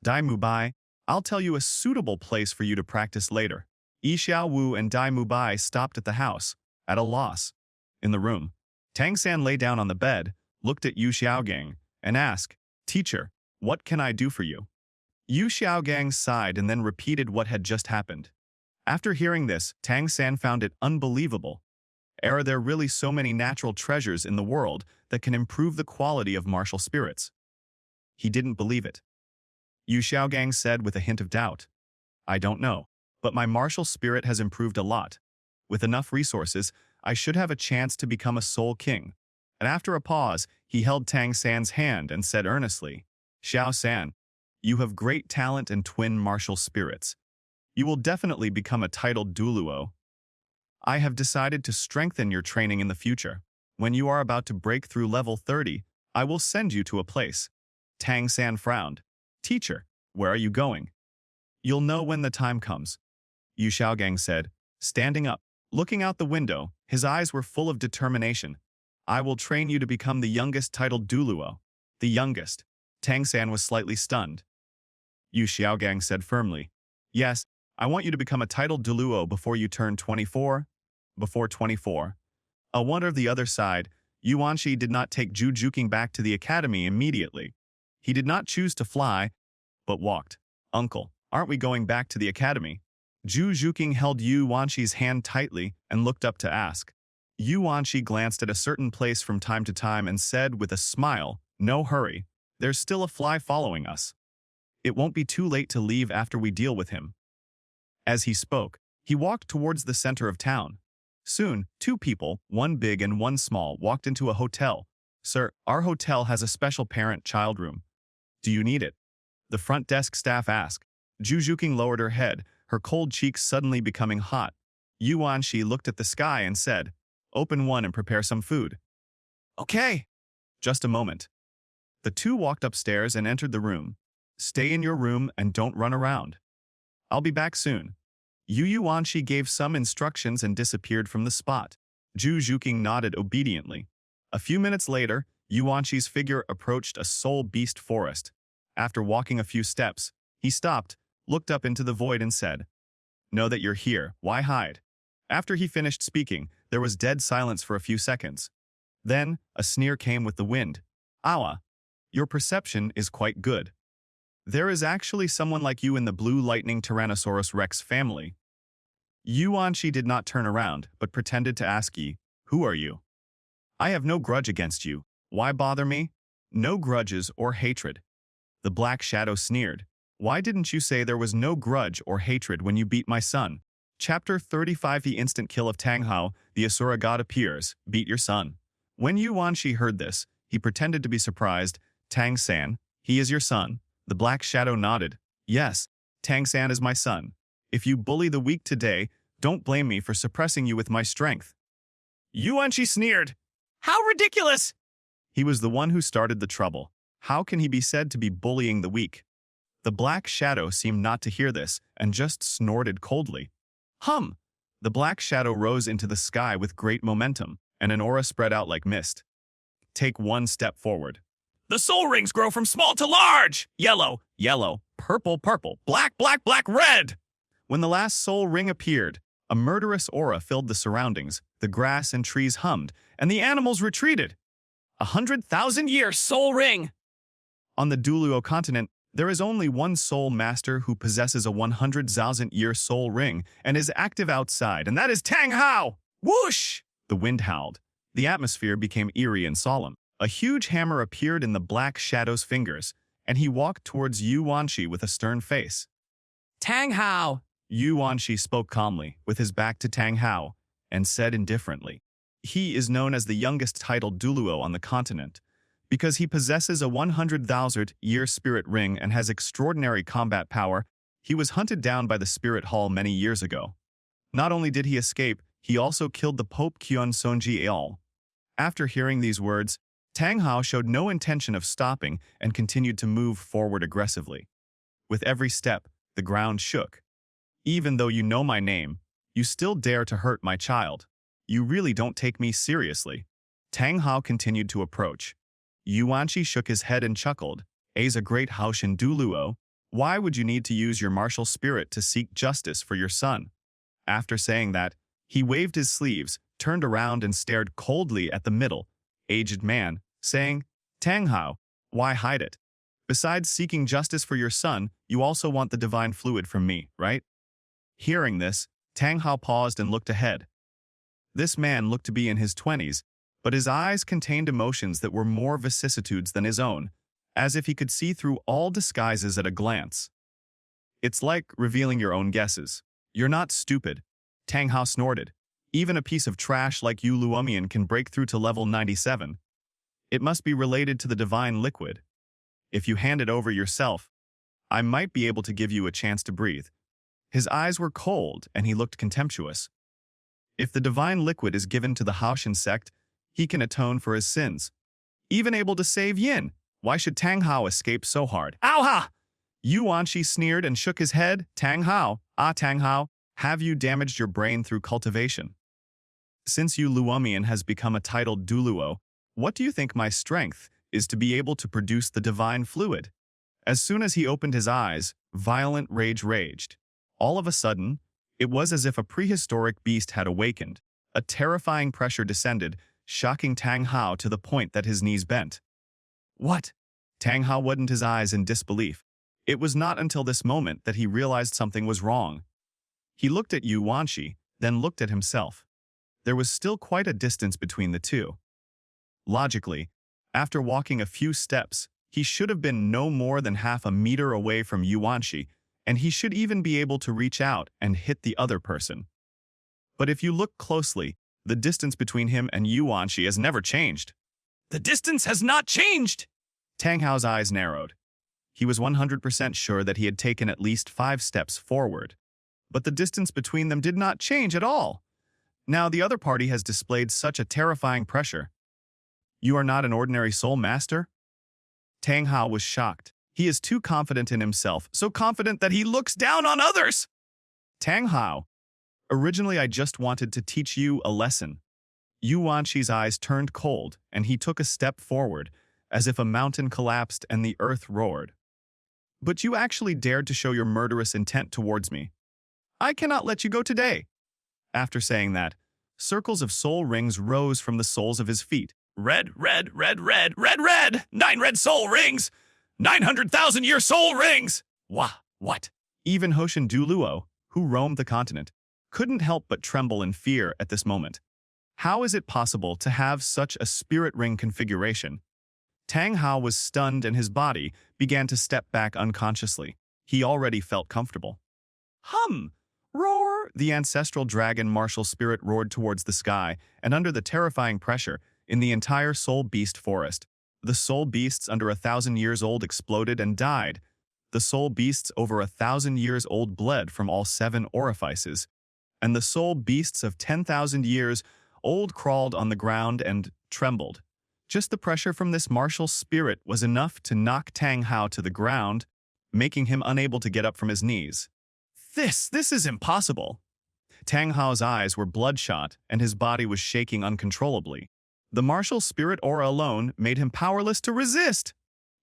Dai Mubai, I'll tell you a suitable place for you to practice later. Yi Xiao Wu and Dai Mubai stopped at the house, at a loss. In the room, Tang San lay down on the bed, looked at Yu Xiaogang, and asked, Teacher, what can I do for you? Yu Xiaogang sighed and then repeated what had just happened. After hearing this, Tang San found it unbelievable. Are there really so many natural treasures in the world that can improve the quality of martial spirits? He didn't believe it. Yu Xiaogang said with a hint of doubt, I don't know, but my martial spirit has improved a lot. With enough resources, I should have a chance to become a soul king. and after a pause, he held Tang San's hand and said earnestly, Xiao San, you have great talent and twin martial spirits. You will definitely become a titled Douluo. I have decided to strengthen your training in the future. When you are about to break through level 30, I will send you to a place. Tang San frowned. Teacher, where are you going? You'll know when the time comes. Yu Xiaogang said, standing up. Looking out the window, his eyes were full of determination. I will train you to become the youngest titled Douluo. The youngest. Tang San was slightly stunned. Yu Xiaogang said firmly, Yes, I want you to become a titled Douluo before you turn 24. Before 24. A wonder of the other side, Yuan Shi did not take Zhu Juking back to the academy immediately. He did not choose to fly, but walked. Uncle, aren't we going back to the academy? Zhu Juking held Yu Wanshi's hand tightly and looked up to ask. Yu Wanshi glanced at a certain place from time to time and said with a smile, No hurry, there's still a fly following us. It won't be too late to leave after we deal with him. As he spoke, he walked towards the center of town. Soon, two people, one big and one small, walked into a hotel. Sir, our hotel has a special parent-child room. Do you need it? The front desk staff asked. Zhu Juking lowered her head, her cold cheeks suddenly becoming hot. Yu Wanshi looked at the sky and said, Open one and prepare some food. Okay. Just a moment. The two walked upstairs and entered the room. Stay in your room and don't run around. I'll be back soon. Yu Wanshi gave some instructions and disappeared from the spot. Zhu Juking nodded obediently. A few minutes later, Yu Wanshi's figure approached a soul beast forest. After walking a few steps, he stopped, looked up into the void and said, Know that you're here, why hide? After he finished speaking, there was dead silence for a few seconds. Then, a sneer came with the wind. Awa, your perception is quite good. There is actually someone like you in the Blue Lightning Tyrannosaurus Rex family. Yu Wanshi did not turn around, but pretended to ask Yi, Who are you? I have no grudge against you. Why bother me? No grudges or hatred. The Black Shadow sneered. Why didn't you say there was no grudge or hatred when you beat my son? Chapter 35 The instant kill of Tang Hao, the Asura god appears, beat your son. When Yu Wanshi heard this, he pretended to be surprised. Tang San, he is your son. The Black Shadow nodded. Yes, Tang San is my son. If you bully the weak today, don't blame me for suppressing you with my strength. Yu Wanshi sneered. How ridiculous! He was the one who started the trouble. How can he be said to be bullying the weak? The Black Shadow seemed not to hear this and just snorted coldly. Hum! The Black Shadow rose into the sky with great momentum, and an aura spread out like mist. Take one step forward. The soul rings grow from small to large! Yellow, yellow, purple, purple, black, black, black, red! When the last soul ring appeared, a murderous aura filled the surroundings, the grass and trees hummed, and the animals retreated. 100,000-year soul ring! On the Douluo continent, there is only one soul master who possesses a 100,000-year soul ring and is active outside, and that is Tang Hao! Whoosh! The wind howled. The atmosphere became eerie and solemn. A huge hammer appeared in the Black Shadow's fingers, and he walked towards Yu Wanshi with a stern face. Tang Hao! Yu Wanshi spoke calmly, with his back to Tang Hao, and said indifferently, He is known as the youngest titled Douluo on the continent, because he possesses a 100,000-year spirit ring and has extraordinary combat power. He was hunted down by the Spirit Hall many years ago. Not only did he escape, he also killed the Pope Kyun Sonji Eol. After hearing these words, Tang Hao showed no intention of stopping and continued to move forward aggressively. With every step, the ground shook. Even though you know my name, you still dare to hurt my child. You really don't take me seriously. Tang Hao continued to approach. Yu Wanshi shook his head and chuckled. As a great Haoshin Douluo, why would you need to use your martial spirit to seek justice for your son? After saying that, he waved his sleeves, turned around and stared coldly at the middle-aged man, saying, Tang Hao, why hide it? Besides seeking justice for your son, you also want the divine fluid from me, right? Hearing this, Tang Hao paused and looked ahead. This man looked to be in his 20s, but his eyes contained emotions that were more vicissitudes than his own, as if he could see through all disguises at a glance. It's like revealing your own guesses. You're not stupid. Tang Hao snorted. Even a piece of trash like Yu Luomian can break through to level 97. It must be related to the divine liquid. If you hand it over yourself, I might be able to give you a chance to breathe. His eyes were cold, and he looked contemptuous. If the divine liquid is given to the Haoshan sect, he can atone for his sins. Even able to save Yin, why should Tang Hao escape so hard? Ow-ha! Yuan Shi sneered and shook his head. Tang Hao, Tang Hao, have you damaged your brain through cultivation? Since Yu Luomian has become a titled Douluo, what do you think my strength is to be able to produce the divine fluid? As soon as he opened his eyes, violent rage raged. All of a sudden, it was as if a prehistoric beast had awakened. A terrifying pressure descended, shocking Tang Hao to the point that his knees bent. What? Tang Hao widened his eyes in disbelief. It was not until this moment that he realized something was wrong. He looked at Yu Wanshi, then looked at himself. There was still quite a distance between the two. Logically, after walking a few steps, he should have been no more than half a meter away from Yu Wanshi, and he should even be able to reach out and hit the other person. But if you look closely, the distance between him and Yu Wanshi has never changed. The distance has not changed! Tang Hao's eyes narrowed. He was 100% sure that he had taken at least 5 steps forward. But the distance between them did not change at all. Now the other party has displayed such a terrifying pressure. You are not an ordinary soul master? Tang Hao was shocked. He is too confident in himself, so confident that he looks down on others. Tang Hao, originally I just wanted to teach you a lesson. Yu Wanshi's eyes turned cold, and he took a step forward, as if a mountain collapsed and the earth roared. But you actually dared to show your murderous intent towards me. I cannot let you go today. After saying that, circles of soul rings rose from the soles of his feet. Red, red, red, red, red, red! 9 red soul rings! 900,000-year soul rings! What? Even Haoshan Douluo, who roamed the continent, couldn't help but tremble in fear at this moment. How is it possible to have such a spirit ring configuration? Tang Hao was stunned and his body began to step back unconsciously. He already felt comfortable. Hum! Roar! The ancestral dragon martial spirit roared towards the sky, and under the terrifying pressure, in the entire soul beast forest, the soul beasts under 1,000 years old exploded and died. The soul beasts over 1,000 years old bled from all 7 orifices, and the soul beasts of 10,000 years old crawled on the ground and trembled. Just the pressure from this martial spirit was enough to knock Tang Hao to the ground, making him unable to get up from his knees. This is impossible. Tang Hao's eyes were bloodshot and his body was shaking uncontrollably. The martial spirit aura alone made him powerless to resist.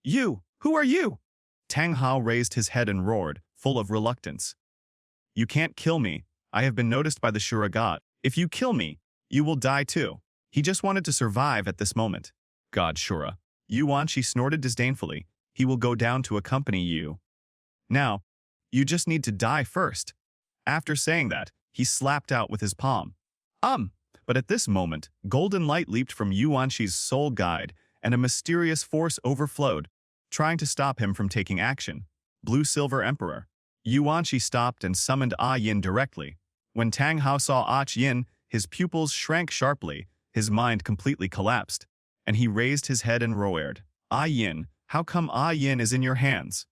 You, who are you? Tang Hao raised his head and roared, full of reluctance. You can't kill me. I have been noticed by the Shura god. If you kill me, you will die too. He just wanted to survive at this moment. God Shura. Yu Wanshi snorted disdainfully. He will go down to accompany you. Now, you just need to die first. After saying that, he slapped out with his palm. But at this moment, golden light leaped from Yu Wanshi's soul guide, and a mysterious force overflowed, trying to stop him from taking action. Blue-Silver Emperor. Yu Wanshi stopped and summoned Yin directly. When Tang Hao saw Yin, his pupils shrank sharply, his mind completely collapsed, and he raised his head and roared, Yin, how come Yin is in your hands?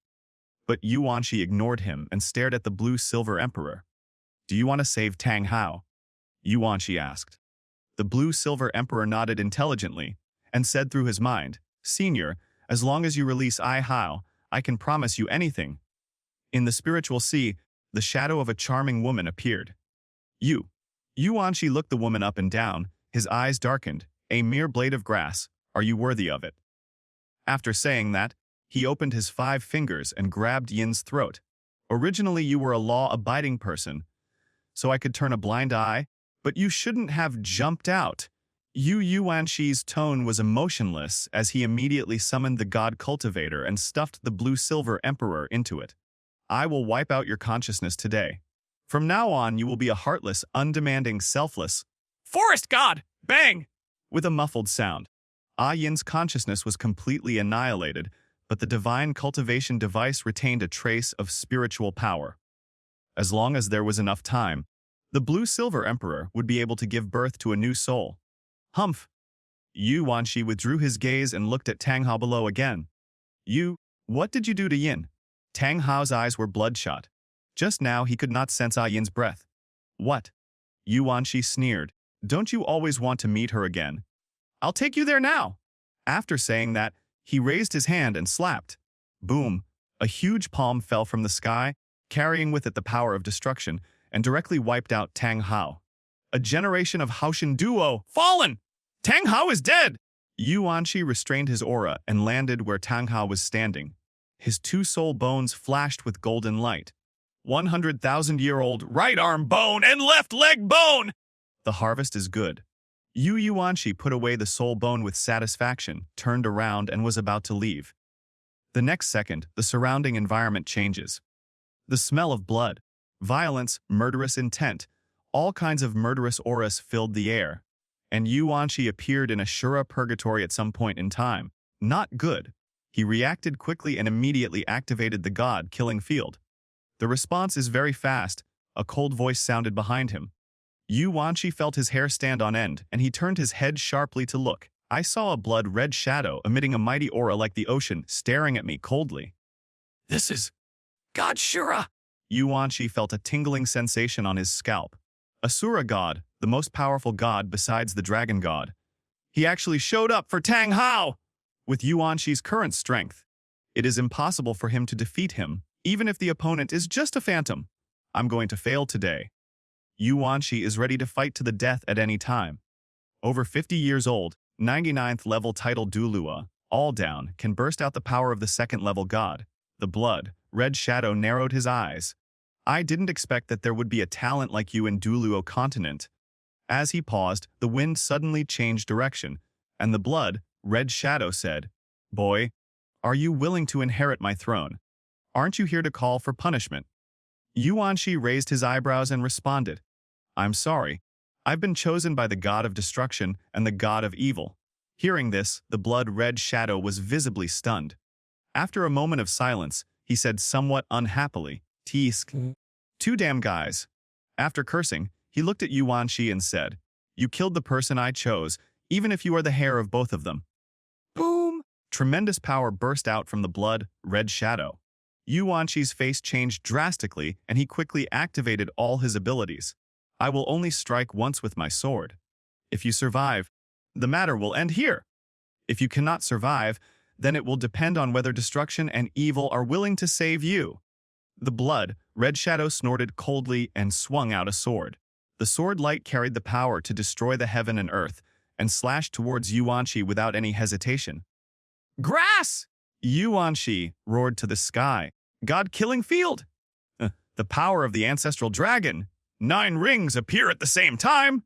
But Yu Wanshi ignored him and stared at the Blue-Silver Emperor. Do you want to save Tang Hao? Yu Wanshi asked. The Blue-Silver Emperor nodded intelligently and said through his mind, Senior, as long as you release Hao, I can promise you anything. In the spiritual sea, the shadow of a charming woman appeared. Yu Wanshi looked the woman up and down, his eyes darkened. A mere blade of grass, are you worthy of it? After saying that, he opened his 5 fingers and grabbed Yin's throat. Originally you were a law-abiding person, so I could turn a blind eye, but you shouldn't have jumped out. Yu Wanshi's tone was emotionless as he immediately summoned the God Cultivator and stuffed the Blue-Silver Emperor into it. I will wipe out your consciousness today. From now on, you will be a heartless, undemanding, selfless Forest god! Bang! With a muffled sound. Yin's consciousness was completely annihilated, but the divine cultivation device retained a trace of spiritual power. As long as there was enough time, the Blue-Silver Emperor would be able to give birth to a new soul. Humph! Yu Wanshi withdrew his gaze and looked at Tang Hao below again. You, what did you do to Yin? Tang Hao's eyes were bloodshot. Just now he could not sense Yin's breath. What? Yu Wanshi sneered. Don't you always want to meet her again? I'll take you there now. After saying that, he raised his hand and slapped. Boom! A huge palm fell from the sky, carrying with it the power of destruction, and directly wiped out Tang Hao. A generation of Haoshin duo fallen! Tang Hao is dead! Yu Wanshi restrained his aura and landed where Tang Hao was standing. His two soul bones flashed with golden light. 100,000-year-old right arm bone and left leg bone! The harvest is good. Yu Wanshi put away the soul bone with satisfaction, turned around, and was about to leave. The next second, the surrounding environment changes. The smell of blood, violence, murderous intent, all kinds of murderous auras filled the air. And Yu Wanshi appeared in a Shura purgatory at some point in time. Not good. He reacted quickly and immediately activated the god-killing field. The response is very fast. A cold voice sounded behind him. Yu Wanshi felt his hair stand on end, and he turned his head sharply to look. I saw a blood-red shadow emitting a mighty aura like the ocean, staring at me coldly. This is God Shura. Yu Wanshi felt a tingling sensation on his scalp. Asura god, the most powerful god besides the dragon god. He actually showed up for Tang Hao! With Yu Wanshi's current strength, it is impossible for him to defeat him, even if the opponent is just a phantom. I'm going to fail today. Yu Wanshi is ready to fight to the death at any time. Over 50 years old, 99th level title Douluo I, all down, can burst out the power of the second level god. The blood, red shadow narrowed his eyes. I didn't expect that there would be a talent like you in Douluo continent. As he paused, the wind suddenly changed direction, and the blood, red shadow said, Boy, are you willing to inherit my throne? Aren't you here to call for punishment? Yu Wanshi raised his eyebrows and responded, I'm sorry. I've been chosen by the god of destruction and the god of evil. Hearing this, the blood-red shadow was visibly stunned. After a moment of silence, he said somewhat unhappily, Tisk. Two damn guys. After cursing, he looked at Yu Wanshi and said, You killed the person I chose, even if you are the hair of both of them. Boom! Tremendous power burst out from the blood-red shadow. Yu Wanshi's face changed drastically, and he quickly activated all his abilities. I will only strike once with my sword. If you survive, the matter will end here. If you cannot survive, then it will depend on whether destruction and evil are willing to save you. The blood-red shadow snorted coldly and swung out a sword. The sword light carried the power to destroy the heaven and earth, and slashed towards Yu Wanshi without any hesitation. Grass! Yu Wanshi roared to the sky. God-killing field! The power of the ancestral dragon! 9 rings appear at the same time!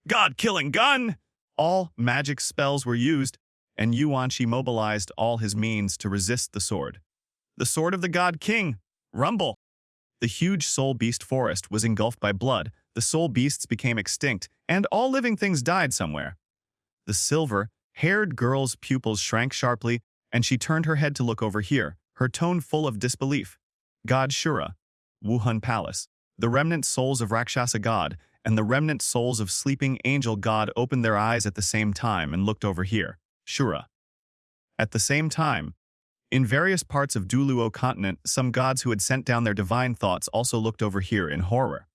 God-killing gun! All magic spells were used, and Yu Wanshi mobilized all his means to resist the sword. The sword of the God King! Rumble! The huge soul beast forest was engulfed by blood, the soul beasts became extinct, and all living things died somewhere. The silver-haired girl's pupils shrank sharply, and she turned her head to look over here, her tone full of disbelief. God Shura, Wuhan Palace. The remnant souls of Rakshasa God and the remnant souls of Sleeping Angel God opened their eyes at the same time and looked over here, Shura. At the same time, in various parts of Douluo continent, some gods who had sent down their divine thoughts also looked over here in horror.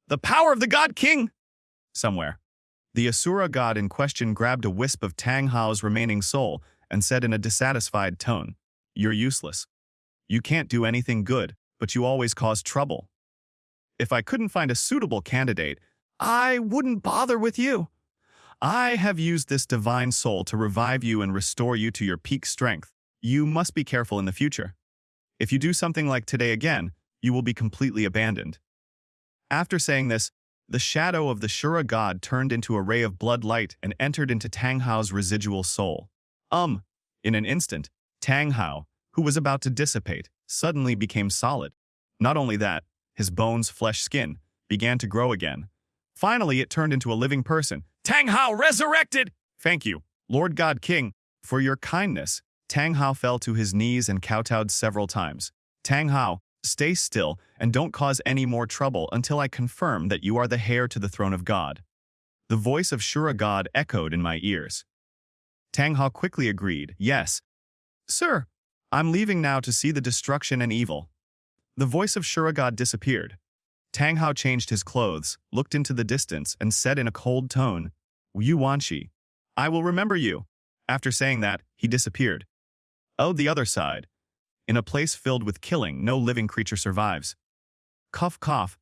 The power of the God King! Somewhere. The Asura god in question grabbed a wisp of Tang Hao's remaining soul and said in a dissatisfied tone, You're useless. You can't do anything good, but you always cause trouble. If I couldn't find a suitable candidate, I wouldn't bother with you. I have used this divine soul to revive you and restore you to your peak strength. You must be careful in the future. If you do something like today again, you will be completely abandoned. After saying this, the shadow of the Shura god turned into a ray of blood light and entered into Tang Hao's residual soul. In an instant, Tang Hao, who was about to dissipate, suddenly became solid. Not only that, his bones, flesh, skin began to grow again. Finally, it turned into a living person. Tang Hao resurrected! Thank you, Lord God King, for your kindness. Tang Hao fell to his knees and kowtowed several times. Tang Hao, stay still and don't cause any more trouble until I confirm that you are the heir to the throne of God. The voice of Shura God echoed in my ears. Tang Hao quickly agreed, yes. Sir, I'm leaving now to see the destruction and evil. The voice of Shura God disappeared. Tang Hao changed his clothes, looked into the distance, and said in a cold tone, Yu Wanshi, I will remember you. After saying that, he disappeared. Oh, the other side. In a place filled with killing, no living creature survives. Cough, cough.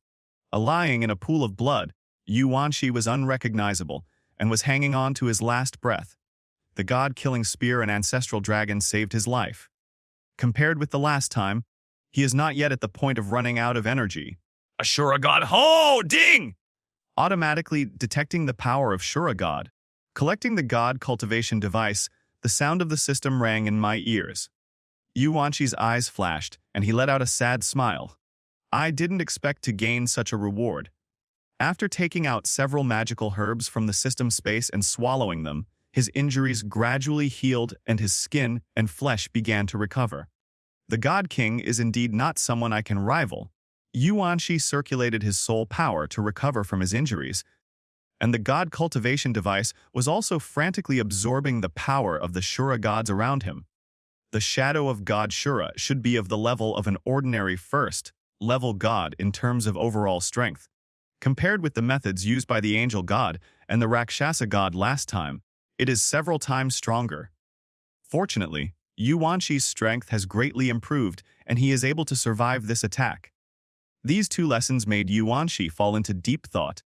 Lying in a pool of blood, Yu Wanshi was unrecognizable and was hanging on to his last breath. The god-killing spear and ancestral dragon saved his life. Compared with the last time, he is not yet at the point of running out of energy. Ashura God, ho, ding! Automatically detecting the power of Shura God, collecting the god cultivation device, the sound of the system rang in my ears. Yu Wanshi's eyes flashed, and he let out a sad smile. I didn't expect to gain such a reward. After taking out several magical herbs from the system space and swallowing them, his injuries gradually healed and his skin and flesh began to recover. The God King is indeed not someone I can rival. Yu Wanshi circulated his soul power to recover from his injuries, and the god cultivation device was also frantically absorbing the power of the Shura gods around him. The shadow of God Shura should be of the level of an ordinary first-level god in terms of overall strength. Compared with the methods used by the angel god and the Rakshasa god last time, it is several times stronger. Fortunately, Yu Wanshi's strength has greatly improved and he is able to survive this attack. These two lessons made Yu Wanshi fall into deep thought.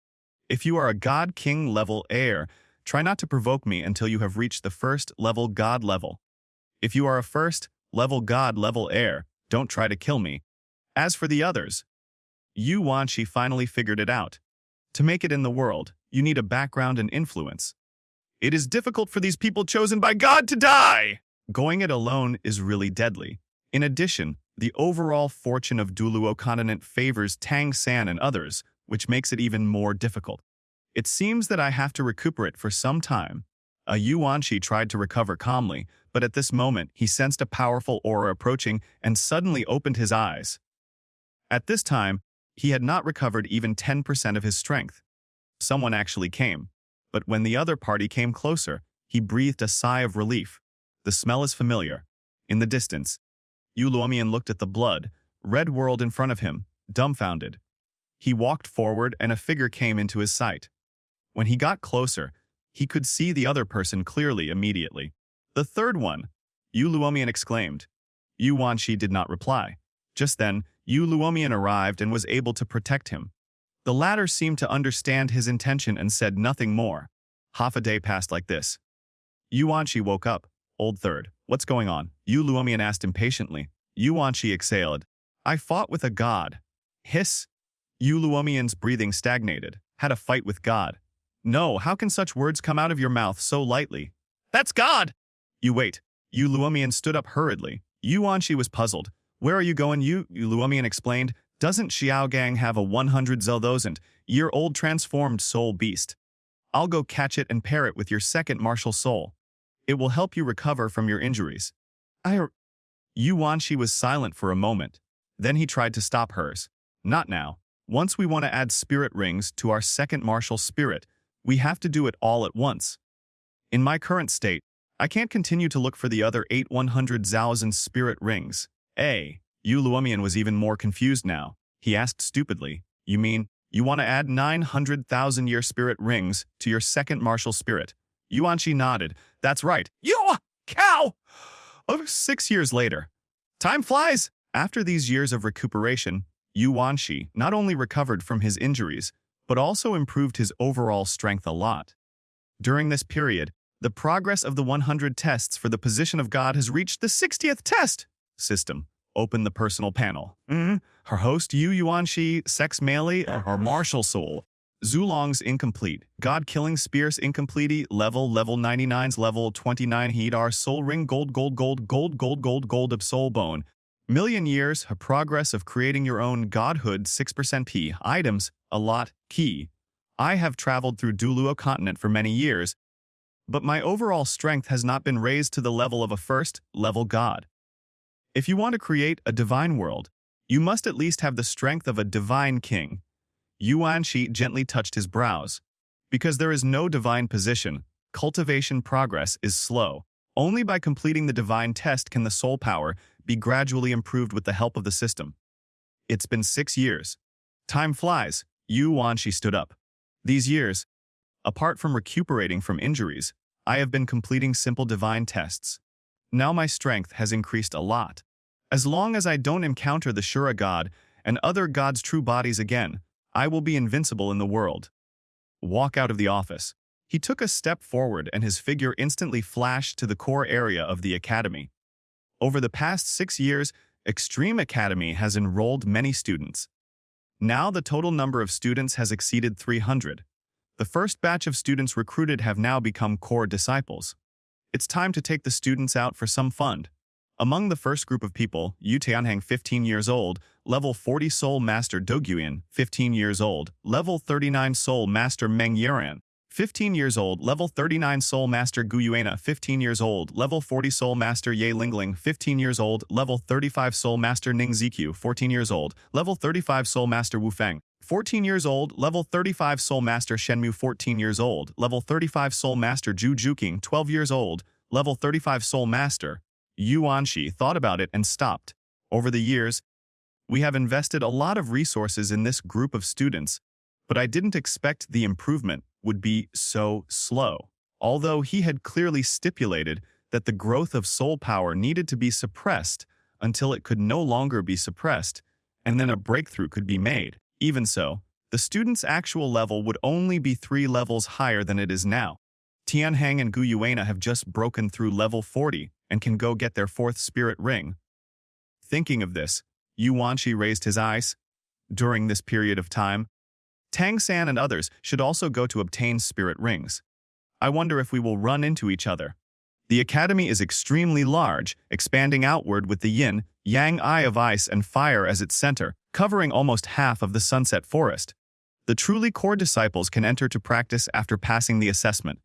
If you are a God King level heir, try not to provoke me until you have reached the first level God level. If you are a first level God level heir, don't try to kill me. As for the others, Yu Wanshi finally figured it out. To make it in the world, you need a background and influence. It is difficult for these people chosen by God to die! Going it alone is really deadly. In addition, the overall fortune of Douluo continent favors Tang San and others, which makes it even more difficult. It seems that I have to recuperate for some time. Yu Wanshi tried to recover calmly, but at this moment he sensed a powerful aura approaching and suddenly opened his eyes. At this time, he had not recovered even 10% of his strength. Someone actually came, but when the other party came closer, he breathed a sigh of relief. The smell is familiar. In the distance, Yu Luomian looked at the red world in front of him, dumbfounded. He walked forward and a figure came into his sight. When he got closer, he could see the other person clearly immediately. The third one, Yu Luomian exclaimed. Yu Wanshi did not reply. Just then, Yu Luomian arrived and was able to protect him. The latter seemed to understand his intention and said nothing more. Half a day passed like this. Yu Wanshi woke up. Old third, what's going on? Yu Luomian asked impatiently. Yu Wanshi exhaled. I fought with a god. Hiss. Yu Luomian's breathing stagnated. Had a fight with God. No, how can such words come out of your mouth so lightly? That's God! You wait. Yu Luomian stood up hurriedly. Yu Wanshi was puzzled. Where are you going, Yu Luomian explained. Doesn't Xiaogang have a 100,000-year-old transformed soul beast? I'll go catch it and pair it with your second martial soul. It will help you recover from your injuries. Yu Wanshi was silent for a moment. Then he tried to stop hers. Not now. Once we want to add spirit rings to our second martial spirit, we have to do it all at once. In my current state, I can't continue to look for the other 100,000 spirit rings. Yu Luomian was even more confused now. He asked stupidly, you mean, you want to add 900,000-year spirit rings to your second martial spirit? Yu Wanshi nodded. That's right. You cow! 6 years later. Time flies! After these years of recuperation, Yu Wanshi not only recovered from his injuries, but also improved his overall strength a lot. During this period, the progress of the 100 tests for the position of God has reached the 60th test. System. Open the personal panel. Her host Yu Wanshi, sex melee, her martial soul. Zulong's incomplete. God-killing spears incomplete. Level 99's level 29 Hedar soul ring gold of soul bone. Million years, her progress of creating your own godhood 6% P. Items, a lot, key. I have traveled through Douluo continent for many years, but my overall strength has not been raised to the level of a first-level god. If you want to create a divine world, you must at least have the strength of a divine king. Yu Wanshi gently touched his brows. Because there is no divine position, Cultivation progress is slow. Only by completing the divine test can the soul power be gradually improved with the help of the system. It's been 6 years. Time flies. Yu Wanshi stood up. These years, apart from recuperating from injuries, I have been completing simple divine tests. Now my strength has increased a lot. As long as I don't encounter the Shura god and other gods' true bodies again, I will be invincible in the world. Walk out of the office. He took a step forward and his figure instantly flashed to the core area of the academy. Over the past 6 years, Extreme Academy has enrolled many students. Now the total number of students has exceeded 300. The first batch of students recruited have now become core disciples. It's time to take the students out for some fun. Among the first group of people, Yu Tianheng, 15 years old, level 40 Soul Master Doguyan, 15 years old, level 39 Soul Master Meng Yaran, 15 years old, level 39 Soul Master Gu Yuena, 15 years old, level 40 Soul Master Ye Lingling, 15 years old, level 35 Soul Master Ning Zikyu, 14 years old, level 35 Soul Master Wu Feng, 14 years old, level 35 Soul Master Shenmu, 14 years old, level 35 Soul Master Zhu Juking, 12 years old, level 35 Soul Master. Yu Wanshi thought about it and stopped. Over the years, we have invested a lot of resources in this group of students, but I didn't expect the improvement would be so slow. Although he had clearly stipulated that the growth of soul power needed to be suppressed until it could no longer be suppressed, and then a breakthrough could be made. Even so, the student's actual level would only be 3 levels higher than it is now. Tianheng and Gu Yuena have just broken through level 40 and can go get their 4th spirit ring. Thinking of this, Yu Wanshi raised his eyes. During this period of time, Tang San and others should also go to obtain spirit rings. I wonder if we will run into each other. The academy is extremely large, expanding outward with the yin, yang eye of ice and fire as its center, covering almost half of the sunset forest. The truly core disciples can enter to practice after passing the assessment.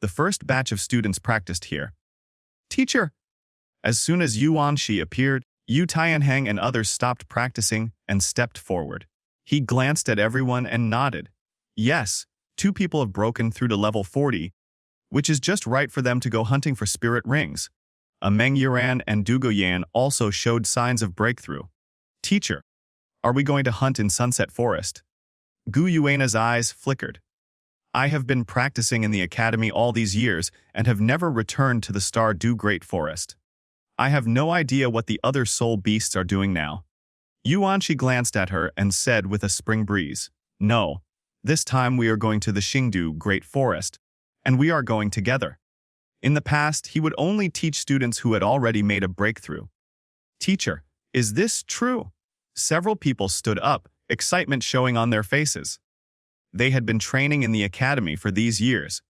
The first batch of students practiced here. Teacher! As soon as Yu Wanshi appeared, Yu Tianheng and others stopped practicing and stepped forward. He glanced at everyone and nodded. Yes, 2 people have broken through to level 40, which is just right for them to go hunting for spirit rings. Meng Yuran and Dugo Yan also showed signs of breakthrough. Teacher, are we going to hunt in Sunset Forest? Gu Yuena's eyes flickered. I have been practicing in the academy all these years and have never returned to the Star Dew Great Forest. I have no idea what the other soul beasts are doing now. Yu Wanshi glanced at her and said with a spring breeze, No, this time we are going to the Xingdu Great Forest, and we are going together. In the past, he would only teach students who had already made a breakthrough. Teacher, is this true? Several people stood up, excitement showing on their faces. They had been training in the academy for these years.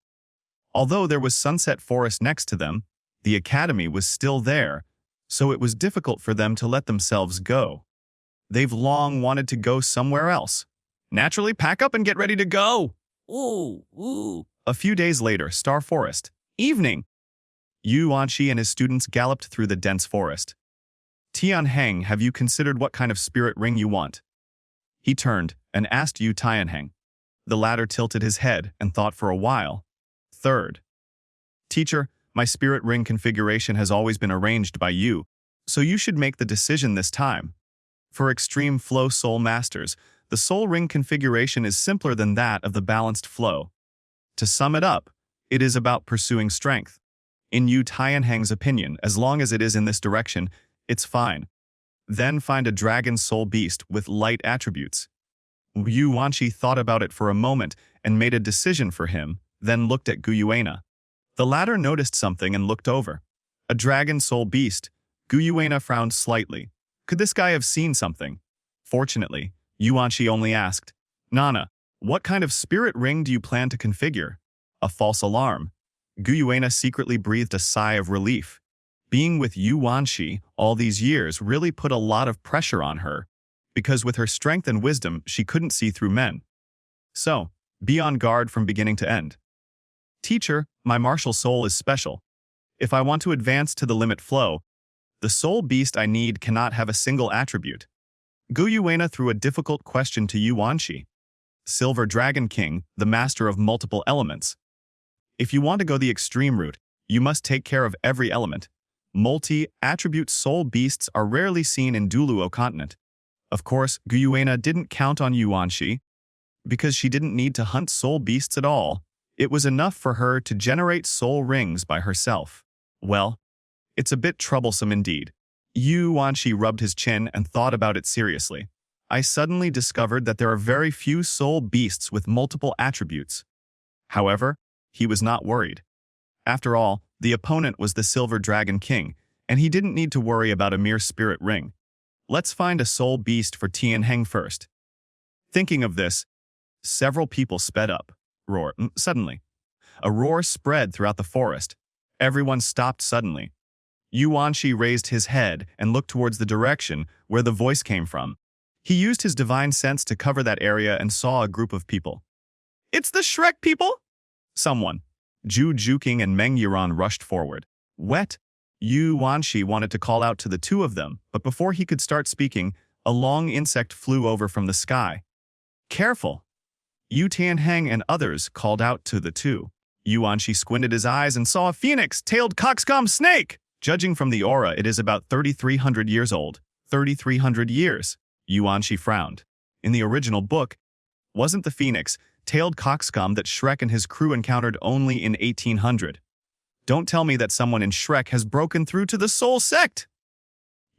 Although there was Sunset Forest next to them, the academy was still there, so it was difficult for them to let themselves go. They've long wanted to go somewhere else. Naturally, pack up and get ready to go. Ooh. A few days later, Star Forest. Evening. Yu Wanshi and his students galloped through the dense forest. Tianheng, have you considered what kind of spirit ring you want? He turned and asked Yu Tianheng. The latter tilted his head and thought for a while. Third. Teacher, my spirit ring configuration has always been arranged by you, so you should make the decision this time. For extreme flow soul masters, the soul ring configuration is simpler than that of the balanced flow. To sum it up, it is about pursuing strength. In Yu Tianheng's opinion, as long as it is in this direction, it's fine. Then find a dragon soul beast with light attributes. Yu Wanshi thought about it for a moment and made a decision for him, then looked at Gu Yuena. The latter noticed something and looked over. A dragon soul beast. Gu Yuena frowned slightly. Could this guy have seen something? Fortunately, Yu Wanshi only asked, Nana, what kind of spirit ring do you plan to configure? A false alarm. Gu Yuena secretly breathed a sigh of relief. Being with Yu Wanshi all these years really put a lot of pressure on her, because with her strength and wisdom, she couldn't see through men. So, be on guard from beginning to end. Teacher, my martial soul is special. If I want to advance to the limit flow, the soul beast I need cannot have a single attribute. Gu Yuena threw a difficult question to Yu Wanshi. Silver Dragon King, the master of multiple elements. If you want to go the extreme route, you must take care of every element. Multi-attribute soul beasts are rarely seen in Douluo continent. Of course, Guyuena didn't count on Yuanxi, because she didn't need to hunt soul beasts at all. It was enough for her to generate soul rings by herself. Well, it's a bit troublesome indeed. Yuanxi rubbed his chin and thought about it seriously. I suddenly discovered that there are very few soul beasts with multiple attributes. However, he was not worried. After all, the opponent was the Silver Dragon King, and he didn't need to worry about a mere spirit ring. Let's find a soul beast for Tianheng first. Thinking of this, several people sped up. Suddenly, a roar spread throughout the forest. Everyone stopped suddenly. Yuanxi raised his head and looked towards the direction where the voice came from. He used his divine sense to cover that area and saw a group of people. It's the Shrek people? Someone. Zhu Juking and Meng Yiran rushed forward. Wet. Yuanxi wanted to call out to the two of them, but before he could start speaking, a long insect flew over from the sky. Careful! Yu Tianheng and others called out to the two. Yuanxi squinted his eyes and saw a phoenix-tailed coxcomb snake. Judging from the aura, it is about 3,300 years old. 3,300 years. Yuanxi frowned. In the original book, wasn't the phoenix-tailed coxcomb that Shrek and his crew encountered only in 1800? Don't tell me that someone in Shrek has broken through to the soul sect!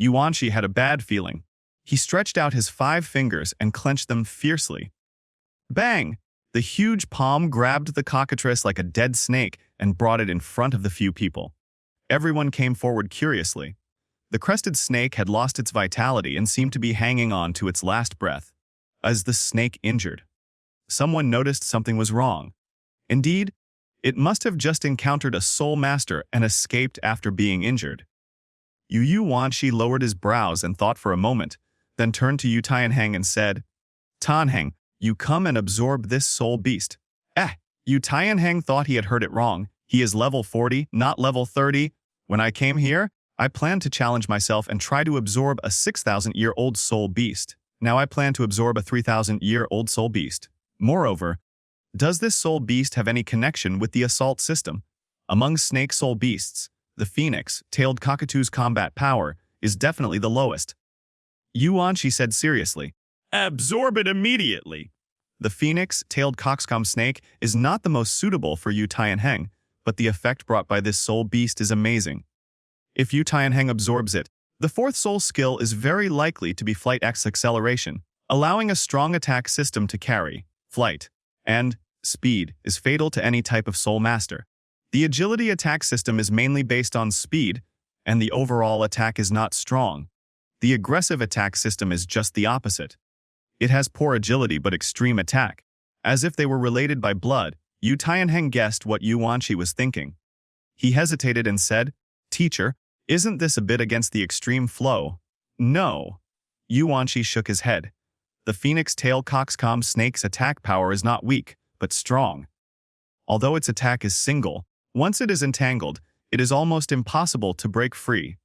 Yuanxi had a bad feeling. He stretched out his 5 fingers and clenched them fiercely. Bang! The huge palm grabbed the cockatrice like a dead snake and brought it in front of the few people. Everyone came forward curiously. The crested snake had lost its vitality and seemed to be hanging on to its last breath. As the snake injured, someone noticed something was wrong. Indeed, it must have just encountered a soul master and escaped after being injured. Yuanxi lowered his brows and thought for a moment, then turned to Yu Tianheng and said, Tanheng, you come and absorb this soul beast. Yu Tianheng thought he had heard it wrong. He is level 40, not level 30. When I came here, I planned to challenge myself and try to absorb a 6,000-year-old soul beast. Now I plan to absorb a 3,000-year-old soul beast. Moreover, does this soul beast have any connection with the assault system? Among snake soul beasts, the phoenix-tailed cockatoo's combat power is definitely the lowest. Yuanxi said seriously, Absorb it immediately. the phoenix-tailed coxcomb snake is not the most suitable for Yu Tianheng, but the effect brought by this soul beast is amazing. If Yu Tianheng absorbs it, the 4th soul skill is very likely to be Flight X acceleration, allowing a strong attack system to carry. Flight and speed is fatal to any type of soul master. The agility attack system is mainly based on speed, and the overall attack is not strong. The aggressive attack system is just the opposite. It has poor agility but extreme attack. As if they were related by blood, Yu Tianheng guessed what Yuanxi was thinking. He hesitated and said, Teacher, isn't this a bit against the extreme flow? No. Yuanxi shook his head. The phoenix-tailed coxcomb snake's attack power is not weak, but strong. Although its attack is single, once it is entangled, it is almost impossible to break free.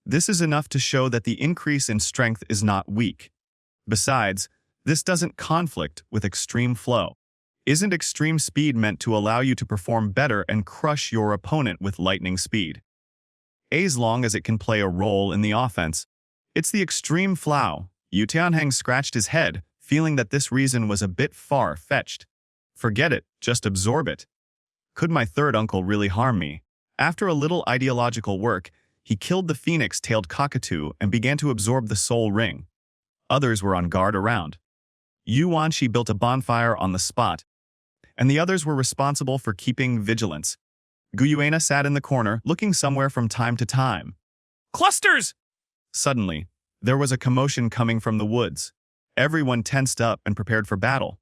This is enough to show that the increase in strength is not weak. Besides, this doesn't conflict with extreme flow. Isn't extreme speed meant to allow you to perform better and crush your opponent with lightning speed? As long as it can play a role in the offense, it's the extreme flow. Yu Tianheng scratched his head, feeling that this reason was a bit far-fetched. Forget it, just absorb it. Could my third uncle really harm me? After a little ideological work, he killed the phoenix-tailed cockatoo and began to absorb the soul ring. Others were on guard around. Yuanxi built a bonfire on the spot, and the others were responsible for keeping vigilance. Guyuena sat in the corner, looking somewhere from time to time. Clusters! Suddenly, there was a commotion coming from the woods. Everyone tensed up and prepared for battle.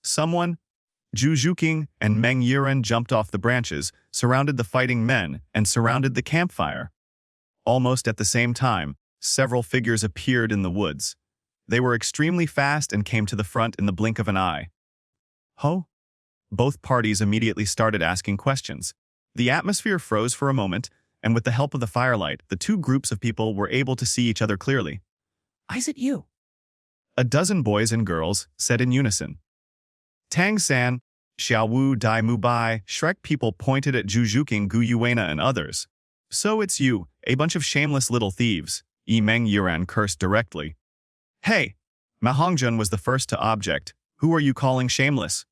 Someone, Zhu Juking and Meng Yiran jumped off the branches, surrounded the fighting men, and surrounded the campfire. Almost at the same time, several figures appeared in the woods. They were extremely fast and came to the front in the blink of an eye. Ho? Both parties immediately started asking questions. The atmosphere froze for a moment, and with the help of the firelight, the two groups of people were able to see each other clearly. Is it you? A dozen boys and girls said in unison. Tang San, Xiaowu Dai Mubai, Shrek people pointed at Jujuking Gu Yuena and others. So it's you, a bunch of shameless little thieves, Yi Meng Yuran cursed directly. Hey! Ma Hongjun was the first to object. Who are you calling shameless?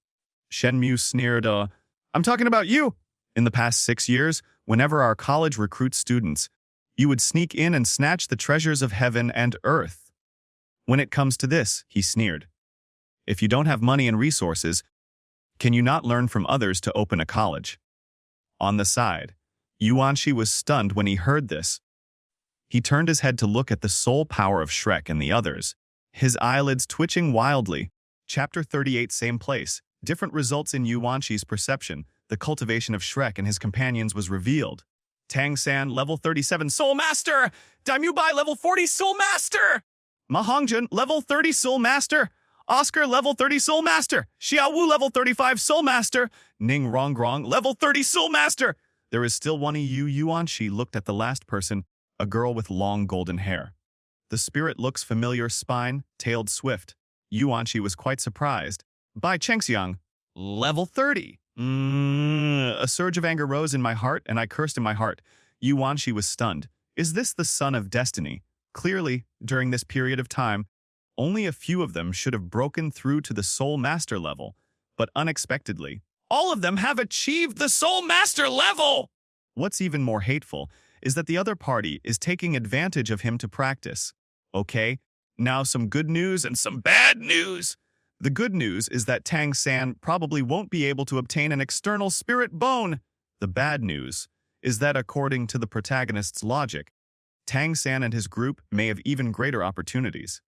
Shen Mu sneered, I'm talking about you! In the past 6 years, whenever our college recruits students, you would sneak in and snatch the treasures of heaven and earth. When it comes to this, he sneered. If you don't have money and resources, can you not learn from others to open a college? On the side, Yuanshi was stunned when he heard this. He turned his head to look at the soul power of Shrek and the others, his eyelids twitching wildly. Chapter 38, same place. Different results in Yuanshi's perception. The cultivation of Shrek and his companions was revealed. Tang San, level 37 Soul Master! Daimyu Bai, level 40 Soul Master! Ma Hongjun, level 30 Soul Master! Oscar, level 30 Soul Master! Xiaowu, level 35 Soul Master! Ning Rongrong, level 30 Soul Master! There is still one. Yuanshi looked at the last person, a girl with long golden hair. The spirit looks familiar, spine-tailed swift. Yuanshi was quite surprised. Bai Chengxiang, level 30. A surge of anger rose in my heart, and I cursed in my heart. Yuanshi was stunned. Is this the son of destiny? Clearly, during this period of time, only a few of them should have broken through to the Soul Master level, but unexpectedly, all of them have achieved the Soul Master level! What's even more hateful is that the other party is taking advantage of him to practice. Okay, now some good news and some bad news. The good news is that Tang San probably won't be able to obtain an external spirit bone. The bad news is that according to the protagonist's logic, Tang San and his group may have even greater opportunities.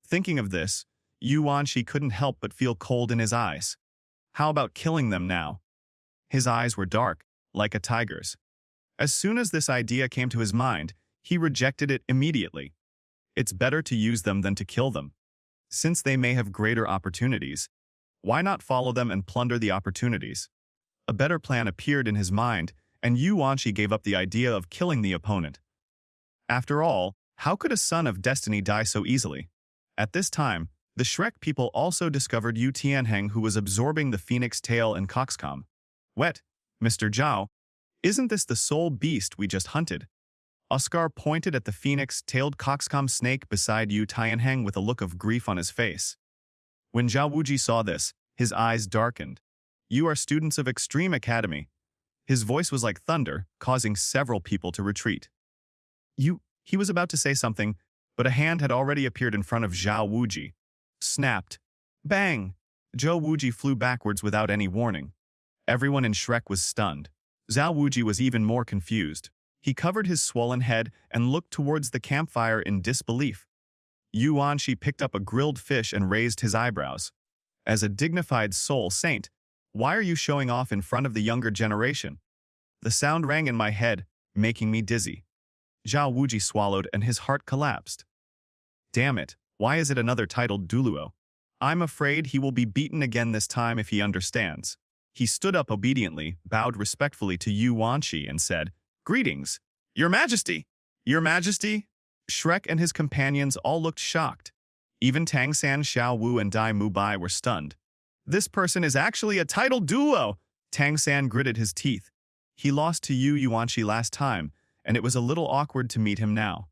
Thinking of this, Yuanshi couldn't help but feel cold in his eyes. How about killing them now? His eyes were dark, like a tiger's. As soon as this idea came to his mind, he rejected it immediately. It's better to use them than to kill them. Since they may have greater opportunities, why not follow them and plunder the opportunities? A better plan appeared in his mind, and Yuanshi gave up the idea of killing the opponent. After all, how could a son of destiny die so easily? At this time, the Shrek people also discovered Yu Tianheng, who was absorbing the phoenix tail and coxcomb. Wet, Mr. Zhao, isn't this the soul beast we just hunted? Oscar pointed at the phoenix-tailed coxcomb snake beside Yu Tianheng with a look of grief on his face. When Zhao Wuji saw this, his eyes darkened. You are students of Extreme Academy. His voice was like thunder, causing several people to retreat. He was about to say something, but a hand had already appeared in front of Zhao Wuji. Snapped. Bang! Zhao Wuji flew backwards without any warning. Everyone in Shrek was stunned. Zhao Wuji was even more confused. He covered his swollen head and looked towards the campfire in disbelief. Yuanshi picked up a grilled fish and raised his eyebrows. As a dignified soul saint, why are you showing off in front of the younger generation? The sound rang in my head, making me dizzy. Zhao Wuji swallowed and his heart collapsed. Damn it, why is it another titled Douluo? I'm afraid he will be beaten again this time if he understands. He stood up obediently, bowed respectfully to Yuanshi and said, Greetings, Your Majesty! Your Majesty? Shrek and his companions all looked shocked. Even Tang San, Xiao Wu, and Dai Mubai were stunned. This person is actually a titled Douluo! Tang San gritted his teeth. He lost to Yuanshi last time, and it was a little awkward to meet him now.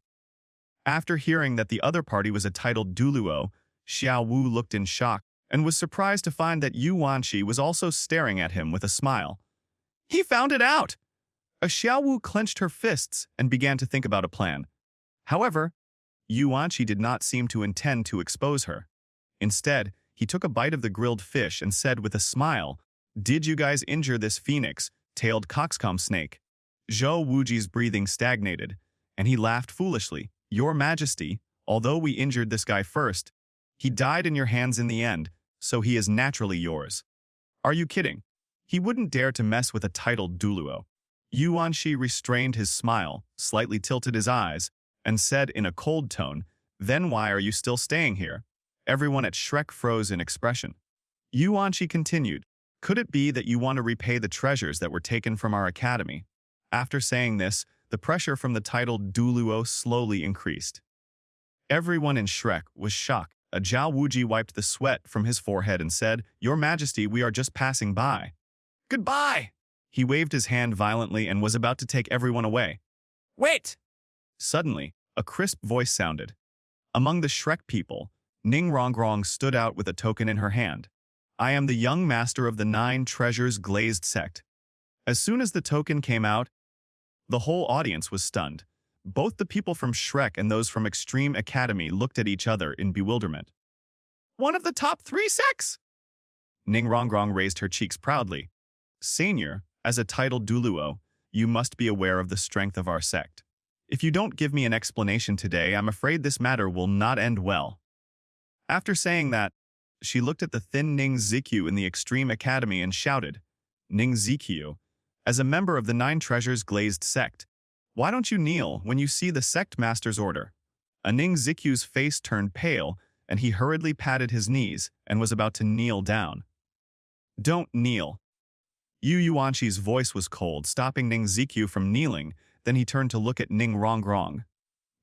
After hearing that the other party was a titled Douluo, Xiao Wu looked in shock and was surprised to find that Yuanshi was also staring at him with a smile. He found it out! Xiao Wu clenched her fists and began to think about a plan. However, Yuanshi did not seem to intend to expose her. Instead, he took a bite of the grilled fish and said with a smile, Did you guys injure this phoenix-tailed coxcomb snake? Zhou Wuji's breathing stagnated, and he laughed foolishly. Your Majesty, although we injured this guy first, he died in your hands in the end, so he is naturally yours. Are you kidding? He wouldn't dare to mess with a titled Douluo. Yuanshi restrained his smile, slightly tilted his eyes, and said in a cold tone, Then why are you still staying here? Everyone at Shrek froze in expression. Yuanshi continued, Could it be that you want to repay the treasures that were taken from our academy? After saying this, the pressure from the titled Douluo slowly increased. Everyone in Shrek was shocked. Zhao Wuji wiped the sweat from his forehead and said, "Your Majesty, we are just passing by." Goodbye! He waved his hand violently and was about to take everyone away. Wait! Suddenly, a crisp voice sounded. Among the Shrek people, Ning Rongrong stood out with a token in her hand. "I am the young master of the 9 treasures glazed sect." As soon as the token came out, the whole audience was stunned. Both the people from Shrek and those from Extreme Academy looked at each other in bewilderment. One of the top 3 sects! Ning Rongrong raised her cheeks proudly. "Senior, as a titled Douluo, you must be aware of the strength of our sect. If you don't give me an explanation today, I'm afraid this matter will not end well." After saying that, she looked at the thin Ning Zikyu in the Extreme Academy and shouted, "Ning Zikyu, as a member of the 9 treasures glazed sect, why don't you kneel when you see the sect master's order?" A Ning Zikyu's face turned pale, and he hurriedly patted his knees and was about to kneel down. "Don't kneel." Yu Yuanqi's voice was cold, stopping Ning Zikyu from kneeling. Then he turned to look at Ning Rongrong.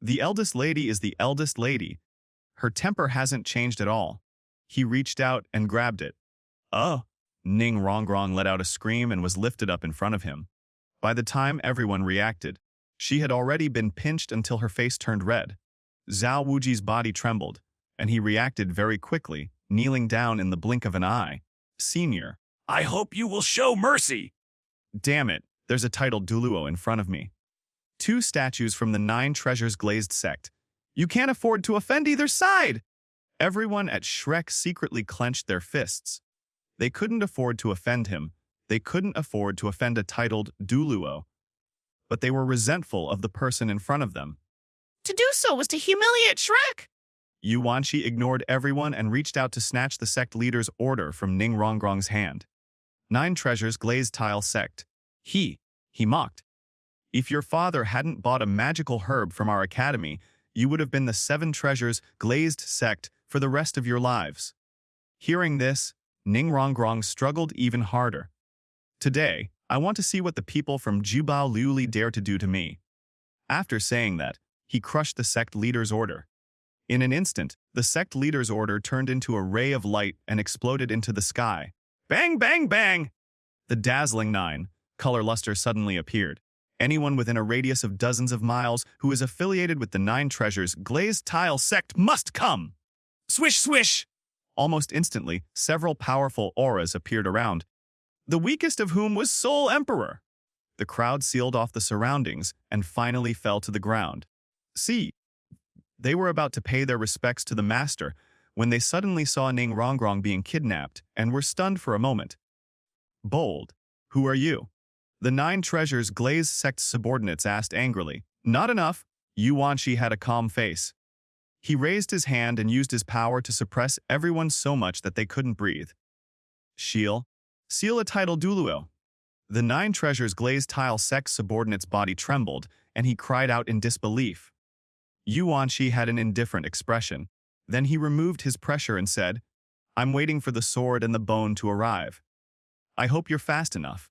"The eldest lady is the eldest lady. Her temper hasn't changed at all." He reached out and grabbed it. "Oh!" Ning Rongrong let out a scream and was lifted up in front of him. By the time everyone reacted, she had already been pinched until her face turned red. Zhao Wuji's body trembled, and he reacted very quickly, kneeling down in the blink of an eye. "Senior." I hope you will show mercy! Damn it, there's a titled Douluo in front of me. 2 statues from the 9 treasures glazed sect. You can't afford to offend either side! Everyone at Shrek secretly clenched their fists. They couldn't afford to offend him. They couldn't afford to offend a titled Douluo. But they were resentful of the person in front of them. To do so was to humiliate Shrek! Yu Wanqi ignored everyone and reached out to snatch the sect leader's order from Ning Rongrong's hand. 9 treasures glazed tile sect. He mocked. "If your father hadn't bought a magical herb from our academy, you would have been the 7 treasures glazed sect for the rest of your lives." Hearing this, Ning Rongrong struggled even harder. "Today, I want to see what the people from Jubao Liuli dare to do to me." After saying that, he crushed the sect leader's order. In an instant, the sect leader's order turned into a ray of light and exploded into the sky. Bang, bang, bang! The dazzling 9 color luster suddenly appeared. Anyone within a radius of dozens of miles who is affiliated with the 9 treasures glazed tile sect must come! Swish, swish! Almost instantly, several powerful auras appeared around, the weakest of whom was Soul Emperor. The crowd sealed off the surroundings and finally fell to the ground. See, they were about to pay their respects to the master when they suddenly saw Ning Rongrong being kidnapped and were stunned for a moment. "Bold, who are you?" The 9 treasures glazed sect subordinates asked angrily. "Not enough." Yu Wanqi had a calm face. He raised his hand and used his power to suppress everyone so much that they couldn't breathe. "Seal a title Douluo." The 9 treasures glazed tile sect subordinate's body trembled, and he cried out in disbelief. Yu Wanqi had an indifferent expression. Then he removed his pressure and said, "I'm waiting for the sword and the bone to arrive. I hope you're fast enough."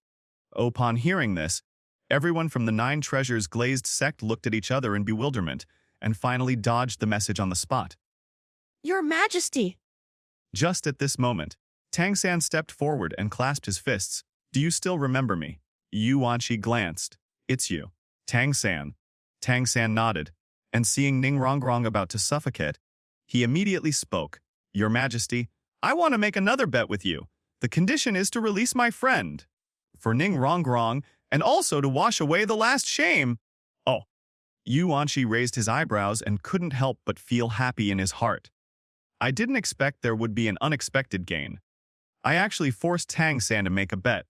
Upon hearing this, everyone from the 9 treasures glazed sect looked at each other in bewilderment and finally dodged the message on the spot. Your Majesty! Just at this moment, Tang San stepped forward and clasped his fists. "Do you still remember me?" Yu Wanqi glanced. "It's you, Tang San." Tang San nodded, and seeing Ning Rongrong about to suffocate, he immediately spoke. "Your Majesty, I want to make another bet with you. The condition is to release my friend." For Ning Rongrong, and also to wash away the last shame. "Oh." Yu Wanqi raised his eyebrows and couldn't help but feel happy in his heart. "I didn't expect there would be an unexpected gain. I actually forced Tang San to make a bet."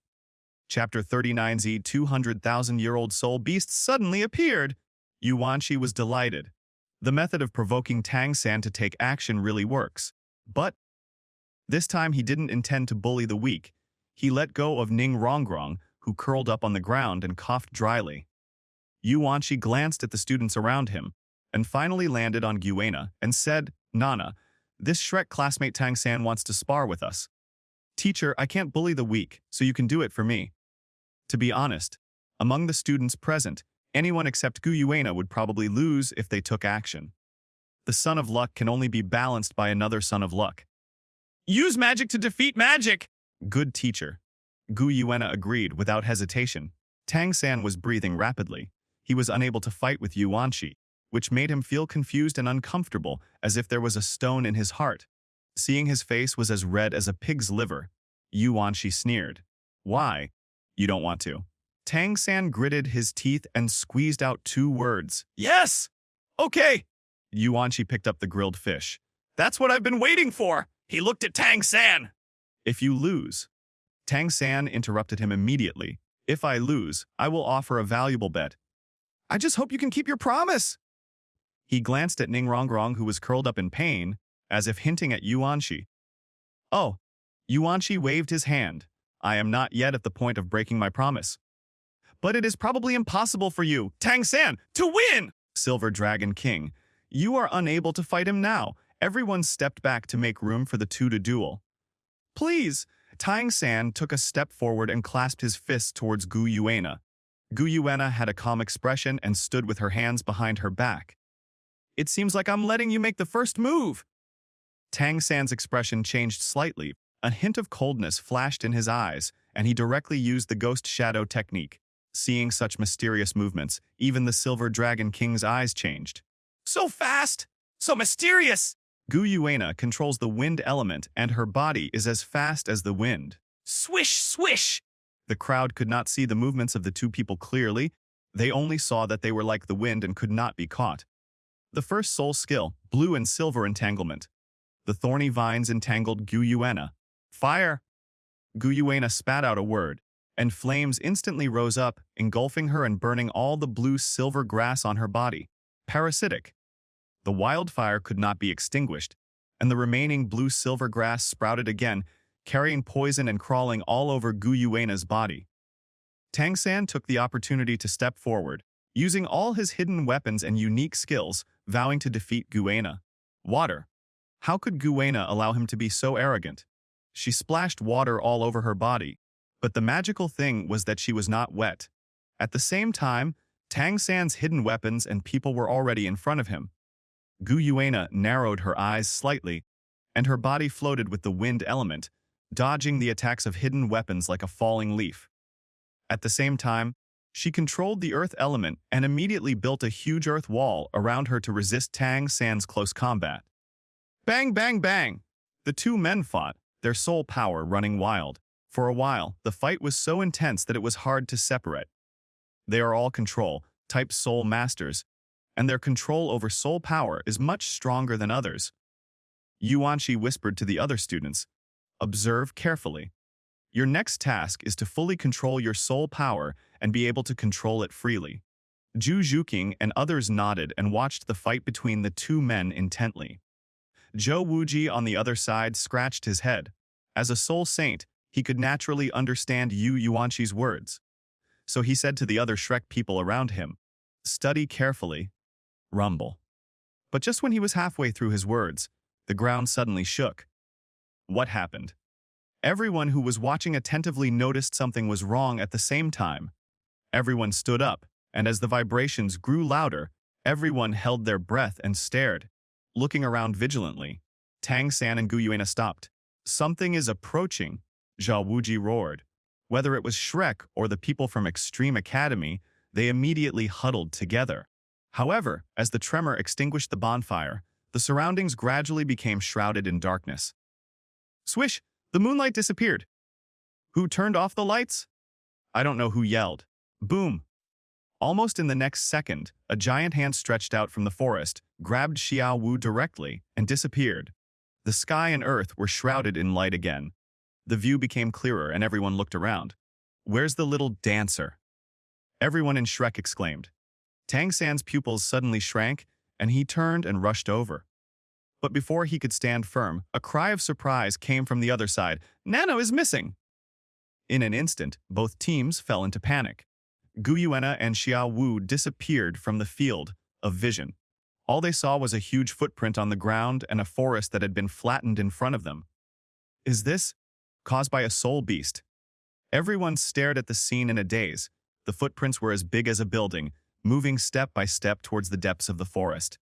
Chapter 39's 200,000-year-old soul beast suddenly appeared. Yu Wanqi was delighted. The method of provoking Tang San to take action really works. But this time he didn't intend to bully the weak. He let go of Ning Rongrong, who curled up on the ground and coughed dryly. Yu Wanqi glanced at the students around him, and finally landed on Guena and said, "Nana, this Shrek classmate Tang San wants to spar with us. Teacher, I can't bully the weak, so you can do it for me." To be honest, among the students present, anyone except Gu Yuena would probably lose if they took action. The Son of Luck can only be balanced by another Son of Luck. Use magic to defeat magic. Good teacher. Gu Yuena agreed without hesitation. Tang San was breathing rapidly. He was unable to fight with Yuanqi, which made him feel confused and uncomfortable, as if there was a stone in his heart. Seeing his face was as red as a pig's liver, Yuanqi sneered. Why? You don't want to. Tang San gritted his teeth and squeezed out 2 words. Yes! Okay, Yuanqi picked up the grilled fish. that's what I've been waiting for. He looked at Tang San. If you lose. Tang San interrupted him immediately. If I lose, I will offer a valuable bet. I just hope you can keep your promise. He glanced at Ningrongrong, who was curled up in pain, as if hinting at Yuanqi. Oh, Yuanqi waved his hand. I am not yet at the point of breaking my promise. But it is probably impossible for you, Tang San, to win! Silver Dragon King, you are unable to fight him now. Everyone stepped back to make room for the two to duel. Please! Tang San took a step forward and clasped his fists towards Gu Yuena. Gu Yuena had a calm expression and stood with her hands behind her back. It seems like I'm letting you make the first move. Tang San's expression changed slightly. A hint of coldness flashed in his eyes, and he directly used the ghost shadow technique. Seeing such mysterious movements, even the Silver Dragon King's eyes changed. So fast! So mysterious! Gu Yuena controls the wind element, and her body is as fast as the wind. Swish, swish! The crowd could not see the movements of the two people clearly. They only saw that they were like the wind and could not be caught. The first soul skill, blue and silver entanglement. The thorny vines entangled Gu Yuena. Fire! Gu Yuena spat out a word, and flames instantly rose up, engulfing her and burning all the blue-silver grass on her body. Parasitic. The wildfire could not be extinguished, and the remaining blue-silver grass sprouted again, carrying poison and crawling all over Gu Yuena's body. Tang San took the opportunity to step forward, using all his hidden weapons and unique skills, vowing to defeat Gu Yuena. Water. How could Gu Yuena allow him to be so arrogant? She splashed water all over her body, but the magical thing was that she was not wet. At the same time, Tang San's hidden weapons and people were already in front of him. Gu Yuena narrowed her eyes slightly, and her body floated with the wind element, dodging the attacks of hidden weapons like a falling leaf. At the same time, she controlled the earth element and immediately built a huge earth wall around her to resist Tang San's close combat. Bang, bang, bang! The two men fought, their soul power running wild. For a while, the fight was so intense that it was hard to separate. They are all control-type soul masters, and their control over soul power is much stronger than others. Yuanqi whispered to the other students, "Observe carefully. Your next task is to fully control your soul power and be able to control it freely." Zhu Zhuqing and others nodded and watched the fight between the two men intently. Zhou Wuji on the other side scratched his head. As a soul saint, he could naturally understand Yuanqi's words. So he said to the other Shrek people around him, "Study carefully." Rumble. But just when he was halfway through his words, the ground suddenly shook. What happened? Everyone who was watching attentively noticed something was wrong at the same time. Everyone stood up, and as the vibrations grew louder, everyone held their breath and stared, looking around vigilantly. Tang San and Gu Yuena stopped. "Something is approaching," Zhao Wuji roared. Whether it was Shrek or the people from Extreme Academy, they immediately huddled together. However, as the tremor extinguished the bonfire, the surroundings gradually became shrouded in darkness. Swish! The moonlight disappeared. Who turned off the lights? I don't know who yelled. Boom! Almost in the next second, a giant hand stretched out from the forest, grabbed Xiao Wu directly, and disappeared. The sky and earth were shrouded in light again. The view became clearer and everyone looked around. Where's the little dancer? Everyone in Shrek exclaimed. Tang San's pupils suddenly shrank, and he turned and rushed over. But before he could stand firm, a cry of surprise came from the other side. Nano is missing! In an instant, both teams fell into panic. Gu Yuena and Xiao Wu disappeared from the field of vision. All they saw was a huge footprint on the ground and a forest that had been flattened in front of them. Is this caused by a soul beast? Everyone stared at the scene in a daze. The footprints were as big as a building, moving step by step towards the depths of the forest.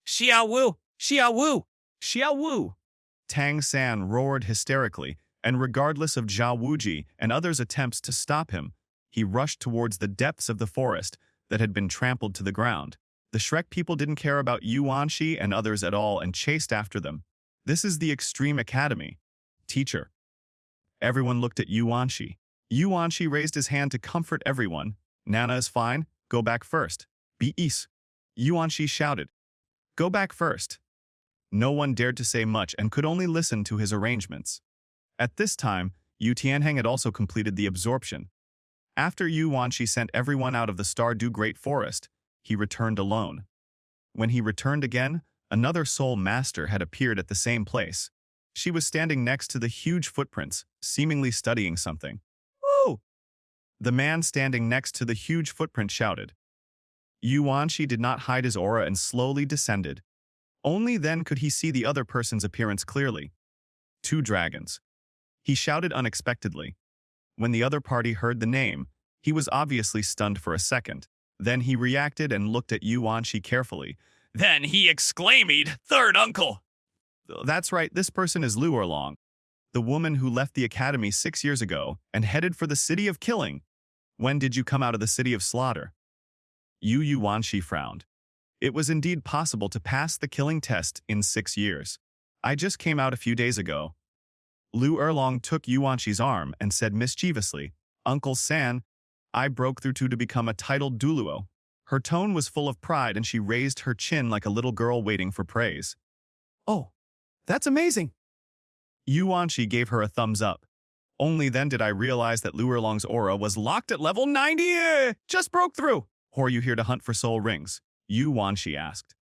Xiao Wu, Xiao Wu! Xiao Wu! Tang San roared hysterically, and regardless of Zhao Wuji and others' attempts to stop him, he rushed towards the depths of the forest that had been trampled to the ground. The Shrek people didn't care about Yuanxi and others at all and chased after them. This is the Extreme Academy. Teacher. Everyone looked at Yuanxi. Yuanxi raised his hand to comfort everyone. Nana is fine. Go back first. Beis. Yuanxi shouted. Go back first. No one dared to say much and could only listen to his arrangements. At this time, Yu Tianheng had also completed the absorption. After Yuanxi sent everyone out of the Stardew Great Forest, he returned alone. When he returned again, another soul master had appeared at the same place. She was standing next to the huge footprints, seemingly studying something. Woo! The man standing next to the huge footprint shouted. Yuanxi did not hide his aura and slowly descended. Only then could he see the other person's appearance clearly. 2 dragons. He shouted unexpectedly. When the other party heard the name, he was obviously stunned for a second. Then he reacted and looked at Yuanxi carefully. Then he exclaimed, "Third uncle!" That's right, this person is Lu Erlong, the woman who left the academy 6 years ago and headed for the city of killing. When did you come out of the city of slaughter? Yuanxi frowned. It was indeed possible to pass the killing test in 6 years. I just came out a few days ago. Lu Erlong took Yuanxi's arm and said mischievously, Uncle San, I broke through to become a titled Douluo. Her tone was full of pride and she raised her chin like a little girl waiting for praise. Oh, that's amazing. Yuanxi gave her a thumbs up. Only then did I realize that Lu Erlong's aura was locked at level 90. Just broke through. Or are you here to hunt for soul rings? Yuanxi asked.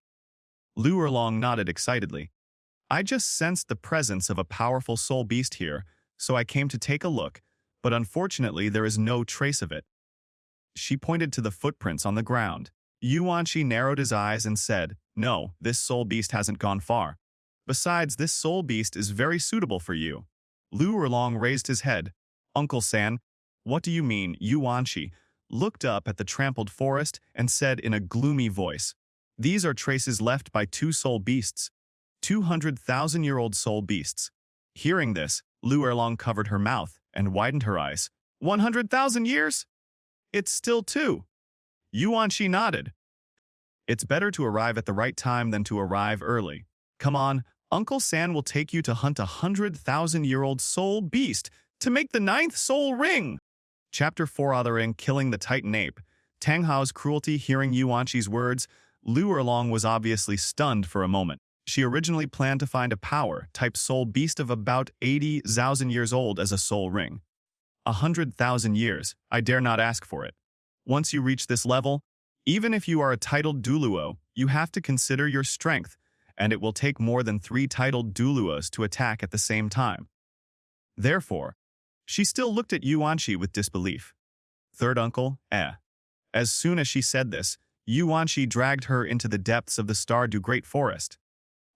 Lu Erlong nodded excitedly. I just sensed the presence of a powerful soul beast here, so I came to take a look, but unfortunately there is no trace of it. She pointed to the footprints on the ground. Yuanxi narrowed his eyes and said, No, this soul beast hasn't gone far. Besides, this soul beast is very suitable for you. Lu Erlong raised his head. Uncle San, what do you mean? Yuanxi looked up at the trampled forest and said in a gloomy voice, These are traces left by 2 soul beasts. 200,000-year-old soul beasts. Hearing this, Lu Erlong covered her mouth and widened her eyes. 100,000 years? It's still 2. Yuanxi nodded. It's better to arrive at the right time than to arrive early. Come on, Uncle San will take you to hunt 100,000-year-old soul beast to make the 9th soul ring. Chapter 4 Othering Killing the Titan Ape. Tang Hao's cruelty. Hearing Yuanxi's words, Lu Erlong was obviously stunned for a moment. She originally planned to find a power-type soul beast of about 80,000 years old as a soul ring. 100,000 years, I dare not ask for it. Once you reach this level, even if you are a titled Douluo, you have to consider your strength, and it will take more than 3 titled Douluos to attack at the same time. Therefore, she still looked at Yuanxi with disbelief. Third uncle, As soon as she said this, Yuanxi dragged her into the depths of the Stardew Great Forest.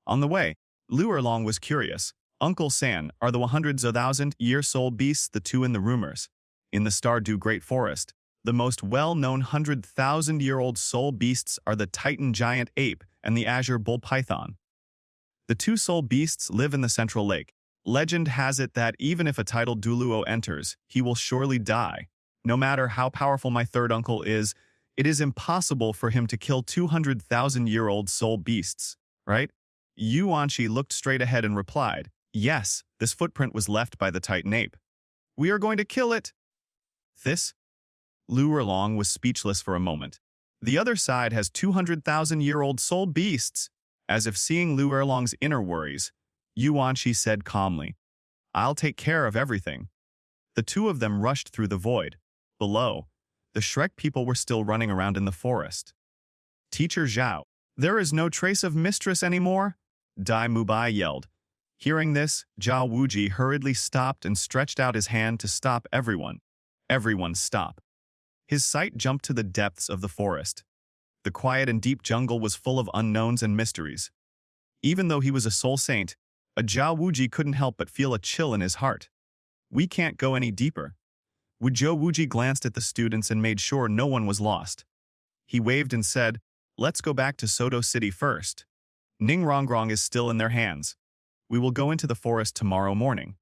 On the way, Lu Erlong was curious. Uncle San, are the 100,000-year soul beasts the 2 in the rumors? In the Stardew Great Forest, the most well-known 100,000-year-old soul beasts are the Titan Giant Ape and the Azure Bull Python. The 2 soul beasts live in the Central Lake. Legend has it that even if a titled Douluo enters, he will surely die. No matter how powerful my third uncle is, it is impossible for him to kill 200,000-year-old soul beasts, right? Yuanxi looked straight ahead and replied, Yes, this footprint was left by the Titan Ape. We are going to kill it. This? Lu Erlong was speechless for a moment. The other side has 200,000-year-old soul beasts. As if seeing Lu Erlong's inner worries, Yuanxi said calmly, I'll take care of everything. The 2 of them rushed through the void. Below, the Shrek people were still running around in the forest. Teacher Zhao, there is no trace of mistress anymore? Dai Mubai yelled. Hearing this, Zhao Wuji hurriedly stopped and stretched out his hand to stop everyone. Everyone stop. His sight jumped to the depths of the forest. The quiet and deep jungle was full of unknowns and mysteries. Even though he was a soul saint, a Zhao Wuji couldn't help but feel a chill in his heart. We can't go any deeper. Zhao Wuji glanced at the students and made sure no one was lost. He waved and said, Let's go back to Soto City first. Ning Rongrong is still in their hands. We will go into the forest tomorrow morning.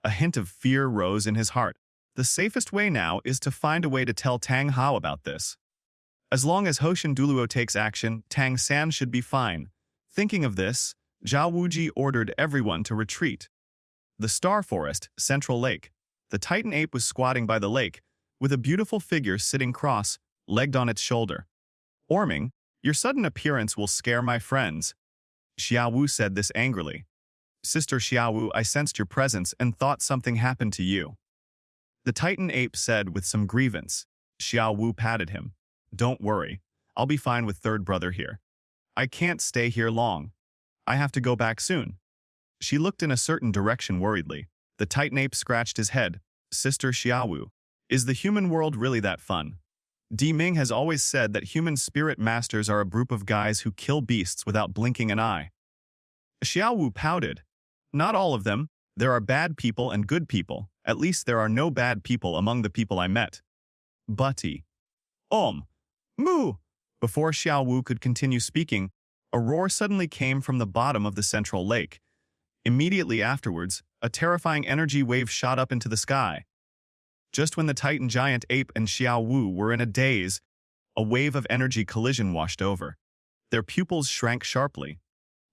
A hint of fear rose in his heart. The safest way now is to find a way to tell Tang Hao about this. As long as Hoshin Douluo takes action, Tang San should be fine. Thinking of this, Zhao Wuji ordered everyone to retreat. The Star Forest, Central Lake. The Titan ape was squatting by the lake, with a beautiful figure sitting cross-legged on its shoulder. Orming, your sudden appearance will scare my friends. Xiao Wu said this angrily. Sister Xiao Wu, I sensed your presence and thought something happened to you. The Titan ape said with some grievance. Xiao Wu patted him. Don't worry, I'll be fine with third brother here. I can't stay here long. I have to go back soon. She looked in a certain direction worriedly. The Titan ape scratched his head. Sister Xiao Wu, is the human world really that fun? Di Ming has always said that human spirit masters are a group of guys who kill beasts without blinking an eye. Xiao Wu pouted. Not all of them. There are bad people and good people. At least there are no bad people among the people I met. Butty. Moo! Before Xiao Wu could continue speaking, a roar suddenly came from the bottom of the central lake. Immediately afterwards, a terrifying energy wave shot up into the sky. Just when the Titan giant ape and Xiao Wu were in a daze, a wave of energy collision washed over. Their pupils shrank sharply.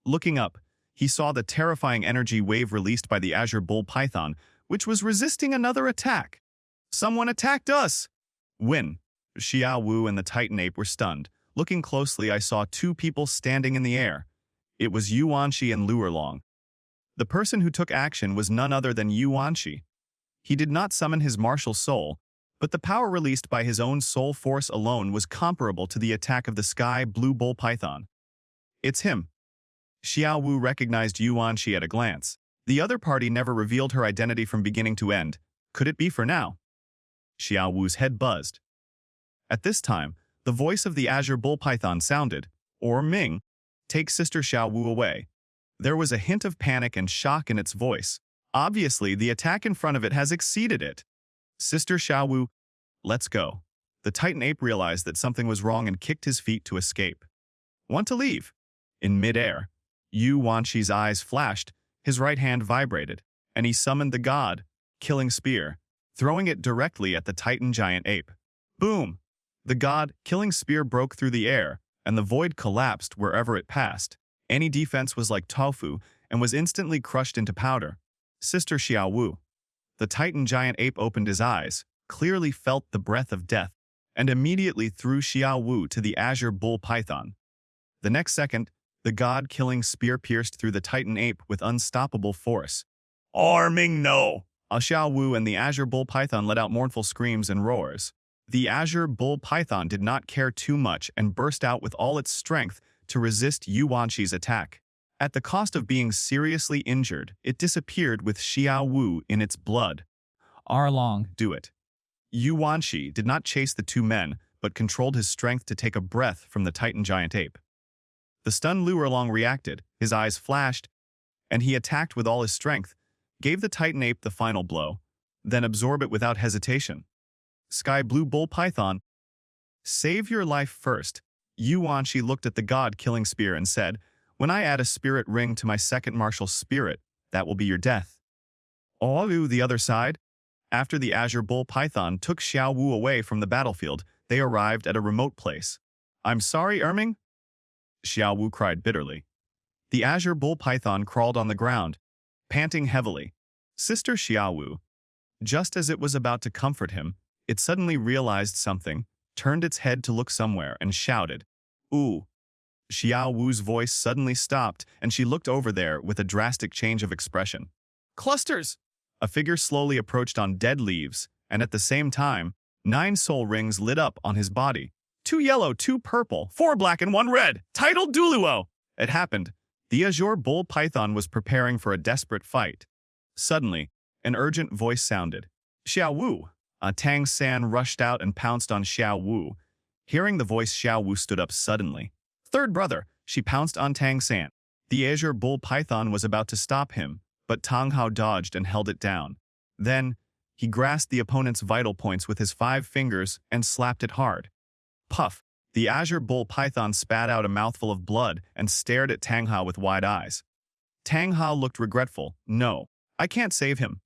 Looking up, he saw the terrifying energy wave released by the Azure Bull Python, which was resisting another attack. Someone attacked us! When Xiao Wu and the Titan ape were stunned. Looking closely, I saw two people standing in the air. It was Yuanxi and Luerlong. The person who took action was none other than Yuanxi. He did not summon his martial soul, but the power released by his own soul force alone was comparable to the attack of the Sky Blue Bull Python. It's him. Xiao Wu recognized Yuanxi at a glance. The other party never revealed her identity from beginning to end. Could it be for now? Xiao Wu's head buzzed. At this time, the voice of the Azure Bull Python sounded, or Ming, take Sister Xiao Wu away. There was a hint of panic and shock in its voice. Obviously, the attack in front of it has exceeded it. Sister Xiao Wu, let's go. The Titan ape realized that something was wrong and kicked his feet to escape. Want to leave? In midair, Yuanxi's eyes flashed, his right hand vibrated, and he summoned the God-killing spear, throwing it directly at the Titan giant ape. Boom! The God-killing spear broke through the air, and the void collapsed wherever it passed. Any defense was like tofu and was instantly crushed into powder. Sister Xiao Wu. The Titan giant ape opened his eyes, clearly felt the breath of death, and immediately threw Xiao Wu to the Azure Bull Python. The next second, the God-killing spear pierced through the Titan ape with unstoppable force. Arming no! Xiao Wu and the Azure Bull Python let out mournful screams and roars. The Azure Bull Python did not care too much and burst out with all its strength to resist Yuanxi's attack. At the cost of being seriously injured, it disappeared with Xiao Wu in its blood. Arlong. Do it. Yuanxi did not chase the two men, but controlled his strength to take a breath from the Titan giant ape. The stunned Luerlong reacted, his eyes flashed, and he attacked with all his strength, gave the Titan ape the final blow, then absorbed it without hesitation. Sky Blue Bull Python, save your life first. Yuanxi looked at the God-killing spear and said, when I add a spirit ring to my second martial spirit, that will be your death. Oolu, the other side. After the Azure Bull Python took Xiao Wu away from the battlefield, they arrived at a remote place. I'm sorry, Erming? Xiao Wu cried bitterly. The Azure Bull Python crawled on the ground, panting heavily. Sister Xiao Wu. Just as it was about to comfort him, it suddenly realized something, turned its head to look somewhere, and shouted, Ooh! Xiao Wu's voice suddenly stopped, and she looked over there with a drastic change of expression. Clusters! A figure slowly approached on dead leaves, and at the same time, 9 soul rings lit up on his body. 2 yellow, 2 purple, 4 black, and 1 red. Titled Douluo! It happened. The Azure Bull Python was preparing for a desperate fight. Suddenly, an urgent voice sounded. Xiao Wu! Tang San rushed out and pounced on Xiao Wu. Hearing the voice, Xiao Wu stood up suddenly. Third brother, she pounced on Tang San. The Azure Bull Python was about to stop him, but Tang Hao dodged and held it down. Then, he grasped the opponent's vital points with his 5 fingers and slapped it hard. Puff! The azure bull python spat out a mouthful of blood and stared at Tang Hao with wide eyes. Tang Hao looked regretful. No, I can't save him.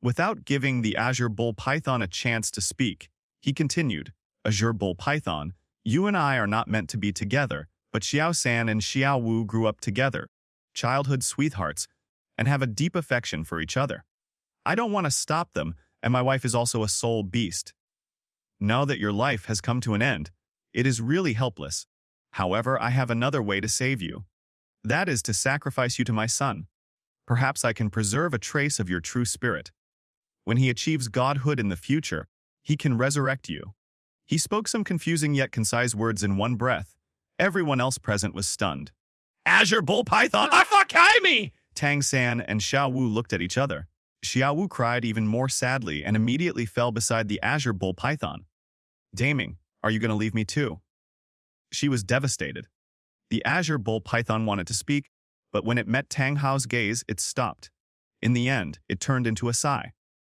Without giving the azure bull python a chance to speak, he continued, Azure bull python, you and I are not meant to be together, but Xiao San and Xiao Wu grew up together, childhood sweethearts, and have a deep affection for each other. I don't want to stop them, and my wife is also a soul beast. Now that your life has come to an end, it is really helpless. However, I have another way to save you. That is to sacrifice you to my son. Perhaps I can preserve a trace of your true spirit. When he achieves godhood in the future, he can resurrect you. He spoke some confusing yet concise words in one breath. Everyone else present was stunned. Azure bull python, I fuck me! Tang San and Xiao Wu looked at each other. Xiao Wu cried even more sadly and immediately fell beside the azure bull python. Daming, are you going to leave me too? She was devastated. The azure bull python wanted to speak, but when it met Tang Hao's gaze, it stopped. In the end, it turned into a sigh.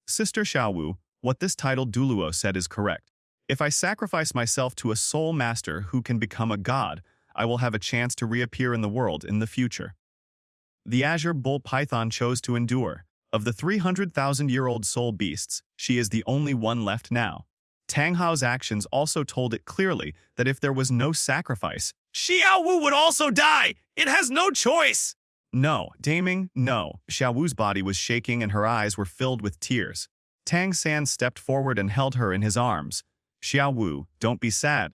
Sister Xiao Wu, what this title Douluo said is correct. If I sacrifice myself to a soul master who can become a god, I will have a chance to reappear in the world in the future. The azure bull python chose to endure. Of the 300,000-year-old soul beasts, she is the only one left now. Tang Hao's actions also told it clearly that if there was no sacrifice, Xiao Wu would also die! It has no choice! No, Daming, no. Xiao Wu's body was shaking and her eyes were filled with tears. Tang San stepped forward and held her in his arms. Xiao Wu, don't be sad.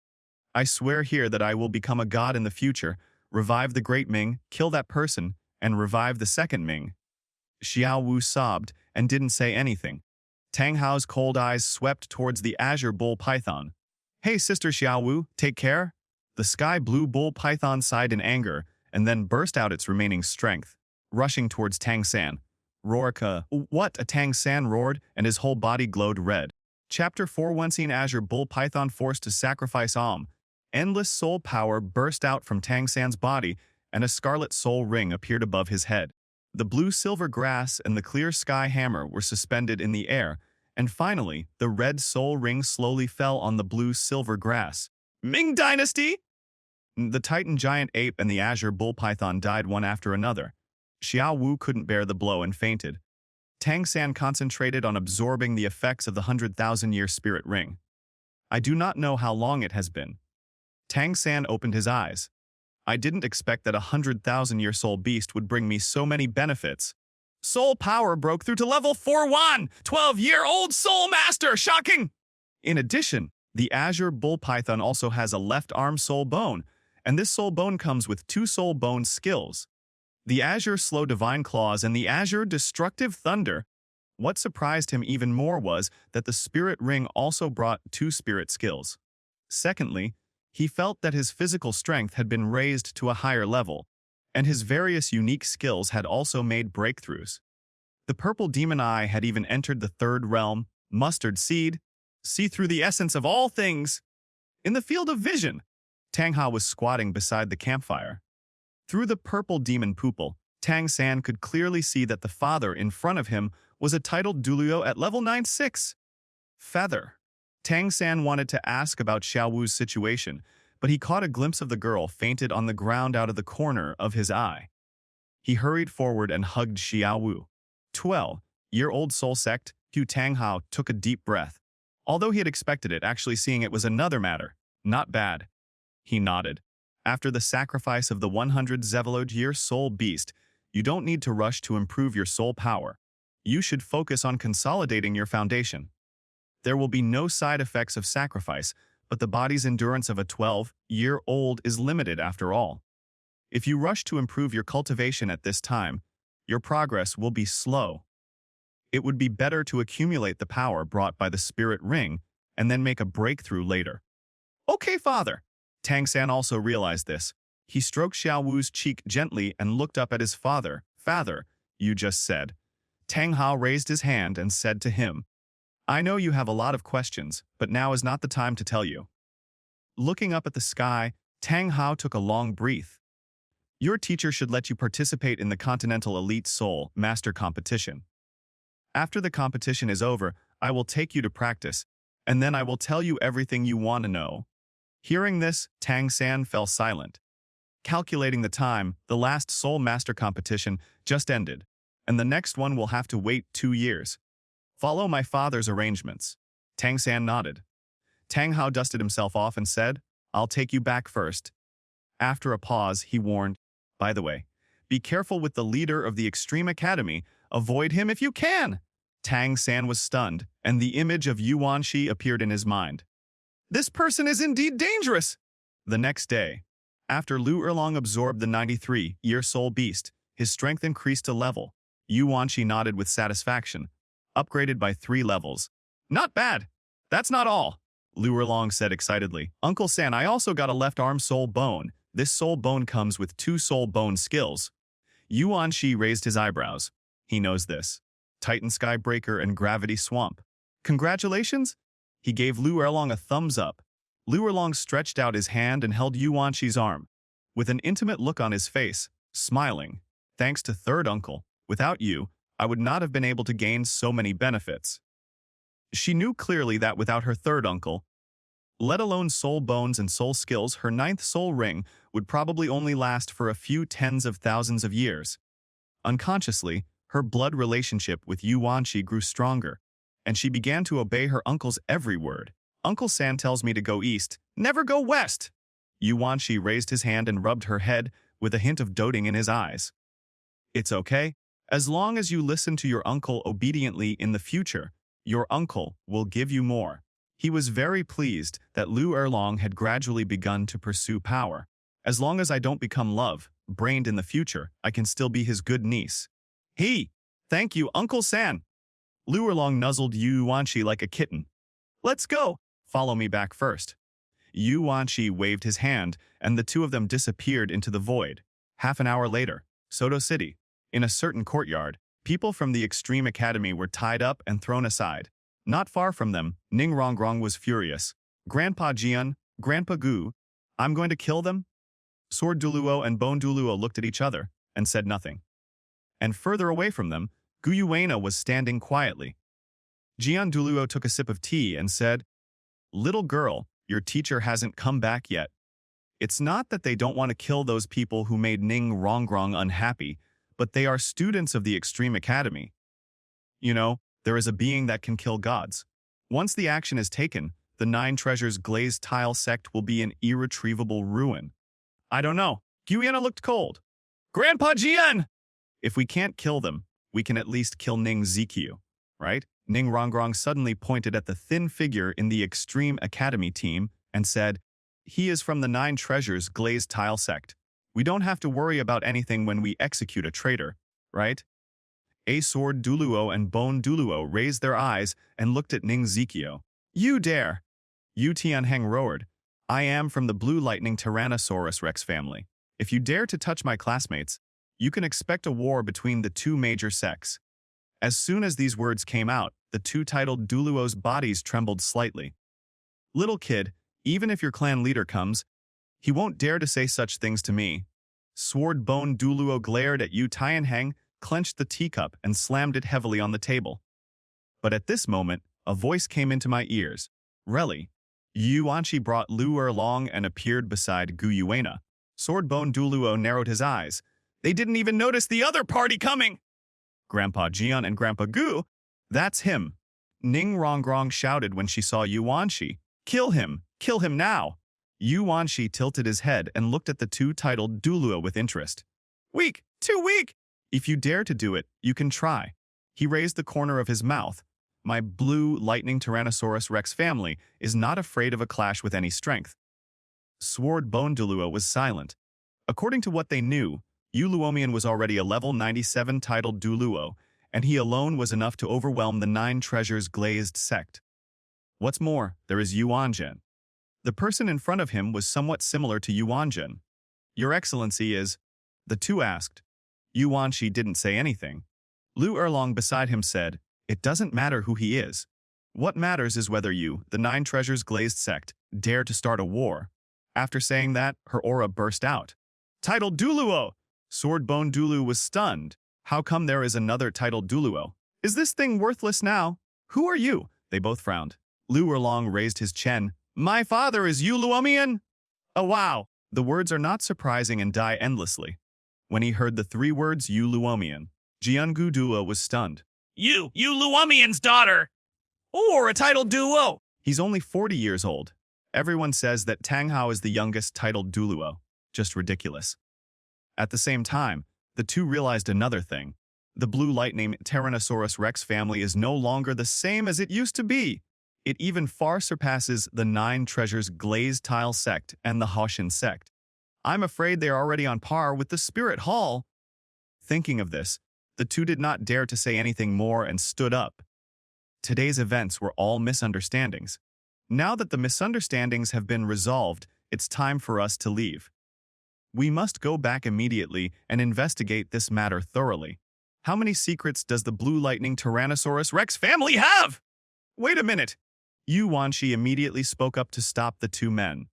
I swear here that I will become a god in the future, revive the great Ming, kill that person, and revive the second Ming. Xiao Wu sobbed and didn't say anything. Tang Hao's cold eyes swept towards the azure bull python. Hey, Sister Xiao Wu, take care. The sky blue bull python sighed in anger and then burst out its remaining strength, rushing towards Tang San. Rorica, what? A Tang San roared and his whole body glowed red. Chapter 4 One scene azure bull python forced to sacrifice endless soul power burst out from Tang San's body and a scarlet soul ring appeared above his head. The blue-silver grass and the clear sky hammer were suspended in the air, and finally, the red soul ring slowly fell on the blue-silver grass. Ming Dynasty? The Titan giant ape and the azure bull python died one after another. Xiao Wu couldn't bear the blow and fainted. Tang San concentrated on absorbing the effects of the 100,000-year spirit ring. I do not know how long it has been. Tang San opened his eyes. I didn't expect that a 100,000-year soul beast would bring me so many benefits. Soul power broke through to level 4-1! 12-year-old soul master! Shocking! In addition, the azure bull python also has a left arm soul bone, and this soul bone comes with 2 soul bone skills. The azure slow divine claws and the azure destructive thunder. What surprised him even more was that the spirit ring also brought 2 spirit skills. Secondly, he felt that his physical strength had been raised to a higher level, and his various unique skills had also made breakthroughs. The purple demon eye had even entered the 3rd realm, mustard seed, see through the essence of all things. In the field of vision, Tang Hao was squatting beside the campfire. Through the purple demon pupil, Tang San could clearly see that the father in front of him was a titled Douluo at level 9-6. Feather. Tang San wanted to ask about Xiao Wu's situation, but he caught a glimpse of the girl fainted on the ground out of the corner of his eye. He hurried forward and hugged Xiao Wu. 12-year-old soul sect, Hu Tang Hao took a deep breath. Although he had expected it, actually seeing it was another matter. Not bad. He nodded. After the sacrifice of the 100 Zevalode-year soul beast, you don't need to rush to improve your soul power. You should focus on consolidating your foundation. There will be no side effects of sacrifice, but the body's endurance of a 12-year-old is limited after all. If you rush to improve your cultivation at this time, your progress will be slow. It would be better to accumulate the power brought by the spirit ring and then make a breakthrough later. Okay, father. Tang San also realized this. He stroked Xiao Wu's cheek gently and looked up at his father. Father, you just said. Tang Hao raised his hand and said to him, I know you have a lot of questions, but now is not the time to tell you. Looking up at the sky, Tang Hao took a long breath. Your teacher should let you participate in the Continental Elite Soul Master Competition. After the competition is over, I will take you to practice, and then I will tell you everything you want to know. Hearing this, Tang San fell silent. Calculating the time, the last Soul Master competition just ended, and the next one will have to wait 2 years. Follow my father's arrangements. Tang San nodded. Tang Hao dusted himself off and said, I'll take you back first. After a pause, he warned, by the way, be careful with the leader of the Extreme Academy. Avoid him if you can. Tang San was stunned, and the image of Yuan Shi appeared in his mind. This person is indeed dangerous. The next day, after Lu Erlong absorbed the 93-year soul beast, his strength increased to level. Yuan Shi nodded with satisfaction, upgraded by 3 levels. Not bad. That's not all. Lu Erlong said excitedly. Uncle San, I also got a left arm soul bone. This soul bone comes with 2 soul bone skills. Yuan Shi raised his eyebrows. He knows this. Titan Skybreaker and Gravity Swamp. Congratulations? He gave Lu Erlong a thumbs up. Lu Erlong stretched out his hand and held Yuan Shi's arm, with an intimate look on his face, smiling. Thanks to third uncle, without you, I would not have been able to gain so many benefits. She knew clearly that without her third uncle, let alone soul bones and soul skills, her 9th soul ring would probably only last for a few tens of thousands of years. Unconsciously, her blood relationship with Yuan Shi grew stronger, and she began to obey her uncle's every word. Uncle San tells me to go east, never go west. Yuan Shi raised his hand and rubbed her head with a hint of doting in his eyes. It's okay. As long as you listen to your uncle obediently in the future, your uncle will give you more. He was very pleased that Lu Erlong had gradually begun to pursue power. As long as I don't become love-brained in the future, I can still be his good niece. Thank you, Uncle San. Lu Erlong nuzzled Yuan Shi like a kitten. Let's go. Follow me back first. Yuan Shi waved his hand, and the two of them disappeared into the void. Half an hour later, Soto City. In a certain courtyard, people from the Extreme Academy were tied up and thrown aside. Not far from them, Ning Rongrong was furious. Grandpa Jian, Grandpa Gu, I'm going to kill them? Sword Douluo and Bone Douluo looked at each other and said nothing. And further away from them, Gu Yuena was standing quietly. Jian Douluo took a sip of tea and said, Little girl, your teacher hasn't come back yet. It's not that they don't want to kill those people who made Ning Rongrong unhappy, but they are students of the Extreme Academy. You know, there is a being that can kill gods. Once the action is taken, the 9 Treasures Glazed Tile sect will be an irretrievable ruin. I don't know. Guiana looked cold. Grandpa Jian! If we can't kill them, we can at least kill Ning Zikyu, right? Ning Rongrong suddenly pointed at the thin figure in the Extreme Academy team and said, He is from the 9 Treasures Glazed Tile sect. We don't have to worry about anything when we execute a traitor, right? A Sword Douluo and Bone Douluo raised their eyes and looked at Ning Zikyu. You dare! Yu Tianheng roared. I am from the Blue Lightning Tyrannosaurus Rex family. If you dare to touch my classmates, you can expect a war between the 2 major sects. As soon as these words came out, the 2 titled Douluo's bodies trembled slightly. Little kid, even if your clan leader comes, he won't dare to say such things to me. Sword Bone Douluo glared at Yu Tianheng, clenched the teacup, and slammed it heavily on the table. But at this moment, a voice came into my ears. Really? Yuan Shi brought Lu Erlong and appeared beside Gu Yuena. Sword Bone Douluo narrowed his eyes. They didn't even notice the other party coming! Grandpa Jian and Grandpa Gu, that's him. Ning Rongrong shouted when she saw Yuan Shi. Kill him now! Yuan Shi tilted his head and looked at the 2 titled Douluo with interest. Weak, too weak! If you dare to do it, you can try. He raised the corner of his mouth. My Blue Lightning Tyrannosaurus Rex family is not afraid of a clash with any strength. Sword Bone Douluo was silent. According to what they knew, Yu Luomian was already a level 97 titled Douluo, and he alone was enough to overwhelm the 9 Treasures Glazed sect. What's more, there is Yuanzhen. The person in front of him was somewhat similar to Yuanzhen. Your Excellency is... The 2 asked. Yuan Shi didn't say anything. Lu Erlong beside him said, It doesn't matter who he is. What matters is whether you, the 9 Treasures Glazed sect, dare to start a war. After saying that, her aura burst out. Titled Douluo! Sword Bone Douluo was stunned. How come there is another titled Douluo? Is this thing worthless now? Who are you? They both frowned. Lu Erlong raised his chin, My father is Uluomian? Oh, wow. The words are not surprising and die endlessly. When he heard the three words Uluomian, Jiangudua was stunned. You Luomian's daughter! Or a titled duo! He's only 40 years old. Everyone says that Tang Hao is the youngest titled Douluo. Just ridiculous. At the same time, the two realized another thing. The blue lightning Tyrannosaurus rex family is no longer the same as it used to be. It even far surpasses the Nine Treasures glazed tile sect and the Hoshin sect. I'm afraid they are already on par with the Spirit Hall. Thinking of this, the two did not dare to say anything more and stood up. Today's events were all misunderstandings. Now that the misunderstandings have been resolved, it's time for us to leave. We must go back immediately and investigate this matter thoroughly. How many secrets does the Blue Lightning Tyrannosaurus Rex family have? Wait a minute. Yu Wanshi immediately spoke up to stop the two men.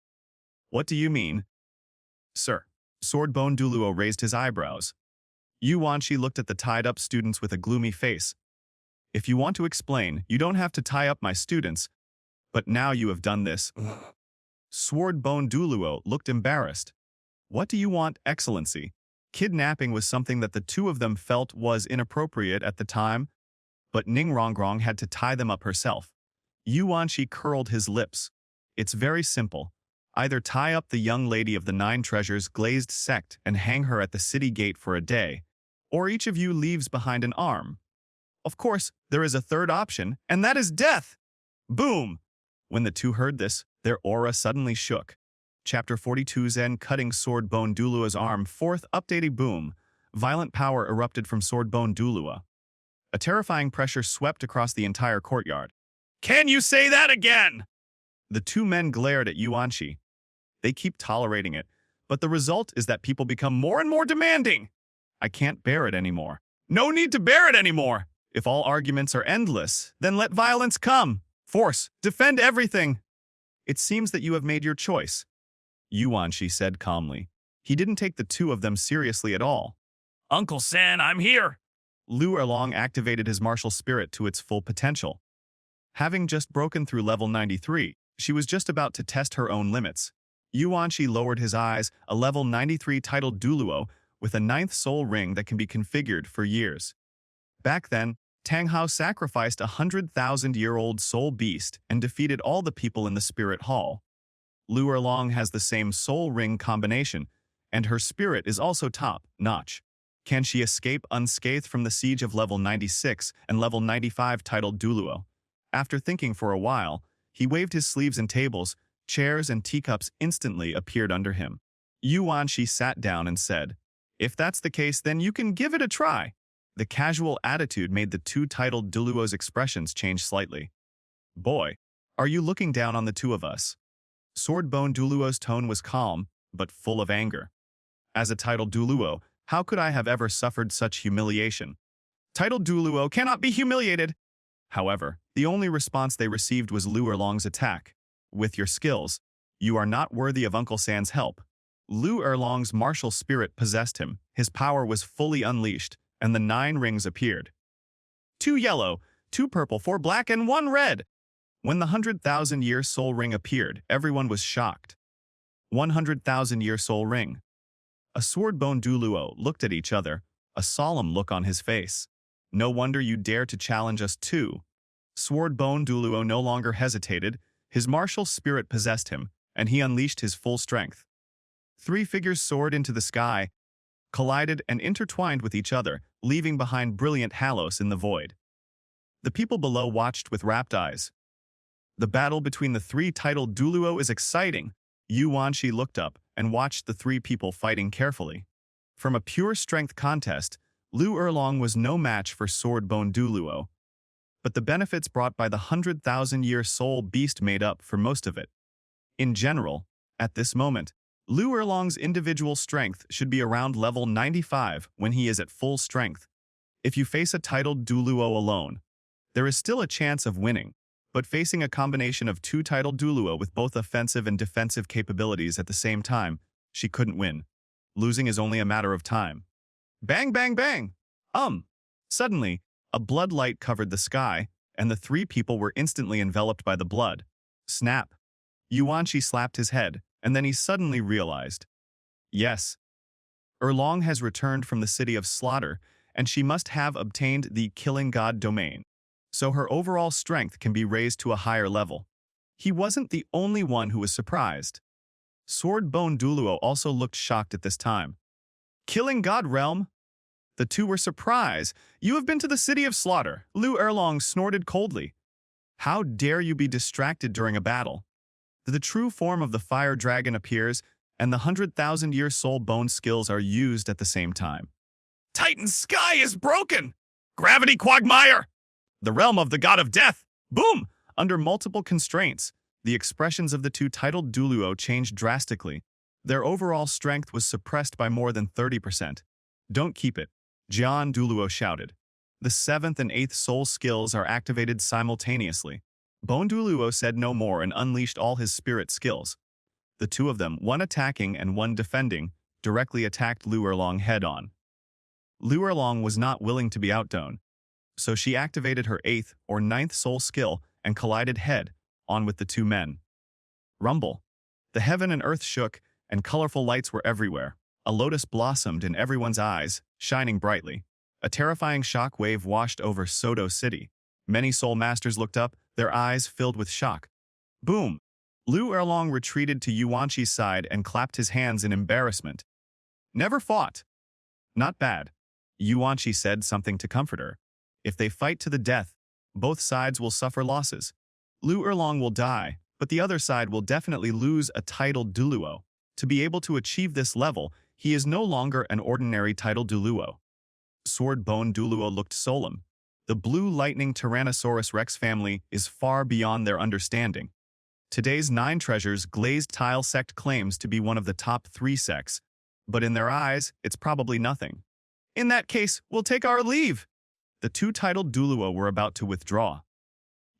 What do you mean? Sir. Swordbone Douluo raised his eyebrows. Yu Wanshi looked at the tied-up students with a gloomy face. If you want to explain, you don't have to tie up my students, but now you have done this. Swordbone Douluo looked embarrassed. What do you want, Excellency? Kidnapping was something that the two of them felt was inappropriate at the time, but Ningrongrong had to tie them up herself. Yu Wanshi curled his lips. It's very simple. Either tie up the young lady of the Nine Treasures glazed sect and hang her at the city gate for a day, or each of you leaves behind an arm. Of course, there is a third option, and that is death. Boom! When the two heard this, their aura suddenly shook. Chapter 42 Zen cutting Swordbone Douluo's arm. Fourth updating boom. Violent power erupted from Swordbone Douluo. A terrifying pressure swept across the entire courtyard. Can you say that again? The two men glared at Yuanshi. They keep tolerating it, but the result is that people become more and more demanding. I can't bear it anymore. No need to bear it anymore. If all arguments are endless, then let violence come. Force, defend everything. It seems that you have made your choice. Yuanshi said calmly. He didn't take the two of them seriously at all. Uncle San, I'm here. Lu Erlong activated his martial spirit to its full potential. Having just broken through level 93, she was just about to test her own limits. Yuanshi lowered his eyes, a level 93 titled Douluo, with a 9th soul ring that can be configured for years. Back then, Tang Hao sacrificed a 100,000-year-old soul beast and defeated all the people in the Spirit Hall. Lu Erlong has the same soul ring combination, and her spirit is also top-notch. Can she escape unscathed from the siege of level 96 and level 95 titled Douluo? After thinking for a while, he waved his sleeves and tables, chairs and teacups instantly appeared under him. Yuanshi sat down and said, "If that's the case, then you can give it a try." The casual attitude made the two titled Douluo's expressions change slightly. "Boy, are you looking down on the two of us?" Swordbone Douluo's tone was calm, but full of anger. As a titled Douluo, how could I have ever suffered such humiliation? Titled Douluo cannot be humiliated. However, the only response they received was Lu Erlong's attack. With your skills, you are not worthy of Uncle San's help. Lu Erlong's martial spirit possessed him. His power was fully unleashed, and the 9 rings appeared. 2 yellow, 2 purple, 4 black, and 1 red. When the 100,000-year soul ring appeared, everyone was shocked. 100,000-year soul ring. A Swordbone Douluo looked at each other, a solemn look on his face. No wonder you dare to challenge us too. Swordbone Douluo no longer hesitated. His martial spirit possessed him, and he unleashed his full strength. 3 figures soared into the sky, collided and intertwined with each other, leaving behind brilliant halos in the void. The people below watched with rapt eyes. The battle between the 3 titled Douluo is exciting. Yuanshi looked up and watched the 3 people fighting carefully. From a pure strength contest, Lu Erlong was no match for Swordbone Douluo, but the benefits brought by the 100,000-year soul beast made up for most of it. In general, at this moment, Lu Erlong's individual strength should be around level 95 when he is at full strength. If you face a titled Douluo alone, there is still a chance of winning, but facing a combination of 2 titled Douluo with both offensive and defensive capabilities at the same time, she couldn't win. Losing is only a matter of time. Bang, bang, bang! Suddenly, a blood light covered the sky, and the 3 people were instantly enveloped by the blood. Snap! Yuanqi slapped his head, and then he suddenly realized. Yes. Erlong has returned from the city of slaughter, and she must have obtained the killing god domain, so her overall strength can be raised to a higher level. He wasn't the only one who was surprised. Sword Bone Douluo also looked shocked at this time. Killing god realm? The two were surprised. You have been to the city of slaughter, Lu Erlong snorted coldly. How dare you be distracted during a battle? The true form of the fire dragon appears, and the 100,000-year soul bone skills are used at the same time. Titan's sky is broken! Gravity quagmire! The realm of the god of death! Boom! Under multiple constraints, the expressions of the two titled Douluo changed drastically. Their overall strength was suppressed by more than 30%. Don't keep it, Jian Douluo shouted. The 7th and 8th soul skills are activated simultaneously. Bone Douluo said no more and unleashed all his spirit skills. The two of them, one attacking and one defending, directly attacked Lu Erlong head-on. Lu Erlong was not willing to be outdone, so she activated her 8th or 9th soul skill and collided head-on with the two men. Rumble. The heaven and earth shook, and colorful lights were everywhere. A lotus blossomed in everyone's eyes, shining brightly. A terrifying shock wave washed over Soto City. Many soul masters looked up, their eyes filled with shock. Boom! Lu Erlong retreated to Yuanqi's side and clapped his hands in embarrassment. Never fought. Not bad. Yuanqi said something to comfort her. If they fight to the death, both sides will suffer losses. Lu Erlong will die, but the other side will definitely lose a titled Douluo. To be able to achieve this level, he is no longer an ordinary titled Douluo. Sword Bone Douluo looked solemn. The blue lightning Tyrannosaurus Rex family is far beyond their understanding. Today's 9 treasures glazed tile sect claims to be one of the top 3 sects, but in their eyes, it's probably nothing. In that case, we'll take our leave. The two titled Douluo were about to withdraw.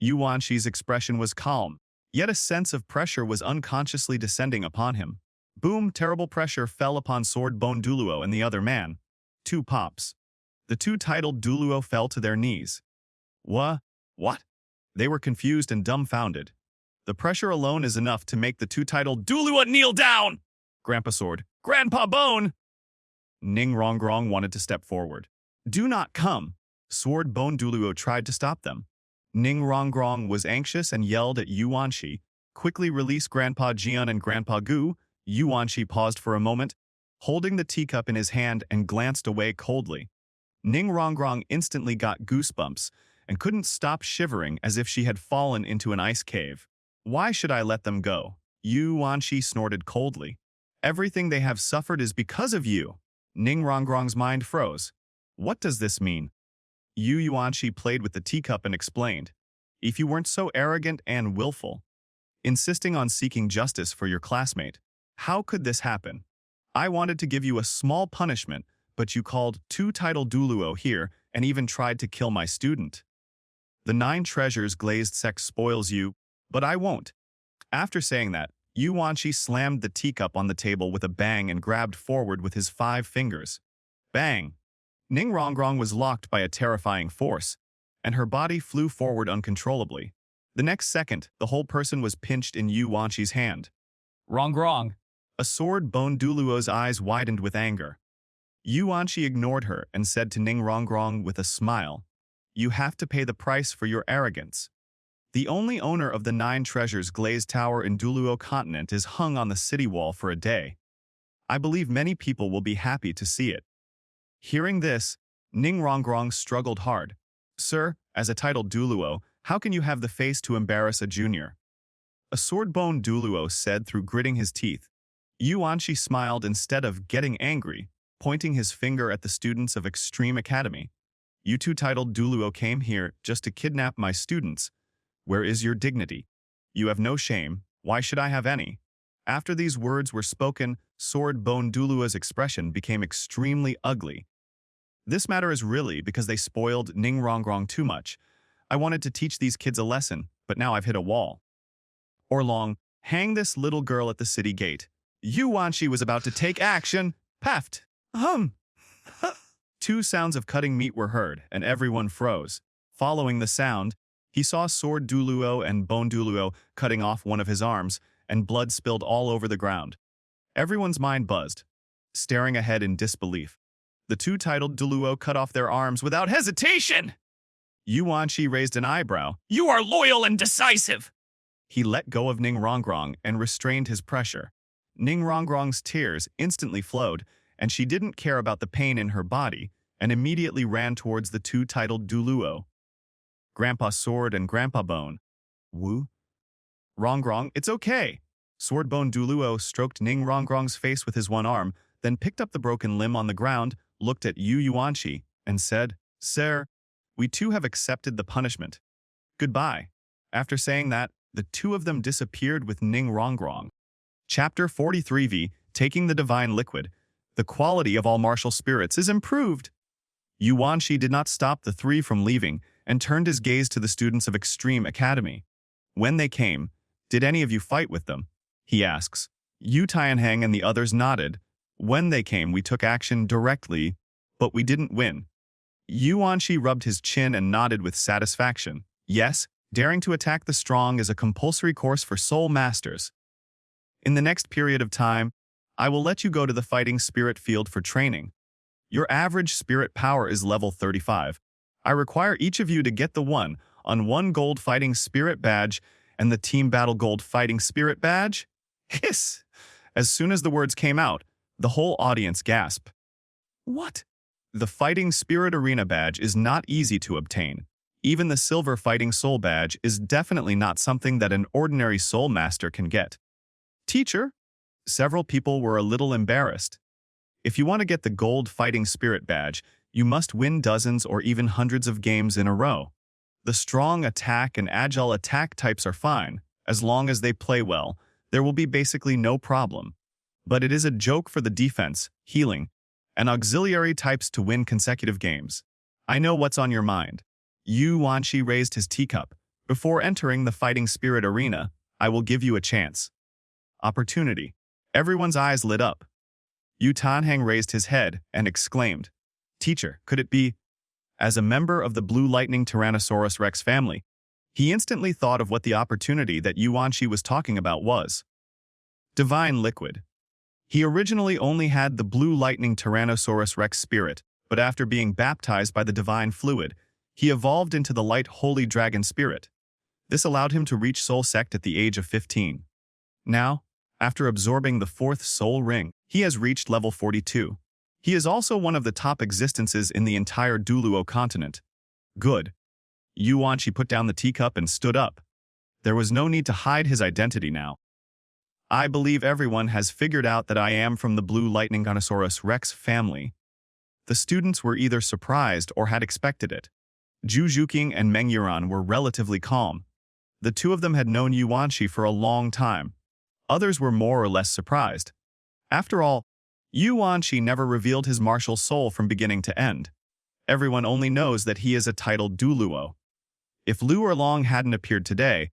Yuanqi's expression was calm, yet a sense of pressure was unconsciously descending upon him. Boom, terrible pressure fell upon Sword Bone Douluo and the other man. 2 pops. The two titled Douluo fell to their knees. What? They were confused and dumbfounded. The pressure alone is enough to make the two titled Douluo kneel down! Grandpa Sword. Grandpa Bone! Ning Rongrong wanted to step forward. Do not come! Sword Bone Douluo tried to stop them. Ning Rongrong was anxious and yelled at Yuanqi. Quickly release Grandpa Jian and Grandpa Gu. Yuanqi paused for a moment, holding the teacup in his hand and glanced away coldly. Ning Rongrong instantly got goosebumps and couldn't stop shivering as if she had fallen into an ice cave. Why should I let them go? Yuanqi snorted coldly. Everything they have suffered is because of you. Ning Rongrong's mind froze. What does this mean? Yuanqi played with the teacup and explained. If you weren't so arrogant and willful, insisting on seeking justice for your classmate, how could this happen? I wanted to give you a small punishment, but you called 2 titled Douluo here and even tried to kill my student. The 9 treasures glazed sect spoils you, but I won't. After saying that, Yuanqi slammed the teacup on the table with a bang and grabbed forward with his 5 fingers. Bang! Ning Rongrong was locked by a terrifying force, and her body flew forward uncontrollably. The next second, the whole person was pinched in Yuanqi's hand. Wrong. A Sword Bone Douluo's eyes widened with anger. Yuanqi ignored her and said to Ning Rongrong with a smile, You have to pay the price for your arrogance. The only owner of the 9 treasures glazed tower in Douluo continent is hung on the city wall for a day. I believe many people will be happy to see it. Hearing this, Ning Rongrong struggled hard. Sir, as a titled Douluo, how can you have the face to embarrass a junior? A Sword Bone Douluo said through gritting his teeth. Yuanqi smiled instead of getting angry, pointing his finger at the students of Extreme Academy. You 2 titled Douluo came here just to kidnap my students. Where is your dignity? You have no shame. Why should I have any? After these words were spoken, Sword Bone Douluo's expression became extremely ugly. This matter is really because they spoiled Ning Rongrong too much. I wanted to teach these kids a lesson, but now I've hit a wall. Erlong, hang this little girl at the city gate. Yuanqi was about to take action. Paft. 2 sounds of cutting meat were heard, and everyone froze. Following the sound, he saw Sword Douluo and Bone Douluo cutting off one of his arms, and blood spilled all over the ground. Everyone's mind buzzed, staring ahead in disbelief. The two titled Douluo cut off their arms without Hesitation! Yuanqi raised an eyebrow. You are loyal and decisive! He let go of Ning Rongrong and restrained his pressure. Ning Rongrong's tears instantly flowed, and she didn't care about the pain in her body and immediately ran towards the two titled Douluo. Grandpa Sword and Grandpa Bone. Woo? Rongrong, it's okay. Swordbone Douluo stroked Ning Rongrong's face with his one arm, then picked up the broken limb on the ground, looked at Yuanqi, and said, Sir, we too have accepted the punishment. Goodbye. After saying that, the two of them disappeared with Ning Rongrong. Chapter 43v, Taking the Divine Liquid. The quality of all martial spirits is improved. Yuanqi did not stop the three from leaving and turned his gaze to the students of Extreme Academy. When they came, did any of you fight with them? He asks. Yu Tianheng and the others nodded. When they came, we took action directly, but we didn't win. Yuanqi rubbed his chin and nodded with satisfaction. Yes, daring to attack the strong is a compulsory course for soul masters. In the next period of time, I will let you go to the fighting spirit field for training. Your average spirit power is level 35. I require each of you to get the 1-on-1 gold fighting spirit badge and the team battle gold fighting spirit badge. Hiss! As soon as the words came out, the whole audience gasped. What? The fighting spirit arena badge is not easy to obtain. Even the silver fighting soul badge is definitely not something that an ordinary soul master can get. Teacher? Several people were a little embarrassed. If you want to get the gold fighting spirit badge, you must win dozens or even hundreds of games in a row. The strong attack and agile attack types are fine. As long as they play well, there will be basically no problem. But it is a joke for the defense, healing, and auxiliary types to win consecutive games. I know what's on your mind. Yuanqi raised his teacup. Before entering the fighting spirit arena, I will give you a chance. Opportunity. Everyone's eyes lit up. Yu Tianheng raised his head and exclaimed, Teacher, could it be? As a member of the Blue Lightning Tyrannosaurus Rex family, he instantly thought of what the opportunity that Yuanqi was talking about was. Divine Liquid. He originally only had the Blue Lightning Tyrannosaurus Rex spirit, but after being baptized by the divine fluid, he evolved into the Light Holy Dragon spirit. This allowed him to reach Soul Sect at the age of 15. Now, after absorbing the 4th Soul Ring, he has reached level 42. He is also one of the top existences in the entire Douluo continent. Good. Yuanqi put down the teacup and stood up. There was no need to hide his identity now. I believe everyone has figured out that I am from the Blue Lightning Tyrannosaurus Rex family. The students were either surprised or had expected it. Zhu Zhuqing and Meng Yuran were relatively calm. The two of them had known Yuanqi for a long time. Others were more or less surprised. After all, Yuanqi never revealed his martial soul from beginning to end. Everyone only knows that he is a titled Douluo. If Lu Erlong hadn't appeared today,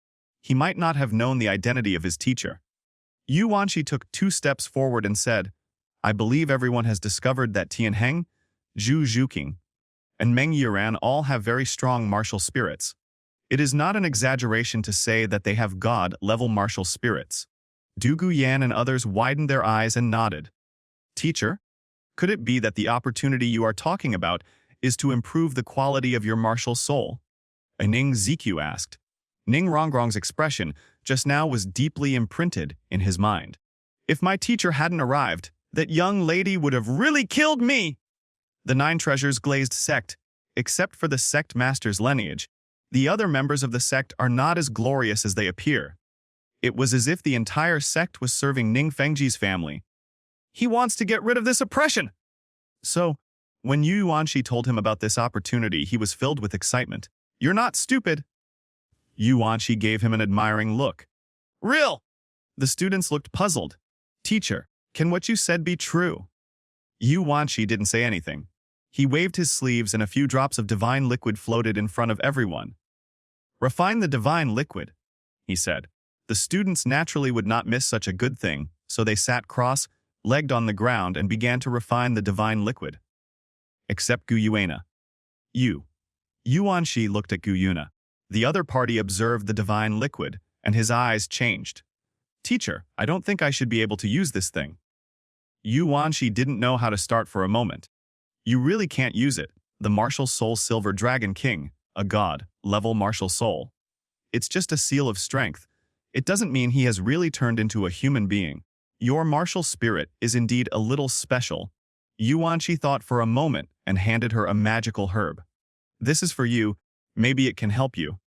he might not have known the identity of his teacher. Yuanqi took 2 steps forward and said, I believe everyone has discovered that Tianheng, Zhu Zhuqing, and Meng Yuran all have very strong martial spirits. It is not an exaggeration to say that they have God-level martial spirits. Du Guyan and others widened their eyes and nodded. Teacher, could it be that the opportunity you are talking about is to improve the quality of your martial soul? Ning Ziqiu asked. Ning Rongrong's expression just now was deeply imprinted in his mind. If my teacher hadn't arrived, that young lady would have really killed me! The 9 treasures glazed sect, except for the sect master's lineage. The other members of the sect are not as glorious as they appear. It was as if the entire sect was serving Ning Fengji's family. He wants to get rid of this oppression! So, when Yuanqi told him about this opportunity, he was filled with excitement. You're not stupid. Yuanqi gave him an admiring look. Real! The students looked puzzled. Teacher, can what you said be true? Yuanqi didn't say anything. He waved his sleeves and a few drops of divine liquid floated in front of everyone. Refine the divine liquid, he said. The students naturally would not miss such a good thing, so they sat cross-legged on the ground and began to refine the divine liquid. Except Guyuana. Yuanqi looked at Guyuna. The other party observed the divine liquid, and his eyes changed. Teacher, I don't think I should be able to use this thing. Yu Wanshi didn't know how to start for a moment. You really can't use it. The Martial Soul Silver Dragon King, a god, level martial soul. It's just a seal of strength. It doesn't mean he has really turned into a human being. Your martial spirit is indeed a little special. Yu Wanshi thought for a moment and handed her a magical herb. This is for you. Maybe it can help you.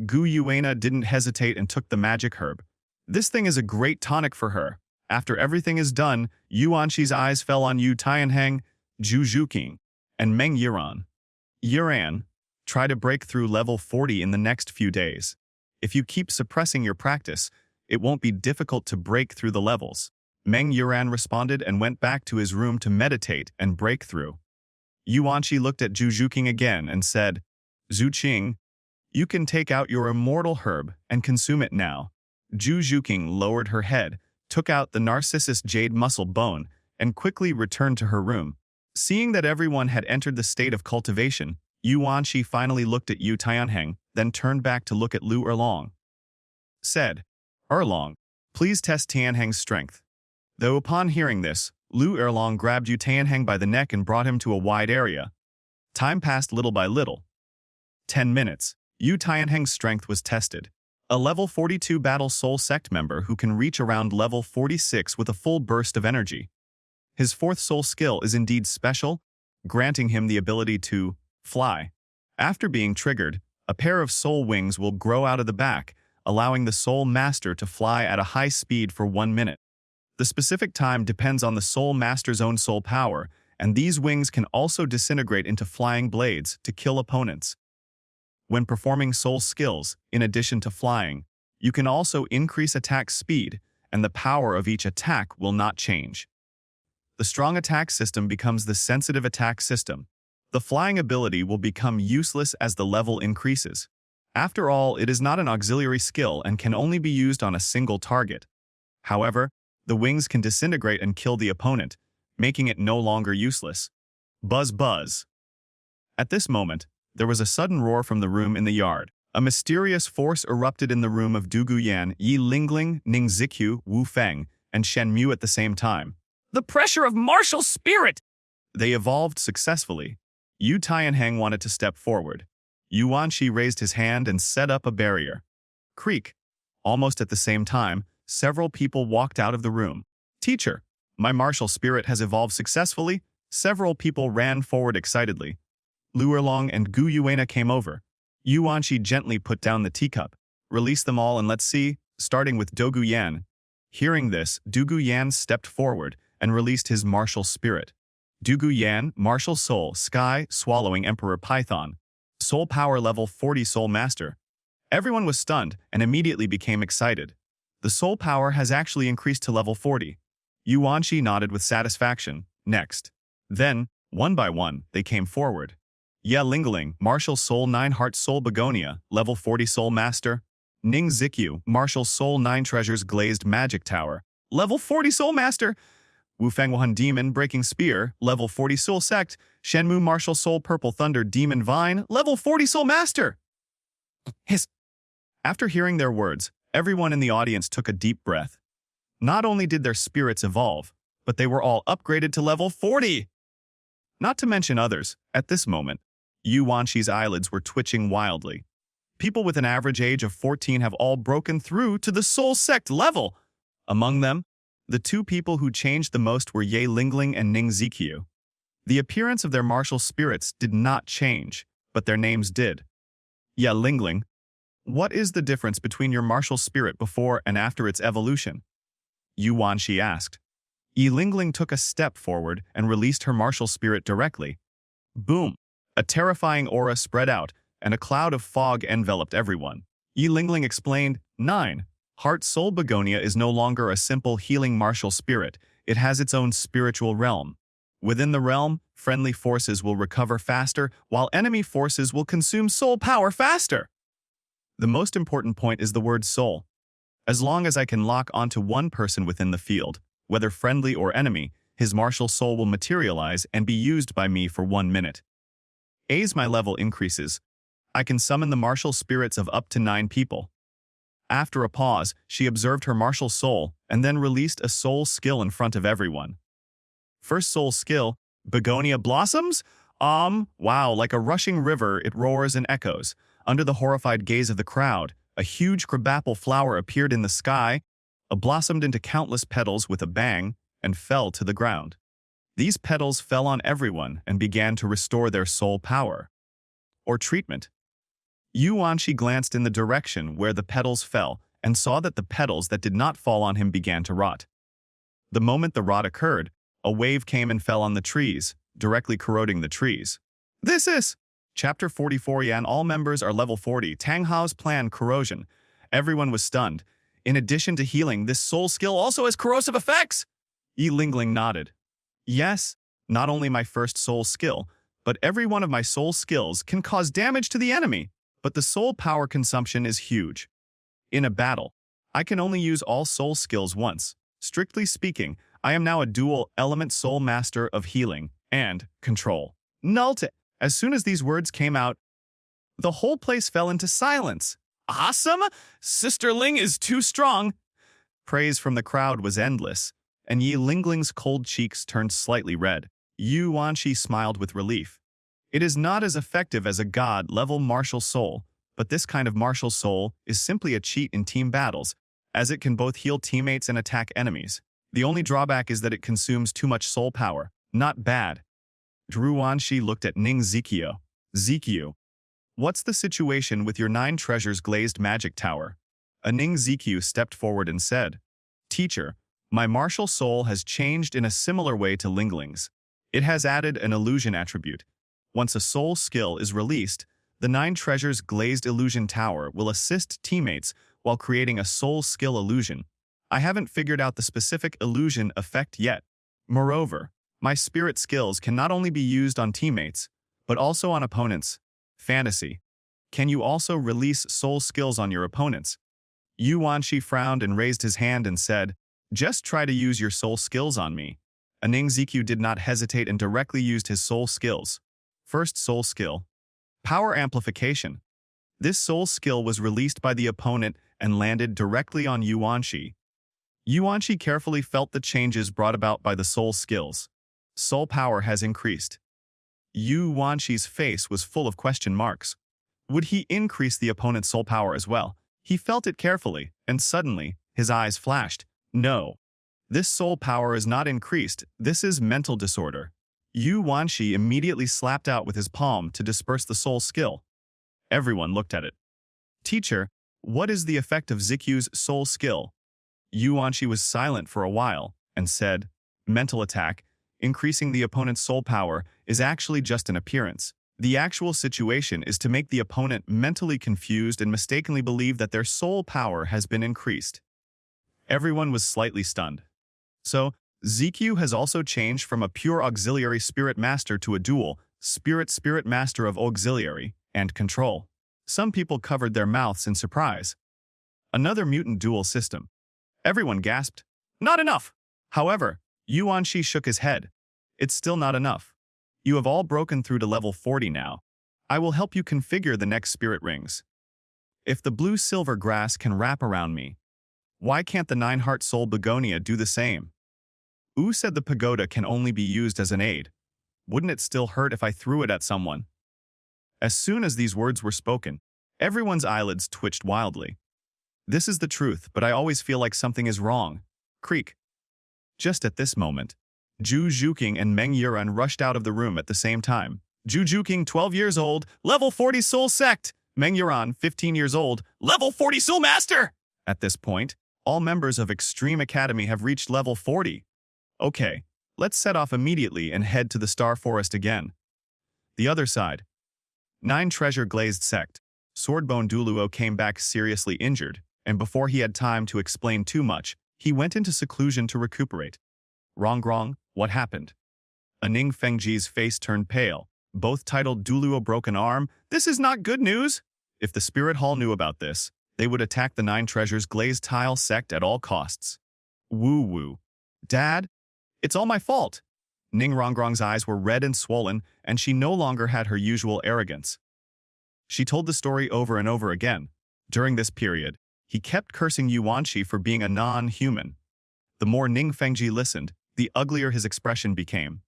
Gu Yuena didn't hesitate and took the magic herb. This thing is a great tonic for her. After everything is done, Yu Wanshi's eyes fell on Yu Tianheng, Zhu Zhuqing, and Meng Yiran. Yiran, try to break through level 40 in the next few days. If you keep suppressing your practice, it won't be difficult to break through the levels. Meng Yiran responded and went back to his room to meditate and break through. Yu Wanshi looked at Zhu Zhuqing again and said, Zhu Qing, you can take out your immortal herb and consume it now. Zhu Zhuqing lowered her head, took out the Narcissus Jade Muscle Bone, and quickly returned to her room. Seeing that everyone had entered the state of cultivation, Yu Wanshi finally looked at Yu Tianheng, then turned back to look at Lu Erlong. Said, Erlong, please test Tianheng's strength. Though upon hearing this, Lu Erlong grabbed Yu Tianheng by the neck and brought him to a wide area. Time passed little by little. 10 minutes. Yu Tianheng's strength was tested. A level 42 Battle Soul Sect member who can reach around level 46 with a full burst of energy. His fourth soul skill is indeed special, granting him the ability to fly. After being triggered, a pair of soul wings will grow out of the back, allowing the soul master to fly at a high speed for 1 minute. The specific time depends on the soul master's own soul power, and these wings can also disintegrate into flying blades to kill opponents. When performing soul skills, in addition to flying, you can also increase attack speed, and the power of each attack will not change. The strong attack system becomes the sensitive attack system. The flying ability will become useless as the level increases. After all, it is not an auxiliary skill and can only be used on a single target. However, the wings can disintegrate and kill the opponent, making it no longer useless. Buzz buzz. At this moment, there was a sudden roar from the room in the yard. A mysterious force erupted in the room of Du Guyan, Yi Lingling, Ning Zikyu, Wu Feng, and Shen Mu at the same time. The pressure of martial spirit! They evolved successfully. Yu Tianheng wanted to step forward. Yu Wanshi raised his hand and set up a barrier. Creak. Almost at the same time, several people walked out of the room. Teacher, my martial spirit has evolved successfully. Several people ran forward excitedly. Lu Erlong and Gu Yuena came over. Yu Wanshi gently put down the teacup. Release them all and let's see, starting with Dogu Yan. Hearing this, Dogu Yan stepped forward and released his martial spirit. Dogu Yan, martial soul, sky, swallowing Emperor Python. Soul power level 40 soul master. Everyone was stunned and immediately became excited. The soul power has actually increased to level 40. Yu Wanshi nodded with satisfaction. Next. Then, one by one, they came forward. Ye Lingling, Martial Soul 9 Heart Soul Begonia, Level 40 Soul Master. Ning Zikyu, Martial Soul 9 Treasures Glazed Magic Tower, Level 40 Soul Master. Wu Fengwuhan Demon Breaking Spear, Level 40 Soul Sect. Shenmu Martial Soul Purple Thunder Demon Vine, Level 40 Soul Master. Hiss. After hearing their words, everyone in the audience took a deep breath. Not only did their spirits evolve, but they were all upgraded to level 40. Not to mention others, at this moment, Yu Wanshi's eyelids were twitching wildly. People with an average age of 14 have all broken through to the Soul Sect level. Among them, the two people who changed the most were Ye Lingling and Ning Zikyu. The appearance of their martial spirits did not change, but their names did. Ye Lingling, what is the difference between your martial spirit before and after its evolution? Yu Wanshi asked. Ye Lingling took a step forward and released her martial spirit directly. Boom! A terrifying aura spread out, and a cloud of fog enveloped everyone. Ye Lingling explained, 9. Heart Soul Begonia is no longer a simple healing martial spirit. It has its own spiritual realm. Within the realm, friendly forces will recover faster, while enemy forces will consume soul power faster. The most important point is the word soul. As long as I can lock onto one person within the field, whether friendly or enemy, his martial soul will materialize and be used by me for 1 minute. As my level increases, I can summon the martial spirits of up to 9 people. After a pause, she observed her martial soul and then released a soul skill in front of everyone. First soul skill, Begonia Blossoms? Wow, like a rushing river, it roars and echoes. Under the horrified gaze of the crowd, a huge crabapple flower appeared in the sky, blossomed into countless petals with a bang, and fell to the ground. These petals fell on everyone and began to restore their soul power. Or treatment. Yuanshi glanced in the direction where the petals fell and saw that the petals that did not fall on him began to rot. The moment the rot occurred, a wave came and fell on the trees, directly corroding the trees. This is Chapter 44 Yan. All members are level 40. Tang Hao's plan, corrosion. Everyone was stunned. In addition to healing, this soul skill also has corrosive effects. Yi Lingling nodded. Yes, not only my first soul skill, but every one of my soul skills can cause damage to the enemy. But the soul power consumption is huge. In a battle, I can only use all soul skills once. Strictly speaking, I am now a dual element soul master of healing and control. Nulte. As soon as these words came out, the whole place fell into silence. Awesome! Sister Ling is too strong. Praise from the crowd was endless, and Yi Lingling's cold cheeks turned slightly red. Yu Wanshi smiled with relief. It is not as effective as a god-level martial soul, but this kind of martial soul is simply a cheat in team battles, as it can both heal teammates and attack enemies. The only drawback is that it consumes too much soul power. Not bad. Zhu Wanshi looked at Ning Zikyo. Zikyu, what's the situation with your 9 treasures glazed magic tower? A Ning Zikyu stepped forward and said, Teacher, my martial soul has changed in a similar way to Lingling's. It has added an illusion attribute. Once a soul skill is released, the 9 treasures glazed illusion tower will assist teammates while creating a soul skill illusion. I haven't figured out the specific illusion effect yet. Moreover, my spirit skills can not only be used on teammates, but also on opponents. Fantasy. Can you also release soul skills on your opponents? Yu Wanshi frowned and raised his hand and said, Just try to use your soul skills on me. Ning Zikyu did not hesitate and directly used his soul skills. First soul skill. Power amplification. This soul skill was released by the opponent and landed directly on Yuanshi. Yuanshi carefully felt the changes brought about by the soul skills. Soul power has increased. Yuanshi's face was full of question marks. Would he increase the opponent's soul power as well? He felt it carefully, and suddenly, his eyes flashed. No. This soul power is not increased. This is mental disorder. Yuanshi immediately slapped out with his palm to disperse the soul skill. Everyone looked at it. Teacher, what is the effect of Zikyu's soul skill? Yuanshi was silent for a while and said, Mental attack, increasing the opponent's soul power, is actually just an appearance. The actual situation is to make the opponent mentally confused and mistakenly believe that their soul power has been increased. Everyone was slightly stunned. So, Zikyu has also changed from a pure auxiliary spirit master to a dual spirit master of auxiliary and control. Some people covered their mouths in surprise. Another mutant dual system. Everyone gasped. Not enough! However, Yuanshi shook his head. It's still not enough. You have all broken through to level 40 now. I will help you configure the next spirit rings. If the blue-silver grass can wrap around me, why can't the 9-heart soul begonia do the same? Wu said the pagoda can only be used as an aid. Wouldn't it still hurt if I threw it at someone? As soon as these words were spoken, everyone's eyelids twitched wildly. This is the truth, but I always feel like something is wrong. Creak. Just at this moment, Zhu Zhuqing and Meng Yuran rushed out of the room at the same time. Zhu Zhuqing, 12 years old, level 40 soul sect. Meng Yuran, 15 years old, level 40 soul master. At this point, all members of Extreme Academy have reached level 40. Okay, let's set off immediately and head to the Star Forest again. The other side. 9 treasure glazed sect. Swordbone Douluo came back seriously injured, and before he had time to explain too much, he went into seclusion to recuperate. Rongrong, what happened? Ning Fengji's face turned pale. Both titled Douluo broken arm. This is not good news. If the Spirit Hall knew about this, they would attack the 9 treasures glazed tile sect at all costs. Woo-woo. Dad? It's all my fault. Ning Rongrong's eyes were red and swollen, and she no longer had her usual arrogance. She told the story over and over again. During this period, He kept cursing Yuanqi for being a non-human. The more Ning Fengji listened, the uglier his expression became.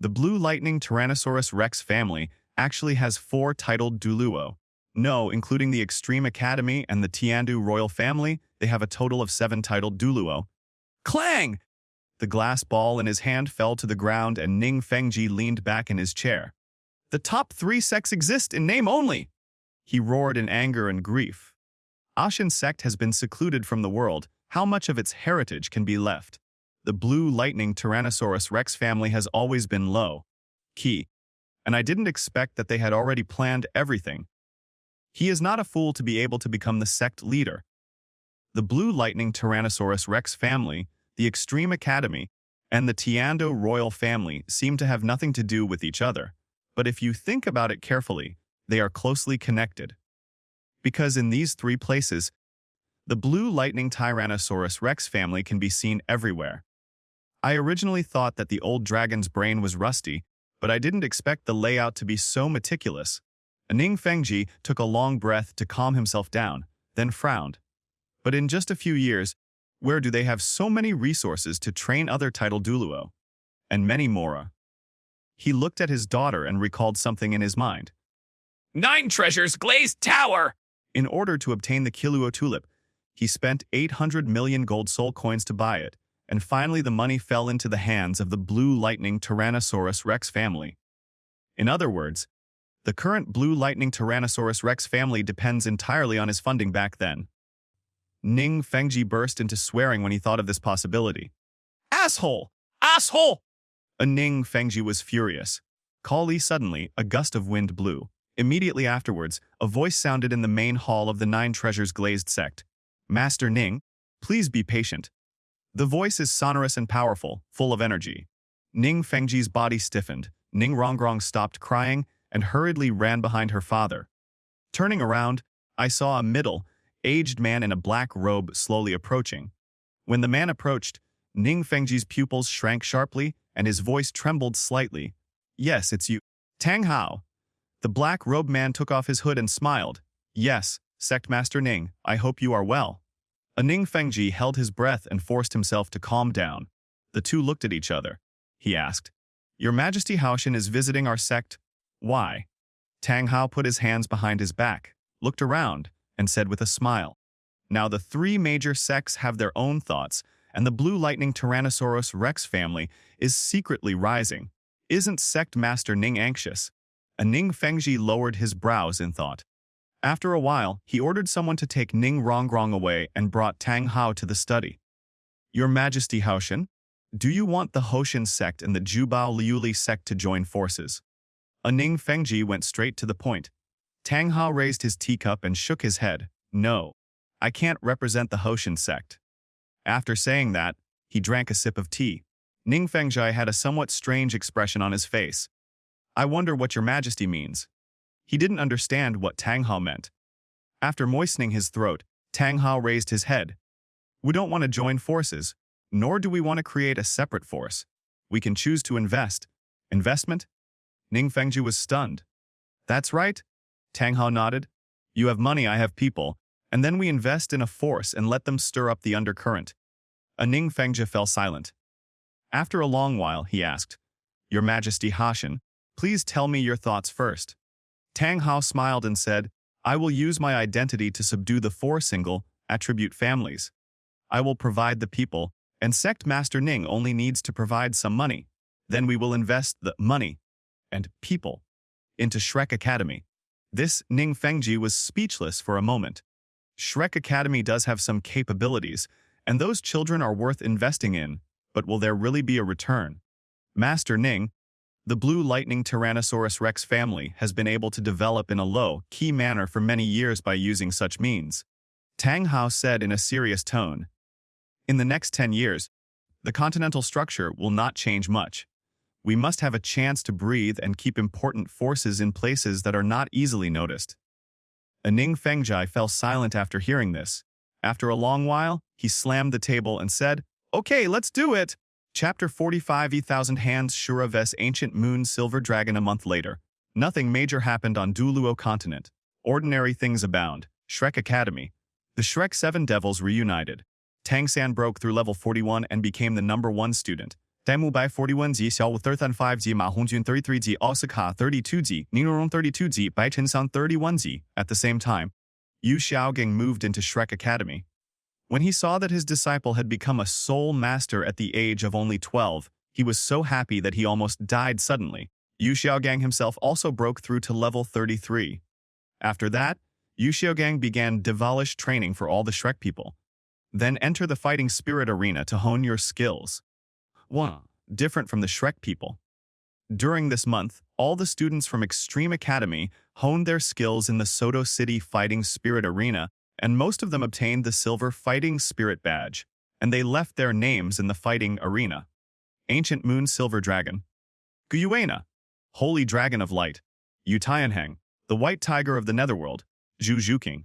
The Blue Lightning Tyrannosaurus Rex family actually has 4 titled Douluo. No, including the Extreme Academy and the Tiandu royal family, they have a total of 7 titled Douluo. Clang! The glass ball in his hand fell to the ground and Ning Fengji leaned back in his chair. The top 3 sects exist in name only! He roared in anger and grief. Ashin sect has been secluded from the world. How much of its heritage can be left? The Blue Lightning Tyrannosaurus Rex family has always been low key, and I didn't expect that they had already planned everything. He is not a fool to be able to become the sect leader. The Blue Lightning Tyrannosaurus Rex family, the Extreme Academy, and the Tiandu royal family seem to have nothing to do with each other, but if you think about it carefully, they are closely connected. Because in these 3 places, the Blue Lightning Tyrannosaurus Rex family can be seen everywhere. I originally thought that the old dragon's brain was rusty, but I didn't expect the layout to be so meticulous. Ning Fengji took a long breath to calm himself down, then frowned. But in just a few years, where do they have so many resources to train other title Douluo? And many more. He looked at his daughter and recalled something in his mind. 9 treasures glazed tower! In order to obtain the Kiluo tulip, he spent 800 million gold soul coins to buy it, and finally the money fell into the hands of the Blue Lightning Tyrannosaurus Rex family. In other words, the current Blue Lightning Tyrannosaurus Rex family depends entirely on his funding back then. Ning Fengji burst into swearing when he thought of this possibility. Asshole! Asshole! Ning Fengji was furious. Suddenly, a gust of wind blew. Immediately afterwards, a voice sounded in the main hall of the 9 Treasures Glazed sect. Master Ning, please be patient. The voice is sonorous and powerful, full of energy. Ning Fengji's body stiffened. Ning Rongrong stopped crying and hurriedly ran behind her father. Turning around, I saw a middle-aged man in a black robe slowly approaching. When the man approached, Ning Fengji's pupils shrank sharply and his voice trembled slightly. Yes, it's you. Tang Hao. The black-robed man took off his hood and smiled. Yes, Sect Master Ning, I hope you are well. Ning Fengji held his breath and forced himself to calm down. The two looked at each other. He asked, Your Majesty Haoshin is visiting our sect. Why? Tang Hao put his hands behind his back, looked around, and said with a smile. Now the 3 major sects have their own thoughts, and the Blue Lightning Tyrannosaurus Rex family is secretly rising. Isn't Sect Master Ning anxious? Ning Fengji lowered his brows in thought. After a while, he ordered someone to take Ning Rongrong away and brought Tang Hao to the study. Your Majesty Haoshin, do you want the Hoshin sect and the Jubao Liuli sect to join forces? Ning Fengji went straight to the point. Tang Hao raised his teacup and shook his head. No, I can't represent the Hoshin sect. After saying that, he drank a sip of tea. Ning Fengji had a somewhat strange expression on his face. I wonder what your Majesty means. He didn't understand what Tang Hao meant. After moistening his throat, Tang Hao raised his head. We don't want to join forces, nor do we want to create a separate force. We can choose to invest. Investment? Ning Fengji was stunned. That's right. Tang Hao nodded. You have money, I have people, and then we invest in a force and let them stir up the undercurrent. Ning Fengji fell silent. After a long while, he asked, Your Majesty Haoshin, please tell me your thoughts first. Tang Hao smiled and said, I will use my identity to subdue the 4 single attribute families. I will provide the people, and Sect Master Ning only needs to provide some money. Then we will invest the money and people into Shrek Academy. This Ning Fengji was speechless for a moment. Shrek Academy does have some capabilities, and those children are worth investing in, but will there really be a return? Master Ning, the Blue Lightning Tyrannosaurus Rex family has been able to develop in a low-key manner for many years by using such means. Tang Hao said in a serious tone. In the next 10 years, the continental structure will not change much. We must have a chance to breathe and keep important forces in places that are not easily noticed. Ning Fengji fell silent after hearing this. After a long while, he slammed the table and said, Okay, let's do it! Chapter 45 E-Thousand Hands Shura Vs Ancient Moon Silver Dragon. A month later, nothing major happened on Douluo continent. Ordinary things abound. Shrek Academy. The Shrek 7 Devils reunited. Tang San broke through level 41 and became the #1 student. Damu Bai 41 Zi, Xiao Wu 35 Zi, Ma Hongjun 33 Zi, Osaka 32 Zi, Ninurong 32 Zi, Bai Chensan 31 Zi. At the same time, Yu Xiaogang moved into Shrek Academy. When he saw that his disciple had become a soul master at the age of only 12, he was so happy that he almost died suddenly. Yu Xiaogang himself also broke through to level 33. After that, Yu Xiaogang began devilish training for all the Shrek people. Then enter the fighting spirit arena to hone your skills. 1. Different from the Shrek people. During this month, all the students from Extreme Academy honed their skills in the Soto City Fighting Spirit Arena, and most of them obtained the Silver Fighting Spirit Badge, and they left their names in the fighting arena. Ancient Moon Silver Dragon. Guyuena, Holy Dragon of Light. Yu Tianheng, the White Tiger of the Netherworld. Zhu Zhuking,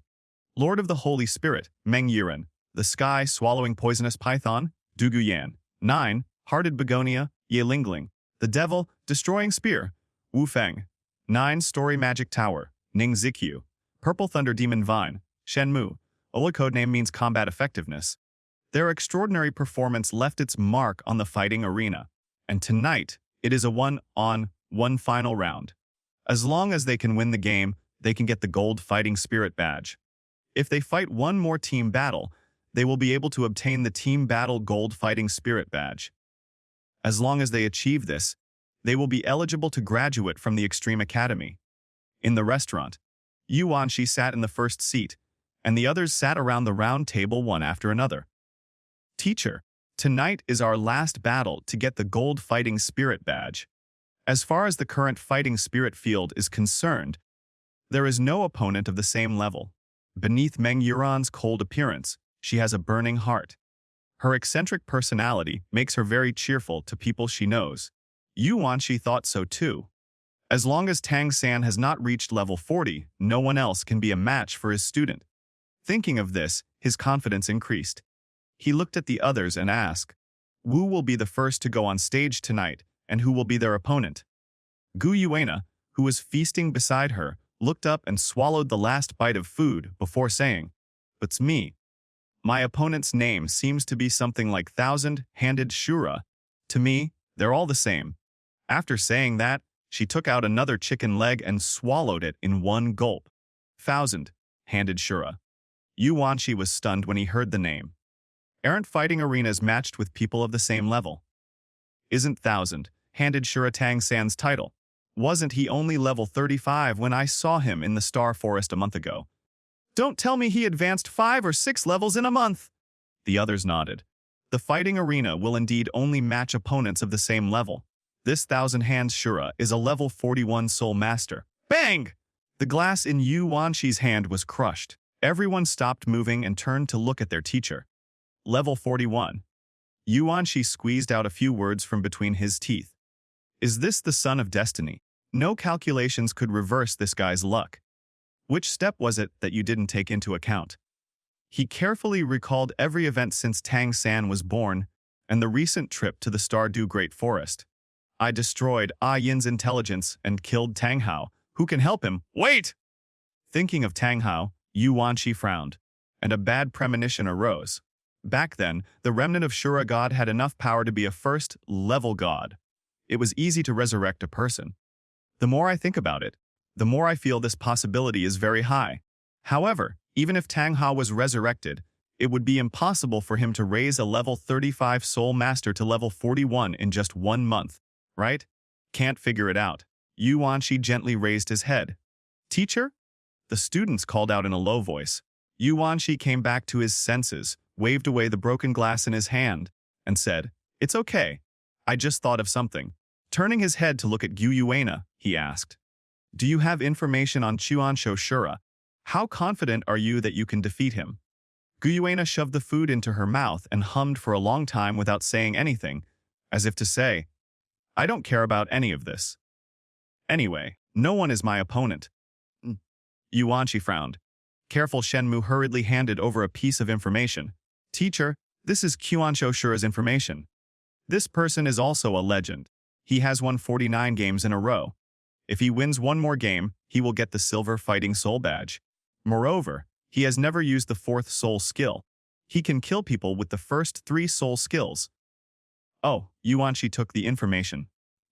Lord of the Holy Spirit. Meng Yiren, the Sky Swallowing Poisonous Python. Du Guyan. 9. Hearted Begonia. Ye Lingling, the Devil Destroying Spear. Wu Feng. 9. Story Magic Tower. Ning Zikyu, Purple Thunder Demon Vine. Shenmu, Ola codename means combat effectiveness. Their extraordinary performance left its mark on the fighting arena, and tonight it is a one-on-one final round. As long as they can win the game, they can get the Gold Fighting Spirit Badge. If they fight one more team battle, they will be able to obtain the Team Battle Gold Fighting Spirit Badge. As long as they achieve this, they will be eligible to graduate from the Extreme Academy. In the restaurant, Yu Wanshi sat in the first seat, and the others sat around the round table one after another. Teacher, tonight is our last battle to get the Gold Fighting Spirit Badge. As far as the current fighting spirit field is concerned, there is no opponent of the same level. Beneath Meng Yuran's cold appearance, she has a burning heart. Her eccentric personality makes her very cheerful to people she knows. Yu Wanshi thought so too. As long as Tang San has not reached level 40, no one else can be a match for his student. Thinking of this, his confidence increased. He looked at the others and asked, Wu will be the first to go on stage tonight, and who will be their opponent? Gu Yuena, who was feasting beside her, looked up and swallowed the last bite of food before saying, "It's me. My opponent's name seems to be something like Thousand-Handed Shura. To me, they're all the same." After saying that, she took out another chicken leg and swallowed it in one gulp. Thousand-Handed Shura. Yu Wanshi was stunned when he heard the name. Aren't fighting arenas matched with people of the same level? Isn't Thousand-Handed Shura Tang San's title? Wasn't he only level 35 when I saw him in the Star Forest a month ago? Don't tell me he advanced 5 or 6 levels in a month. The others nodded. The fighting arena will indeed only match opponents of the same level. This Thousand-Hand Shura is a level 41 Soul Master. Bang! The glass in Yu Wanshi's hand was crushed. Everyone stopped moving and turned to look at their teacher. Level 41. Yu Wanshi squeezed out a few words from between his teeth. Is this the son of destiny? No calculations could reverse this guy's luck. Which step was it that you didn't take into account? He carefully recalled every event since Tang San was born and the recent trip to the Stardew Great Forest. I destroyed Yin's intelligence and killed Tang Hao. Who can help him? Wait! Thinking of Tang Hao, Yu Wanshi frowned, and a bad premonition arose. Back then, the remnant of Shura God had enough power to be a first-level god. It was easy to resurrect a person. The more I think about it, the more I feel this possibility is very high. However, even if Tang Hao was resurrected, it would be impossible for him to raise a level 35 Soul Master to level 41 in just 1 month, right? Can't figure it out. Yu Wanshi gently raised his head. Teacher? The students called out in a low voice. Yu Wanshi came back to his senses, waved away the broken glass in his hand, and said, It's okay. I just thought of something. Turning his head to look at Gu Yuena, he asked, Do you have information on Chuansho Shura? How confident are you that you can defeat him? Gu Yuena shoved the food into her mouth and hummed for a long time without saying anything, as if to say, I don't care about any of this. Anyway, no one is my opponent. Yu Wanshi frowned. Careful Shenmu hurriedly handed over a piece of information. Teacher, this is Chuansho Shura's information. This person is also a legend. He has won 49 games in a row. If he wins one more game, he will get the Silver Fighting Soul Badge. Moreover, He has never used the fourth soul skill. He can kill people with the first 3 soul skills. Oh, Yuanqi took the information.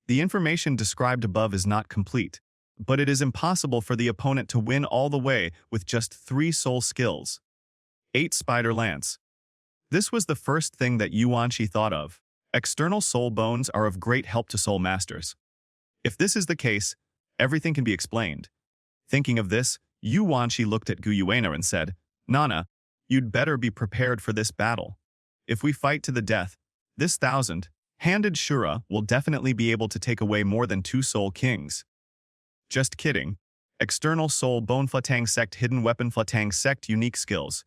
The information described above is not complete, but it is impossible for the opponent to win all the way with just 3 soul skills. 8 Spider Lance. This was the first thing that Yuanqi thought of. External soul bones are of great help to soul masters. If this is the case, everything can be explained. Thinking of this, Yuanqi looked at Guyuena and said, Nana, you'd better be prepared for this battle. If we fight to the death, this 1,000-handed Shura will definitely be able to take away more than 2 soul kings. Just kidding. External soul bone Flatang sect hidden weapon Flatang sect unique skills.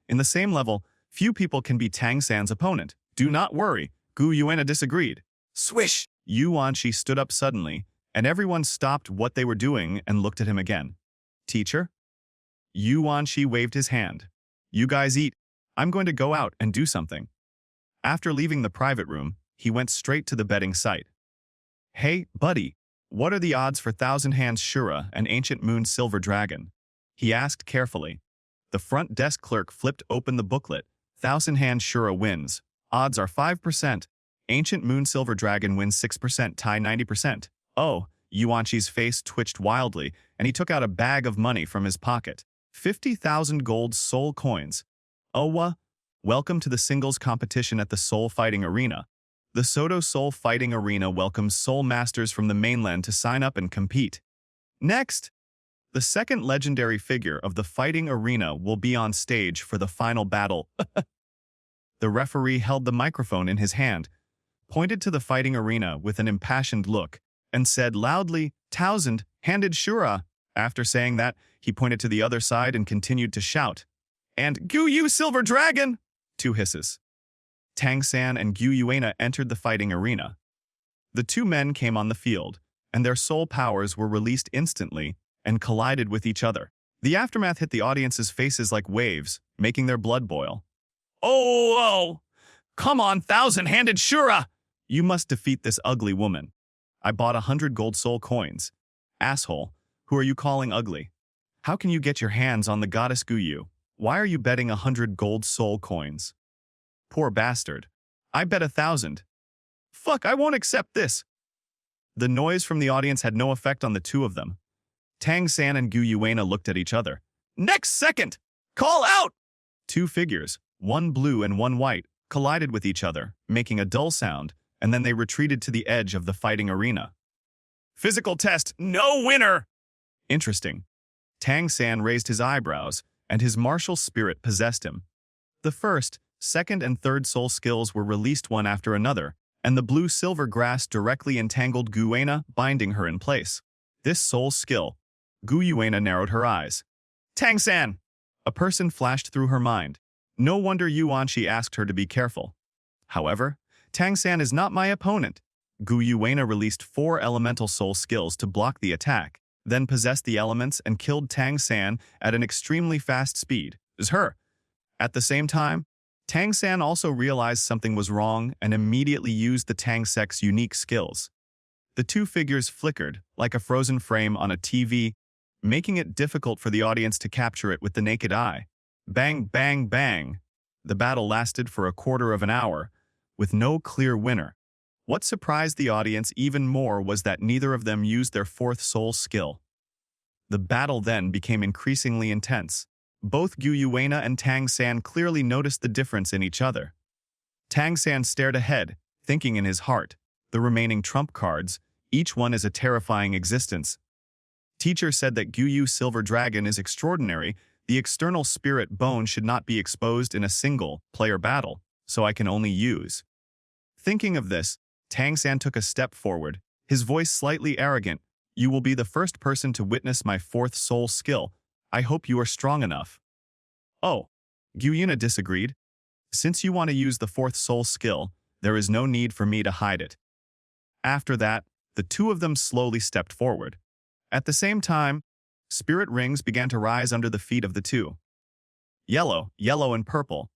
In the same level, few people can be Tang San's opponent. Do not worry, Guyuena disagreed. Swish! Yuanqi stood up suddenly, and everyone stopped what they were doing and looked at him again. Teacher? Yuanqi waved his hand. You guys eat. I'm going to go out and do something. After leaving the private room, he went straight to the betting site. Hey, buddy, what are the odds for 1,000 Shura and Ancient Moon Silver Dragon? He asked carefully. The front desk clerk flipped open the booklet. 1,000 Shura wins. Odds are 5%. Ancient Moon Silver Dragon wins 6%, tie 90%. Oh, Yuanqi's face twitched wildly, and he took out a bag of money from his pocket. 50,000 gold soul coins. Owa, welcome to the singles competition at the Soul Fighting Arena. The Soto Soul Fighting Arena welcomes soul masters from the mainland to sign up and compete. Next, the second legendary figure of the fighting arena will be on stage for the final battle. The referee held the microphone in his hand, pointed to the fighting arena with an impassioned look, and said loudly, 1,000-handed Shura. After saying that, he pointed to the other side and continued to shout. And Guyu Silver Dragon! 2 hisses. Tang San and Guyuena entered the fighting arena. The 2 men came on the field, and their soul powers were released instantly and collided with each other. The aftermath hit the audience's faces like waves, making their blood boil. Oh! Come on, 1,000-handed Shura! You must defeat this ugly woman. I bought 100 gold soul coins. Asshole, who are you calling ugly? How can you get your hands on the goddess Guyu? Why are you betting 100 gold soul coins? Poor bastard. I bet 1,000. Fuck, I won't accept this. The noise from the audience had no effect on the 2 of them. Tang San and Guyuena looked at each other. Next second! Call out! 2 figures, one blue and one white, collided with each other, making a dull sound, and then they retreated to the edge of the fighting arena. Physical test, no winner! Interesting. Tang San raised his eyebrows, and his martial spirit possessed him. The first, second, and third soul skills were released one after another, and the blue-silver grass directly entangled Guyuena, binding her in place. This soul skill, Guyuena narrowed her eyes. Tang San! A person flashed through her mind. No wonder Yuanqi asked her to be careful. However, Tang San is not my opponent. Guyuena released 4 elemental soul skills to block the attack, then possessed the elements and killed Tang San at an extremely fast speed. Is her. At the same time, Tang San also realized something was wrong and immediately used the Tang Sect's unique skills. The 2 figures flickered like a frozen frame on a TV, making it difficult for the audience to capture it with the naked eye. Bang, bang, bang. The battle lasted for a quarter of an hour, with no clear winner. What surprised the audience even more was that neither of them used their 4th soul skill. The battle then became increasingly intense. Both Guyuena and Tang San clearly noticed the difference in each other. Tang San stared ahead, thinking in his heart, the remaining trump cards, each one is a terrifying existence. Teacher said that Guyu Silver Dragon is extraordinary. The external spirit bone should not be exposed in a single-player battle, so I can only use. Thinking of this, Tang San took a step forward, his voice slightly arrogant. You will be the first person to witness my 4th soul skill. I hope you are strong enough. Oh, Guyuena disagreed. Since you want to use the 4th soul skill, there is no need for me to hide it. After that, the 2 of them slowly stepped forward. At the same time, spirit rings began to rise under the feet of the 2. Yellow, yellow, and purple.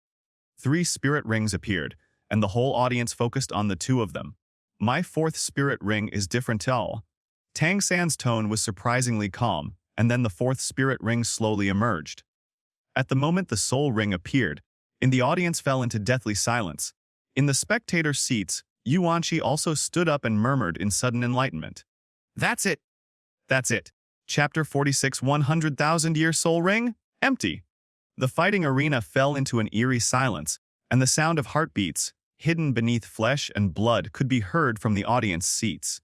3 spirit rings appeared, and the whole audience focused on the 2 of them. My 4th spirit ring is different to all. Tang San's tone was surprisingly calm, and then the 4th spirit ring slowly emerged. At the moment the soul ring appeared, and the audience fell into deathly silence. In the spectator seats, Yuanqi also stood up and murmured in sudden enlightenment. That's it. That's it. Chapter 46 100,000-Year Soul Ring? Empty. The fighting arena fell into an eerie silence, and the sound of heartbeats, hidden beneath flesh and blood, could be heard from the audience seats.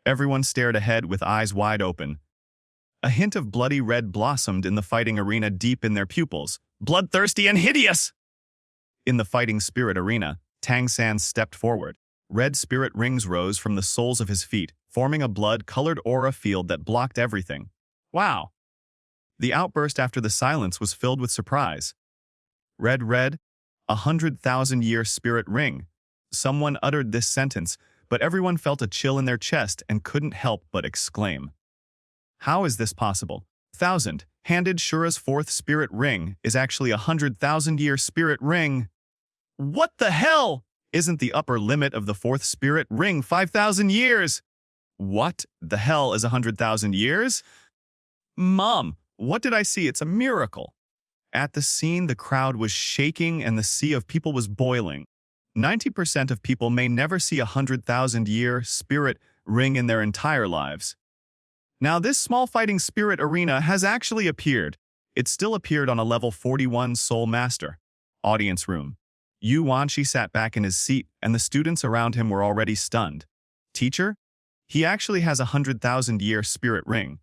Everyone stared ahead with eyes wide open. A hint of bloody red blossomed in the fighting arena deep in their pupils. Bloodthirsty and hideous! In the fighting spirit arena, Tang San stepped forward. Red spirit rings rose from the soles of his feet, forming a blood-colored aura field that blocked everything. Wow! The outburst after the silence was filled with surprise. Red, 100,000-year spirit ring. Someone uttered this sentence, but everyone felt a chill in their chest and couldn't help but exclaim. How is this possible? 1,000, handed Shura's fourth spirit ring, is actually 100,000-year spirit ring. What the hell? Isn't the upper limit of the fourth spirit ring 5,000 years? What the hell is 100,000 years? Mom, what did I see? It's a miracle. At the scene, the crowd was shaking and the sea of people was boiling. 90% of people may never see a 100,000-year spirit ring in their entire lives. Now, this small fighting spirit arena has actually appeared. It still appeared on a level 41 Soul Master. Audience room. Yuanqi sat back in his seat, and the students around him were already stunned. Teacher? He actually has a 100,000-year spirit ring.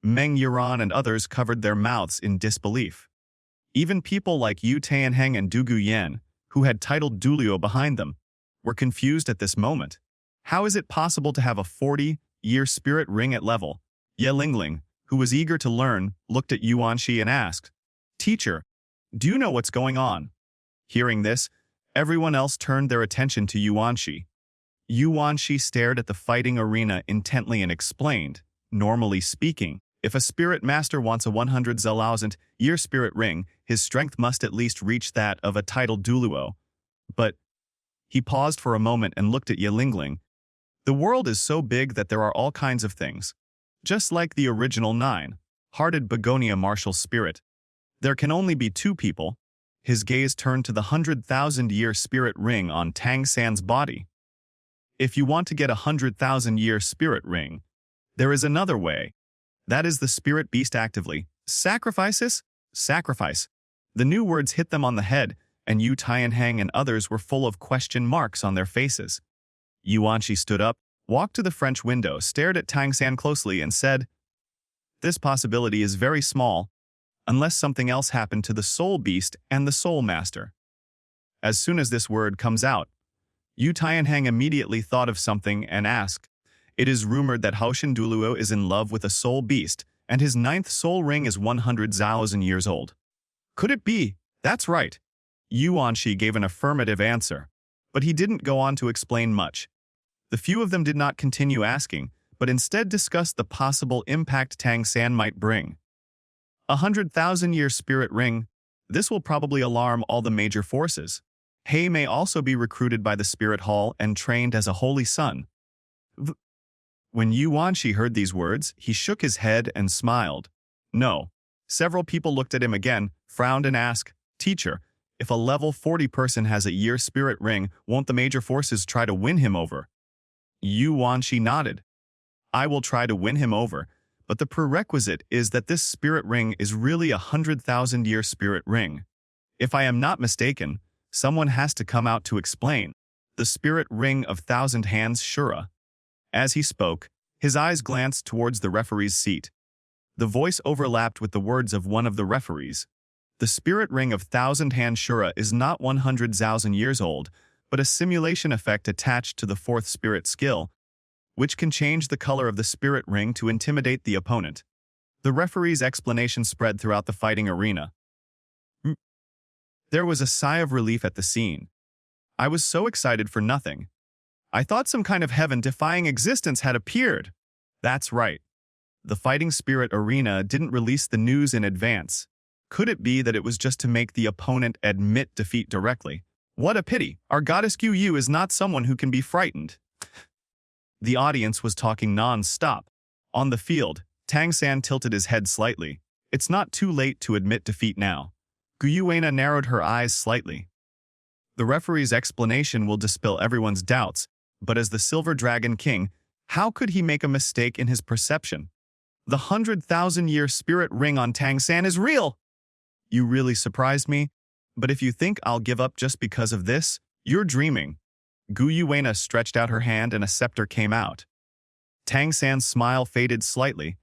Meng Yuran and others covered their mouths in disbelief. Even people like Yu Tianheng and Du Guyan, who had titled Douluo behind them, were confused at this moment. How is it possible to have a 40-year spirit ring at level? Ye Lingling, who was eager to learn, looked at Yuanqi and asked, Teacher, do you know what's going on? Hearing this, everyone else turned their attention to Yuanqi. Yuanqi stared at the fighting arena intently and explained, normally speaking, if a spirit master wants a 100,000-year spirit ring, his strength must at least reach that of a titled Douluo. But he paused for a moment and looked at Ye Lingling. The world is so big that there are all kinds of things. Just like the original 9-hearted begonia martial spirit. There can only be two people. His gaze turned to the 100,000-year spirit ring on Tang San's body. If you want to get a 100,000-year spirit ring, there is another way. That is the spirit beast actively. Sacrifices? Sacrifice. The new words hit them on the head, and Yu Tianheng and others were full of question marks on their faces. Yuanqi stood up, walked to the French window, stared at Tang San closely, and said, This possibility is very small, unless something else happened to the Soul Beast and the Soul Master. As soon as this word comes out, Yu Tianheng immediately thought of something and asked, It is rumored that Haoshin Douluo is in love with a Soul Beast, and his 9th soul ring is 100,000 years old. Could it be? That's right. Yuanqi gave an affirmative answer, but he didn't go on to explain much. The few of them did not continue asking, but instead discussed the possible impact Tang San might bring. 100,000-year spirit ring, this will probably alarm all the major forces. He may also be recruited by the Spirit Hall and trained as a holy son. When Yuanqi heard these words, he shook his head and smiled. No. Several people looked at him again, frowned and asked, Teacher, if a level 40 person has a year spirit ring, won't the major forces try to win him over? Yuanqi nodded. I will try to win him over, but the prerequisite is that this spirit ring is really a 100,000-year spirit ring. If I am not mistaken, someone has to come out to explain. The spirit ring of 1,000 hands Shura. As he spoke, his eyes glanced towards the referee's seat. The voice overlapped with the words of one of the referees. The spirit ring of 1,000 hands Shura is not 100,000 years old, but a simulation effect attached to the fourth spirit skill, which can change the color of the spirit ring to intimidate the opponent. The referee's explanation spread throughout the fighting arena. There was a sigh of relief at the scene. I was so excited for nothing. I thought some kind of heaven-defying existence had appeared. That's right. The fighting spirit arena didn't release the news in advance. Could it be that it was just to make the opponent admit defeat directly? What a pity. Our goddess Yu is not someone who can be frightened. The audience was talking non-stop. On the field, Tang San tilted his head slightly. It's not too late to admit defeat now. Guyuena narrowed her eyes slightly. The referee's explanation will dispel everyone's doubts, but as the Silver Dragon King, how could he make a mistake in his perception? The 100,000-year spirit ring on Tang San is real! You really surprised me, but if you think I'll give up just because of this, you're dreaming. Guyuena stretched out her hand and a scepter came out. Tang San's smile faded slightly.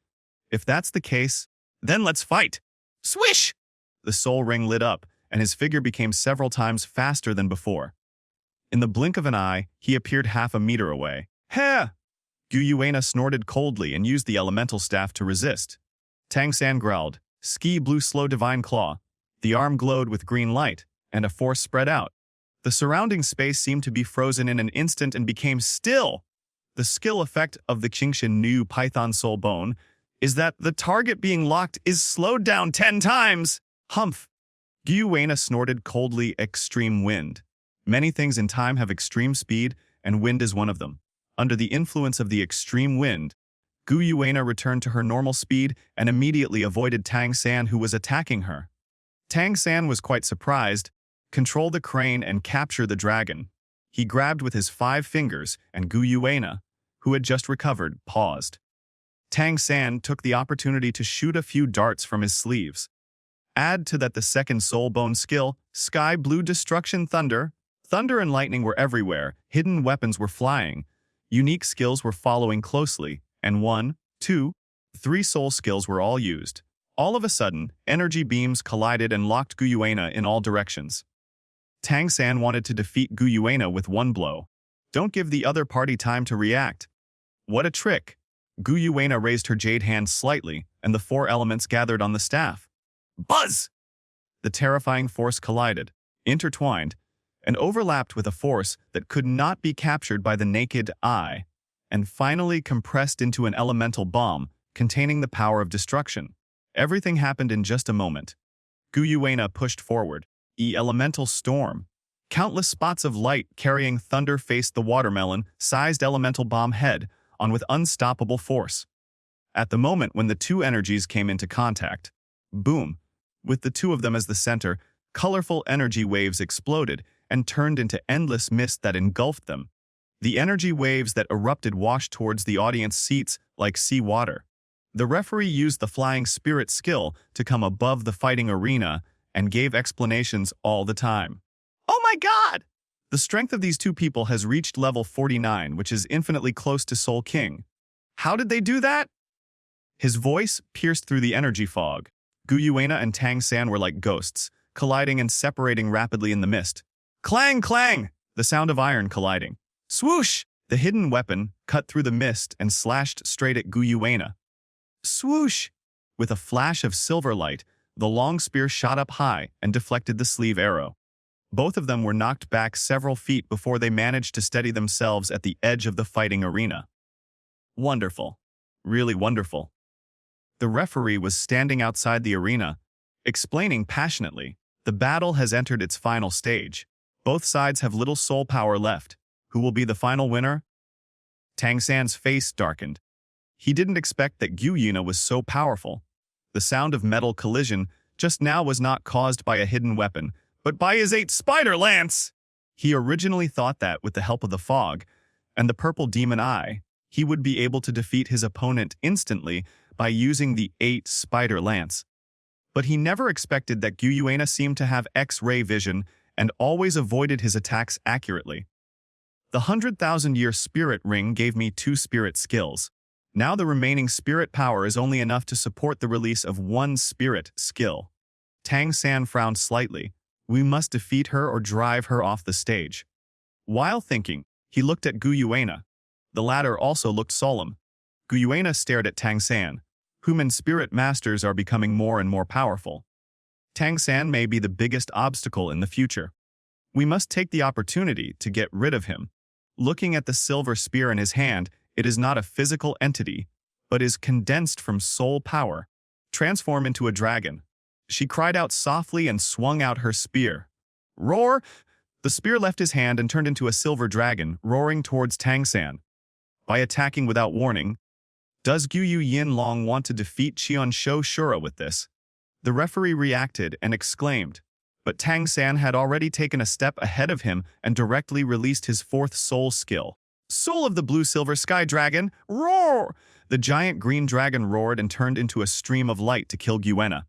If that's the case, then let's fight! Swish! The soul ring lit up, and his figure became several times faster than before. In the blink of an eye, he appeared half a meter away. Heh! Guyuena snorted coldly and used the elemental staff to resist. Tang San growled, "Ski blew slow divine claw." The arm glowed with green light, and a force spread out. The surrounding space seemed to be frozen in an instant and became still. The skill effect of the Qingshan New Python Soul Bone is that the target being locked is slowed down 10 times. Humph! Guyuena snorted coldly, extreme wind. Many things in time have extreme speed, and wind is one of them. Under the influence of the extreme wind, Guyuena returned to her normal speed and immediately avoided Tang San, who was attacking her. Tang San was quite surprised. Control the crane and capture the dragon. He grabbed with his 5 fingers, and Guyuena, who had just recovered, paused. Tang San took the opportunity to shoot a few darts from his sleeves. Add to that the second soul bone skill, Sky Blue Destruction Thunder. Thunder and lightning were everywhere, hidden weapons were flying, unique skills were following closely, and 1, 2, 3 soul skills were all used. All of a sudden, energy beams collided and locked Guyuena in all directions. Tang San wanted to defeat Guyuena with one blow. Don't give the other party time to react. What a trick! Guyuena raised her jade hand slightly, and the 4 elements gathered on the staff. Buzz! The terrifying force collided, intertwined, and overlapped with a force that could not be captured by the naked eye, and finally compressed into an elemental bomb containing the power of destruction. Everything happened in just a moment. Guyuena pushed forward. Elemental storm. Countless spots of light carrying thunder faced the watermelon-sized elemental bomb head on with unstoppable force. At the moment when the 2 energies came into contact, boom, with the 2 of them as the center, colorful energy waves exploded and turned into endless mist that engulfed them. The energy waves that erupted washed towards the audience seats like sea water. The referee used the flying spirit skill to come above the fighting arena and gave explanations all the time. Oh my god! The strength of these 2 people has reached level 49, which is infinitely close to Soul King. How did they do that? His voice pierced through the energy fog. Guyuena and Tang San were like ghosts, colliding and separating rapidly in the mist. Clang, clang! The sound of iron colliding. Swoosh! The hidden weapon cut through the mist and slashed straight at Guyuena. Swoosh! With a flash of silver light, the long spear shot up high and deflected the sleeve arrow. Both of them were knocked back several feet before they managed to steady themselves at the edge of the fighting arena. Wonderful. Really wonderful. The referee was standing outside the arena, explaining passionately, "The battle has entered its final stage. Both sides have little soul power left. Who will be the final winner?" Tang San's face darkened. He didn't expect that Guyuena was so powerful. The sound of metal collision just now was not caused by a hidden weapon, but by his 8 spider lance! He originally thought that with the help of the fog and the purple demon eye, he would be able to defeat his opponent instantly by using the 8 spider lance. But he never expected that Guyuena seemed to have X-ray vision and always avoided his attacks accurately. The 100,000-year spirit ring gave me 2 spirit skills. Now the remaining spirit power is only enough to support the release of 1 spirit skill. Tang San frowned slightly. We must defeat her or drive her off the stage. While thinking, he looked at Guyuena. The latter also looked solemn. Guyuena stared at Tang San. Human spirit masters are becoming more and more powerful. Tang San may be the biggest obstacle in the future. We must take the opportunity to get rid of him. Looking at the silver spear in his hand, it is not a physical entity, but is condensed from soul power. Transform into a dragon. She cried out softly and swung out her spear. Roar! The spear left his hand and turned into a silver dragon, roaring towards Tang San. By attacking without warning, does Guyu Yinlong want to defeat Qian Shou Shura with this? The referee reacted and exclaimed, but Tang San had already taken a step ahead of him and directly released his fourth soul skill. Soul of the Blue-Silver Sky Dragon, roar! The giant green dragon roared and turned into a stream of light to kill Guena.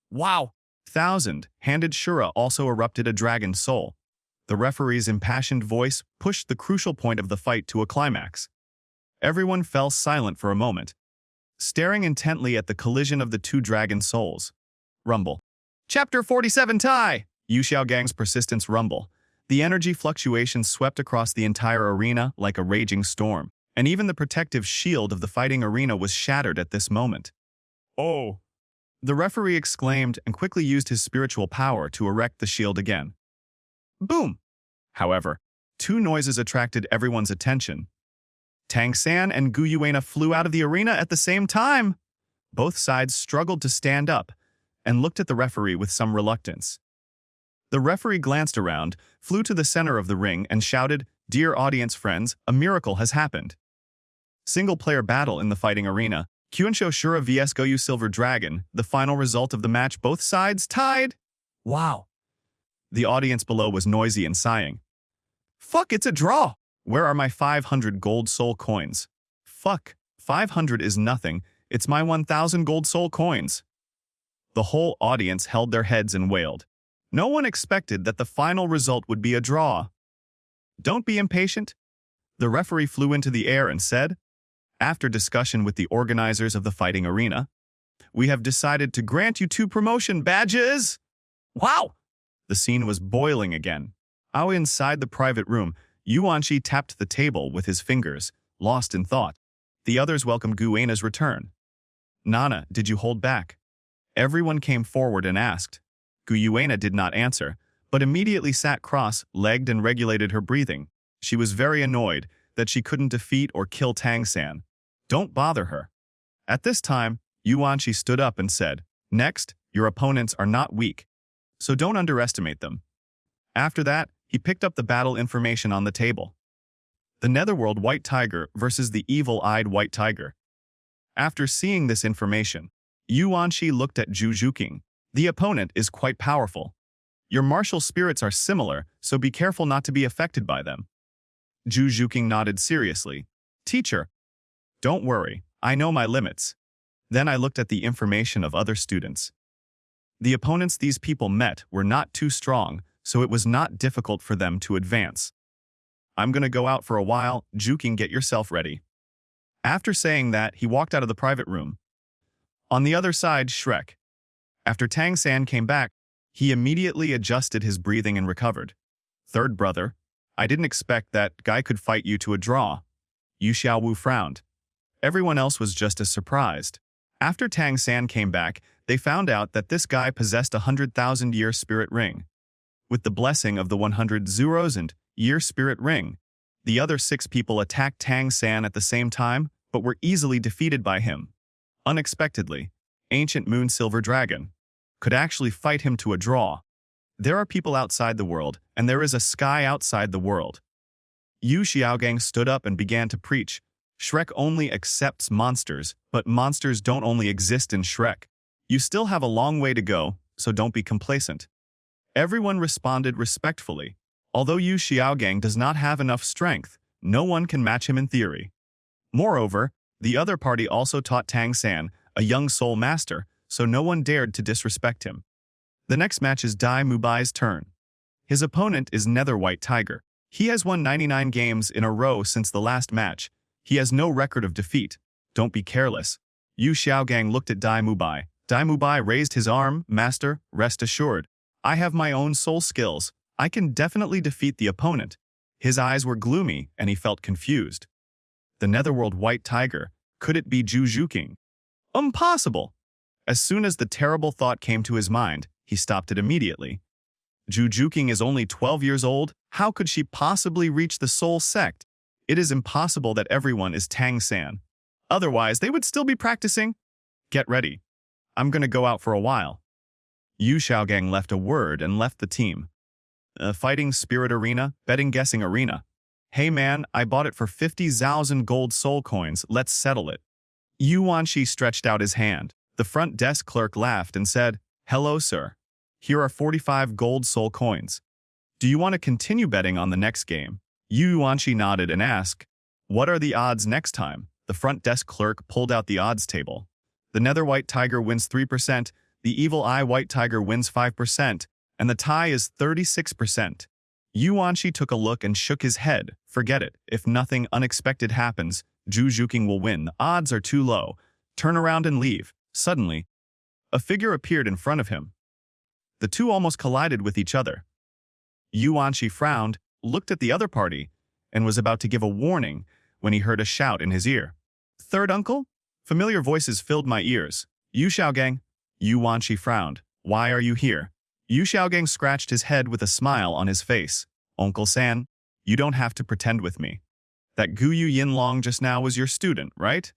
Wow. Thousand-handed Shura also erupted a dragon soul. The referee's impassioned voice pushed the crucial point of the fight to a climax. Everyone fell silent for a moment, staring intently at the collision of the two dragon souls. Rumble. Chapter 47 tie. Yu Xiaogang's persistence rumble. The energy fluctuations swept across the entire arena like a raging storm, and even the protective shield of the fighting arena was shattered at this moment. Oh. The referee exclaimed and quickly used his spiritual power to erect the shield again. Boom! However, two noises attracted everyone's attention. Tang San and Gu Yuena flew out of the arena at the same time. Both sides struggled to stand up and looked at the referee with some reluctance. The referee glanced around, flew to the center of the ring, and shouted, "Dear audience friends, a miracle has happened." Single-player battle in the fighting arena. Kyunsho Shura vs Goyu Silver Dragon. The final result of the match, both sides tied. Wow. The audience below was noisy and sighing. Fuck, it's a draw! Where are my 500 gold soul coins? Fuck, 500 is nothing. It's my 1,000 gold soul coins. The whole audience held their heads and wailed. No one expected that the final result would be a draw. Don't be impatient. The referee flew into the air and said, after discussion with the organizers of the fighting arena, we have decided to grant you 2 promotion badges. Wow. The scene was boiling again. Out inside the private room, Yuanqi tapped the table with his fingers, lost in thought. The others welcomed Guena's return. Nana, did you hold back? Everyone came forward and asked. Guena did not answer, but immediately sat cross-legged and regulated her breathing. She was very annoyed that she couldn't defeat or kill Tang San. Don't bother her. At this time, Yuanqi stood up and said, next, your opponents are not weak, so don't underestimate them. After that, he picked up the battle information on the table. The Netherworld White Tiger versus the Evil-Eyed White Tiger. After seeing this information, Yuanqi looked at Zhu Zhuqing. The opponent is quite powerful. Your martial spirits are similar, so be careful not to be affected by them. Zhu Zhuqing nodded seriously. Teacher, don't worry, I know my limits. Then I looked at the information of other students. The opponents these people met were not too strong, so it was not difficult for them to advance. I'm gonna go out for a while, Zhuqing, get yourself ready. After saying that, he walked out of the private room. On the other side, Shrek. After Tang San came back, he immediately adjusted his breathing and recovered. Third brother, I didn't expect that guy could fight you to a draw. Yu Xiaowu frowned. Everyone else was just as surprised. After Tang San came back, they found out that this guy possessed a 100,000-year spirit ring. With the blessing of the 100,000-year spirit ring, the other 6 people attacked Tang San at the same time, but were easily defeated by him. Unexpectedly, Ancient Moon Silver Dragon could actually fight him to a draw. There are people outside the world, and there is a sky outside the world. Yu Xiaogang stood up and began to preach. Shrek only accepts monsters, but monsters don't only exist in Shrek. You still have a long way to go, so don't be complacent. Everyone responded respectfully. Although Yu Xiaogang does not have enough strength, no one can match him in theory. Moreover, the other party also taught Tang San, a young soul master, so no one dared to disrespect him. The next match is Dai Mubai's turn. His opponent is Nether White Tiger. He has won 99 games in a row since the last match. He has no record of defeat. Don't be careless. Yu Xiaogang looked at Dai Mubai. Dai Mubai raised his arm. Master, rest assured. I have my own soul skills. I can definitely defeat the opponent. His eyes were gloomy, and he felt confused. The Netherworld White Tiger. Could it be Zhu Zhuqing? Impossible! As soon as the terrible thought came to his mind, he stopped it immediately. Zhu Zhuqing is only 12 years old. How could she possibly reach the soul sect? It is impossible that everyone is Tang San. Otherwise, they would still be practicing. Get ready. I'm gonna go out for a while. Yu Xiaogang left a word and left the team. Fighting Spirit Arena, Betting Guessing Arena. Hey man, I bought it for 50,000 gold soul coins, let's settle it. Yuanqi stretched out his hand. The front desk clerk laughed and said, Hello, sir. Here are 45 gold soul coins. Do you want to continue betting on the next game? Yu Yuanqi nodded and asked, what are the odds next time? The front desk clerk pulled out the odds table. The nether white tiger wins 3%, the evil eye white tiger wins 5%, and the tie is 36%. Yu Yuanqi took a look and shook his head. Forget it. If nothing unexpected happens, Zhu Zhuqing will win. The odds are too low. Turn around and leave. Suddenly, a figure appeared in front of him. The two almost collided with each other. Yu Yuanqi frowned, looked at the other party, and was about to give a warning when he heard a shout in his ear. Third uncle? Familiar voices filled my ears. Yu Xiaogang? Yu Yuanqi frowned. Why are you here? Yu Xiaogang scratched his head with a smile on his face. Uncle San, you don't have to pretend with me. That Guyu Yinlong just now was your student, right?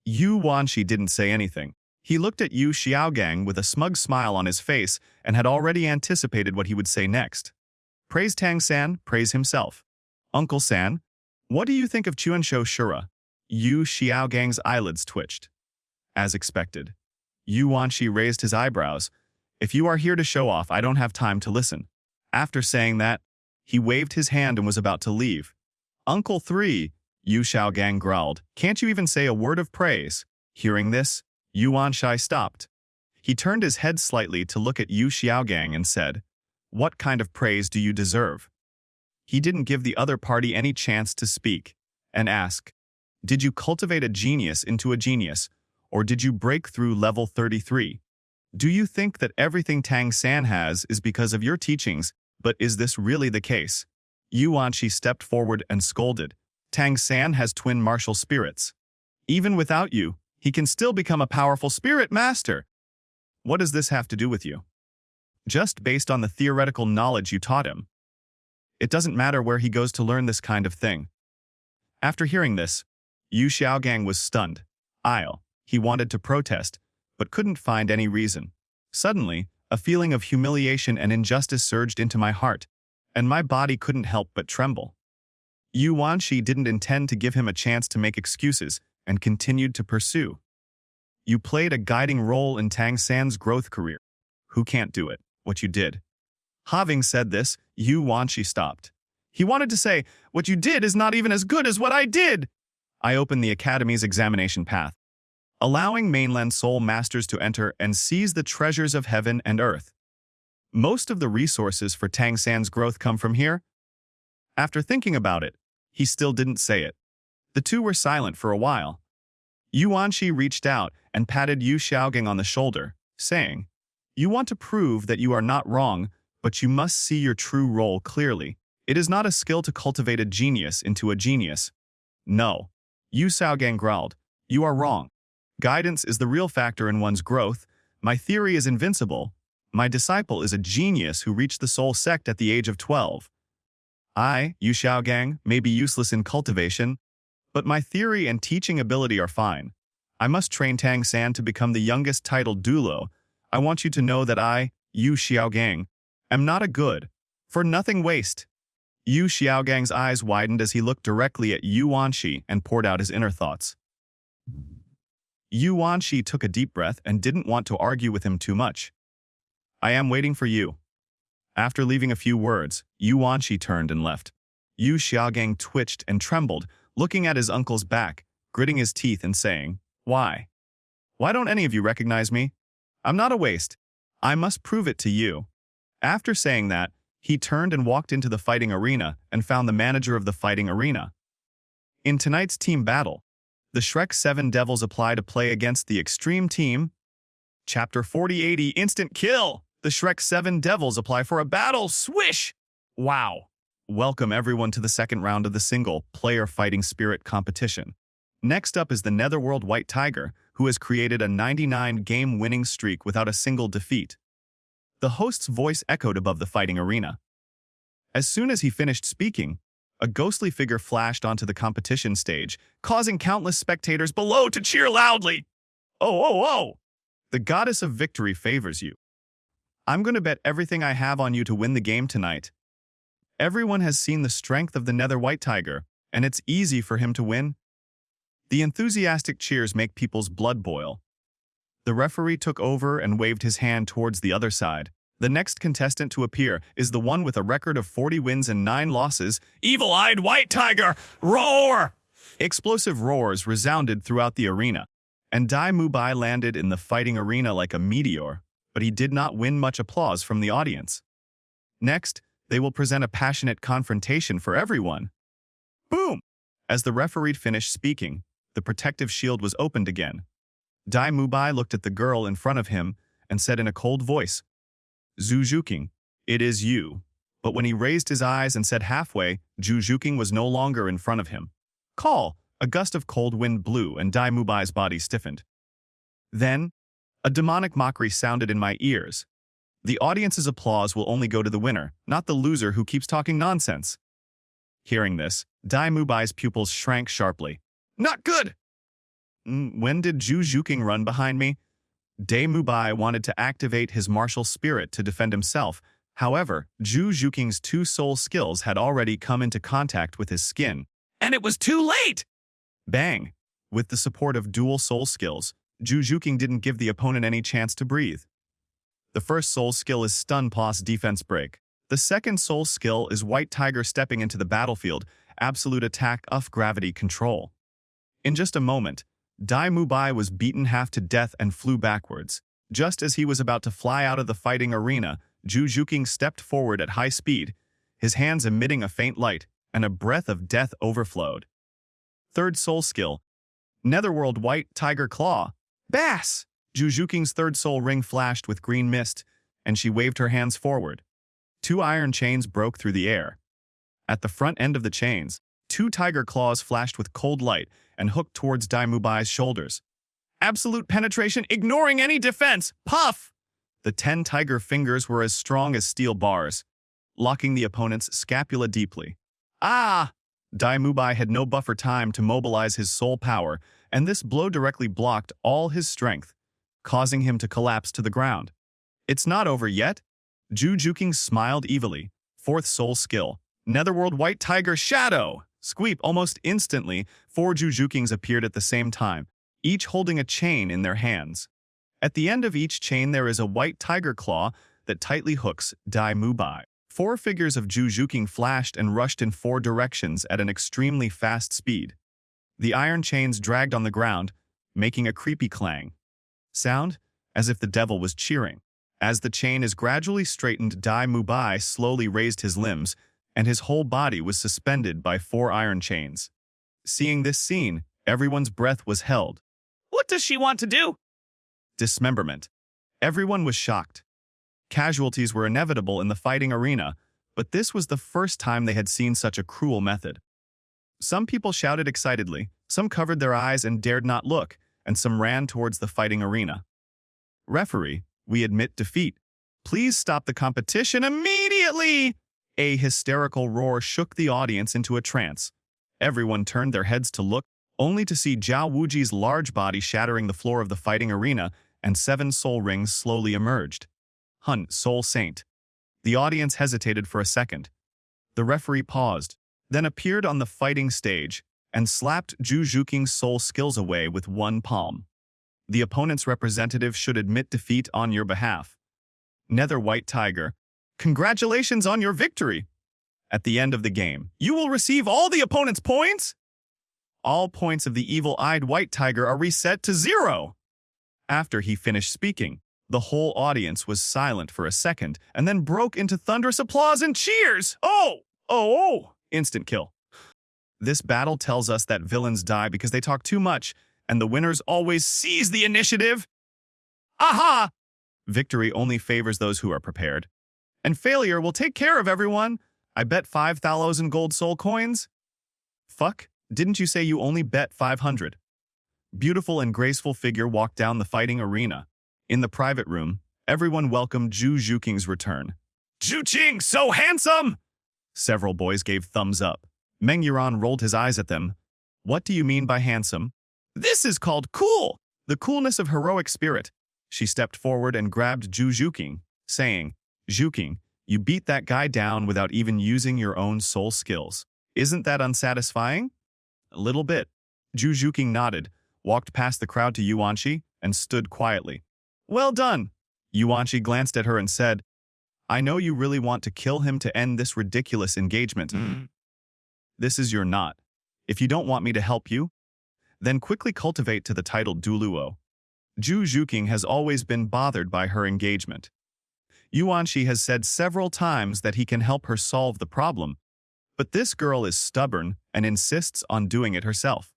Yu Yuanqi didn't say anything. He looked at Yu Xiaogang with a smug smile on his face and had already anticipated what he would say next. Praise Tang San, praise himself. Uncle San, what do you think of Chuanshou Shura? Yu Xiaogang's eyelids twitched. As expected. Yu Yuanqi raised his eyebrows. If you are here to show off, I don't have time to listen. After saying that, he waved his hand and was about to leave. Uncle 3, Yu Xiaogang growled, can't you even say a word of praise? Hearing this, Yu Yuanqi stopped. He turned his head slightly to look at Yu Xiaogang and said, what kind of praise do you deserve? He didn't give the other party any chance to speak, and asked, did you cultivate a genius into a genius, or did you break through level 33? Do you think that everything Tang San has is because of your teachings, but is this really the case? Yu Yuanqi stepped forward and scolded. Tang San has twin martial spirits. Even without you, he can still become a powerful spirit master. What does this have to do with you? Just based on the theoretical knowledge you taught him. It doesn't matter where he goes to learn this kind of thing. After hearing this, Yu Xiaogang was stunned. He wanted to protest, but couldn't find any reason. Suddenly, a feeling of humiliation and injustice surged into my heart, and my body couldn't help but tremble. Yu Yuanqi didn't intend to give him a chance to make excuses and continued to pursue. You played a guiding role in Tang San's growth career. Who can't do it? What you did. Having said this, Yu Yuanqi stopped. He wanted to say, what you did is not even as good as what I did. I opened the Academy's examination path, allowing mainland soul masters to enter and seize the treasures of heaven and earth. Most of the resources for Tang San's growth come from here. After thinking about it, he still didn't say it. The two were silent for a while. Yu Yuanqi reached out and patted Yu Xiaogang on the shoulder, saying, you want to prove that you are not wrong, but you must see your true role clearly. It is not a skill to cultivate a genius into a genius. No. Yu Xiaogang growled, you are wrong. Guidance is the real factor in one's growth. My theory is invincible. My disciple is a genius who reached the soul sect at the age of 12. I, Yu Xiaogang, may be useless in cultivation, but my theory and teaching ability are fine. I must train Tang San to become the youngest titled Douluo. I want you to know that I, Yu Xiaogang, am not a good, for nothing waste. Yu Xiaogang's eyes widened as he looked directly at Yu Yuanqi and poured out his inner thoughts. Yu Yuanqi took a deep breath and didn't want to argue with him too much. I am waiting for you. After leaving a few words, Yu Yuanqi turned and left. Yu Xiaogang twitched and trembled, looking at his uncle's back, gritting his teeth and saying, why? Why don't any of you recognize me? I'm not a waste. I must prove it to you. After saying that, he turned and walked into the fighting arena and found the manager of the fighting arena. In tonight's team battle, the Shrek 7 Devils apply to play against the Extreme Team. Chapter 4080 Instant Kill! The Shrek 7 Devils apply for a battle. Swish! Wow! Welcome everyone to the second round of the single-player fighting spirit competition. Next up is the Netherworld White Tiger, who has created a 99-game winning streak without a single defeat. The host's voice echoed above the fighting arena. As soon as he finished speaking, a ghostly figure flashed onto the competition stage, causing countless spectators below to cheer loudly. Oh, oh, oh! The goddess of victory favors you. I'm going to bet everything I have on you to win the game tonight. Everyone has seen the strength of the Nether White Tiger, and it's easy for him to win. The enthusiastic cheers make people's blood boil. The referee took over and waved his hand towards the other side. The next contestant to appear is the one with a record of 40 wins and 9 losses. Evil-eyed white tiger, roar! Explosive roars resounded throughout the arena, and Dai Mubai landed in the fighting arena like a meteor, but he did not win much applause from the audience. Next, they will present a passionate confrontation for everyone. Boom! As the referee finished speaking, the protective shield was opened again. Dai Mubai looked at the girl in front of him and said in a cold voice, Zhu Zhuqing, it is you. But when he raised his eyes and said halfway, Zhu Zhuqing was no longer in front of him. Call! A gust of cold wind blew and Dai Mubai's body stiffened. Then, a demonic mockery sounded in my ears. The audience's applause will only go to the winner, not the loser who keeps talking nonsense. Hearing this, Dai Mubai's pupils shrank sharply. Not good! When did Zhu Zhuqing run behind me? Dai Mubai wanted to activate his martial spirit to defend himself. However, Zhu Zhuqing's 2 soul skills had already come into contact with his skin. And it was too late! Bang! With the support of dual soul skills, Zhu Zhuqing didn't give the opponent any chance to breathe. The first soul skill is Stun Plus Defense Break. The second soul skill is White Tiger stepping into the battlefield, Absolute Attack of Gravity Control. In just a moment, Dai Mubai was beaten half to death and flew backwards. Just as he was about to fly out of the fighting arena, Zhu Zhuqing stepped forward at high speed, his hands emitting a faint light, and a breath of death overflowed. Third soul skill, Netherworld White Tiger Claw. Bass! Zhu Zhuqing's third soul ring flashed with green mist, and she waved her hands forward. 2 iron chains broke through the air. At the front end of the chains, 2 tiger claws flashed with cold light and hooked towards Dai Mubai's shoulders. Absolute penetration, ignoring any defense. Puff! The 10 tiger fingers were as strong as steel bars, locking the opponent's scapula deeply. Ah! Dai Mubai had no buffer time to mobilize his soul power, and this blow directly blocked all his strength, causing him to collapse to the ground. It's not over yet. Zhu Zhuqing smiled evilly. 4th soul skill, Netherworld White Tiger Shadow. Squeep! Almost instantly, 4 Zhu Zhuqings appeared at the same time, each holding a chain in their hands. At the end of each chain there is a white tiger claw that tightly hooks Dai Mubai. 4 figures of Zhu Zhuqing flashed and rushed in 4 directions at an extremely fast speed. The iron chains dragged on the ground, making a creepy clang sound, as if the devil was cheering. As the chain is gradually straightened, Dai Mubai slowly raised his limbs, and his whole body was suspended by 4 iron chains. Seeing this scene, everyone's breath was held. What does she want to do? Dismemberment. Everyone was shocked. Casualties were inevitable in the fighting arena, but this was the first time they had seen such a cruel method. Some people shouted excitedly, some covered their eyes and dared not look, and some ran towards the fighting arena. Referee, we admit defeat. Please stop the competition immediately! A hysterical roar shook the audience into a trance. Everyone turned their heads to look, only to see Zhao Wuji's large body shattering the floor of the fighting arena, and 7 soul rings slowly emerged. Hun, Soul Saint. The audience hesitated for a second. The referee paused, then appeared on the fighting stage and slapped Zhu Zhuqing's soul skills away with 1 palm. The opponent's representative should admit defeat on your behalf. Nether White Tiger, congratulations on your victory. At the end of the game, you will receive all the opponent's points. All points of the evil-eyed White Tiger are reset to 0. After he finished speaking, the whole audience was silent for a second and then broke into thunderous applause and cheers. Oh! Instant kill. This battle tells us that villains die because they talk too much, and the winners always seize the initiative. Aha! Victory only favors those who are prepared. And failure will take care of everyone. I bet 5,000 gold soul coins. Fuck, didn't you say you only bet 500? Beautiful and graceful figure walked down the fighting arena. In the private room, everyone welcomed Zhu Zhuqing's return. Zhu Qing, so handsome! Several boys gave thumbs up. Meng Yuran rolled his eyes at them. What do you mean by handsome? This is called cool! The coolness of heroic spirit. She stepped forward and grabbed Zhu Zhuqing, saying, Zhuqing, you beat that guy down without even using your own soul skills. Isn't that unsatisfying? A little bit. Zhu Zhuqing nodded, walked past the crowd to Yuanqi, and stood quietly. Well done! Yuanqi glanced at her and said, I know you really want to kill him to end this ridiculous engagement. This is your knot. If you don't want me to help you, then quickly cultivate to the title Douluo. Zhu Zhuqing has always been bothered by her engagement. Yuanqi has said several times that he can help her solve the problem, but this girl is stubborn and insists on doing it herself.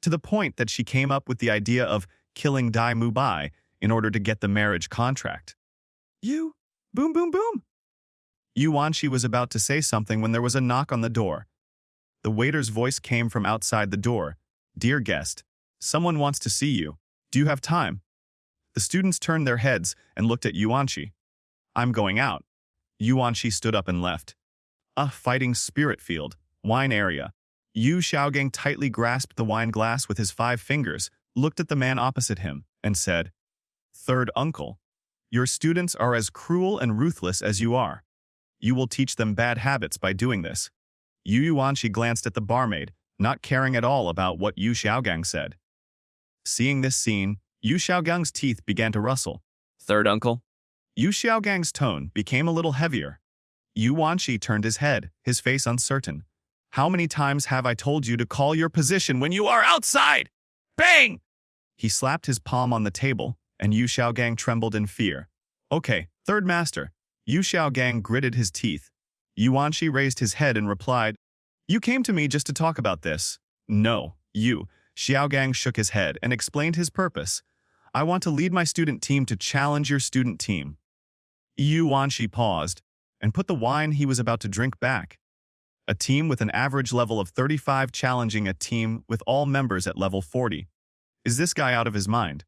To the point that she came up with the idea of killing Dai Mubai in order to get the marriage contract. You? Boom, boom, boom! Yuanqi was about to say something when there was a knock on the door. The waiter's voice came from outside the door. Dear guest, someone wants to see you. Do you have time? The students turned their heads and looked at Yuanqi. I'm going out. Yuanqi stood up and left. Fighting spirit field, wine area. Yu Xiaogang tightly grasped the wine glass with his 5 fingers, looked at the man opposite him, and said, Third uncle, your students are as cruel and ruthless as you are. You will teach them bad habits by doing this. Yu Yuanqi glanced at the barmaid, not caring at all about what Yu Xiaogang said. Seeing this scene, Yu Xiaogang's teeth began to rustle. Third uncle? Yu Xiaogang's tone became a little heavier. Yuanqi turned his head, his face uncertain. How many times have I told you to call your position when you are outside? Bang! He slapped his palm on the table, and Yu Xiaogang trembled in fear. Okay, third master. Yu Xiaogang gritted his teeth. Yuanqi raised his head and replied, You came to me just to talk about this. No, Yu. Xiaogang shook his head and explained his purpose. I want to lead my student team to challenge your student team. Yuanqi paused and put the wine he was about to drink back. A team with an average level of 35 challenging a team with all members at level 40. Is this guy out of his mind?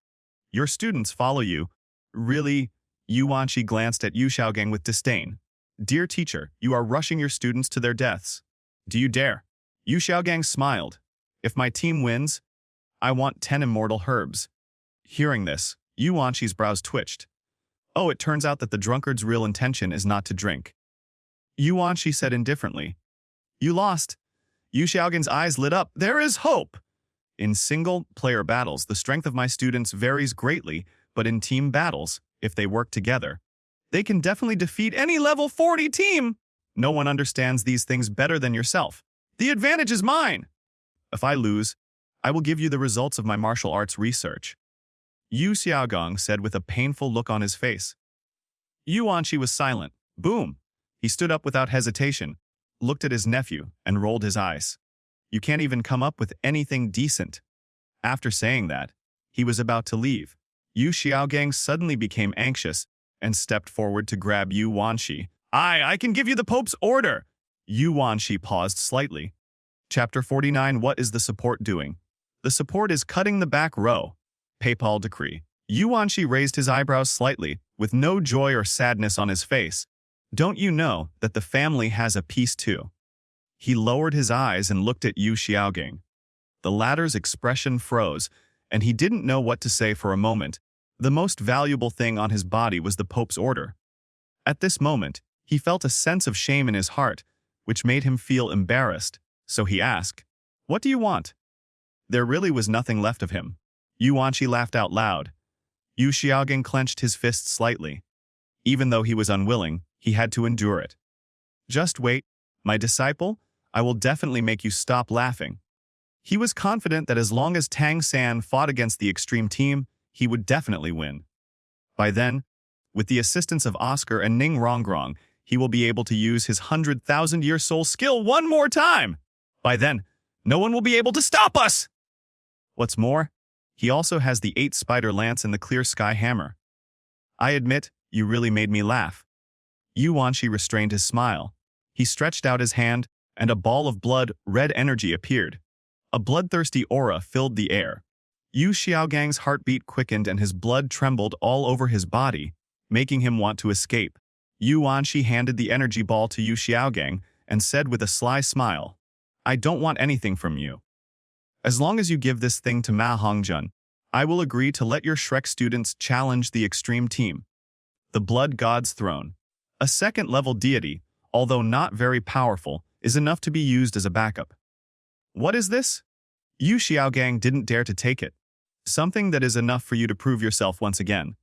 Your students follow you. Really? Yuanqi glanced at Yu Xiaogang with disdain. Dear teacher, you are rushing your students to their deaths. Do you dare? Yu Xiaogang smiled. If my team wins, I want 10 immortal herbs. Hearing this, Yuanqi's brows twitched. Oh, it turns out that the drunkard's real intention is not to drink. Yuanqi said indifferently. You lost. Yu Xiaogang's eyes lit up. There is hope. In single-player battles, the strength of my students varies greatly, but in team battles, if they work together, they can definitely defeat any level 40 team. No one understands these things better than yourself. The advantage is mine. If I lose, I will give you the results of my martial arts research. Yu Xiaogang said with a painful look on his face. Yuanqi was silent. Boom! He stood up without hesitation, looked at his nephew, and rolled his eyes. You can't even come up with anything decent. After saying that, he was about to leave. Yu Xiaogang suddenly became anxious and stepped forward to grab Yuanqi. I can give you the Pope's order. Yuanqi paused slightly. Chapter 49. What is the support doing? The support is cutting the back row. Papal decree. Yuanqi raised his eyebrows slightly, with no joy or sadness on his face. Don't you know that the family has a piece too? He lowered his eyes and looked at Yu Xiaogang. The latter's expression froze, and he didn't know what to say for a moment. The most valuable thing on his body was the Pope's order. At this moment, he felt a sense of shame in his heart, which made him feel embarrassed, so he asked, What do you want? There really was nothing left of him. Yuanqi laughed out loud. Yu Xiaogang clenched his fist slightly. Even though he was unwilling, he had to endure it. Just wait, my disciple, I will definitely make you stop laughing. He was confident that as long as Tang San fought against the extreme team, he would definitely win. By then, with the assistance of Oscar and Ning Rongrong, he will be able to use his 100,000-year soul skill one more time. By then, no one will be able to stop us! What's more, he also has the 8-spider lance and the clear sky hammer. I admit, you really made me laugh. Yuanqi restrained his smile. He stretched out his hand, and a ball of blood, red energy appeared. A bloodthirsty aura filled the air. Yu Xiaogang's heartbeat quickened and his blood trembled all over his body, making him want to escape. Yuanqi handed the energy ball to Yu Xiaogang and said with a sly smile, I don't want anything from you. As long as you give this thing to Ma Hongjun, I will agree to let your Shrek students challenge the extreme team. The Blood God's Throne. A second-level deity, although not very powerful, is enough to be used as a backup. What is this? Yu Xiaogang didn't dare to take it. Something that is enough for you to prove yourself once again.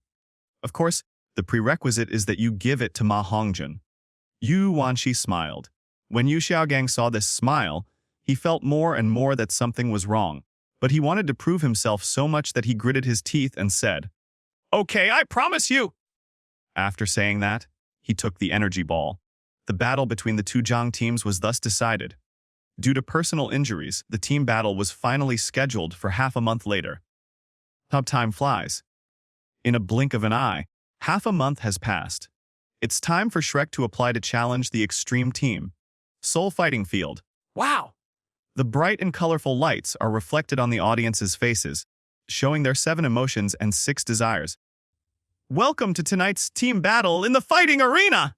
Of course, the prerequisite is that you give it to Ma Hongjun. Yu Wanshi smiled. When Yu Xiaogang saw this smile, he felt more and more that something was wrong, but he wanted to prove himself so much that he gritted his teeth and said, Okay, I promise you. After saying that, he took the energy ball. The battle between the two Zhang teams was thus decided. Due to personal injuries, the team battle was finally scheduled for half a month later. How time flies. In a blink of an eye, half a month has passed. It's time for Shrek to apply to challenge the extreme team. Soul Fighting Field. Wow. The bright and colorful lights are reflected on the audience's faces, showing their 7 emotions and 6 desires. Welcome to tonight's team battle in the fighting arena.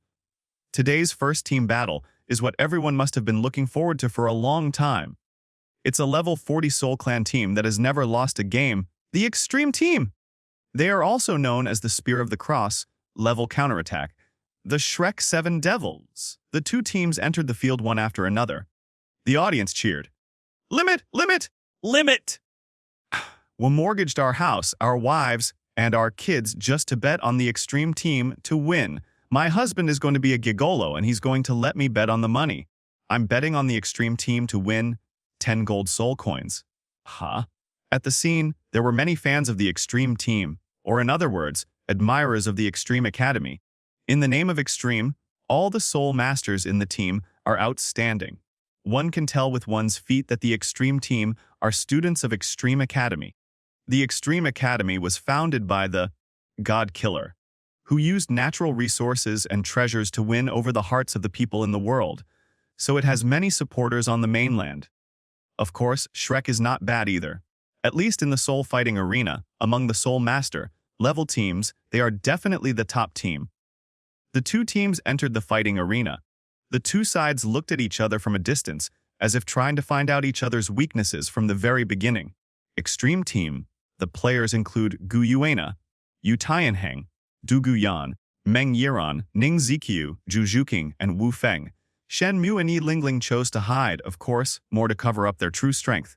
Today's first team battle is what everyone must have been looking forward to for a long time. It's a level 40 Soul Clan team that has never lost a game, the Extreme Team. They are also known as the Spear of the Cross, level counterattack, the Shrek 7 Devils. The two teams entered the field one after another. The audience cheered. Limit, limit, limit. We mortgaged our house, our wives, and our kids just to bet on the Extreme Team to win. My husband is going to be a gigolo and he's going to let me bet on the money. I'm betting on the Extreme Team to win 10 gold soul coins. Huh? At the scene, there were many fans of the Extreme Team, or in other words, admirers of the Extreme Academy. In the name of Extreme, all the soul masters in the team are outstanding. One can tell with one's feet that the Extreme Team are students of Extreme Academy. The Extreme Academy was founded by the God Killer, who used natural resources and treasures to win over the hearts of the people in the world, so it has many supporters on the mainland. Of course, Shrek is not bad either. At least in the soul fighting arena, among the Soul Master level teams, they are definitely the top team. The two teams entered the fighting arena. The two sides looked at each other from a distance, as if trying to find out each other's weaknesses from the very beginning. Extreme Team. The players include Gu Yuena, Yu Tianheng, Du Guyan, Meng Yiran, Ning Ziqiu, Zhu Zhuqing, and Wu Feng. Shen Mu and Yi Lingling chose to hide, of course, more to cover up their true strength.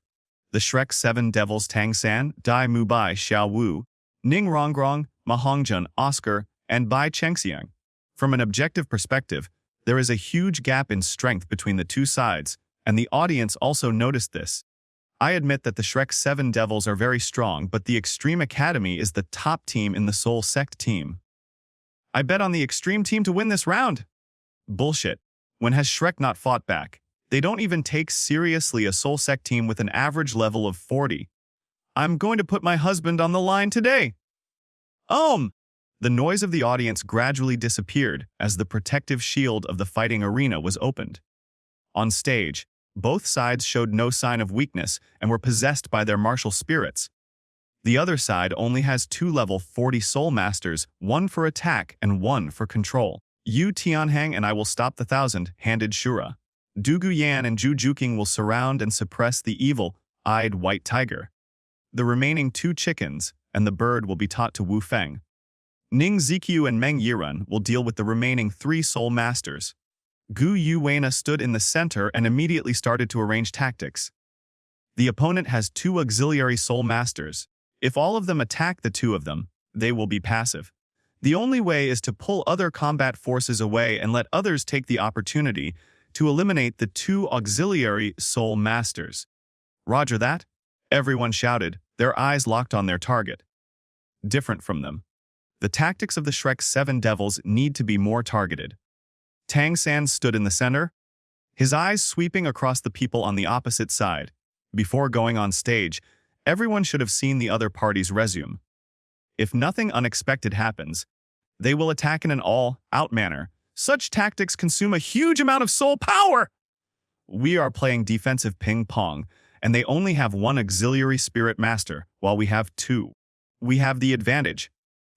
The Shrek 7 Devils Tang San, Dai Mu Bai Xiao Wu, Ning Rongrong, Ma Hongjun, Oscar, and Bai Chengxiang. From an objective perspective, there is a huge gap in strength between the two sides, and the audience also noticed this. I admit that the Shrek 7 Devils are very strong, but the Extreme Academy is the top team in the Soul Sect team. I bet on the Extreme Team to win this round. Bullshit. When has Shrek not fought back? They don't even take seriously a Soul Sect team with an average level of 40. I'm going to put my husband on the line today. The noise of the audience gradually disappeared as the protective shield of the fighting arena was opened. On stage, both sides showed no sign of weakness and were possessed by their martial spirits. The other side only has 2 level 40 Soul Masters, 1 for attack and 1 for control. Yu Tianhang and I will stop the 1,000-handed Shura. Du Guyan and Zhu Zhuqing will surround and suppress the evil-eyed white tiger. The remaining 2 chickens and the bird will be taught to Wu Feng. Ning Ziqiu and Meng Yiran will deal with the remaining 3 Soul Masters. Gu Yuena stood in the center and immediately started to arrange tactics. The opponent has 2 auxiliary Soul Masters. If all of them attack the 2 of them, they will be passive. The only way is to pull other combat forces away and let others take the opportunity to eliminate the 2 auxiliary Soul Masters. Roger that? Everyone shouted, their eyes locked on their target. Different from them. The tactics of the Shrek 7 Devils need to be more targeted. Tang San stood in the center, his eyes sweeping across the people on the opposite side. Before going on stage, everyone should have seen the other party's resume. If nothing unexpected happens, they will attack in an all-out manner. Such tactics consume a huge amount of soul power. We are playing defensive ping-pong, and they only have 1 auxiliary spirit master, while we have 2. We have the advantage.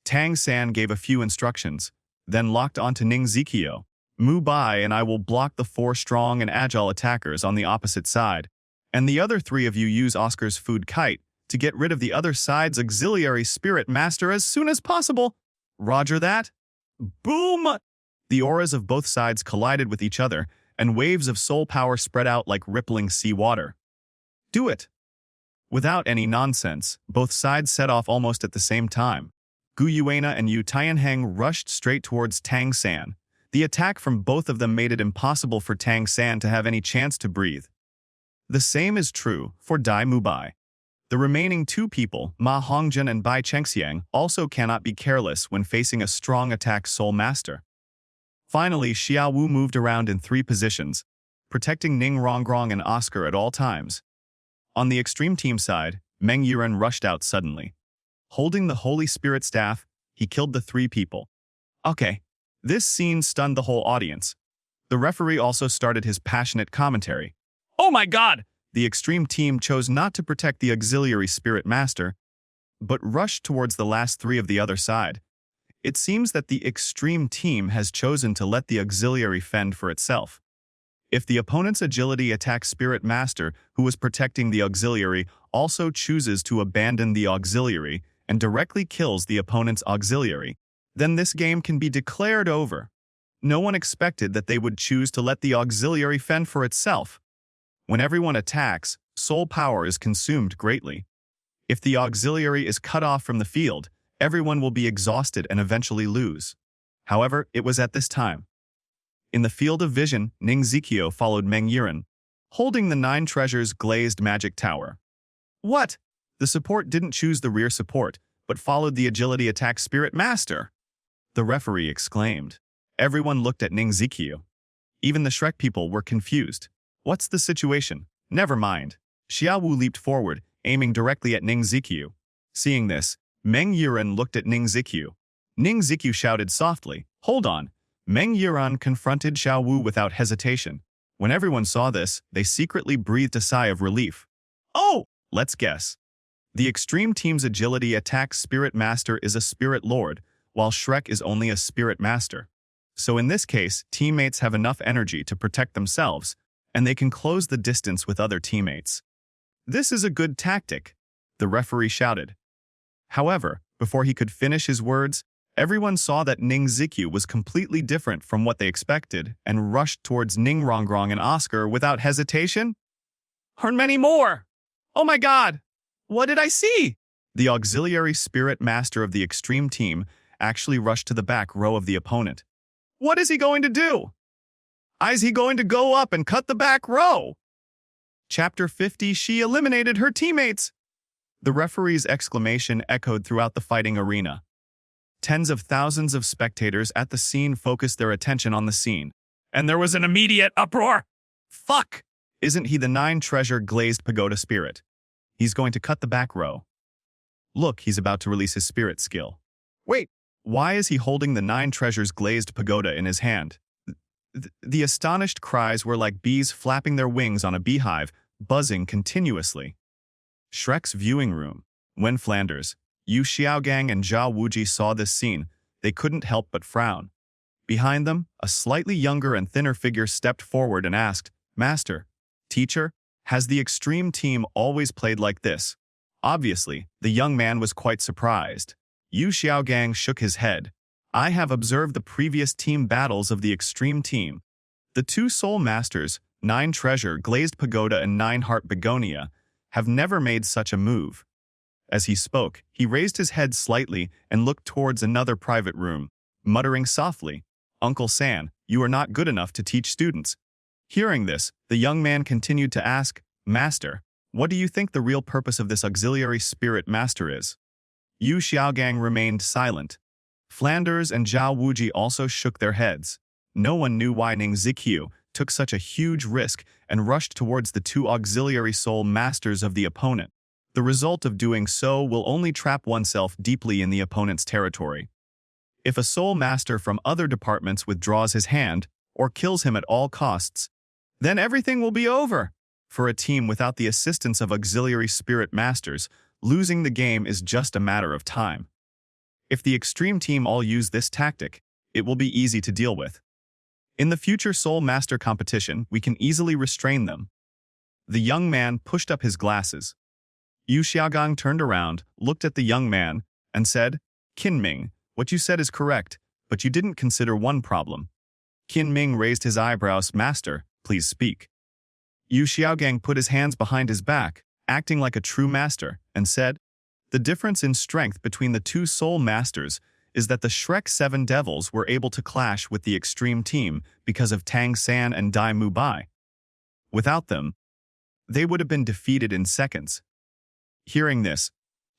Tang San gave a few instructions, then locked onto Ning Ziqiu. Mu Bai and I will block the 4 strong and agile attackers on the opposite side, and the other 3 of you use Oscar's food kite to get rid of the other side's auxiliary spirit master as soon as possible. Roger that? Boom! The auras of both sides collided with each other, and waves of soul power spread out like rippling sea water. Do it! Without any nonsense, both sides set off almost at the same time. Gu Yuena and Yu Tianheng rushed straight towards Tang San. The attack from both of them made it impossible for Tang San to have any chance to breathe. The same is true for Dai Mubai. The remaining two people, Ma Hongjun and Bai Chengxiang, also cannot be careless when facing a strong attack Soul Master. Finally, Xiao Wu moved around in 3 positions, protecting Ning Rongrong and Oscar at all times. On the extreme team side, Meng Yuren rushed out suddenly. Holding the Holy Spirit staff, he killed the 3 people. Okay, this scene stunned the whole audience. The referee also started his passionate commentary. Oh my god! The extreme team chose not to protect the auxiliary spirit master, but rushed towards the last 3 of the other side. It seems that the extreme team has chosen to let the auxiliary fend for itself. If the opponent's agility attack spirit master, who was protecting the auxiliary, also chooses to abandon the auxiliary and directly kills the opponent's auxiliary, then this game can be declared over. No one expected that they would choose to let the auxiliary fend for itself. When everyone attacks, soul power is consumed greatly. If the auxiliary is cut off from the field, everyone will be exhausted and eventually lose. However, it was at this time. In the field of vision, Ning Zikyo followed Meng Yuren, holding the 9 treasures glazed magic tower. What? The support didn't choose the rear support, but followed the agility attack spirit master. The referee exclaimed. Everyone looked at Ning Zikyo. Even the Shrek people were confused. What's the situation? Never mind. Xiao Wu leaped forward, aiming directly at Ning Zikyo. Seeing this, Meng Yuren looked at Ning Zikyo. Ning Zikyo shouted softly, "Hold on." Meng Yuren confronted Xiao Wu without hesitation. When everyone saw this, they secretly breathed a sigh of relief. Oh! Let's guess. The extreme team's agility attack spirit master is a spirit lord, while Shrek is only a spirit master. So in this case, teammates have enough energy to protect themselves, and they can close the distance with other teammates. This is a good tactic, the referee shouted. However, before he could finish his words, everyone saw that Ning Zikyo was completely different from what they expected and rushed towards Ning Rongrong and Oscar without hesitation. Heard many more! Oh my god! What did I see? The auxiliary spirit master of the extreme team actually rushed to the back row of the opponent. What is he going to do? Is he going to go up and cut the back row? Chapter 50, she eliminated her teammates. The referee's exclamation echoed throughout the fighting arena. Tens of thousands of spectators at the scene focused their attention on the scene. And there was an immediate uproar. Fuck! Isn't he the 9-treasure glazed pagoda spirit? He's going to cut the back row. Look, he's about to release his spirit skill. Wait, why is he holding the 9 treasures glazed pagoda in his hand? The astonished cries were like bees flapping their wings on a beehive, buzzing continuously. Shrek's viewing room. When Flanders, Yu Xiaogang and Zhao Wuji saw this scene, they couldn't help but frown. Behind them, a slightly younger and thinner figure stepped forward and asked, "Master, teacher, has the extreme team always played like this?" Obviously, the young man was quite surprised. Yu Xiaogang shook his head. "I have observed the previous team battles of the extreme team. The 2 soul masters, 9 treasure, glazed pagoda and 9 heart begonia, have never made such a move." As he spoke, he raised his head slightly and looked towards another private room, muttering softly, "Uncle San, you are not good enough to teach students." Hearing this, the young man continued to ask, "Master, what do you think the real purpose of this auxiliary spirit master is?" Yu Xiaogang remained silent. Flanders and Zhao Wuji also shook their heads. No one knew why Ning Zikyo took such a huge risk and rushed towards the 2 auxiliary soul masters of the opponent. The result of doing so will only trap oneself deeply in the opponent's territory. If a soul master from other departments withdraws his hand or kills him at all costs, then everything will be over. For a team without the assistance of auxiliary spirit masters, losing the game is just a matter of time. If the extreme team all use this tactic, it will be easy to deal with. In the future Soul Master competition, we can easily restrain them. The young man pushed up his glasses. Yu Xiaogang turned around, looked at the young man, and said, "Qin Ming, what you said is correct, but you didn't consider one problem." Qin Ming raised his eyebrows. "Master, please speak." Yu Xiaogang put his hands behind his back, acting like a true master, and said, "The difference in strength between the two soul masters is that the Shrek 7 devils were able to clash with the extreme team because of Tang San and Dai Mubai. Without them, they would have been defeated in seconds." Hearing this,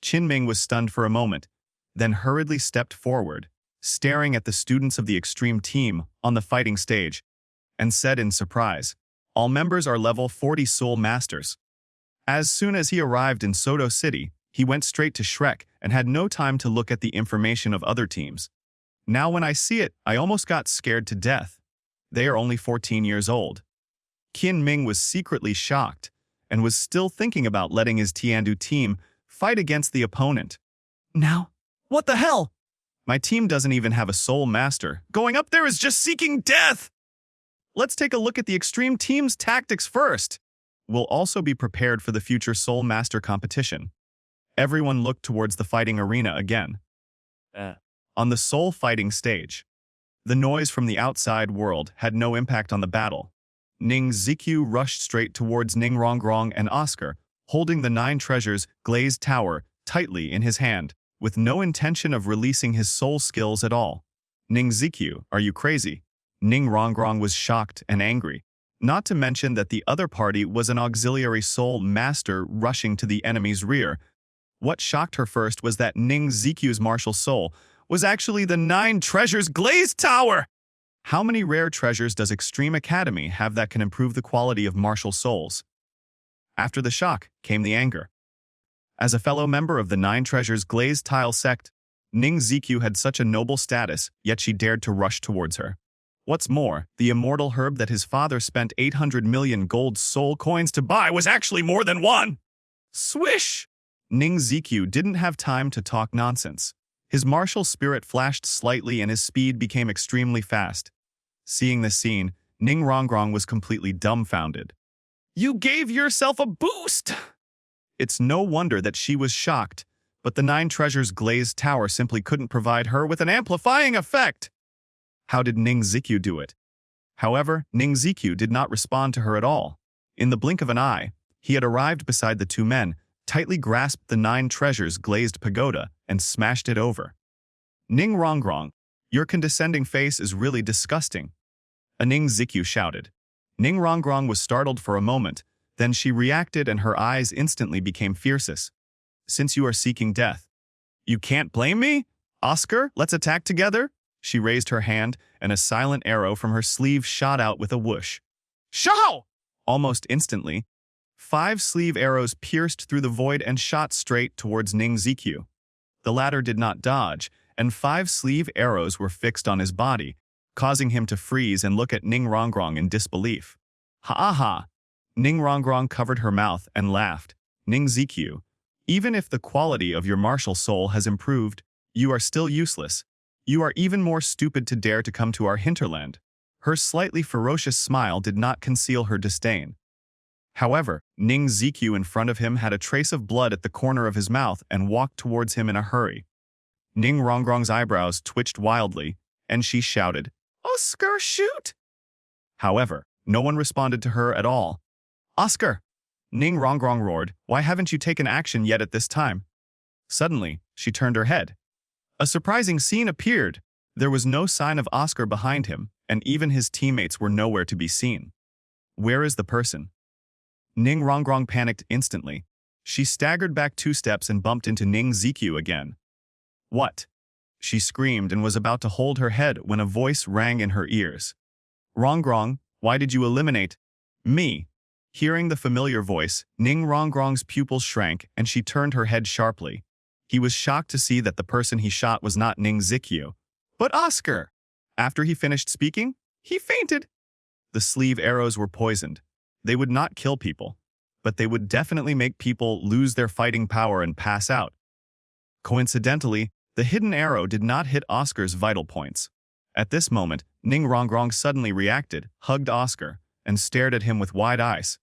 Qin Ming was stunned for a moment, then hurriedly stepped forward, staring at the students of the extreme team on the fighting stage, and said in surprise, "All members are level 40 soul masters." As soon as he arrived in Soto City, he went straight to Shrek and had no time to look at the information of other teams. Now when I see it, I almost got scared to death. They are only 14 years old. Qin Ming was secretly shocked and was still thinking about letting his Tiandu team fight against the opponent. Now, what the hell? My team doesn't even have a soul master. Going up there is just seeking death! Let's take a look at the extreme team's tactics first. We'll also be prepared for the future soul master competition. Everyone looked towards the fighting arena again. On the soul fighting stage, the noise from the outside world had no impact on the battle. Ning Zikyu rushed straight towards Ning Rongrong and Oscar, holding the 9 treasures glazed tower tightly in his hand, with no intention of releasing his soul skills at all. "Ning Zikyu, are you crazy?" Ning Rongrong was shocked and angry. Not to mention that the other party was an auxiliary soul master rushing to the enemy's rear. What shocked her first was that Ning Zikyu's martial soul was actually the 9 treasures glazed tower! How many rare treasures does Extreme Academy have that can improve the quality of martial souls? After the shock came the anger. As a fellow member of the 9 treasures glazed tile sect, Ning Zikyu had such a noble status, yet she dared to rush towards her. What's more, the immortal herb that his father spent 800 million gold soul coins to buy was actually more than one! Swish! Ning Zikyu didn't have time to talk nonsense. His martial spirit flashed slightly and his speed became extremely fast. Seeing this scene, Ning Rongrong was completely dumbfounded. "You gave yourself a boost!" It's no wonder that she was shocked, but the 9 treasures glazed tower simply couldn't provide her with an amplifying effect. How did Ning Zikyu do it? However, Ning Zikyu did not respond to her at all. In the blink of an eye, he had arrived beside the 2 men, tightly grasped the 9 treasures glazed pagoda, and smashed it over. "Ning Rongrong, your condescending face is really disgusting," a Ning Zikyu shouted. Ning Rongrong was startled for a moment, then she reacted and her eyes instantly became fiercest. "Since you are seeking death, you can't blame me? Oscar, let's attack together?" She raised her hand, and a silent arrow from her sleeve shot out with a whoosh. "Shao!" Almost instantly, 5 sleeve arrows pierced through the void and shot straight towards Ning Zikyu. The latter did not dodge, and 5 sleeve arrows were fixed on his body, causing him to freeze and look at Ning Rongrong in disbelief. "Ha-ha-ha!" Ning Rongrong covered her mouth and laughed. "Ning Zikyu, even if the quality of your martial soul has improved, you are still useless. You are even more stupid to dare to come to our hinterland." Her slightly ferocious smile did not conceal her disdain. However, Ning Zikyu in front of him had a trace of blood at the corner of his mouth and walked towards him in a hurry. Ning Rongrong's eyebrows twitched wildly, and she shouted, "Oscar, shoot!" However, no one responded to her at all. "Oscar!" Ning Rongrong roared, "Why haven't you taken action yet at this time?" Suddenly, she turned her head. A surprising scene appeared. There was no sign of Oscar behind him, and even his teammates were nowhere to be seen. Where is the person? Ning Rongrong panicked instantly. She staggered back 2 steps and bumped into Ning Zikyu again. "What?" She screamed and was about to hold her head when a voice rang in her ears. "Rongrong, why did you eliminate me?" Hearing the familiar voice, Ning Rongrong's pupils shrank and she turned her head sharply. He was shocked to see that the person he shot was not Ning Zikyu, but Oscar. After he finished speaking, he fainted. The sleeve arrows were poisoned. They would not kill people, but they would definitely make people lose their fighting power and pass out. Coincidentally, the hidden arrow did not hit Oscar's vital points. At this moment, Ning Rongrong suddenly reacted, hugged Oscar, and stared at him with wide eyes.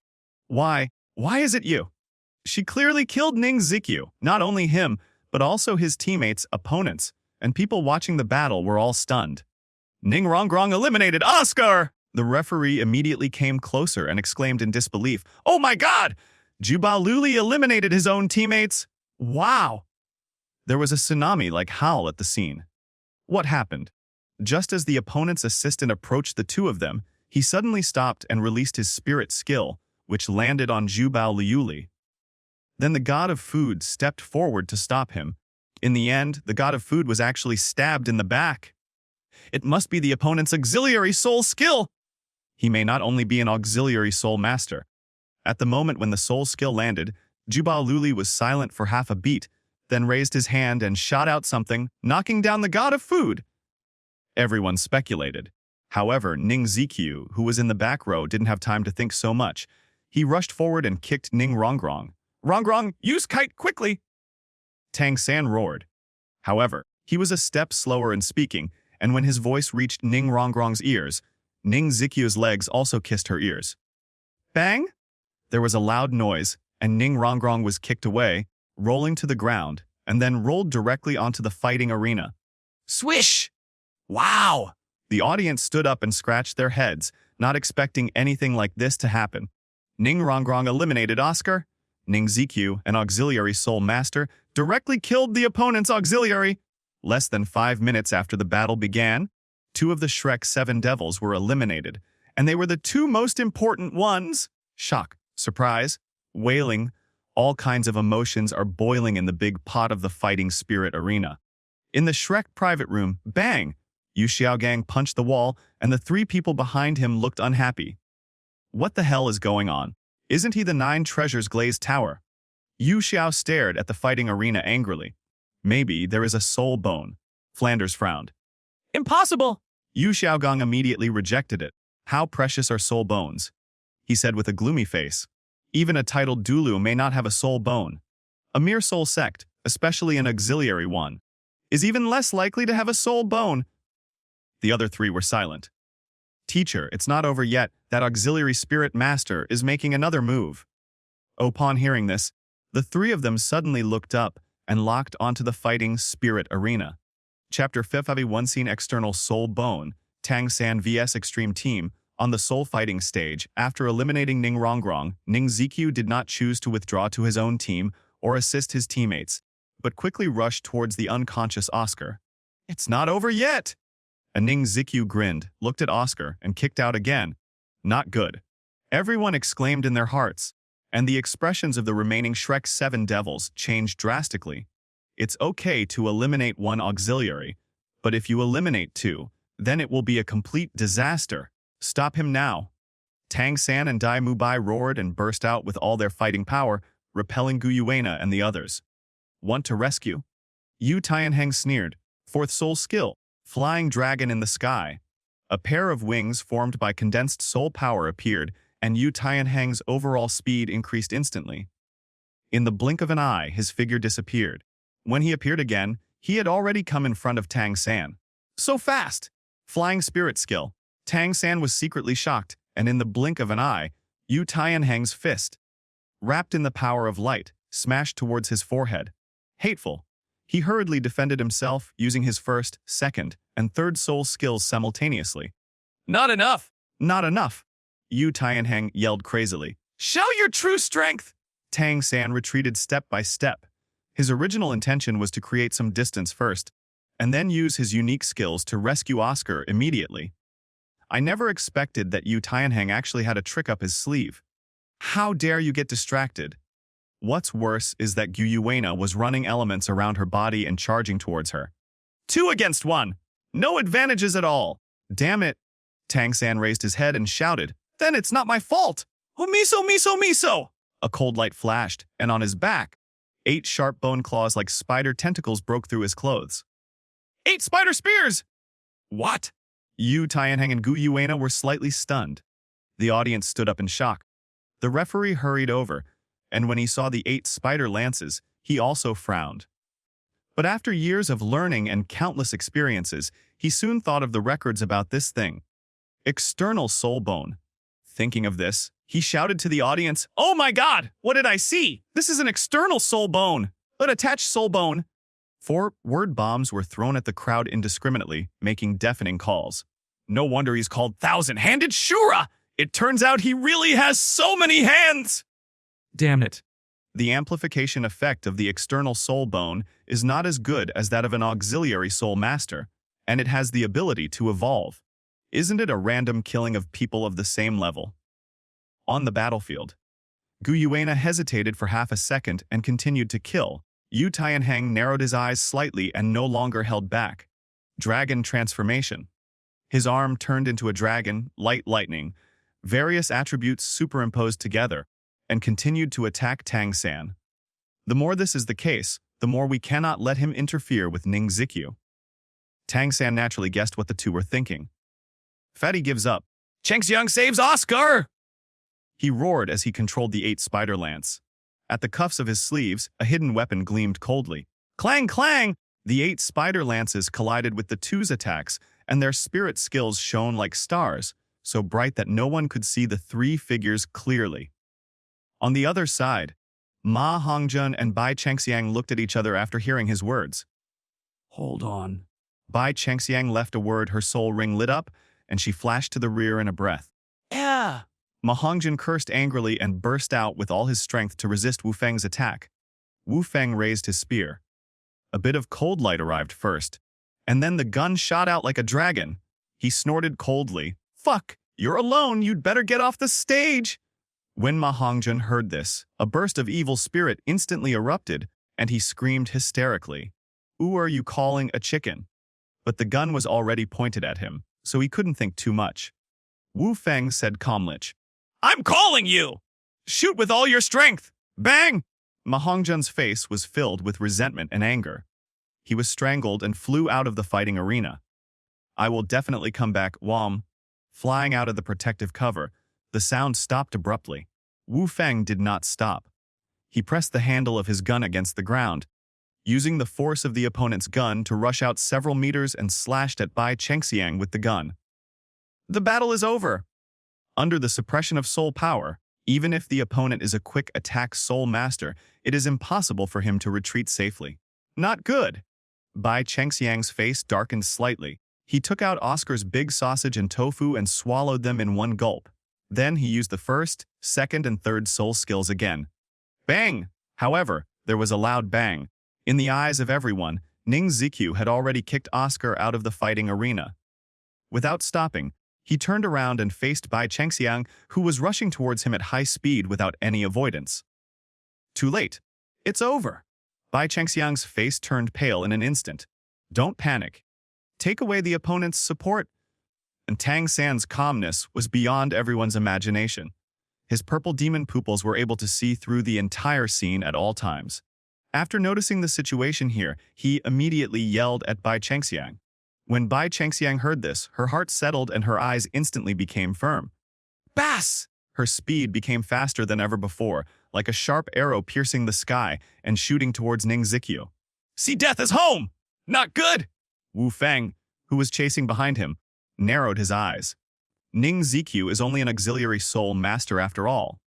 Why is it you?" She clearly killed Ning Zikyu, not only him, but also his teammates, opponents, and people watching the battle were all stunned. "Ning Rongrong eliminated Oscar!" The referee immediately came closer and exclaimed in disbelief, "Oh my God! Douluo I eliminated his own teammates. Wow! There was a tsunami-like howl at the scene. What happened? Just as the opponent's assistant approached the two of them, he suddenly stopped and released his spirit skill, which landed on Douluo I. Then the god of food stepped forward to stop him. In the end, the god of food was actually stabbed in the back. It must be the opponent's auxiliary soul skill! He may not only be an auxiliary soul master. At the moment when the soul skill landed, Douluo I was silent for half a beat, then raised his hand and shot out something, knocking down the god of food. Everyone speculated. However, Ning Zikyu, who was in the back row, didn't have time to think so much. He rushed forward and kicked Ning Rongrong. Rongrong, use kite quickly! Tang San roared. However, he was a step slower in speaking, and when his voice reached Ning Rongrong's ears, Ning Zikyu's legs also kissed her ears. Bang! There was a loud noise, and Ning Rongrong was kicked away, rolling to the ground, and then rolled directly onto the fighting arena. Swish! Wow! The audience stood up and scratched their heads, not expecting anything like this to happen. Ning Rongrong eliminated Oscar. Ning Zikyu, an auxiliary soul master, directly killed the opponent's auxiliary. Less than 5 minutes after the battle began, 2 of the Shrek 7 devils were eliminated, and they were the 2 most important ones. Shock, surprise, wailing, all kinds of emotions are boiling in the big pot of the fighting spirit arena. In the Shrek private room, bang! Yu Xiaogang punched the wall, and the 3 people behind him looked unhappy. What the hell is going on? Isn't he the 9 treasures glazed tower? Yu Xiao stared at the fighting arena angrily. Maybe there is a soul bone. Flanders frowned. Impossible! Yu Xiaogang immediately rejected it. How precious are soul bones? He said with a gloomy face. Even a titled Douluo may not have a soul bone. A mere soul sect, especially an auxiliary one, is even less likely to have a soul bone. The other 3 were silent. Teacher, it's not over yet. That auxiliary spirit master is making another move. Upon hearing this, the 3 of them suddenly looked up and locked onto the fighting spirit arena. Chapter 5 1 Scene External Soul Bone, Tang San vs Extreme Team. On the soul fighting stage, after eliminating Ning Rongrong, Ning Zikyu did not choose to withdraw to his own team or assist his teammates, but quickly rushed towards the unconscious Oscar. It's not over yet! And Ning Zikyu grinned, looked at Oscar, and kicked out again. Not good. Everyone exclaimed in their hearts, and the expressions of the remaining Shrek 7 devils changed drastically. It's okay to eliminate 1 auxiliary, but if you eliminate 2, then it will be a complete disaster. Stop him now. Tang San and Dai Mubai roared and burst out with all their fighting power, repelling Gu Yuena and the others. Want to rescue? Yu Tianheng sneered. 4th soul skill, flying dragon in the sky. A pair of wings formed by condensed soul power appeared, and Yu Tianheng's overall speed increased instantly. In the blink of an eye, his figure disappeared. When he appeared again, he had already come in front of Tang San. So fast! Flying spirit skill. Tang San was secretly shocked, and in the blink of an eye, Yu Tianheng's fist, wrapped in the power of light, smashed towards his forehead. Hateful. He hurriedly defended himself, using his 1st, 2nd, and 3rd soul skills simultaneously. Not enough! Not enough! Yu Tianheng yelled crazily. Show your true strength! Tang San retreated step by step. His original intention was to create some distance first, and then use his unique skills to rescue Oscar immediately. I never expected that Yu Tianheng actually had a trick up his sleeve. How dare you get distracted? What's worse is that Gu Yuena was running elements around her body and charging towards her. 2 against 1. No advantages at all. Damn it. Tang San raised his head and shouted, Then it's not my fault. Oh, miso, miso, miso. A cold light flashed, and on his back, 8 sharp bone claws like spider tentacles broke through his clothes. 8 spider spears! What? Yu Tianheng and Gu Yuena were slightly stunned. The audience stood up in shock. The referee hurried over, and when he saw the 8 spider lances, he also frowned. But after years of learning and countless experiences, he soon thought of the records about this thing. External soul bone. Thinking of this, he shouted to the audience, Oh my god! What did I see? This is an external soul bone! An attached soul bone! 4 word bombs were thrown at the crowd indiscriminately, making deafening calls. No wonder he's called Thousand-Handed Shura! It turns out he really has so many hands! Damn it. The amplification effect of the external soul bone is not as good as that of an auxiliary soul master, and it has the ability to evolve. Isn't it a random killing of people of the same level? On the battlefield, Gu Yuena hesitated for half a second and continued to kill. Yu Tianheng narrowed his eyes slightly and no longer held back. Dragon transformation. His arm turned into a dragon, light lightning, various attributes superimposed together, and continued to attack Tang San. The more this is the case, the more we cannot let him interfere with Ning Zikyu. Tang San naturally guessed what the two were thinking. Fatty gives up. Cheng Xiang saves Oscar! He roared as he controlled the 8 spider lance. At the cuffs of his sleeves, a hidden weapon gleamed coldly. Clang, clang! The 8 spider lances collided with the 2's attacks, and their spirit skills shone like stars, so bright that no one could see the 3 figures clearly. On the other side, Ma Hongjun and Bai Chengxiang looked at each other after hearing his words. Hold on. Bai Chengxiang left a word, her soul ring lit up, and she flashed to the rear in a breath. Yeah. Ma Hongjun cursed angrily and burst out with all his strength to resist Wu Feng's attack. Wu Feng raised his spear. A bit of cold light arrived first, and then the gun shot out like a dragon. He snorted coldly. Fuck! You're alone! You'd better get off the stage! When Ma Hongjun heard this, a burst of evil spirit instantly erupted, and he screamed hysterically. Who are you calling a chicken? But the gun was already pointed at him, so he couldn't think too much. Wu Feng said calmly, I'm calling you! Shoot with all your strength! Bang! Ma Hongjun's face was filled with resentment and anger. He was strangled and flew out of the fighting arena. I will definitely come back, Wom. Flying out of the protective cover, the sound stopped abruptly. Wu Feng did not stop. He pressed the handle of his gun against the ground, using the force of the opponent's gun to rush out several meters and slashed at Bai Chengxiang with the gun. The battle is over. Under the suppression of soul power, even if the opponent is a quick attack soul master, it is impossible for him to retreat safely. Not good. Bai Chengxiang's face darkened slightly. He took out Oscar's big sausage and tofu and swallowed them in one gulp. Then he used the first, second, and third soul skills again. Bang! However, there was a loud bang. In the eyes of everyone, Ning Zikyu had already kicked Oscar out of the fighting arena. Without stopping, he turned around and faced Bai Chengxiang, who was rushing towards him at high speed without any avoidance. Too late. It's over. Bai Chengxiang's face turned pale in an instant. Don't panic. Take away the opponent's support. And Tang San's calmness was beyond everyone's imagination. His purple demon pupils were able to see through the entire scene at all times. After noticing the situation here, he immediately yelled at Bai Chengxiang. When Bai Chengxiang heard this, her heart settled and her eyes instantly became firm. Bass! Her speed became faster than ever before, like a sharp arrow piercing the sky and shooting towards Ning Zikyu. See death as home! Not good! Wu Feng, who was chasing behind him, narrowed his eyes. Ning Zikyu is only an auxiliary soul master after all.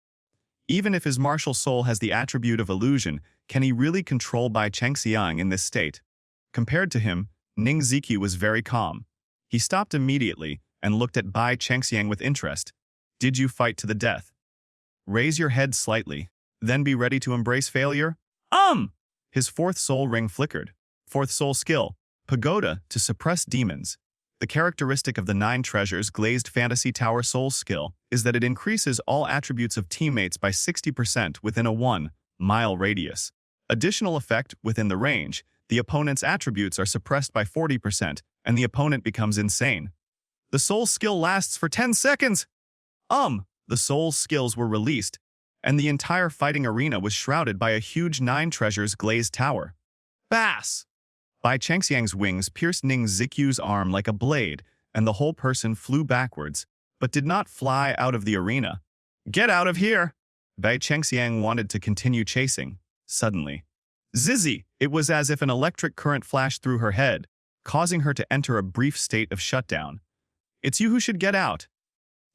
Even if his martial soul has the attribute of illusion, can he really control Bai Chengxiang in this state? Compared to him, Ning Zikyu was very calm. He stopped immediately and looked at Bai Chengxiang with interest. Did you fight to the death? Raise your head slightly, then be ready to embrace failure? His 4th soul ring flickered. 4th soul skill, Pagoda, to suppress demons. The characteristic of the 9 treasures glazed fantasy tower soul skill is that it increases all attributes of teammates by 60% within a 1-mile radius. Additional effect within the range, the opponent's attributes are suppressed by 40% and the opponent becomes insane. The soul skill lasts for 10 seconds. The soul skills were released, and the entire fighting arena was shrouded by a huge 9 treasures glazed tower. Bass! Bai Chengxiang's wings pierced Ning Zikyu's arm like a blade, and the whole person flew backwards, but did not fly out of the arena. Get out of here! Bai Chengxiang wanted to continue chasing. Suddenly, Zizzy! It was as if an electric current flashed through her head, causing her to enter a brief state of shutdown. It's you who should get out.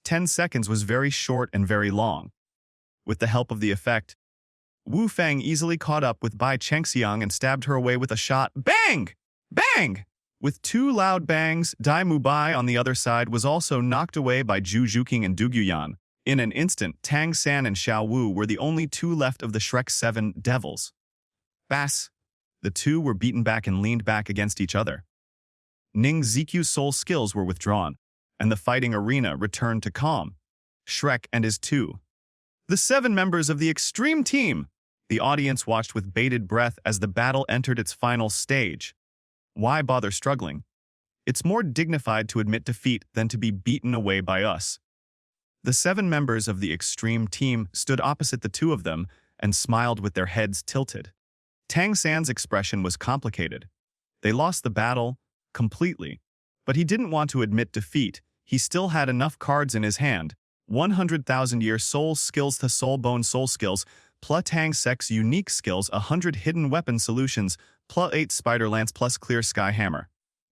10 seconds was very short and very long. With the help of the effect, Wu Feng easily caught up with Bai Chengxiang and stabbed her away with a shot. Bang! Bang! With 2 loud bangs, Dai Mubai on the other side was also knocked away by Zhu Zhuqing and Du Guyan. In an instant, Tang San and Xiao Wu were the only two left of the Shrek 7 devils. Bass! The two were beaten back and leaned back against each other. Ning Ziqiu's soul skills were withdrawn, and the fighting arena returned to calm. Shrek and his two. The 7 members of the extreme team! The audience watched with bated breath as the battle entered its final stage. Why bother struggling? It's more dignified to admit defeat than to be beaten away by us. The 7 members of the extreme team stood opposite the two of them and smiled with their heads tilted. Tang San's expression was complicated. They lost the battle completely, but he didn't want to admit defeat. He still had enough cards in his hand. 100,000-year soul skills to soul bone soul skills, plus Tang Sek's unique skills, 100 hidden weapon solutions, plus 8 spider lance plus clear sky hammer.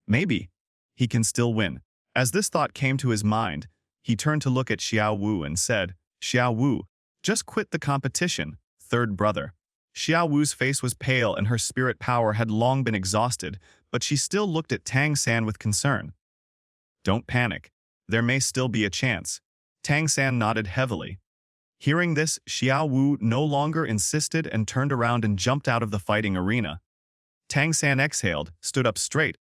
Maybe he can still win. As this thought came to his mind, he turned to look at Xiao Wu and said, Xiao Wu, just quit the competition, third brother. Xiao Wu's face was pale and her spirit power had long been exhausted, but she still looked at Tang San with concern. Don't panic. There may still be a chance. Tang San nodded heavily. Hearing this, Xiao Wu no longer insisted and turned around and jumped out of the fighting arena. Tang San exhaled, stood up straight,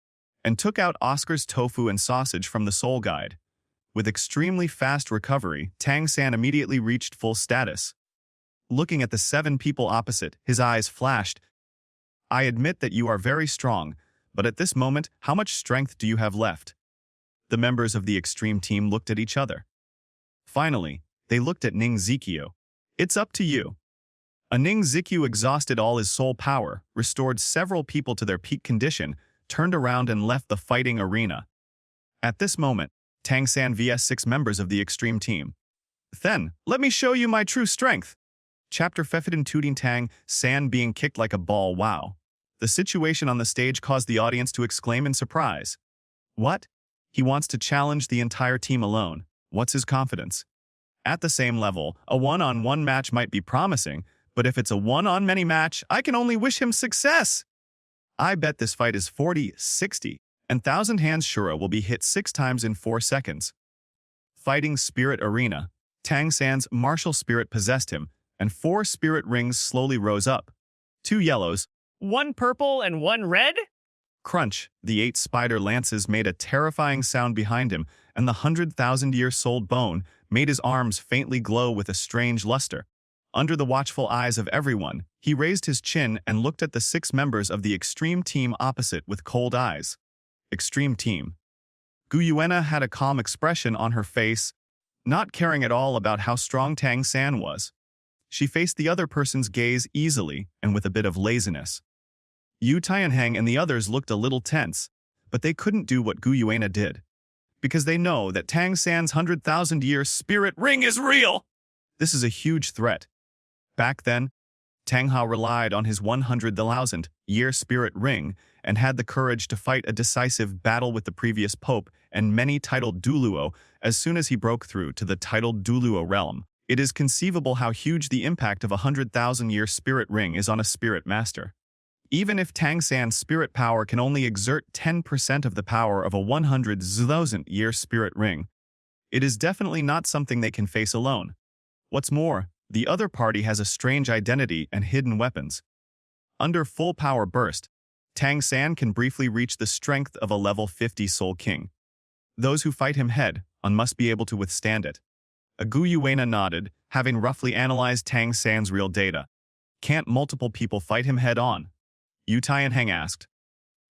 and took out Oscar's tofu and sausage from the soul guide. With extremely fast recovery, Tang San immediately reached full status. Looking at the 7 people opposite, his eyes flashed. I admit that you are very strong, but at this moment, how much strength do you have left? The members of the extreme team looked at each other. Finally, they looked at Ning Ziqiu. It's up to you. Ning Ziqiu exhausted all his soul power, restored several people to their peak condition, turned around and left the fighting arena. At this moment, Tang San vs 6 members of the extreme team. Then, let me show you my true strength. Chapter Fefidin Tooting Tang San being kicked like a ball. Wow. The situation on the stage caused the audience to exclaim in surprise. What? He wants to challenge the entire team alone. What's his confidence? At the same level, a one-on-one match might be promising, but if it's a one-on-many match, I can only wish him success. I bet this fight is 40, 60, and 1,000 hands Shura will be hit 6 times in 4 seconds. Fighting Spirit Arena. Tang San's martial spirit possessed him, and 4 spirit rings slowly rose up. 2 yellows, 1 purple and 1 red? Crunch, the 8 spider lances made a terrifying sound behind him, and the 100,000-year soul bone made his arms faintly glow with a strange luster. Under the watchful eyes of everyone, he raised his chin and looked at the 6 members of the extreme team opposite with cold eyes. Extreme team. Gu Yuena had a calm expression on her face, not caring at all about how strong Tang San was. She faced the other person's gaze easily and with a bit of laziness. Yu Tianheng and the others looked a little tense, but they couldn't do what Gu Yuena did, because they know that Tang San's 100,000-year spirit ring is real. This is a huge threat. Back then, Tang Hao relied on his 100,000-year spirit ring and had the courage to fight a decisive battle with the previous pope and many titled Douluo as soon as he broke through to the titled Douluo realm. It is conceivable how huge the impact of a 100,000-year spirit ring is on a spirit master. Even if Tang San's spirit power can only exert 10% of the power of a 100,000-year spirit ring, it is definitely not something they can face alone. What's more, the other party has a strange identity and hidden weapons. Under full power burst, Tang San can briefly reach the strength of a level 50 Soul King. Those who fight him head-on must be able to withstand it. Gu Yuena nodded, having roughly analyzed Tang San's real data. Can't multiple people fight him head-on? Yu Tianheng asked.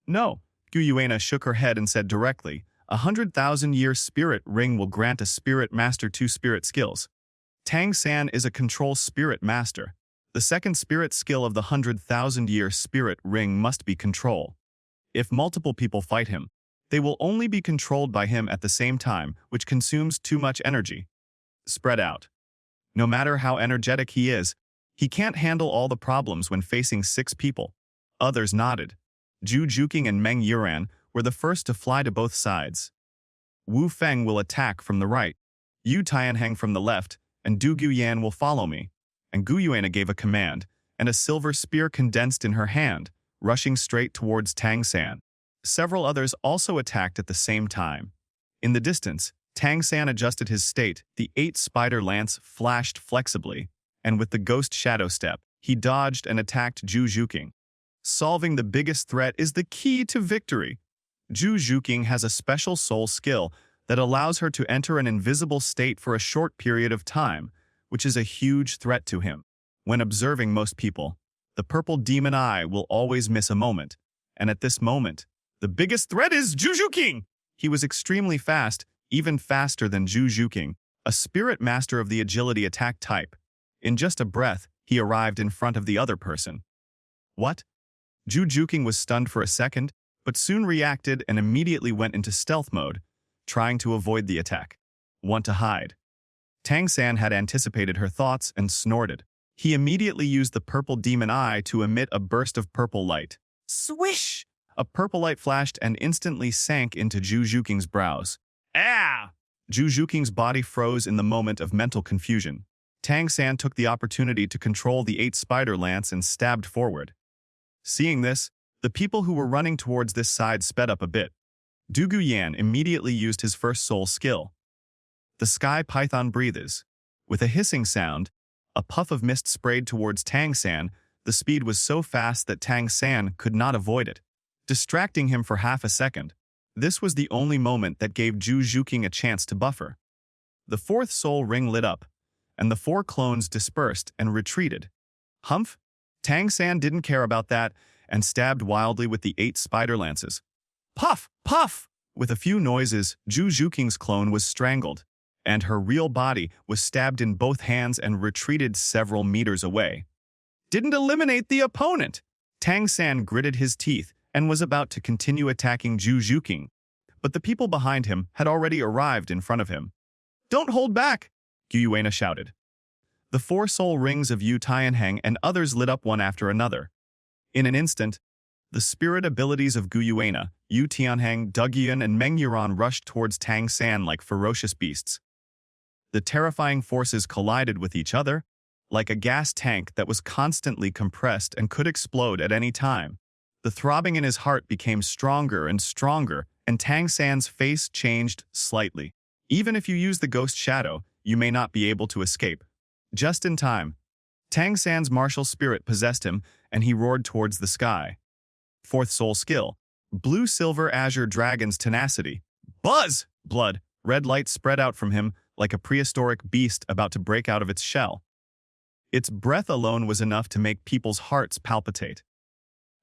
No, Gu Yuena shook her head and said directly, 100,000-year spirit ring will grant a spirit master 2 spirit skills. Tang San is a control spirit master. The second spirit skill of the 100,000-year spirit ring must be control. If multiple people fight him, they will only be controlled by him at the same time, which consumes too much energy. Spread out. No matter how energetic he is, he can't handle all the problems when facing 6 people. Others nodded. Zhu Juqing and Meng Yuran were the first to fly to both sides. Wu Feng will attack from the right, Yu Tianheng from the left, and Du Guyan will follow me. And Gu Yuena gave a command, and a silver spear condensed in her hand, rushing straight towards Tang San. Several others also attacked at the same time. In the distance, Tang San adjusted his state. The 8-spider lance flashed flexibly, and with the ghost shadow step, he dodged and attacked Zhu Zhuking. Solving the biggest threat is the key to victory. Zhu Zhuking has a special soul skill that allows her to enter an invisible state for a short period of time, which is a huge threat to him. When observing most people, the purple demon eye will always miss a moment, and at this moment, the biggest threat is Zhu Zhuking! He was extremely fast, even faster than Zhu Zhuking, a spirit master of the agility attack type. In just a breath, he arrived in front of the other person. What? Zhu Zhuking was stunned for a second, but soon reacted and immediately went into stealth mode, trying to avoid the attack. Want to hide. Tang San had anticipated her thoughts and snorted. He immediately used the purple demon eye to emit a burst of purple light. Swish! A purple light flashed and instantly sank into Zhu Zhuking's brows. Ah! Zhu Zhuking's body froze in the moment of mental confusion. Tang San took the opportunity to control the 8-spider lance and stabbed forward. Seeing this, the people who were running towards this side sped up a bit. Du Guyan immediately used his first soul skill. The sky python breathes. With a hissing sound, a puff of mist sprayed towards Tang San. The speed was so fast that Tang San could not avoid it, distracting him for half a second. This was the only moment that gave Zhu Zhuking a chance to buffer. The 4th soul ring lit up, and the 4 clones dispersed and retreated. Humph! Tang San didn't care about that and stabbed wildly with the 8 spider lances. Puff! Puff! With a few noises, Zhu Zhuking's clone was strangled, and her real body was stabbed in both hands and retreated several meters away. Didn't eliminate the opponent! Tang San gritted his teeth and was about to continue attacking Zhu Zhuking, but the people behind him had already arrived in front of him. Don't hold back! Gu Yuena shouted. The 4 soul rings of Yu Tianheng and others lit up one after another. In an instant, the spirit abilities of Gu Yuena, Yu Tianheng, Dugyuan, and Meng Yuran rushed towards Tang San like ferocious beasts. The terrifying forces collided with each other, like a gas tank that was constantly compressed and could explode at any time. The throbbing in his heart became stronger and stronger, and Tang San's face changed slightly. Even if you use the ghost shadow, you may not be able to escape. Just in time, Tang San's martial spirit possessed him, and he roared towards the sky. 4th soul skill, Blue Silver Azure Dragon's Tenacity. Buzz! Blood, red light spread out from him like a prehistoric beast about to break out of its shell. Its breath alone was enough to make people's hearts palpitate.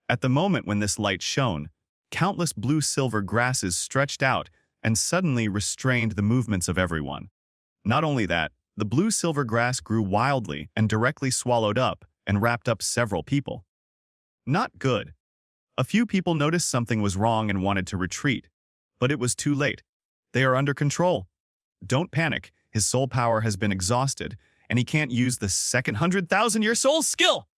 At the moment when this light shone, countless blue-silver grasses stretched out and suddenly restrained the movements of everyone. Not only that, the blue-silver grass grew wildly and directly swallowed up and wrapped up several people. Not good. A few people noticed something was wrong and wanted to retreat, but it was too late. They are under control. Don't panic, his soul power has been exhausted, and he can't use the second 100,000-year soul skill!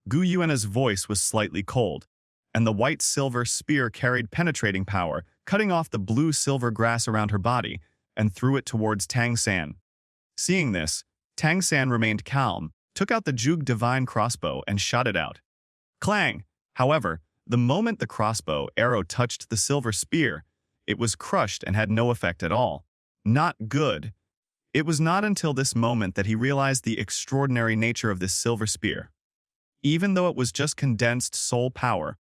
Gu Yuena's voice was slightly cold, and the white-silver spear carried penetrating power, cutting off the blue-silver grass around her body, and threw it towards Tang San. Seeing this, Tang San remained calm, took out the Zhug Divine crossbow and shot it out. Clang! However, the moment the crossbow arrow touched the silver spear, it was crushed and had no effect at all. Not good. It was not until this moment that he realized the extraordinary nature of this silver spear. Even though it was just condensed soul power,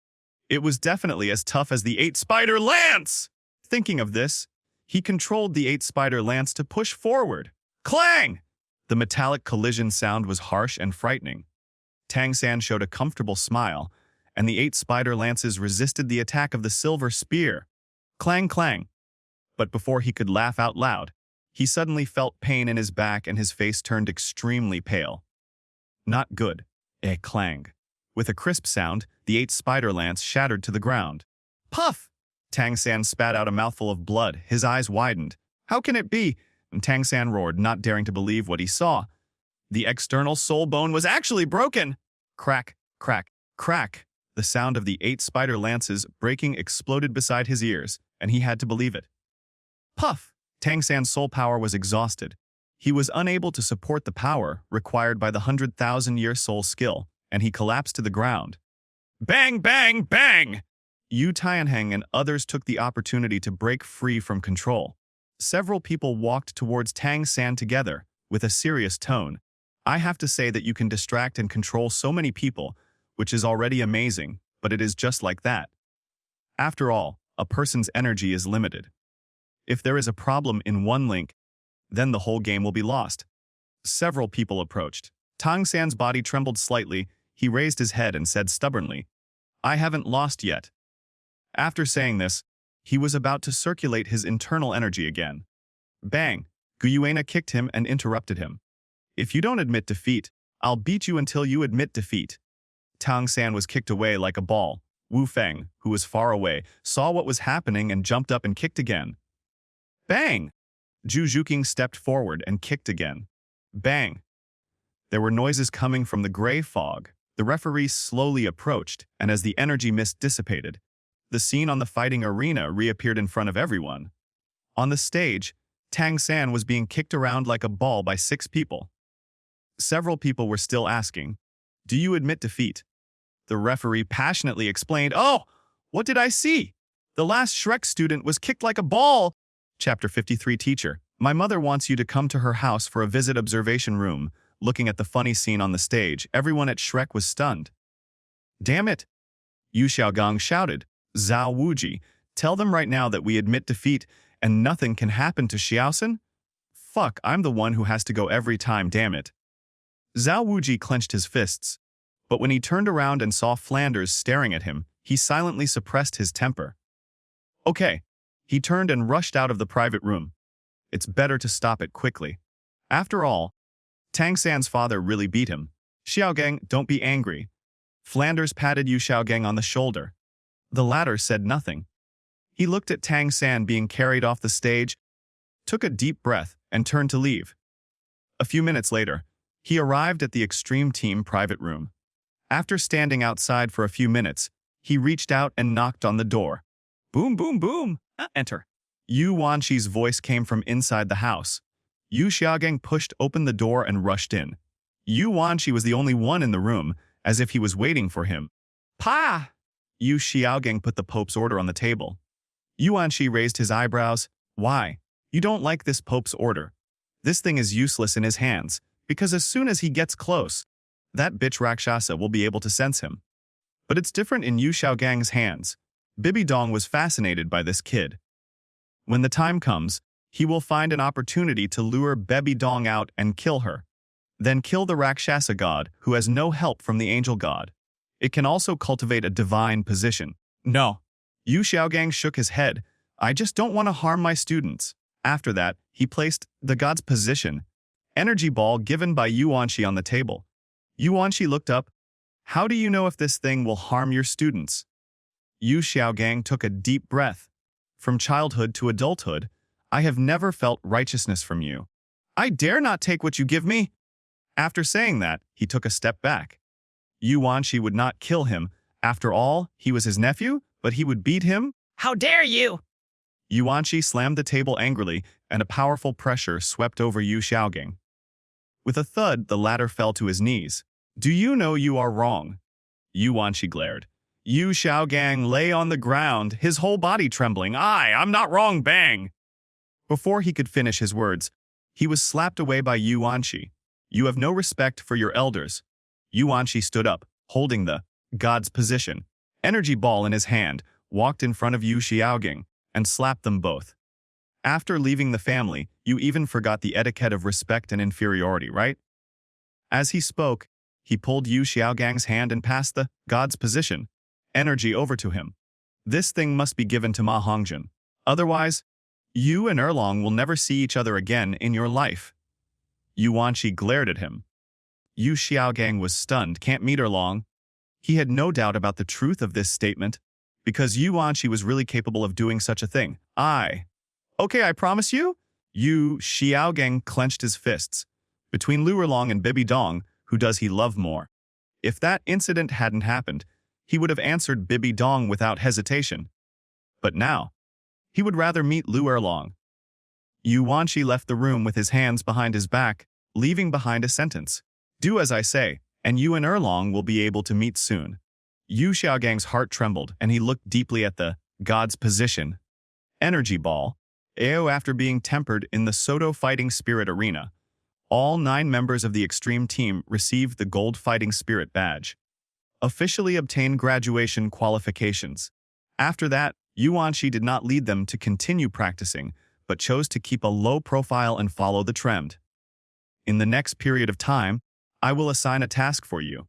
it was definitely as tough as the 8-spider lance! Thinking of this, he controlled the 8-spider lance to push forward. Clang! The metallic collision sound was harsh and frightening. Tang San showed a comfortable smile, and the 8-spider lances resisted the attack of the silver spear. Clang, clang. But before he could laugh out loud, he suddenly felt pain in his back and his face turned extremely pale. Not good. Clang. With a crisp sound, the 8-spider lance shattered to the ground. Puff! Tang San spat out a mouthful of blood. His eyes widened. How can it be? And Tang San roared, not daring to believe what he saw. The external soul bone was actually broken! Crack, crack, crack. The sound of the 8-spider lances breaking exploded beside his ears, and he had to believe it. Puff! Tang San's soul power was exhausted. He was unable to support the power required by the 100,000-year soul skill, and he collapsed to the ground. Bang, bang, bang! Yu Tianheng and others took the opportunity to break free from control. Several people walked towards Tang San together, with a serious tone. I have to say that you can distract and control so many people, which is already amazing, but it is just like that. After all, a person's energy is limited. If there is a problem in one link, then the whole game will be lost. Several people approached. Tang San's body trembled slightly. He raised his head and said stubbornly, I haven't lost yet. After saying this, he was about to circulate his internal energy again. Bang! Guyuena kicked him and interrupted him. If you don't admit defeat, I'll beat you until you admit defeat. Tang San was kicked away like a ball. Wu Feng, who was far away, saw what was happening and jumped up and kicked again. Bang! Zhu Zhuqing stepped forward and kicked again. Bang! There were noises coming from the gray fog. The referee slowly approached, and as the energy mist dissipated, the scene on the fighting arena reappeared in front of everyone. On the stage, Tang San was being kicked around like a ball by 6 people. Several people were still asking, do you admit defeat? The referee passionately explained, oh, what did I see? The last Shrek student was kicked like a ball. Chapter 53 Teacher, my mother wants you to come to her house for a visit observation room. Looking at the funny scene on the stage, everyone at Shrek was stunned. Damn it! Yu Xiaogang shouted, Zhao Wuji, tell them right now that we admit defeat and nothing can happen to Xiaosun? Fuck, I'm the one who has to go every time, damn it. Zhao Wuji clenched his fists, but when he turned around and saw Flanders staring at him, he silently suppressed his temper. Okay. He turned and rushed out of the private room. It's better to stop it quickly. After all, Tang San's father really beat him. Xiaogang, don't be angry. Flanders patted Yu Xiaogang on the shoulder. The latter said nothing. He looked at Tang San being carried off the stage, took a deep breath, and turned to leave. A few minutes later, he arrived at the Extreme Team private room. After standing outside for a few minutes, he reached out and knocked on the door. Boom, boom, boom. Enter. Yu Wanxi's voice came from inside the house. Yu Xiaogang pushed open the door and rushed in. Yu Wanxi was the only one in the room, as if he was waiting for him. Pa! Yu Xiaogang put the Pope's order on the table. Yu Wanxi raised his eyebrows. Why? You don't like this Pope's order. This thing is useless in his hands, because as soon as he gets close, that bitch Rakshasa will be able to sense him. But it's different in Yu Xiaogang's hands. Bibi Dong was fascinated by this kid. When the time comes, he will find an opportunity to lure Bibi Dong out and kill her. Then kill the Rakshasa god, who has no help from the angel god. It can also cultivate a divine position. No. Yu Xiaogang shook his head. I just don't want to harm my students. After that, he placed the god's position, energy ball given by Yu Wanxi on the table. Yu Wanxi looked up. How do you know if this thing will harm your students? Yu Xiaogang took a deep breath. From childhood to adulthood, I have never felt righteousness from you. I dare not take what you give me. After saying that, he took a step back. Yu Wanxi would not kill him. After all, he was his nephew, but he would beat him? How dare you! Yu Wanxi slammed the table angrily, and a powerful pressure swept over Yu Xiaogang. With a thud, the latter fell to his knees. Do you know you are wrong? Yu Wanxi glared. Yu Xiaogang lay on the ground, his whole body trembling. I'm not wrong, bang! Before he could finish his words, he was slapped away by Yu Wanxi. You have no respect for your elders. Yu Wanxi stood up, holding the god's position, energy ball in his hand, walked in front of Yu Xiaogang, and slapped them both. After leaving the family, you even forgot the etiquette of respect and inferiority, right? As he spoke, he pulled Yu Xiaogang's hand and passed the god's position, energy over to him. This thing must be given to Ma Hongjun. Otherwise, you and Erlong will never see each other again in your life. Yu Wanxi glared at him. Yu Xiaogang was stunned. Can't meet Erlong. He had no doubt about the truth of this statement, because Yu Wanxi was really capable of doing such a thing. Okay, I promise you? Yu Xiaogang clenched his fists. Between Lu Erlong and Bibi Dong, who does he love more? If that incident hadn't happened, he would have answered Bibi Dong without hesitation. But now, he would rather meet Lu Erlong. Yu Wanxi left the room with his hands behind his back, leaving behind a sentence. Do as I say, and you and Erlong will be able to meet soon. Yu Xiaogang's heart trembled, and he looked deeply at the god's position, energy ball. After being tempered in the Soto Fighting Spirit Arena, all 9 members of the Extreme Team received the Gold Fighting Spirit badge. Officially obtained graduation qualifications. After that, Yuanshi did not lead them to continue practicing, but chose to keep a low profile and follow the trend. In the next period of time, I will assign a task for you.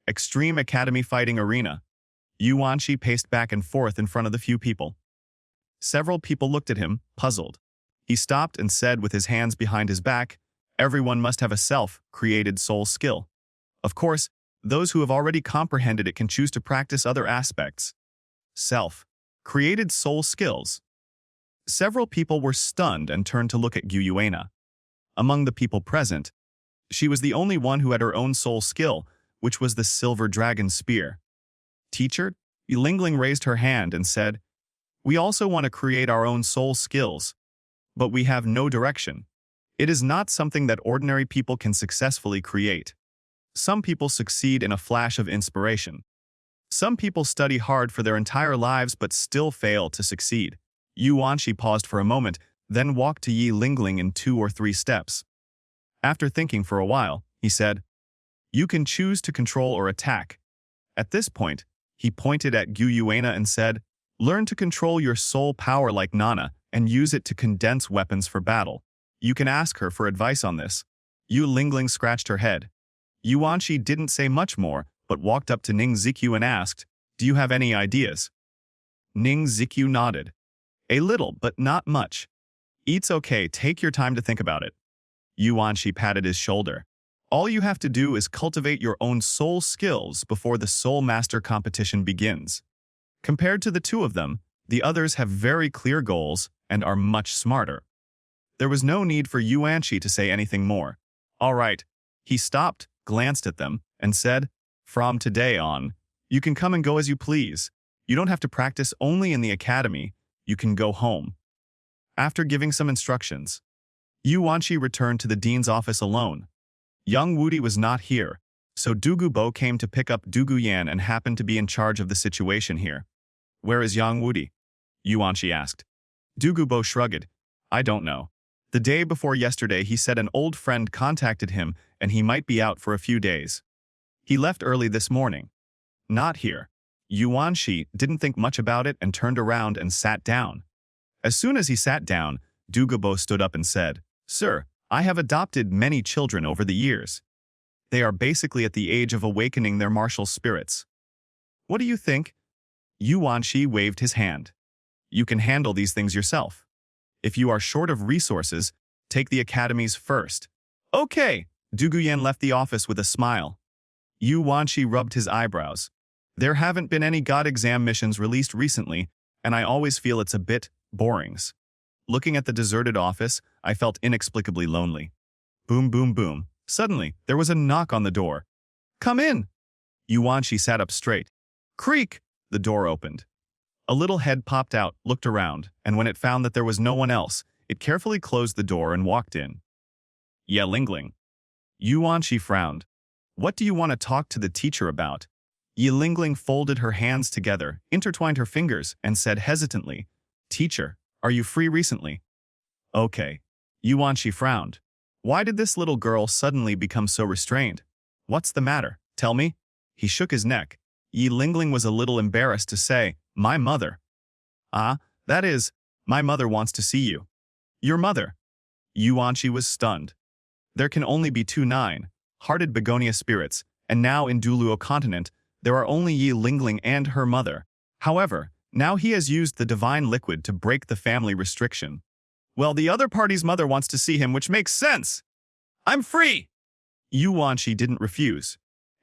Extreme Academy Fighting Arena. Yuanshi paced back and forth in front of the few people. Several people looked at him, puzzled. He stopped and said with his hands behind his back, "Everyone must have a self-created soul skill. Of course, those who have already comprehended it can choose to practice other aspects. Self-created soul skills." Several people were stunned and turned to look at Gyuyuena. Among the people present, she was the only one who had her own soul skill, which was the Silver Dragon Spear. "Teacher?" Lingling raised her hand and said, "We also want to create our own soul skills, but we have no direction. It is not something that ordinary people can successfully create. Some people succeed in a flash of inspiration. Some people study hard for their entire lives but still fail to succeed." Yuanshi paused for a moment, then walked to Yi Lingling in 2 or 3 steps. After thinking for a while, he said, "You can choose to control or attack." At this point, he pointed at Gyuyuena and said, "Learn to control your soul power like Nana and use it to condense weapons for battle. You can ask her for advice on this." Yu Lingling scratched her head. Yuanshi didn't say much more, but walked up to Ning Zikyu and asked, "Do you have any ideas?" Ning Zikyu nodded. "A little, but not much." "It's okay, take your time to think about it." Yuanshi patted his shoulder. "All you have to do is cultivate your own soul skills before the Soul Master competition begins. Compared to the 2 of them, the others have very clear goals and are much smarter." There was no need for Yuanshi to say anything more. "All right." He stopped, glanced at them, and said, "From today on, you can come and go as you please. You don't have to practice only in the academy. You can go home." After giving some instructions, Yuanshi returned to the dean's office alone. Young Wudi was not here, so Dugubo came to pick up Dugu Yan and happened to be in charge of the situation here. "Where is Yang Wudi?" Yuanshi asked. Dugubo shrugged. "I don't know. The day before yesterday he said an old friend contacted him and he might be out for a few days. He left early this morning." "Not here." Yuanshi didn't think much about it and turned around and sat down. As soon as he sat down, Dugubo stood up and said, "Sir, I have adopted many children over the years. They are basically at the age of awakening their martial spirits. What do you think?" Yuanshi waved his hand. "You can handle these things yourself. If you are short of resources, take the academies first." "Okay." Duguyan left the office with a smile. Yuanshi rubbed his eyebrows. "There haven't been any God exam missions released recently, and I always feel it's a bit boring. Looking at the deserted office, I felt inexplicably lonely." Boom, boom, boom. Suddenly, there was a knock on the door. "Come in." Yuanshi sat up straight. Creak! The door opened. A little head popped out, looked around, and when it found that there was no one else, it carefully closed the door and walked in. "Ye Lingling." Yuanshi frowned. "What do you want to talk to the teacher about?" Ye Lingling folded her hands together, intertwined her fingers, and said hesitantly, "Teacher, are you free recently?" "Okay." Yuanshi frowned. Why did this little girl suddenly become so restrained? "What's the matter? Tell me." He shook his neck. Ye Lingling was a little embarrassed to say, "My mother." "Ah, that is, my mother wants to see you." "Your mother?" Yuanshi was stunned. There can only be 2 9-hearted begonia spirits, and now in Douluo continent, there are only Ye Lingling and her mother. However, now he has used the divine liquid to break the family restriction. "Well, the other party's mother wants to see him, which makes sense. I'm free." Yuanshi didn't refuse.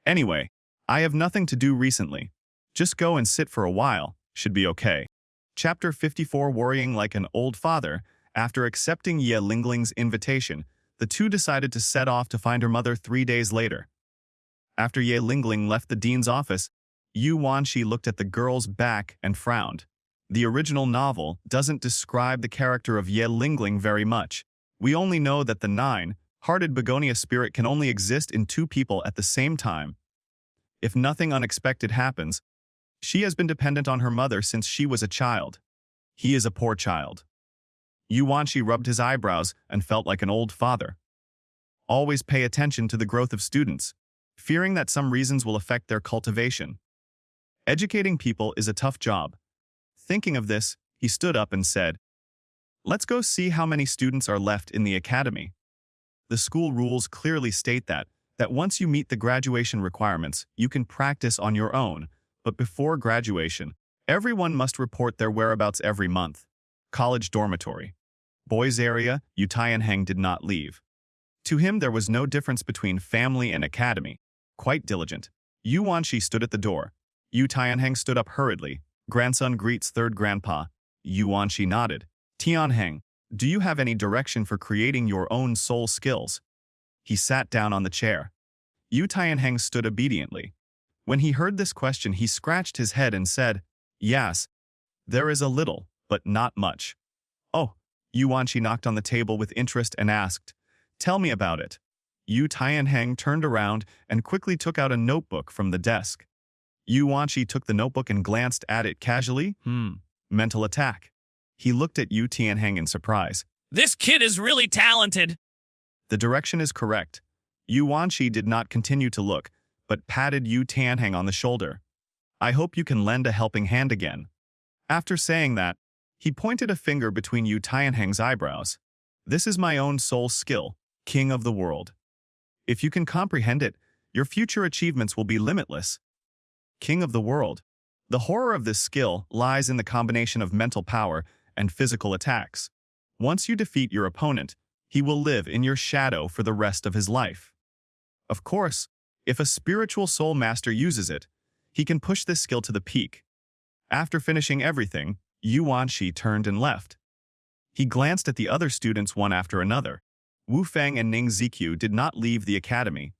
"Anyway, I have nothing to do recently. Just go and sit for a while, should be okay." Chapter 54 Worrying like an old father. After accepting Ye Lingling's invitation, the 2 decided to set off to find her mother 3 days later. After Ye Lingling left the dean's office, Yuanshi looked at the girl's back and frowned. The original novel doesn't describe the character of Ye Lingling very much. We only know that the 9-hearted begonia spirit can only exist in 2 people at the same time. If nothing unexpected happens, she has been dependent on her mother since she was a child. He is a poor child. Yuanshi rubbed his eyebrows and felt like an old father. Always pay attention to the growth of students, fearing that some reasons will affect their cultivation. Educating people is a tough job. Thinking of this, he stood up and said, "Let's go see how many students are left in the academy." The school rules clearly state that once you meet the graduation requirements, you can practice on your own, but before graduation, everyone must report their whereabouts every month. College dormitory. Boys area, Yu Tianheng did not leave. To him, there was no difference between family and academy. Quite diligent. Yu Wanshi stood at the door. Yu Tianheng stood up hurriedly. Grandson greets third grandpa. Yu Wanshi nodded. Tianheng, do you have any direction for creating your own soul skills? He sat down on the chair. Yu Tianheng stood obediently. When he heard this question, he scratched his head and said, "Yes, there is a little, but not much." "Oh," Yu Wanshi knocked on the table with interest and asked, "Tell me about it." Yu Tianheng turned around and quickly took out a notebook from the desk. Yu Wanshi took the notebook and glanced at it casually. Mental attack. He looked at Yu Tianheng in surprise. This kid is really talented. The direction is correct. Yu Wanshi did not continue to look, but patted Yu Tianheng on the shoulder. "I hope you can lend a helping hand again." After saying that, he pointed a finger between Yu Tianheng's eyebrows. "This is my own soul skill, king of the world. If you can comprehend it, your future achievements will be limitless." King of the world. The horror of this skill lies in the combination of mental power and physical attacks. Once you defeat your opponent, he will live in your shadow for the rest of his life. Of course, if a spiritual soul master uses it, he can push this skill to the peak. After finishing everything, Yu Wanshi turned and left. He glanced at the other students one after another. Wu Feng and Ning Ziqiu did not leave the academy.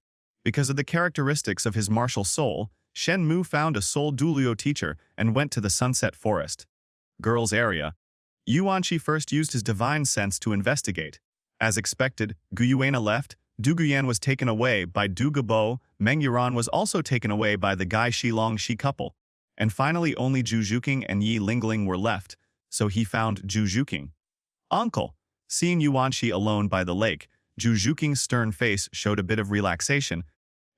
Because of the characteristics of his martial soul, Shen Mu found a soul Douluo teacher and went to the Sunset Forest. Girls' area. Yu Wanshi first used his divine sense to investigate. As expected, Gu Yuena left, Du Guyan was taken away by Du Gabo, Meng Yuran was also taken away by the Gai Shilong Shi couple, and finally only Zhu Zhuqing and Yi Lingling were left, so he found Zhu Zhuqing. "Uncle." Seeing Yu Wanshi alone by the lake, Zhu Zhuqing's stern face showed a bit of relaxation,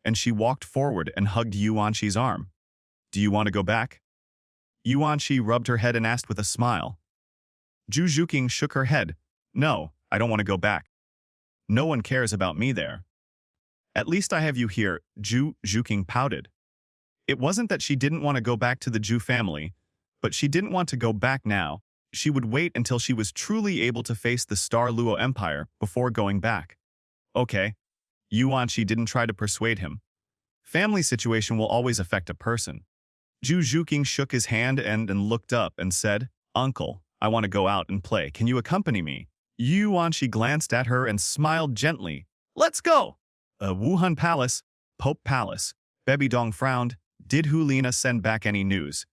and she walked forward and hugged Yu Wanshi's arm. "Do you want to go back?" Yu Wanshi rubbed her head and asked with a smile. Zhu Zhuqing shook her head. "No, I don't want to go back. No one cares about me there." "At least I have you here," Zhu Zhuqing pouted. It wasn't that she didn't want to go back to the Zhu family, but she didn't want to go back now. She would wait until she was truly able to face the Star Luo Empire before going back. Okay. Yu Wanshi didn't try to persuade him. Family situation will always affect a person. Zhu Zhuqing shook his hand and looked up and said, "Uncle, I want to go out and play. Can you accompany me?" Yu Wanshi glanced at her and smiled gently. "Let's go!" Wuhan Palace, Pope Palace. Baby Dong frowned. Did Hulina send back any news?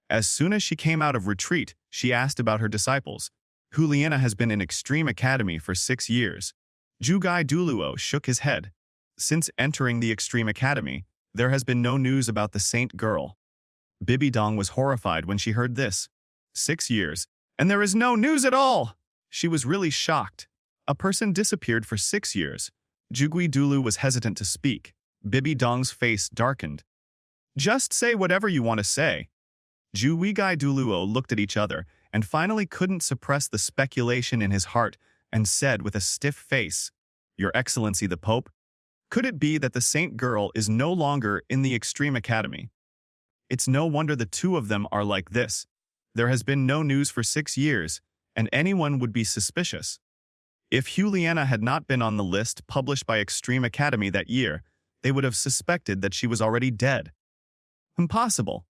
As soon as she came out of retreat, she asked about her disciples. Huliana has been in Extreme Academy for 6 years. Jugai Douluo shook his head. Since entering the Extreme Academy, there has been no news about the saint girl. Bibi Dong was horrified when she heard this. 6 years, and there is no news at all! She was really shocked. A person disappeared for 6 years. Jugui Dulu was hesitant to speak. Bibi Dong's face darkened. "Just say whatever you want to say." Juigai Duluo looked at each other and finally couldn't suppress the speculation in his heart and said with a stiff face, "Your Excellency the Pope, could it be that the saint girl is no longer in the Extreme Academy? It's no wonder the two of them are like this. There has been no news for 6 years, and anyone would be suspicious. If Juliana had not been on the list published by Extreme Academy that year, they would have suspected that she was already dead. Impossible."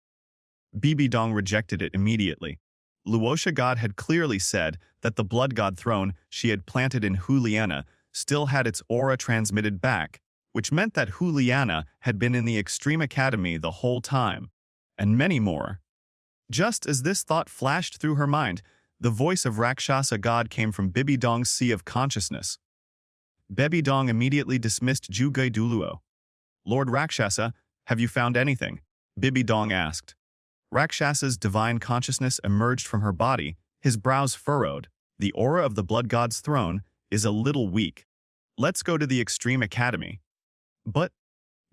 Bibi Dong rejected it immediately. Luosha God had clearly said that the blood god throne she had planted in Juliana still had its aura transmitted back, which meant that Juliana had been in the Extreme Academy the whole time, and many more. Just as this thought flashed through her mind, the voice of Rakshasa God came from Bibi Dong's sea of consciousness. Bibi Dong immediately dismissed Jugai Duluo. "Lord Rakshasa, have you found anything?" Bibi Dong asked. Rakshasa's divine consciousness emerged from her body, his brows furrowed. The aura of the blood god's throne is a little weak. Let's go to the extreme academy. But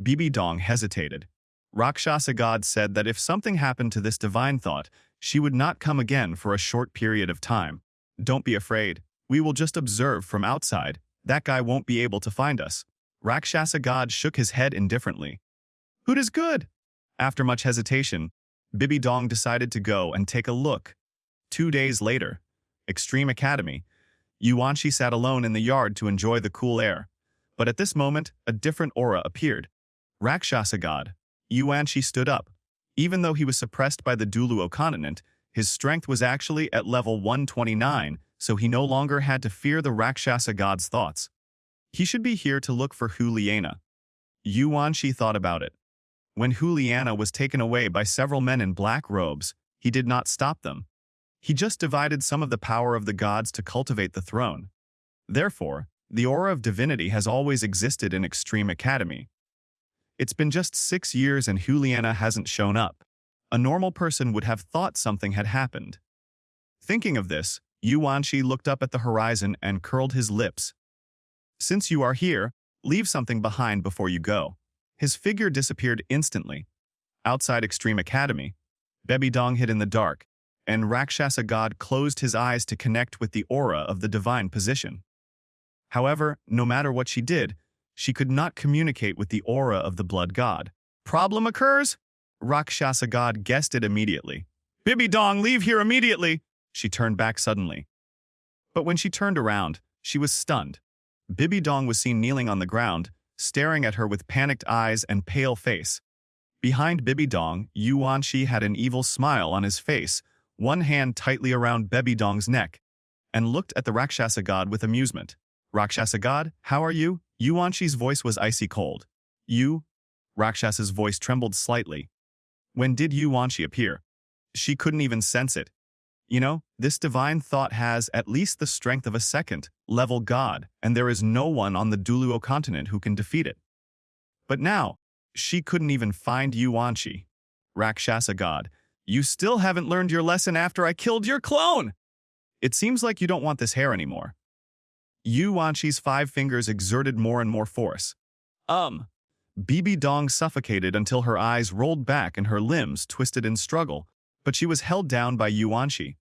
Bibi Dong hesitated. Rakshasa god said that if something happened to this divine thought, she would not come again for a short period of time. Don't be afraid. We will just observe from outside. That guy won't be able to find us. Rakshasa god shook his head indifferently. Hoot is good. After much hesitation, Bibi Dong decided to go and take a look. 2 days later, Extreme Academy, Yuanshi sat alone in the yard to enjoy the cool air. But at this moment, a different aura appeared. Rakshasa god, Yuanshi stood up. Even though he was suppressed by the Douluo continent, his strength was actually at level 129, so he no longer had to fear the Rakshasa god's thoughts. He should be here to look for Juliana. Yuanshi thought about it. When Juliana was taken away by several men in black robes, he did not stop them. He just divided some of the power of the gods to cultivate the throne. Therefore, the aura of divinity has always existed in Extreme Academy. It's been just 6 years and Juliana hasn't shown up. A normal person would have thought something had happened. Thinking of this, Yuanshi looked up at the horizon and curled his lips. Since you are here, leave something behind before you go. His figure disappeared instantly. Outside Extreme Academy, Bibi Dong hid in the dark, and Rakshasa god closed his eyes to connect with the aura of the divine position. However, no matter what she did, she could not communicate with the aura of the blood god. Problem occurs? Rakshasa god guessed it immediately. Bibi Dong, leave here immediately! She turned back suddenly. But when she turned around, she was stunned. Bibi Dong was seen kneeling on the ground, staring at her with panicked eyes and pale face. Behind Bibi Dong, Yuanshi had an evil smile on his face, one hand tightly around Bibi Dong's neck, and looked at the Rakshasa god with amusement. Rakshasa god, how are you? Yuanshi's voice was icy cold. You? Rakshasa's voice trembled slightly. When did Yuanshi appear? She couldn't even sense it. You know, this divine thought has at least the strength of a second-level god, and there is no one on the Douluo continent who can defeat it. But now, she couldn't even find Yuanshi. Rakshasa god, you still haven't learned your lesson after I killed your clone! It seems like you don't want this hair anymore. Yuanshi's 5 fingers exerted more and more force. Bibi Dong suffocated until her eyes rolled back and her limbs twisted in struggle, but she was held down by Yuanshi.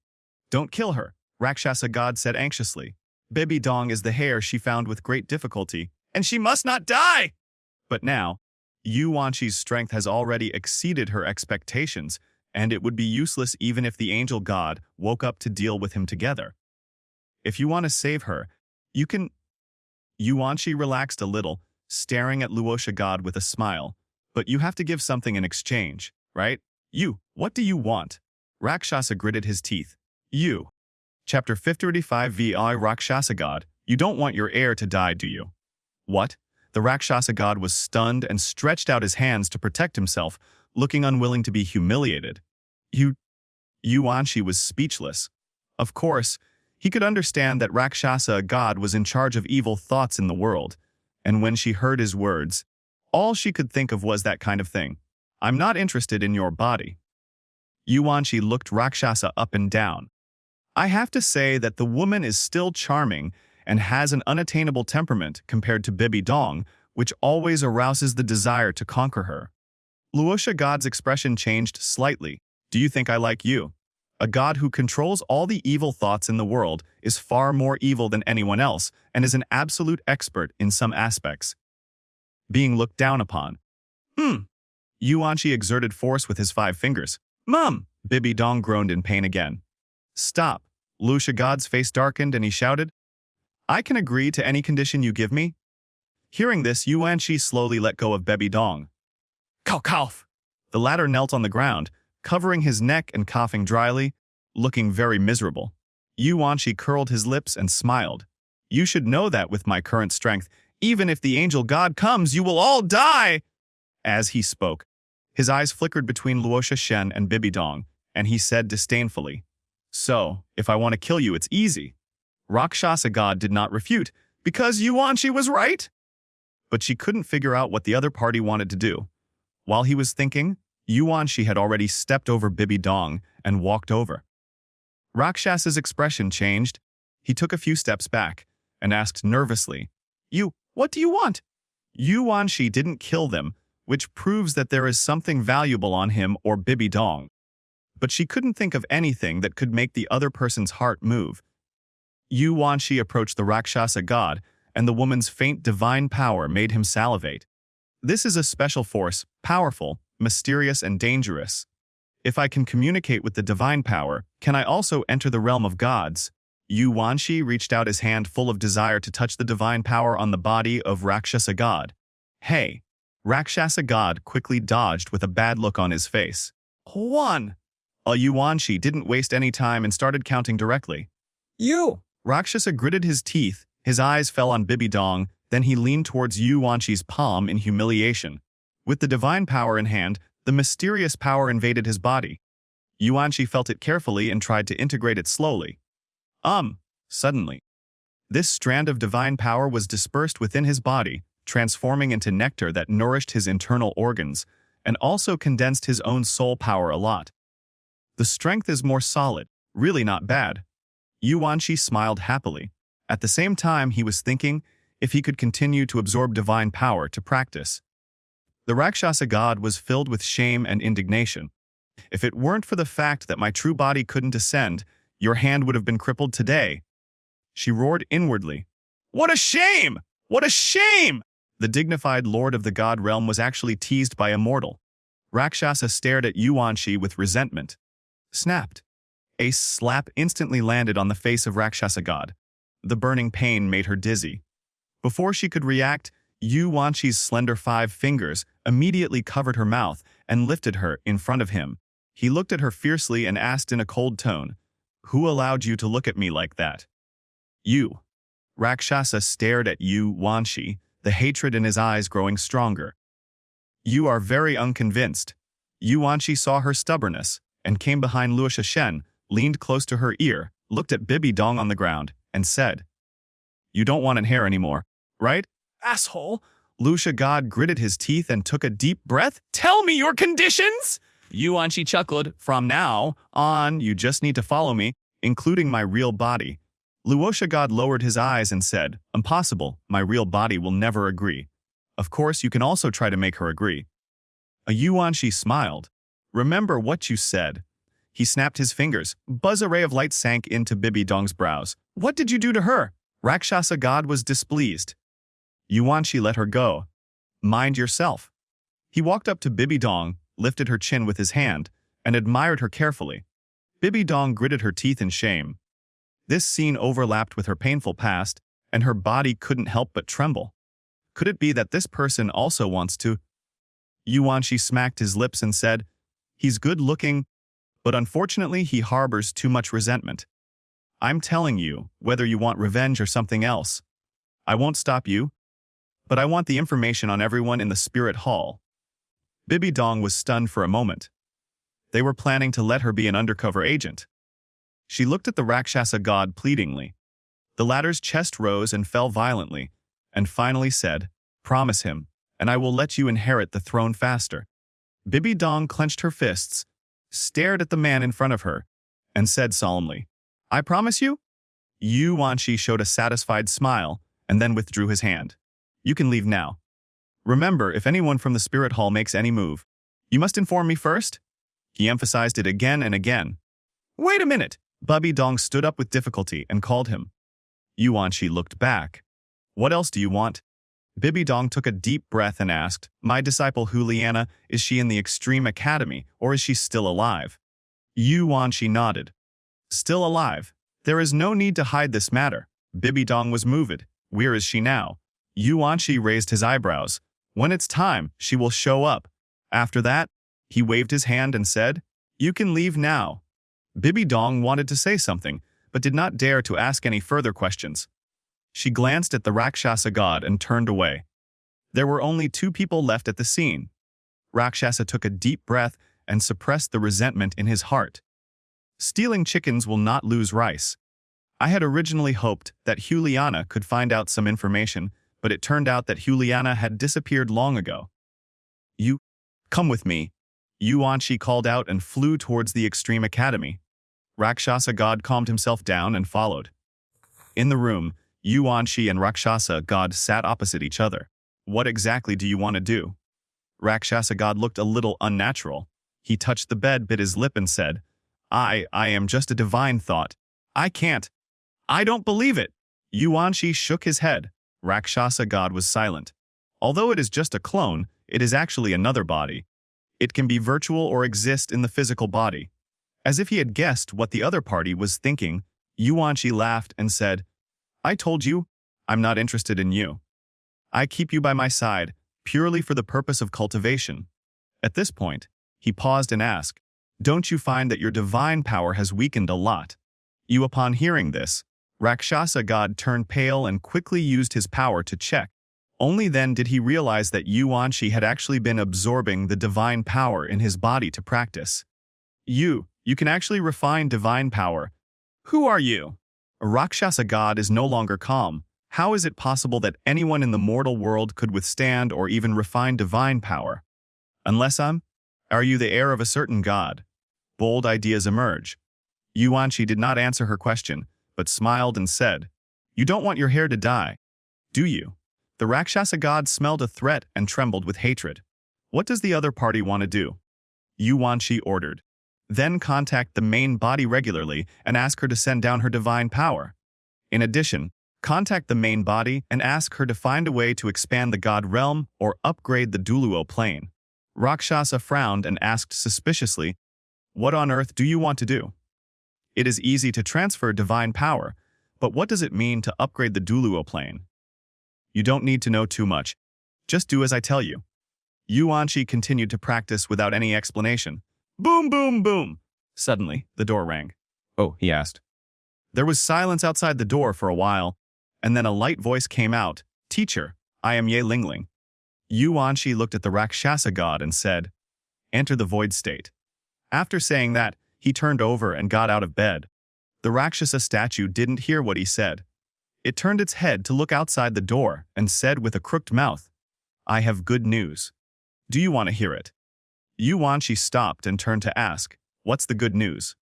Don't kill her, Rakshasa god said anxiously. Bibi Dong is the hair she found with great difficulty, and she must not die! But now, Yuanshi's strength has already exceeded her expectations, and it would be useless even if the angel god woke up to deal with him together. If you want to save her, you can... Yuanshi relaxed a little, staring at Luosha god with a smile. But you have to give something in exchange, right? You, what do you want? Rakshasa gritted his teeth. You. Chapter 55 VI Rakshasa god, you don't want your heir to die, do you? What? The Rakshasa god was stunned and stretched out his hands to protect himself, looking unwilling to be humiliated. Yuanshi was speechless. Of course, he could understand that Rakshasa god was in charge of evil thoughts in the world, and when she heard his words, all she could think of was that kind of thing. I'm not interested in your body. Yuanshi looked Rakshasa up and down. I have to say that the woman is still charming and has an unattainable temperament compared to Bibi Dong, which always arouses the desire to conquer her. Luosha god's expression changed slightly. Do you think I like you? A god who controls all the evil thoughts in the world is far more evil than anyone else and is an absolute expert in some aspects. Being looked down upon. Yuanshi exerted force with his 5 fingers. Mom! Bibi Dong groaned in pain again. Stop. Luosha god's face darkened and he shouted, I can agree to any condition you give me. Hearing this, Yuanshi slowly let go of Bibi Dong. Cough! The latter knelt on the ground, covering his neck and coughing dryly, looking very miserable. Yuanshi curled his lips and smiled. You should know that with my current strength, even if the angel god comes, you will all die! As he spoke, his eyes flickered between Luosha Shen and Bibi Dong, and he said disdainfully, So, if I want to kill you, it's easy. Rakshasa god did not refute, because Yuanshi was right. But she couldn't figure out what the other party wanted to do. While he was thinking, Yuanshi had already stepped over Bibi Dong and walked over. Rakshasa's expression changed. He took a few steps back and asked nervously, What do you want? Yuanshi didn't kill them, which proves that there is something valuable on him or Bibi Dong. But she couldn't think of anything that could make the other person's heart move. Yuanshi approached the Rakshasa god, and the woman's faint divine power made him salivate. This is a special force, powerful, mysterious, and dangerous. If I can communicate with the divine power, can I also enter the realm of gods? Yuanshi reached out his hand full of desire to touch the divine power on the body of Rakshasa god. Hey! Rakshasa god quickly dodged with a bad look on his face. 1. Yuanshi didn't waste any time and started counting directly. You! Rakshasa gritted his teeth, his eyes fell on Bibi Dong, then he leaned towards Yuanshi's palm in humiliation. With the divine power in hand, the mysterious power invaded his body. Yuanshi felt it carefully and tried to integrate it slowly. Suddenly. This strand of divine power was dispersed within his body, transforming into nectar that nourished his internal organs, and also condensed his own soul power a lot. The strength is more solid, really not bad. Yuanshi smiled happily. At the same time, he was thinking if he could continue to absorb divine power to practice. The Rakshasa god was filled with shame and indignation. If it weren't for the fact that my true body couldn't ascend, your hand would have been crippled today. She roared inwardly. What a shame! What a shame! The dignified lord of the god realm was actually teased by a mortal. Rakshasa stared at Yuanshi with resentment. Snapped. A slap instantly landed on the face of Rakshasa god. The burning pain made her dizzy. Before she could react, Yuanshi's slender 5 fingers immediately covered her mouth and lifted her in front of him. He looked at her fiercely and asked in a cold tone, "Who allowed you to look at me like that?" You. Rakshasa stared at Yuanshi, the hatred in his eyes growing stronger. You are very unconvinced. Yuanshi saw her stubbornness and came behind Luosha Shen, leaned close to her ear, looked at Bibi Dong on the ground, and said, "You don't want an hair anymore, right?" Asshole! Luosha God gritted his teeth and took a deep breath. Tell me your conditions! Yuanshi chuckled. From now on, you just need to follow me, including my real body. Luosha God lowered his eyes and said, Impossible, my real body will never agree. Of course, you can also try to make her agree. Yuanshi smiled. Remember what you said. He snapped his fingers. Buzz ray of light sank into Bibi Dong's brows. What did you do to her? Rakshasa God was displeased. Yuanshi let her go. Mind yourself. He walked up to Bibi Dong, lifted her chin with his hand, and admired her carefully. Bibi Dong gritted her teeth in shame. This scene overlapped with her painful past, and her body couldn't help but tremble. Could it be that this person also wants to? Yuanshi smacked his lips and said, He's good-looking, but unfortunately he harbors too much resentment. I'm telling you, whether you want revenge or something else. I won't stop you, but I want the information on everyone in the spirit hall. Bibi Dong was stunned for a moment. They were planning to let her be an undercover agent. She looked at the Rakshasa god pleadingly. The latter's chest rose and fell violently, and finally said, Promise him, and I will let you inherit the throne faster. Bibi Dong clenched her fists, stared at the man in front of her, and said solemnly, I promise you? Yuanshi showed a satisfied smile, and then withdrew his hand. You can leave now. Remember, if anyone from the spirit hall makes any move, you must inform me first. He emphasized it again and again. Wait a minute! Bibi Dong stood up with difficulty and called him. Yuanshi looked back. What else do you want? Bibi Dong took a deep breath and asked, My disciple Juliana, is she in the Extreme Academy, or is she still alive? Yuanshi nodded. Still alive. There is no need to hide this matter. Bibi Dong was moved. Where is she now? Yuanshi raised his eyebrows. When it's time, she will show up. After that, he waved his hand and said, You can leave now. Bibi Dong wanted to say something, but did not dare to ask any further questions. She glanced at the Rakshasa god and turned away. There were only 2 people left at the scene. Rakshasa took a deep breath and suppressed the resentment in his heart. Stealing chickens will not lose rice. I had originally hoped that Juliana could find out some information, but it turned out that Juliana had disappeared long ago. You, come with me. Yuanshi called out and flew towards the Extreme Academy. Rakshasa god calmed himself down and followed. In the room, Yuanshi and Rakshasa God sat opposite each other. What exactly do you want to do? Rakshasa God looked a little unnatural. He touched the bed, bit his lip, and said, I am just a divine thought. I can't. I don't believe it. Yuanshi shook his head. Rakshasa God was silent. Although it is just a clone, it is actually another body. It can be virtual or exist in the physical body. As if he had guessed what the other party was thinking, Yuanshi laughed and said, I told you, I'm not interested in you. I keep you by my side, purely for the purpose of cultivation. At this point, he paused and asked, don't you find that your divine power has weakened a lot? Upon hearing this, Rakshasa God turned pale and quickly used his power to check. Only then did he realize that Yuanshi had actually been absorbing the divine power in his body to practice. You can actually refine divine power. Who are you? A Rakshasa God is no longer calm. How is it possible that anyone in the mortal world could withstand or even refine divine power? Unless are you the heir of a certain god? Bold ideas emerge. Yuanshi did not answer her question, but smiled and said, you don't want your hair to die, do you? The Rakshasa God smelled a threat and trembled with hatred. What does the other party want to do? Yuanshi ordered. Then contact the main body regularly and ask her to send down her divine power. In addition, contact the main body and ask her to find a way to expand the god realm or upgrade the Douluo plane. Rakshasa frowned and asked suspiciously, what on earth do you want to do? It is easy to transfer divine power, but what does it mean to upgrade the Douluo plane? You don't need to know too much. Just do as I tell you. Yuanshi continued to practice without any explanation. Boom, boom, boom. Suddenly, the door rang. Oh, he asked. There was silence outside the door for a while, and then a light voice came out. Teacher, I am Ye Lingling. Yuanshi looked at the Rakshasa God and said, enter the void state. After saying that, he turned over and got out of bed. The Rakshasa statue didn't hear what he said. It turned its head to look outside the door and said with a crooked mouth, I have good news. Do you want to hear it? Yuanshi stopped and turned to ask, what's the good news?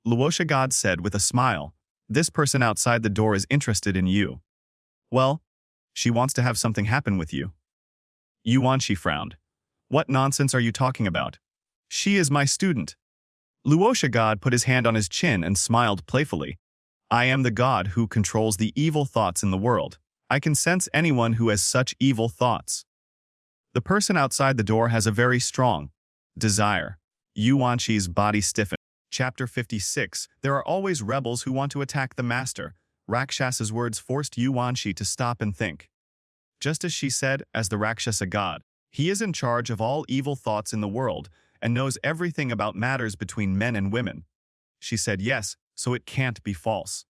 Luosha God said with a smile, this person outside the door is interested in you. Well, she wants to have something happen with you. Yuanshi frowned. What nonsense are you talking about? She is my student. Luosha God put his hand on his chin and smiled playfully. I am the god who controls the evil thoughts in the world. I can sense anyone who has such evil thoughts. The person outside the door has a very strong desire. Yuanshi's body stiffened. Chapter 56. There are always rebels who want to attack the master. Rakshasa's words forced Yuanshi to stop and think. Just as she said, as the Rakshasa god, he is in charge of all evil thoughts in the world and knows everything about matters between men and women. She said yes, so it can't be false.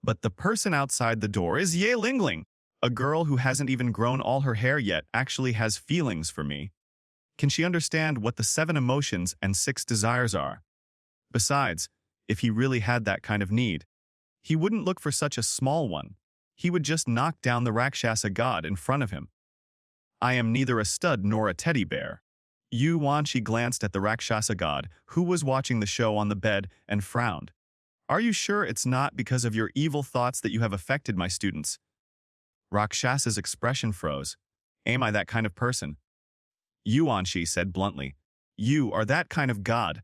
But the person outside the door is Ye Lingling. A girl who hasn't even grown all her hair yet actually has feelings for me. Can she understand what the 7 emotions and 6 desires are? Besides, if he really had that kind of need, he wouldn't look for such a small one. He would just knock down the Rakshasa god in front of him. I am neither a stud nor a teddy bear. Yuanshi glanced at the Rakshasa god, who was watching the show on the bed, and frowned. Are you sure it's not because of your evil thoughts that you have affected my students? Rakshasa's expression froze. Am I that kind of person? Yuanshi said bluntly. You are that kind of god.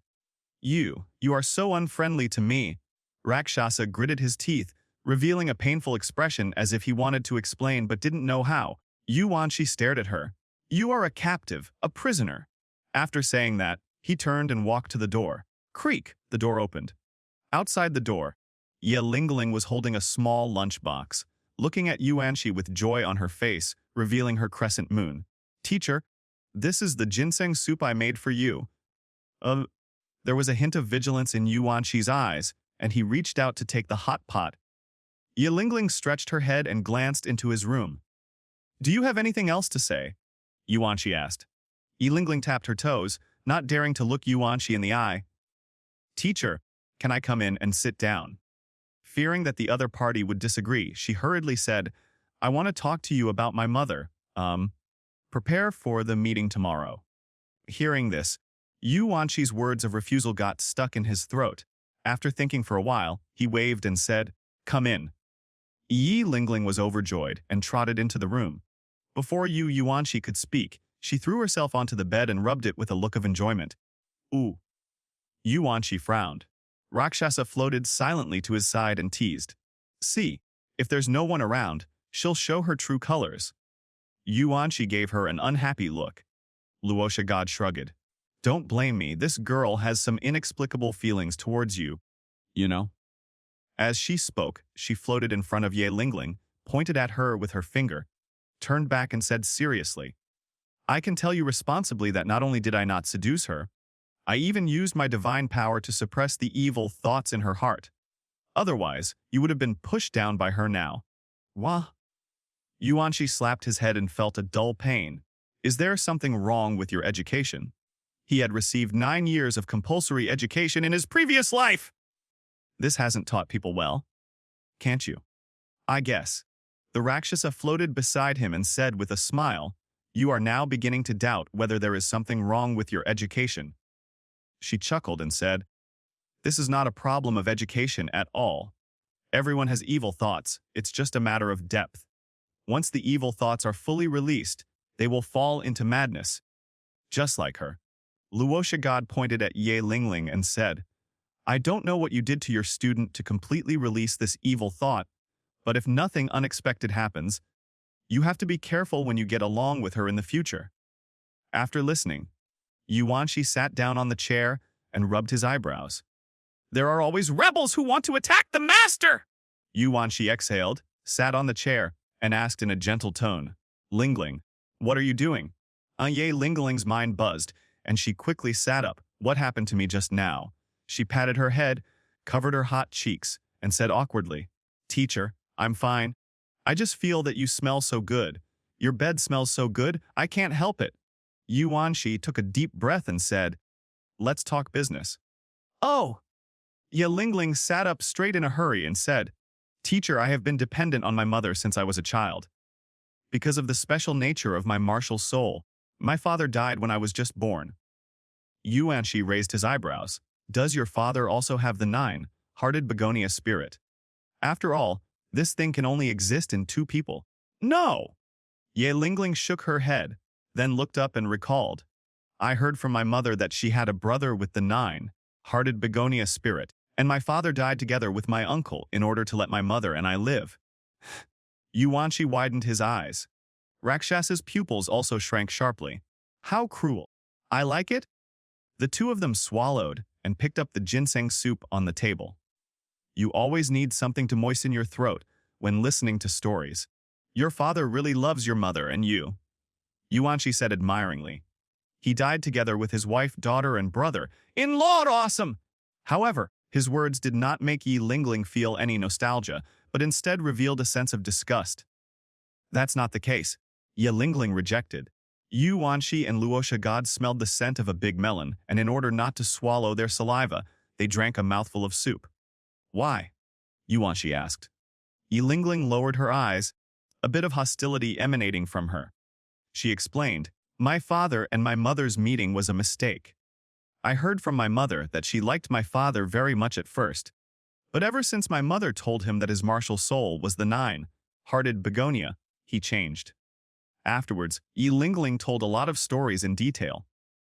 You are so unfriendly to me. Rakshasa gritted his teeth, revealing a painful expression as if he wanted to explain but didn't know how. Yuanshi stared at her. You are a captive, a prisoner. After saying that, he turned and walked to the door. Creak, the door opened. Outside the door, Ye Lingling was holding a small lunchbox, looking at Yuanshi with joy on her face, revealing her crescent moon. Teacher, this is the ginseng soup I made for you. There was a hint of vigilance in Yuanshi's eyes, and he reached out to take the hot pot. Ye Lingling stretched her head and glanced into his room. Do you have anything else to say? Yuanshi asked. Ye Lingling tapped her toes, not daring to look Yuanshi in the eye. Teacher, can I come in and sit down? Fearing that the other party would disagree, she hurriedly said, I want to talk to you about my mother. Prepare for the meeting tomorrow. Hearing this, Yuanshi's words of refusal got stuck in his throat. After thinking for a while, he waved and said, Come in. Yi Lingling was overjoyed and trotted into the room. Before Yu Yuanqi could speak, she threw herself onto the bed and rubbed it with a look of enjoyment. Ooh. Yuanqi frowned. Rakshasa floated silently to his side and teased. See, if there's no one around, she'll show her true colors. Yuanqi gave her an unhappy look. Luosha God shrugged. Don't blame me, this girl has some inexplicable feelings towards you. You know? As she spoke, she floated in front of Ye Lingling, pointed at her with her finger, turned back and said seriously, I can tell you responsibly that not only did I not seduce her, I even used my divine power to suppress the evil thoughts in her heart. Otherwise, you would have been pushed down by her now. Wah? Yuanqi slapped his head and felt a dull pain. Is there something wrong with your education? He had received 9 years of compulsory education in his previous life. This hasn't taught people well. Can't you? I guess. The Rakshasa floated beside him and said with a smile, You are now beginning to doubt whether there is something wrong with your education. She chuckled and said, This is not a problem of education at all. Everyone has evil thoughts, it's just a matter of depth. Once the evil thoughts are fully released, they will fall into madness. Just like her. Luosha God pointed at Ye Lingling and said, I don't know what you did to your student to completely release this evil thought, but if nothing unexpected happens, you have to be careful when you get along with her in the future. After listening, Yuanqi sat down on the chair and rubbed his eyebrows. There are always rebels who want to attack the master! Yuanqi exhaled, sat on the chair, and asked in a gentle tone, Lingling, what are you doing? Ye Lingling's mind buzzed, and she quickly sat up. What happened to me just now? She patted her head, covered her hot cheeks, and said awkwardly, Teacher, I'm fine. I just feel that you smell so good. Your bed smells so good, I can't help it. Yuanqi took a deep breath and said, Let's talk business. Oh! Ye Lingling sat up straight in a hurry and said, Teacher, I have been dependent on my mother since I was a child. Because of the special nature of my martial soul, my father died when I was just born. Yuanqi raised his eyebrows. Does your father also have the 9-hearted begonia spirit? After all, this thing can only exist in 2 people. No! Ye Lingling shook her head, then looked up and recalled. I heard from my mother that she had a brother with the 9-hearted begonia spirit, and my father died together with my uncle in order to let my mother and I live. Yuanqi widened his eyes. Rakshasa's pupils also shrank sharply. How cruel. I like it? The 2 of them swallowed and picked up the ginseng soup on the table. You always need something to moisten your throat when listening to stories. Your father really loves your mother and you. Yuanqi said admiringly. He died together with his wife, daughter, and brother. In-law awesome! However, his words did not make Ye Lingling feel any nostalgia, but instead revealed a sense of disgust. That's not the case. Ye Lingling rejected. Yuanqi and Luosha God smelled the scent of a big melon, and in order not to swallow their saliva, they drank a mouthful of soup. Why? Yuanqi asked. Ye Lingling lowered her eyes, a bit of hostility emanating from her. She explained, My father and my mother's meeting was a mistake. I heard from my mother that she liked my father very much at first, but ever since my mother told him that his martial soul was the 9-hearted begonia, he changed. Afterwards, Ye Lingling told a lot of stories in detail.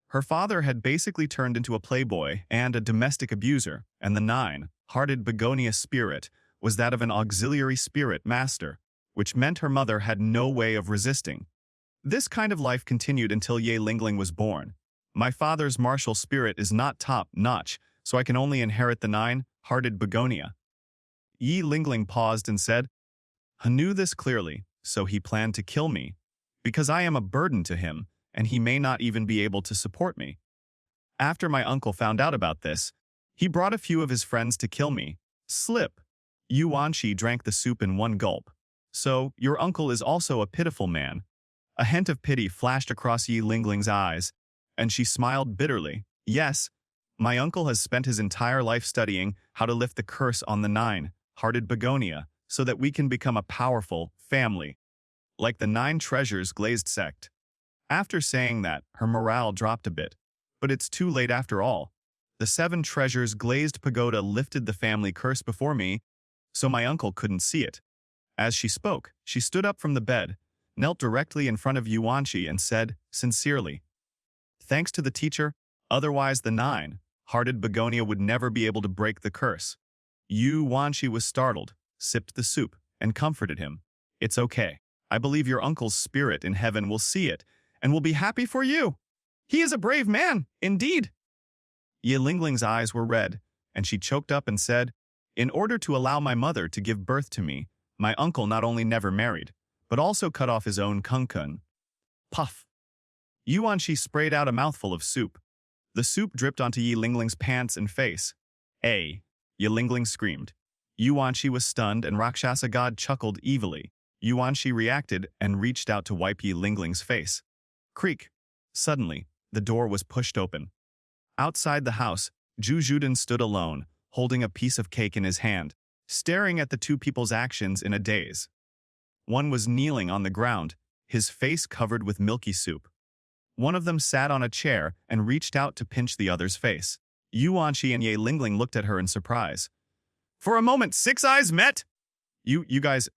Her father had basically turned into a playboy and a domestic abuser, and the 9-hearted begonia spirit was that of an auxiliary spirit master, which meant her mother had no way of resisting. This kind of life continued until Ye Lingling was born. My father's martial spirit is not top-notch, so I can only inherit the 9-hearted begonia. Ye Lingling paused and said, I knew this clearly, so he planned to kill me, because I am a burden to him, and he may not even be able to support me. After my uncle found out about this, he brought a few of his friends to kill me. Slip. Yuanqi drank the soup in one gulp. So, your uncle is also a pitiful man. A hint of pity flashed across Ye Lingling's eyes, and she smiled bitterly. Yes, my uncle has spent his entire life studying how to lift the curse on the 9-hearted begonia so that we can become a powerful family, like the 9 treasures glazed sect. After saying that, her morale dropped a bit. But it's too late after all. The 7 treasures glazed pagoda lifted the family curse before me, so my uncle couldn't see it. As she spoke, she stood up from the bed, knelt directly in front of Yuanqi and said, sincerely, "Thanks to the teacher, otherwise the nine-hearted begonia would never be able to break the curse." Yuanqi was startled, sipped the soup, and comforted him. "It's okay. I believe your uncle's spirit in heaven will see it and will be happy for you. He is a brave man, indeed." Ye Lingling's eyes were red, and she choked up and said, "In order to allow my mother to give birth to me, my uncle not only never married, but also cut off his own kunkun." Puff. Yuanqi sprayed out a mouthful of soup. The soup dripped onto Ye Lingling's pants and face. "Ay!" Ye Lingling screamed. Yuanqi was stunned and Rakshasa God chuckled evilly. Yuanqi reacted and reached out to wipe Ye Lingling's face. Creak. Suddenly, the door was pushed open. Outside the house, Zhu Zhuden stood alone, holding a piece of cake in his hand, staring at the two people's actions in a daze. One was kneeling on the ground, his face covered with milky soup. One of them sat on a chair and reached out to pinch the other's face. Yuanqi and Ye Lingling looked at her in surprise. For a moment, six eyes met. You guys...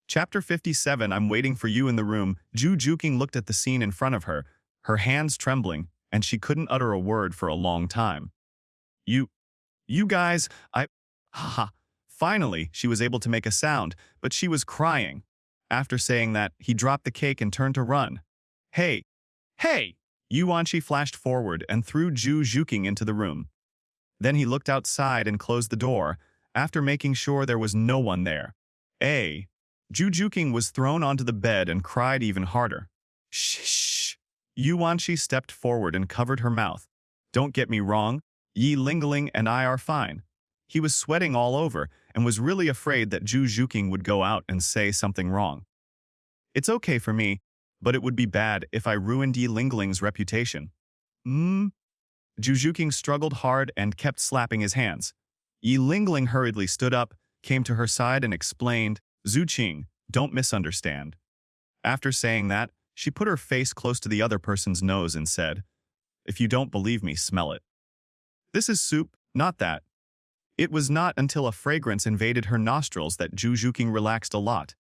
Chapter 57, I'm waiting for you in the room. Zhu Juking looked at the scene in front of her, her hands trembling, and she couldn't utter a word for a long time. You guys, haha. Finally, she was able to make a sound, but she was crying. After saying that, he dropped the cake and turned to run. Hey! Yuanqi flashed forward and threw Zhu Juking into the room. Then he looked outside and closed the door, after making sure there was no one there. Zhu Juking was thrown onto the bed and cried even harder. Shh! Yuanqi stepped forward and covered her mouth. Don't get me wrong, Ye Lingling and I are fine. He was sweating all over and was really afraid that Zhu Juking would go out and say something wrong. It's okay for me, but it would be bad if I ruined Ye Lingling's reputation. Zhu Juking struggled hard and kept slapping his hands. Ye Lingling hurriedly stood up, came to her side and explained, Zhu Qing, don't misunderstand. After saying that, she put her face close to the other person's nose and said, if you don't believe me, smell it. This is soup, not that. It was not until a fragrance invaded her nostrils that Zhu Juking relaxed a lot.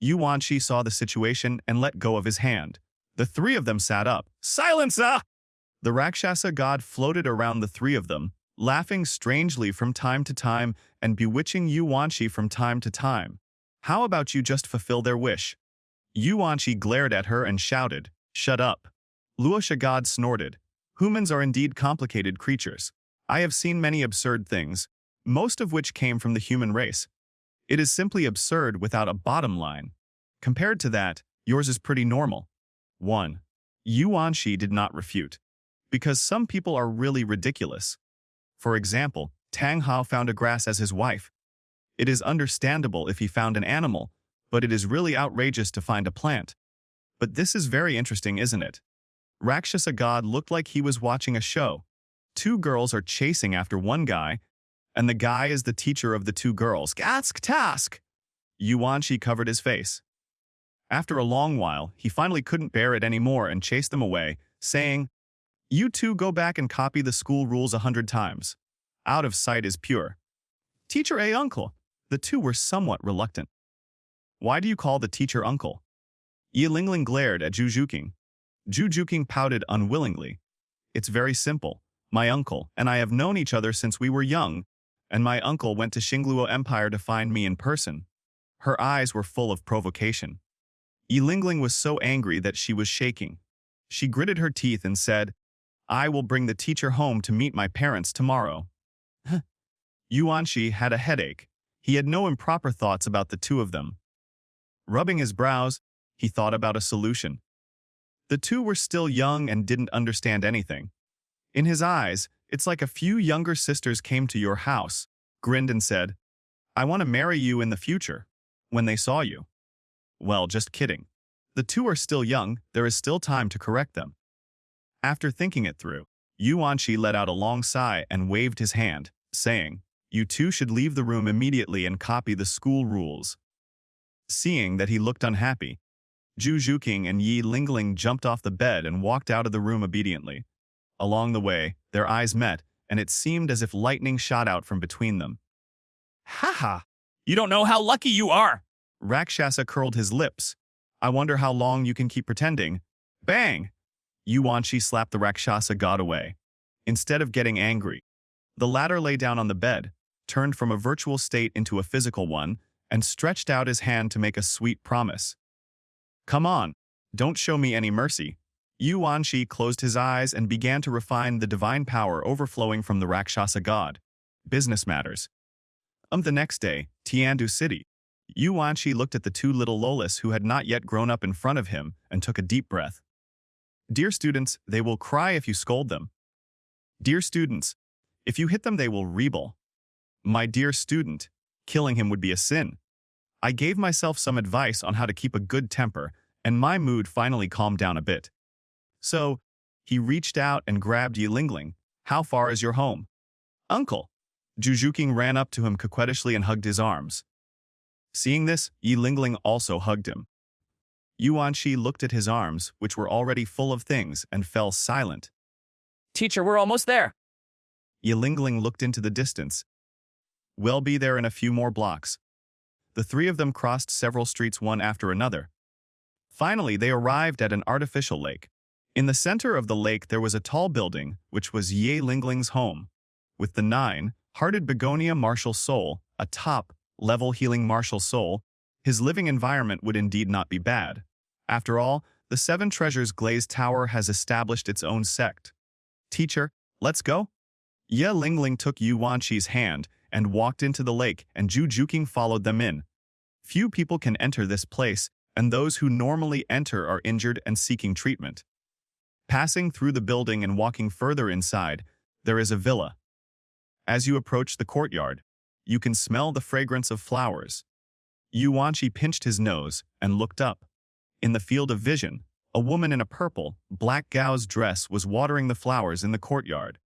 Yuanqi saw the situation and let go of his hand. The three of them sat up. Silence, The Rakshasa god floated around the three of them, laughing strangely from time to time and bewitching Yuanqi from time to time. How about you just fulfill their wish? Yuanqi glared at her and shouted, shut up. Luosha god snorted. Humans are indeed complicated creatures. I have seen many absurd things, most of which came from the human race. It is simply absurd without a bottom line. Compared to that, yours is pretty normal. 1. Yuanqi did not refute. Because some people are really ridiculous. For example, Tang Hao found a grass as his wife. It is understandable if he found an animal, but it is really outrageous to find a plant. But this is very interesting, isn't it? Rakshasa god looked like he was watching a show. Two girls are chasing after one guy, and the guy is the teacher of the two girls. Gask task! Yuanqi covered his face. After a long while, he finally couldn't bear it anymore and chased them away, saying, you two go back and copy the school rules 100 times. Out of sight is pure. Teacher uncle. The two were somewhat reluctant. Why do you call the teacher uncle? Ye Lingling glared at Zhu Juking. Zhu Juking pouted unwillingly. It's very simple. My uncle and I have known each other since we were young, and my uncle went to Xingluo Empire to find me in person. Her eyes were full of provocation. Ye Lingling was so angry that she was shaking. She gritted her teeth and said, I will bring the teacher home to meet my parents tomorrow. Yuanqi had a headache. He had no improper thoughts about the two of them. Rubbing his brows, he thought about a solution. The two were still young and didn't understand anything. In his eyes, it's like a few younger sisters came to your house, grinned and said, I want to marry you in the future, when they saw you. Well, just kidding. The two are still young, there is still time to correct them. After thinking it through, Yuanqi let out a long sigh and waved his hand, saying, you two should leave the room immediately and copy the school rules. Seeing that he looked unhappy, Zhu Juking and Ye Lingling jumped off the bed and walked out of the room obediently. Along the way, their eyes met, and it seemed as if lightning shot out from between them. Haha! You don't know how lucky you are! Rakshasa curled his lips. I wonder how long you can keep pretending. Bang! Yuanshi slapped the Rakshasa god away. Instead of getting angry, the latter lay down on the bed, turned from a virtual state into a physical one, and stretched out his hand to make a sweet promise. Come on, don't show me any mercy. Yuanshi closed his eyes and began to refine the divine power overflowing from the Rakshasa god. Business matters. The next day, Tiandu City. Yuanshi looked at the two little Lolas who had not yet grown up in front of him and took a deep breath. Dear students, they will cry if you scold them. Dear students, if you hit them they will rebel. My dear student, killing him would be a sin. I gave myself some advice on how to keep a good temper, and my mood finally calmed down a bit. So, he reached out and grabbed Yilingling. How far is your home? Uncle. Jujuking ran up to him coquettishly and hugged his arms. Seeing this, Yilingling also hugged him. Yuanshi looked at his arms, which were already full of things, and fell silent. Teacher, we're almost there. Yilingling looked into the distance. We'll be there in a few more blocks. The three of them crossed several streets one after another. Finally, they arrived at an artificial lake. In the center of the lake there was a tall building, which was Yilingling's home. With the 9-hearted begonia martial soul, a top-level healing martial soul, his living environment would indeed not be bad. After all, the 7 Treasures glazed tower has established its own sect. Teacher, let's go? Yilingling took Yuanshi's hand and walked into the lake, and Jujuking followed them in. Few people can enter this place, and those who normally enter are injured and seeking treatment. Passing through the building and walking further inside, there is a villa. As you approach the courtyard, you can smell the fragrance of flowers. Yuanshi pinched his nose and looked up. In the field of vision, a woman in a purple, black gauze dress was watering the flowers in the courtyard.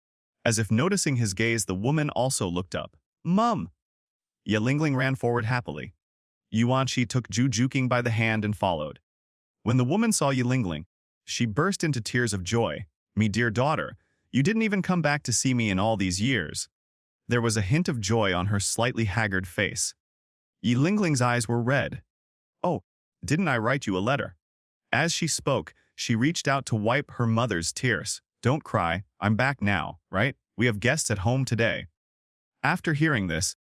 As if noticing his gaze, the woman also looked up. Mum! Yilingling ran forward happily. Yuanshi took Jujuking by the hand and followed. When the woman saw Yilingling, she burst into tears of joy. Me dear daughter, you didn't even come back to see me in all these years. There was a hint of joy on her slightly haggard face. Yilingling's eyes were red. Oh, didn't I write you a letter? As she spoke, she reached out to wipe her mother's tears. Don't cry, I'm back now, right? We have guests at home today. After hearing this,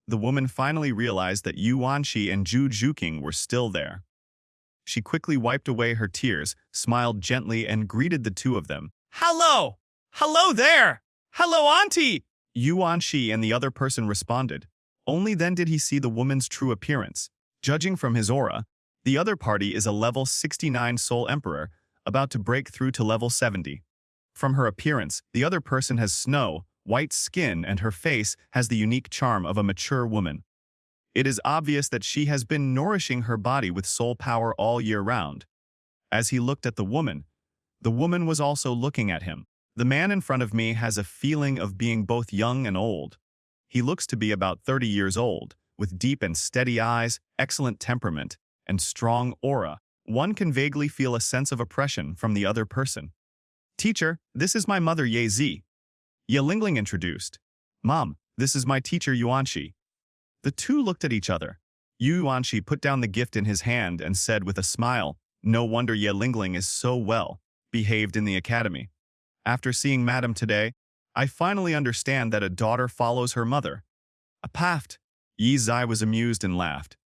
the woman finally realized that Yuanshi and Jujuking were still there. She quickly wiped away her tears, smiled gently, and greeted the two of them. Hello! Hello there! Hello, Auntie! Yuanshi and the other person responded. Only then did he see the woman's true appearance. Judging from his aura, the other party is a level 69 Soul Emperor, about to break through to level 70. From her appearance, the other person has snow-white skin and her face has the unique charm of a mature woman. It is obvious that she has been nourishing her body with soul power all year round. As he looked at the woman was also looking at him. The man in front of me has a feeling of being both young and old. He looks to be about 30 years old, with deep and steady eyes, excellent temperament, and strong aura. One can vaguely feel a sense of oppression from the other person. Teacher, this is my mother Ye-Zi. Yilingling introduced. Mom, this is my teacher Yuanshi. The two looked at each other. Yuanshi put down the gift in his hand and said with a smile, no wonder Yilingling is so well behaved in the academy. After seeing Madam today, I finally understand that a daughter follows her mother. A paft. Yi-Zai was amused and laughed.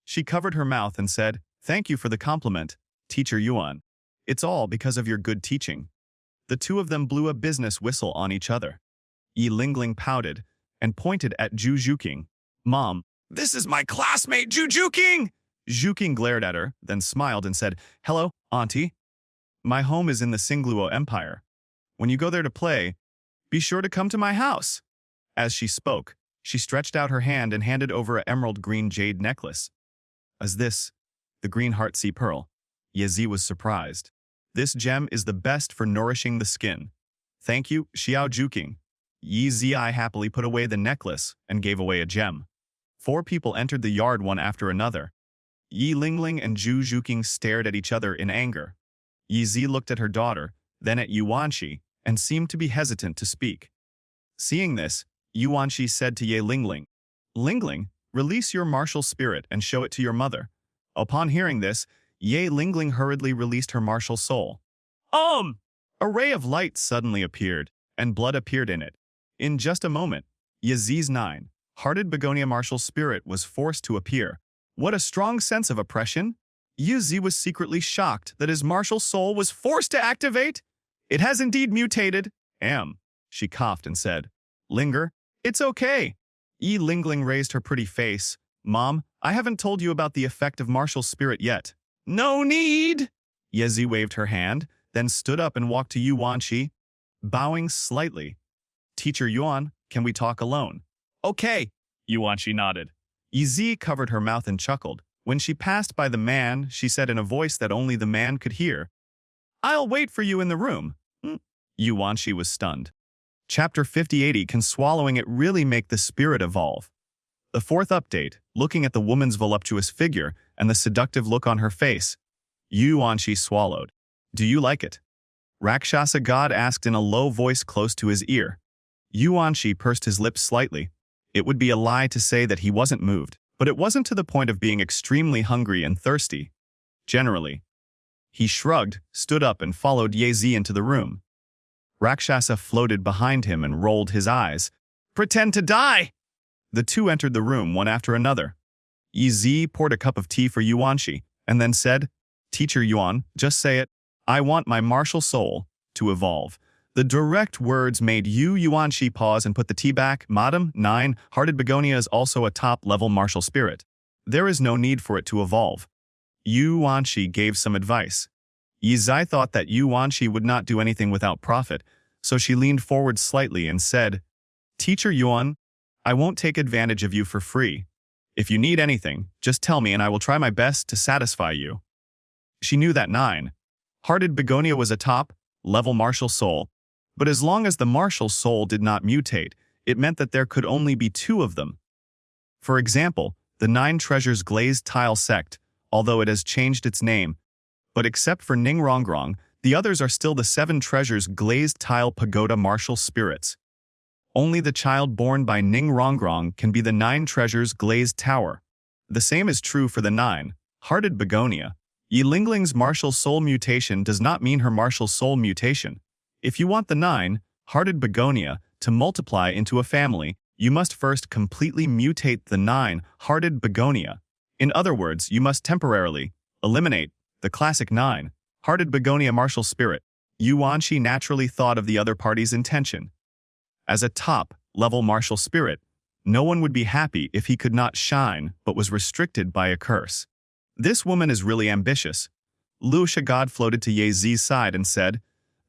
She covered her mouth and said, thank you for the compliment, Teacher Yuan. It's all because of your good teaching. The two of them blew a business whistle on each other. Yilingling pouted and pointed at Jujuking. Mom, this is my classmate, Jujuking! Juking glared at her, then smiled and said, hello, Auntie. My home is in the Singluo Empire. When you go there to play, be sure to come to my house. As she spoke, she stretched out her hand and handed over an emerald green jade necklace. As this, the green heart-sea pearl, Ye-Zi was surprised. This gem is the best for nourishing the skin. Thank you, Xiao Juking. Ye-Zi happily put away the necklace and gave away a gem. 4 people entered the yard one after another. Yilingling and Jujuking stared at each other in anger. Ye-Zi looked at her daughter, then at Yuanshi, and seemed to be hesitant to speak. Seeing this, Yuanshi said to Yilingling, Lingling, Release your martial spirit and show it to your mother. Upon hearing this, Ye Lingling hurriedly released her martial soul. A ray of light suddenly appeared, and blood appeared in it. In just a moment, Yezi's hearted begonia martial spirit was forced to appear. What a strong sense of oppression! Yezi was secretly shocked that his martial soul was forced to activate. It has indeed mutated. She coughed and said, Linger, it's okay. Yi Lingling raised her pretty face. Mom, I haven't told you about the effect of martial spirit yet. No need! Yezi waved her hand, then stood up and walked to Yuanqi, bowing slightly. Teacher Yuan, can we talk alone? Okay, Yuanqi nodded. Yezi covered her mouth and chuckled. When she passed by the man, she said in a voice that only the man could hear, I'll wait for you in the room. Yuanqi was stunned. Chapter 5080, Can swallowing it really make the spirit evolve? The fourth update, looking at the woman's voluptuous figure and the seductive look on her face, Yuanqi swallowed. Do you like it? Rakshasa God asked in a low voice close to his ear. Yuanqi pursed his lips slightly. It would be a lie to say that he wasn't moved, but it wasn't to the point of being extremely hungry and thirsty. Generally. He shrugged, stood up, and followed Yezi into the room. Rakshasa floated behind him and rolled his eyes. Pretend to die! The two entered the room one after another. Yezi poured a cup of tea for Yuanqi and then said, Teacher Yuan, just say it. I want my martial soul to evolve. The direct words made Yuanqi pause and put the tea back. Madam, hearted begonia is also a top-level martial spirit. There is no need for it to evolve. Yuanqi gave some advice. Yizai thought that Yuanqi would not do anything without profit, so she leaned forward slightly and said, Teacher Yuan, I won't take advantage of you for free. If you need anything, just tell me and I will try my best to satisfy you. She knew that hearted begonia was a top-level martial soul, but as long as the martial soul did not mutate, it meant that there could only be two of them. For example, the 9 Treasures Glazed Tile Sect, although it has changed its name, but except for Ningrongrong, the others are still the 7 Treasures Glazed Tile Pagoda martial spirits. Only the child born by Ningrongrong can be the 9 Treasures Glazed Tower. The same is true for the 9-hearted begonia. Yi Lingling's martial soul mutation does not mean her martial soul mutation. If you want the 9-hearted begonia to multiply into a family, you must first completely mutate the 9-hearted begonia. In other words, you must temporarily eliminate the classic 9-hearted begonia martial spirit. Yuanqi naturally thought of the other party's intention. As a top-level martial spirit, no one would be happy if he could not shine but was restricted by a curse. This woman is really ambitious. Lu Shagad floated to Yezi's side and said,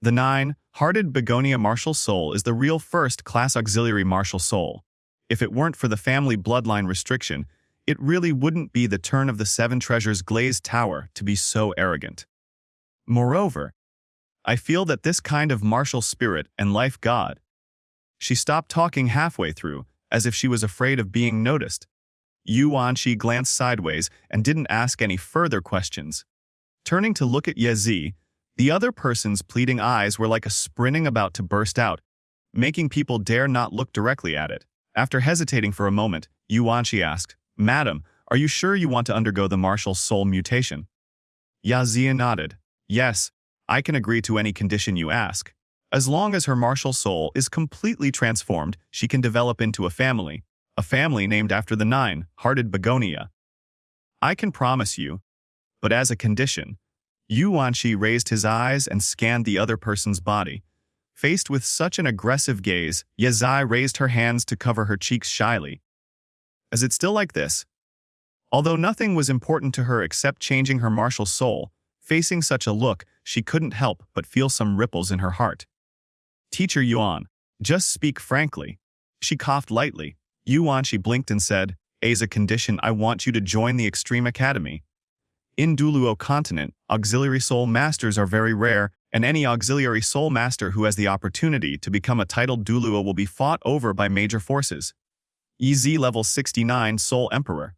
The 9-hearted begonia martial soul is the real first-class auxiliary martial soul. If it weren't for the family bloodline restriction, it really wouldn't be the turn of the 7 Treasures Glazed Tower to be so arrogant. Moreover, I feel that this kind of martial spirit and life god. She stopped talking halfway through, as if she was afraid of being noticed. Yuanqi glanced sideways and didn't ask any further questions. Turning to look at Yezi, the other person's pleading eyes were like a sprinting about to burst out, making people dare not look directly at it. After hesitating for a moment, Yuanqi asked, Madam, are you sure you want to undergo the martial soul mutation? Yazia nodded. Yes, I can agree to any condition you ask. As long as her martial soul is completely transformed, she can develop into a family named after the 9-hearted begonia. I can promise you, but as a condition. Yuanqi raised his eyes and scanned the other person's body. Faced with such an aggressive gaze, Yazai raised her hands to cover her cheeks shyly. Is it still like this? Although nothing was important to her except changing her martial soul, facing such a look, she couldn't help but feel some ripples in her heart. Teacher Yuan, just speak frankly. She coughed lightly. Yuanqi blinked and said, As a condition, I want you to join the Extreme Academy. In Douluo continent, auxiliary soul masters are very rare, and any auxiliary soul master who has the opportunity to become a titled Douluo will be fought over by major forces. EZ level 69 Soul Emperor.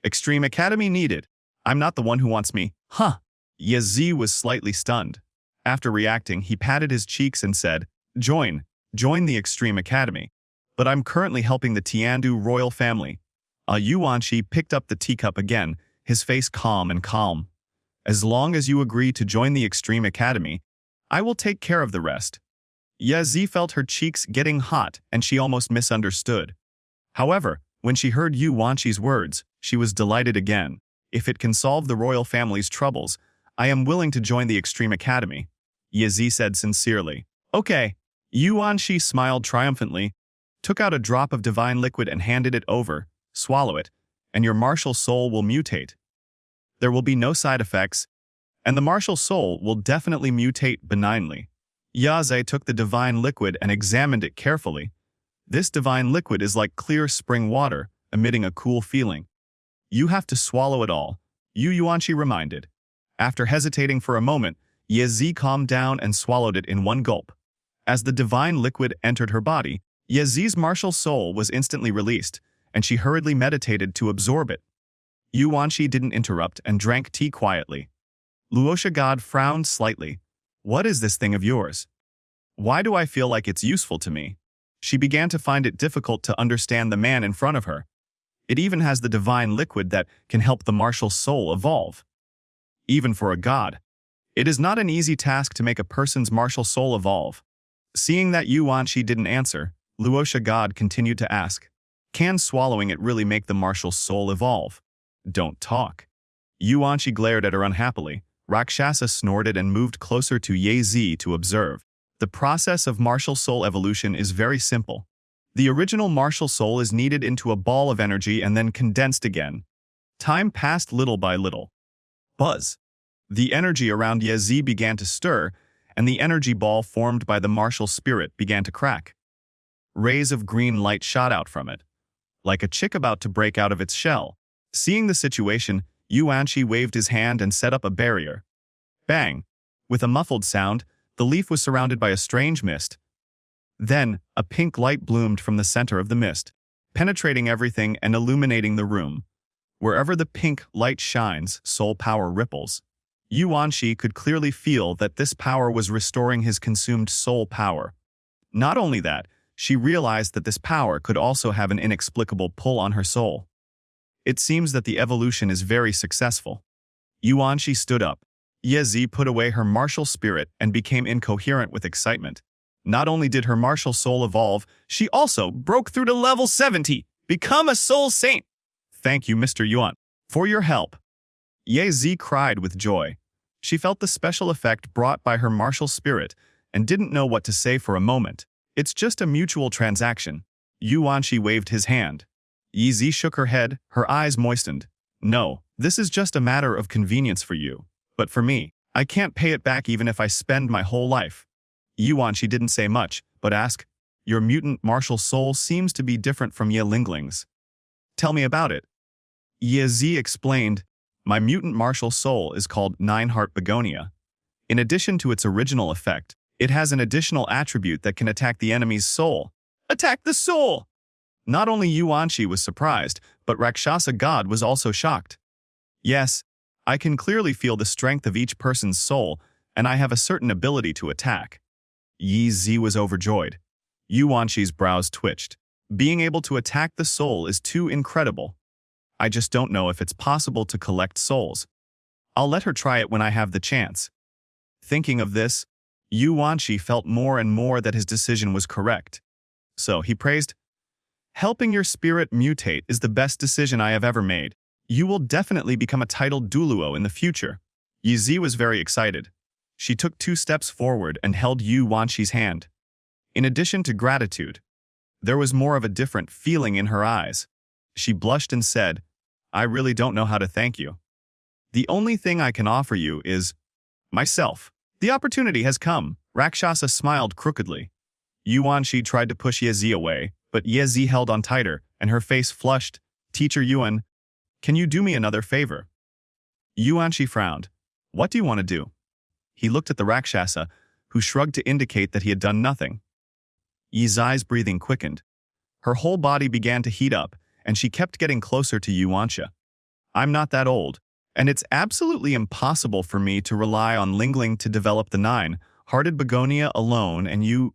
Extreme Academy needed. I'm not the one who wants me. Huh. Yezi was slightly stunned. After reacting, he patted his cheeks and said, Join the Extreme Academy. But I'm currently helping the Tiandu royal family. Yuanqi picked up the teacup again, his face calm and calm. As long as you agree to join the Extreme Academy, I will take care of the rest. Ye felt her cheeks getting hot and she almost misunderstood. However, when she heard Yuanqi's words, she was delighted again. If it can solve the royal family's troubles, I am willing to join the Extreme Academy, Ye said sincerely. Okay. Yuanqi smiled triumphantly, took out a drop of divine liquid and handed it over. Swallow it, and your martial soul will mutate. There will be no side effects, and the martial soul will definitely mutate benignly. Yaze took the divine liquid and examined it carefully. This divine liquid is like clear spring water, emitting a cool feeling. You have to swallow it all, Yuanqi reminded. After hesitating for a moment, Ye calmed down and swallowed it in one gulp. As the divine liquid entered her body, Yezi's martial soul was instantly released, and she hurriedly meditated to absorb it. Yuanqi didn't interrupt and drank tea quietly. Luosha God frowned slightly. What is this thing of yours? Why do I feel like it's useful to me? She began to find it difficult to understand the man in front of her. It even has the divine liquid that can help the martial soul evolve. Even for a god, it is not an easy task to make a person's martial soul evolve. Seeing that Yuanqi didn't answer, Luosha God continued to ask, can swallowing it really make the martial soul evolve? Don't talk. Yuanqi glared at her unhappily. Rakshasa snorted and moved closer to Ye to observe. The process of martial soul evolution is very simple. The original martial soul is kneaded into a ball of energy and then condensed again. Time passed little by little. Buzz. The energy around Ye began to stir, and the energy ball formed by the martial spirit began to crack. Rays of green light shot out from it, like a chick about to break out of its shell. Seeing the situation, Yuanqi waved his hand and set up a barrier. Bang! With a muffled sound, the leaf was surrounded by a strange mist. Then, a pink light bloomed from the center of the mist, penetrating everything and illuminating the room. Wherever the pink light shines, soul power ripples. Yuanqi could clearly feel that this power was restoring his consumed soul power. Not only that, she realized that this power could also have an inexplicable pull on her soul. It seems that the evolution is very successful. Yuanqi stood up. Ye put away her martial spirit and became incoherent with excitement. Not only did her martial soul evolve, she also broke through to level 70, become a soul saint. Thank you, Mr. Yuan, for your help. Ye cried with joy. She felt the special effect brought by her martial spirit and didn't know what to say for a moment. It's just a mutual transaction. Yuanqi waved his hand. Ye shook her head, her eyes moistened. No, this is just a matter of convenience for you. But for me, I can't pay it back even if I spend my whole life. Yuanqi didn't say much, but asked, your mutant martial soul seems to be different from Ye Lingling's. Tell me about it. Ye explained, my mutant martial soul is called Nine-Heart Begonia. In addition to its original effect, it has an additional attribute that can attack the enemy's soul. Attack the soul! Not only Yuanqi was surprised, but Rakshasa God was also shocked. Yes, I can clearly feel the strength of each person's soul, and I have a certain ability to attack. Ye was overjoyed. Yuanqi's brows twitched. Being able to attack the soul is too incredible. I just don't know if it's possible to collect souls. I'll let her try it when I have the chance. Thinking of this, Yuanqi felt more and more that his decision was correct. So he praised, helping your spirit mutate is the best decision I have ever made. You will definitely become a titled Douluo in the future. Ye was very excited. She took 2 steps forward and held Yuanqi's hand. In addition to gratitude, there was more of a different feeling in her eyes. She blushed and said, I really don't know how to thank you. The only thing I can offer you is myself. The opportunity has come. Rakshasa smiled crookedly. Yuanqi tried to push Ye away, but Ye held on tighter, and her face flushed. Teacher Yuan, can you do me another favor? Yuanqi frowned. What do you want to do? He looked at the Rakshasa, who shrugged to indicate that he had done nothing. Ye's breathing quickened. Her whole body began to heat up, and she kept getting closer to Yuanqi. I'm not that old, and it's absolutely impossible for me to rely on Lingling to develop the Nine-Hearted Begonia alone, and you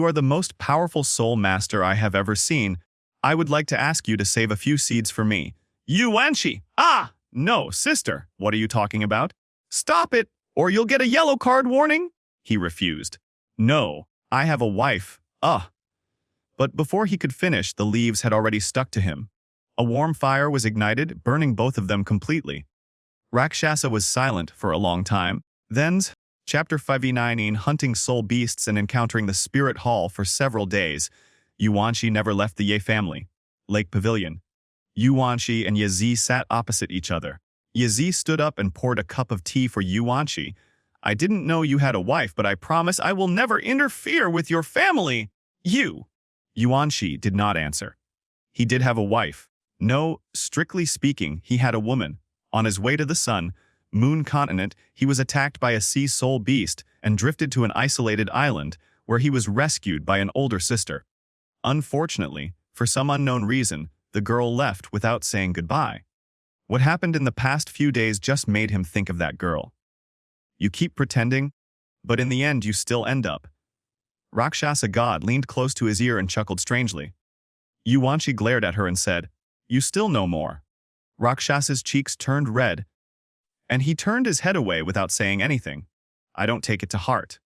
are the most powerful soul master I have ever seen. I would like to ask you to save a few seeds for me. Yuanqi! Ah! No, sister. What are you talking about? Stop it, or you'll get a yellow card warning. He refused. No, I have a wife. But before he could finish, the leaves had already stuck to him. A warm fire was ignited, burning both of them completely. Rakshasa was silent for a long time. Then, Chapter 59 hunting soul beasts and encountering the spirit hall for several days. Yuanqi never left the Ye family. Lake Pavilion. Yuanqi and Yazi sat opposite each other. Yazi stood up and poured a cup of tea for Yuanqi. I didn't know you had a wife, but I promise I will never interfere with your family. Yuanqi did not answer. He did have a wife. No, strictly speaking, he had a woman. On his way to the sun, moon continent, he was attacked by a sea soul beast and drifted to an isolated island where he was rescued by an older sister. Unfortunately, for some unknown reason, the girl left without saying goodbye. What happened in the past few days just made him think of that girl. You keep pretending, but in the end you still end up. Rakshasa god leaned close to his ear and chuckled strangely. Yuanqi glared at her and said, "You still know more." Rakshasa's cheeks turned red, and he turned his head away without saying anything. I don't take it to heart.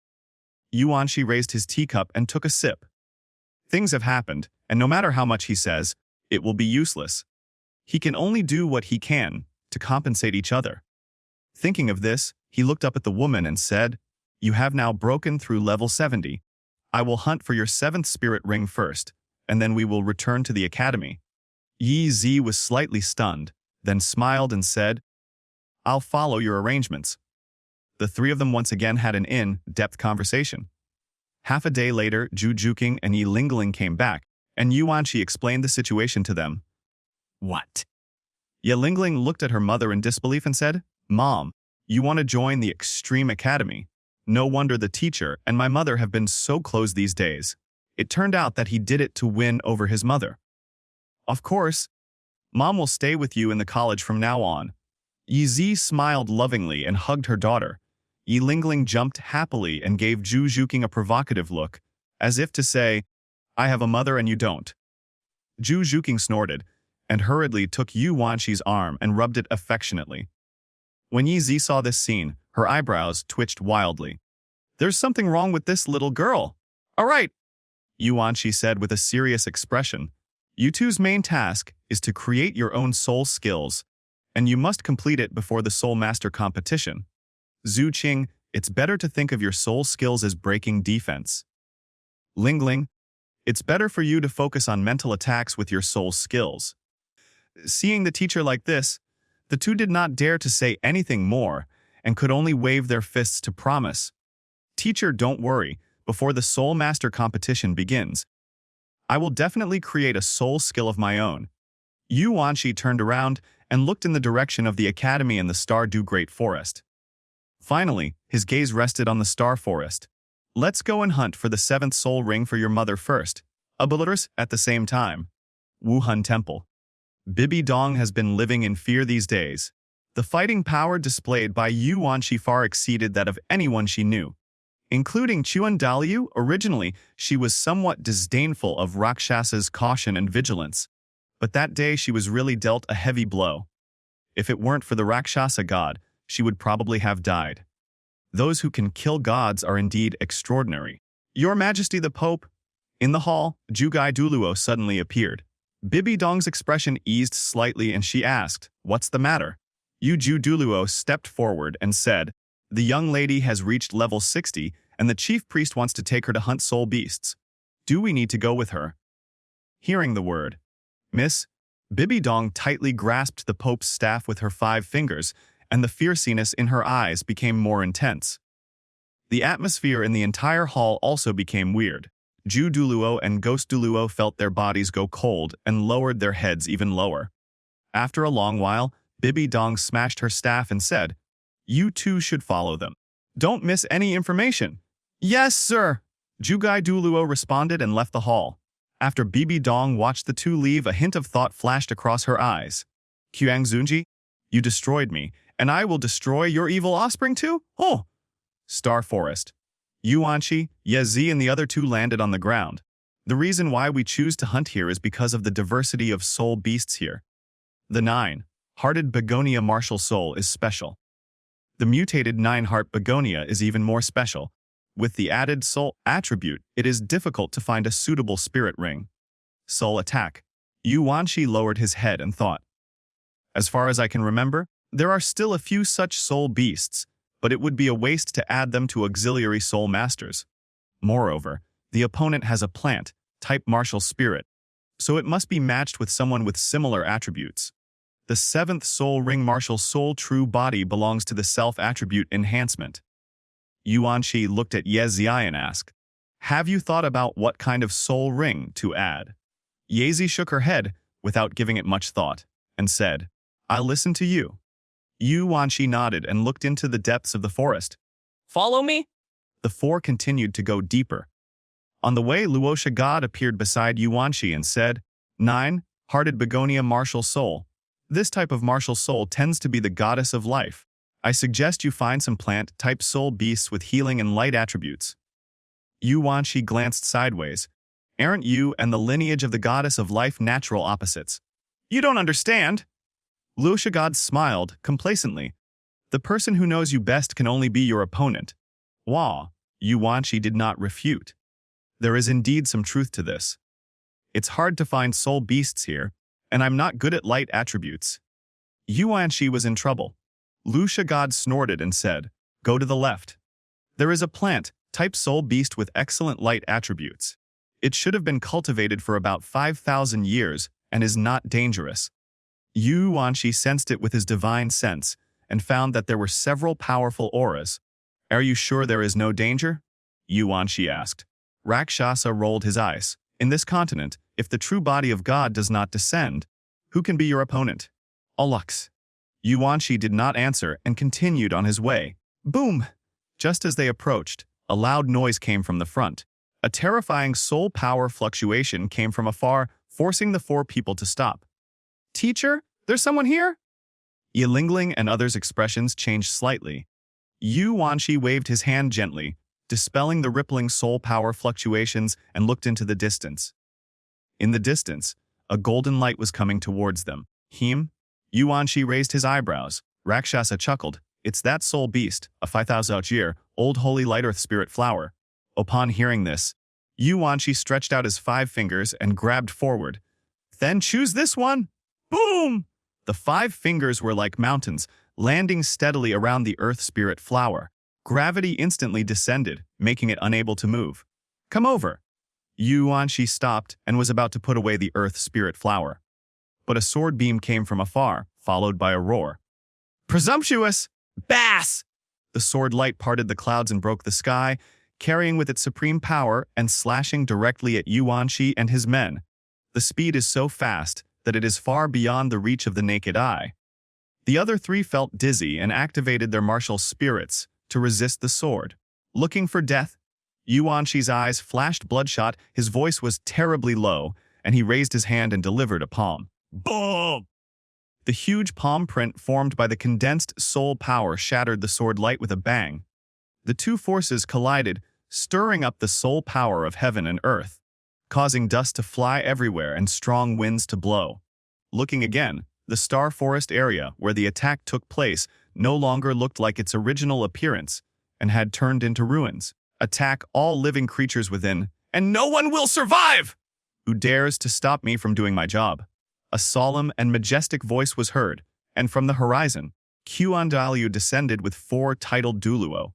Yuanqi raised his teacup and took a sip. Things have happened, and no matter how much he says, it will be useless. He can only do what he can to compensate each other. Thinking of this, he looked up at the woman and said, "You have now broken through level 70. I will hunt for your 7th spirit ring first, and then we will return to the academy." Yi Zi was slightly stunned, then smiled and said, "I'll follow your arrangements." The three of them once again had an in-depth conversation. Half a day later, Zhu Juking and Yi Lingling came back, and Yuanqi explained the situation to them. What? Yi Lingling looked at her mother in disbelief and said, "Mom, you want to join the Extreme Academy? No wonder the teacher and my mother have been so close these days." It turned out that he did it to win over his mother. "Of course, Mom will stay with you in the college from now on." Yi Zi smiled lovingly and hugged her daughter. Yi Lingling jumped happily and gave Zhu Juking a provocative look, as if to say, "I have a mother and you don't." Zhu Juking snorted, and hurriedly took Yuanqi's arm and rubbed it affectionately. When Yi Zi saw this scene, her eyebrows twitched wildly. "There's something wrong with this little girl." "All right," Yuanqi said with a serious expression. "You two's main task is to create your own soul skills, and you must complete it before the Soul Master competition. Zhu Qing, it's better to think of your soul skills as breaking defense. Lingling, it's better for you to focus on mental attacks with your soul skills." Seeing the teacher like this, the two did not dare to say anything more and could only wave their fists to promise. "Teacher, don't worry. Before the Soul Master competition begins, I will definitely create a soul skill of my own." Yuanqi turned around and looked in the direction of the academy and the Stardew Great Forest. Finally, his gaze rested on the Star Forest. "Let's go and hunt for the 7th soul ring for your mother first." Abiliters at the same time. Wuhan Temple. Bibi Dong has been living in fear these days. The fighting power displayed by Yuanqi far exceeded that of anyone she knew. Including Chuan Daliu, originally, she was somewhat disdainful of Rakshasa's caution and vigilance. But that day she was really dealt a heavy blow. If it weren't for the Rakshasa god, she would probably have died. Those who can kill gods are indeed extraordinary. "Your Majesty the Pope." In the hall, Jugai Douluo suddenly appeared. Bibi Dong's expression eased slightly and she asked, "What's the matter?" Ju Douluo stepped forward and said, "The young lady has reached level 60 and the chief priest wants to take her to hunt soul beasts. Do we need to go with her?" Hearing the word, "Miss," Bibi Dong tightly grasped the Pope's staff with her 5 fingers, and the fierceness in her eyes became more intense. The atmosphere in the entire hall also became weird. Ju Douluo and Ghost Douluo felt their bodies go cold and lowered their heads even lower. After a long while, Bibi Dong smashed her staff and said, "You two should follow them. Don't miss any information." "Yes, sir," Jugai Douluo responded and left the hall. After Bibi Dong watched the two leave, a hint of thought flashed across her eyes. "Qiang Zunji, you destroyed me, and I will destroy your evil offspring too? Oh!" Star Forest. Yuanqi, Ye Zi and the other two landed on the ground. The reason why we choose to hunt here is because of the diversity of soul beasts here. The 9-hearted begonia martial soul is special. The mutated 9-heart begonia is even more special. With the added soul attribute, it is difficult to find a suitable spirit ring. Soul attack. Yuanshi lowered his head and thought. As far as I can remember, there are still a few such soul beasts, but it would be a waste to add them to auxiliary soul masters. Moreover, the opponent has a plant-type martial spirit, so it must be matched with someone with similar attributes. The 7th soul ring martial soul true body belongs to the self-attribute enhancement. Yuanshi looked at Ye Ziai and asked, "Have you thought about what kind of soul ring to add?" Yezi shook her head without giving it much thought and said, "I'll listen to you." Yuanshi nodded and looked into the depths of the forest. Follow me? The four continued to go deeper. On the way, Luosha God appeared beside Yuanshi and said, 9-hearted begonia martial soul. This type of martial soul tends to be the goddess of life. I suggest you find some plant-type soul beasts with healing and light attributes. Yuanshi glanced sideways. Aren't you and the lineage of the goddess of life natural opposites? You don't understand. Luosha God smiled complacently. The person who knows you best can only be your opponent. Wah, Yuanshi did not refute. There is indeed some truth to this. It's hard to find soul beasts here, and I'm not good at light attributes. Yuanshi was in trouble. Luosha God snorted and said, "Go to the left. There is a plant-type soul beast with excellent light attributes. It should have been cultivated for about 5,000 years and is not dangerous." Yuanshi sensed it with his divine sense and found that there were several powerful auras. "Are you sure there is no danger?" Yuanshi asked. Rakshasa rolled his eyes. "In this continent, if the true body of God does not descend, who can be your opponent?" "Alux." Yuanshi did not answer and continued on his way. Boom! Just as they approached, a loud noise came from the front. A terrifying soul power fluctuation came from afar, forcing the four people to stop. "Teacher, there's someone here?" Yilingling and others' expressions changed slightly. Yuanshi waved his hand gently, dispelling the rippling soul power fluctuations, and looked into the distance. In the distance, a golden light was coming towards them. Yuanshi raised his eyebrows. Rakshasa chuckled. "It's that soul beast, a 5,000-year old holy light earth spirit flower." Upon hearing this, Yuanshi stretched out his 5 fingers and grabbed forward. "Then choose this one." Boom! The 5 fingers were like mountains, landing steadily around the earth spirit flower. Gravity instantly descended, making it unable to move. "Come over." Yuanshi stopped and was about to put away the earth spirit flower. But a sword beam came from afar, followed by a roar. "Presumptuous! Bass!" The sword light parted the clouds and broke the sky, carrying with it supreme power and slashing directly at Yuanshi and his men. The speed is so fast that it is far beyond the reach of the naked eye. The other 3 felt dizzy and activated their martial spirits to resist the sword. Looking for death? Yuanshi's eyes flashed bloodshot, his voice was terribly low, and he raised his hand and delivered a palm. Boom! The huge palm print formed by the condensed soul power shattered the sword light with a bang. The 2 forces collided, stirring up the soul power of heaven and earth, causing dust to fly everywhere and strong winds to blow. Looking again, the star forest area where the attack took place no longer looked like its original appearance and had turned into ruins. "Attack all living creatures within, and no one will survive! Who dares to stop me from doing my job?" A solemn and majestic voice was heard, and from the horizon, Qiandaliu descended with 4 titled Douluo.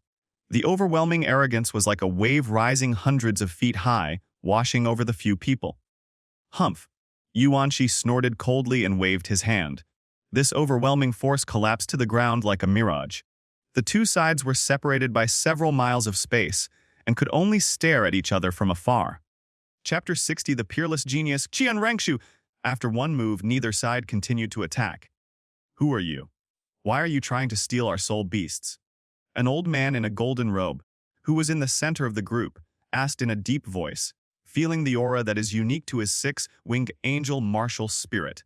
The overwhelming arrogance was like a wave rising hundreds of feet high, washing over the few people. "Humph!" Yuanshi snorted coldly and waved his hand. This overwhelming force collapsed to the ground like a mirage. The 2 sides were separated by several miles of space and could only stare at each other from afar. Chapter 60 The Peerless Genius, Qian Rangshu. After one move, neither side continued to attack. "Who are you? Why are you trying to steal our soul beasts?" An old man in a golden robe, who was in the center of the group, asked in a deep voice, feeling the aura that is unique to his 6-winged angel martial spirit.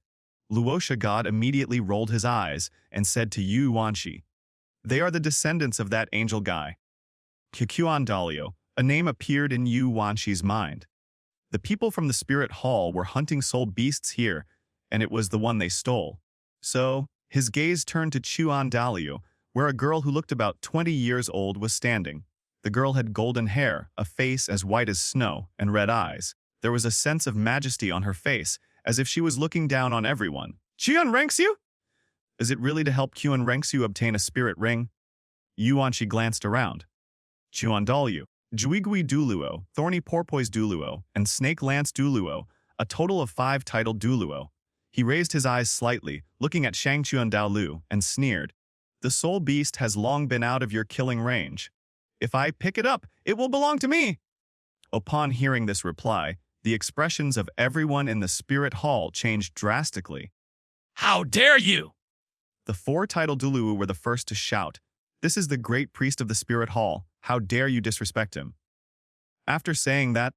Luosha God immediately rolled his eyes and said to Yuanshi, "They are the descendants of that angel guy." Qiandaliu, a name appeared in Yuanshi's mind. The people from the spirit hall were hunting soul beasts here, and it was the one they stole. So, his gaze turned to Chuan Daliu, where a girl who looked about 20 years old was standing. The girl had golden hair, a face as white as snow, and red eyes. There was a sense of majesty on her face, as if she was looking down on everyone. Chuan ranks you? Is it really to help Chuan Rengsu obtain a spirit ring? Yuanshi glanced around. Chuan Daliu, Juigui Douluo, Thorny Porpoise Douluo, and Snake Lance Douluo, a total of 5 titled Douluo. He raised his eyes slightly, looking at Shang Chuan Daolu, and sneered. The soul beast has long been out of your killing range. If I pick it up, it will belong to me. Upon hearing this reply, the expressions of everyone in the spirit hall changed drastically. How dare you! The 4 titled Douluo were the first to shout. This is the great priest of the spirit hall. How dare you disrespect him? After saying that,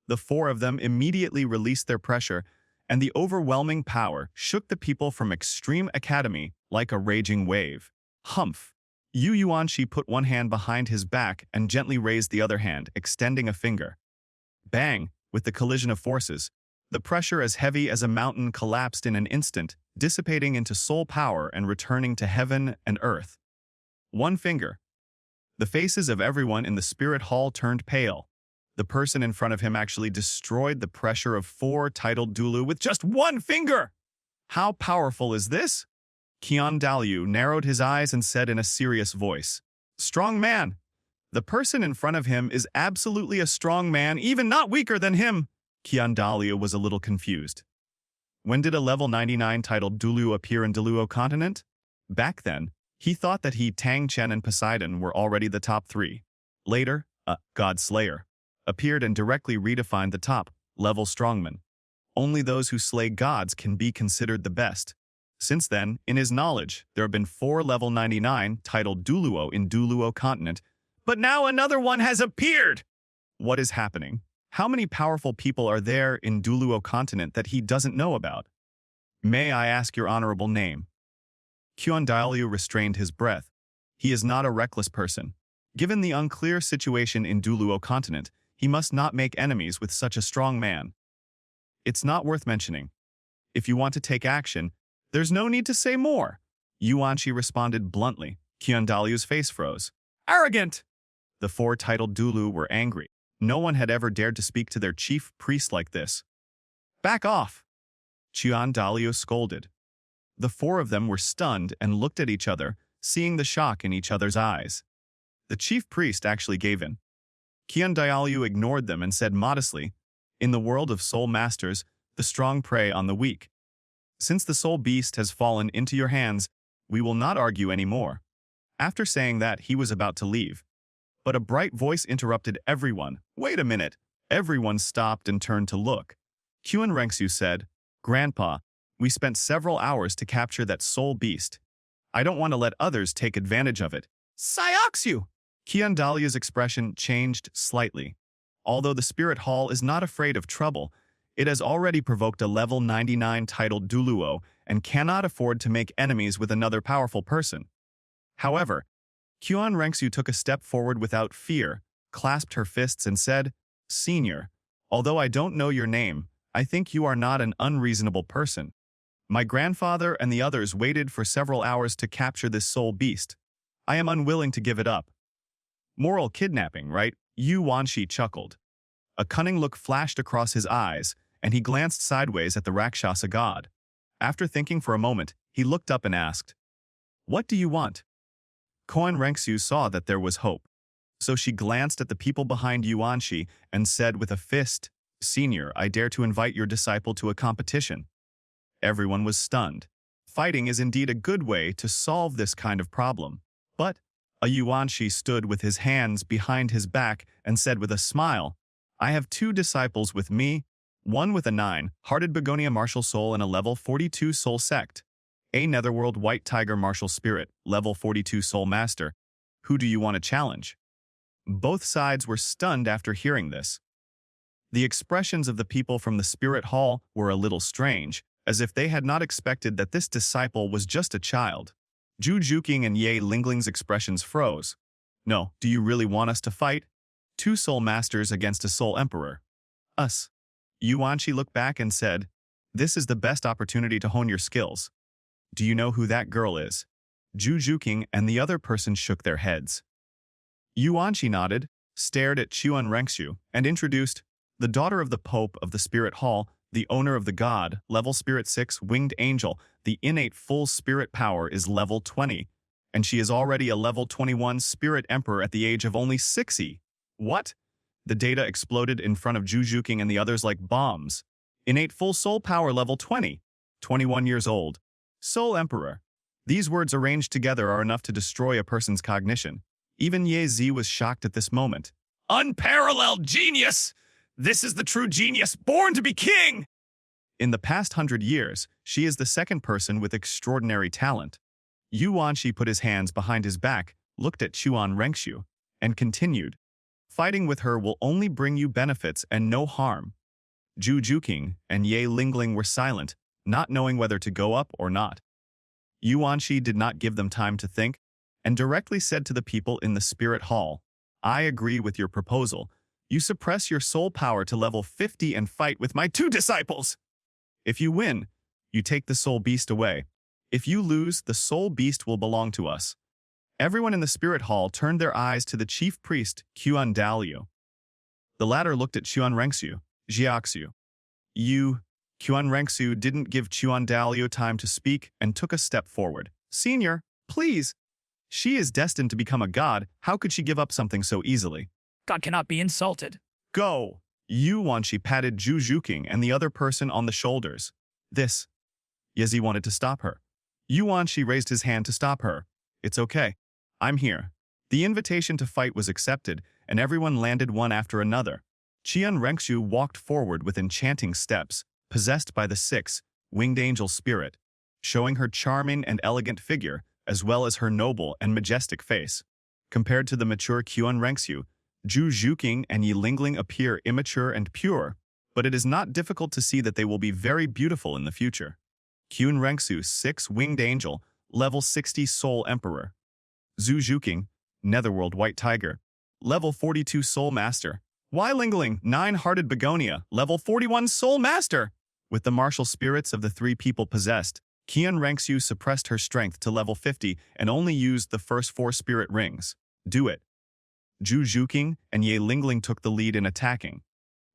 the 4 of them immediately released their pressure, and the overwhelming power shook the people from Extreme Academy like a raging wave. Humph! Yu Yuanshi put one hand behind his back and gently raised the other hand, extending a finger. Bang! With the collision of forces, the pressure as heavy as a mountain collapsed in an instant, dissipating into soul power and returning to heaven and earth. One finger. The faces of everyone in the spirit hall turned pale. The person in front of him actually destroyed the pressure of 4 titled Douluo with just one finger! How powerful is this? Qian Daliu narrowed his eyes and said in a serious voice, Strong man! The person in front of him is absolutely a strong man, even not weaker than him. Qian Daliu was a little confused. When did a level 99 titled Douluo appear in Douluo continent? Back then, he thought that he, Tang Chen, and Poseidon were already the top 3. Later, God Slayer appeared and directly redefined the top-level strongman. Only those who slay gods can be considered the best. Since then, in his knowledge, there have been 4 level 99 titled Douluo in Douluo continent, but now another one has appeared! What is happening? How many powerful people are there in Douluo continent that he doesn't know about? May I ask your honorable name? Qian Daliu restrained his breath. He is not a reckless person. Given the unclear situation in Douluo continent, he must not make enemies with such a strong man. It's not worth mentioning. If you want to take action, there's no need to say more. Yuanshi responded bluntly. Qian Daliu's face froze. Arrogant! The 4 titled Douluo were angry. No one had ever dared to speak to their chief priest like this. Back off! Qian Daliu scolded. The 4 of them were stunned and looked at each other, seeing the shock in each other's eyes. The chief priest actually gave in. Qian Daliu ignored them and said modestly, In the world of soul masters, the strong prey on the weak. Since the soul beast has fallen into your hands, we will not argue anymore. After saying that, he was about to leave. But a bright voice interrupted everyone. Wait a minute. Everyone stopped and turned to look. Qian Rengsu said, Grandpa, we spent several hours to capture that soul beast. I don't want to let others take advantage of it. Cyoxu! Qian Dalia's expression changed slightly. Although the spirit hall is not afraid of trouble, it has already provoked a level 99 titled Douluo and cannot afford to make enemies with another powerful person. However, Qian Rengsu took a step forward without fear, clasped her fists and said, Senior, although I don't know your name, I think you are not an unreasonable person. My grandfather and the others waited for several hours to capture this soul beast. I am unwilling to give it up. Moral kidnapping, right? Yu Wanshi chuckled. A cunning look flashed across his eyes, and he glanced sideways at the Rakshasa god. After thinking for a moment, he looked up and asked, What do you want? Qian Rengsu saw that there was hope. So she glanced at the people behind Yuanshi and said with a fist, Senior, I dare to invite your disciple to a competition. Everyone was stunned. Fighting is indeed a good way to solve this kind of problem. But a Yuanshi stood with his hands behind his back and said with a smile, I have 2 disciples with me, one with a 9-hearted begonia martial soul and a level 42 soul sect. A netherworld white tiger martial spirit, level 42 soul master. Who do you want to challenge? Both sides were stunned after hearing this. The expressions of the people from the spirit hall were a little strange, as if they had not expected that this disciple was just a child. Zhu Juqing and Ye Lingling's expressions froze. No, do you really want us to fight? 2 soul masters against a soul emperor. Us. Yuanqi looked back and said, "This is the best opportunity to hone your skills. Do you know who that girl is?" Zhu Zhuking and the other person shook their heads. Yuanqi nodded, stared at Chuan Rengxiu, and introduced, "The daughter of the Pope of the Spirit Hall, the owner of the God, level Spirit 6, Winged Angel. The innate full spirit power is level 20, and she is already a level 21 Spirit Emperor at the age of only 60. What? The data exploded in front of Zhu Zhuking and the others like bombs. Innate full soul power level 20, 21 years old. Soul Emperor. These words arranged together are enough to destroy a person's cognition. Even Ye Zi was shocked at this moment. Unparalleled genius! This is the true genius, born to be king! In the past 100 years, she is the second person with extraordinary talent. Yuanqi put his hands behind his back, looked at Chuan Rengxiu, and continued, "Fighting with her will only bring you benefits and no harm." Zhu Zhuking and Ye Lingling were silent, not knowing whether to go up or not. Yuanqi did not give them time to think, and directly said to the people in the Spirit Hall, "I agree with your proposal. You suppress your soul power to level 50 and fight with my 2 disciples. If you win, you take the soul beast away. If you lose, the soul beast will belong to us." Everyone in the Spirit Hall turned their eyes to the chief priest, Qian Dalio. The latter looked at Chuan Rengxiu, Jiaxiu. Qian Rengxiu didn't give Qian Dalio time to speak and took a step forward. "Senior, please. She is destined to become a god. How could she give up something so easily?" God cannot be insulted. "Go!" Yuanqi patted Zhu Zhuking and the other person on the shoulders. "This." Yezi wanted to stop her. Yuanqi raised his hand to stop her. "It's okay. I'm here." The invitation to fight was accepted, and everyone landed one after another. Qian Rengxiu walked forward with enchanting steps, possessed by the 6, Winged Angel spirit, showing her charming and elegant figure, as well as her noble and majestic face. Compared to the mature Qian Rengxiu, Zhu Zhuking and Yi Lingling appear immature and pure, but it is not difficult to see that they will be very beautiful in the future. Qian Rengxiu, 6 Winged Angel, level 60 Soul Emperor. Zhu Zhuking, Netherworld White Tiger, level 42 Soul Master. Yi Lingling, 9-Hearted Begonia, level 41 Soul Master. With the martial spirits of the 3 people possessed, Qian Rengxiu suppressed her strength to level 50 and only used the first 4 spirit rings. Do it. Zhu Zhuking and Ye Lingling took the lead in attacking.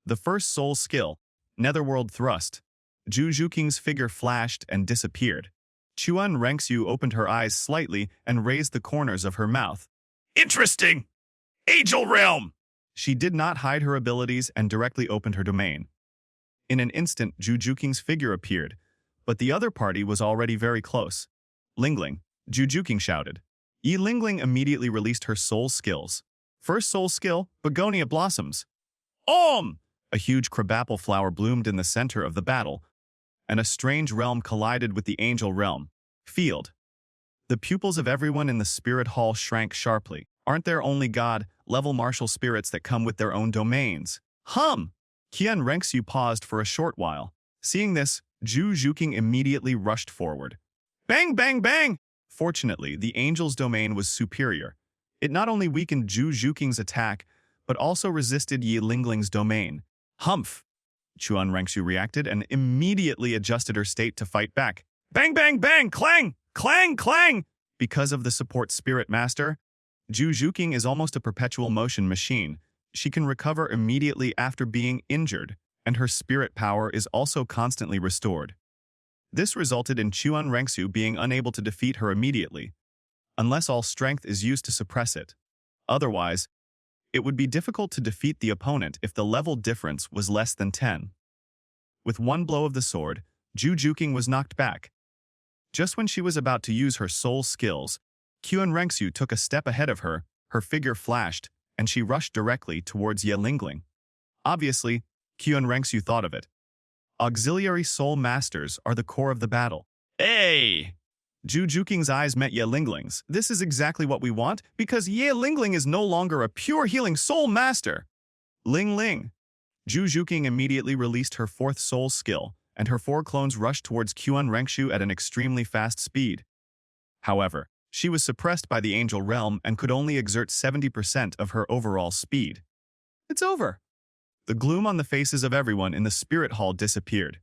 The first soul skill, Netherworld Thrust. Zhu Zhuking's figure flashed and disappeared. Chuan Rengxiu opened her eyes slightly and raised the corners of her mouth. Interesting! Angel Realm! She did not hide her abilities and directly opened her domain. In an instant, Zhu Zhuking's figure appeared, but the other party was already very close. "Lingling," Zhu Zhuking shouted. Yi Lingling immediately released her soul skills. First soul skill, Begonia Blossoms. Om! A huge crabapple flower bloomed in the center of the battle, and a strange realm collided with the angel realm. Field. The pupils of everyone in the spirit hall shrank sharply. Aren't there only god-level martial spirits that come with their own domains? Hum! Qian Rengxiu paused for a short while. Seeing this, Zhu Zhuking immediately rushed forward. Bang, bang, bang! Fortunately, the angel's domain was superior. It not only weakened Zhu Zhuking's attack, but also resisted Yi Lingling's domain. Humph! Chuan Rengxiu reacted and immediately adjusted her state to fight back. Bang, bang, bang! Clang! Clang, clang! Because of the support spirit master, Zhu Zhuking is almost a perpetual motion machine. She can recover immediately after being injured, and her spirit power is also constantly restored. This resulted in Chuan Rengxiu being unable to defeat her immediately, unless all strength is used to suppress it. Otherwise, it would be difficult to defeat the opponent if the level difference was less than 10. With one blow of the sword, Zhu Zhuking was knocked back. Just when she was about to use her soul skills, Qian Rengxiu took a step ahead of her, her figure flashed, and she rushed directly towards Ye Lingling. Obviously, Qian Rengxiu thought of it. Auxiliary soul masters are the core of the battle. Hey! Zhu Zhuking's eyes met Ye Lingling's. This is exactly what we want, because Ye Lingling is no longer a pure healing soul master. Ling Ling. Zhu Zhuking immediately released her 4th soul skill, and her 4 clones rushed towards Qian Rengxiu at an extremely fast speed. However, she was suppressed by the angel realm and could only exert 70% of her overall speed. It's over. The gloom on the faces of everyone in the spirit hall disappeared.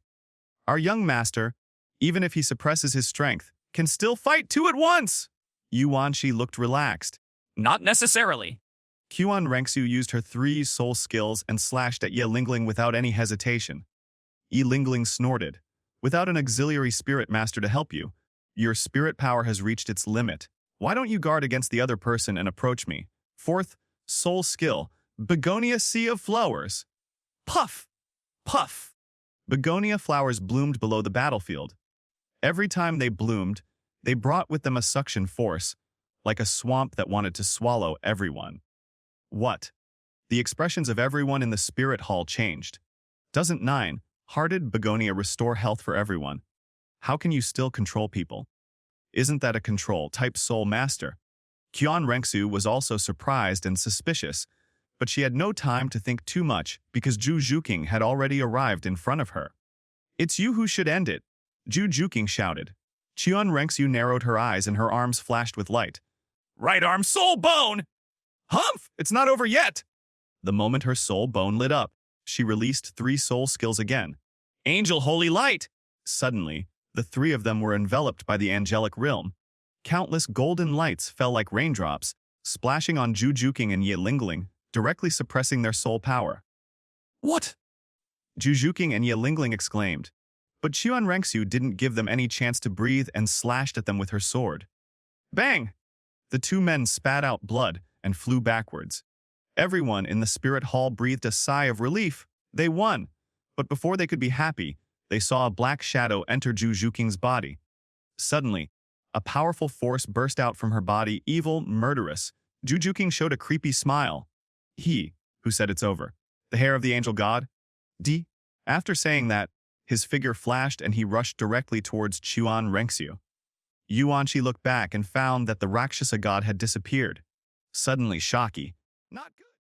Our young master, even if he suppresses his strength, can still fight two at once! Yuanqi looked relaxed. Not necessarily. Qian Rengsu used her 3 soul skills and slashed at Ye Lingling without any hesitation. Ye Lingling snorted. Without an auxiliary spirit master to help you, your spirit power has reached its limit. Why don't you guard against the other person and approach me? 4th, soul skill, Begonia Sea of Flowers. Puff! Puff! Begonia flowers bloomed below the battlefield. Every time they bloomed, they brought with them a suction force, like a swamp that wanted to swallow everyone. What? The expressions of everyone in the spirit hall changed. Doesn't 9-hearted Begonia restore health for everyone? How can you still control people? Isn't that a control-type soul master? Qian Rengsu was also surprised and suspicious, but she had no time to think too much because Zhu Zhuqing had already arrived in front of her. It's you who should end it, Zhu Zhuqing shouted. Qian Rengsu narrowed her eyes and her arms flashed with light. Right arm soul bone! Humph! It's not over yet! The moment her soul bone lit up, she released 3 soul skills again. Angel Holy Light! Suddenly, the 3 of them were enveloped by the angelic realm. Countless golden lights fell like raindrops, splashing on Zhu Zhuqing and Ye Lingling, directly suppressing their soul power. What? Zhu Zhuqing and Ye Lingling exclaimed. But Qian Rengsu didn't give them any chance to breathe and slashed at them with her sword. Bang! The 2 men spat out blood and flew backwards. Everyone in the spirit hall breathed a sigh of relief. They won. But before they could be happy, they saw a black shadow enter Zhu Zhuqing's body. Suddenly, a powerful force burst out from her body, evil, murderous. Zhu Zhuqing showed a creepy smile. He, who said it's over. The hair of the angel god? D. After saying that, his figure flashed and he rushed directly towards Qian Rengsu. Yuanqi looked back and found that the Rakshasa god had disappeared. Suddenly, shocky. Not good.